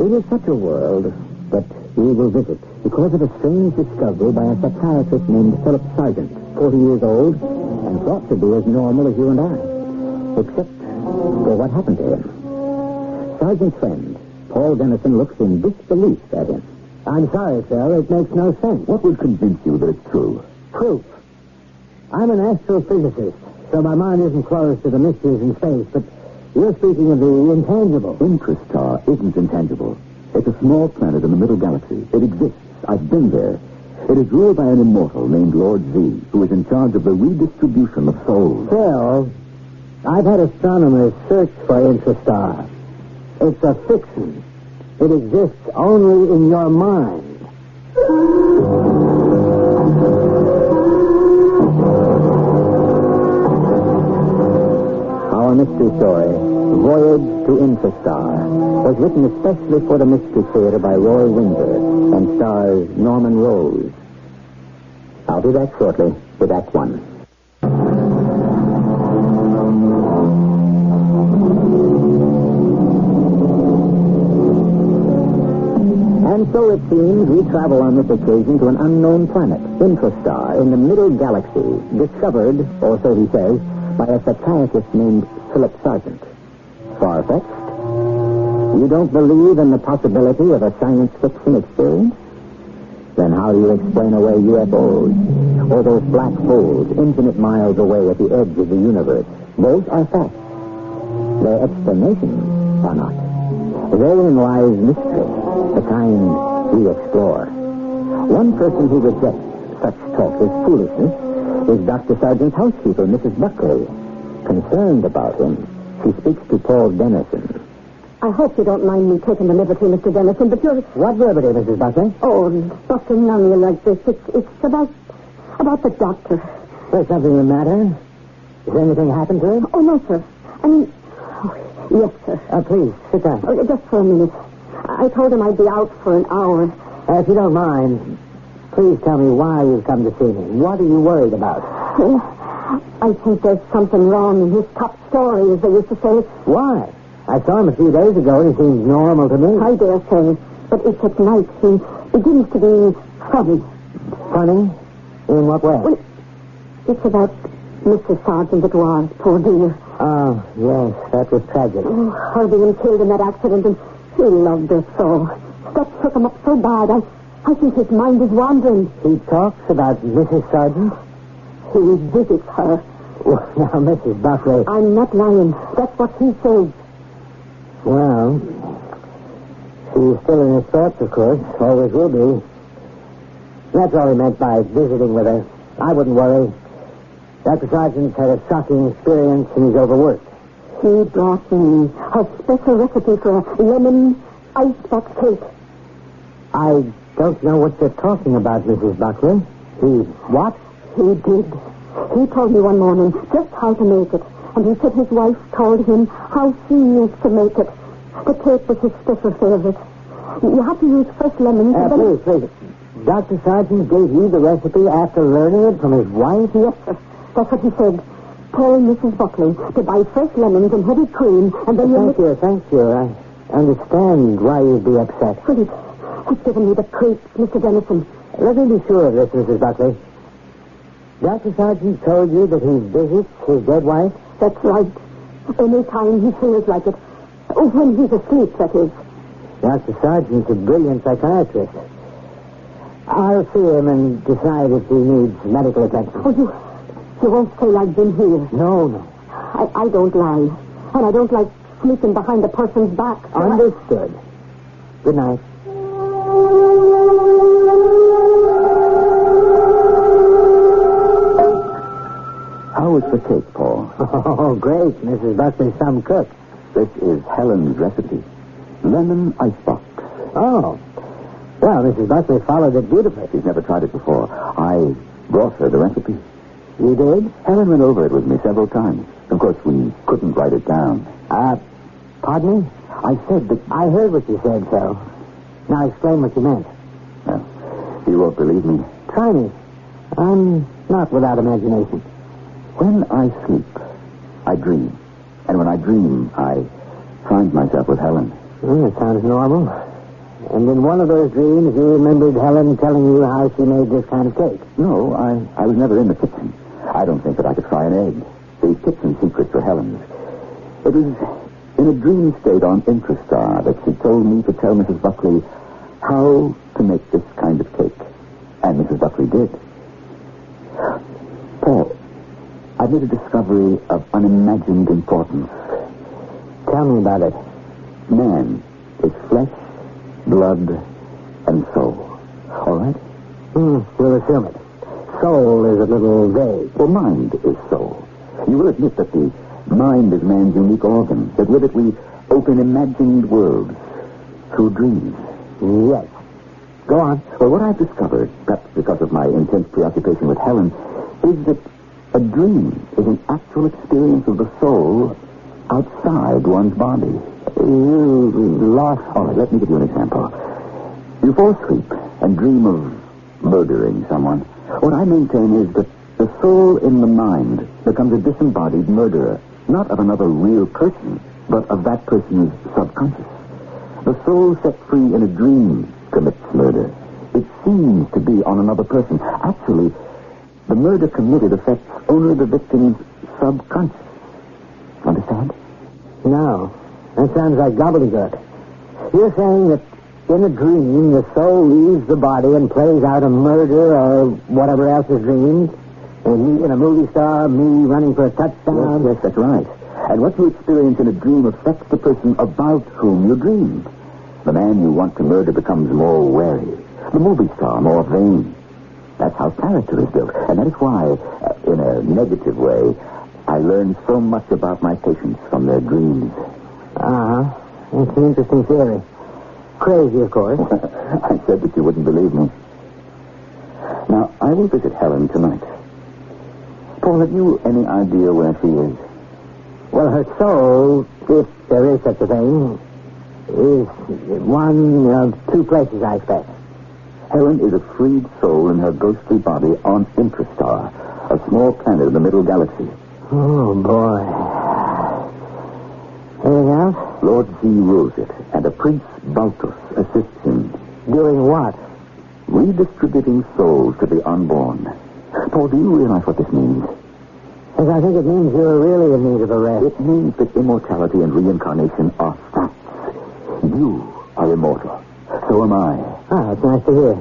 It is such a world that we will visit because of a strange discovery by a psychiatrist named Philip Sargent, 40 years old, and thought to be as normal as you and I. Except for what happened to him. Sargent's friend, Paul Dennison, looks in disbelief at him. I'm sorry, Phil. It makes no sense. What would convince you that it's true? Proof. I'm an astrophysicist, so my mind isn't closed to the mysteries in space, but you're speaking of the intangible. Intrastar isn't intangible. It's a small planet in the middle galaxy. It exists. I've been there. It is ruled by an immortal named Lord Z, who is in charge of the redistribution of souls. Phil, I've had astronomers search for Intrastar. It's a fiction. It exists only in your mind. Our mystery story, Voyage to Intrastar, was written especially for the Mystery Theater by Roy Windsor and stars Norman Rose. I'll be back shortly with Act One. And so it seems we travel on this occasion to an unknown planet, Intrastar, in the middle galaxy, discovered, or so he says, by a psychiatrist named Philip Sargent. Far-fetched? You don't believe in the possibility of a science fiction experience? Then how do you explain away UFOs, or those black holes infinite miles away at the edge of the universe? Both are facts. Their explanations are not. Therein lies mystery, the kind we explore. One person who rejects such talk as foolishness is Dr. Sargent's housekeeper, Mrs. Buckley. Concerned about him, she speaks to Paul Dennison. I hope you don't mind me taking the liberty, Mr. Dennison, but you're... What liberty, Mrs. Buckley? Oh, busting on you like this. It's about the doctor. There's something the matter? Has anything happened to him? Oh, no, sir. I mean... Oh, yes, sir. Please, sit down. Oh, just for a minute. I told him I'd be out for an hour. If you don't mind, please tell me why you've come to see me. What are you worried about? I think there's something wrong in his top story, as they used to say. Why? I saw him a few days ago, and he seems normal to me. I dare say. But it's at night. He begins to be funny. Funny? In what way? Well, it's about Mr. Sargent it was, poor dear. Oh, yes, that was tragic. Oh, her being killed in that accident, and he loved her so. That took him up so bad. I think his mind is wandering. He talks about Mrs. Sargent? He visits her. Well, now, Mrs. Buckley... I'm not lying. That's what he says. Well, she's still in his thoughts, of course. Always will be. That's all he meant by visiting with her. I wouldn't worry. Dr. Sargent's had a shocking experience, and he's overworked. He brought me her special recipe for a lemon icebox cake. I don't know what you're talking about, Mrs. Buckley. He what? He did. He told me one morning just how to make it. And he said his wife told him how she used to make it. The cake was his special favorite. You have to use fresh lemons. Please. Dr. Sargent gave you the recipe after learning it from his wife? Yes, sir. That's what he said. Tell Mrs. Buckley to buy fresh lemons and heavy cream, and then Thank you. I understand why you'd be upset. But it's given me the creeps, Mr. Dennison. Let me be sure of this, Mrs. Buckley. Dr. Sargent told you that he visits his dead wife? That's right. Any time he feels like it. When he's asleep, that is. Dr. Sargent's a brilliant psychiatrist. I'll see him and decide if he needs medical attention. Oh, you won't say I've been here. No. I don't lie. And I don't like sneaking behind a person's back. So Understood. Good night. How's the cake, Paul? Oh, great. Mrs. Buckley's some cook. This is Helen's recipe. Lemon icebox. Oh. Well, Mrs. Buckley followed it beautifully. She's never tried it before. I brought her the recipe. You did? Helen went over it with me several times. Of course, we couldn't write it down. Pardon me? I said that... I heard what you said, so... Now explain what you meant. Well, you won't believe me. Try me. I'm not without imagination. When I sleep, I dream. And when I dream, I find myself with Helen. That sounds normal. And in one of those dreams, you remembered Helen telling you how she made this kind of cake. No, I was never in the kitchen. I don't think that I could fry an egg. The kitchen secrets were Helen's. It was in a dream state on Intrastar that she told me to tell Mrs. Buckley how to make this kind of cake. And Mrs. Buckley did. Paul, I made a discovery of unimagined importance. Tell me about it. Man is flesh, blood, and soul. All right? We'll assume it. Soul is a little vague. Well, mind is soul. You will admit that the mind is man's unique organ, that with it we open imagined worlds through dreams. Yes. Go on. Well, what I've discovered, perhaps because of my intense preoccupation with Helen, is that a dream is an actual experience of the soul outside one's body. You lost... All right, let me give you an example. You fall asleep and dream of murdering someone. What I maintain is that the soul in the mind becomes a disembodied murderer, not of another real person, but of that person's subconscious. The soul set free in a dream commits murder. It seems to be on another person. Actually, the murder committed affects only the victim's subconscious. Understand? No. That sounds like gobbledygook. You're saying that in a dream, the soul leaves the body and plays out a murder or whatever else is dreamed? And me in a movie star, me running for a touchdown? Yes, that's right. And what you experience in a dream affects the person about whom you dream. The man you want to murder becomes more wary. The movie star more vain. That's how character is built. And that is why, in a negative way, I learn so much about my patients from their dreams. It's an interesting theory. Crazy, of course. I said that you wouldn't believe me. Now, I will visit Helen tonight. Paul, have you any idea where she is? Well, her soul, if there is such a thing, is one of two places, I expect. Helen is a freed soul in her ghostly body on Intrastar, a small planet in the middle galaxy. Oh, boy. Anything else? Lord Z rules it, and a priest, Baltus, assists him. Doing what? Redistributing souls to the unborn. Paul, do you realize what this means? Yes, I think it means you're really in need of a rest. It means that immortality and reincarnation are facts. You are immortal. So am I. That's nice to hear.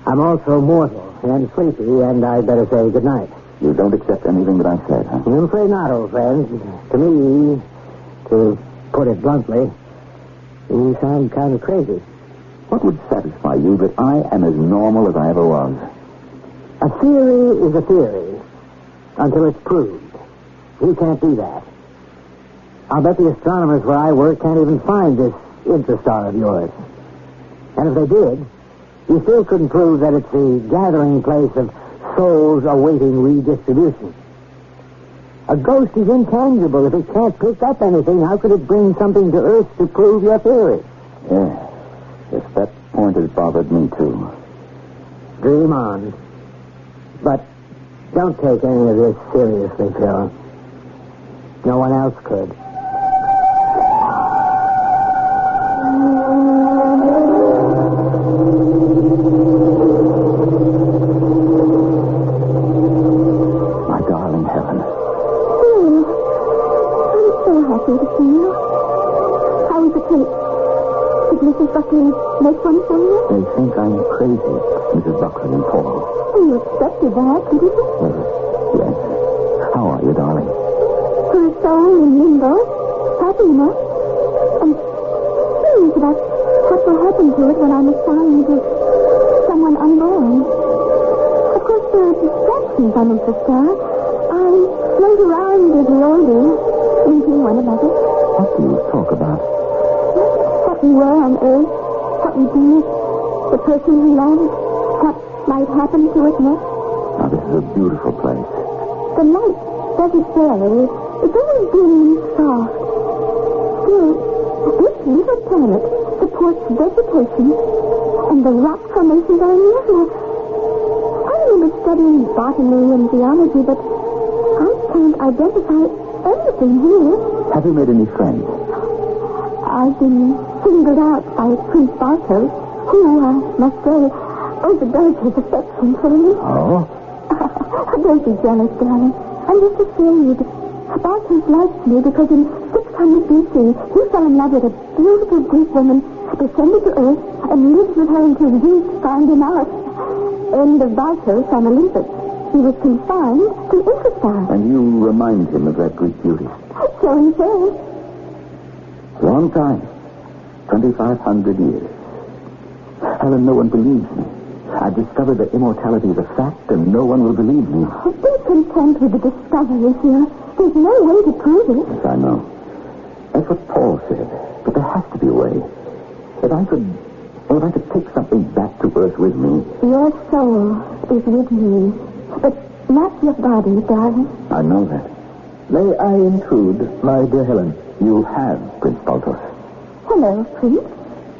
I'm also mortal and sleepy, and I'd better say good night. You don't accept anything that I said, huh? I'm afraid not, old friend. To me, to put it bluntly, you sound kind of crazy. What would satisfy you that I am as normal as I ever was? A theory is a theory until it's proved. You can't do that. I'll bet the astronomers where I work can't even find this Intrastar of yours. And if they did, you still couldn't prove that it's the gathering place of souls awaiting redistribution. A ghost is intangible. If it can't pick up anything, how could it bring something to Earth to prove your theory? Yes, that point has bothered me, too. Dream on. But don't take any of this seriously, Phil. No one else could. Mrs. Buckley make one for you? They think I'm crazy, Mrs. Buckley and Paul. Oh, you expected that, didn't you? Yes. How are you, darling? Her soul in limbo, happy enough, and curious about what will happen to it when I'm assigned to someone unborn. Of course, there are distractions on Intrastar. I'm float around with ladies, meeting one another. What do you talk about? What we were on Earth, what we do, the person we loved, what might happen to us next. Now, this is a beautiful place. The light doesn't vary. It's always dim and soft. Still, this little planet supports vegetation, and the rock formations are unusual. I remember studying botany and geology, but I can't identify anything here. Have you made any friends? I've been singled out by Prince Bartos, who, I must say, overdoes his affection for me. Oh? Don't be jealous, darling. I'm just afraid. Bartos likes me because in 600 BC, he fell in love with a beautiful Greek woman, descended to Earth, and lived with her until Zeus found him out. End of Bartos on Olympus. He was confined to Intrastar. And you remind him of that Greek beauty. So he says. Long time. 2,500 years. Helen, no one believes me. I've discovered that immortality is a fact, and no one will believe me. Be content with the discovery here. There's no way to prove it. Yes, I know. That's what Paul said. But there has to be a way. If I could take something back to Earth with me. Your soul is with me, but not your body, darling. I know that. May I intrude, my dear Helen? You have, Prince Baltos. Hello, Prince.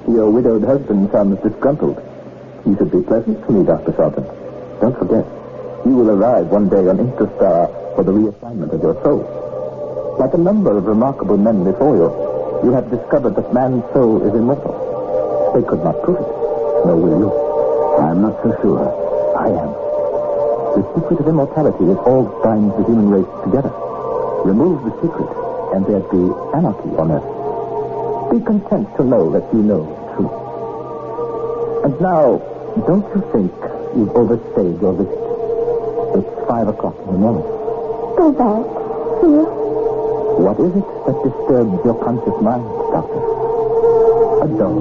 Your widowed husband sounds disgruntled. You should be pleasant to me, Dr. Sergeant. Don't forget, you will arrive one day on Intrastar for the reassignment of your soul. Like a number of remarkable men before you have discovered that man's soul is immortal. They could not prove it. Nor will you. I'm not so sure. I am. The secret of immortality is all that binds the human race together. Remove the secret, and there'd be anarchy on Earth. Be content to know that you know the truth. And now, don't you think you've overstayed your visit? It's 5 o'clock in the morning. Go back. Here. What is it that disturbs your conscious mind, Doctor? A dog.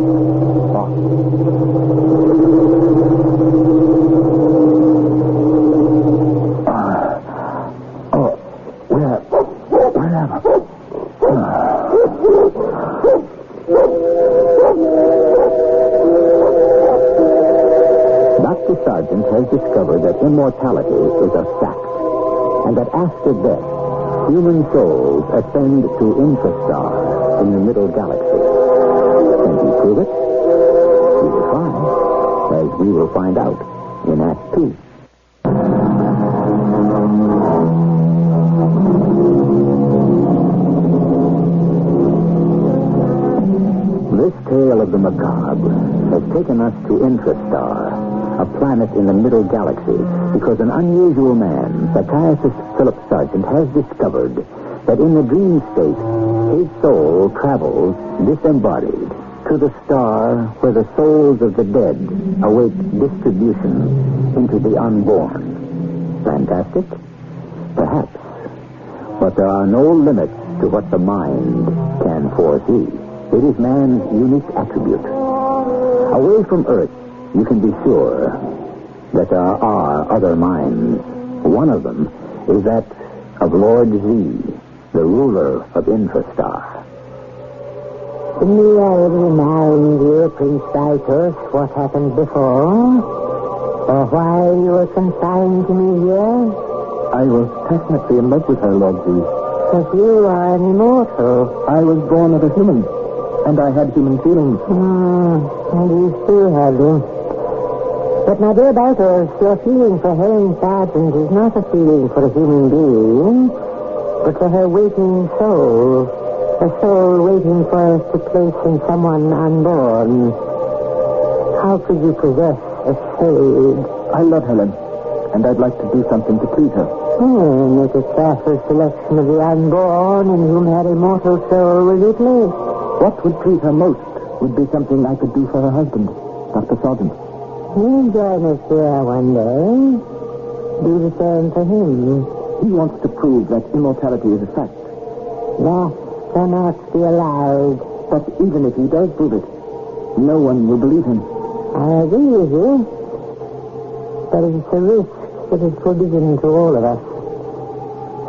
Where am I? Dr. Sargent has discovered that immortality is a fact, and that after death, human souls ascend to Intrastar in the middle galaxy. Can he prove it? He will try, as we will find out in Act 2. This tale of the macabre has taken us to Intrastar, a planet in the middle galaxy, because an unusual man, psychiatrist Philip Sargent, has discovered that in the dream state, his soul travels disembodied to the star where the souls of the dead await distribution into the unborn. Fantastic? Perhaps. But there are no limits to what the mind can foresee. It is man's unique attribute. Away from Earth, you can be sure that there are other minds. One of them is that of Lord Z, the ruler of Intrastar. May I remind you, Prince Vitus, what happened before? Or why you were consigned to me here? I was passionately in love with her, Lord Z. But you are an immortal. I was born of a human, and I had human feelings. And you still have them. But, my dear Vitus, your feeling for Helen Sargent is not a feeling for a human being, but for her waiting soul. A soul waiting for us to place in someone unborn. How could you possess a shade? I love Helen, and I'd like to do something to please her. Make a careful selection of the unborn in whom her immortal soul will be placed. What would please her most would be something I could do for her husband, Dr. Sargent. He'll join us here one day. Do the same for him. He wants to prove that immortality is a fact. That cannot be allowed. But even if he does prove it, no one will believe him. I agree with you. But it's a risk that is forbidden to all of us.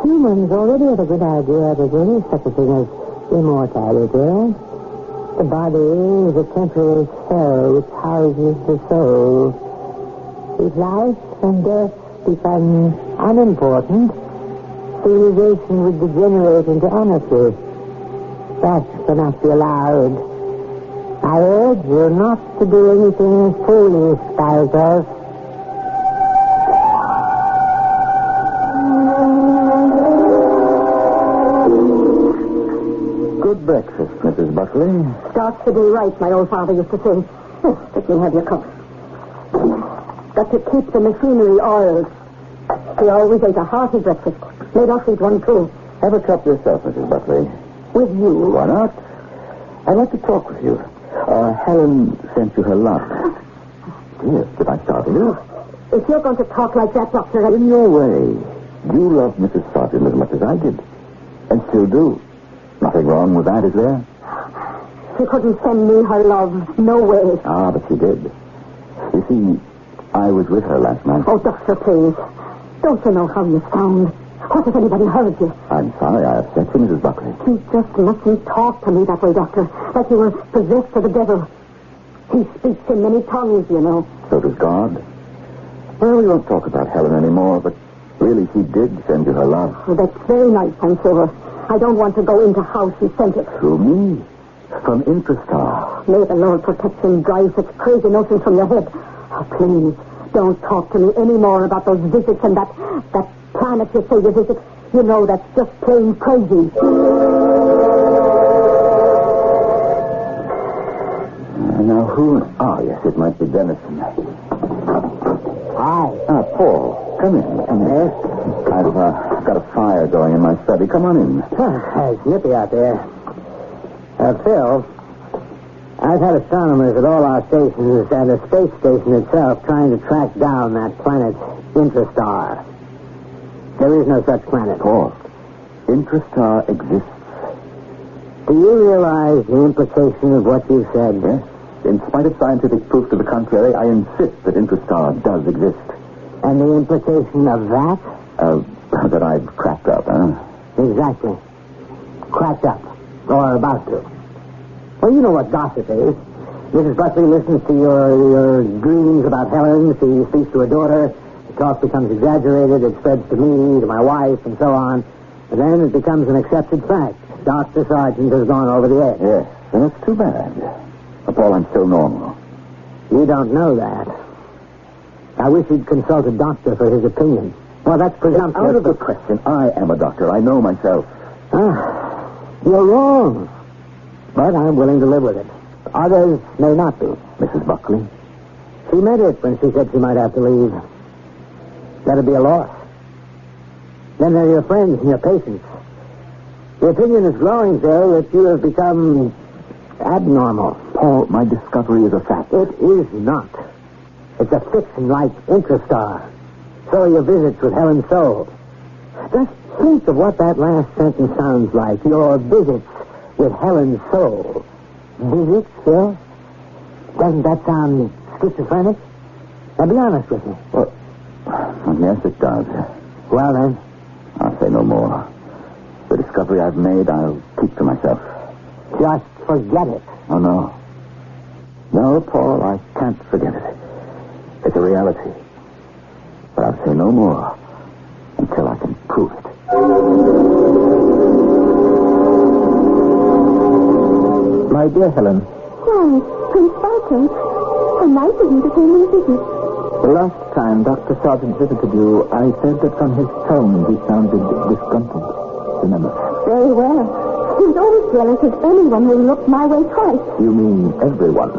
Humans already have a good idea that there is such a thing as immortality. The body is a temporary shell which houses the soul. If life and death become unimportant, civilization would degenerate into anarchy. That cannot be allowed. I urge you not to do anything foolish, Balthus. Good breakfast, Mrs. Buckley. Starts the day right, my old father used to say. Oh, let me have your cup. Got to keep the machinery oiled. He always ate a hearty breakfast. Made us eat one, too. Have a cup yourself, Mrs. Buckley. With you? Why not? I'd like to talk with you. Helen sent you her love. Dear, did I startle you? If you're going to talk like that, Doctor... In your way. You love Mrs. Sargent as much as I did. And still do. Nothing wrong with that, is there? She couldn't send me her love. No way. Ah, but she did. You see, I was with her last night. Oh, Doctor, please. Don't you know how you sound? What if anybody heard you? I'm sorry I upset you, Mrs. Buckley. You just mustn't talk to me that way, Doctor. Like you were possessed of the devil. He speaks in many tongues, you know. So does God. Well, we won't talk about Helen anymore, but really she did send you her love. Oh, that's very nice, I'm sure. I don't want to go into how she sent it. Through me. From Intrastar. May the Lord protect you and drive such crazy notions from your head. Oh, please, don't talk to me any more about those visits and that planet you say you visit. You know, that's just plain crazy. Now, who... yes, it might be Denison. Hi. Paul. Come in. Yes? I've got a fire going in my study. Come on in. It's nippy out there. Phil, I've had astronomers at all our stations and the space station itself trying to track down that planet Intrastar. There is no such planet. Paul, Intrastar exists. Do you realize the implication of what you said? Yes. In spite of scientific proof to the contrary, I insist that Intrastar does exist. And the implication of that? That I've cracked up, huh? Exactly. Cracked up. Or about to. Well, you know what gossip is. Mrs. Buckley listens to your dreams about Helen. She speaks to her daughter. The talk becomes exaggerated. It spreads to me, to my wife, and so on. And then it becomes an accepted fact. Dr. Sargent has gone over the edge. Yes, and it's too bad. Paul, I'm still normal. You don't know that. I wish you'd consult a doctor for his opinion. Well, that's presumptuous. Out of the question. I am a doctor. I know myself. You're wrong. But I'm willing to live with it. Others may not be. Mrs. Buckley? She meant it when she said she might have to leave. That'd be a loss. Then there are your friends and your patients. The opinion is growing, Phil, that you have become abnormal. Paul, my discovery is a fact. It is not. It's a fiction like Intrastar. So are your visits with Helen's soul. Just think of what that last sentence sounds like. Your visits with Helen's soul. Visits, Phil? Doesn't that sound schizophrenic? Now, be honest with me. Well, yes, it does. Well, then? I'll say no more. The discovery I've made, I'll keep to myself. Just forget it. Oh, no. No, Paul, I can't forget it. It's a reality. But I'll say no more until I can prove it. My dear Helen. Why, Prince Barton, how nice of you to pay me a visit. The last time Dr. Sargent visited you, I said that from his tone he sounded disgruntled. Remember? Very well. He was always jealous of anyone who looked my way twice. You mean everyone?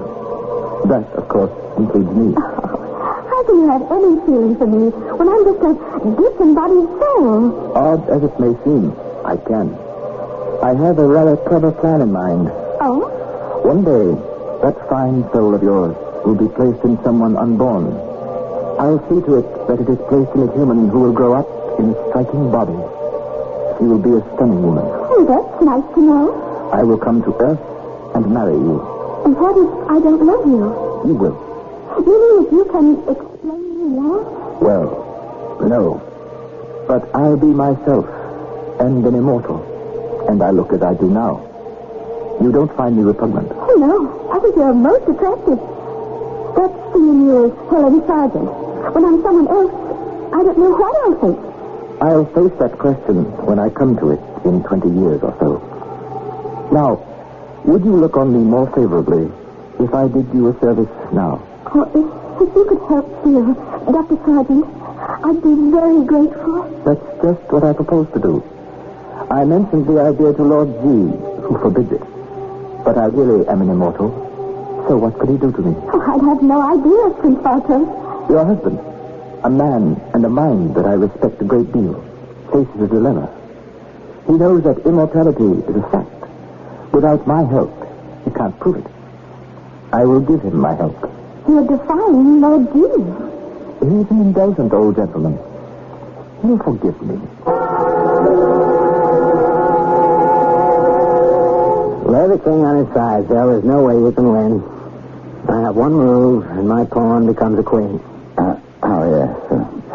That, of course, includes me. How can you have any feeling for me when I'm just a disembodied soul? Odd as it may seem, I can. I have a rather clever plan in mind. Oh? One day, that fine soul of yours will be placed in someone unborn. I'll see to it that it is placed in a human who will grow up in a striking body. She will be a stunning woman. Oh, that's nice to know. I will come to Earth and marry you. And what if I don't love you? You will. You mean if you can explain me more? Well, no. But I'll be myself and an immortal. And I look as I do now. You don't find me repugnant? Oh, no. I think you're most attractive. That seeing you as Helen Sargent. When I'm someone else, I don't know what I'll think. I'll face that question when I come to it in 20 years or so. Now, would you look on me more favorably if I did you a service now? Oh, if you could help here, Dr. Sargent, I'd be very grateful. That's just what I propose to do. I mentioned the idea to Lord Z, who forbids it. But I really am an immortal. So what could he do to me? Oh, I'd have no idea, Prince Balthus. Your husband, a man and a mind that I respect a great deal, faces a dilemma. He knows that immortality is a fact. Without my help, he can't prove it. I will give him my help. You're defying Lord G. He's an indulgent old gentleman. He'll forgive me. Lay the king on his side, Phil. There's no way you can win. I have one move, and my pawn becomes a queen. Yes.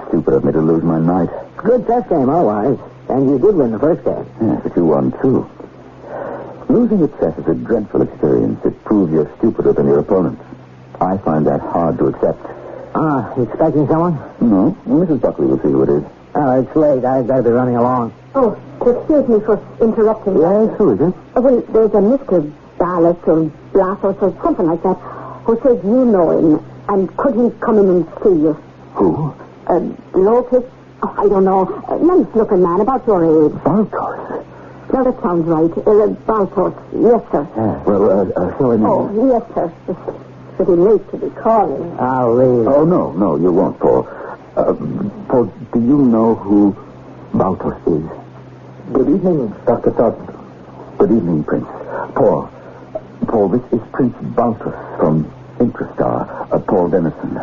Stupid of me to lose my knight. Good chess game, otherwise. And you did win the first game. Yes, but you won, too. Losing at chess is a dreadful experience. It proves you're stupider than your opponents. I find that hard to accept. You expecting someone? No. Mrs. Buckley will see who it is. Oh, it's late. I've got to be running along. Oh, excuse me for interrupting. Yes, who is it? Well, there's a Mr. Ballas or Blathos or something like that who says you know him, and could he come in and see you? Who? Locust? Oh, I don't know. A nice-looking man, about your age. Balthos? No, that sounds right. Balthos. Yes, sir. So it is. Oh, yes, sir. It's pretty late to be calling. I'll leave. Oh, no, you won't, Paul. Paul, do you know who Balthos is? Good evening, Dr. Sargent. Good evening, Prince. Paul, this is Prince Balthos from Intrastar, Paul Denison.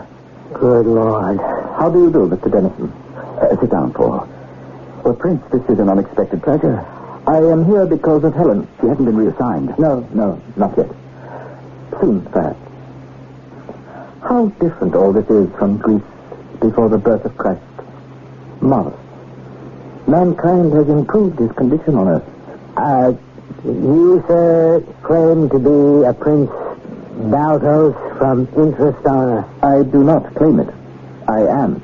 Good Lord. How do you do, Mr. Denison? Sit down, Paul. Well, Prince, this is an unexpected pleasure. I am here because of Helen. She hasn't been reassigned. No, not yet. Soon, perhaps. How different all this is from Greece before the birth of Christ. Marvelous. Mankind has improved his condition on earth. You, sir, claim to be a Prince Balthos from Intrastar. I do not claim it. I am.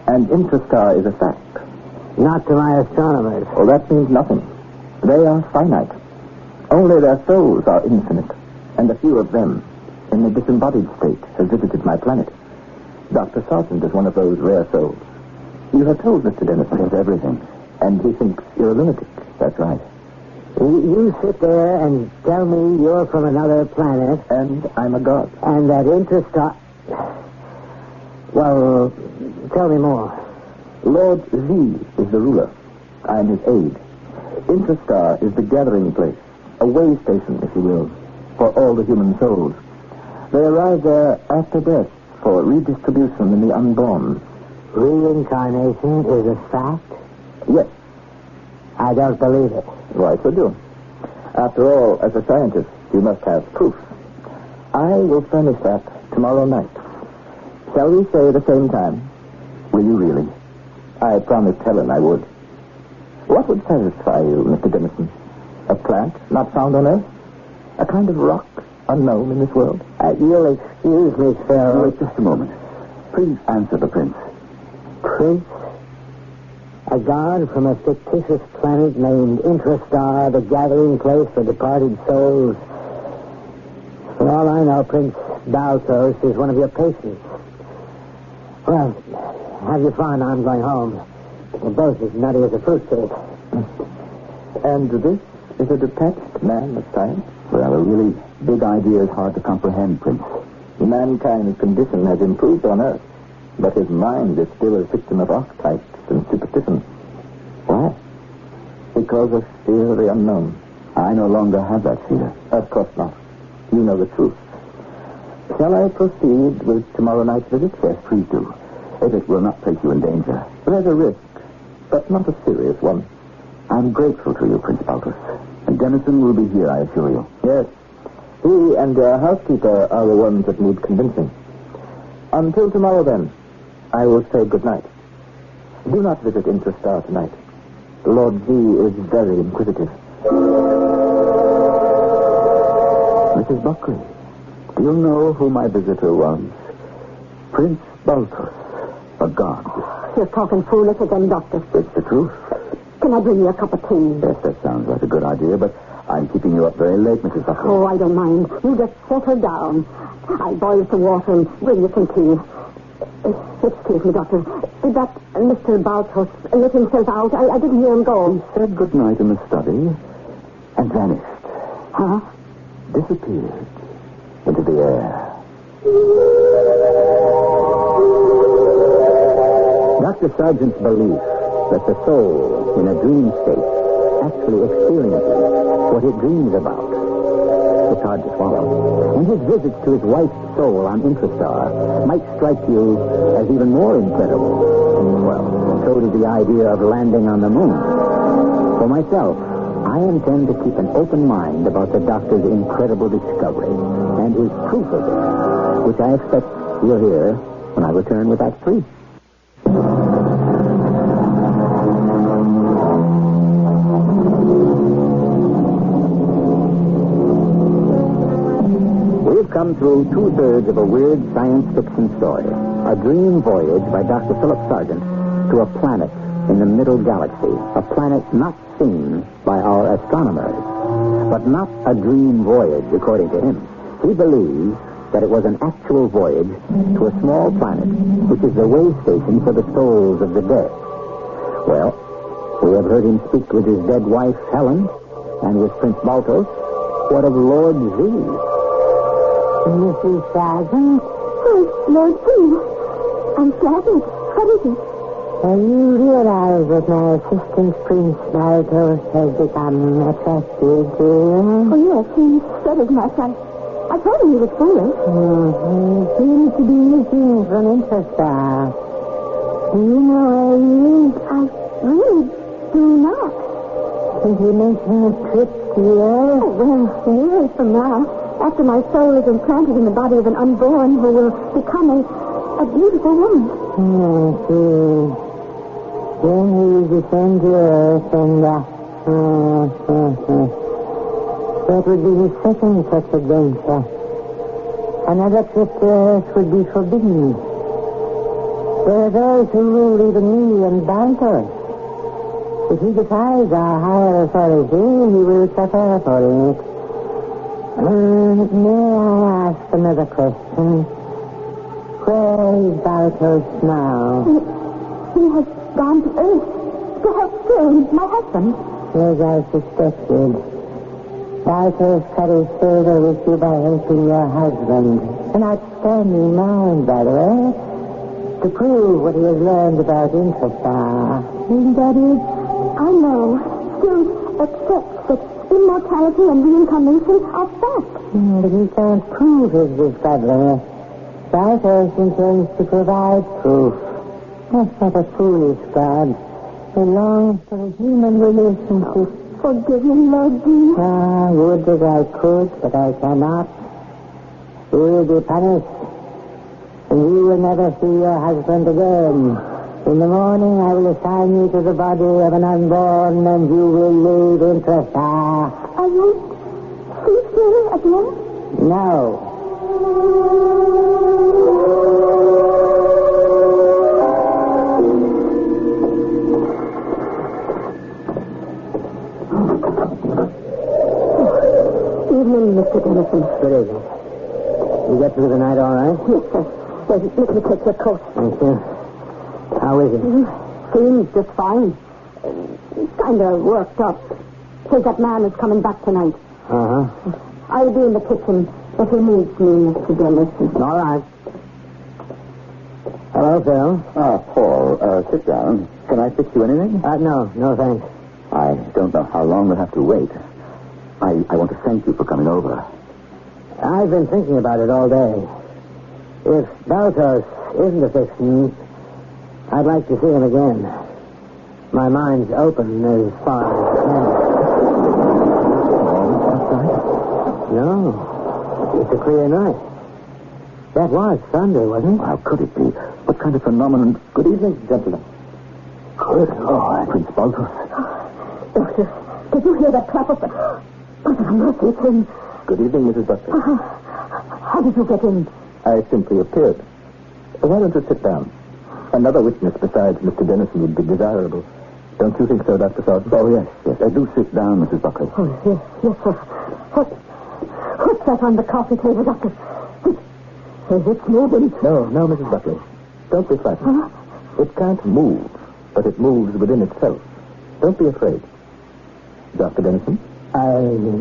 And Intrastar is a fact. Not to my astronomers. Oh, that means nothing. They are finite. Only their souls are infinite. And a few of them, in a disembodied state, have visited my planet. Dr. Sargent is one of those rare souls. You have told Mr. Denison everything. And he thinks you're a lunatic. That's right. You sit there and tell me you're from another planet. And I'm a god. And that Intrastar... Well, tell me more. Lord Z is the ruler. I am his aide. Intrastar is the gathering place, a way station, if you will, for all the human souls. They arrive there after death for redistribution in the unborn. Reincarnation is a fact? Yes. I don't believe it. Why should you? After all, as a scientist, you must have proof. I will furnish that tomorrow night. Shall we say the same time? Will you really? I promised Helen I would. What would satisfy you, Mr. Denison? A plant not found on Earth? A kind of rock unknown in this world? You'll excuse me, sir. Wait just a moment. Please answer the prince. Prince? A god from a fictitious planet named Intrastar, the gathering place for departed souls. For all I know, Prince Balthos is one of your patients. Well, have you fun. I'm going home. We're both as nutty as a fruitcake. And this is a detached man of science? Well, a really big idea is hard to comprehend, Prince. Mankind's condition has improved on Earth, but his mind is still a victim of archetypes and superstition. Why? Because of fear of the unknown. I no longer have that fear. Of course not. You know the truth. Shall I proceed with tomorrow night's visit? Yes, please do. If it will not place you in danger. There's a risk, but not a serious one. I'm grateful to you, Prince Balthus. And Denison will be here, I assure you. Yes. He and your housekeeper are the ones that need convincing. Until tomorrow, then, I will say good night. Do not visit Intrastar tonight. Lord Z is very inquisitive. Mrs. Buckley, do you know who my visitor was? Prince Balthus, a god. You're talking foolish again, Doctor. It's the truth. Can I bring you a cup of tea? Yes, that sounds like a good idea, but I'm keeping you up very late, Mrs. Buckley. Oh, I don't mind. You just settle down. I'll boil some water and bring you some tea. Excuse me, Doctor. Did that Mr. Balthus let himself out? I didn't hear him go. He said good night in the study and vanished. Huh? Disappeared into the air. Dr. Sargent's belief that the soul in a dream state actually experiences what it dreams about. It's hard to swallow. And his visits to his wife's soul on Intrastar might strike you as even more incredible. Well, so does the idea of landing on the moon. For myself, I intend to keep an open mind about the doctor's incredible discovery and his proof of it, which I expect you'll hear when I return with Act 3. We've come through 2/3 of a weird science fiction story, a dream voyage by Dr. Philip Sargent to a planet in the middle galaxy, a planet not seen by our astronomers, but not a dream voyage, according to him. He believes that it was an actual voyage to a small planet, which is the way station for the souls of the dead. Well, we have heard him speak with his dead wife, Helen, and with Prince Balthus. What of Lord Z? Mrs. Sargent? Oh, Lord Z. I'm flattered. What is it? You realize that my assistant, Prince Balthus, has become attracted to you? Oh, yes, he said as much. I told him he was foolish. He seems to be missing from Intrastar. Do you know where he is? I really do not. Did he mention a trip to the Earth? Oh, well, years from now, after my soul is implanted in the body of an unborn who will become a beautiful woman. I see. Then he will descend to Earth and, that would be his second such adventure. Another trip to Earth would be forbidden. There are those who rule even me and Balthus. If he defies our higher authority, he will suffer for it. May I ask another question? Where is Balthus now? He has gone to Earth to help kill my husband. As I suspected. Balthus carries favor with you by helping your husband. An outstanding mind, by the way. To prove what he has learned about Intrastar. Isn't that it? I know. Still accepts that immortality and reincarnation are fact. But he can't prove his discovery. Balthus intends to provide proof. That's not a foolish God. He longs for a human relationship. Forgive me, Lord Z. I would that I could, but I cannot. You will be punished. And you will never see your husband again. In the morning, I will assign you to the body of an unborn, and you will leave Intrastar. Are you ceasing again? No. Evening, Mr. Dennison. Good evening. You get through the night all right? Yes, sir. Let me take your coat. Thank you. How is it? Seems just fine. Kind of worked up. Says that man is coming back tonight. Uh-huh. I'll be in the kitchen if he needs me, Mr. Dennison. All right. Hello, Phil. Paul, sit down. Can I fix you anything? No, thanks. I don't know how long we'll have to wait. I want to thank you for coming over. I've been thinking about it all day. If Balthus isn't a fiction, I'd like to see him again. My mind's open as far as it can. No. It's a clear night. That was thunder, wasn't it? How could it be? What kind of phenomenon? Good evening, gentlemen. Good Lord. Prince Balthus. Doctor, did you hear that clap of the... Mother of mercy, it's him. Good evening, Mrs. Buckley. How did you get in? I simply appeared. Why don't you sit down? Another witness besides Mr. Dennison would be desirable. Don't you think so, Dr. Sargent? Oh, yes. Do sit down, Mrs. Buckley. Oh, yes, sir. What's that on the coffee table, Doctor? It's moving. No, Mrs. Buckley. Don't be frightened. It can't move, but it moves within itself. Don't be afraid. Dr. Dennison?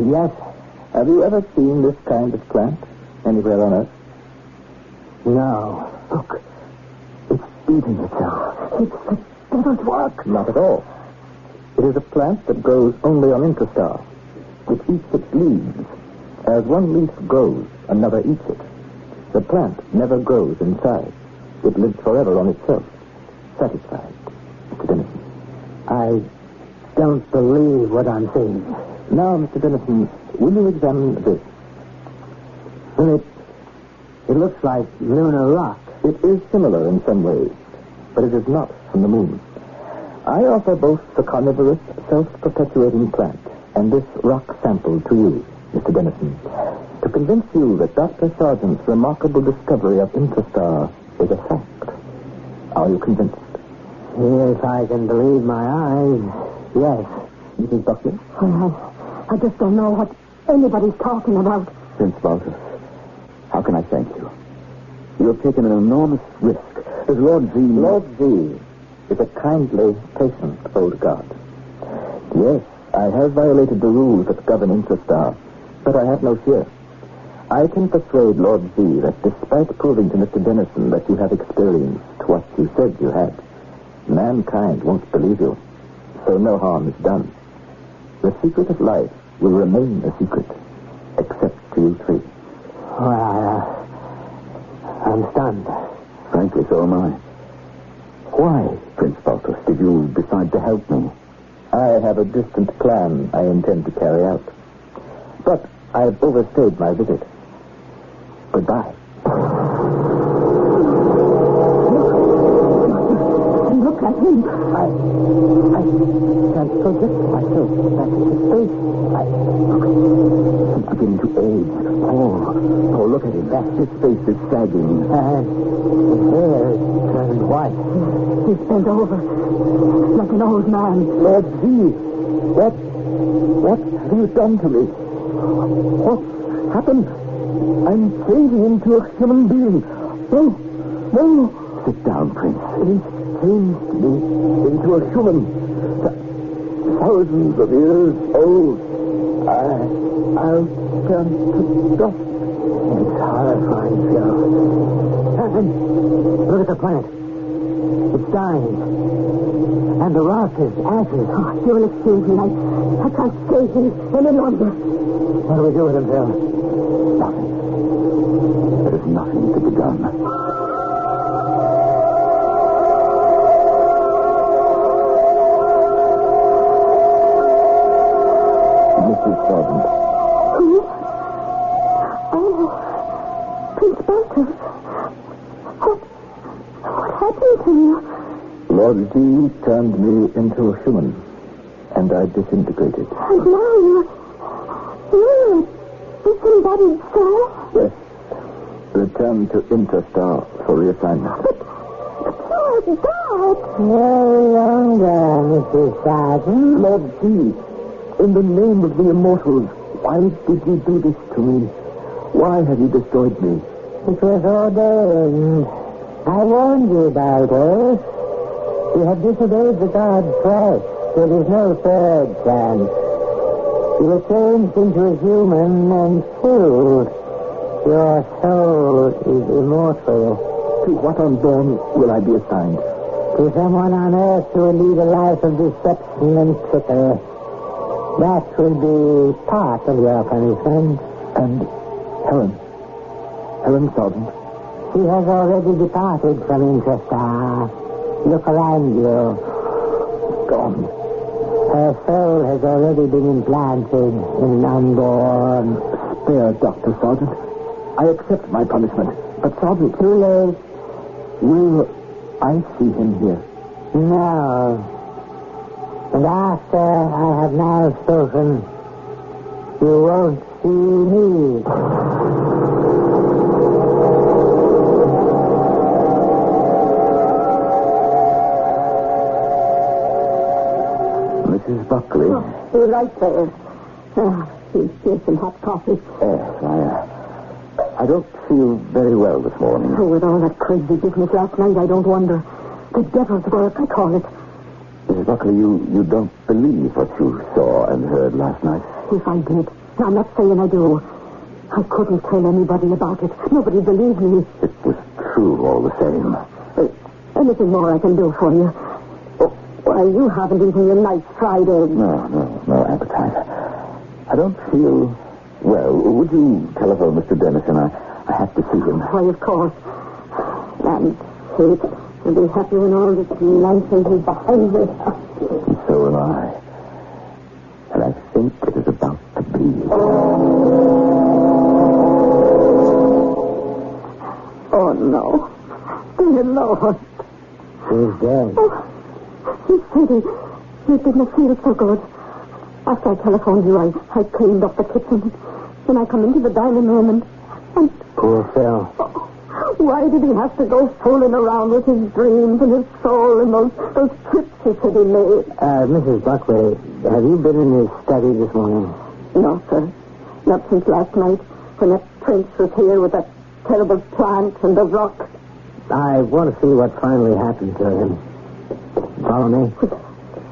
Yes. Have you ever seen this kind of plant anywhere on Earth? No. Look. It's eating itself. It doesn't work. Not at all. It is a plant that grows only on Intrastar. It eats its leaves. As one leaf grows, another eats it. The plant never grows in size. It lives forever on itself. Satisfied, Mr. Dennison? I don't believe what I'm seeing. Now, Mr. Dennison, will you examine this? Well, it looks like lunar rock. It is similar in some ways, but it is not from the moon. I offer both the carnivorous, self-perpetuating plant and this rock sample to you, Mr. Dennison, to convince you that Dr. Sargent's remarkable discovery of Intrastar is a fact. Are you convinced? If I can believe my eyes, yes. Mrs. Buckley? I just don't know what anybody's talking about. Prince Baltus, how can I thank you? You have taken an enormous risk. As Lord Z... Lord Z is a kindly, patient old god. Yes, I have violated the rules that govern Intrastar, but I have no fear. I can persuade Lord Z that despite proving to Mr. Dennison that you have experienced what you said you had, mankind won't believe you, so no harm is done. The secret of life will remain a secret, except to you three. Well, I'm stunned. Frankly, so am I. Why, Prince Baltus, did you decide to help me? I have a distant plan I intend to carry out. But I've overstayed my visit. Goodbye. Look at him. I can't project myself back into space. I'm beginning to age. Oh, look at him. His face is sagging. His hair is turned white. He's bent over like an old man. Lord Z, what have you done to me? What's happened? I'm changing into a human being. No. Sit down, Prince. He's changed me into a human. Thousands of years old. I'll turn to dust. It's horrifying, Phil. Look at the plant. It's dying. And the rock is ashes. Oh, you'll excuse me. I can't stay here any longer. What do we do with him, Phil? Nothing. There is nothing to be done. Mrs. Sargent. Who? Oh, Prince Baltus. What happened to you? Lord Z turned me into a human, and I disintegrated. And now you're a disembodied soul? Yes. Return to Intrastar for reassignment. But you're dead. No longer, Mrs. Sargent. Lord Z, in the name of the immortals, why did you do this to me? Why have you destroyed me? It was ordained. I warned you about it. You have disobeyed the god twice. There is no third chance. You were changed into a human and killed. Your soul is immortal. To what unborn will I be assigned? To someone on earth who will lead a life of deception and trickery. That will be part of your punishment. And Helen Sargent. She has already departed from Intrastar. Look around you. Gone. Her soul has already been implanted in an unborn. Spare Dr. Sargent. I accept my punishment. But Sargent... Too late. Will I see him here? No. The And after I have now spoken, you won't see me. Mrs. Buckley? Oh, you're right there. Here's some hot coffee. Yes, I don't feel very well this morning. Oh, with all that crazy business last night, I don't wonder. The devil's work, I call it. Mrs. Buckley, you don't believe what you saw and heard last night? If I did. Now, I'm not saying I do. I couldn't tell anybody about it. Nobody believed me. It was true all the same. Anything more I can do for you? Oh, why, you haven't eaten your nice fried egg. No appetite. I don't feel well. Would you telephone Mr. Dennison? I have to see him. Why, of course. And Kate will be happy when all this nonsense is behind me. And so am I. And I think it is about to be. Oh, no. Dear Lord. He's dead. Oh, he said he didn't feel so good. After I telephoned you, I cleaned up the kitchen. Then I come into the dining room and Poor Phil. Oh, why did he have to go fooling around with his dreams and his soul and those trips he said he made? Mrs. Buckley, have you been in his study this morning? No, sir. Not since last night when that prince was here with that terrible plant and the rock. I want to see what finally happened to him. Follow me?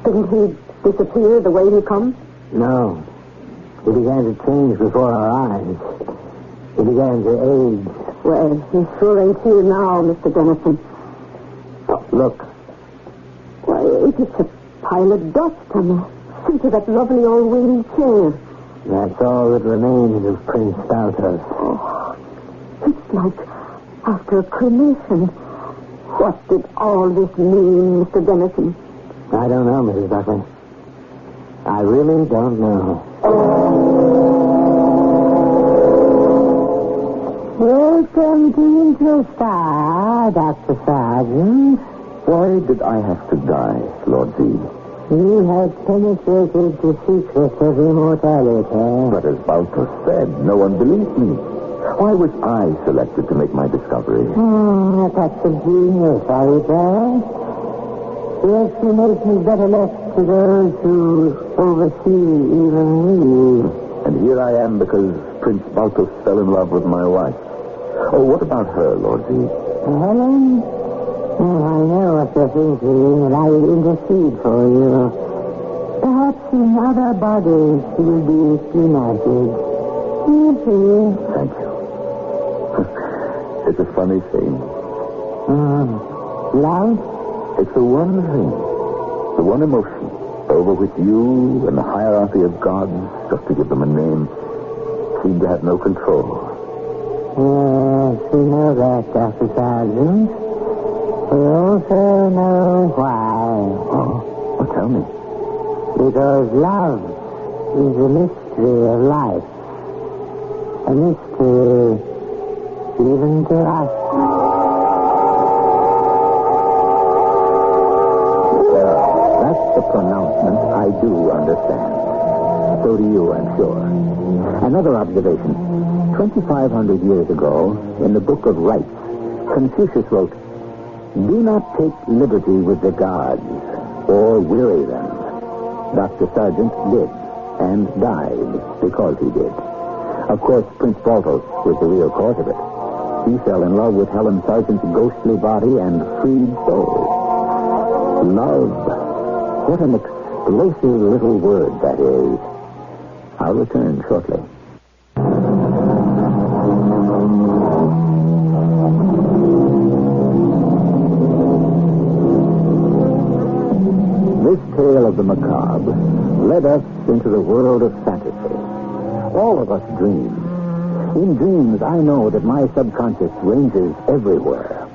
Didn't he disappear the way he come? No. He began to change before our eyes. He began to age. Well, he sure ain't here now, Mr. Dennison. Oh, look. Why, it's a pile of dust on the seat of that lovely old wheelie chair. That's all that remains of Prince Balthus. Oh, it's like after a cremation. What did all this mean, Mr. Dennison? I don't know, Mrs. Buckley. I really don't know. Welcome to Intrastar, Dr. Sargent. Why did I have to die, Lord Z? You had penetrated the secret of immortality. But as Balthus said, no one believed me. Why was I selected to make my discovery? That's a genius, are you, Barry? The explanation is better left to those who oversee even me. And here I am because Prince Balthus fell in love with my wife. Oh, what about her, Lord Z? Helen? Oh, I know what you're thinking, and I will intercede for you. Perhaps in other bodies she will be united. Thank you. It's a funny thing. Love? It's the one thing, the one emotion over which you and the hierarchy of gods, just to give them a name, seem to have no control. Yes, we know that, Dr. Sargent. We also know why. Oh, well, tell me. Because love is a mystery of life. A mystery even to us. That's the pronouncement I do understand. So do you, I'm sure. Another observation. 2,500 years ago, in the Book of Rites, Confucius wrote, "Do not take liberty with the gods, or weary them." Dr. Sargent did, and died because he did. Of course, Prince Balthus was the real cause of it. He fell in love with Helen Sargent's ghostly body and freed soul. Love. What an explosive little word that is. I'll return shortly. This tale of the macabre led us into the world of fantasy. All of us dream. In dreams, I know that my subconscious ranges everywhere.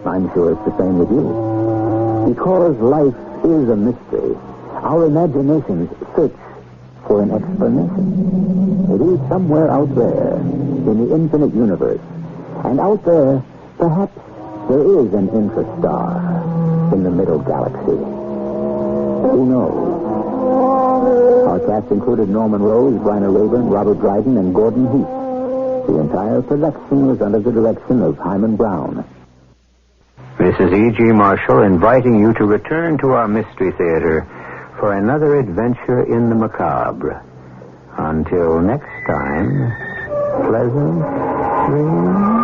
I'm sure it's the same with you. Because life is a mystery, our imaginations search for an explanation. It is somewhere out there in the infinite universe. And out there, perhaps, there is an Intrastar in the middle galaxy. Who knows? Our cast included Norman Rose, Bryna Rayburn, Robert Dryden, and Gordon Heath. The entire production was under the direction of Himan Brown. This is E.G. Marshall inviting you to return to our Mystery Theater for another adventure in the macabre. Until next time, pleasant dreams.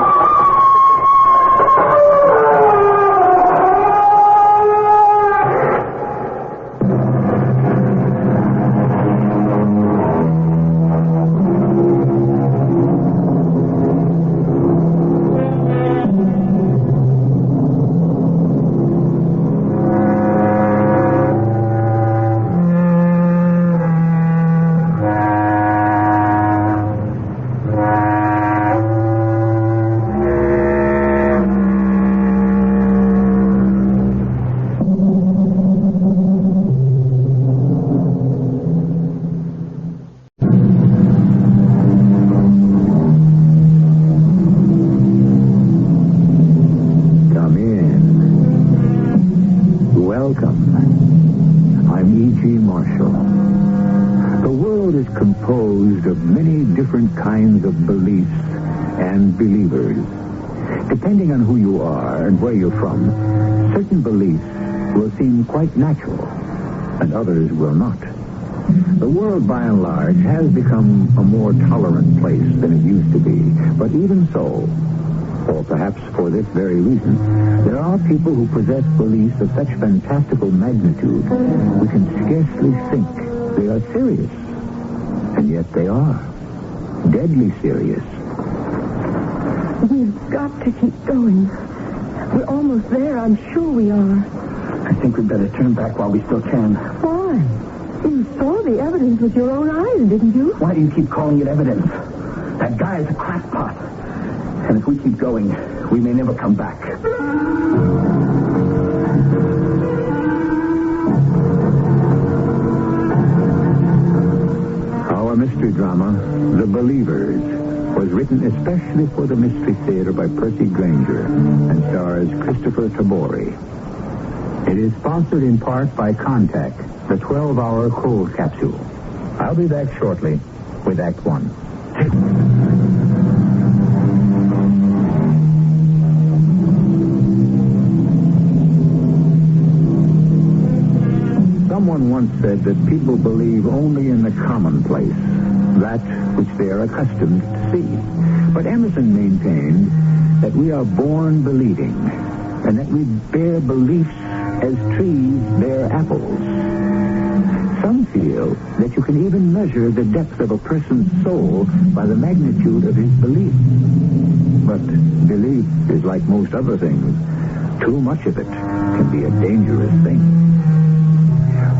Kinds of beliefs and believers. Depending on who you are and where you're from, certain beliefs will seem quite natural, and others will not. The world, by and large, has become a more tolerant place than it used to be. But even so, or perhaps for this very reason, there are people who possess beliefs of such fantastical magnitude we can scarcely think they are serious. And yet they are. Deadly serious. We've got to keep going. We're almost there, I'm sure we are. I think we'd better turn back while we still can. Why? You saw the evidence with your own eyes, didn't you? Why do you keep calling it evidence? That guy is a crackpot. And if we keep going, we may never come back. Our mystery drama, The Believers, was written especially for the Mystery Theater by Percy Granger and stars Christopher Tabori. It is sponsored in part by Contact, the 12-hour cold capsule. I'll be back shortly with Act One. Someone once said that people believe only in the commonplace, that which they are accustomed to see. But Emerson maintained that we are born believing, and that we bear beliefs as trees bear apples. Some feel that you can even measure the depth of a person's soul by the magnitude of his belief. But belief is like most other things. Too much of it can be a dangerous thing.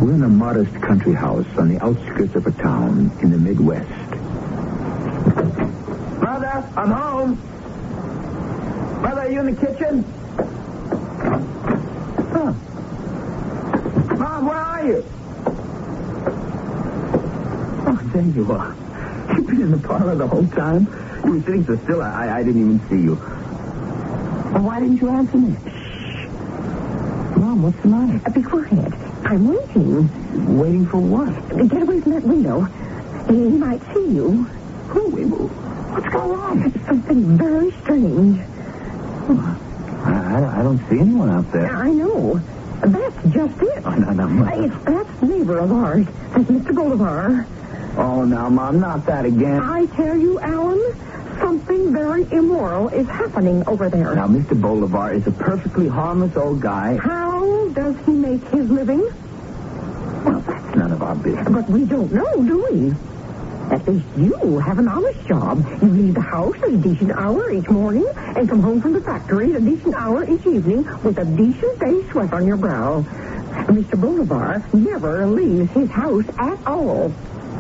We're in a modest country house on the outskirts of a town in the Midwest. Mother, I'm home. Mother, are you in the kitchen? Huh. Mom, where are you? Oh, there you are. You've been in the parlor the whole time? You were sitting so still, I didn't even see you. Well, why didn't you answer me? Shh. Mom, what's the matter? Be quiet. I'm waiting. Waiting for what? Get away from that window. He might see you. Who? What's going on? Something very strange. I don't see anyone out there. I know. That's just it. Oh, no, Mother. That's a neighbor of ours. That's Mr. Bolivar. Oh, now, Mom, not that again. I tell you, Alan, something very immoral is happening over there. Now, Mr. Bolivar is a perfectly harmless old guy. How does he make his living? Well, that's none of our business. But we don't know, do we? At least you have an honest job. You leave the house at a decent hour each morning and come home from the factory at a decent hour each evening with a decent day's sweat on your brow. Mr. Bolivar never leaves his house at all.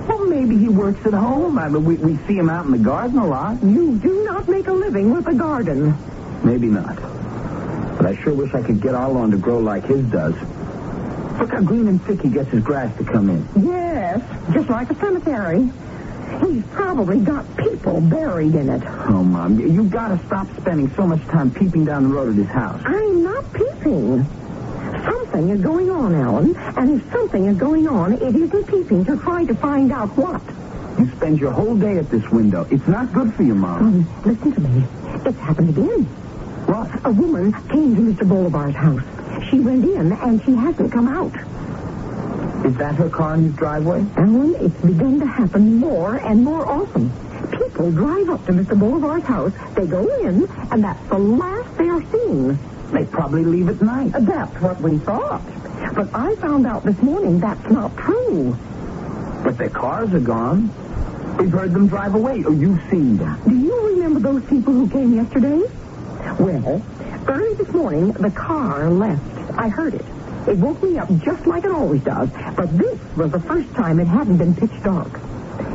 Well, maybe he works at home. I mean, we see him out in the garden a lot. You do not make a living with a garden. Maybe not. But I sure wish I could get our lawn to grow like his does. Look how green and thick he gets his grass to come in. Yes, just like a cemetery. He's probably got people buried in it. Oh, Mom, you gotta stop spending so much time peeping down the road at his house. I'm not peeping. Something is going on, Alan. And if something is going on, it isn't peeping to try to find out what. You spend your whole day at this window. It's not good for you, Mom. Listen to me. It's happened again. What? A woman came to Mr. Bolivar's house. She went in, and she hasn't come out. Is that her car in his driveway? Alan, it's begun to happen more and more often. People drive up to Mr. Bolivar's house, they go in, and that's the last they are seen. They probably leave at night. That's what we thought. But I found out this morning that's not true. But their cars are gone. We've heard them drive away, or you've seen them. Do you remember those people who came yesterday? Well, early this morning, the car left. I heard it. It woke me up just like it always does, but this was the first time it hadn't been pitch dark.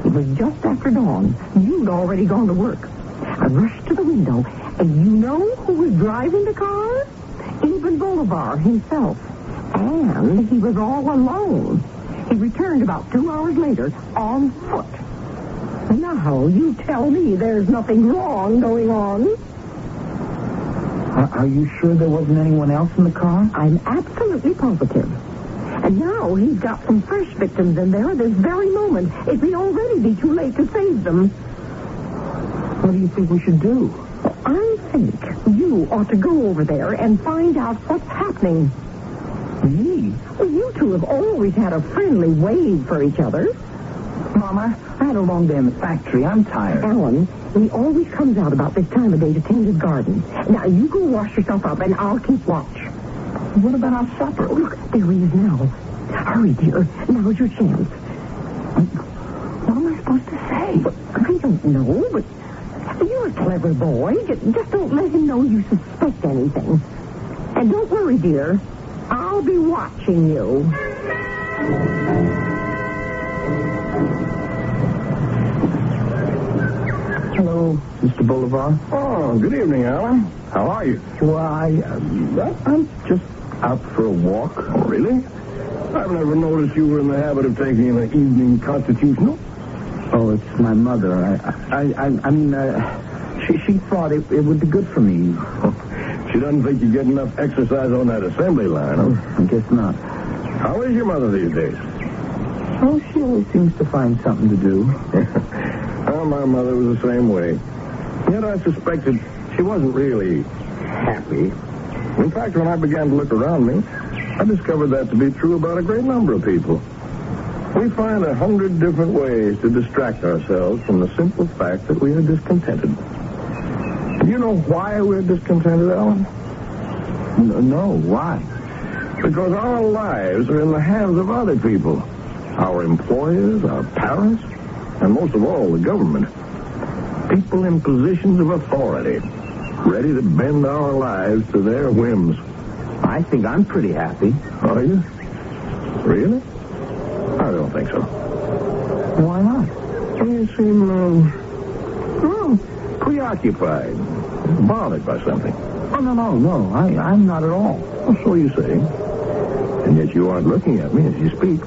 It was just after dawn. You'd already gone to work. I rushed to the window, and you know who was driving the car? Even Bolivar himself. And he was all alone. He returned about 2 hours later on foot. Now, you tell me there's nothing wrong going on. Are you sure there wasn't anyone else in the car? I'm absolutely positive. And now he's got some fresh victims in there at this very moment. It may already be too late to save them. What do you think we should do? I think you ought to go over there and find out what's happening. Me? Well, you two have always had a friendly wave for each other. Mama, I had a long day in the factory. I'm tired. Alan, he always comes out about this time of day to tend his garden. Now, you go wash yourself up, and I'll keep watch. What about our supper? Oh, look, there he is now. Hurry, dear. Now's your chance. What am I supposed to say? I don't know, but you're a clever boy. Just don't let him know you suspect anything. And don't worry, dear. I'll be watching you. Hello, Mr. Bolivar. Oh, good evening, Alan. How are you? Well, I'm just out for a walk. Oh, really? I've never noticed you were in the habit of taking an evening constitutional. Oh, it's my mother. She thought it would be good for me. She doesn't think you get enough exercise on that assembly line, huh? I guess not. How is your mother these days? Oh, she always seems to find something to do. Well, my mother was the same way. Yet I suspected she wasn't really happy. In fact, when I began to look around me, I discovered that to be true about a great number of people. We find 100 different ways to distract ourselves from the simple fact that we are discontented. Do you know why we're discontented, Alan? No, why? Because our lives are in the hands of other people. Our employers, our parents, and most of all, the government. People in positions of authority, ready to bend our lives to their whims. I think I'm pretty happy. Are you? Really? I don't think so. Why not? You seem, preoccupied, bothered by something. Oh, no. I'm not at all. Well, so you say. And yet you aren't looking at me as you speak.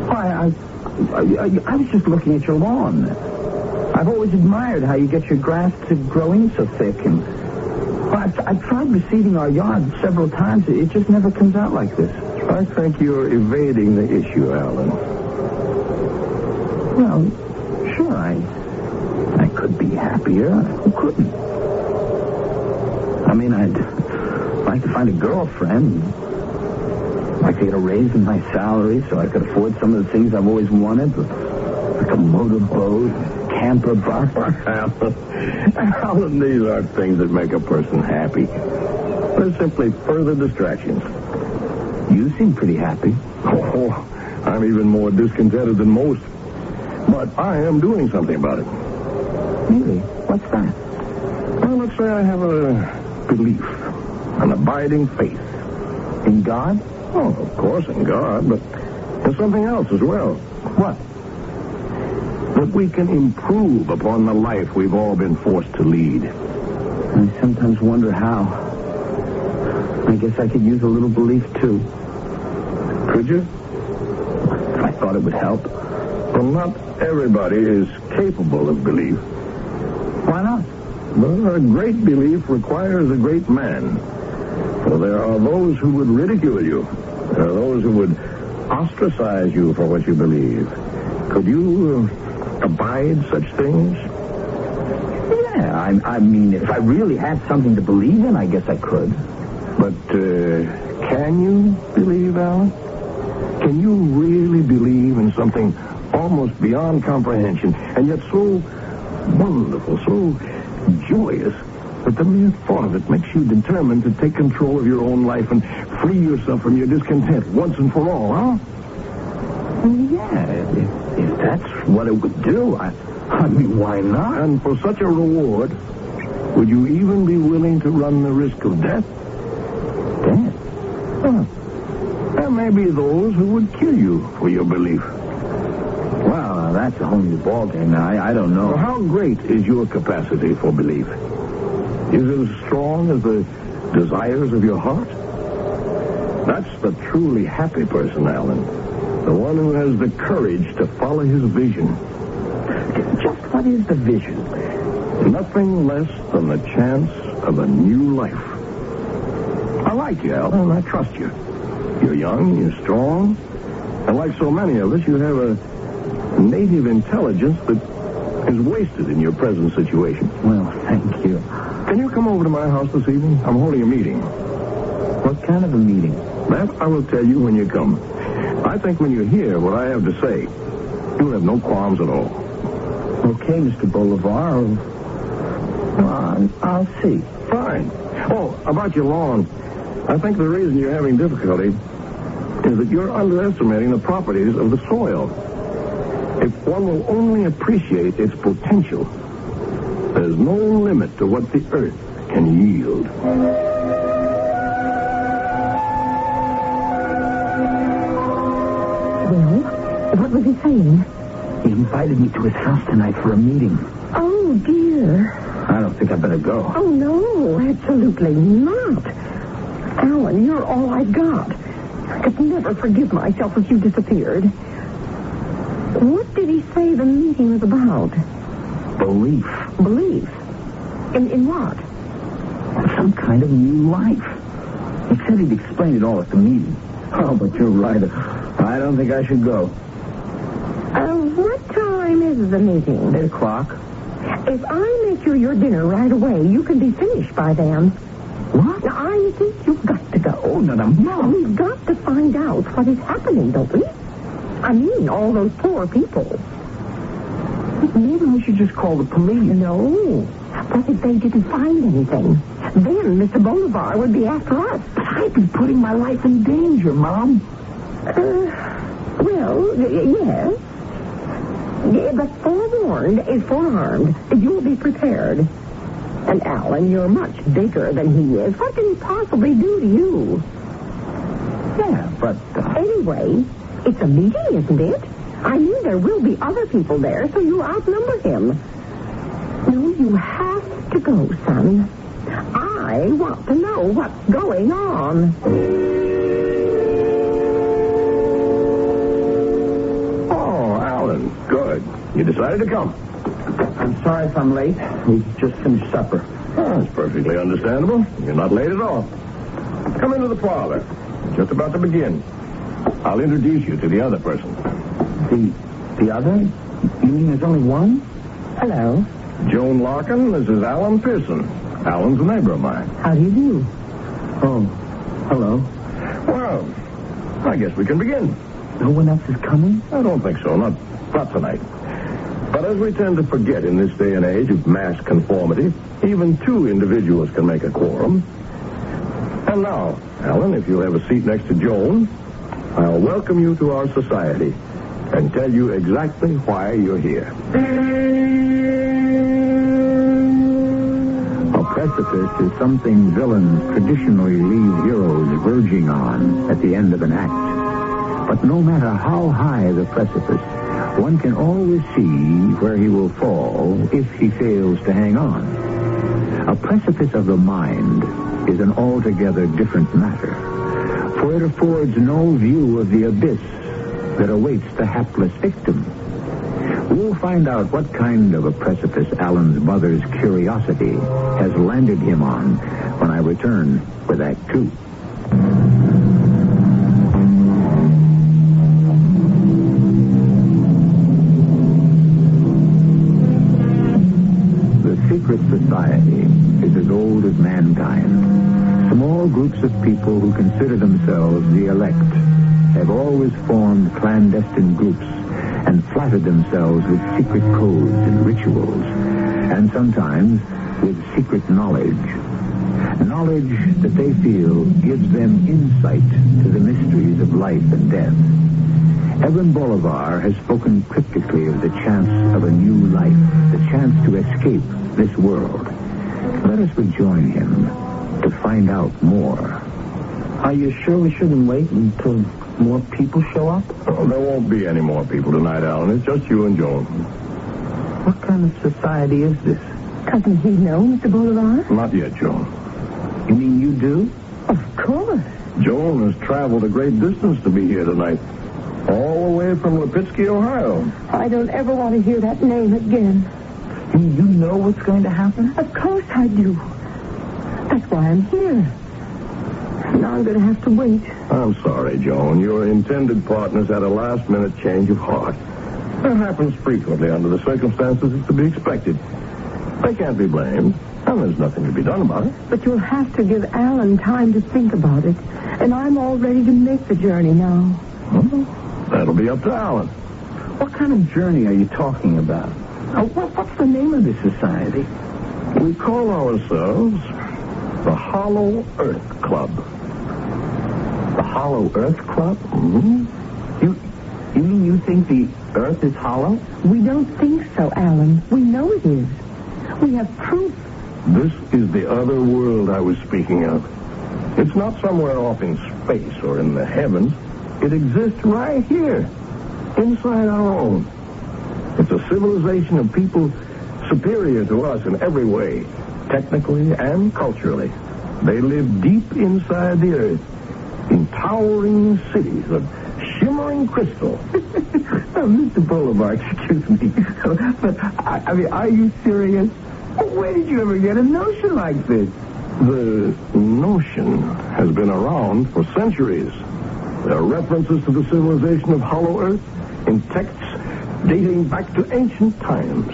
Why, I was just looking at your lawn. I've always admired how you get your grass to grow in so thick. And I've tried reseeding our yard several times. It just never comes out like this. I think you're evading the issue, Alan. Well, sure, I could be happier. Who couldn't? I mean, I'd like to find a girlfriend. I'd like to get a raise in my salary so I could afford some of the things I've always wanted, like a motorboat, camper bus. Alan, these aren't things that make a person happy. They're simply further distractions. You seem pretty happy. Oh, I'm even more discontented than most. But I am doing something about it. Really? What's that? Well, let's say I have a belief, an abiding faith. In God? Oh, of course, in God, but in something else as well. What? That we can improve upon the life we've all been forced to lead. I sometimes wonder how. I guess I could use a little belief, too. Could you? If I thought it would help. Well, not everybody is capable of belief. Why not? Well, a great belief requires a great man. For there are those who would ridicule you. There are those who would ostracize you for what you believe. Could you abide such things? Yeah, I mean, if I really had something to believe in, I guess I could. But can you believe, Alan? Can you really believe in something almost beyond comprehension, and yet so wonderful, so joyous, that the mere thought of it makes you determined to take control of your own life and free yourself from your discontent once and for all, huh? Yeah, if that's what it would do, I mean, why not? And for such a reward, would you even be willing to run the risk of death? Death? Huh. There may be those who would kill you for your belief. Well, that's a whole new ballgame. I don't know. Well, how great is your capacity for belief? Is it as strong as the desires of your heart? That's the truly happy person, Alan. The one who has the courage to follow his vision. Just what is the vision? Nothing less than the chance of a new life. I like you, Alan. I trust you. You're young, you're strong, and like so many of us, you have a native intelligence that is wasted in your present situation. Well, thank you. Can you come over to my house this evening? I'm holding a meeting. What kind of a meeting? That I will tell you when you come. I think when you hear what I have to say, you'll have no qualms at all. Okay, Mr. Bolivar. Well, I'll see. Fine. Oh, about your lawn. I think the reason you're having difficulty is that you're underestimating the properties of the soil. If one will only appreciate its potential, there's no limit to what the earth can yield. Well, what was he saying? He invited me to his house tonight for a meeting. Oh, dear. I don't think I better go. Oh, no, absolutely not. Alan, you're all I got. I could never forgive myself if you disappeared. What did he say the meeting was about? Belief. Belief? In what? Some kind of new life. He said he'd explain it all at the meeting. Oh, but you're right. I don't think I should go. What time is the meeting? 8 o'clock. If I make you your dinner right away, you can be finished by then. What? Now, I think you've got to go. Oh, no, Mom. We've got to find out what is happening, don't we? I mean, all those poor people. Maybe we should just call the police. No. What if they didn't find anything? Then Mr. Bolivar would be after us. But I'd be putting my life in danger, Mom. Well, yes. Yeah, but forewarned is forearmed. You'll be prepared. And Alan, you're much bigger than he is. What can he possibly do to you? Yeah, but... Anyway, it's a meeting, isn't it? I mean, there will be other people there, so you outnumber him. No, you have to go, son. I want to know what's going on. Oh, Alan, good. You decided to come. I'm sorry if I'm late. We just finished supper. Oh, that's perfectly understandable. You're not late at all. Come into the parlor. Just about to begin. I'll introduce you to the other person. The other? You mean there's only one? Hello. Joan Larkin, this is Alan Pearson. Alan's a neighbor of mine. How do you do? Oh, hello. Well, I guess we can begin. No one else is coming? I don't think so. Not tonight. But as we tend to forget in this day and age of mass conformity, even 2 individuals can make a quorum. And now, Alan, if you'll have a seat next to Joan, I'll welcome you to our society and tell you exactly why you're here. A precipice is something villains traditionally leave heroes verging on at the end of an act. But no matter how high the precipice, one can always see where he will fall if he fails to hang on. A precipice of the mind is an altogether different matter, for it affords no view of the abyss that awaits the hapless victim. We'll find out what kind of a precipice Alan's mother's curiosity has landed him on when I return with Act 2. The secret society is as old as mankind. Small groups of people who consider themselves the elect have always formed clandestine groups and flattered themselves with secret codes and rituals, and sometimes with secret knowledge. Knowledge that they feel gives them insight to the mysteries of life and death. Evan Bolivar has spoken cryptically of the chance of a new life, the chance to escape this world. Let us rejoin him to find out more. Are you sure we shouldn't wait until more people show up? Oh, there won't be any more people tonight, Alan. It's just you and Joan. What kind of society is this? Doesn't he know, Mr. Bolivar? Not yet, Joan. You mean you do? Of course. Joan has traveled a great distance to be here tonight. All the way from Lipitsky, Ohio. I don't ever want to hear that name again. You know what's going to happen? Of course I do. That's why I'm here. Now I'm going to have to wait. I'm sorry, Joan. Your intended partners had a last-minute change of heart. That happens frequently under the circumstances. It's to be expected. They can't be blamed, and there's nothing to be done about it. But you'll have to give Alan time to think about it. And I'm all ready to make the journey now. Well, that'll be up to Alan. What kind of journey are you talking about? What's the name of this society? We call ourselves the Hollow Earth Club. The Hollow Earth Club? Mm-hmm. You mean you think the Earth is hollow? We don't think so, Alan. We know it is. We have proof. This is the other world I was speaking of. It's not somewhere off in space or in the heavens. It exists right here, inside our own. It's a civilization of people superior to us in every way, technically and culturally. They live deep inside the earth, in towering cities of shimmering crystal. Mr. Bolivar, excuse me, but, I mean, are you serious? Where did you ever get a notion like this? The notion has been around for centuries. There are references to the civilization of Hollow Earth in texts dating back to ancient times.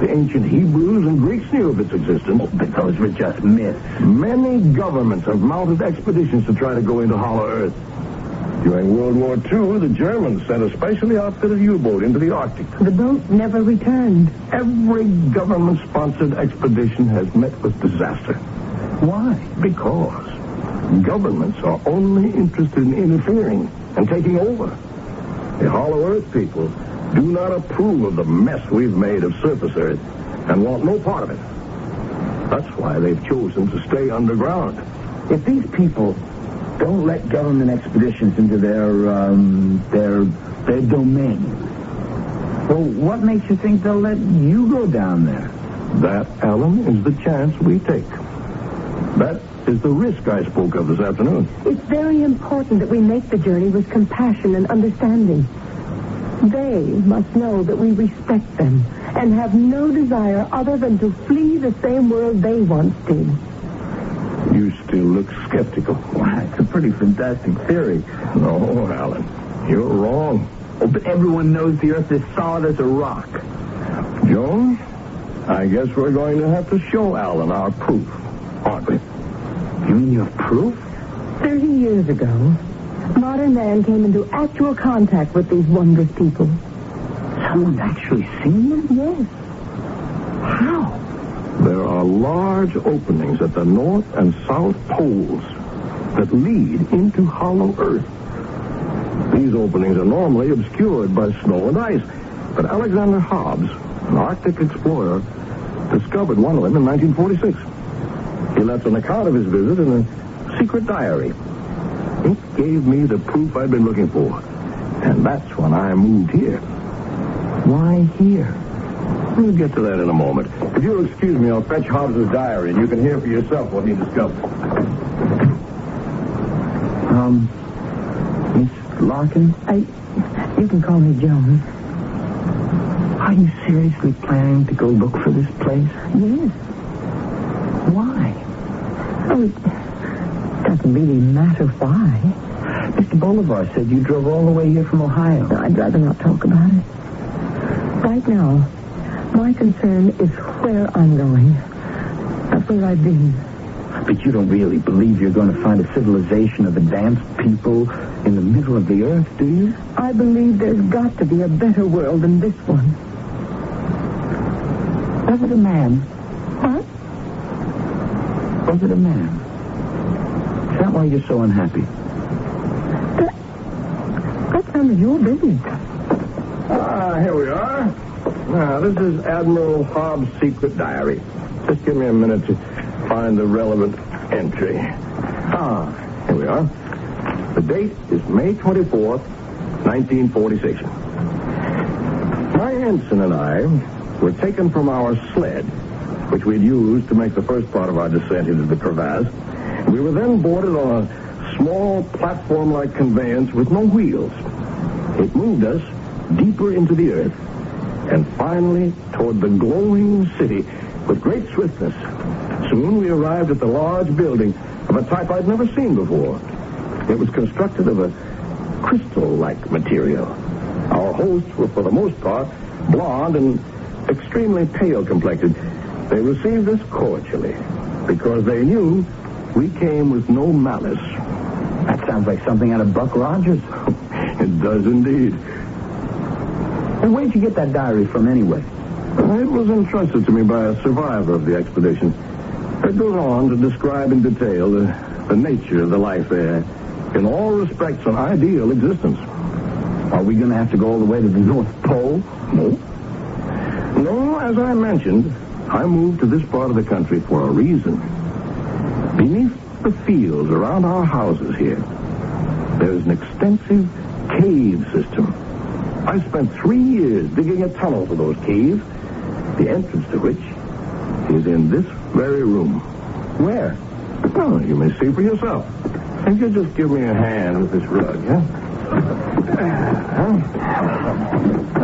The ancient Hebrews and Greeks knew of its existence. But those were just myths. Many governments have mounted expeditions to try to go into Hollow Earth. During World War II, the Germans sent a specially outfitted U-boat into the Arctic. The boat never returned. Every government-sponsored expedition has met with disaster. Why? Because governments are only interested in interfering and taking over. The Hollow Earth people do not approve of the mess we've made of surface Earth and want no part of it. That's why they've chosen to stay underground. If these people don't let government expeditions into their domain, well, what makes you think they'll let you go down there? That, Alan, is the chance we take. That is the risk I spoke of this afternoon. It's very important that we make the journey with compassion and understanding. They must know that we respect them and have no desire other than to flee the same world they once did. You still look skeptical. Why, it's a pretty fantastic theory. No, Alan, you're wrong. Oh, but everyone knows the Earth is solid as a rock. Joan, I guess we're going to have to show Alan our proof, aren't we? You mean you have proof? 30 years ago, modern man came into actual contact with these wondrous people. Someone's actually seen them? Yes. How? There are large openings at the north and south poles that lead into Hollow Earth. These openings are normally obscured by snow and ice, but Alexander Hobbs, an Arctic explorer, discovered one of them in 1946. He left an account of his visit in a secret diary. It gave me the proof I'd been looking for, and that's when I moved here. Why here? We'll get to that in a moment. If you'll excuse me, I'll fetch Hobbs' diary, and you can hear for yourself what he discovered. Miss Larkin? You can call me Joan. Are you seriously planning to go look for this place? Yes. Why? Oh, it doesn't really matter why. Mr. Bolivar said you drove all the way here from Ohio. No, I'd rather not talk about it. Right now, my concern is where I'm going. Not where I've been. But you don't really believe you're going to find a civilization of advanced people in the middle of the earth, do you? I believe there's got to be a better world than this one. Was it a man? What? Was it a man? Is that why you're so unhappy? That's none of your business. Here we are. Now, this is Admiral Hobbs' secret diary. Just give me a minute to find the relevant entry. Here we are. The date is May 24th, 1946. My ensign and I were taken from our sled, which we'd used to make the first part of our descent into the crevasse. We were then boarded on a small platform-like conveyance with no wheels. It moved us deeper into the earth and finally toward the glowing city with great swiftness. Soon we arrived at the large building of a type I'd never seen before. It was constructed of a crystal-like material. Our hosts were, for the most part, blonde and extremely pale-complected. They received us cordially because they knew we came with no malice. That sounds like something out of Buck Rogers. It does indeed. And where'd you get that diary from anyway? It was entrusted to me by a survivor of the expedition. It goes on to describe in detail the nature of the life there. In all respects, an ideal existence. Are we going to have to go all the way to the North Pole? No. No, as I mentioned, I moved to this part of the country for a reason. Beneath the fields around our houses here, there's an extensive cave system. I spent 3 years digging a tunnel for those caves, the entrance to which is in this very room. Where? Well, you may see for yourself. And you just give me a hand with this rug, huh?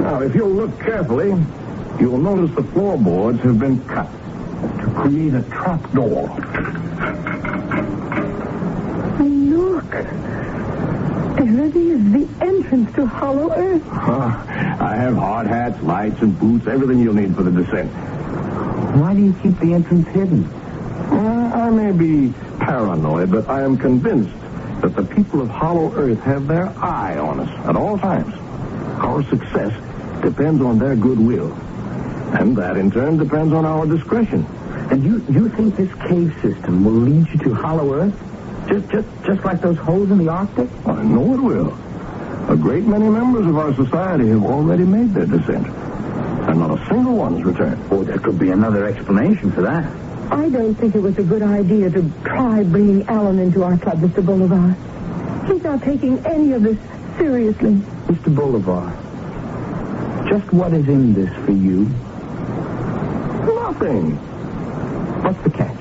Now, if you'll look carefully, you'll notice the floorboards have been cut to create a trap door. Look. There it is, the entrance to Hollow Earth. I have hard hats, lights, and boots, everything you'll need for the descent. Why do you keep the entrance hidden? I may be paranoid, but I am convinced that the people of Hollow Earth have their eye on us at all times. Our success depends on their goodwill. And that, in turn, depends on our discretion. And you think this cave system will lead you to Hollow Earth? Just like those holes in the Arctic? I know it will. A great many members of our society have already made their descent. And not a single one's returned. Oh, there could be another explanation for that. I don't think it was a good idea to try bringing Alan into our club, Mr. Bolivar. He's not taking any of this seriously. Mr. Bolivar, just what is in this for you? Nothing. What's the catch?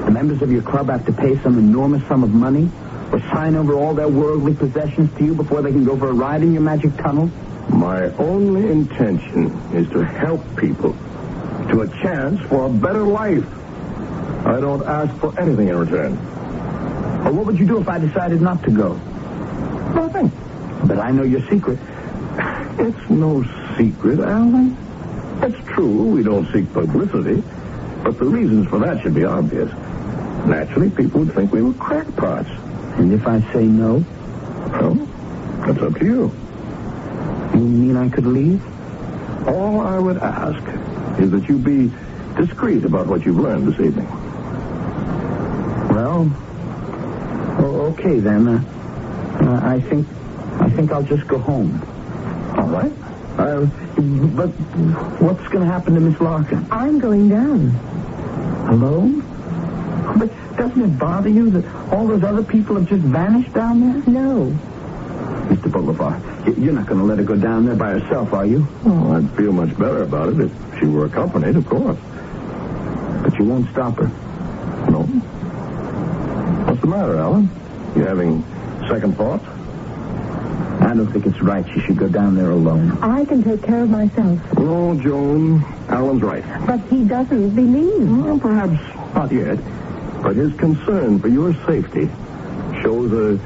The members of your club have to pay some enormous sum of money or sign over all their worldly possessions to you before they can go for a ride in your magic tunnel? My only intention is to help people to a chance for a better life. I don't ask for anything in return. Well, what would you do if I decided not to go? Nothing. But I know your secret. It's no secret, Alan. It's true, we don't seek publicity, but the reasons for that should be obvious. Naturally, people would think we were crackpots. And if I say no? Well, that's up to you. You mean I could leave? All I would ask is that you be discreet about what you've learned this evening. Well, okay then. I think I'll just go home. All right. But what's going to happen to Miss Larkin? I'm going down. Alone? But doesn't it bother you that all those other people have just vanished down there? No. Mr. Bolivar, you're not going to let her go down there by herself, are you? Well, I'd feel much better about it if she were accompanied, of course. But you won't stop her? No. What's the matter, Alan? You having second thoughts? Not don't think it's right she should go down there alone. I can take care of myself. No, Joan, Alan's right. But he doesn't believe. Well, perhaps not yet. But his concern for your safety shows a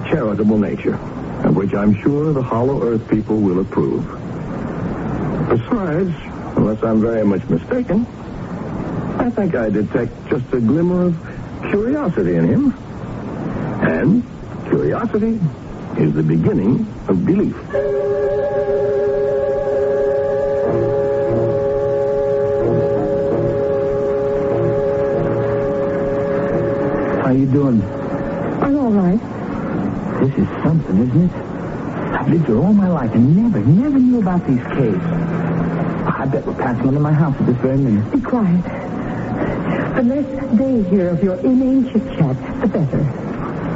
charitable nature, of which I'm sure the Hollow Earth people will approve. Besides, unless I'm very much mistaken, I think I detect just a glimmer of curiosity in him. And curiosity is the beginning of belief. How you doing? I'm all right. This is something, isn't it? I've lived here all my life and never knew about these caves. I bet we're passing into my house at this very minute. Be quiet. The less they hear of your inane chit-chat, the better.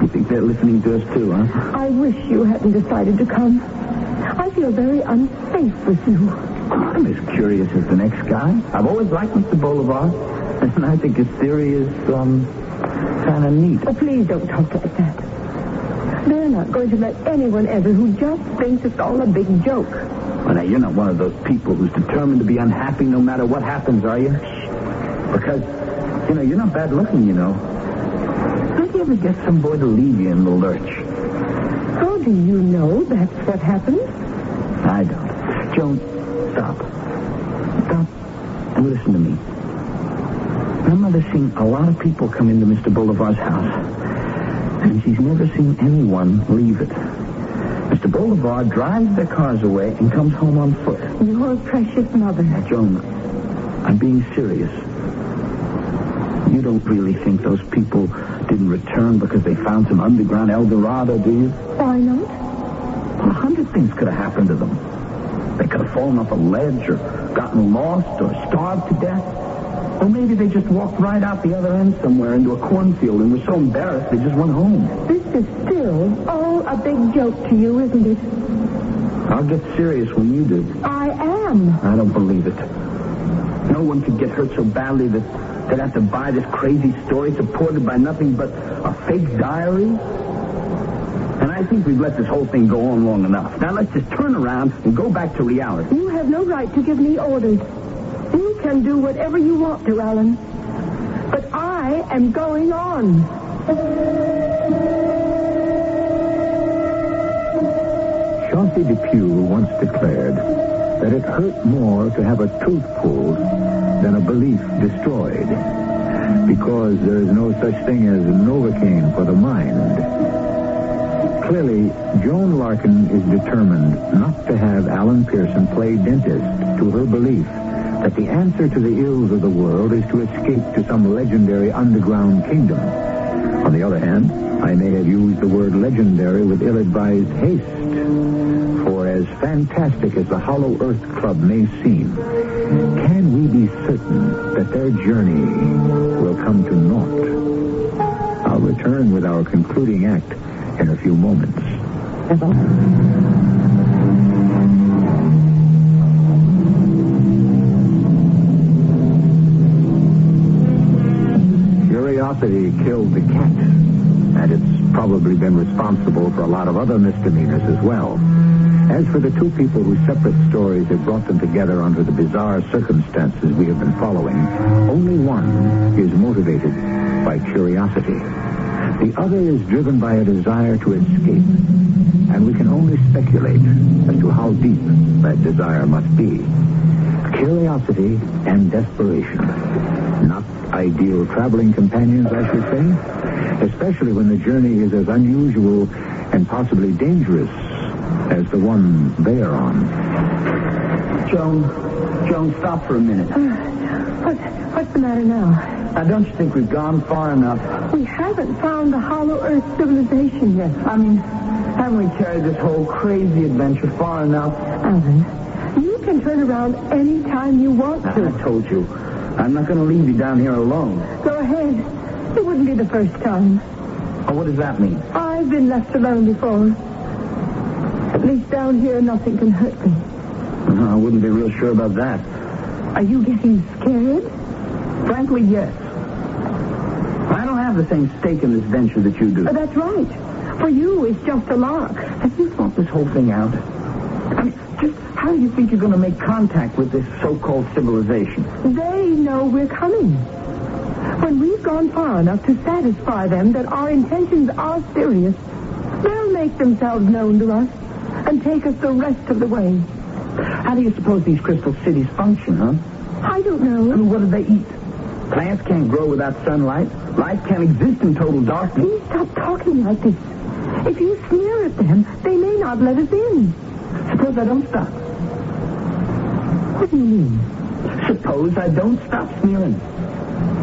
You think they're listening to us too, huh? I wish you hadn't decided to come. I feel very unsafe with you. I'm as curious as the next guy. I've always liked Mr. Bolivar, and I think his theory is, kind of neat. Oh, please don't talk like that. They're not going to let anyone enter who just thinks it's all a big joke. Well, now, you're not one of those people who's determined to be unhappy no matter what happens, are you? Because, you're not bad looking, Don't you ever get some boy to leave you in the lurch? How do you know that's what happened? I don't. Joan, stop. Stop and listen to me. My mother's seen a lot of people come into Mr. Bolivar's house, and she's never seen anyone leave it. Mr. Bolivar drives their cars away and comes home on foot. Your precious mother. Joan, I'm being serious. You don't really think those people didn't return because they found some underground El Dorado, do you? Why not? 100 things could have happened to them. They could have fallen off a ledge or gotten lost or starved to death. Or maybe they just walked right out the other end somewhere into a cornfield and were so embarrassed they just went home. This is still all a big joke to you, isn't it? I'll get serious when you do. I am. I don't believe it. No one could get hurt so badly that they'd have to buy this crazy story supported by nothing but a fake diary. And I think we've let this whole thing go on long enough. Now let's just turn around and go back to reality. You have no right to give me orders. You can do whatever you want to, Alan. But I am going on. Chauncey Depew once declared that it hurt more to have a truth pulled than a belief destroyed, because there is no such thing as Novocaine for the mind. Clearly, Joan Larkin is determined not to have Alan Pearson play dentist to her belief that the answer to the ills of the world is to escape to some legendary underground kingdom. On the other hand, I may have used the word legendary with ill-advised haste. For as fantastic as the Hollow Earth Club may seem, can we be certain that their journey will come to naught? I'll return with our concluding act in a few moments. Curiosity killed the cat, and it's probably been responsible for a lot of other misdemeanors as well. As for the two people whose separate stories have brought them together under the bizarre circumstances we have been following, only one is motivated by curiosity. The other is driven by a desire to escape, and we can only speculate as to how deep that desire must be. Curiosity and desperation. Not ideal traveling companions, I should say, especially when the journey is as unusual and possibly dangerous as the one they are on. Joan, stop for a minute. What's the matter now? Now, don't you think we've gone far enough? We haven't found the Hollow Earth civilization yet. I mean, haven't we carried this whole crazy adventure far enough? Alan, you can turn around any time you want to. I told you. I'm not going to leave you down here alone. Go ahead. It wouldn't be the first time. Oh, what does that mean? I've been left alone before. At least down here, nothing can hurt me. I wouldn't be real sure about that. Are you getting scared? Frankly, yes. I don't have the same stake in this venture that you do. That's right. For you, it's just a lark. Have you thought this whole thing out? I mean, just how do you think you're going to make contact with this so-called civilization? They know we're coming. When we've gone far enough to satisfy them that our intentions are serious, they'll make themselves known to us and take us the rest of the way. How do you suppose these crystal cities function, huh? I don't know. I mean, what do they eat? Plants can't grow without sunlight. Life can't exist in total darkness. Please stop talking like this. If you sneer at them, they may not let us in. Suppose I don't stop. What do you mean? Suppose I don't stop sneering.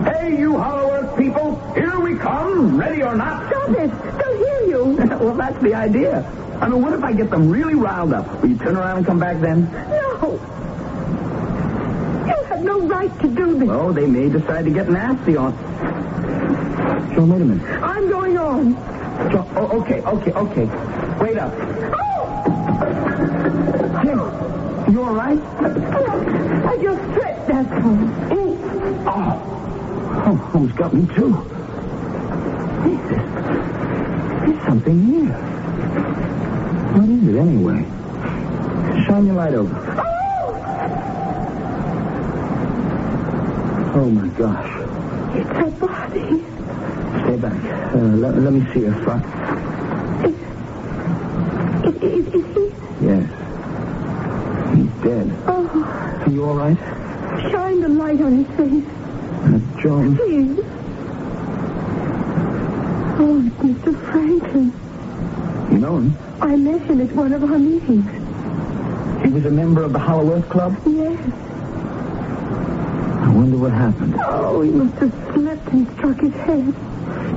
Hey, you Hollow Earth people, here we come, ready or not. Stop it! They'll hear you. Well, that's the idea. I mean, what if I get them really riled up? Will you turn around and come back then? No. You have no right to do this. Oh, they may decide to get nasty on... John, wait a minute. I'm going on. John, okay. Wait up. Oh! Hey, you all right? I just tripped, that's all. Oh, almost got me, too. There's something here. What is it, anyway? Shine your light over. Oh, my gosh. It's a body. Stay back. Let me see her front. Is he? Yes. He's dead. Oh. Are you all right? Shine the light on his face. John. Please. Oh, it's Mr. Franklin. You know him? I met him at one of our meetings. He was a member of the Hollow Earth Club? Yes. I wonder what happened. Oh, he must have slipped and struck his head.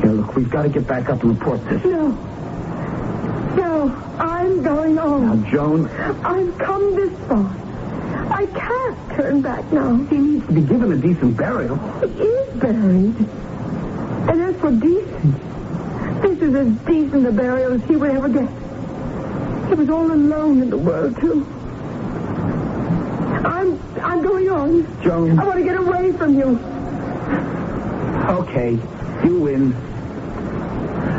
Yeah, look, we've got to get back up and report this. No, I'm going on. Now, Joan... I've come this far. I can't turn back now. He needs to be given a decent burial. He is buried. And as for decent, this is as decent a burial as he would ever get. He was all alone in the world, too. I'm going on. Joan. I want to get away from you. Okay, you win.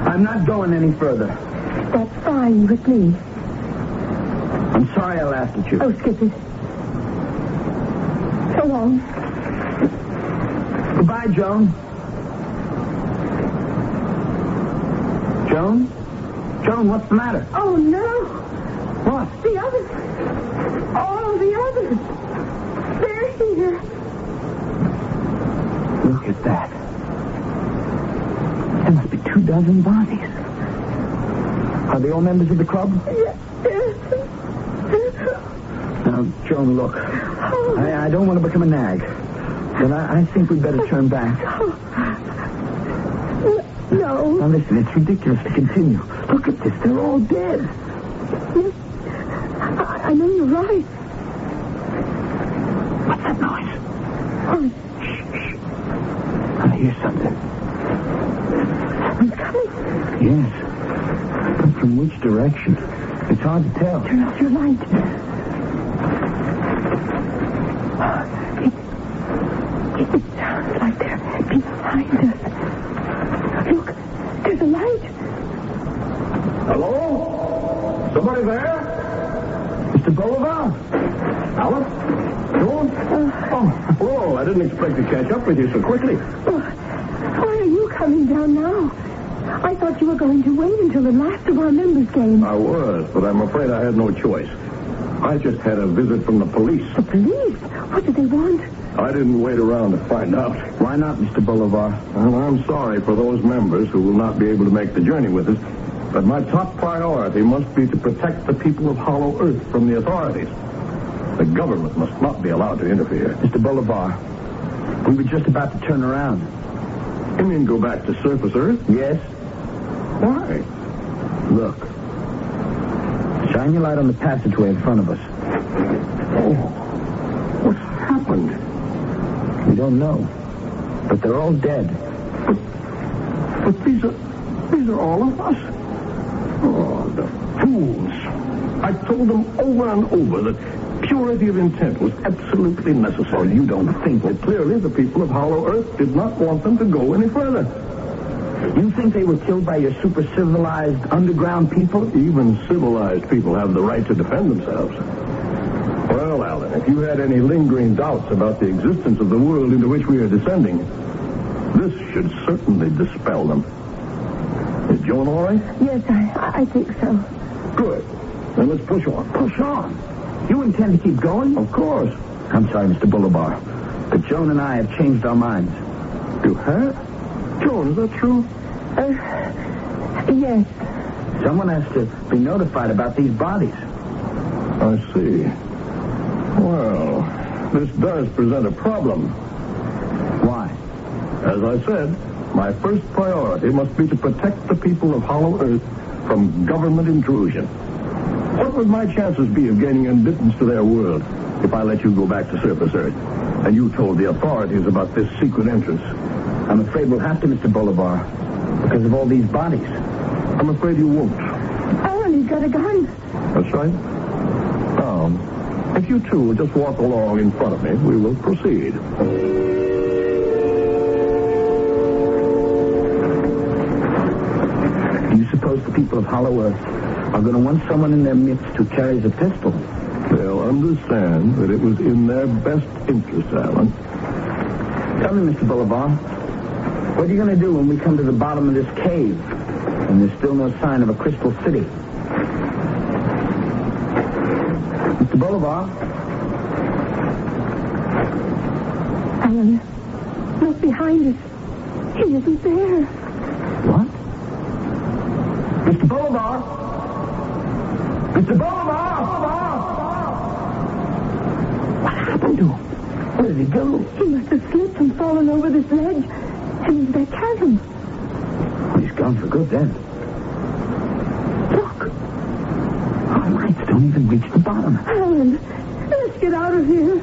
I'm not going any further. That's fine with me. I'm sorry I laughed at you. Oh, skip it. So long. Goodbye, Joan. Joan? Joan, what's the matter? Oh, no. What? The others. All the others. They're here. Look at that. There must be 24 bodies. Are they all members of the club? Yes. Now, Joan, look. I don't want to become a nag. But I think we'd better turn back. No. Now, listen, it's ridiculous to continue. Look at this. They're all dead. Yes. I know you're right. What's that noise? Oh. Shh. I hear something. Someone's coming. Yes. But from which direction? It's hard to tell. Turn off your light. It sounds like they're behind us. Look, there's a light. Hello? Somebody there? Mr. Bolivar? Alice? Joan? Oh, I didn't expect to catch up with you so quickly. Why are you coming down now? I thought you were going to wait until the last of our members came. I was, but I'm afraid I had no choice. I just had a visit from the police. The police? What did they want? I didn't wait around to find out. Why not, Mr. Bolivar? Well, I'm sorry for those members who will not be able to make the journey with us, but my top priority must be to protect the people of Hollow Earth from the authorities. The government must not be allowed to interfere. Mr. Bolivar, we were just about to turn around. You mean go back to surface Earth? Yes. Why? Look. Shine your light on the passageway in front of us. Oh. What's happened? We don't know. But they're all dead. But these are all of us. Oh, the fools. I told them over and over that purity of intent was absolutely necessary. Oh, you don't think that... Well, clearly the people of Hollow Earth did not want them to go any further. You think they were killed by your super civilized underground people? Even civilized people have the right to defend themselves. Well, Alan, if you had any lingering doubts about the existence of the world into which we are descending, this should certainly dispel them. Is Joan all right? Yes, I think so. Good. Then let's push on. Push on? You intend to keep going? Of course. I'm sorry, Mr. Bolivar, but Joan and I have changed our minds. You have? Joan, is that true? Yes. Someone has to be notified about these bodies. I see. Well, this does present a problem. Why? As I said, my first priority must be to protect the people of Hollow Earth from government intrusion. What would my chances be of gaining admittance to their world if I let you go back to surface Earth and you told the authorities about this secret entrance? I'm afraid we'll have to, Mr. Bolivar, because of all these bodies. I'm afraid you won't. Alan, he's got a gun. That's right. Now, if you two will just walk along in front of me, we will proceed. Do you suppose the people of Hollow Earth are going to want someone in their midst who carries a pistol? They'll understand that it was in their best interest, Alan. Tell me, Mr. Bolivar, what are you going to do when we come to the bottom of this cave and there's still no sign of a crystal city? Mr. Bolivar? Alan, look behind us. He isn't there. What? Mr. Bolivar? Mr. Bolivar! What happened to him? Where did he go? He must have slipped and fallen over this ledge and into that chasm. He's gone for good then. Look. Our lights don't even reach the bottom. Alan, let's get out of here.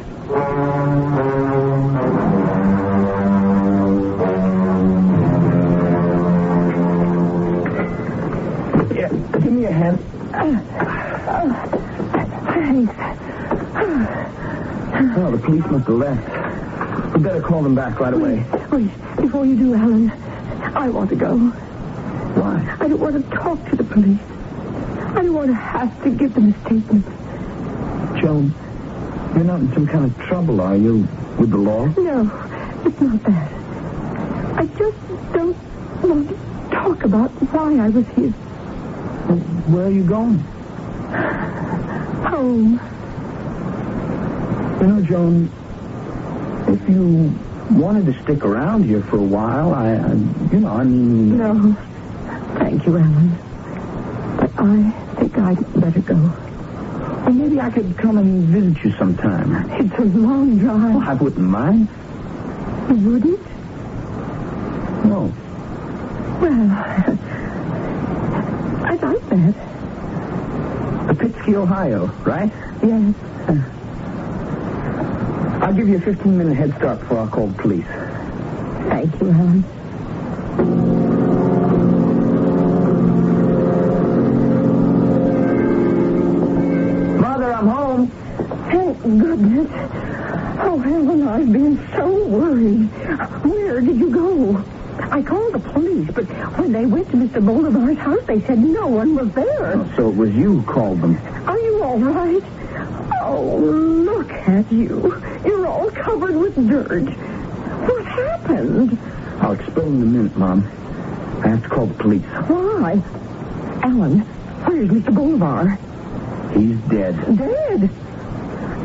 Yeah, give me a hand. Thanks. Oh, the police must have left. We better call them back right away. Wait, before you do, Alan, I want to go. Why? I don't want to talk to the police. I don't want to have to give them a statement. Joan, you're not in some kind of trouble, are you, with the law? No, it's not that. I just don't want to talk about why I was here. Well, where are you going? Home. You know, Joan, if you wanted to stick around here for a while, I mean... No. Thank you, Alan. But I think I'd better go. Well, maybe I could come and visit you sometime. It's a long drive. Well, I wouldn't mind. You wouldn't? No. Well, I'd like that. Pittsky, Ohio, right? Yes. I'll give you a 15-minute head start before I call the police. Thank you, Helen. Mother, I'm home. Thank goodness. Oh, Helen, I've been so worried. Where did you go? I called the police, but when they went to Mr. Bolivar's house, they said no one was there. Oh, so it was you who called them. Are you all right? Oh, look at you. You're all covered with dirt. What happened? I'll explain in a minute, Mom. I have to call the police. Why? Alan, where's Mr. Bolivar? He's dead. Dead?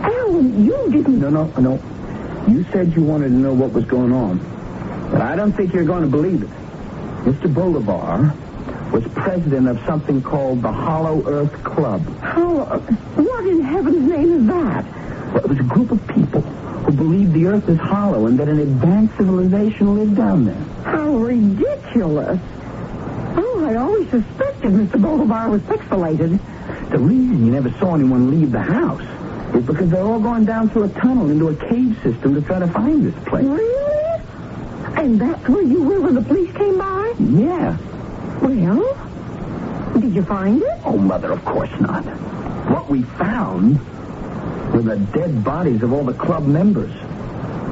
Alan, you didn't... No. You said you wanted to know what was going on. But I don't think you're going to believe it. Mr. Bolivar was president of something called the Hollow Earth Club. What in heaven's name is that? Well, it was a group of people who believed the Earth is hollow and that an advanced civilization lived down there. How ridiculous. Oh, I always suspected Mr. Bolivar was pixelated. The reason you never saw anyone leave the house is because they're all going down through a tunnel into a cave system to try to find this place. Really? And that's where you were when the police came by? Yeah. Well, did you find it? Oh, Mother, of course not. What we found were the dead bodies of all the club members.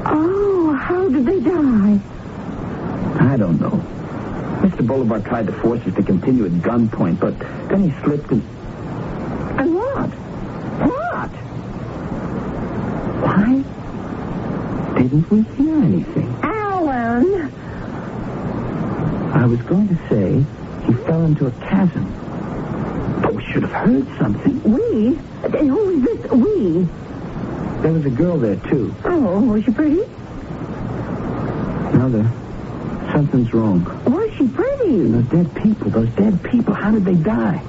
Oh, how did they die? I don't know. Mr. Boulevard tried to force us to continue at gunpoint, but then he slipped and... And what? What? Why didn't we hear anything? Alan! I was going to say he fell into a chasm. But we should have heard something. We? Who is this we? There was a girl there, too. Oh, was she pretty? No, something's wrong. Was she pretty? Those dead people, how did they die?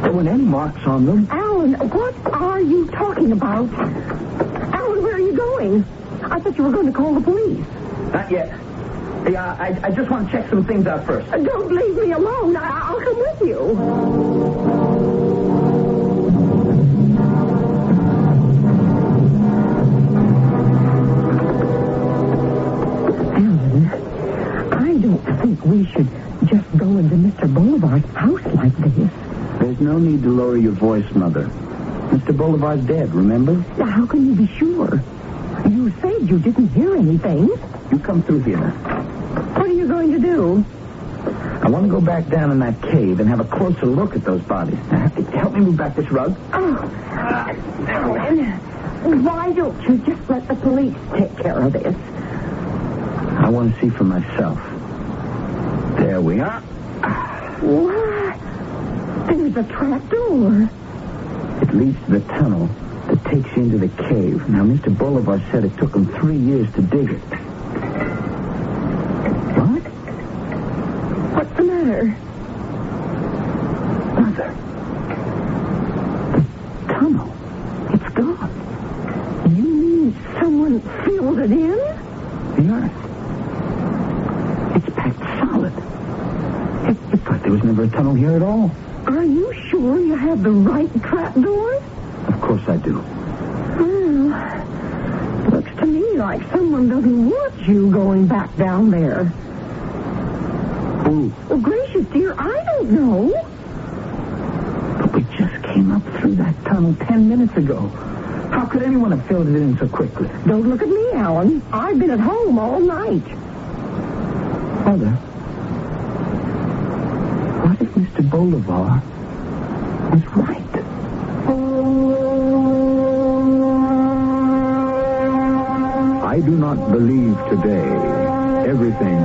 There weren't any marks on them. Alan, what are you talking about? Alan, where are you going? I thought you were going to call the police. Not yet. Hey, I just want to check some things out first. Don't leave me alone. I'll come with you. Alan, I don't think we should just go into Mr. Boulevard's house like this. There's no need to lower your voice, Mother. Mr. Boulevard's dead, remember? Now, how can you be sure? You said you didn't hear anything. You come through here. What are you going to do? I want to go back down in that cave and have a closer look at those bodies. Now, help me move back this rug. Alan, why don't you just let the police take care of this? I want to see for myself. There we are. What? There's a trap door. It leads to the tunnel that takes you into the cave. Now, Mr. Boulevard said it took him 3 years to dig it. What? What's the matter? Mother. The tunnel. It's gone. You mean someone filled it in? The earth. It's packed solid. It's like there was never a tunnel here at all. Are you sure you have the right trap door? Of course I do. Well, looks to me like someone doesn't want you going back down there. Who? Well, gracious dear, I don't know. But we just came up through that tunnel 10 minutes ago. How could anyone have filled it in so quickly? Don't look at me, Alan. I've been at home all night. Mother, what if Mr. Boulevard was right? I do not believe today everything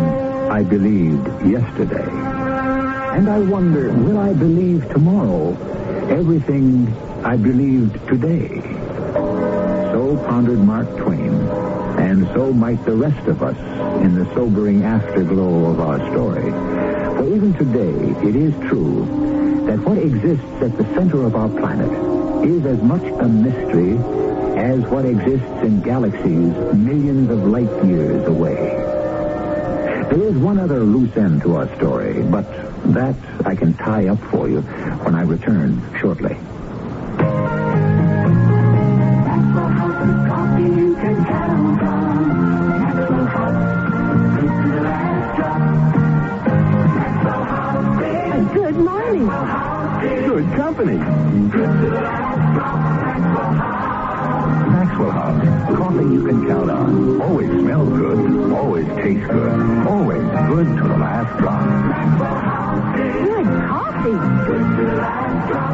I believed yesterday. And I wonder, will I believe tomorrow everything I believed today? So pondered Mark Twain, and so might the rest of us in the sobering afterglow of our story. For even today, it is true that what exists at the center of our planet is as much a mystery as what exists in galaxies millions of light years away. There is one other loose end to our story, but that I can tie up for you when I return shortly. Good morning. Good company. Maxwell House. Coffee you can count on. Always smells good. Always tastes good. Always good to the last drop. Good coffee. Good to the last drop.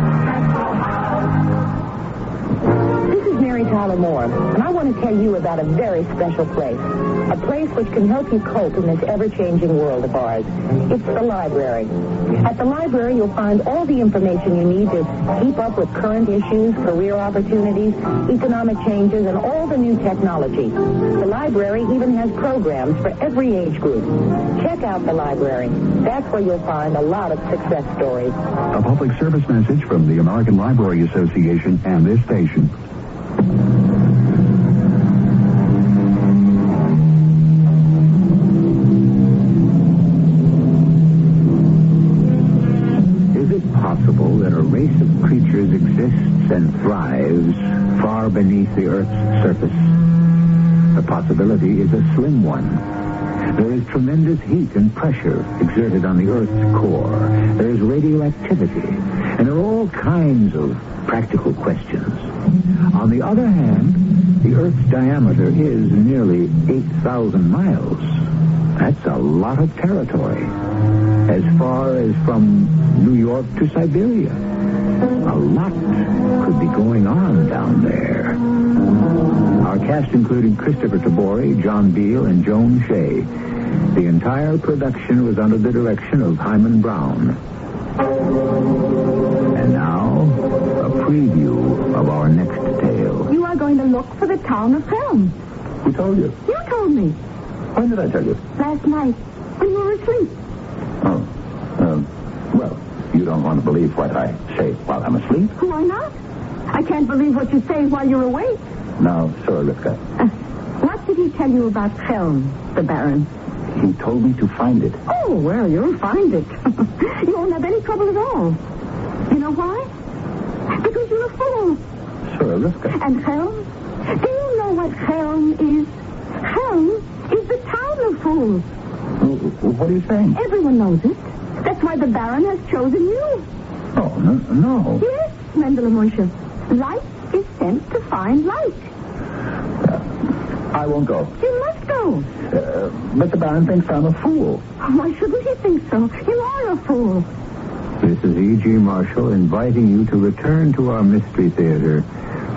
This is Mary Tyler Moore, and I want to tell you about a very special place. A place which can help you cope in this ever-changing world of ours. It's the library. At the library, you'll find all the information you need to keep up with current issues, career opportunities, economic changes, and all the new technology. The library even has programs for every age group. Check out the library. That's where you'll find a lot of success stories. A public service message from the American Library Association and this station. Possible that a race of creatures exists and thrives far beneath the Earth's surface. The possibility is a slim one. There is tremendous heat and pressure exerted on the Earth's core. There is radioactivity, and there are all kinds of practical questions. On the other hand, the Earth's diameter is nearly 8,000 miles. That's a lot of territory. as far as from New York to Siberia. A lot could be going on down there. Our cast included Christopher Tabori, John Beale, and Joan Shea. The entire production was under the direction of Himan Brown. And now, a preview of our next tale. You are going to look for the town of Helm. Who told you? You told me. When did I tell you? Last night, when you were asleep. Well, you don't want to believe what I say while I'm asleep? Why not? I can't believe what you say while you're awake. Now, Sir Rivka. What did he tell you about Helm, the Baron? He told me to find it. Oh, well, you'll find it. You won't have any trouble at all. You know why? Because you're a fool. Sir Rivka. And Helm? Do you know what Helm is? Helm is the town of fools. What are you saying? Everyone knows it. That's why the Baron has chosen you. Oh, no. Yes, Mendele Moishe. Light is sent to find light. I won't go. You must go. But the Baron thinks I'm a fool. Why shouldn't he think so? You are a fool. This is E.G. Marshall inviting you to return to our Mystery Theater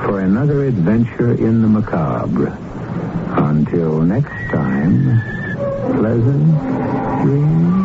for another adventure in the macabre. Until next time, pleasant dreams.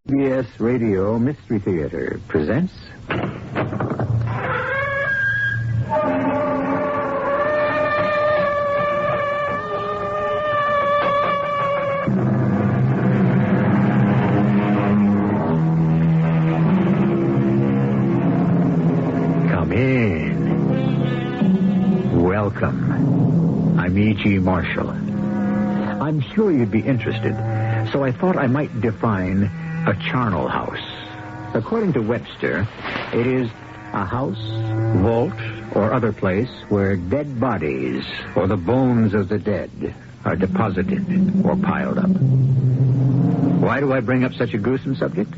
CBS Radio Mystery Theater presents... Come in. Welcome. I'm E.G. Marshall. I'm sure you'd be interested, so I thought I might define a charnel house. According to Webster, it is a house, vault, or other place where dead bodies or the bones of the dead are deposited or piled up. Why do I bring up such a gruesome subject?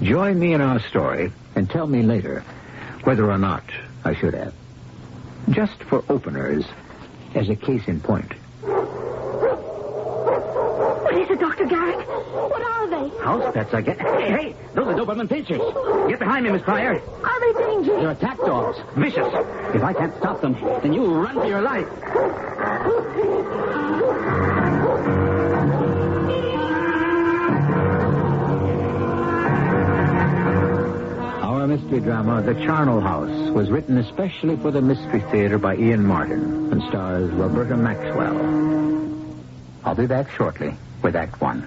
Join me in our story and tell me later whether or not I should have. Just for openers, as a case in point. What is it, Dr. Garrick? What are they? House pets, I guess. Hey, those are Doberman pinchers. Get behind me, Miss Pryor. Are they dangerous? They're attack dogs. Vicious. If I can't stop them, then you run for your life. Our mystery drama, The Charnel House, was written especially for the Mystery Theater by Ian Martin and stars Roberta Maxwell. I'll be back shortly with Act One.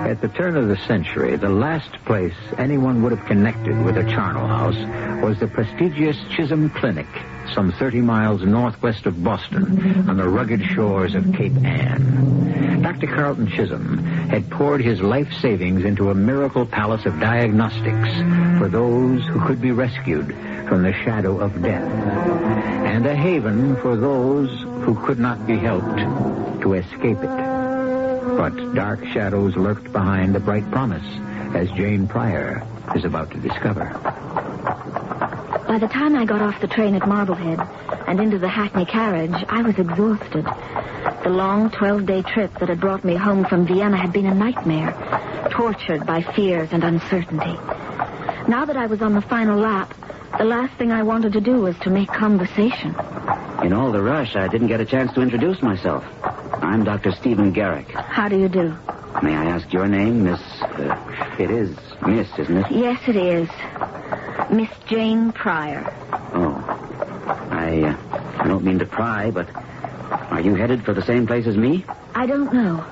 At the turn of the century, the last place anyone would have connected with a charnel house was the prestigious Chisholm Clinic, some 30 miles northwest of Boston, on the rugged shores of Cape Ann. Dr. Carlton Chisholm had poured his life savings into a miracle palace of diagnostics for those who could be rescued from the shadow of death, and a haven for those who could not be helped to escape it. But dark shadows lurked behind the bright promise, as Jane Pryor is about to discover. By the time I got off the train at Marblehead and into the Hackney carriage, I was exhausted. The long 12-day trip that had brought me home from Vienna had been a nightmare, tortured by fears and uncertainty. Now that I was on the final lap, the last thing I wanted to do was to make conversation. In all the rush, I didn't get a chance to introduce myself. I'm Dr. Stephen Garrick. How do you do? May I ask your name, Miss... it is Miss, isn't it? Yes, it is. Miss Jane Pryor. Oh. I don't mean to pry, but are you headed for the same place as me? I don't know.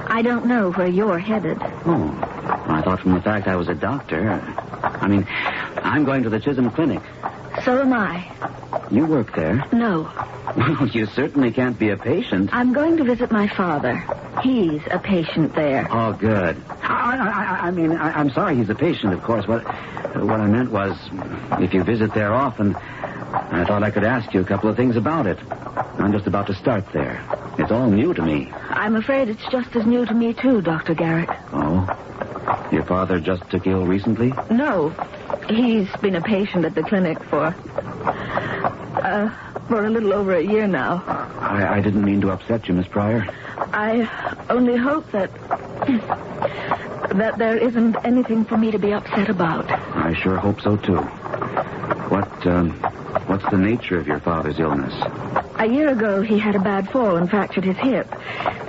I don't know where you're headed. Oh. I thought from the fact I was a doctor... I'm going to the Chisholm Clinic. So am I. You work there? No. Well, you certainly can't be a patient. I'm going to visit my father. He's a patient there. Oh, good. I'm sorry he's a patient, of course. What I meant was, if you visit there often, I thought I could ask you a couple of things about it. I'm just about to start there. It's all new to me. I'm afraid it's just as new to me, too, Dr. Garrett. Oh? Your father just took ill recently? No. He's been a patient at the clinic for a little over a year now. I didn't mean to upset you, Miss Pryor. I only hope that there isn't anything for me to be upset about. I sure hope so, too. What's the nature of your father's illness? A year ago, he had a bad fall and fractured his hip.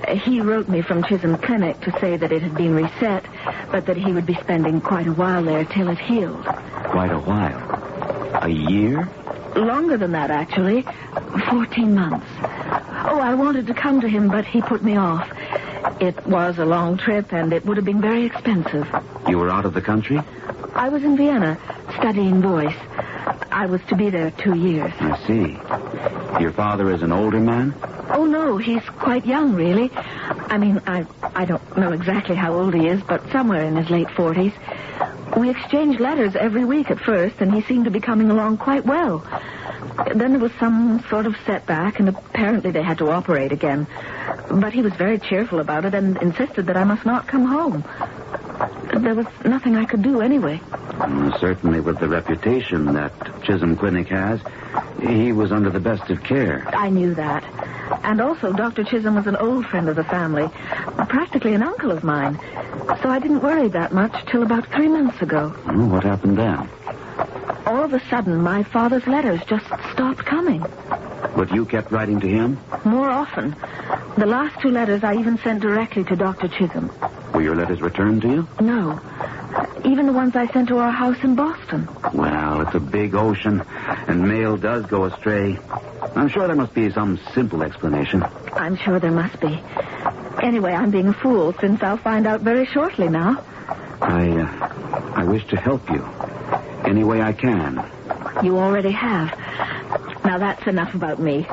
He wrote me from Chisholm Clinic to say that it had been reset, but that he would be spending quite a while there till it healed. Quite a while? A year? Longer than that, actually. 14 months. Oh, I wanted to come to him, but he put me off. It was a long trip, and it would have been very expensive. You were out of the country? I was in Vienna, studying voice. I was to be there 2 years. I see. Your father is an older man? Oh, no, he's quite young, really. I mean, I don't know exactly how old he is, but somewhere in his late 40s. We exchanged letters every week at first, and he seemed to be coming along quite well. Then there was some sort of setback, and apparently they had to operate again. But he was very cheerful about it and insisted that I must not come home. There was nothing I could do anyway. Certainly with the reputation that Chisholm Clinic has, he was under the best of care. I knew that. And also, Dr. Chisholm was an old friend of the family, practically an uncle of mine. So I didn't worry that much till about 3 months ago. Oh, what happened then? All of a sudden, my father's letters just stopped coming. But you kept writing to him? More often. The last 2 letters I even sent directly to Dr. Chisholm. Were your letters returned to you? No. Even the ones I sent to our house in Boston. Well, it's a big ocean, and mail does go astray. I'm sure there must be some simple explanation. I'm sure there must be. Anyway, I'm being a fool, since I'll find out very shortly now. I wish to help you any way I can. You already have. Now, that's enough about me.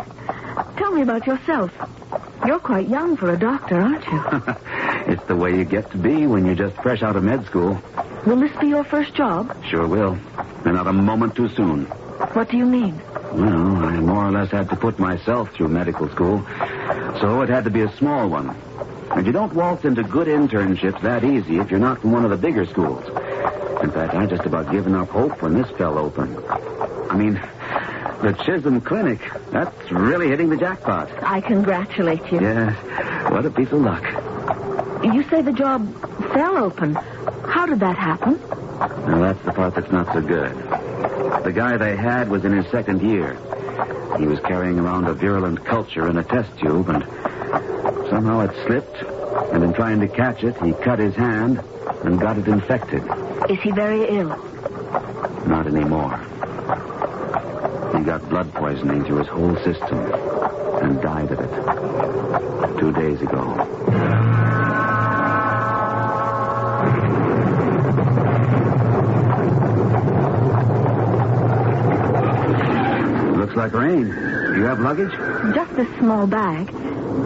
Tell me about yourself. You're quite young for a doctor, aren't you? It's the way you get to be when you're just fresh out of med school. Will this be your first job? Sure will. And not a moment too soon. What do you mean? Well, I more or less had to put myself through medical school, so it had to be a small one. And you don't waltz into good internships that easy if you're not from one of the bigger schools. In fact, I just about given up hope when this fell open. I mean, the Chisholm Clinic, that's really hitting the jackpot. I congratulate you. Yes, what a piece of luck. You say the job fell open. How did that happen? Now, that's the part that's not so good. The guy they had was in his 2nd year. He was carrying around a virulent culture in a test tube, and somehow it slipped, and in trying to catch it, he cut his hand and got it infected. Is he very ill? Not anymore. He got blood poisoning through his whole system and died of it 2 days ago. Looks like rain. Do you have luggage? Just a small bag.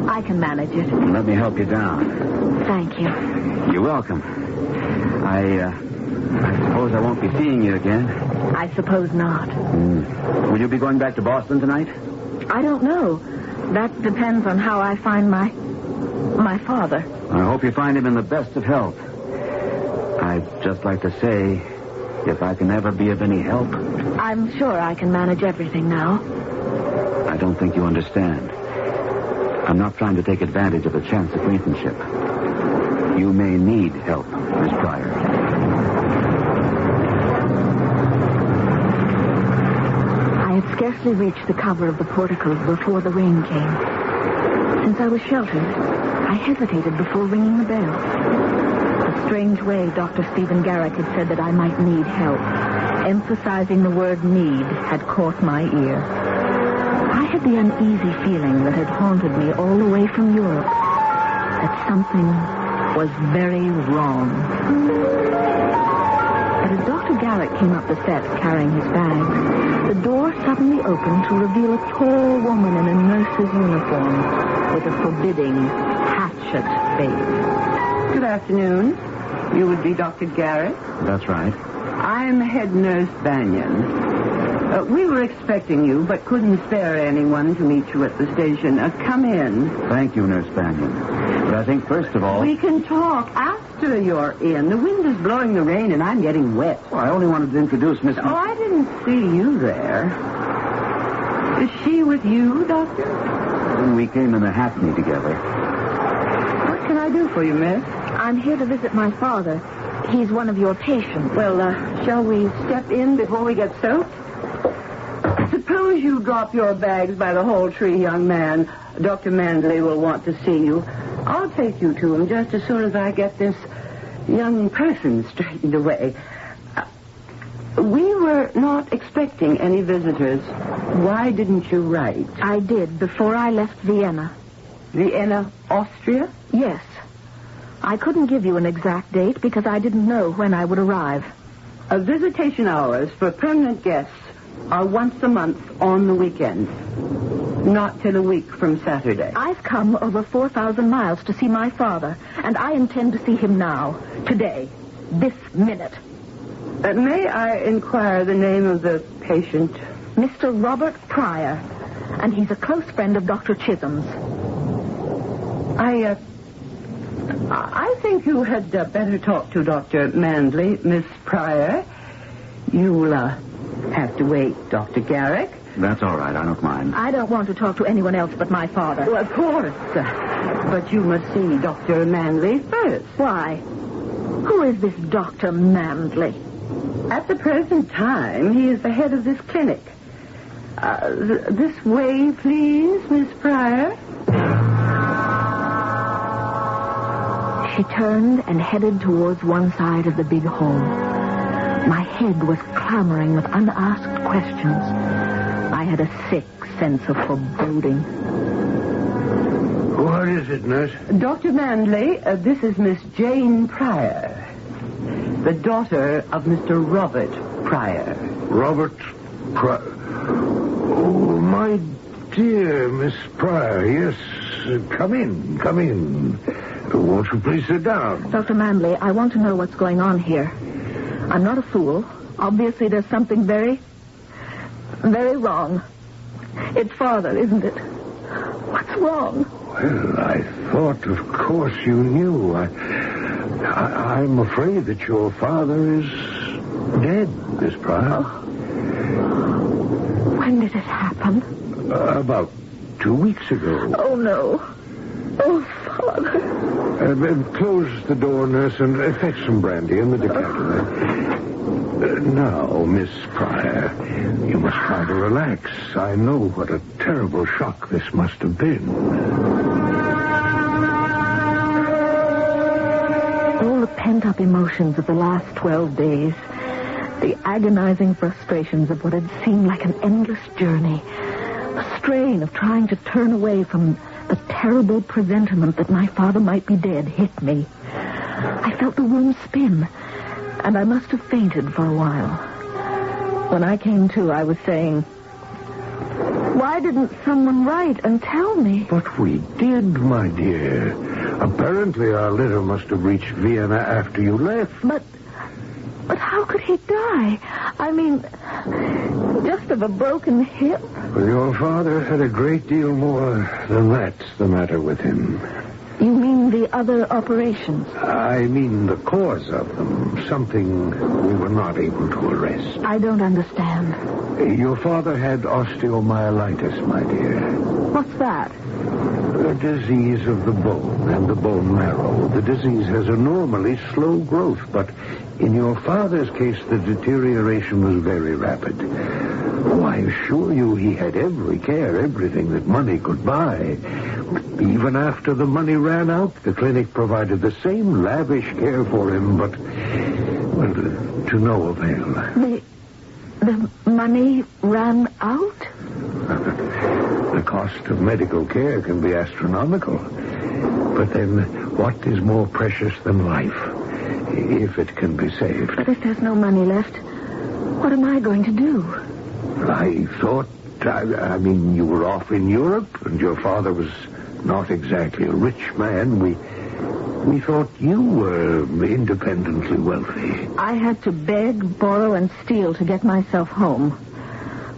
I can manage it. Let me help you down. Thank you. You're welcome. I suppose I won't be seeing you again. I suppose not. Will you be going back to Boston tonight? I don't know. That depends on how I find my father. I hope you find him in the best of health. I'd just like to say, if I can ever be of any help... I'm sure I can manage everything now. I don't think you understand. I'm not trying to take advantage of a chance acquaintanceship. You may need help, Miss Pryor. I had scarcely reached the cover of the porticos before the rain came. Since I was sheltered, I hesitated before ringing the bell. The strange way Dr. Stephen Garrick had said that I might need help, emphasizing the word need, had caught my ear. I had the uneasy feeling that had haunted me all the way from Europe, that something was very wrong. But as Dr. Garrett came up the steps carrying his bags, the door suddenly opened to reveal a tall woman in a nurse's uniform with a forbidding, hatchet face. Good afternoon. You would be Dr. Garrett? That's right. I'm head nurse Banyan. We were expecting you, but couldn't spare anyone to meet you at the station. Come in. Thank you, Nurse Banyan. But I think, first of all... We can talk after you're in. The wind is blowing the rain, and I'm getting wet. Well, I only wanted to introduce Miss... Oh, I didn't see you there. Is she with you, Doctor? We came in the Hackney together. What can I do for you, miss? I'm here to visit my father. He's one of your patients. Well, shall we step in before we get soaked? Suppose you drop your bags by the whole tree, young man. Dr. Mandley will want to see you. I'll take you to him just as soon as I get this young person straightened away. We were not expecting any visitors. Why didn't you write? I did before I left Vienna. Vienna, Austria? Yes. I couldn't give you an exact date because I didn't know when I would arrive. Visitation hours for permanent guests are once a month on the weekend. Not till a week from Saturday. I've come over 4,000 miles to see my father, and I intend to see him now, today, this minute. May I inquire the name of the patient? Mr. Robert Pryor, and he's a close friend of Dr. Chisholm's. I think you had better talk to Dr. Mandley, Miss Pryor. You'll have to wait, Dr. Garrick. That's all right. I don't mind. I don't want to talk to anyone else but my father. Well, of course. But you must see Dr. Mandley first. Why? Who is this Dr. Mandley? At the present time, he is the head of this clinic. This way, please, Miss Pryor. She turned and headed towards one side of the big hall. My head was clamoring with unasked questions. I had a sick sense of foreboding. What is it, nurse? Dr. Mandley, this is Miss Jane Pryor, the daughter of Mr. Robert Pryor. Robert Pryor? Oh, my dear Miss Pryor, yes. Come in. Won't you please sit down? Dr. Mandley, I want to know what's going on here. I'm not a fool. Obviously, there's something very, very wrong. It's father, isn't it? What's wrong? Well, I thought, of course, you knew. I'm afraid that your father is dead, Miss Pryor. Oh. When did it happen? About 2 weeks ago. Oh, no. Oh, Father. Close the door, nurse, and fetch some brandy in the decanter. Now, Miss Pryor, you must try to relax. I know what a terrible shock this must have been. All the pent-up emotions of the last 12 days, the agonizing frustrations of what had seemed like an endless journey, the strain of trying to turn away from the terrible presentiment that my father might be dead hit me. I felt the room spin, and I must have fainted for a while. When I came to, I was saying, why didn't someone write and tell me? But we did, my dear. Apparently our letter must have reached Vienna after you left. But how could he die? I mean, just of a broken hip? Well, your father had a great deal more than that's the matter with him. You mean the other operations? I mean the cause of them. Something we were not able to arrest. I don't understand. Your father had osteomyelitis, my dear. What's that? A disease of the bone and the bone marrow. The disease has a normally slow growth, but in your father's case, the deterioration was very rapid. Oh, I assure you he had every care, everything that money could buy. Even after the money ran out, the clinic provided the same lavish care for him, but, well, to no avail. The money ran out? The cost of medical care can be astronomical. But then, what is more precious than life? if it can be saved. But if there's no money left, what am I going to do? I thought, I mean, you were off in Europe, and your father was not exactly a rich man. We thought you were independently wealthy. I had to beg, borrow, and steal to get myself home.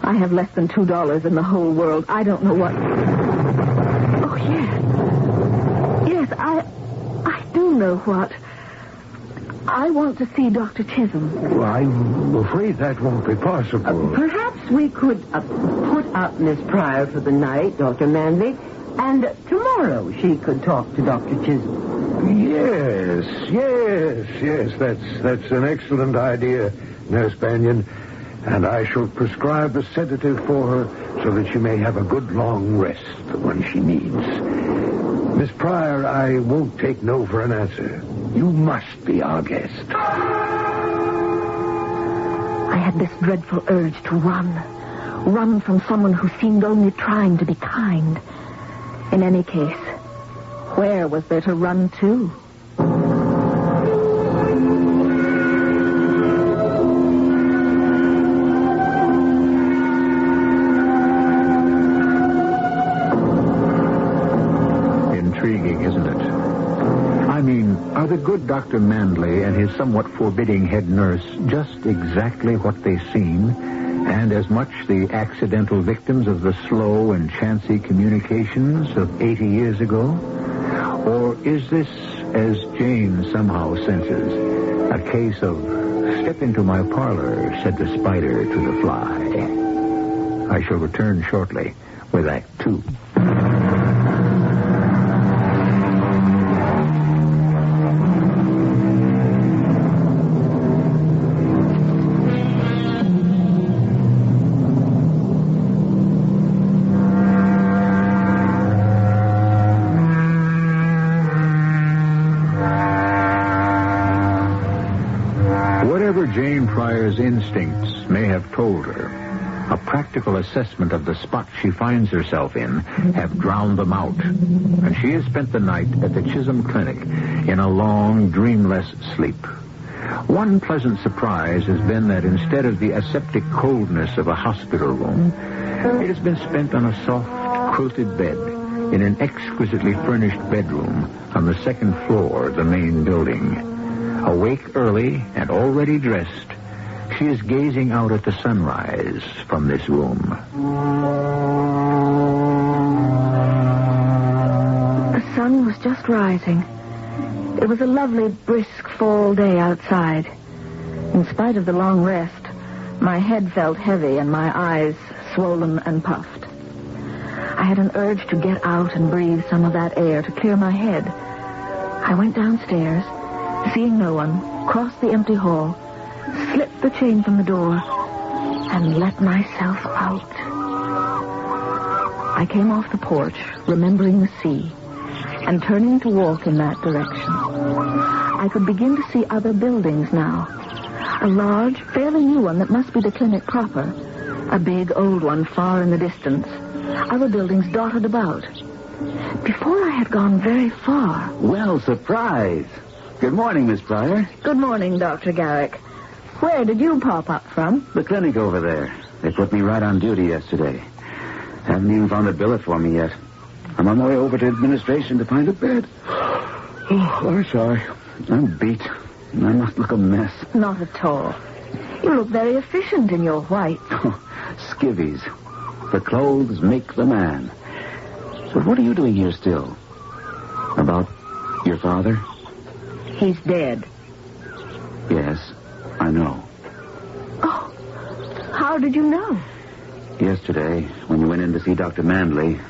I have less than $2 in the whole world. I don't know what... Oh, yes. Yes, I do know what. I want to see Dr. Chisholm. Well, I'm afraid that won't be possible. Perhaps we could put up Miss Pryor for the night, Dr. Manley, and tomorrow she could talk to Dr. Chisholm. Yes. That's an excellent idea, Nurse Banyan. And I shall prescribe a sedative for her so that she may have a good long rest, the one she needs. Miss Pryor, I won't take no for an answer. You must be our guest. I had this dreadful urge to run. Run from someone who seemed only trying to be kind. In any case, where was there to run to? Intriguing, isn't it? I mean, are the good Dr. Manley and his somewhat forbidding head nurse just exactly what they seem, and as much the accidental victims of the slow and chancy communications of 80 years ago? Or is this, as Jane somehow senses, a case of step into my parlor, said the spider to the fly? I shall return shortly with Act 2. Jane Pryor's instincts may have told her, a practical assessment of the spot she finds herself in have drowned them out, and she has spent the night at the Chisholm Clinic in a long, dreamless sleep. One pleasant surprise has been that instead of the aseptic coldness of a hospital room, it has been spent on a soft, quilted bed in an exquisitely furnished bedroom on the second floor of the main building. Awake early and already dressed, she is gazing out at the sunrise from this room. The sun was just rising. It was a lovely, brisk fall day outside. In spite of the long rest, my head felt heavy and my eyes swollen and puffed. I had an urge to get out and breathe some of that air to clear my head. I went downstairs. Seeing no one, crossed the empty hall, slipped the chain from the door, and let myself out. I came off the porch, remembering the sea, and turning to walk in that direction. I could begin to see other buildings now. A large, fairly new one that must be the clinic proper. A big, old one far in the distance. Other buildings dotted about. Before I had gone very far... Well, surprise! Good morning, Miss Pryor. Good morning, Dr. Garrick. Where did you pop up from? The clinic over there. They put me right on duty yesterday. Haven't even found a billet for me yet. I'm on my way over to administration to find a bed. Oh, I'm sorry. I'm beat. I must look a mess. Not at all. You look very efficient in your white. Skivvies. The clothes make the man. So what are you doing here still? About your father? He's dead. Yes, I know. Oh, how did you know? Yesterday, when you went in to see Dr. Manley,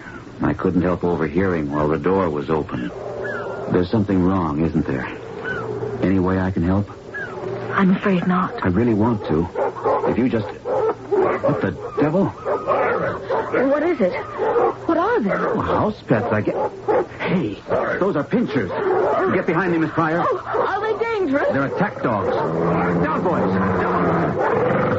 I couldn't help overhearing while the door was open. There's something wrong, isn't there? Any way I can help? I'm afraid not. I really want to. If you just... What the devil? What is it? What are they? Oh, house pets, I guess. Hey, those are pinchers. Get behind me, Miss Pryor. Oh, are they dangerous? They're attack dogs. Down, boys. Down.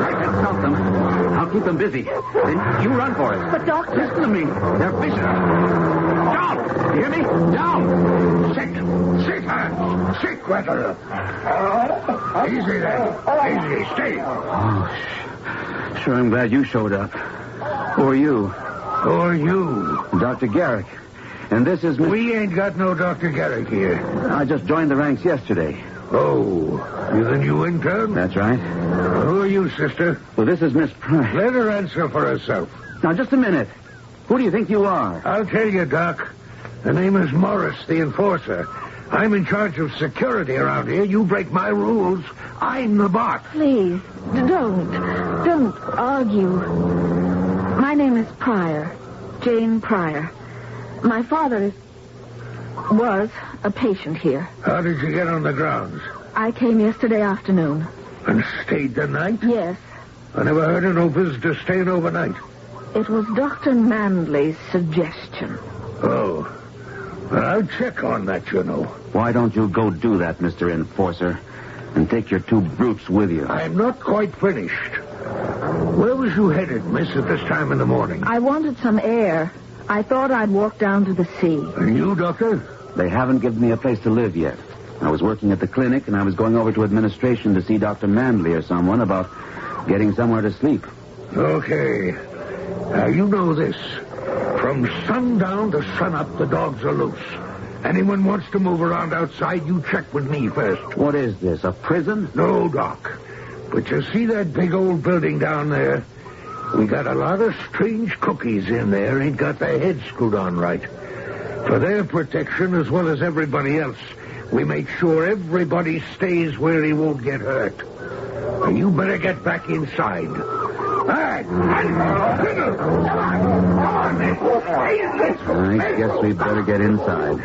I can stop them. I'll keep them busy. Then you run for it. But, Doctor... Listen to me. They're vicious. Down! You hear me? Down! Sick her! Sick with her! Easy then. Easy. Stay. Oh, sure, I'm glad you showed up. Who are you? Who are you? Dr. Garrick. And this is We ain't got no Dr. Garrick here. I just joined the ranks yesterday. Oh, you the new intern? That's right. Who are you, sister? Well, this is Miss Price. Let her answer for herself. Now, just a minute. Who do you think you are? I'll tell you, Doc. The name is Morris, the enforcer. I'm in charge of security around here. You break my rules, I'm the boss. Please, don't argue. My name is Pryor, Jane Pryor. My father was a patient here. How did you get on the grounds? I came yesterday afternoon. And stayed the night? Yes. I never heard of no visitor staying overnight. It was Dr. Manley's suggestion. Oh. Well, I'll check on that, you know. Why don't you go do that, Mr. Enforcer, and take your two brutes with you? I'm not quite finished. Where was you headed, miss, at this time in the morning? I wanted some air. I thought I'd walk down to the sea. And you, Doctor? They haven't given me a place to live yet. I was working at the clinic, and I was going over to administration to see Dr. Manley or someone about getting somewhere to sleep. Okay. Now, you know this. From sundown to sunup, the dogs are loose. Anyone wants to move around outside, you check with me first. What is this, a prison? No, Doc. But you see that big old building down there? We got a lot of strange cookies in there, ain't got their heads screwed on right. For their protection, as well as everybody else, we make sure everybody stays where he won't get hurt. Now, you better get back inside. I guess we better get inside.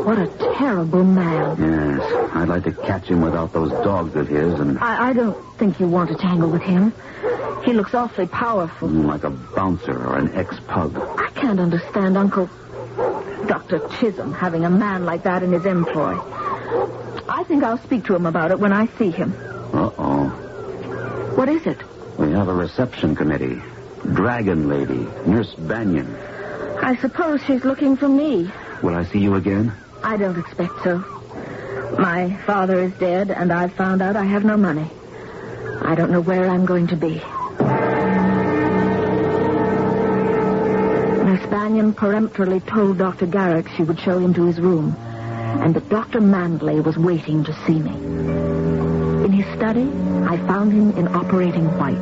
What a terrible man. Yes, I'd like to catch him without those dogs of his and... I don't think you want to tangle with him. He looks awfully powerful. Like a bouncer or an ex-pug. I can't understand Uncle Dr. Chisholm having a man like that in his employ. I think I'll speak to him about it when I see him. Uh-oh. What is it? We have a reception committee. Dragon Lady, Nurse Banyan. I suppose she's looking for me. Will I see you again? I don't expect so. My father is dead, and I've found out I have no money. I don't know where I'm going to be. Nurse Banyan peremptorily told Dr. Garrick she would show him to his room, and that Dr. Manley was waiting to see me. In his study, I found him in operating whites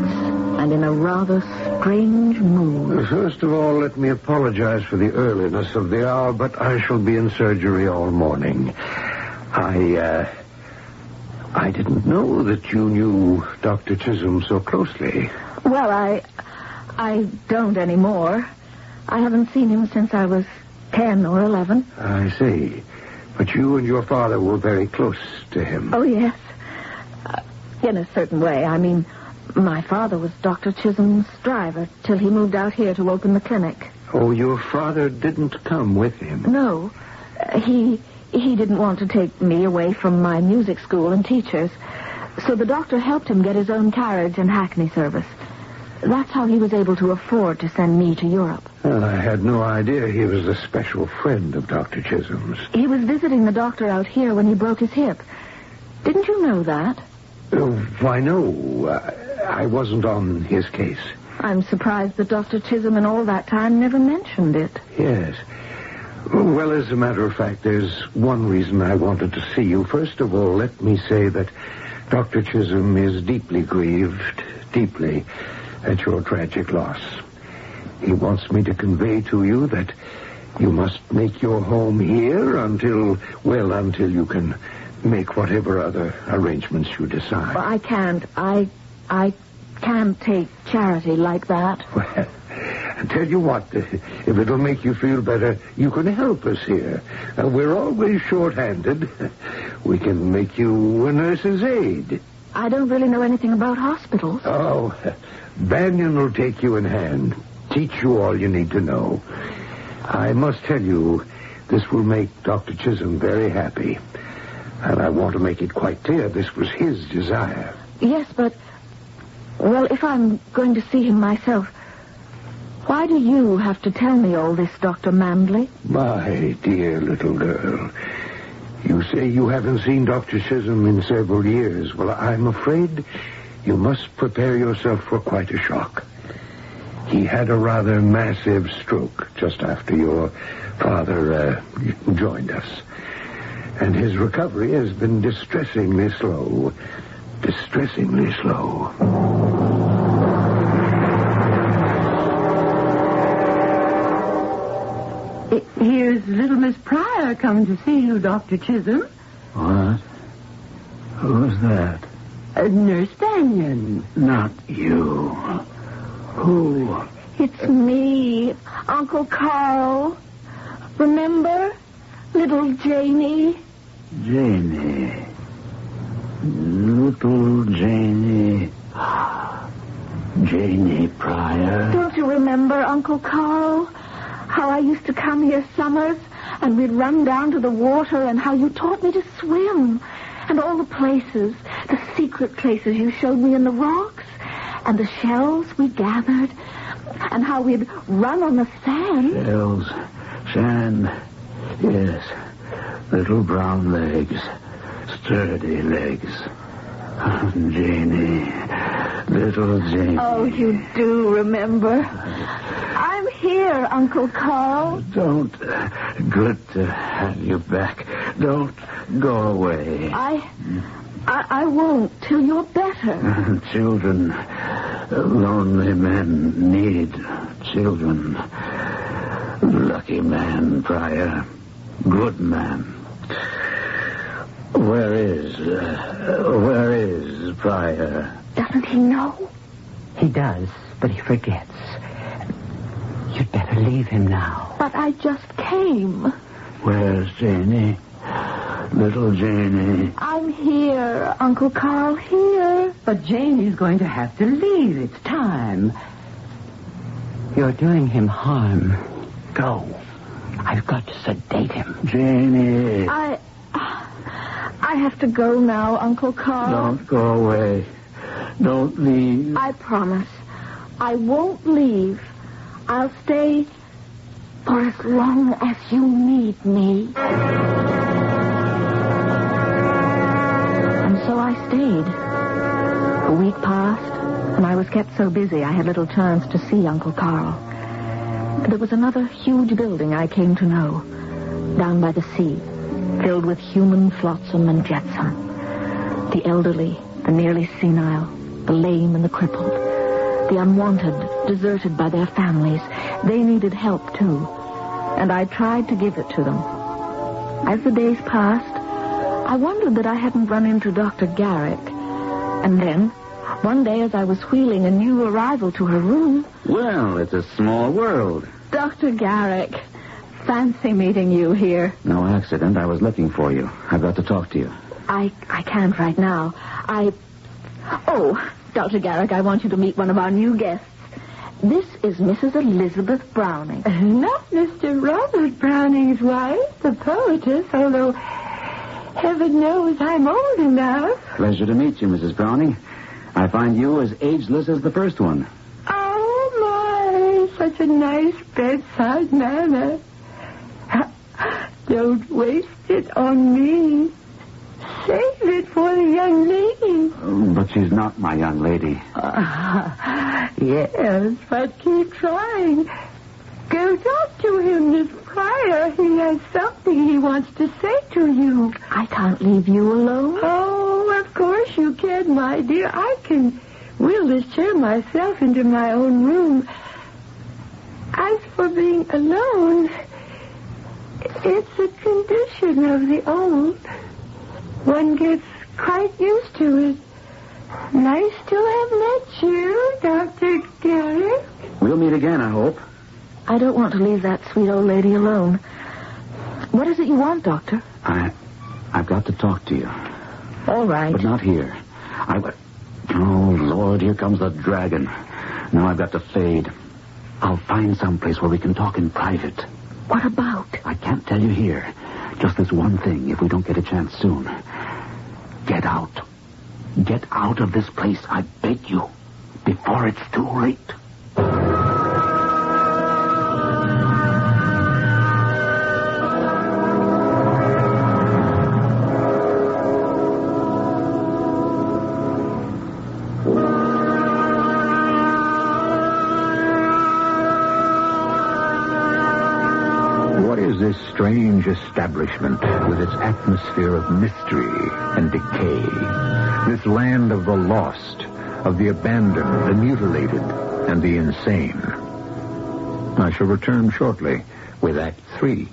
and in a rather strange mood. First of all, let me apologize for the earliness of the hour, but I shall be in surgery all morning. I didn't know that you knew Dr. Chisholm so closely. Well, I don't anymore. I haven't seen him since I was 10 or 11. I see. But you and your father were very close to him. Oh, yes. In a certain way. I mean, my father was Dr. Chisholm's driver till he moved out here to open the clinic. Oh, your father didn't come with him? No. He didn't want to take me away from my music school and teachers. So the doctor helped him get his own carriage and hackney service. That's how he was able to afford to send me to Europe. Well, I had no idea he was a special friend of Dr. Chisholm's. He was visiting the doctor out here when he broke his hip. Didn't you know that? Why, no. I wasn't on his case. I'm surprised that Dr. Chisholm in all that time never mentioned it. Yes. Well, as a matter of fact, there's one reason I wanted to see you. First of all, let me say that Dr. Chisholm is deeply grieved, deeply, at your tragic loss. He wants me to convey to you that you must make your home here until you can make whatever other arrangements you decide. Well, I can't. I can't take charity like that. Well, I tell you what, if it'll make you feel better, you can help us here. We're always short-handed. We can make you a nurse's aide. I don't really know anything about hospitals. Oh, Banyan will take you in hand, teach you all you need to know. I must tell you, this will make Dr. Chisholm very happy. And I want to make it quite clear this was his desire. Yes, but... Well, if I'm going to see him myself, why do you have to tell me all this, Dr. Manley? My dear little girl, you say say you haven't seen Dr. Chisholm in several years. Well, I'm afraid you must prepare yourself for quite a shock. He had a rather massive stroke just after your father joined us. And his recovery has been distressingly slow. Distressingly slow. Here's little Miss Pryor come to see you, Dr. Chisholm. What? Who's that? Nurse Banyan. Not you. Who? It's me, Uncle Carl. Remember? Little Janie. Janie. Little Janie. Janie Pryor. Don't you remember, Uncle Carl? How I used to come here summers and we'd run down to the water and how you taught me to swim. And all the places, the secret places you showed me in the rocks and the shells we gathered and how we'd run on the sand. Shells, sand, yes. Little brown legs, sturdy legs. Janie, little Janie. Oh, you do remember. I'm here, Uncle Carl. Don't. Good to have you back. Don't go away. I won't till you're better. Children, lonely men need children. Lucky man, Pryor. Good man. Where is Pryor? Doesn't he know? He does, but he forgets. You'd better leave him now. But I just came. Where's Janie? Little Janie. I'm here, Uncle Carl, here. But Janie's going to have to leave. It's time. You're doing him harm. Go. I've got to sedate him. Janie. I have to go now, Uncle Carl. Don't go away. Don't leave. I promise. I won't leave. I'll stay for as long as you need me. And so I stayed. A week passed, and I was kept so busy I had little chance to see Uncle Carl. There was another huge building I came to know, down by the sea, filled with human flotsam and jetsam. The elderly, the nearly senile, the lame and the crippled, the unwanted, deserted by their families. They needed help, too, and I tried to give it to them. As the days passed, I wondered that I hadn't run into Dr. Garrick. And then, one day as I was wheeling a new arrival to her room... Well, it's a small world. Dr. Garrick, fancy meeting you here. No accident. I was looking for you. I've got to talk to you. I can't right now. Oh, Dr. Garrick, I want you to meet one of our new guests. This is Mrs. Elizabeth Browning. Not Mr. Robert Browning's wife, the poetess, although heaven knows I'm old enough. Pleasure to meet you, Mrs. Browning. I find you as ageless as the first one. Oh, my, such a nice bedside manner. Don't waste it on me. Save it for the young lady. But she's not my young lady. Yes, but keep trying. Go talk to him, Miss Pryor. He has something he wants to say to you. I can't leave you alone. Oh, of course you can, my dear. I can wheel this chair myself into my own room. As for being alone, it's a condition of the old. One gets quite used to it. Nice to have met you, Dr. Garrick. We'll meet again, I hope. I don't want to leave that sweet old lady alone. What is it you want, Doctor? I've got to talk to you. All right. But not here. Oh, Lord, here comes the dragon. Now I've got to fade. I'll find some place where we can talk in private. What about? I can't tell you here. Just this one thing, if we don't get a chance soon. Get out. Get out of this place, I beg you, before it's too late. establishment with its atmosphere of mystery and decay. This land of the lost, of the abandoned, the mutilated, and the insane. I shall return shortly with Act 3.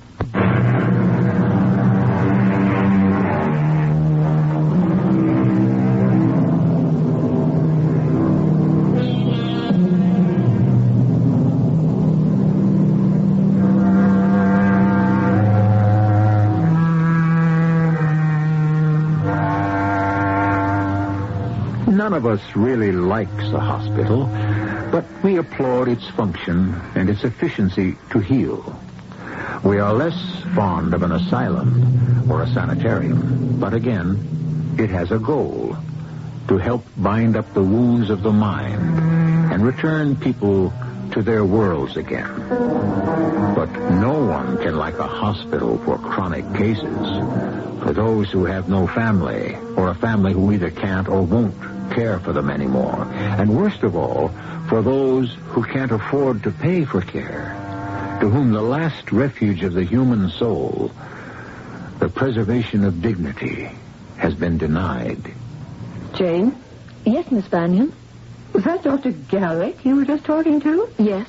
None of us really likes a hospital, but we applaud its function and its efficiency to heal. We are less fond of an asylum or a sanitarium, but again, it has a goal: to help bind up the wounds of the mind and return people to their worlds again. But no one can like a hospital for chronic cases, for those who have no family, or a family who either can't or won't care for them anymore. And worst of all, for those who can't afford to pay for care, to whom the last refuge of the human soul, the preservation of dignity, has been denied. Jane? Yes, Miss Banyan? Was that Dr. Garrick you were just talking to? Yes.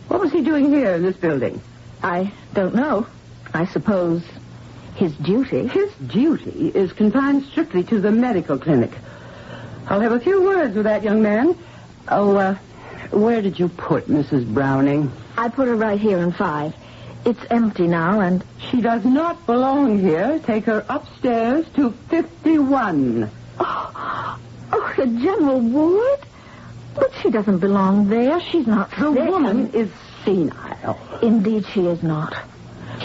What was he doing here in this building? I don't know. I suppose his duty. His duty is confined strictly to the medical clinic. I'll have a few words with that young man. Oh, where did you put Mrs. Browning? I put her right here in 5. It's empty now, and... She does not belong here. Take her upstairs to 51. Oh, the general ward? But she doesn't belong there. She's not The sick. woman is senile. Indeed she is not.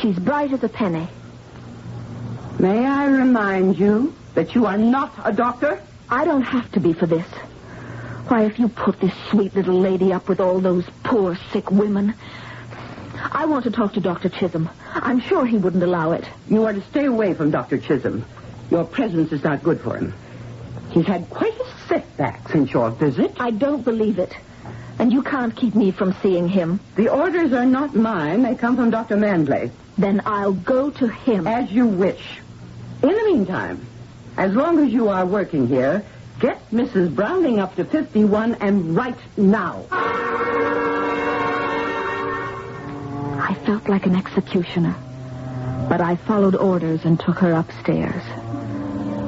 She's bright as a penny. May I remind you that you are not a doctor? I don't have to be for this. Why, if you put this sweet little lady up with all those poor, sick women... I want to talk to Dr. Chisholm. I'm sure he wouldn't allow it. You are to stay away from Dr. Chisholm. Your presence is not good for him. He's had quite a setback since your visit. I don't believe it. And you can't keep me from seeing him. The orders are not mine. They come from Dr. Mandley. Then I'll go to him. As you wish. In the meantime, as long as you are working here, get Mrs. Browning up to 51 and right now. I felt like an executioner, but I followed orders and took her upstairs.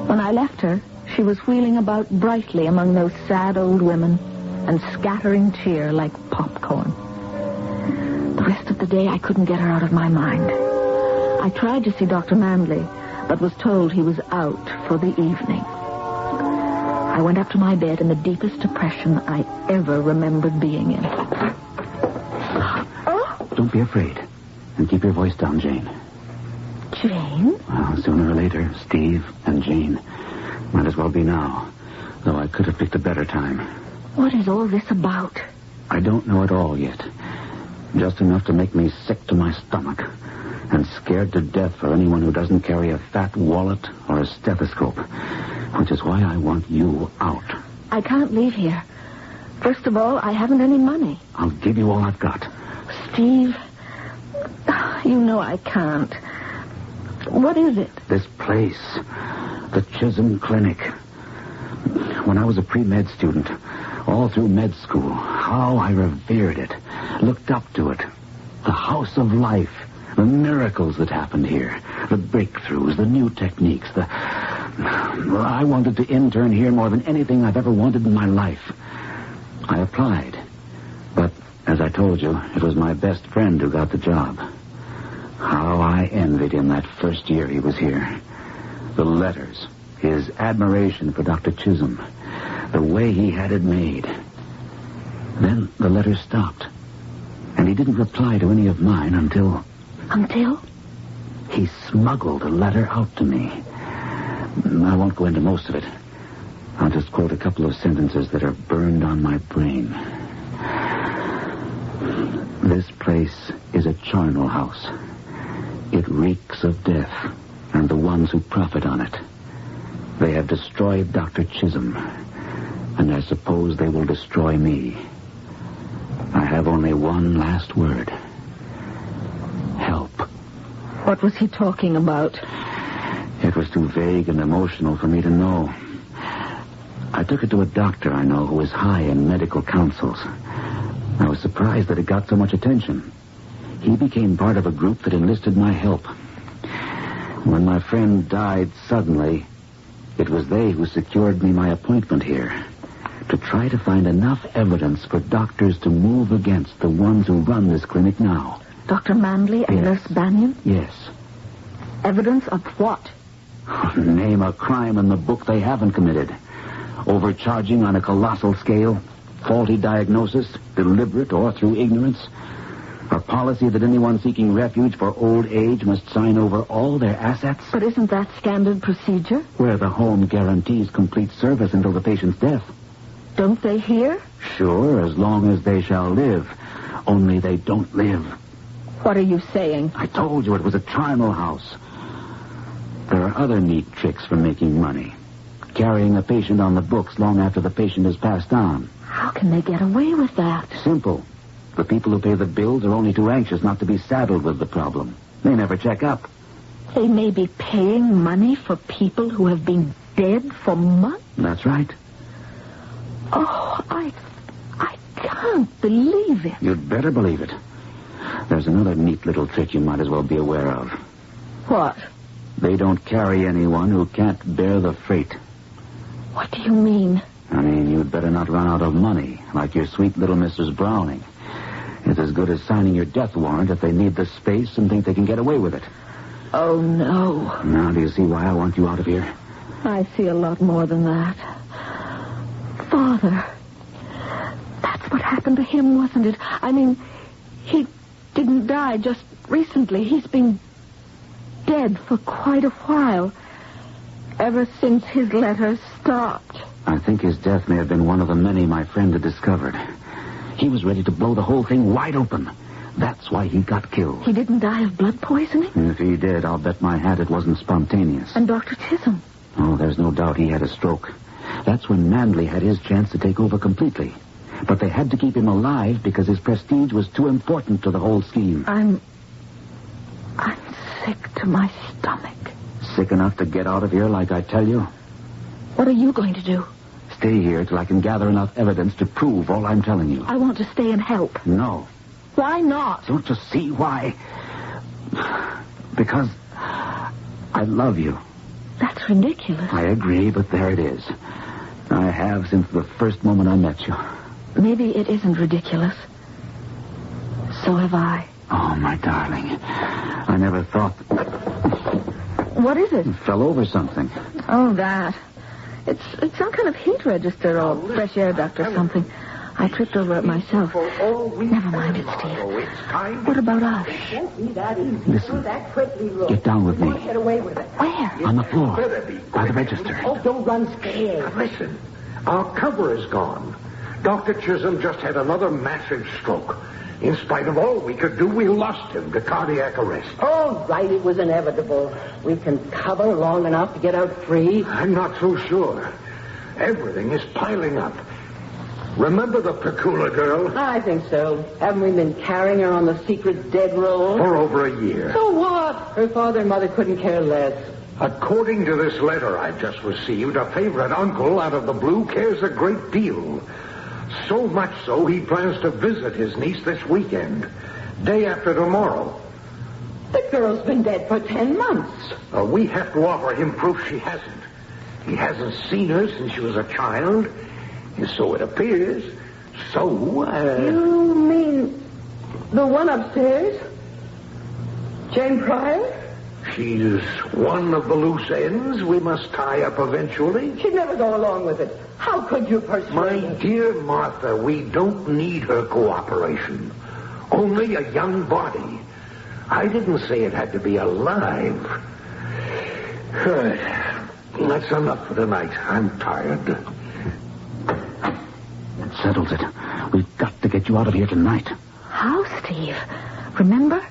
When I left her, she was wheeling about brightly among those sad old women and scattering cheer like popcorn. The rest of the day, I couldn't get her out of my mind. I tried to see Dr. Mandley, but was told he was out for the evening. I went up to my bed in the deepest depression I ever remembered being in. Don't be afraid. And keep your voice down, Jane. Jane? Well, sooner or later, Steve and Jane. Might as well be now. Though I could have picked a better time. What is all this about? I don't know it all yet. Just enough to make me sick to my stomach. And scared to death for anyone who doesn't carry a fat wallet or a stethoscope. Which is why I want you out. I can't leave here. First of all, I haven't any money. I'll give you all I've got. Steve, you know I can't. What is it? This place. The Chisholm Clinic. When I was a pre-med student, all through med school, how I revered it, looked up to it. The house of life, the miracles that happened here, the breakthroughs, the new techniques, I wanted to intern here more than anything I've ever wanted in my life. I applied. But, as I told you, it was my best friend who got the job. How I envied him that first year he was here. The letters, his admiration for Dr. Chisholm, the way he had it made. Then the letters stopped. And he didn't reply to any of mine until... Until? He smuggled a letter out to me. I won't go into most of it. I'll just quote a couple of sentences that are burned on my brain. This place is a charnel house. It reeks of death and the ones who profit on it. They have destroyed Dr. Chisholm, and I suppose they will destroy me. I have only one last word. Help. What was he talking about? It was too vague and emotional for me to know. I took it to a doctor I know who is high in medical councils. I was surprised that it got so much attention. He became part of a group that enlisted my help. When my friend died suddenly, it was they who secured me my appointment here, to try to find enough evidence for doctors to move against the ones who run this clinic now. Dr. Manley and Nurse Banyan? Yes. Evidence of what? Name a crime in the book they haven't committed. Overcharging on a colossal scale, faulty diagnosis, deliberate or through ignorance, a policy that anyone seeking refuge for old age must sign over all their assets. But isn't that standard procedure? Where the home guarantees complete service until the patient's death. Don't they hear? Sure, as long as they shall live. Only they don't live. What are you saying? I told you it was a charnel house. There are other neat tricks for making money. Carrying a patient on the books long after the patient has passed on. How can they get away with that? Simple. The people who pay the bills are only too anxious not to be saddled with the problem. They never check up. They may be paying money for people who have been dead for months? That's right. Oh, I can't believe it. You'd better believe it. There's another neat little trick you might as well be aware of. What? They don't carry anyone who can't bear the freight. What do you mean? I mean, you'd better not run out of money, like your sweet little Mrs. Browning. It's as good as signing your death warrant if they need the space and think they can get away with it. Oh, no. Now, do you see why I want you out of here? I see a lot more than that. Father, that's what happened to him, wasn't it? I mean, he didn't die just recently. He's been dead for quite a while. Ever since his letters stopped. I think his death may have been one of the many my friend had discovered. He was ready to blow the whole thing wide open. That's why he got killed. He didn't die of blood poisoning? If he did, I'll bet my hat it wasn't spontaneous. And Dr. Chisholm? Oh, there's no doubt he had a stroke. That's when Manley had his chance to take over completely. But they had to keep him alive because his prestige was too important to the whole scheme. I'm sick to my stomach. Sick enough to get out of here like I tell you? What are you going to do? Stay here till I can gather enough evidence to prove all I'm telling you. I want to stay and help. No. Why not? Don't you see why? Because I love you. That's ridiculous. I agree, but there it is. I have since the first moment I met you. Maybe it isn't ridiculous. So have I. Oh, my darling. I never thought... What is it? You fell over something. Oh, that. It's some kind of heat register or fresh air duct or something. I tripped over it myself. Never mind it, Steve. What about us? Listen. Get down with me. Get away with it. Where? On the floor. By the register. Oh, don't run scared. Listen. Our cover is gone. Dr. Chisholm just had another massive stroke. In spite of all we could do, we lost him to cardiac arrest. All right, it was inevitable. We can cover long enough to get out free. I'm not so sure. Everything is piling up. Remember the Pecula girl? I think so. Haven't we been carrying her on the secret dead roll? For over a year. So what? Her father and mother couldn't care less. According to this letter I just received, a favorite uncle out of the blue cares a great deal. So much so, he plans to visit his niece this weekend. Day after tomorrow. The girl's been dead for 10 months. We have to offer him proof she hasn't. He hasn't seen her since she was a child. And so it appears. So, You mean the one upstairs? Jane Pryor? She's one of the loose ends we must tie up eventually. She'd never go along with it. How could you persuade My her? dear Martha, we don't need her cooperation. Only a young body. I didn't say it had to be alive. Good. That's enough for tonight. I'm tired. That settles it. We've got to get you out of here tonight. How, Steve? Remember?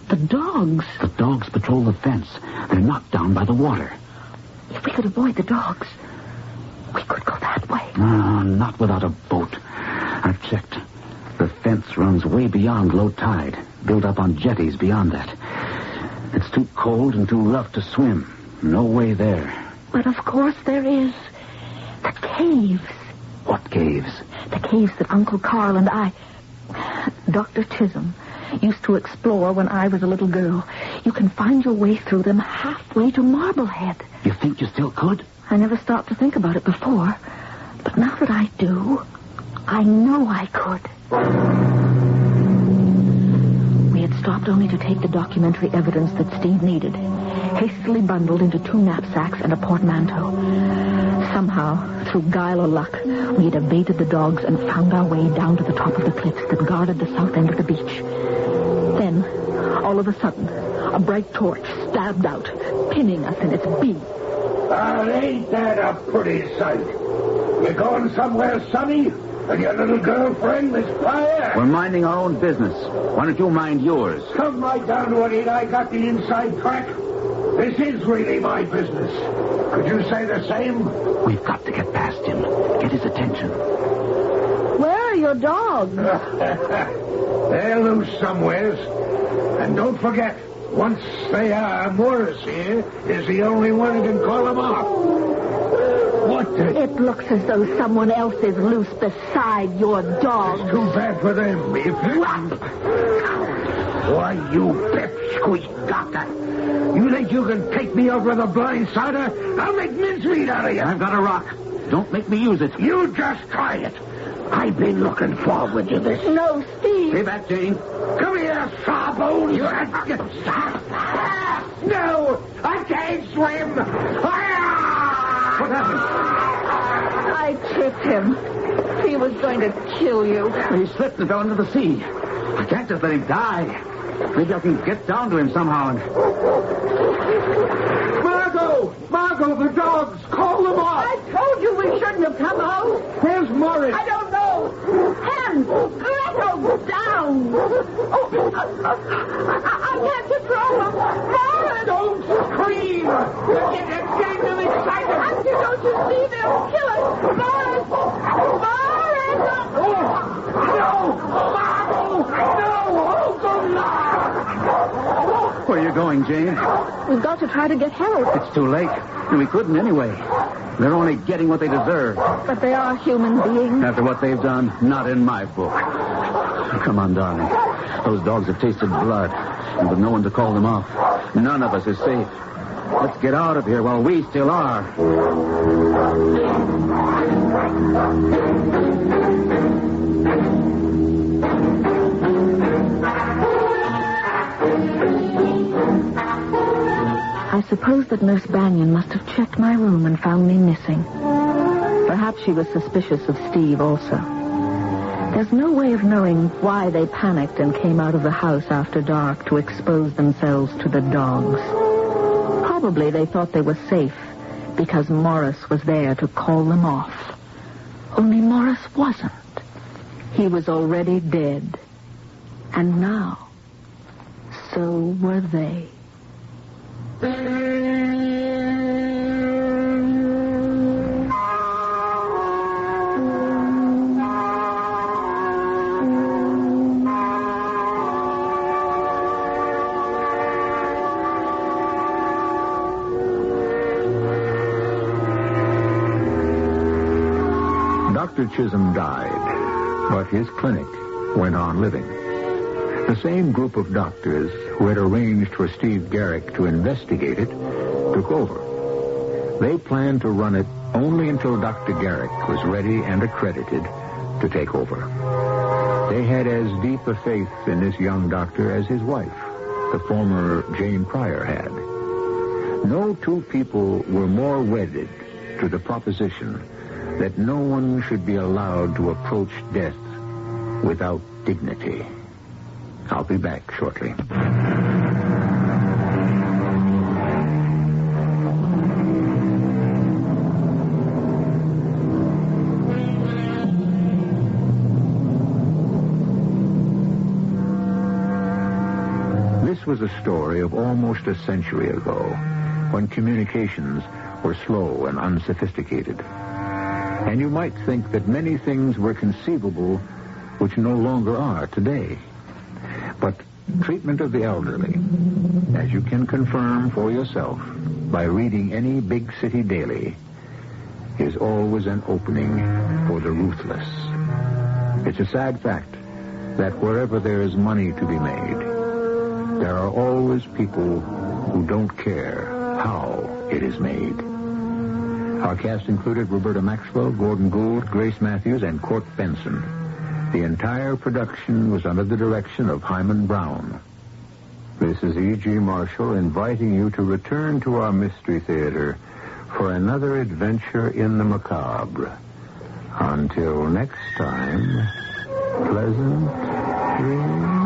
The dogs. The dogs patrol the fence. They're knocked down by the water. If we could avoid the dogs, we could go that way. No, not without a boat. I've checked. The fence runs way beyond low tide, built up on jetties beyond that. It's too cold and too rough to swim. No way there. But of course there is. The caves. What caves? The caves that Uncle Carl and I, Dr. Chisholm, used to explore when I was a little girl. You can find your way through them halfway to Marblehead. You think you still could? I never stopped to think about it before. But now that I do, I know I could. We had stopped only to take the documentary evidence that Steve needed, hastily bundled into 2 knapsacks and a portmanteau. Somehow, through guile or luck, we had evaded the dogs and found our way down to the top of the cliffs that guarded the south end of the beach. Then, all of a sudden, a bright torch stabbed out, pinning us in its beam. Ain't that a pretty sight? You going somewhere sunny? And your little girlfriend is fire? We're minding our own business. Why don't you mind yours? Come right down to it, ain't I got the inside track? This is really my business. Could you say the same? We've got to get past him. Get his attention. Where are your dogs? They're loose somewheres. And don't forget, once they are, Morris here is the only one who can call them off. What the... It looks as though someone else is loose beside your dog. It's too bad for them. If you... Why, you pipsqueak doctor. You think you can take me over the blind cider? I'll make mincemeat out of you. I've got a rock. Don't make me use it. You just try it. I've been looking forward to this. No, Steve. Stay back, Jane. Come here, sawbones. No, I can't swim. What happened? I tripped him. He was going to kill you. He slipped and fell into the sea. I can't just let him die. Maybe I can get down to him somehow and... Margot, the dogs. Call them off. I told you we shouldn't have come out. Where's Morris? I don't know. Hands, let them down. I can't control them. Morris! Don't scream. You're getting them excited. Auntie, don't you see? They'll kill us. Morris! Morris! No! Margot! No! Oh, good Lord! Where are you going, Jane? We've got to try to get help. It's too late. We couldn't anyway. They're only getting what they deserve. But they are human beings. After what they've done, not in my book. Come on, darling. Those dogs have tasted blood. And with no one to call them off, none of us is safe. Let's get out of here while we still are. I suppose that Nurse Banyan must have checked my room and found me missing. Perhaps she was suspicious of Steve also. There's no way of knowing why they panicked and came out of the house after dark to expose themselves to the dogs. Probably they thought they were safe because Morris was there to call them off. Only Morris wasn't. He was already dead. And now, so were they. Dr. Chisholm died, but his clinic went on living. The same group of doctors who had arranged for Steve Garrick to investigate it took over. They planned to run it only until Dr. Garrick was ready and accredited to take over. They had as deep a faith in this young doctor as his wife, the former Jane Pryor, had. No two people were more wedded to the proposition that no one should be allowed to approach death without dignity. I'll be back shortly. This was a story of almost a century ago, when communications were slow and unsophisticated. And you might think that many things were conceivable which no longer are today. But treatment of the elderly, as you can confirm for yourself by reading any big city daily, is always an opening for the ruthless. It's a sad fact that wherever there is money to be made, there are always people who don't care how it is made. Our cast included Roberta Maxwell, Gordon Gould, Grace Matthews, and Court Benson. The entire production was under the direction of Himan Brown. This is E.G. Marshall inviting you to return to our Mystery Theater for another adventure in the macabre. Until next time, pleasant dreams.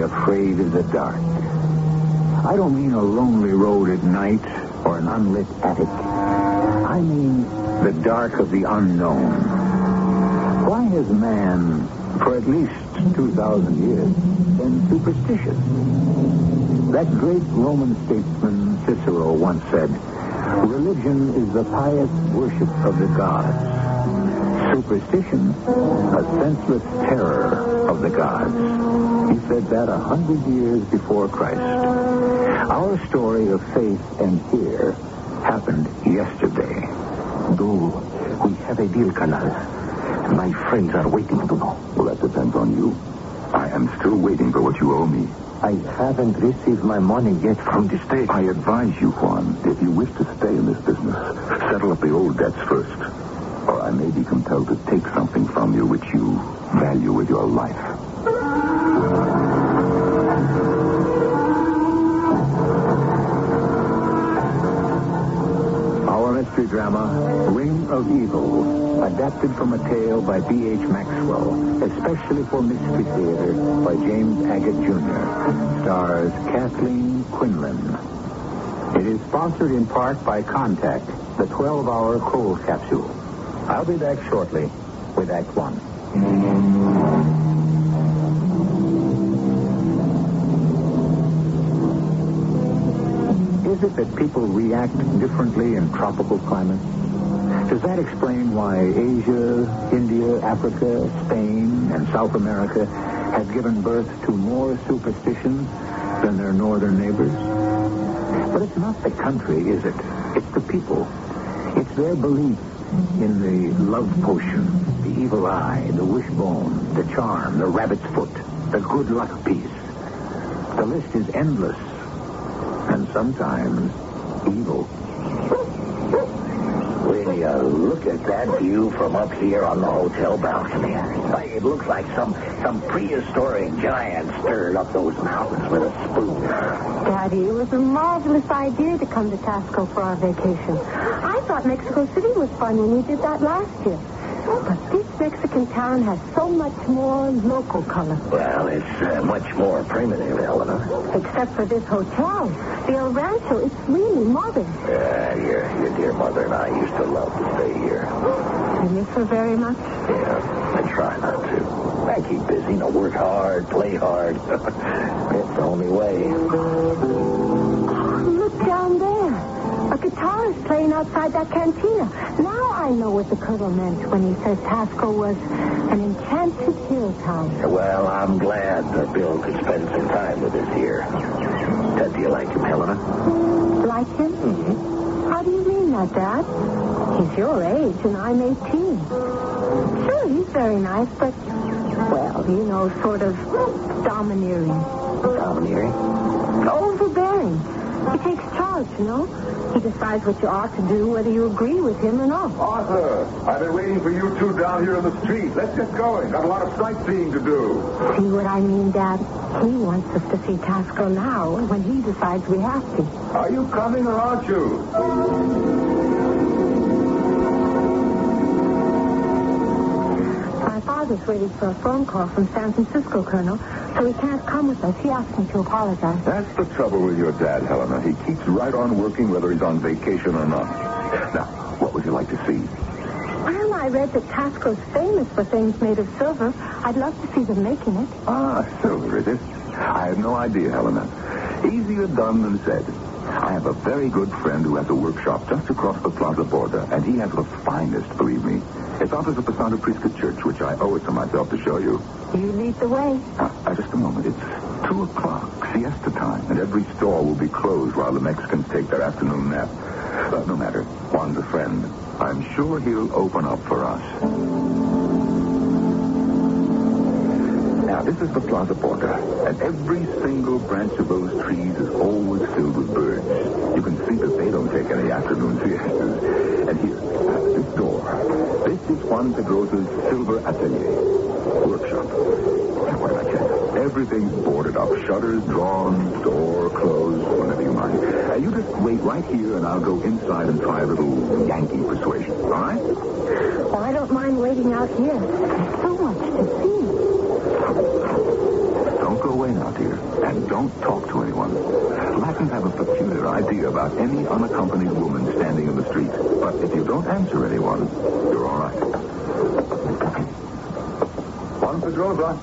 Afraid of the dark. I don't mean a lonely road at night or an unlit attic. I mean the dark of the unknown. Why has man, for at least 2,000 years, been superstitious? That great Roman statesman Cicero once said, religion is the pious worship of the gods. Superstition, a senseless terror of the gods. He said that 100 years before Christ. Our story of faith and fear happened yesterday. Do we have a deal, Colonel? My friends are waiting to know. Well, that depends on you. I am still waiting for what you owe me. I haven't received my money yet from the state. I advise you, Juan, if you wish to stay in this business, settle up the old debts first. Or I may be compelled to take something from you which you value with your life. Our mystery drama, Ring of Evil, adapted from a tale by B.H. Maxwell, especially for Mystery Theater by James Agate Jr., stars Kathleen Quinlan. It is sponsored in part by Contact, the 12-hour cold capsule. I'll be back shortly with Act One. Is it that people react differently in tropical climates? Does that explain why Asia, India, Africa, Spain, and South America have given birth to more superstitions than their northern neighbors? But it's not the country, is it? It's the people. It's their belief in the love potion, the evil eye, the wishbone, the charm, the rabbit's foot, the good luck piece. The list is endless, and sometimes evil. When you look at that view from up here on the hotel balcony, it looks like some prehistoric giant stirred up those mountains with a spoon. Daddy, it was a marvelous idea to come to Tasco for our vacation. I thought Mexico City was fun when we did that last year. But this Mexican town has so much more local color. Well, it's much more primitive, Eleanor. Except for this hotel. The El Rancho, it's really modern. Your dear mother and I used to love to stay here. You miss her very much? Yeah, I try not to. I keep busy, work hard, play hard. It's the only way. Oh, look down there. A guitarist playing outside that cantina. Now I know what the colonel meant when he said Tasco was an enchanted hill town. Well, I'm glad that Bill could spend some time with us here. Do you like him, Helena? Like him? Mm-hmm. How do you mean that, Dad? He's your age and I'm 18. Sure, he's very nice, but Well, you know, sort of domineering. Domineering? Overbearing. He takes charge, you know. He decides what you ought to do, whether you agree with him or not. Arthur, I've been waiting for you two down here in the street. Let's get going. Got a lot of sightseeing to do. See what I mean, Dad? He wants us to see Tasco now when he decides we have to. Are you coming or aren't you? My father's waiting for a phone call from San Francisco, Colonel, so he can't come with us. He asked me to apologize. That's the trouble with your dad, Helena. He keeps right on working whether he's on vacation or not. Now, what would you like to see? Well, I read that Tasco's famous for things made of silver. I'd love to see them making it. Ah, silver, is it? I had no idea, Helena. Easier done than said. I have a very good friend who has a workshop just across the Plaza Borda, and he has the finest, believe me. It's opposite the Santa Prisca Church, which I owe it to myself to show you. You lead the way. Just a moment. It's 2 o'clock, siesta time, and every store will be closed while the Mexicans take their afternoon nap. No matter. Juan's a friend. I'm sure he'll open up for us. Now, this is the Plaza Borda, and every single branch of those trees is always filled with birds. You can see that they don't take any afternoon siestas. And here, this door. This is Juan Pedrosa's silver atelier. Workshop. What did I tell you? Everything's boarded up. Shutters drawn, door closed, whatever you mind. You just wait right here, and I'll go inside and try a little Yankee persuasion, all right? Well, I don't mind waiting out here. There's so much to see. Don't go away now, dear, and don't talk to anyone. Latins have a peculiar idea about any unaccompanied woman standing in the street. But if you don't answer anyone, you're all right. Juan Pedrosa.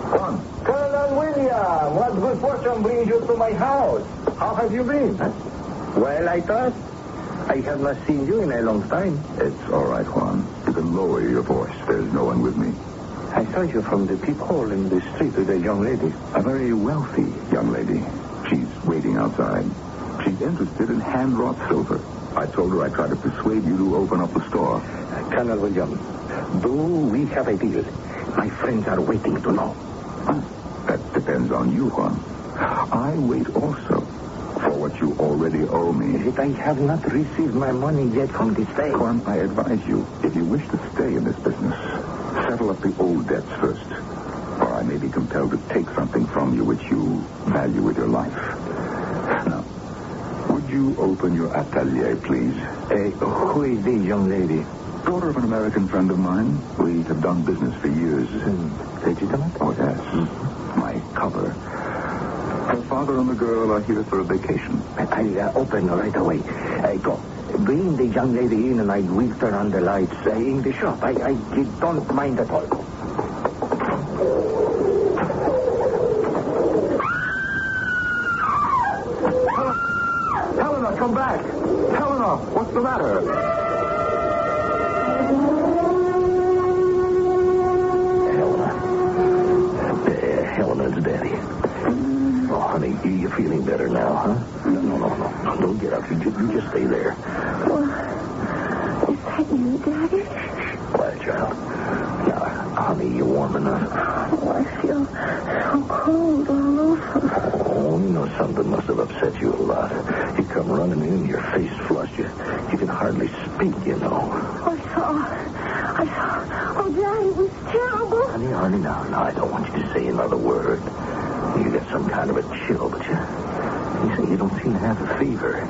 Juan. Colonel William, what good fortune brings you to my house? How have you been? Well, I thought I have not seen you in a long time. It's all right, Juan. You can lower your voice. There's no one with me. I saw you from the peephole in the street with a young lady. A very wealthy young lady. She's waiting outside. She's interested in hand-wrought silver. I told her I'd try to persuade you to open up the store. Colonel William, do we have a deal? My friends are waiting to know. That depends on you, Juan. I wait also for what you already owe me. Yet I have not received my money yet from the state. Juan, I advise you, if you wish to stay in this business, settle up the old debts first, or I may be compelled to take something from you which you value with your life. Now, would you open your atelier, please? Who is the young lady? Daughter of an American friend of mine. We have done business for years. Legitimate? Oh, yes. My cover. Her father and the girl are here for a vacation. I'll open right away. Go. Bring the young lady in and I will turn on the lights in the shop. I don't mind at all. Helena, come back. Helena, what's the matter? Helena's daddy. Oh, honey, you feeling better now, huh? No. Don't get up. You just stay there. Well, is that you, Daddy? Quiet, child. Now, honey, you warm enough? Oh, I feel so cold all over. Oh, you know, something must have upset you a lot. You come running in, your face flushed. You can hardly speak, you know. I saw. Oh, Daddy, it was terrible. Honey, now, I don't want you to say another word. You got some kind of a chill, but you say you don't seem to have a fever.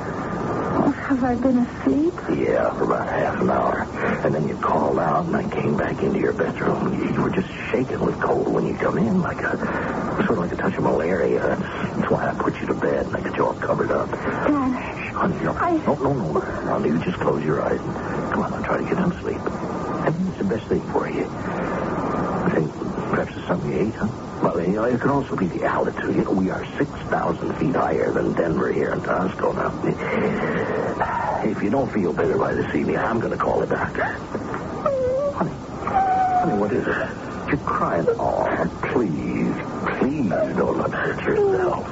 Oh, have I been asleep? Yeah, for about half an hour. And then you called out, and I came back into your bedroom. You were just shaking with cold when you come in, sort of like a touch of malaria. That's why I put you to bed, and I got you all covered up. Dad. Honey, no. Honey, you just close your eyes and come on, I'll try to get some sleep. I mean, it's the best thing for you. I think perhaps it's something you ate, huh? Well, it could also be the altitude. We are 6,000 feet higher than Denver here in Tasco now. If you don't feel better by this evening, I'm going to call a doctor. Honey, what is it? You're crying. Oh, please don't upset yourself.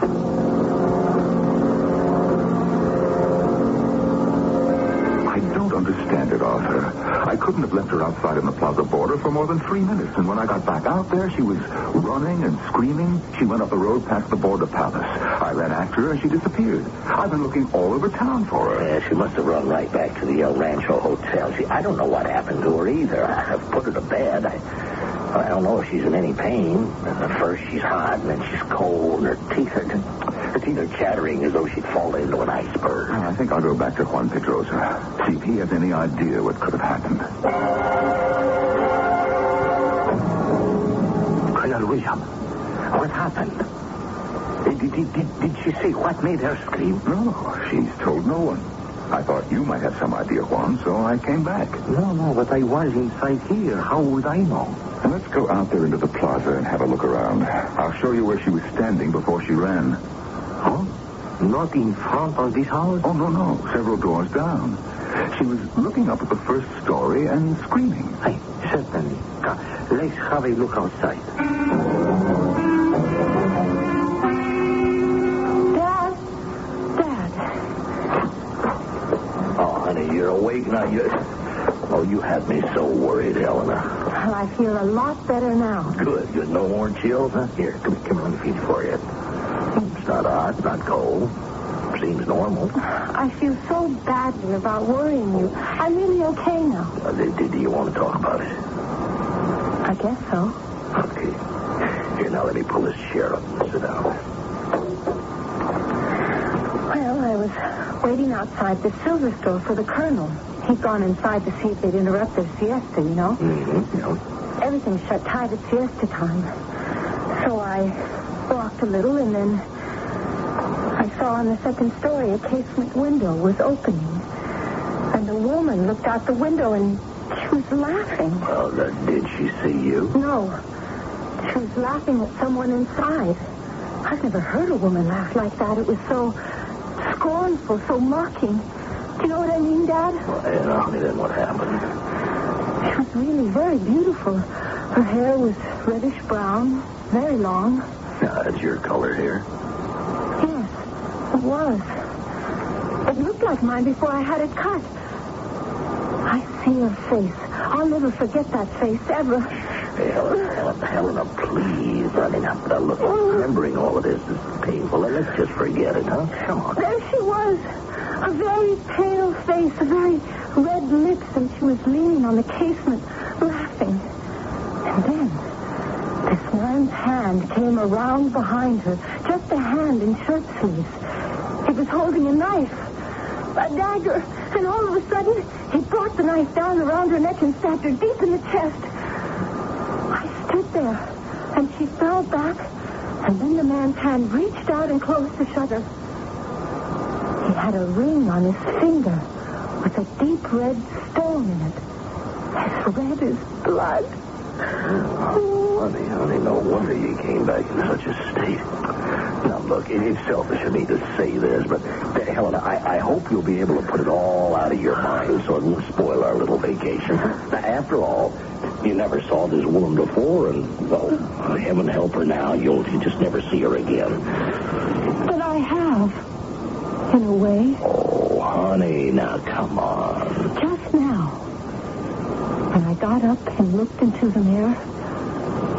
I don't understand it, Arthur. I couldn't have left her outside in the plaza border for more than 3 minutes, and when I got back out there, she was running and screaming. She went up the road past the border palace. I ran after her, and she disappeared. I've been looking all over town for her. Yeah, she must have run right back to the El Rancho Hotel. I don't know what happened to her either. I've put her to bed. I don't know if she's in any pain. At first she's hot, and then she's cold, and her teeth are chattering as though she'd fallen into an iceberg. I think I'll go back to Juan Pedrosa. See if he has any idea what could have happened. Colonel William, what happened? Did she say what made her scream? No, she's told no one. I thought you might have some idea, Juan, so I came back. No, but I was inside here. How would I know? And let's go out there into the plaza and have a look around. I'll show you where she was standing before she ran. Huh? Not in front of this house? Oh, no. Several doors down. She was looking up at the first story and screaming. Hey, certainly. Let's have a look outside. Dad. Oh, honey, you're awake now. Oh, you had me so worried, Helena. Well, I feel a lot better now. Good. No more chills, huh? Here, come on, let me feed for you. It's not hot, not cold. Seems normal. I feel so badly about worrying you. I'm really okay now. Do you want to talk about it? I guess so. Okay. Here, now let me pull this chair up and sit down. Well, I was waiting outside the silver store for the colonel. He'd gone inside to see if they'd interrupt their siesta, you know? Mm-hmm, yeah. Everything's shut tight at siesta time. So I walked a little, and then I saw on the second story a casement window was opening. And the woman looked out the window, and she was laughing. Well, did she see you? No. She was laughing at someone inside. I've never heard a woman laugh like that. It was so scornful, so mocking. Do you know what I mean, Dad? Well, then what happened? She was really very beautiful. Her hair was reddish-brown, very long. Yeah, that's your color hair. Yes, it was. It looked like mine before I had it cut. I see her face. I'll never forget that face, ever. Hey, Helena, please. I mean, look, remembering all of this is painful. Let's just forget it, huh? Come on. There she was. A very pale face, a very red lips, and she was leaning on the casement, laughing. And then this man's hand came around behind her, just a hand in shirt sleeves. He was holding a knife, a dagger, and all of a sudden, he brought the knife down around her neck and stabbed her deep in the chest. I stood there, and she fell back, and then the man's hand reached out and closed the shutter. He had a ring on his finger with a deep red stone in it, as red as blood. Oh, honey, no wonder you came back in such a state. Now, look, it's selfish of me to say this, but, Helena, I hope you'll be able to put it all out of your mind so it won't spoil our little vacation. Now, after all, you never saw this woman before, and, well, heaven help her now, you'll just never see her again. But I have. In a way. Oh, honey, now come on. Just now, when I got up and looked into the mirror,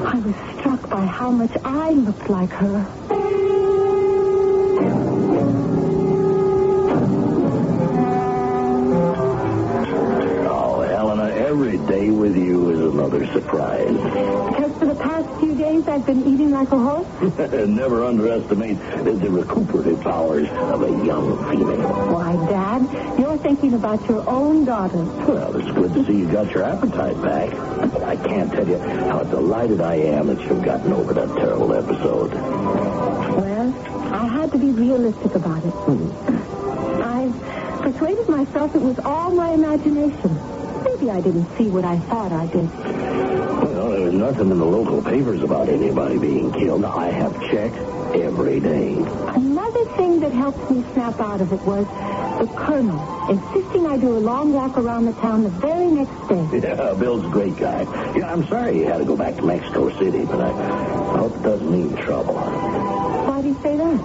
I was struck by how much I looked like her. Oh, Helena, every day with you is another surprise. Because for the past few days I've been eating like a horse? Never underestimate the recuperative powers of a young female. Why, Dad, you're thinking about your own daughter. Well, it's good to see you got your appetite back. I can't tell you how delighted I am that you've gotten over that terrible episode. Well, I had to be realistic about it. I persuaded myself it was all my imagination. Maybe I didn't see what I thought I did. Well, there's nothing in the local papers about anybody being killed. I have checked every day. Another thing that helped me snap out of it was the colonel insisting I do a long walk around the town the very next day. Yeah, Bill's a great guy. Yeah, I'm sorry he had to go back to Mexico City, but I hope it doesn't mean trouble. Why do you say that?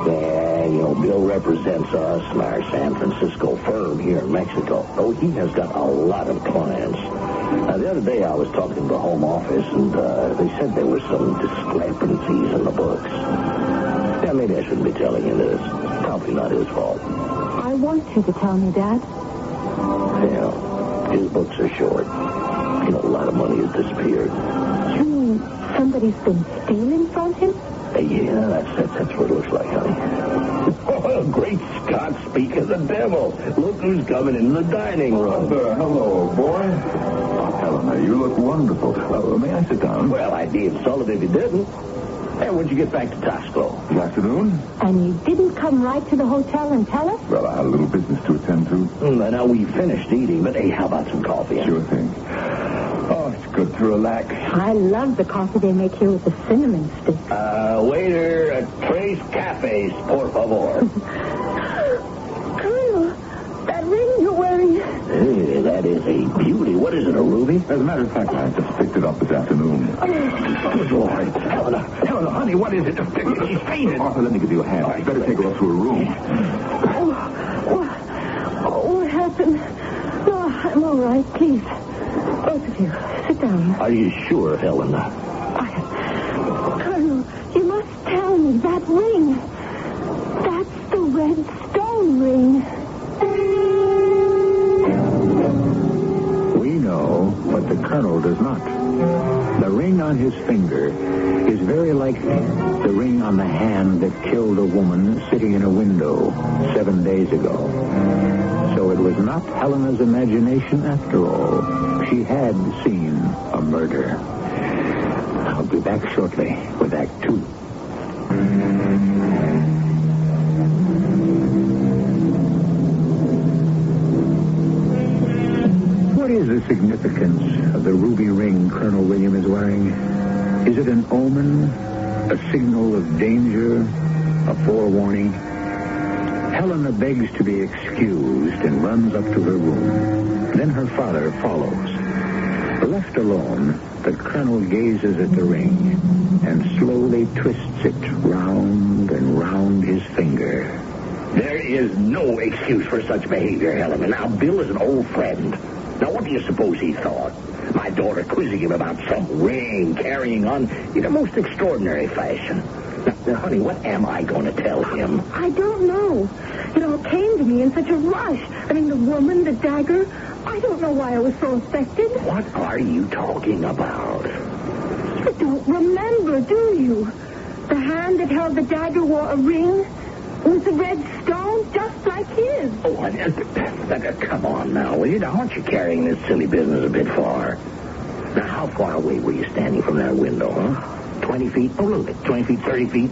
Yeah, Bill represents us and our San Francisco firm here in Mexico. Oh, he has got a lot of clients. The other day I was talking to the home office, and they said there were some discrepancies in the books. Yeah, maybe I shouldn't be telling you this. Probably not his fault. I want you to tell me, Dad. Yeah, his books are short. A lot of money has disappeared. You mean somebody's been stealing from him? Yeah, that's what it looks like, honey. Oh, great Scott, speak of the devil. Look who's coming in the dining room. Hello, boy. Helena, you look wonderful. May I sit down? Well, I'd be insulted if you didn't. Hey, when'd you get back to Tosco? Good afternoon. And you didn't come right to the hotel and tell us? Well, I had a little business to attend to. Now, we finished eating, but hey, how about some coffee? Sure thing. Oh, it's good to relax. I love the coffee they make here with the cinnamon stick. Waiter, tres cafes, por favor. Colonel, that ring you're wearing. Hey, that is a beauty. What is it, a ruby? As a matter of fact, I just picked it up this afternoon. Good Lord. Helena, honey, what is it? She's fainted. Arthur, let me give you a hand. Right, better take her up to her room. What happened? No, I'm all right. Please. Both of you, sit down. Are you sure, Helena? Colonel, you must tell me that ring. That's the red stone ring. We know, but the Colonel does not. The ring on his finger is very like the ring on the hand that killed a woman sitting in a window 7 days ago. So it was not Helena's imagination after all. She had seen a murder. I'll be back shortly with Act 2. What is the significance of the ruby ring Colonel William is wearing? Is it an omen? A signal of danger? A forewarning? Helena begs to be excused and runs up to her room. Then her father follows. Left alone, the Colonel gazes at the ring and slowly twists it round and round his finger. There is no excuse for such behavior, Helena. Now, Bill is an old friend. Now, what do you suppose he thought? My daughter quizzing him about some ring, carrying on in a most extraordinary fashion. Now, honey, what am I going to tell him? I don't know. It all came to me in such a rush. I mean, the woman, the dagger. I don't know why I was so affected. What are you talking about? You don't remember, do you? The hand that held the dagger wore a ring with a red stone, just like his. Oh, come on now, will you? Now, aren't you carrying this silly business a bit far? Now, how far away were you standing from that window, huh? 20 feet? Oh, look, 20 feet, 30 feet?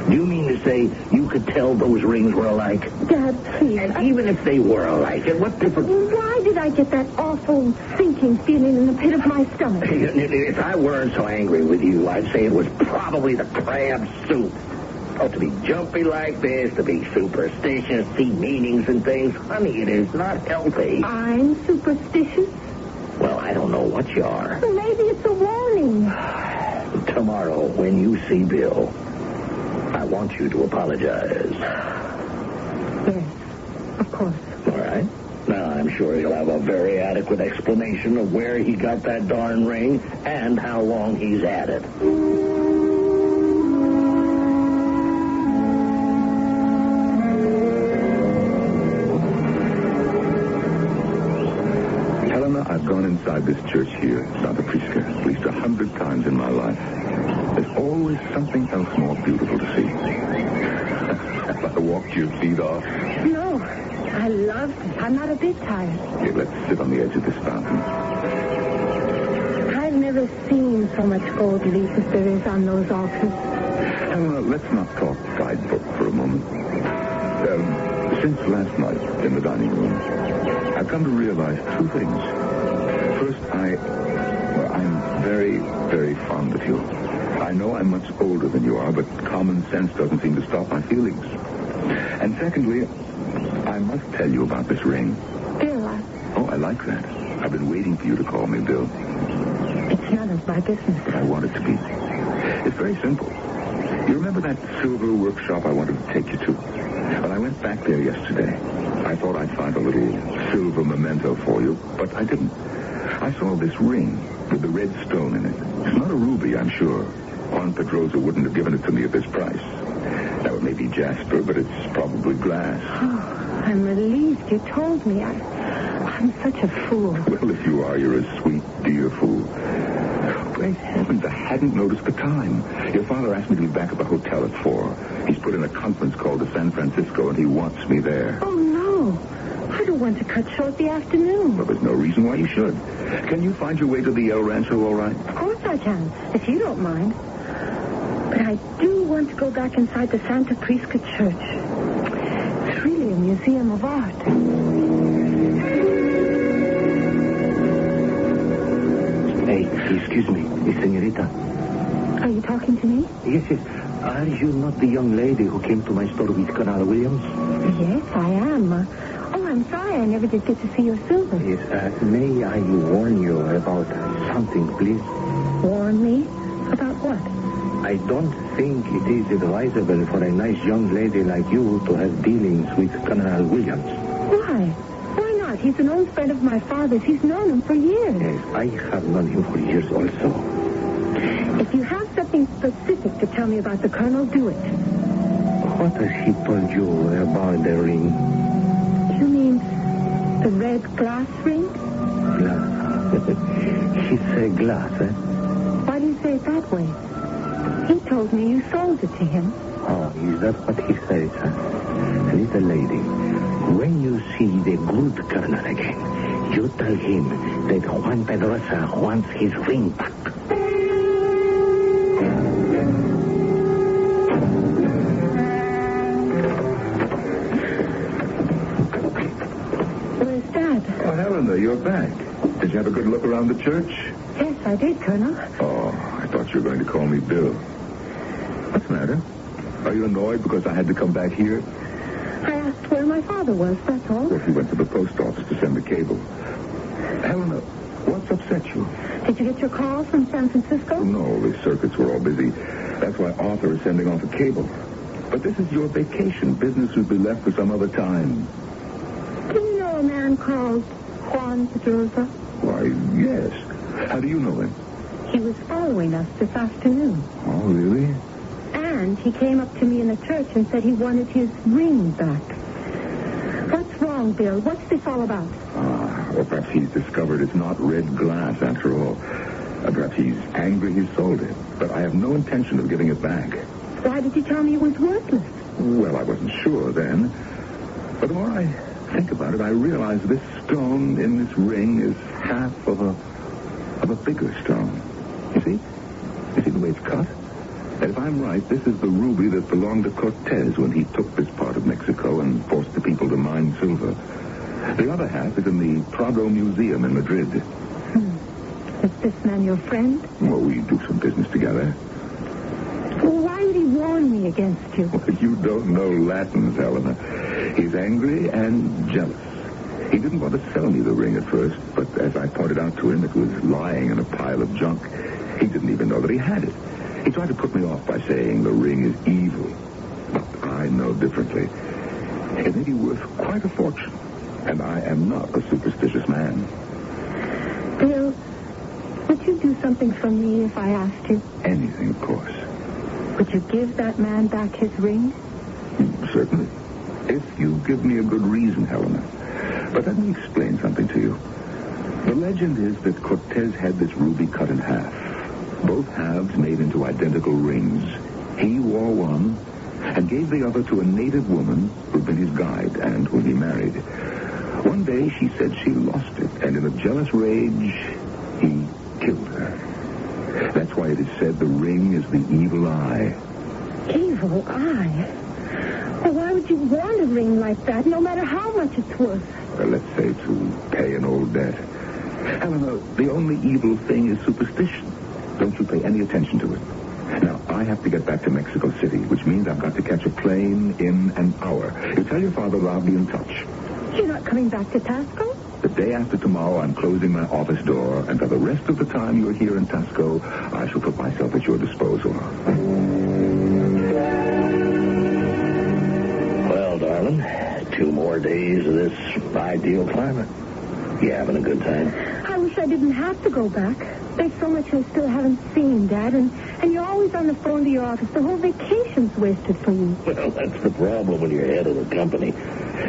Do you mean to say you could tell those rings were alike? Dad, please. And even if they were alike, what difference? Why did I get that awful sinking feeling in the pit of my stomach? If I weren't so angry with you, I'd say it was probably the crab soup. Oh, to be jumpy like this, to be superstitious, see meanings and things. Honey, it is not healthy. I'm superstitious? Well, I don't know what you are. Well, maybe it's a warning. Tomorrow, when you see Bill, I want you to apologize. Yes, of course. All right. Now, I'm sure he'll have a very adequate explanation of where he got that darn ring and how long he's had it. I've gone inside this church here, Santa Prisca, at least 100 times in my life. There's always something else more beautiful to see. Have I walked your feet off? No, I love it. I'm not a bit tired. Here, let's sit on the edge of this fountain. I've never seen so much gold leaf as there is on those altars. Let's not talk guidebook for a moment. Since last night in the dining room, I've come to realize two things. First, I'm very, very fond of you. I know I'm much older than you are, but common sense doesn't seem to stop my feelings. And secondly, I must tell you about this ring. Bill, Oh, I like that. I've been waiting for you to call me Bill. It's none of my business. But I want it to be. It's very simple. You remember that silver workshop I wanted to take you to? Well, I went back there yesterday. I thought I'd find a little silver memento for you, but I didn't. I saw this ring with the red stone in it. It's not a ruby, I'm sure. Juan Pedrosa wouldn't have given it to me at this price. Now, it may be jasper, but it's probably glass. Oh, I'm relieved you told me. I'm such a fool. Well, if you are, you're a sweet, dear fool. Great heavens, I hadn't noticed the time. Your father asked me to be back at the hotel at 4. He's put in a conference call to San Francisco, and he wants me there. Oh, no. I don't want to cut short the afternoon. Well, there's no reason why you should. Can you find your way to the El Rancho all right? Of course I can, if you don't mind. But I do want to go back inside the Santa Prisca Church. It's really a museum of art. Hey, excuse me, senorita. Are you talking to me? Yes. Are you not the young lady who came to my store with Colonel Williams? Yes, I am. I'm sorry I never did get to see your silver. Yes, may I warn you about something, please? Warn me? About what? I don't think it is advisable for a nice young lady like you to have dealings with Colonel Williams. Why? Why not? He's an old friend of my father's. He's known him for years. Yes, I have known him for years also. If you have something specific to tell me about the Colonel, do it. What has he told you about the ring? You mean the red glass ring? Glass. He said glass, eh? Why do you say it that way? He told me you sold it to him. Oh, is that what he says, huh? Little lady, when you see the good Colonel again, you tell him that Juan Pedrosa wants his ring back. Helena, you're back. Did you have a good look around the church? Yes, I did, Colonel. Oh, I thought you were going to call me Bill. What's the matter? Are you annoyed because I had to come back here? I asked where my father was, that's all. Well, he went to the post office to send the cable. Helena, what's upset you? Did you get your call from San Francisco? No, the circuits were all busy. That's why Arthur is sending off a cable. But this is your vacation. Business would be left for some other time. Do you know a man called Juan Pedrosa? Why, yes. How do you know him? He was following us this afternoon. Oh, really? And he came up to me in the church and said he wanted his ring back. What's wrong, Bill? What's this all about? Or perhaps he's discovered it's not red glass after all. Perhaps he's angry he sold it. But I have no intention of giving it back. Why did you tell me it was worthless? Well, I wasn't sure then. But the more I think about it, I realize this stone in this ring is half of a bigger stone. You see? You see the way it's cut? And if I'm right, this is the ruby that belonged to Cortez when he took this part of Mexico and forced the people to mine silver. The other half is in the Prado Museum in Madrid. Is this man your friend? Well, we do some business together. Well, why would he warn me against you? Well, you don't know Latin, Helena. He's angry and jealous. He didn't want to sell me the ring at first, but as I pointed out to him, it was lying in a pile of junk. He didn't even know that he had it. He tried to put me off by saying the ring is evil. But I know differently. It may be worth quite a fortune, and I am not a superstitious man. Bill, would you do something for me if I asked you? Anything, of course. Would you give that man back his ring? Certainly. If you give me a good reason, Helena. But let me explain something to you. The legend is that Cortez had this ruby cut in half. Both halves made into identical rings. He wore one and gave the other to a native woman who'd been his guide and whom he married. One day she said she lost it, and in a jealous rage, he killed her. That's why it is said the ring is the evil eye. Evil eye? Well, why would you want a ring like that, no matter how much it's worth? Well, let's say to pay an old debt. Helena, the only evil thing is superstition. Don't you pay any attention to it. Now, I have to get back to Mexico City, which means I've got to catch a plane in an hour. You tell your father that I'll be in touch. You're not coming back to Tasco? The day after tomorrow, I'm closing my office door, and for the rest of the time you're here in Tasco, I shall put myself at your disposal. more days of this ideal climate. You having a good time? I wish I didn't have to go back. There's so much I still haven't seen, Dad, and you're always on the phone to your office. The whole vacation's wasted for you. Well, that's the problem when you're head of the company.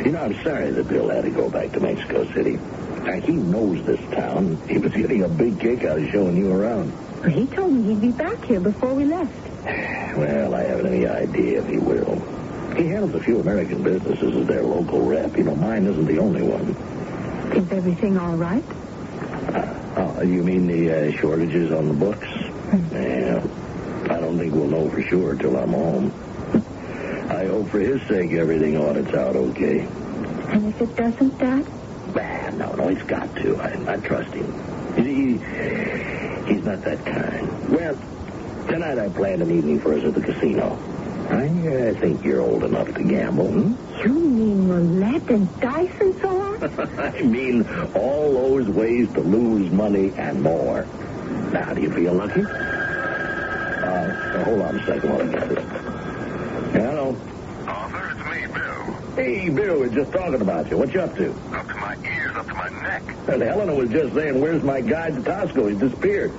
You know, I'm sorry that Bill had to go back to Mexico City. Now, he knows this town. He was getting a big kick out of showing you around. He told me he'd be back here before we left. Well, I haven't any idea if he will. He handles a few American businesses as their local rep. You know, mine isn't the only one. Is everything all right? You mean the shortages on the books? Yeah. I don't think we'll know for sure till I'm home. I hope for his sake everything audits out okay. And if it doesn't, Dad? No, he's got to. I trust him. He's not that kind. Well, tonight I planned an evening for us at the casino. I think you're old enough to gamble, You mean roulette and dice and so on? I mean all those ways to lose money and more. Now, do you feel lucky? Hold on a second while I get this. Hello? Arthur, it's me, Bill. Hey, Bill, we're just talking about you. What you up to? Up to my ears, up to my neck. And Helena was just saying, where's my guide to Tosco? He's disappeared.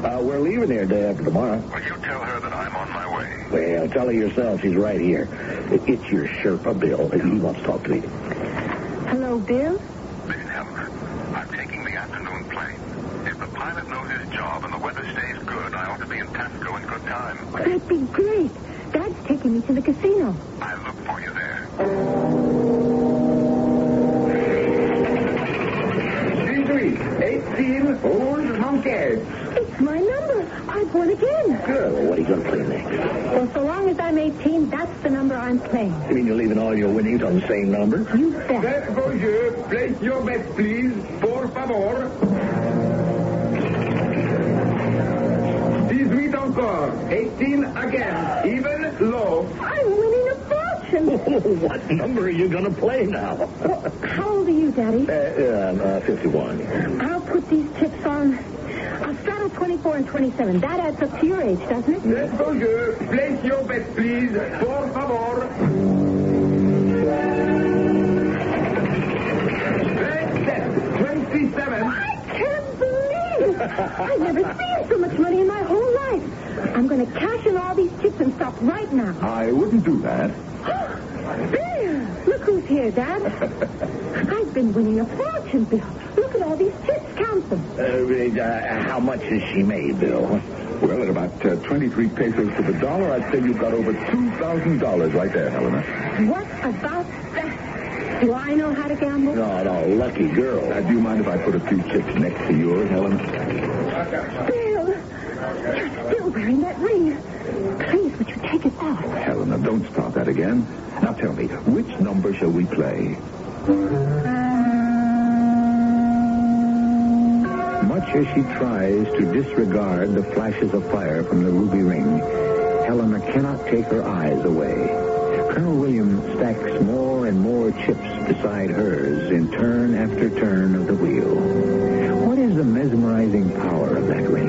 We're leaving here day after tomorrow. Will you tell her that I'm on my way? Well, tell her yourself. She's right here. It's your Sherpa, Bill. He wants to talk to me. Hello, Bill? Miss Helena, I'm taking the afternoon plane. If the pilot knows his job and the weather stays good, I ought to be in Tasco in good time. That'd be great. Dad's taking me to the casino. I'll look for you there. 18, old monkey. It's my number. I've won again. Good. Well, what are you going to play next? Well, so long as I'm 18, that's the number I'm playing. You mean you're leaving all your winnings on the same number? You bet. Voyage, place your bet, please. Por favor. 18 encore. 18 again. Even low. I'm winning a fortune. What number are you going to play now? Well, how old are you, Daddy? 51. I'll put these chips on. I'll straddle 24 and 27. That adds up to your age, doesn't it? Voyage, place your bet, please. Por favor. 27. I can't believe it. I've never seen so much money in my whole life. I'm going to cash in all these chips and stop right now. I wouldn't do that. There! Look who's here, Dad. I've been winning a fortune, Bill. Look at all these chips. Count them. How much has she made, Bill? Well, at about 23 pesos to the dollar, I'd say you've got over $2,000 right there, Helena. What about that? Do I know how to gamble? No, lucky girl. Do you mind if I put a few chips next to yours, Helen? Bill, you're still wearing that ring. Please, would you take it off? Helena, don't start that again. Now tell me, which number shall we play? Much as she tries to disregard the flashes of fire from the ruby ring, Helena cannot take her eyes away. Colonel William stacks more and more chips beside hers in turn after turn of the wheel. What is the mesmerizing power of that ring?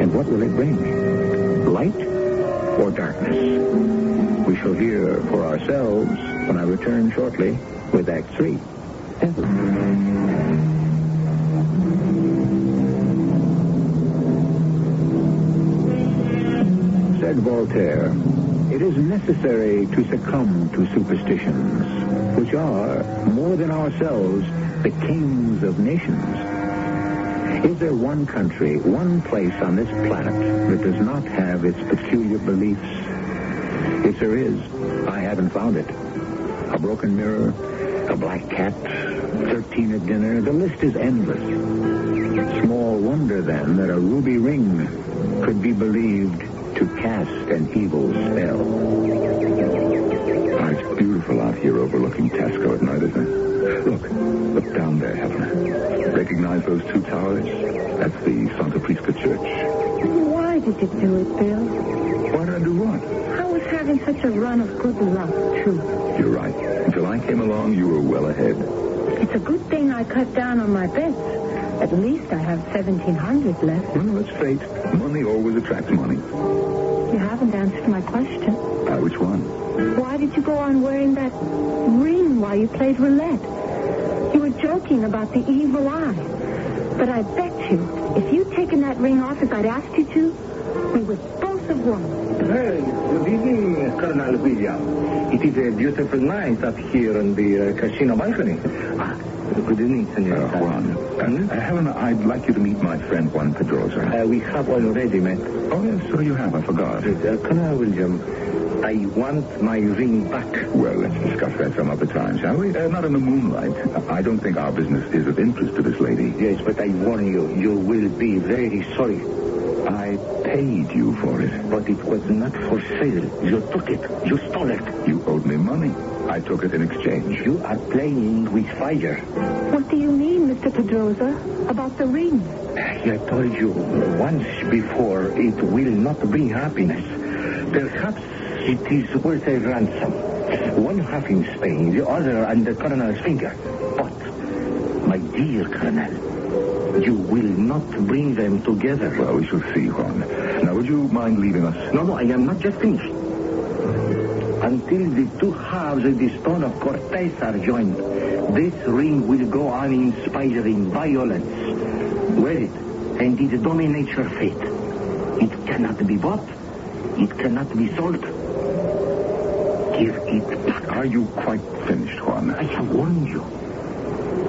And what will it bring? Light or darkness? We shall hear for ourselves when I return shortly with Act 3. Said Voltaire, it is necessary to succumb to superstitions, which are, more than ourselves, the kings of nations. Is there one country, one place on this planet that does not have its peculiar beliefs? If there is, I haven't found it. A broken mirror, a black cat, 13 at dinner, the list is endless. Small wonder, then, that a ruby ring could be believed to cast an evil spell. Oh, it's beautiful out here overlooking Tasco at night, isn't it? Look down there, Helena. Recognize those two towers? That's the Santa Prisca Church. Why did you do it, Bill? Why did I do what? I was having such a run of good luck, too. You're right. Until I came along, you were well ahead. It's a good thing I cut down on my bets. At least I have 1,700 left. Well, that's fate. Money always attracts money. You haven't answered my question. Which one? Why did you go on wearing that ring while you played roulette? You were joking about the evil eye. But I bet you, if you'd taken that ring off as I'd asked you to, we would both have won. Hey, good evening, Colonel William. It is a beautiful night up here on the casino balcony. Good evening, Senor. Juan. Helena, I'd like you to meet my friend Juan Pedrosa. We have already met. Oh, yes, so you have. I forgot. Colonel William, I want my ring back. Well, let's discuss that some other time, shall we? Not in the moonlight. I don't think our business is of interest to this lady. Yes, but I warn you, you will be very sorry. I paid you for it. But it was not for sale. You took it. You stole it. You owed me money. I took it in exchange. You are playing with fire. What do you mean, Mr. Pedrosa, about the ring? I told you once before it will not bring happiness. Perhaps it is worth a ransom. One half in Spain, the other on the colonel's finger. But, my dear colonel, you will not bring them together. Well, we shall see, Juan. Now, would you mind leaving us? No, I am not just finished. Until the two halves of the stone of Cortez are joined, this ring will go on inspiring violence. Wear it, and it dominates your fate. It cannot be bought. It cannot be sold. Give it back. Are you quite finished, Juan? I have warned you.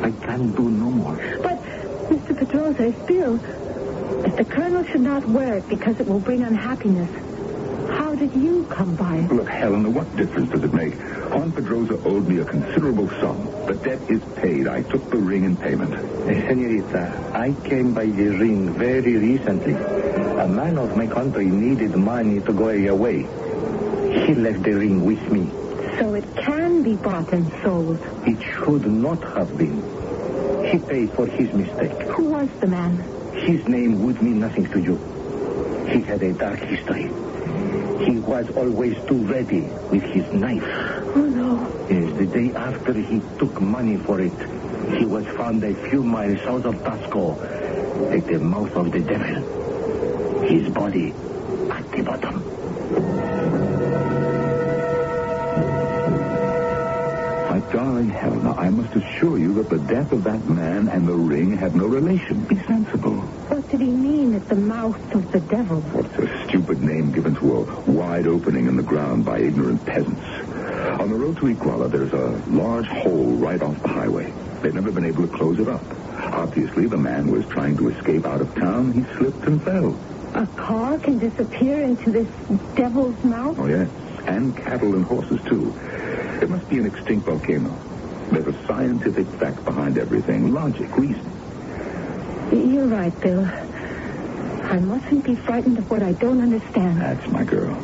I can do no more. But, Mr. Pedrosa, still, if the colonel should not wear it because it will bring unhappiness, how did you come by it? Look, Helena, what difference does it make? Juan Pedrosa owed me a considerable sum. The debt is paid. I took the ring in payment. Senorita, I came by the ring very recently. A man of my country needed money to go away. He left the ring with me. So it can be bought and sold. It should not have been. He paid for his mistake. Who was the man? His name would mean nothing to you. He had a dark history. He was always too ready with his knife. Oh, no. Yes, the day after he took money for it, he was found a few miles south of Tasco, at the mouth of the devil. His body at the bottom. My darling Helena, I must assure you that the death of that man and the ring have no relation. Be sensible. What did he mean at the mouth of the devil? What's a stupid name given to a wide opening in the ground by ignorant peasants? On the road to Iguala, there's a large hole right off the highway. They've never been able to close it up. Obviously, the man was trying to escape out of town. He slipped and fell. A car can disappear into this devil's mouth? Oh, yes. And cattle and horses, too. It must be an extinct volcano. There's a scientific fact behind everything. Logic, reason. You're right, Bill. I mustn't be frightened of what I don't understand. That's my girl.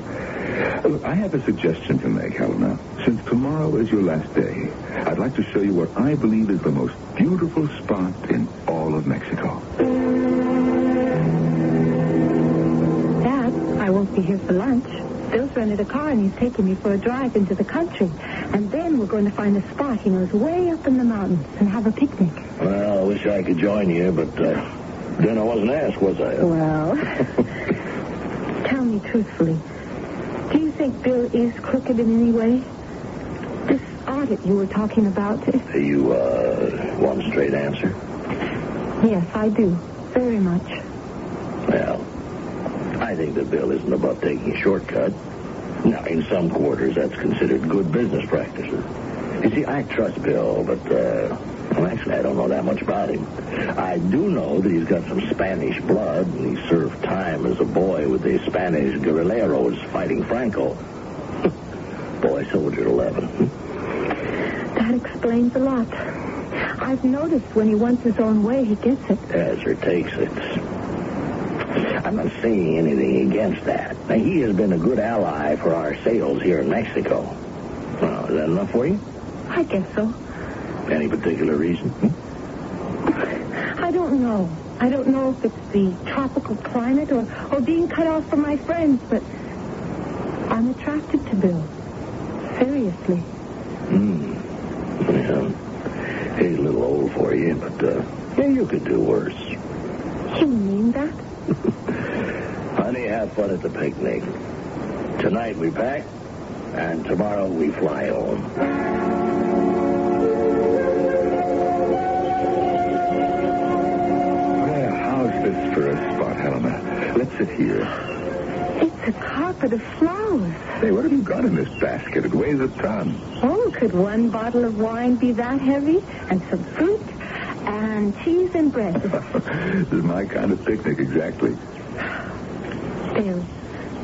Look, I have a suggestion to make, Helena. Since tomorrow is your last day, I'd like to show you what I believe is the most beautiful spot in all of Mexico. Dad, I won't be here for lunch. Bill's rented a car and he's taking me for a drive into the country. And then we're going to find a spot he knows way up in the mountains and have a picnic. Well, I wish I could join you, but then I wasn't asked, was I? Well, tell me truthfully. Do you think Bill is crooked in any way? This audit you were talking about. You want a straight answer? Yes, I do. Very much. Well, I think that Bill isn't above taking a shortcut. Now, in some quarters, that's considered good business practices. You see, I trust Bill, but, well, actually, I don't know that much about him. I do know that he's got some Spanish blood, and he served time as a boy with the Spanish guerrilleros fighting Franco. Boy soldier 11. That explains a lot. I've noticed when he wants his own way, he gets it. Yes, or takes it. I'm not saying anything against that. Now, he has been a good ally for our sales here in Mexico. Well, is that enough for you? I guess so. Any particular reason? I don't know. I don't know if it's the tropical climate or being cut off from my friends, but I'm attracted to Bill. Seriously. Yeah. He's a little old for you, but, yeah, you could do worse. You mean that? Honey, have fun at the picnic. Tonight we pack, And tomorrow we fly home. Well, how's this for a spot, Helena? Let's sit here. It's a carpet of flowers. Say, what have you got in this basket? It weighs a ton. Oh, could one bottle of wine be that heavy? And some fruit? And cheese and bread. This is my kind of picnic, exactly. Bill,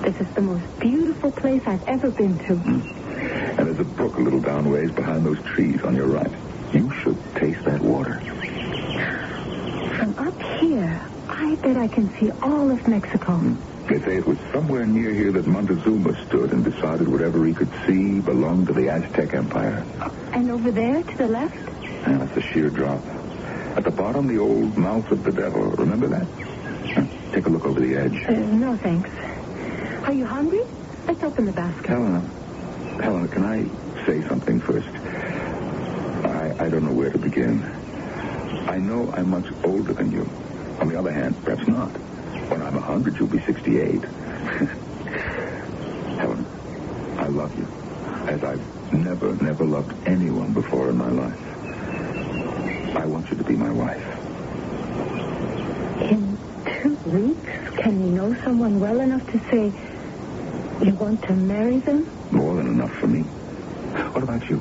this is the most beautiful place I've ever been to. And there's a brook a little down ways behind those trees on your right. You should taste that water. From up here, I bet I can see all of Mexico. They say it was somewhere near here that Montezuma stood and decided whatever he could see belonged to the Aztec Empire. And over there to the left? Yeah, that's a sheer drop. At the bottom, the old mouth of the devil. Remember that? Take a look over the edge. No, thanks. Are you hungry? Let's open the basket. Helena, can I say something first? I don't know where to begin. I know I'm much older than you. On the other hand, perhaps not. When I'm 100, you'll be 68. Helen, I love you as I've never loved anyone before in my life. I want you to be my wife. In 2 weeks, can you know someone well enough to say you want to marry them? More than enough for me. What about you?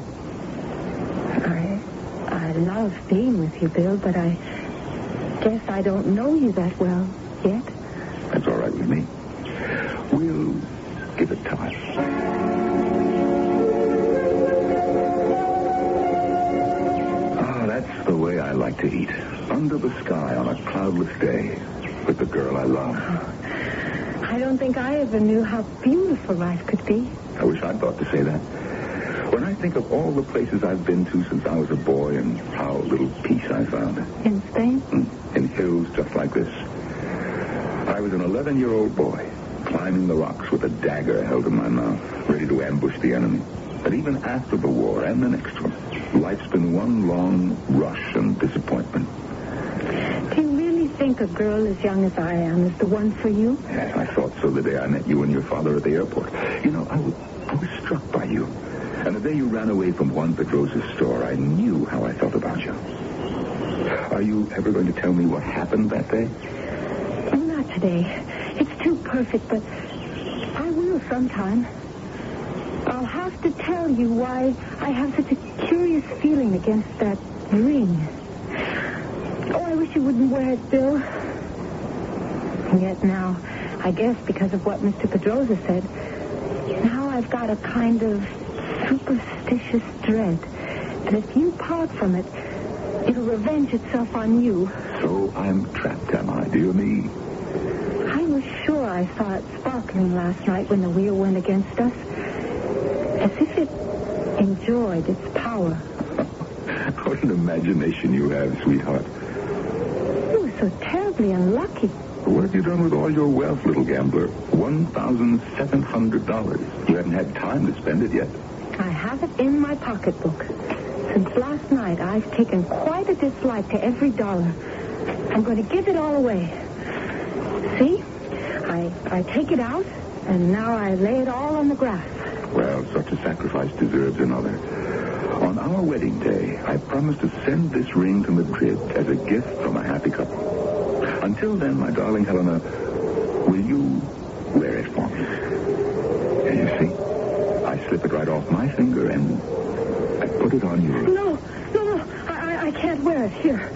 I love being with you, Bill, but I guess I don't know you that well yet. That's all right with me. We'll give it time. That's the way I like to eat. Under the sky on a cloudless day with the girl I love. I don't think I ever knew how beautiful life could be. I wish I'd thought to say that. When I think of all the places I've been to since I was a boy and how little peace I found. In Spain? In hills just like this. I was an 11-year-old boy, climbing the rocks with a dagger held in my mouth, ready to ambush the enemy. But even after the war and the next one, life's been one long rush and disappointment. Do you really think a girl as young as I am is the one for you? Yes, I thought so the day I met you and your father at the airport. You know, I was struck by you. And the day you ran away from Juan Pedrosa's store, I knew how I felt about you. Are you ever going to tell me what happened that day? Not today. It's too perfect, but I will sometime. I'll have to tell you why I have such a curious feeling against that ring. Oh, I wish you wouldn't wear it, Bill. And yet now, I guess because of what Mr. Pedrosa said, now I've got a kind of superstitious dread that if you part from it, it'll revenge itself on you. So I'm trapped, am I, dear me? I was sure I saw it sparkling last night when the wheel went against us. As if it enjoyed its power. What an imagination you have, sweetheart. You were so terribly unlucky. What have you done with all your wealth, little gambler? $1,700. You haven't had time to spend it yet. I have it in my pocketbook. Since last night, I've taken quite a dislike to every dollar. I'm going to give it all away. See? I take it out, and now I lay it all on the grass. Well, such a sacrifice deserves another. On our wedding day, I promised to send this ring to Madrid as a gift from a happy couple. Until then, my darling Helena, will you wear it for me? And you see, I slip it right off my finger and I put it on yours. No. I can't wear it. Here.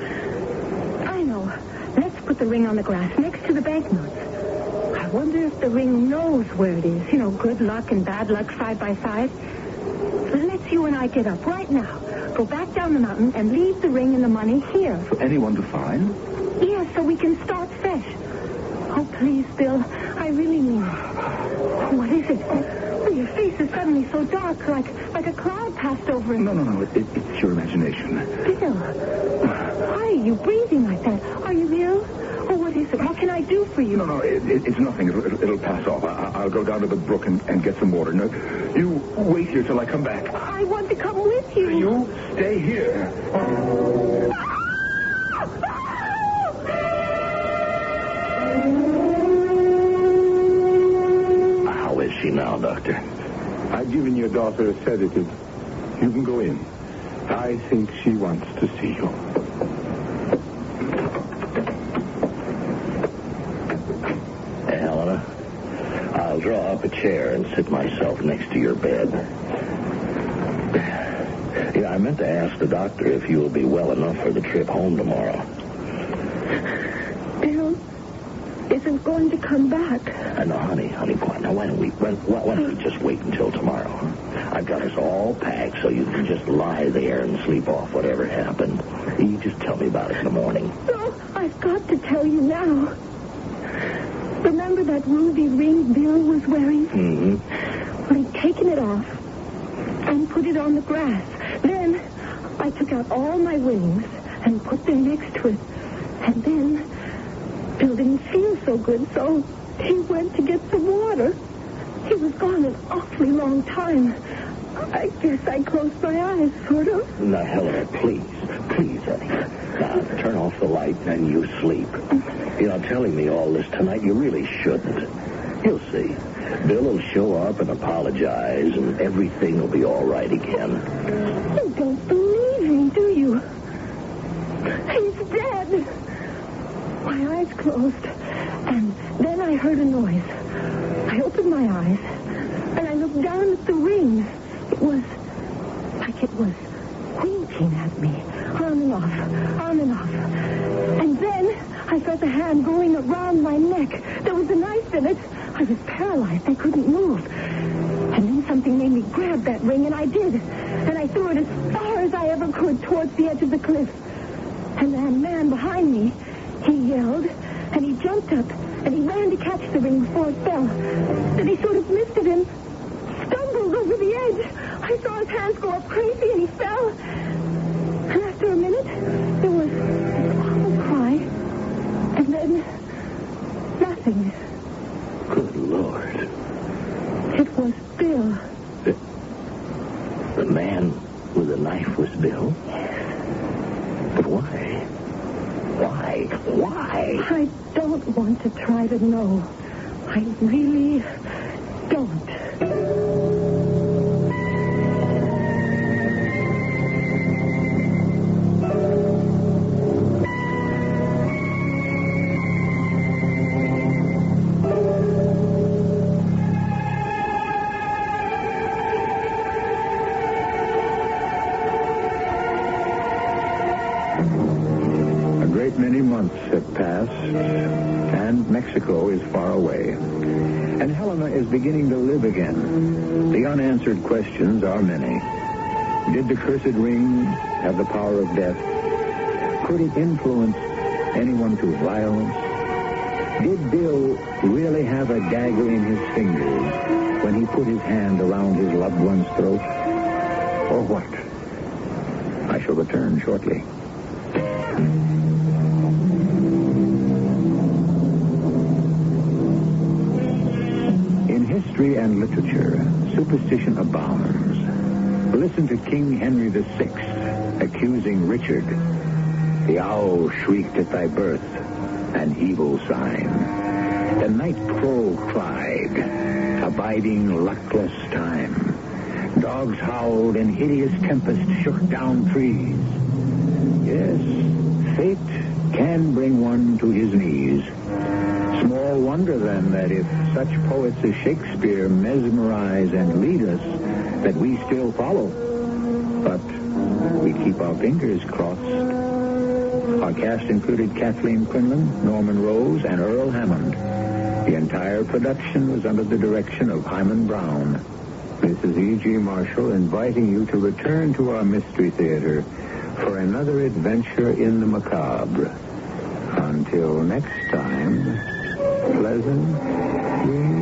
I know. Let's put the ring on the grass next to the banknotes. I wonder if the ring knows where it is. You know, good luck and bad luck side by side. Let's you and I get up right now. Go back down the mountain and leave the ring and the money here. For anyone to find? Yes, so we can start fresh. Oh, please, Bill. I really mean it. What is it? Oh, your face is suddenly so dark, like a cloud passed over it. No. It's your imagination. Bill, why are you breathing like that? Are you ill? Oh, what is it? What can I do for you? No, it's nothing. It'll pass off. I'll go down to the brook and get some water. No, you wait here till I come back. I want to come with you. You stay here. How is she now, Doctor? I'd I've given your daughter a sedative. You can go in. I think she wants to see you. Hey, Helena, I'll draw up a chair and sit myself next to your bed. Yeah, I meant to ask the doctor if you'll be well enough for the trip home tomorrow. Bill isn't going to come back. No, honey, quiet. Now, why don't we just wait until tomorrow? I've got us all packed so you can just lie there and sleep off whatever happened. You just tell me about it in the morning. No, I've got to tell you now. Remember that ruby ring Bill was wearing? Mm-hmm. Well, he'd taken it off and put it on the grass. Then I took out all my winnings and put them next to it. And then Bill didn't feel so good, so he went to get some water. He was gone an awfully long time. I guess I closed my eyes, sort of. Now, Helena, please, honey. Now, turn off the light and you sleep. You know, telling me all this tonight, you really shouldn't. You'll see. Bill will show up and apologize, and everything will be all right again. You don't believe me, do you? He's dead. My eyes closed, and then I heard a noise. I opened my eyes, and I looked down at the ring. It was like it was winking at me, on and off. And then I felt a hand going around my neck. There was a knife in it. I was paralyzed. I couldn't move. And then something made me grab that ring, and I did. And I threw it as far as I ever could towards the edge of the cliff. And that man behind me, he yelled, and he jumped up, and he ran to catch the ring before it fell. Then he sort of missed it and stumbled over the edge. I saw his hands go up crazy, and he fell. And after a minute, there was an awful cry, and then nothing. Good Lord. It was Bill. The man with the knife was Bill? But why? Why? I don't want to try to know. I really don't. Many months have passed, and Mexico is far away. And Helena is beginning to live again. The unanswered questions are many. Did the cursed ring have the power of death? Could it influence anyone to violence? Did Bill really have a dagger in his fingers when he put his hand around his loved one's throat? Or what? I shall return shortly. History and literature, superstition abounds. Listen to King Henry VI accusing Richard. The owl shrieked at thy birth, an evil sign. The night crow cried, abiding luckless time. Dogs howled and hideous tempest shook down trees. Yes, fate can bring one to his knees. Small wonder, then, that if such poets as Shakespeare mesmerize and lead us, that we still follow. But we keep our fingers crossed. Our cast included Kathleen Quinlan, Norman Rose, and Earl Hammond. The entire production was under the direction of Himan Brown. This is E.G. Marshall inviting you to return to our Mystery Theater for another adventure in the macabre. Until next time, pleasant dreams.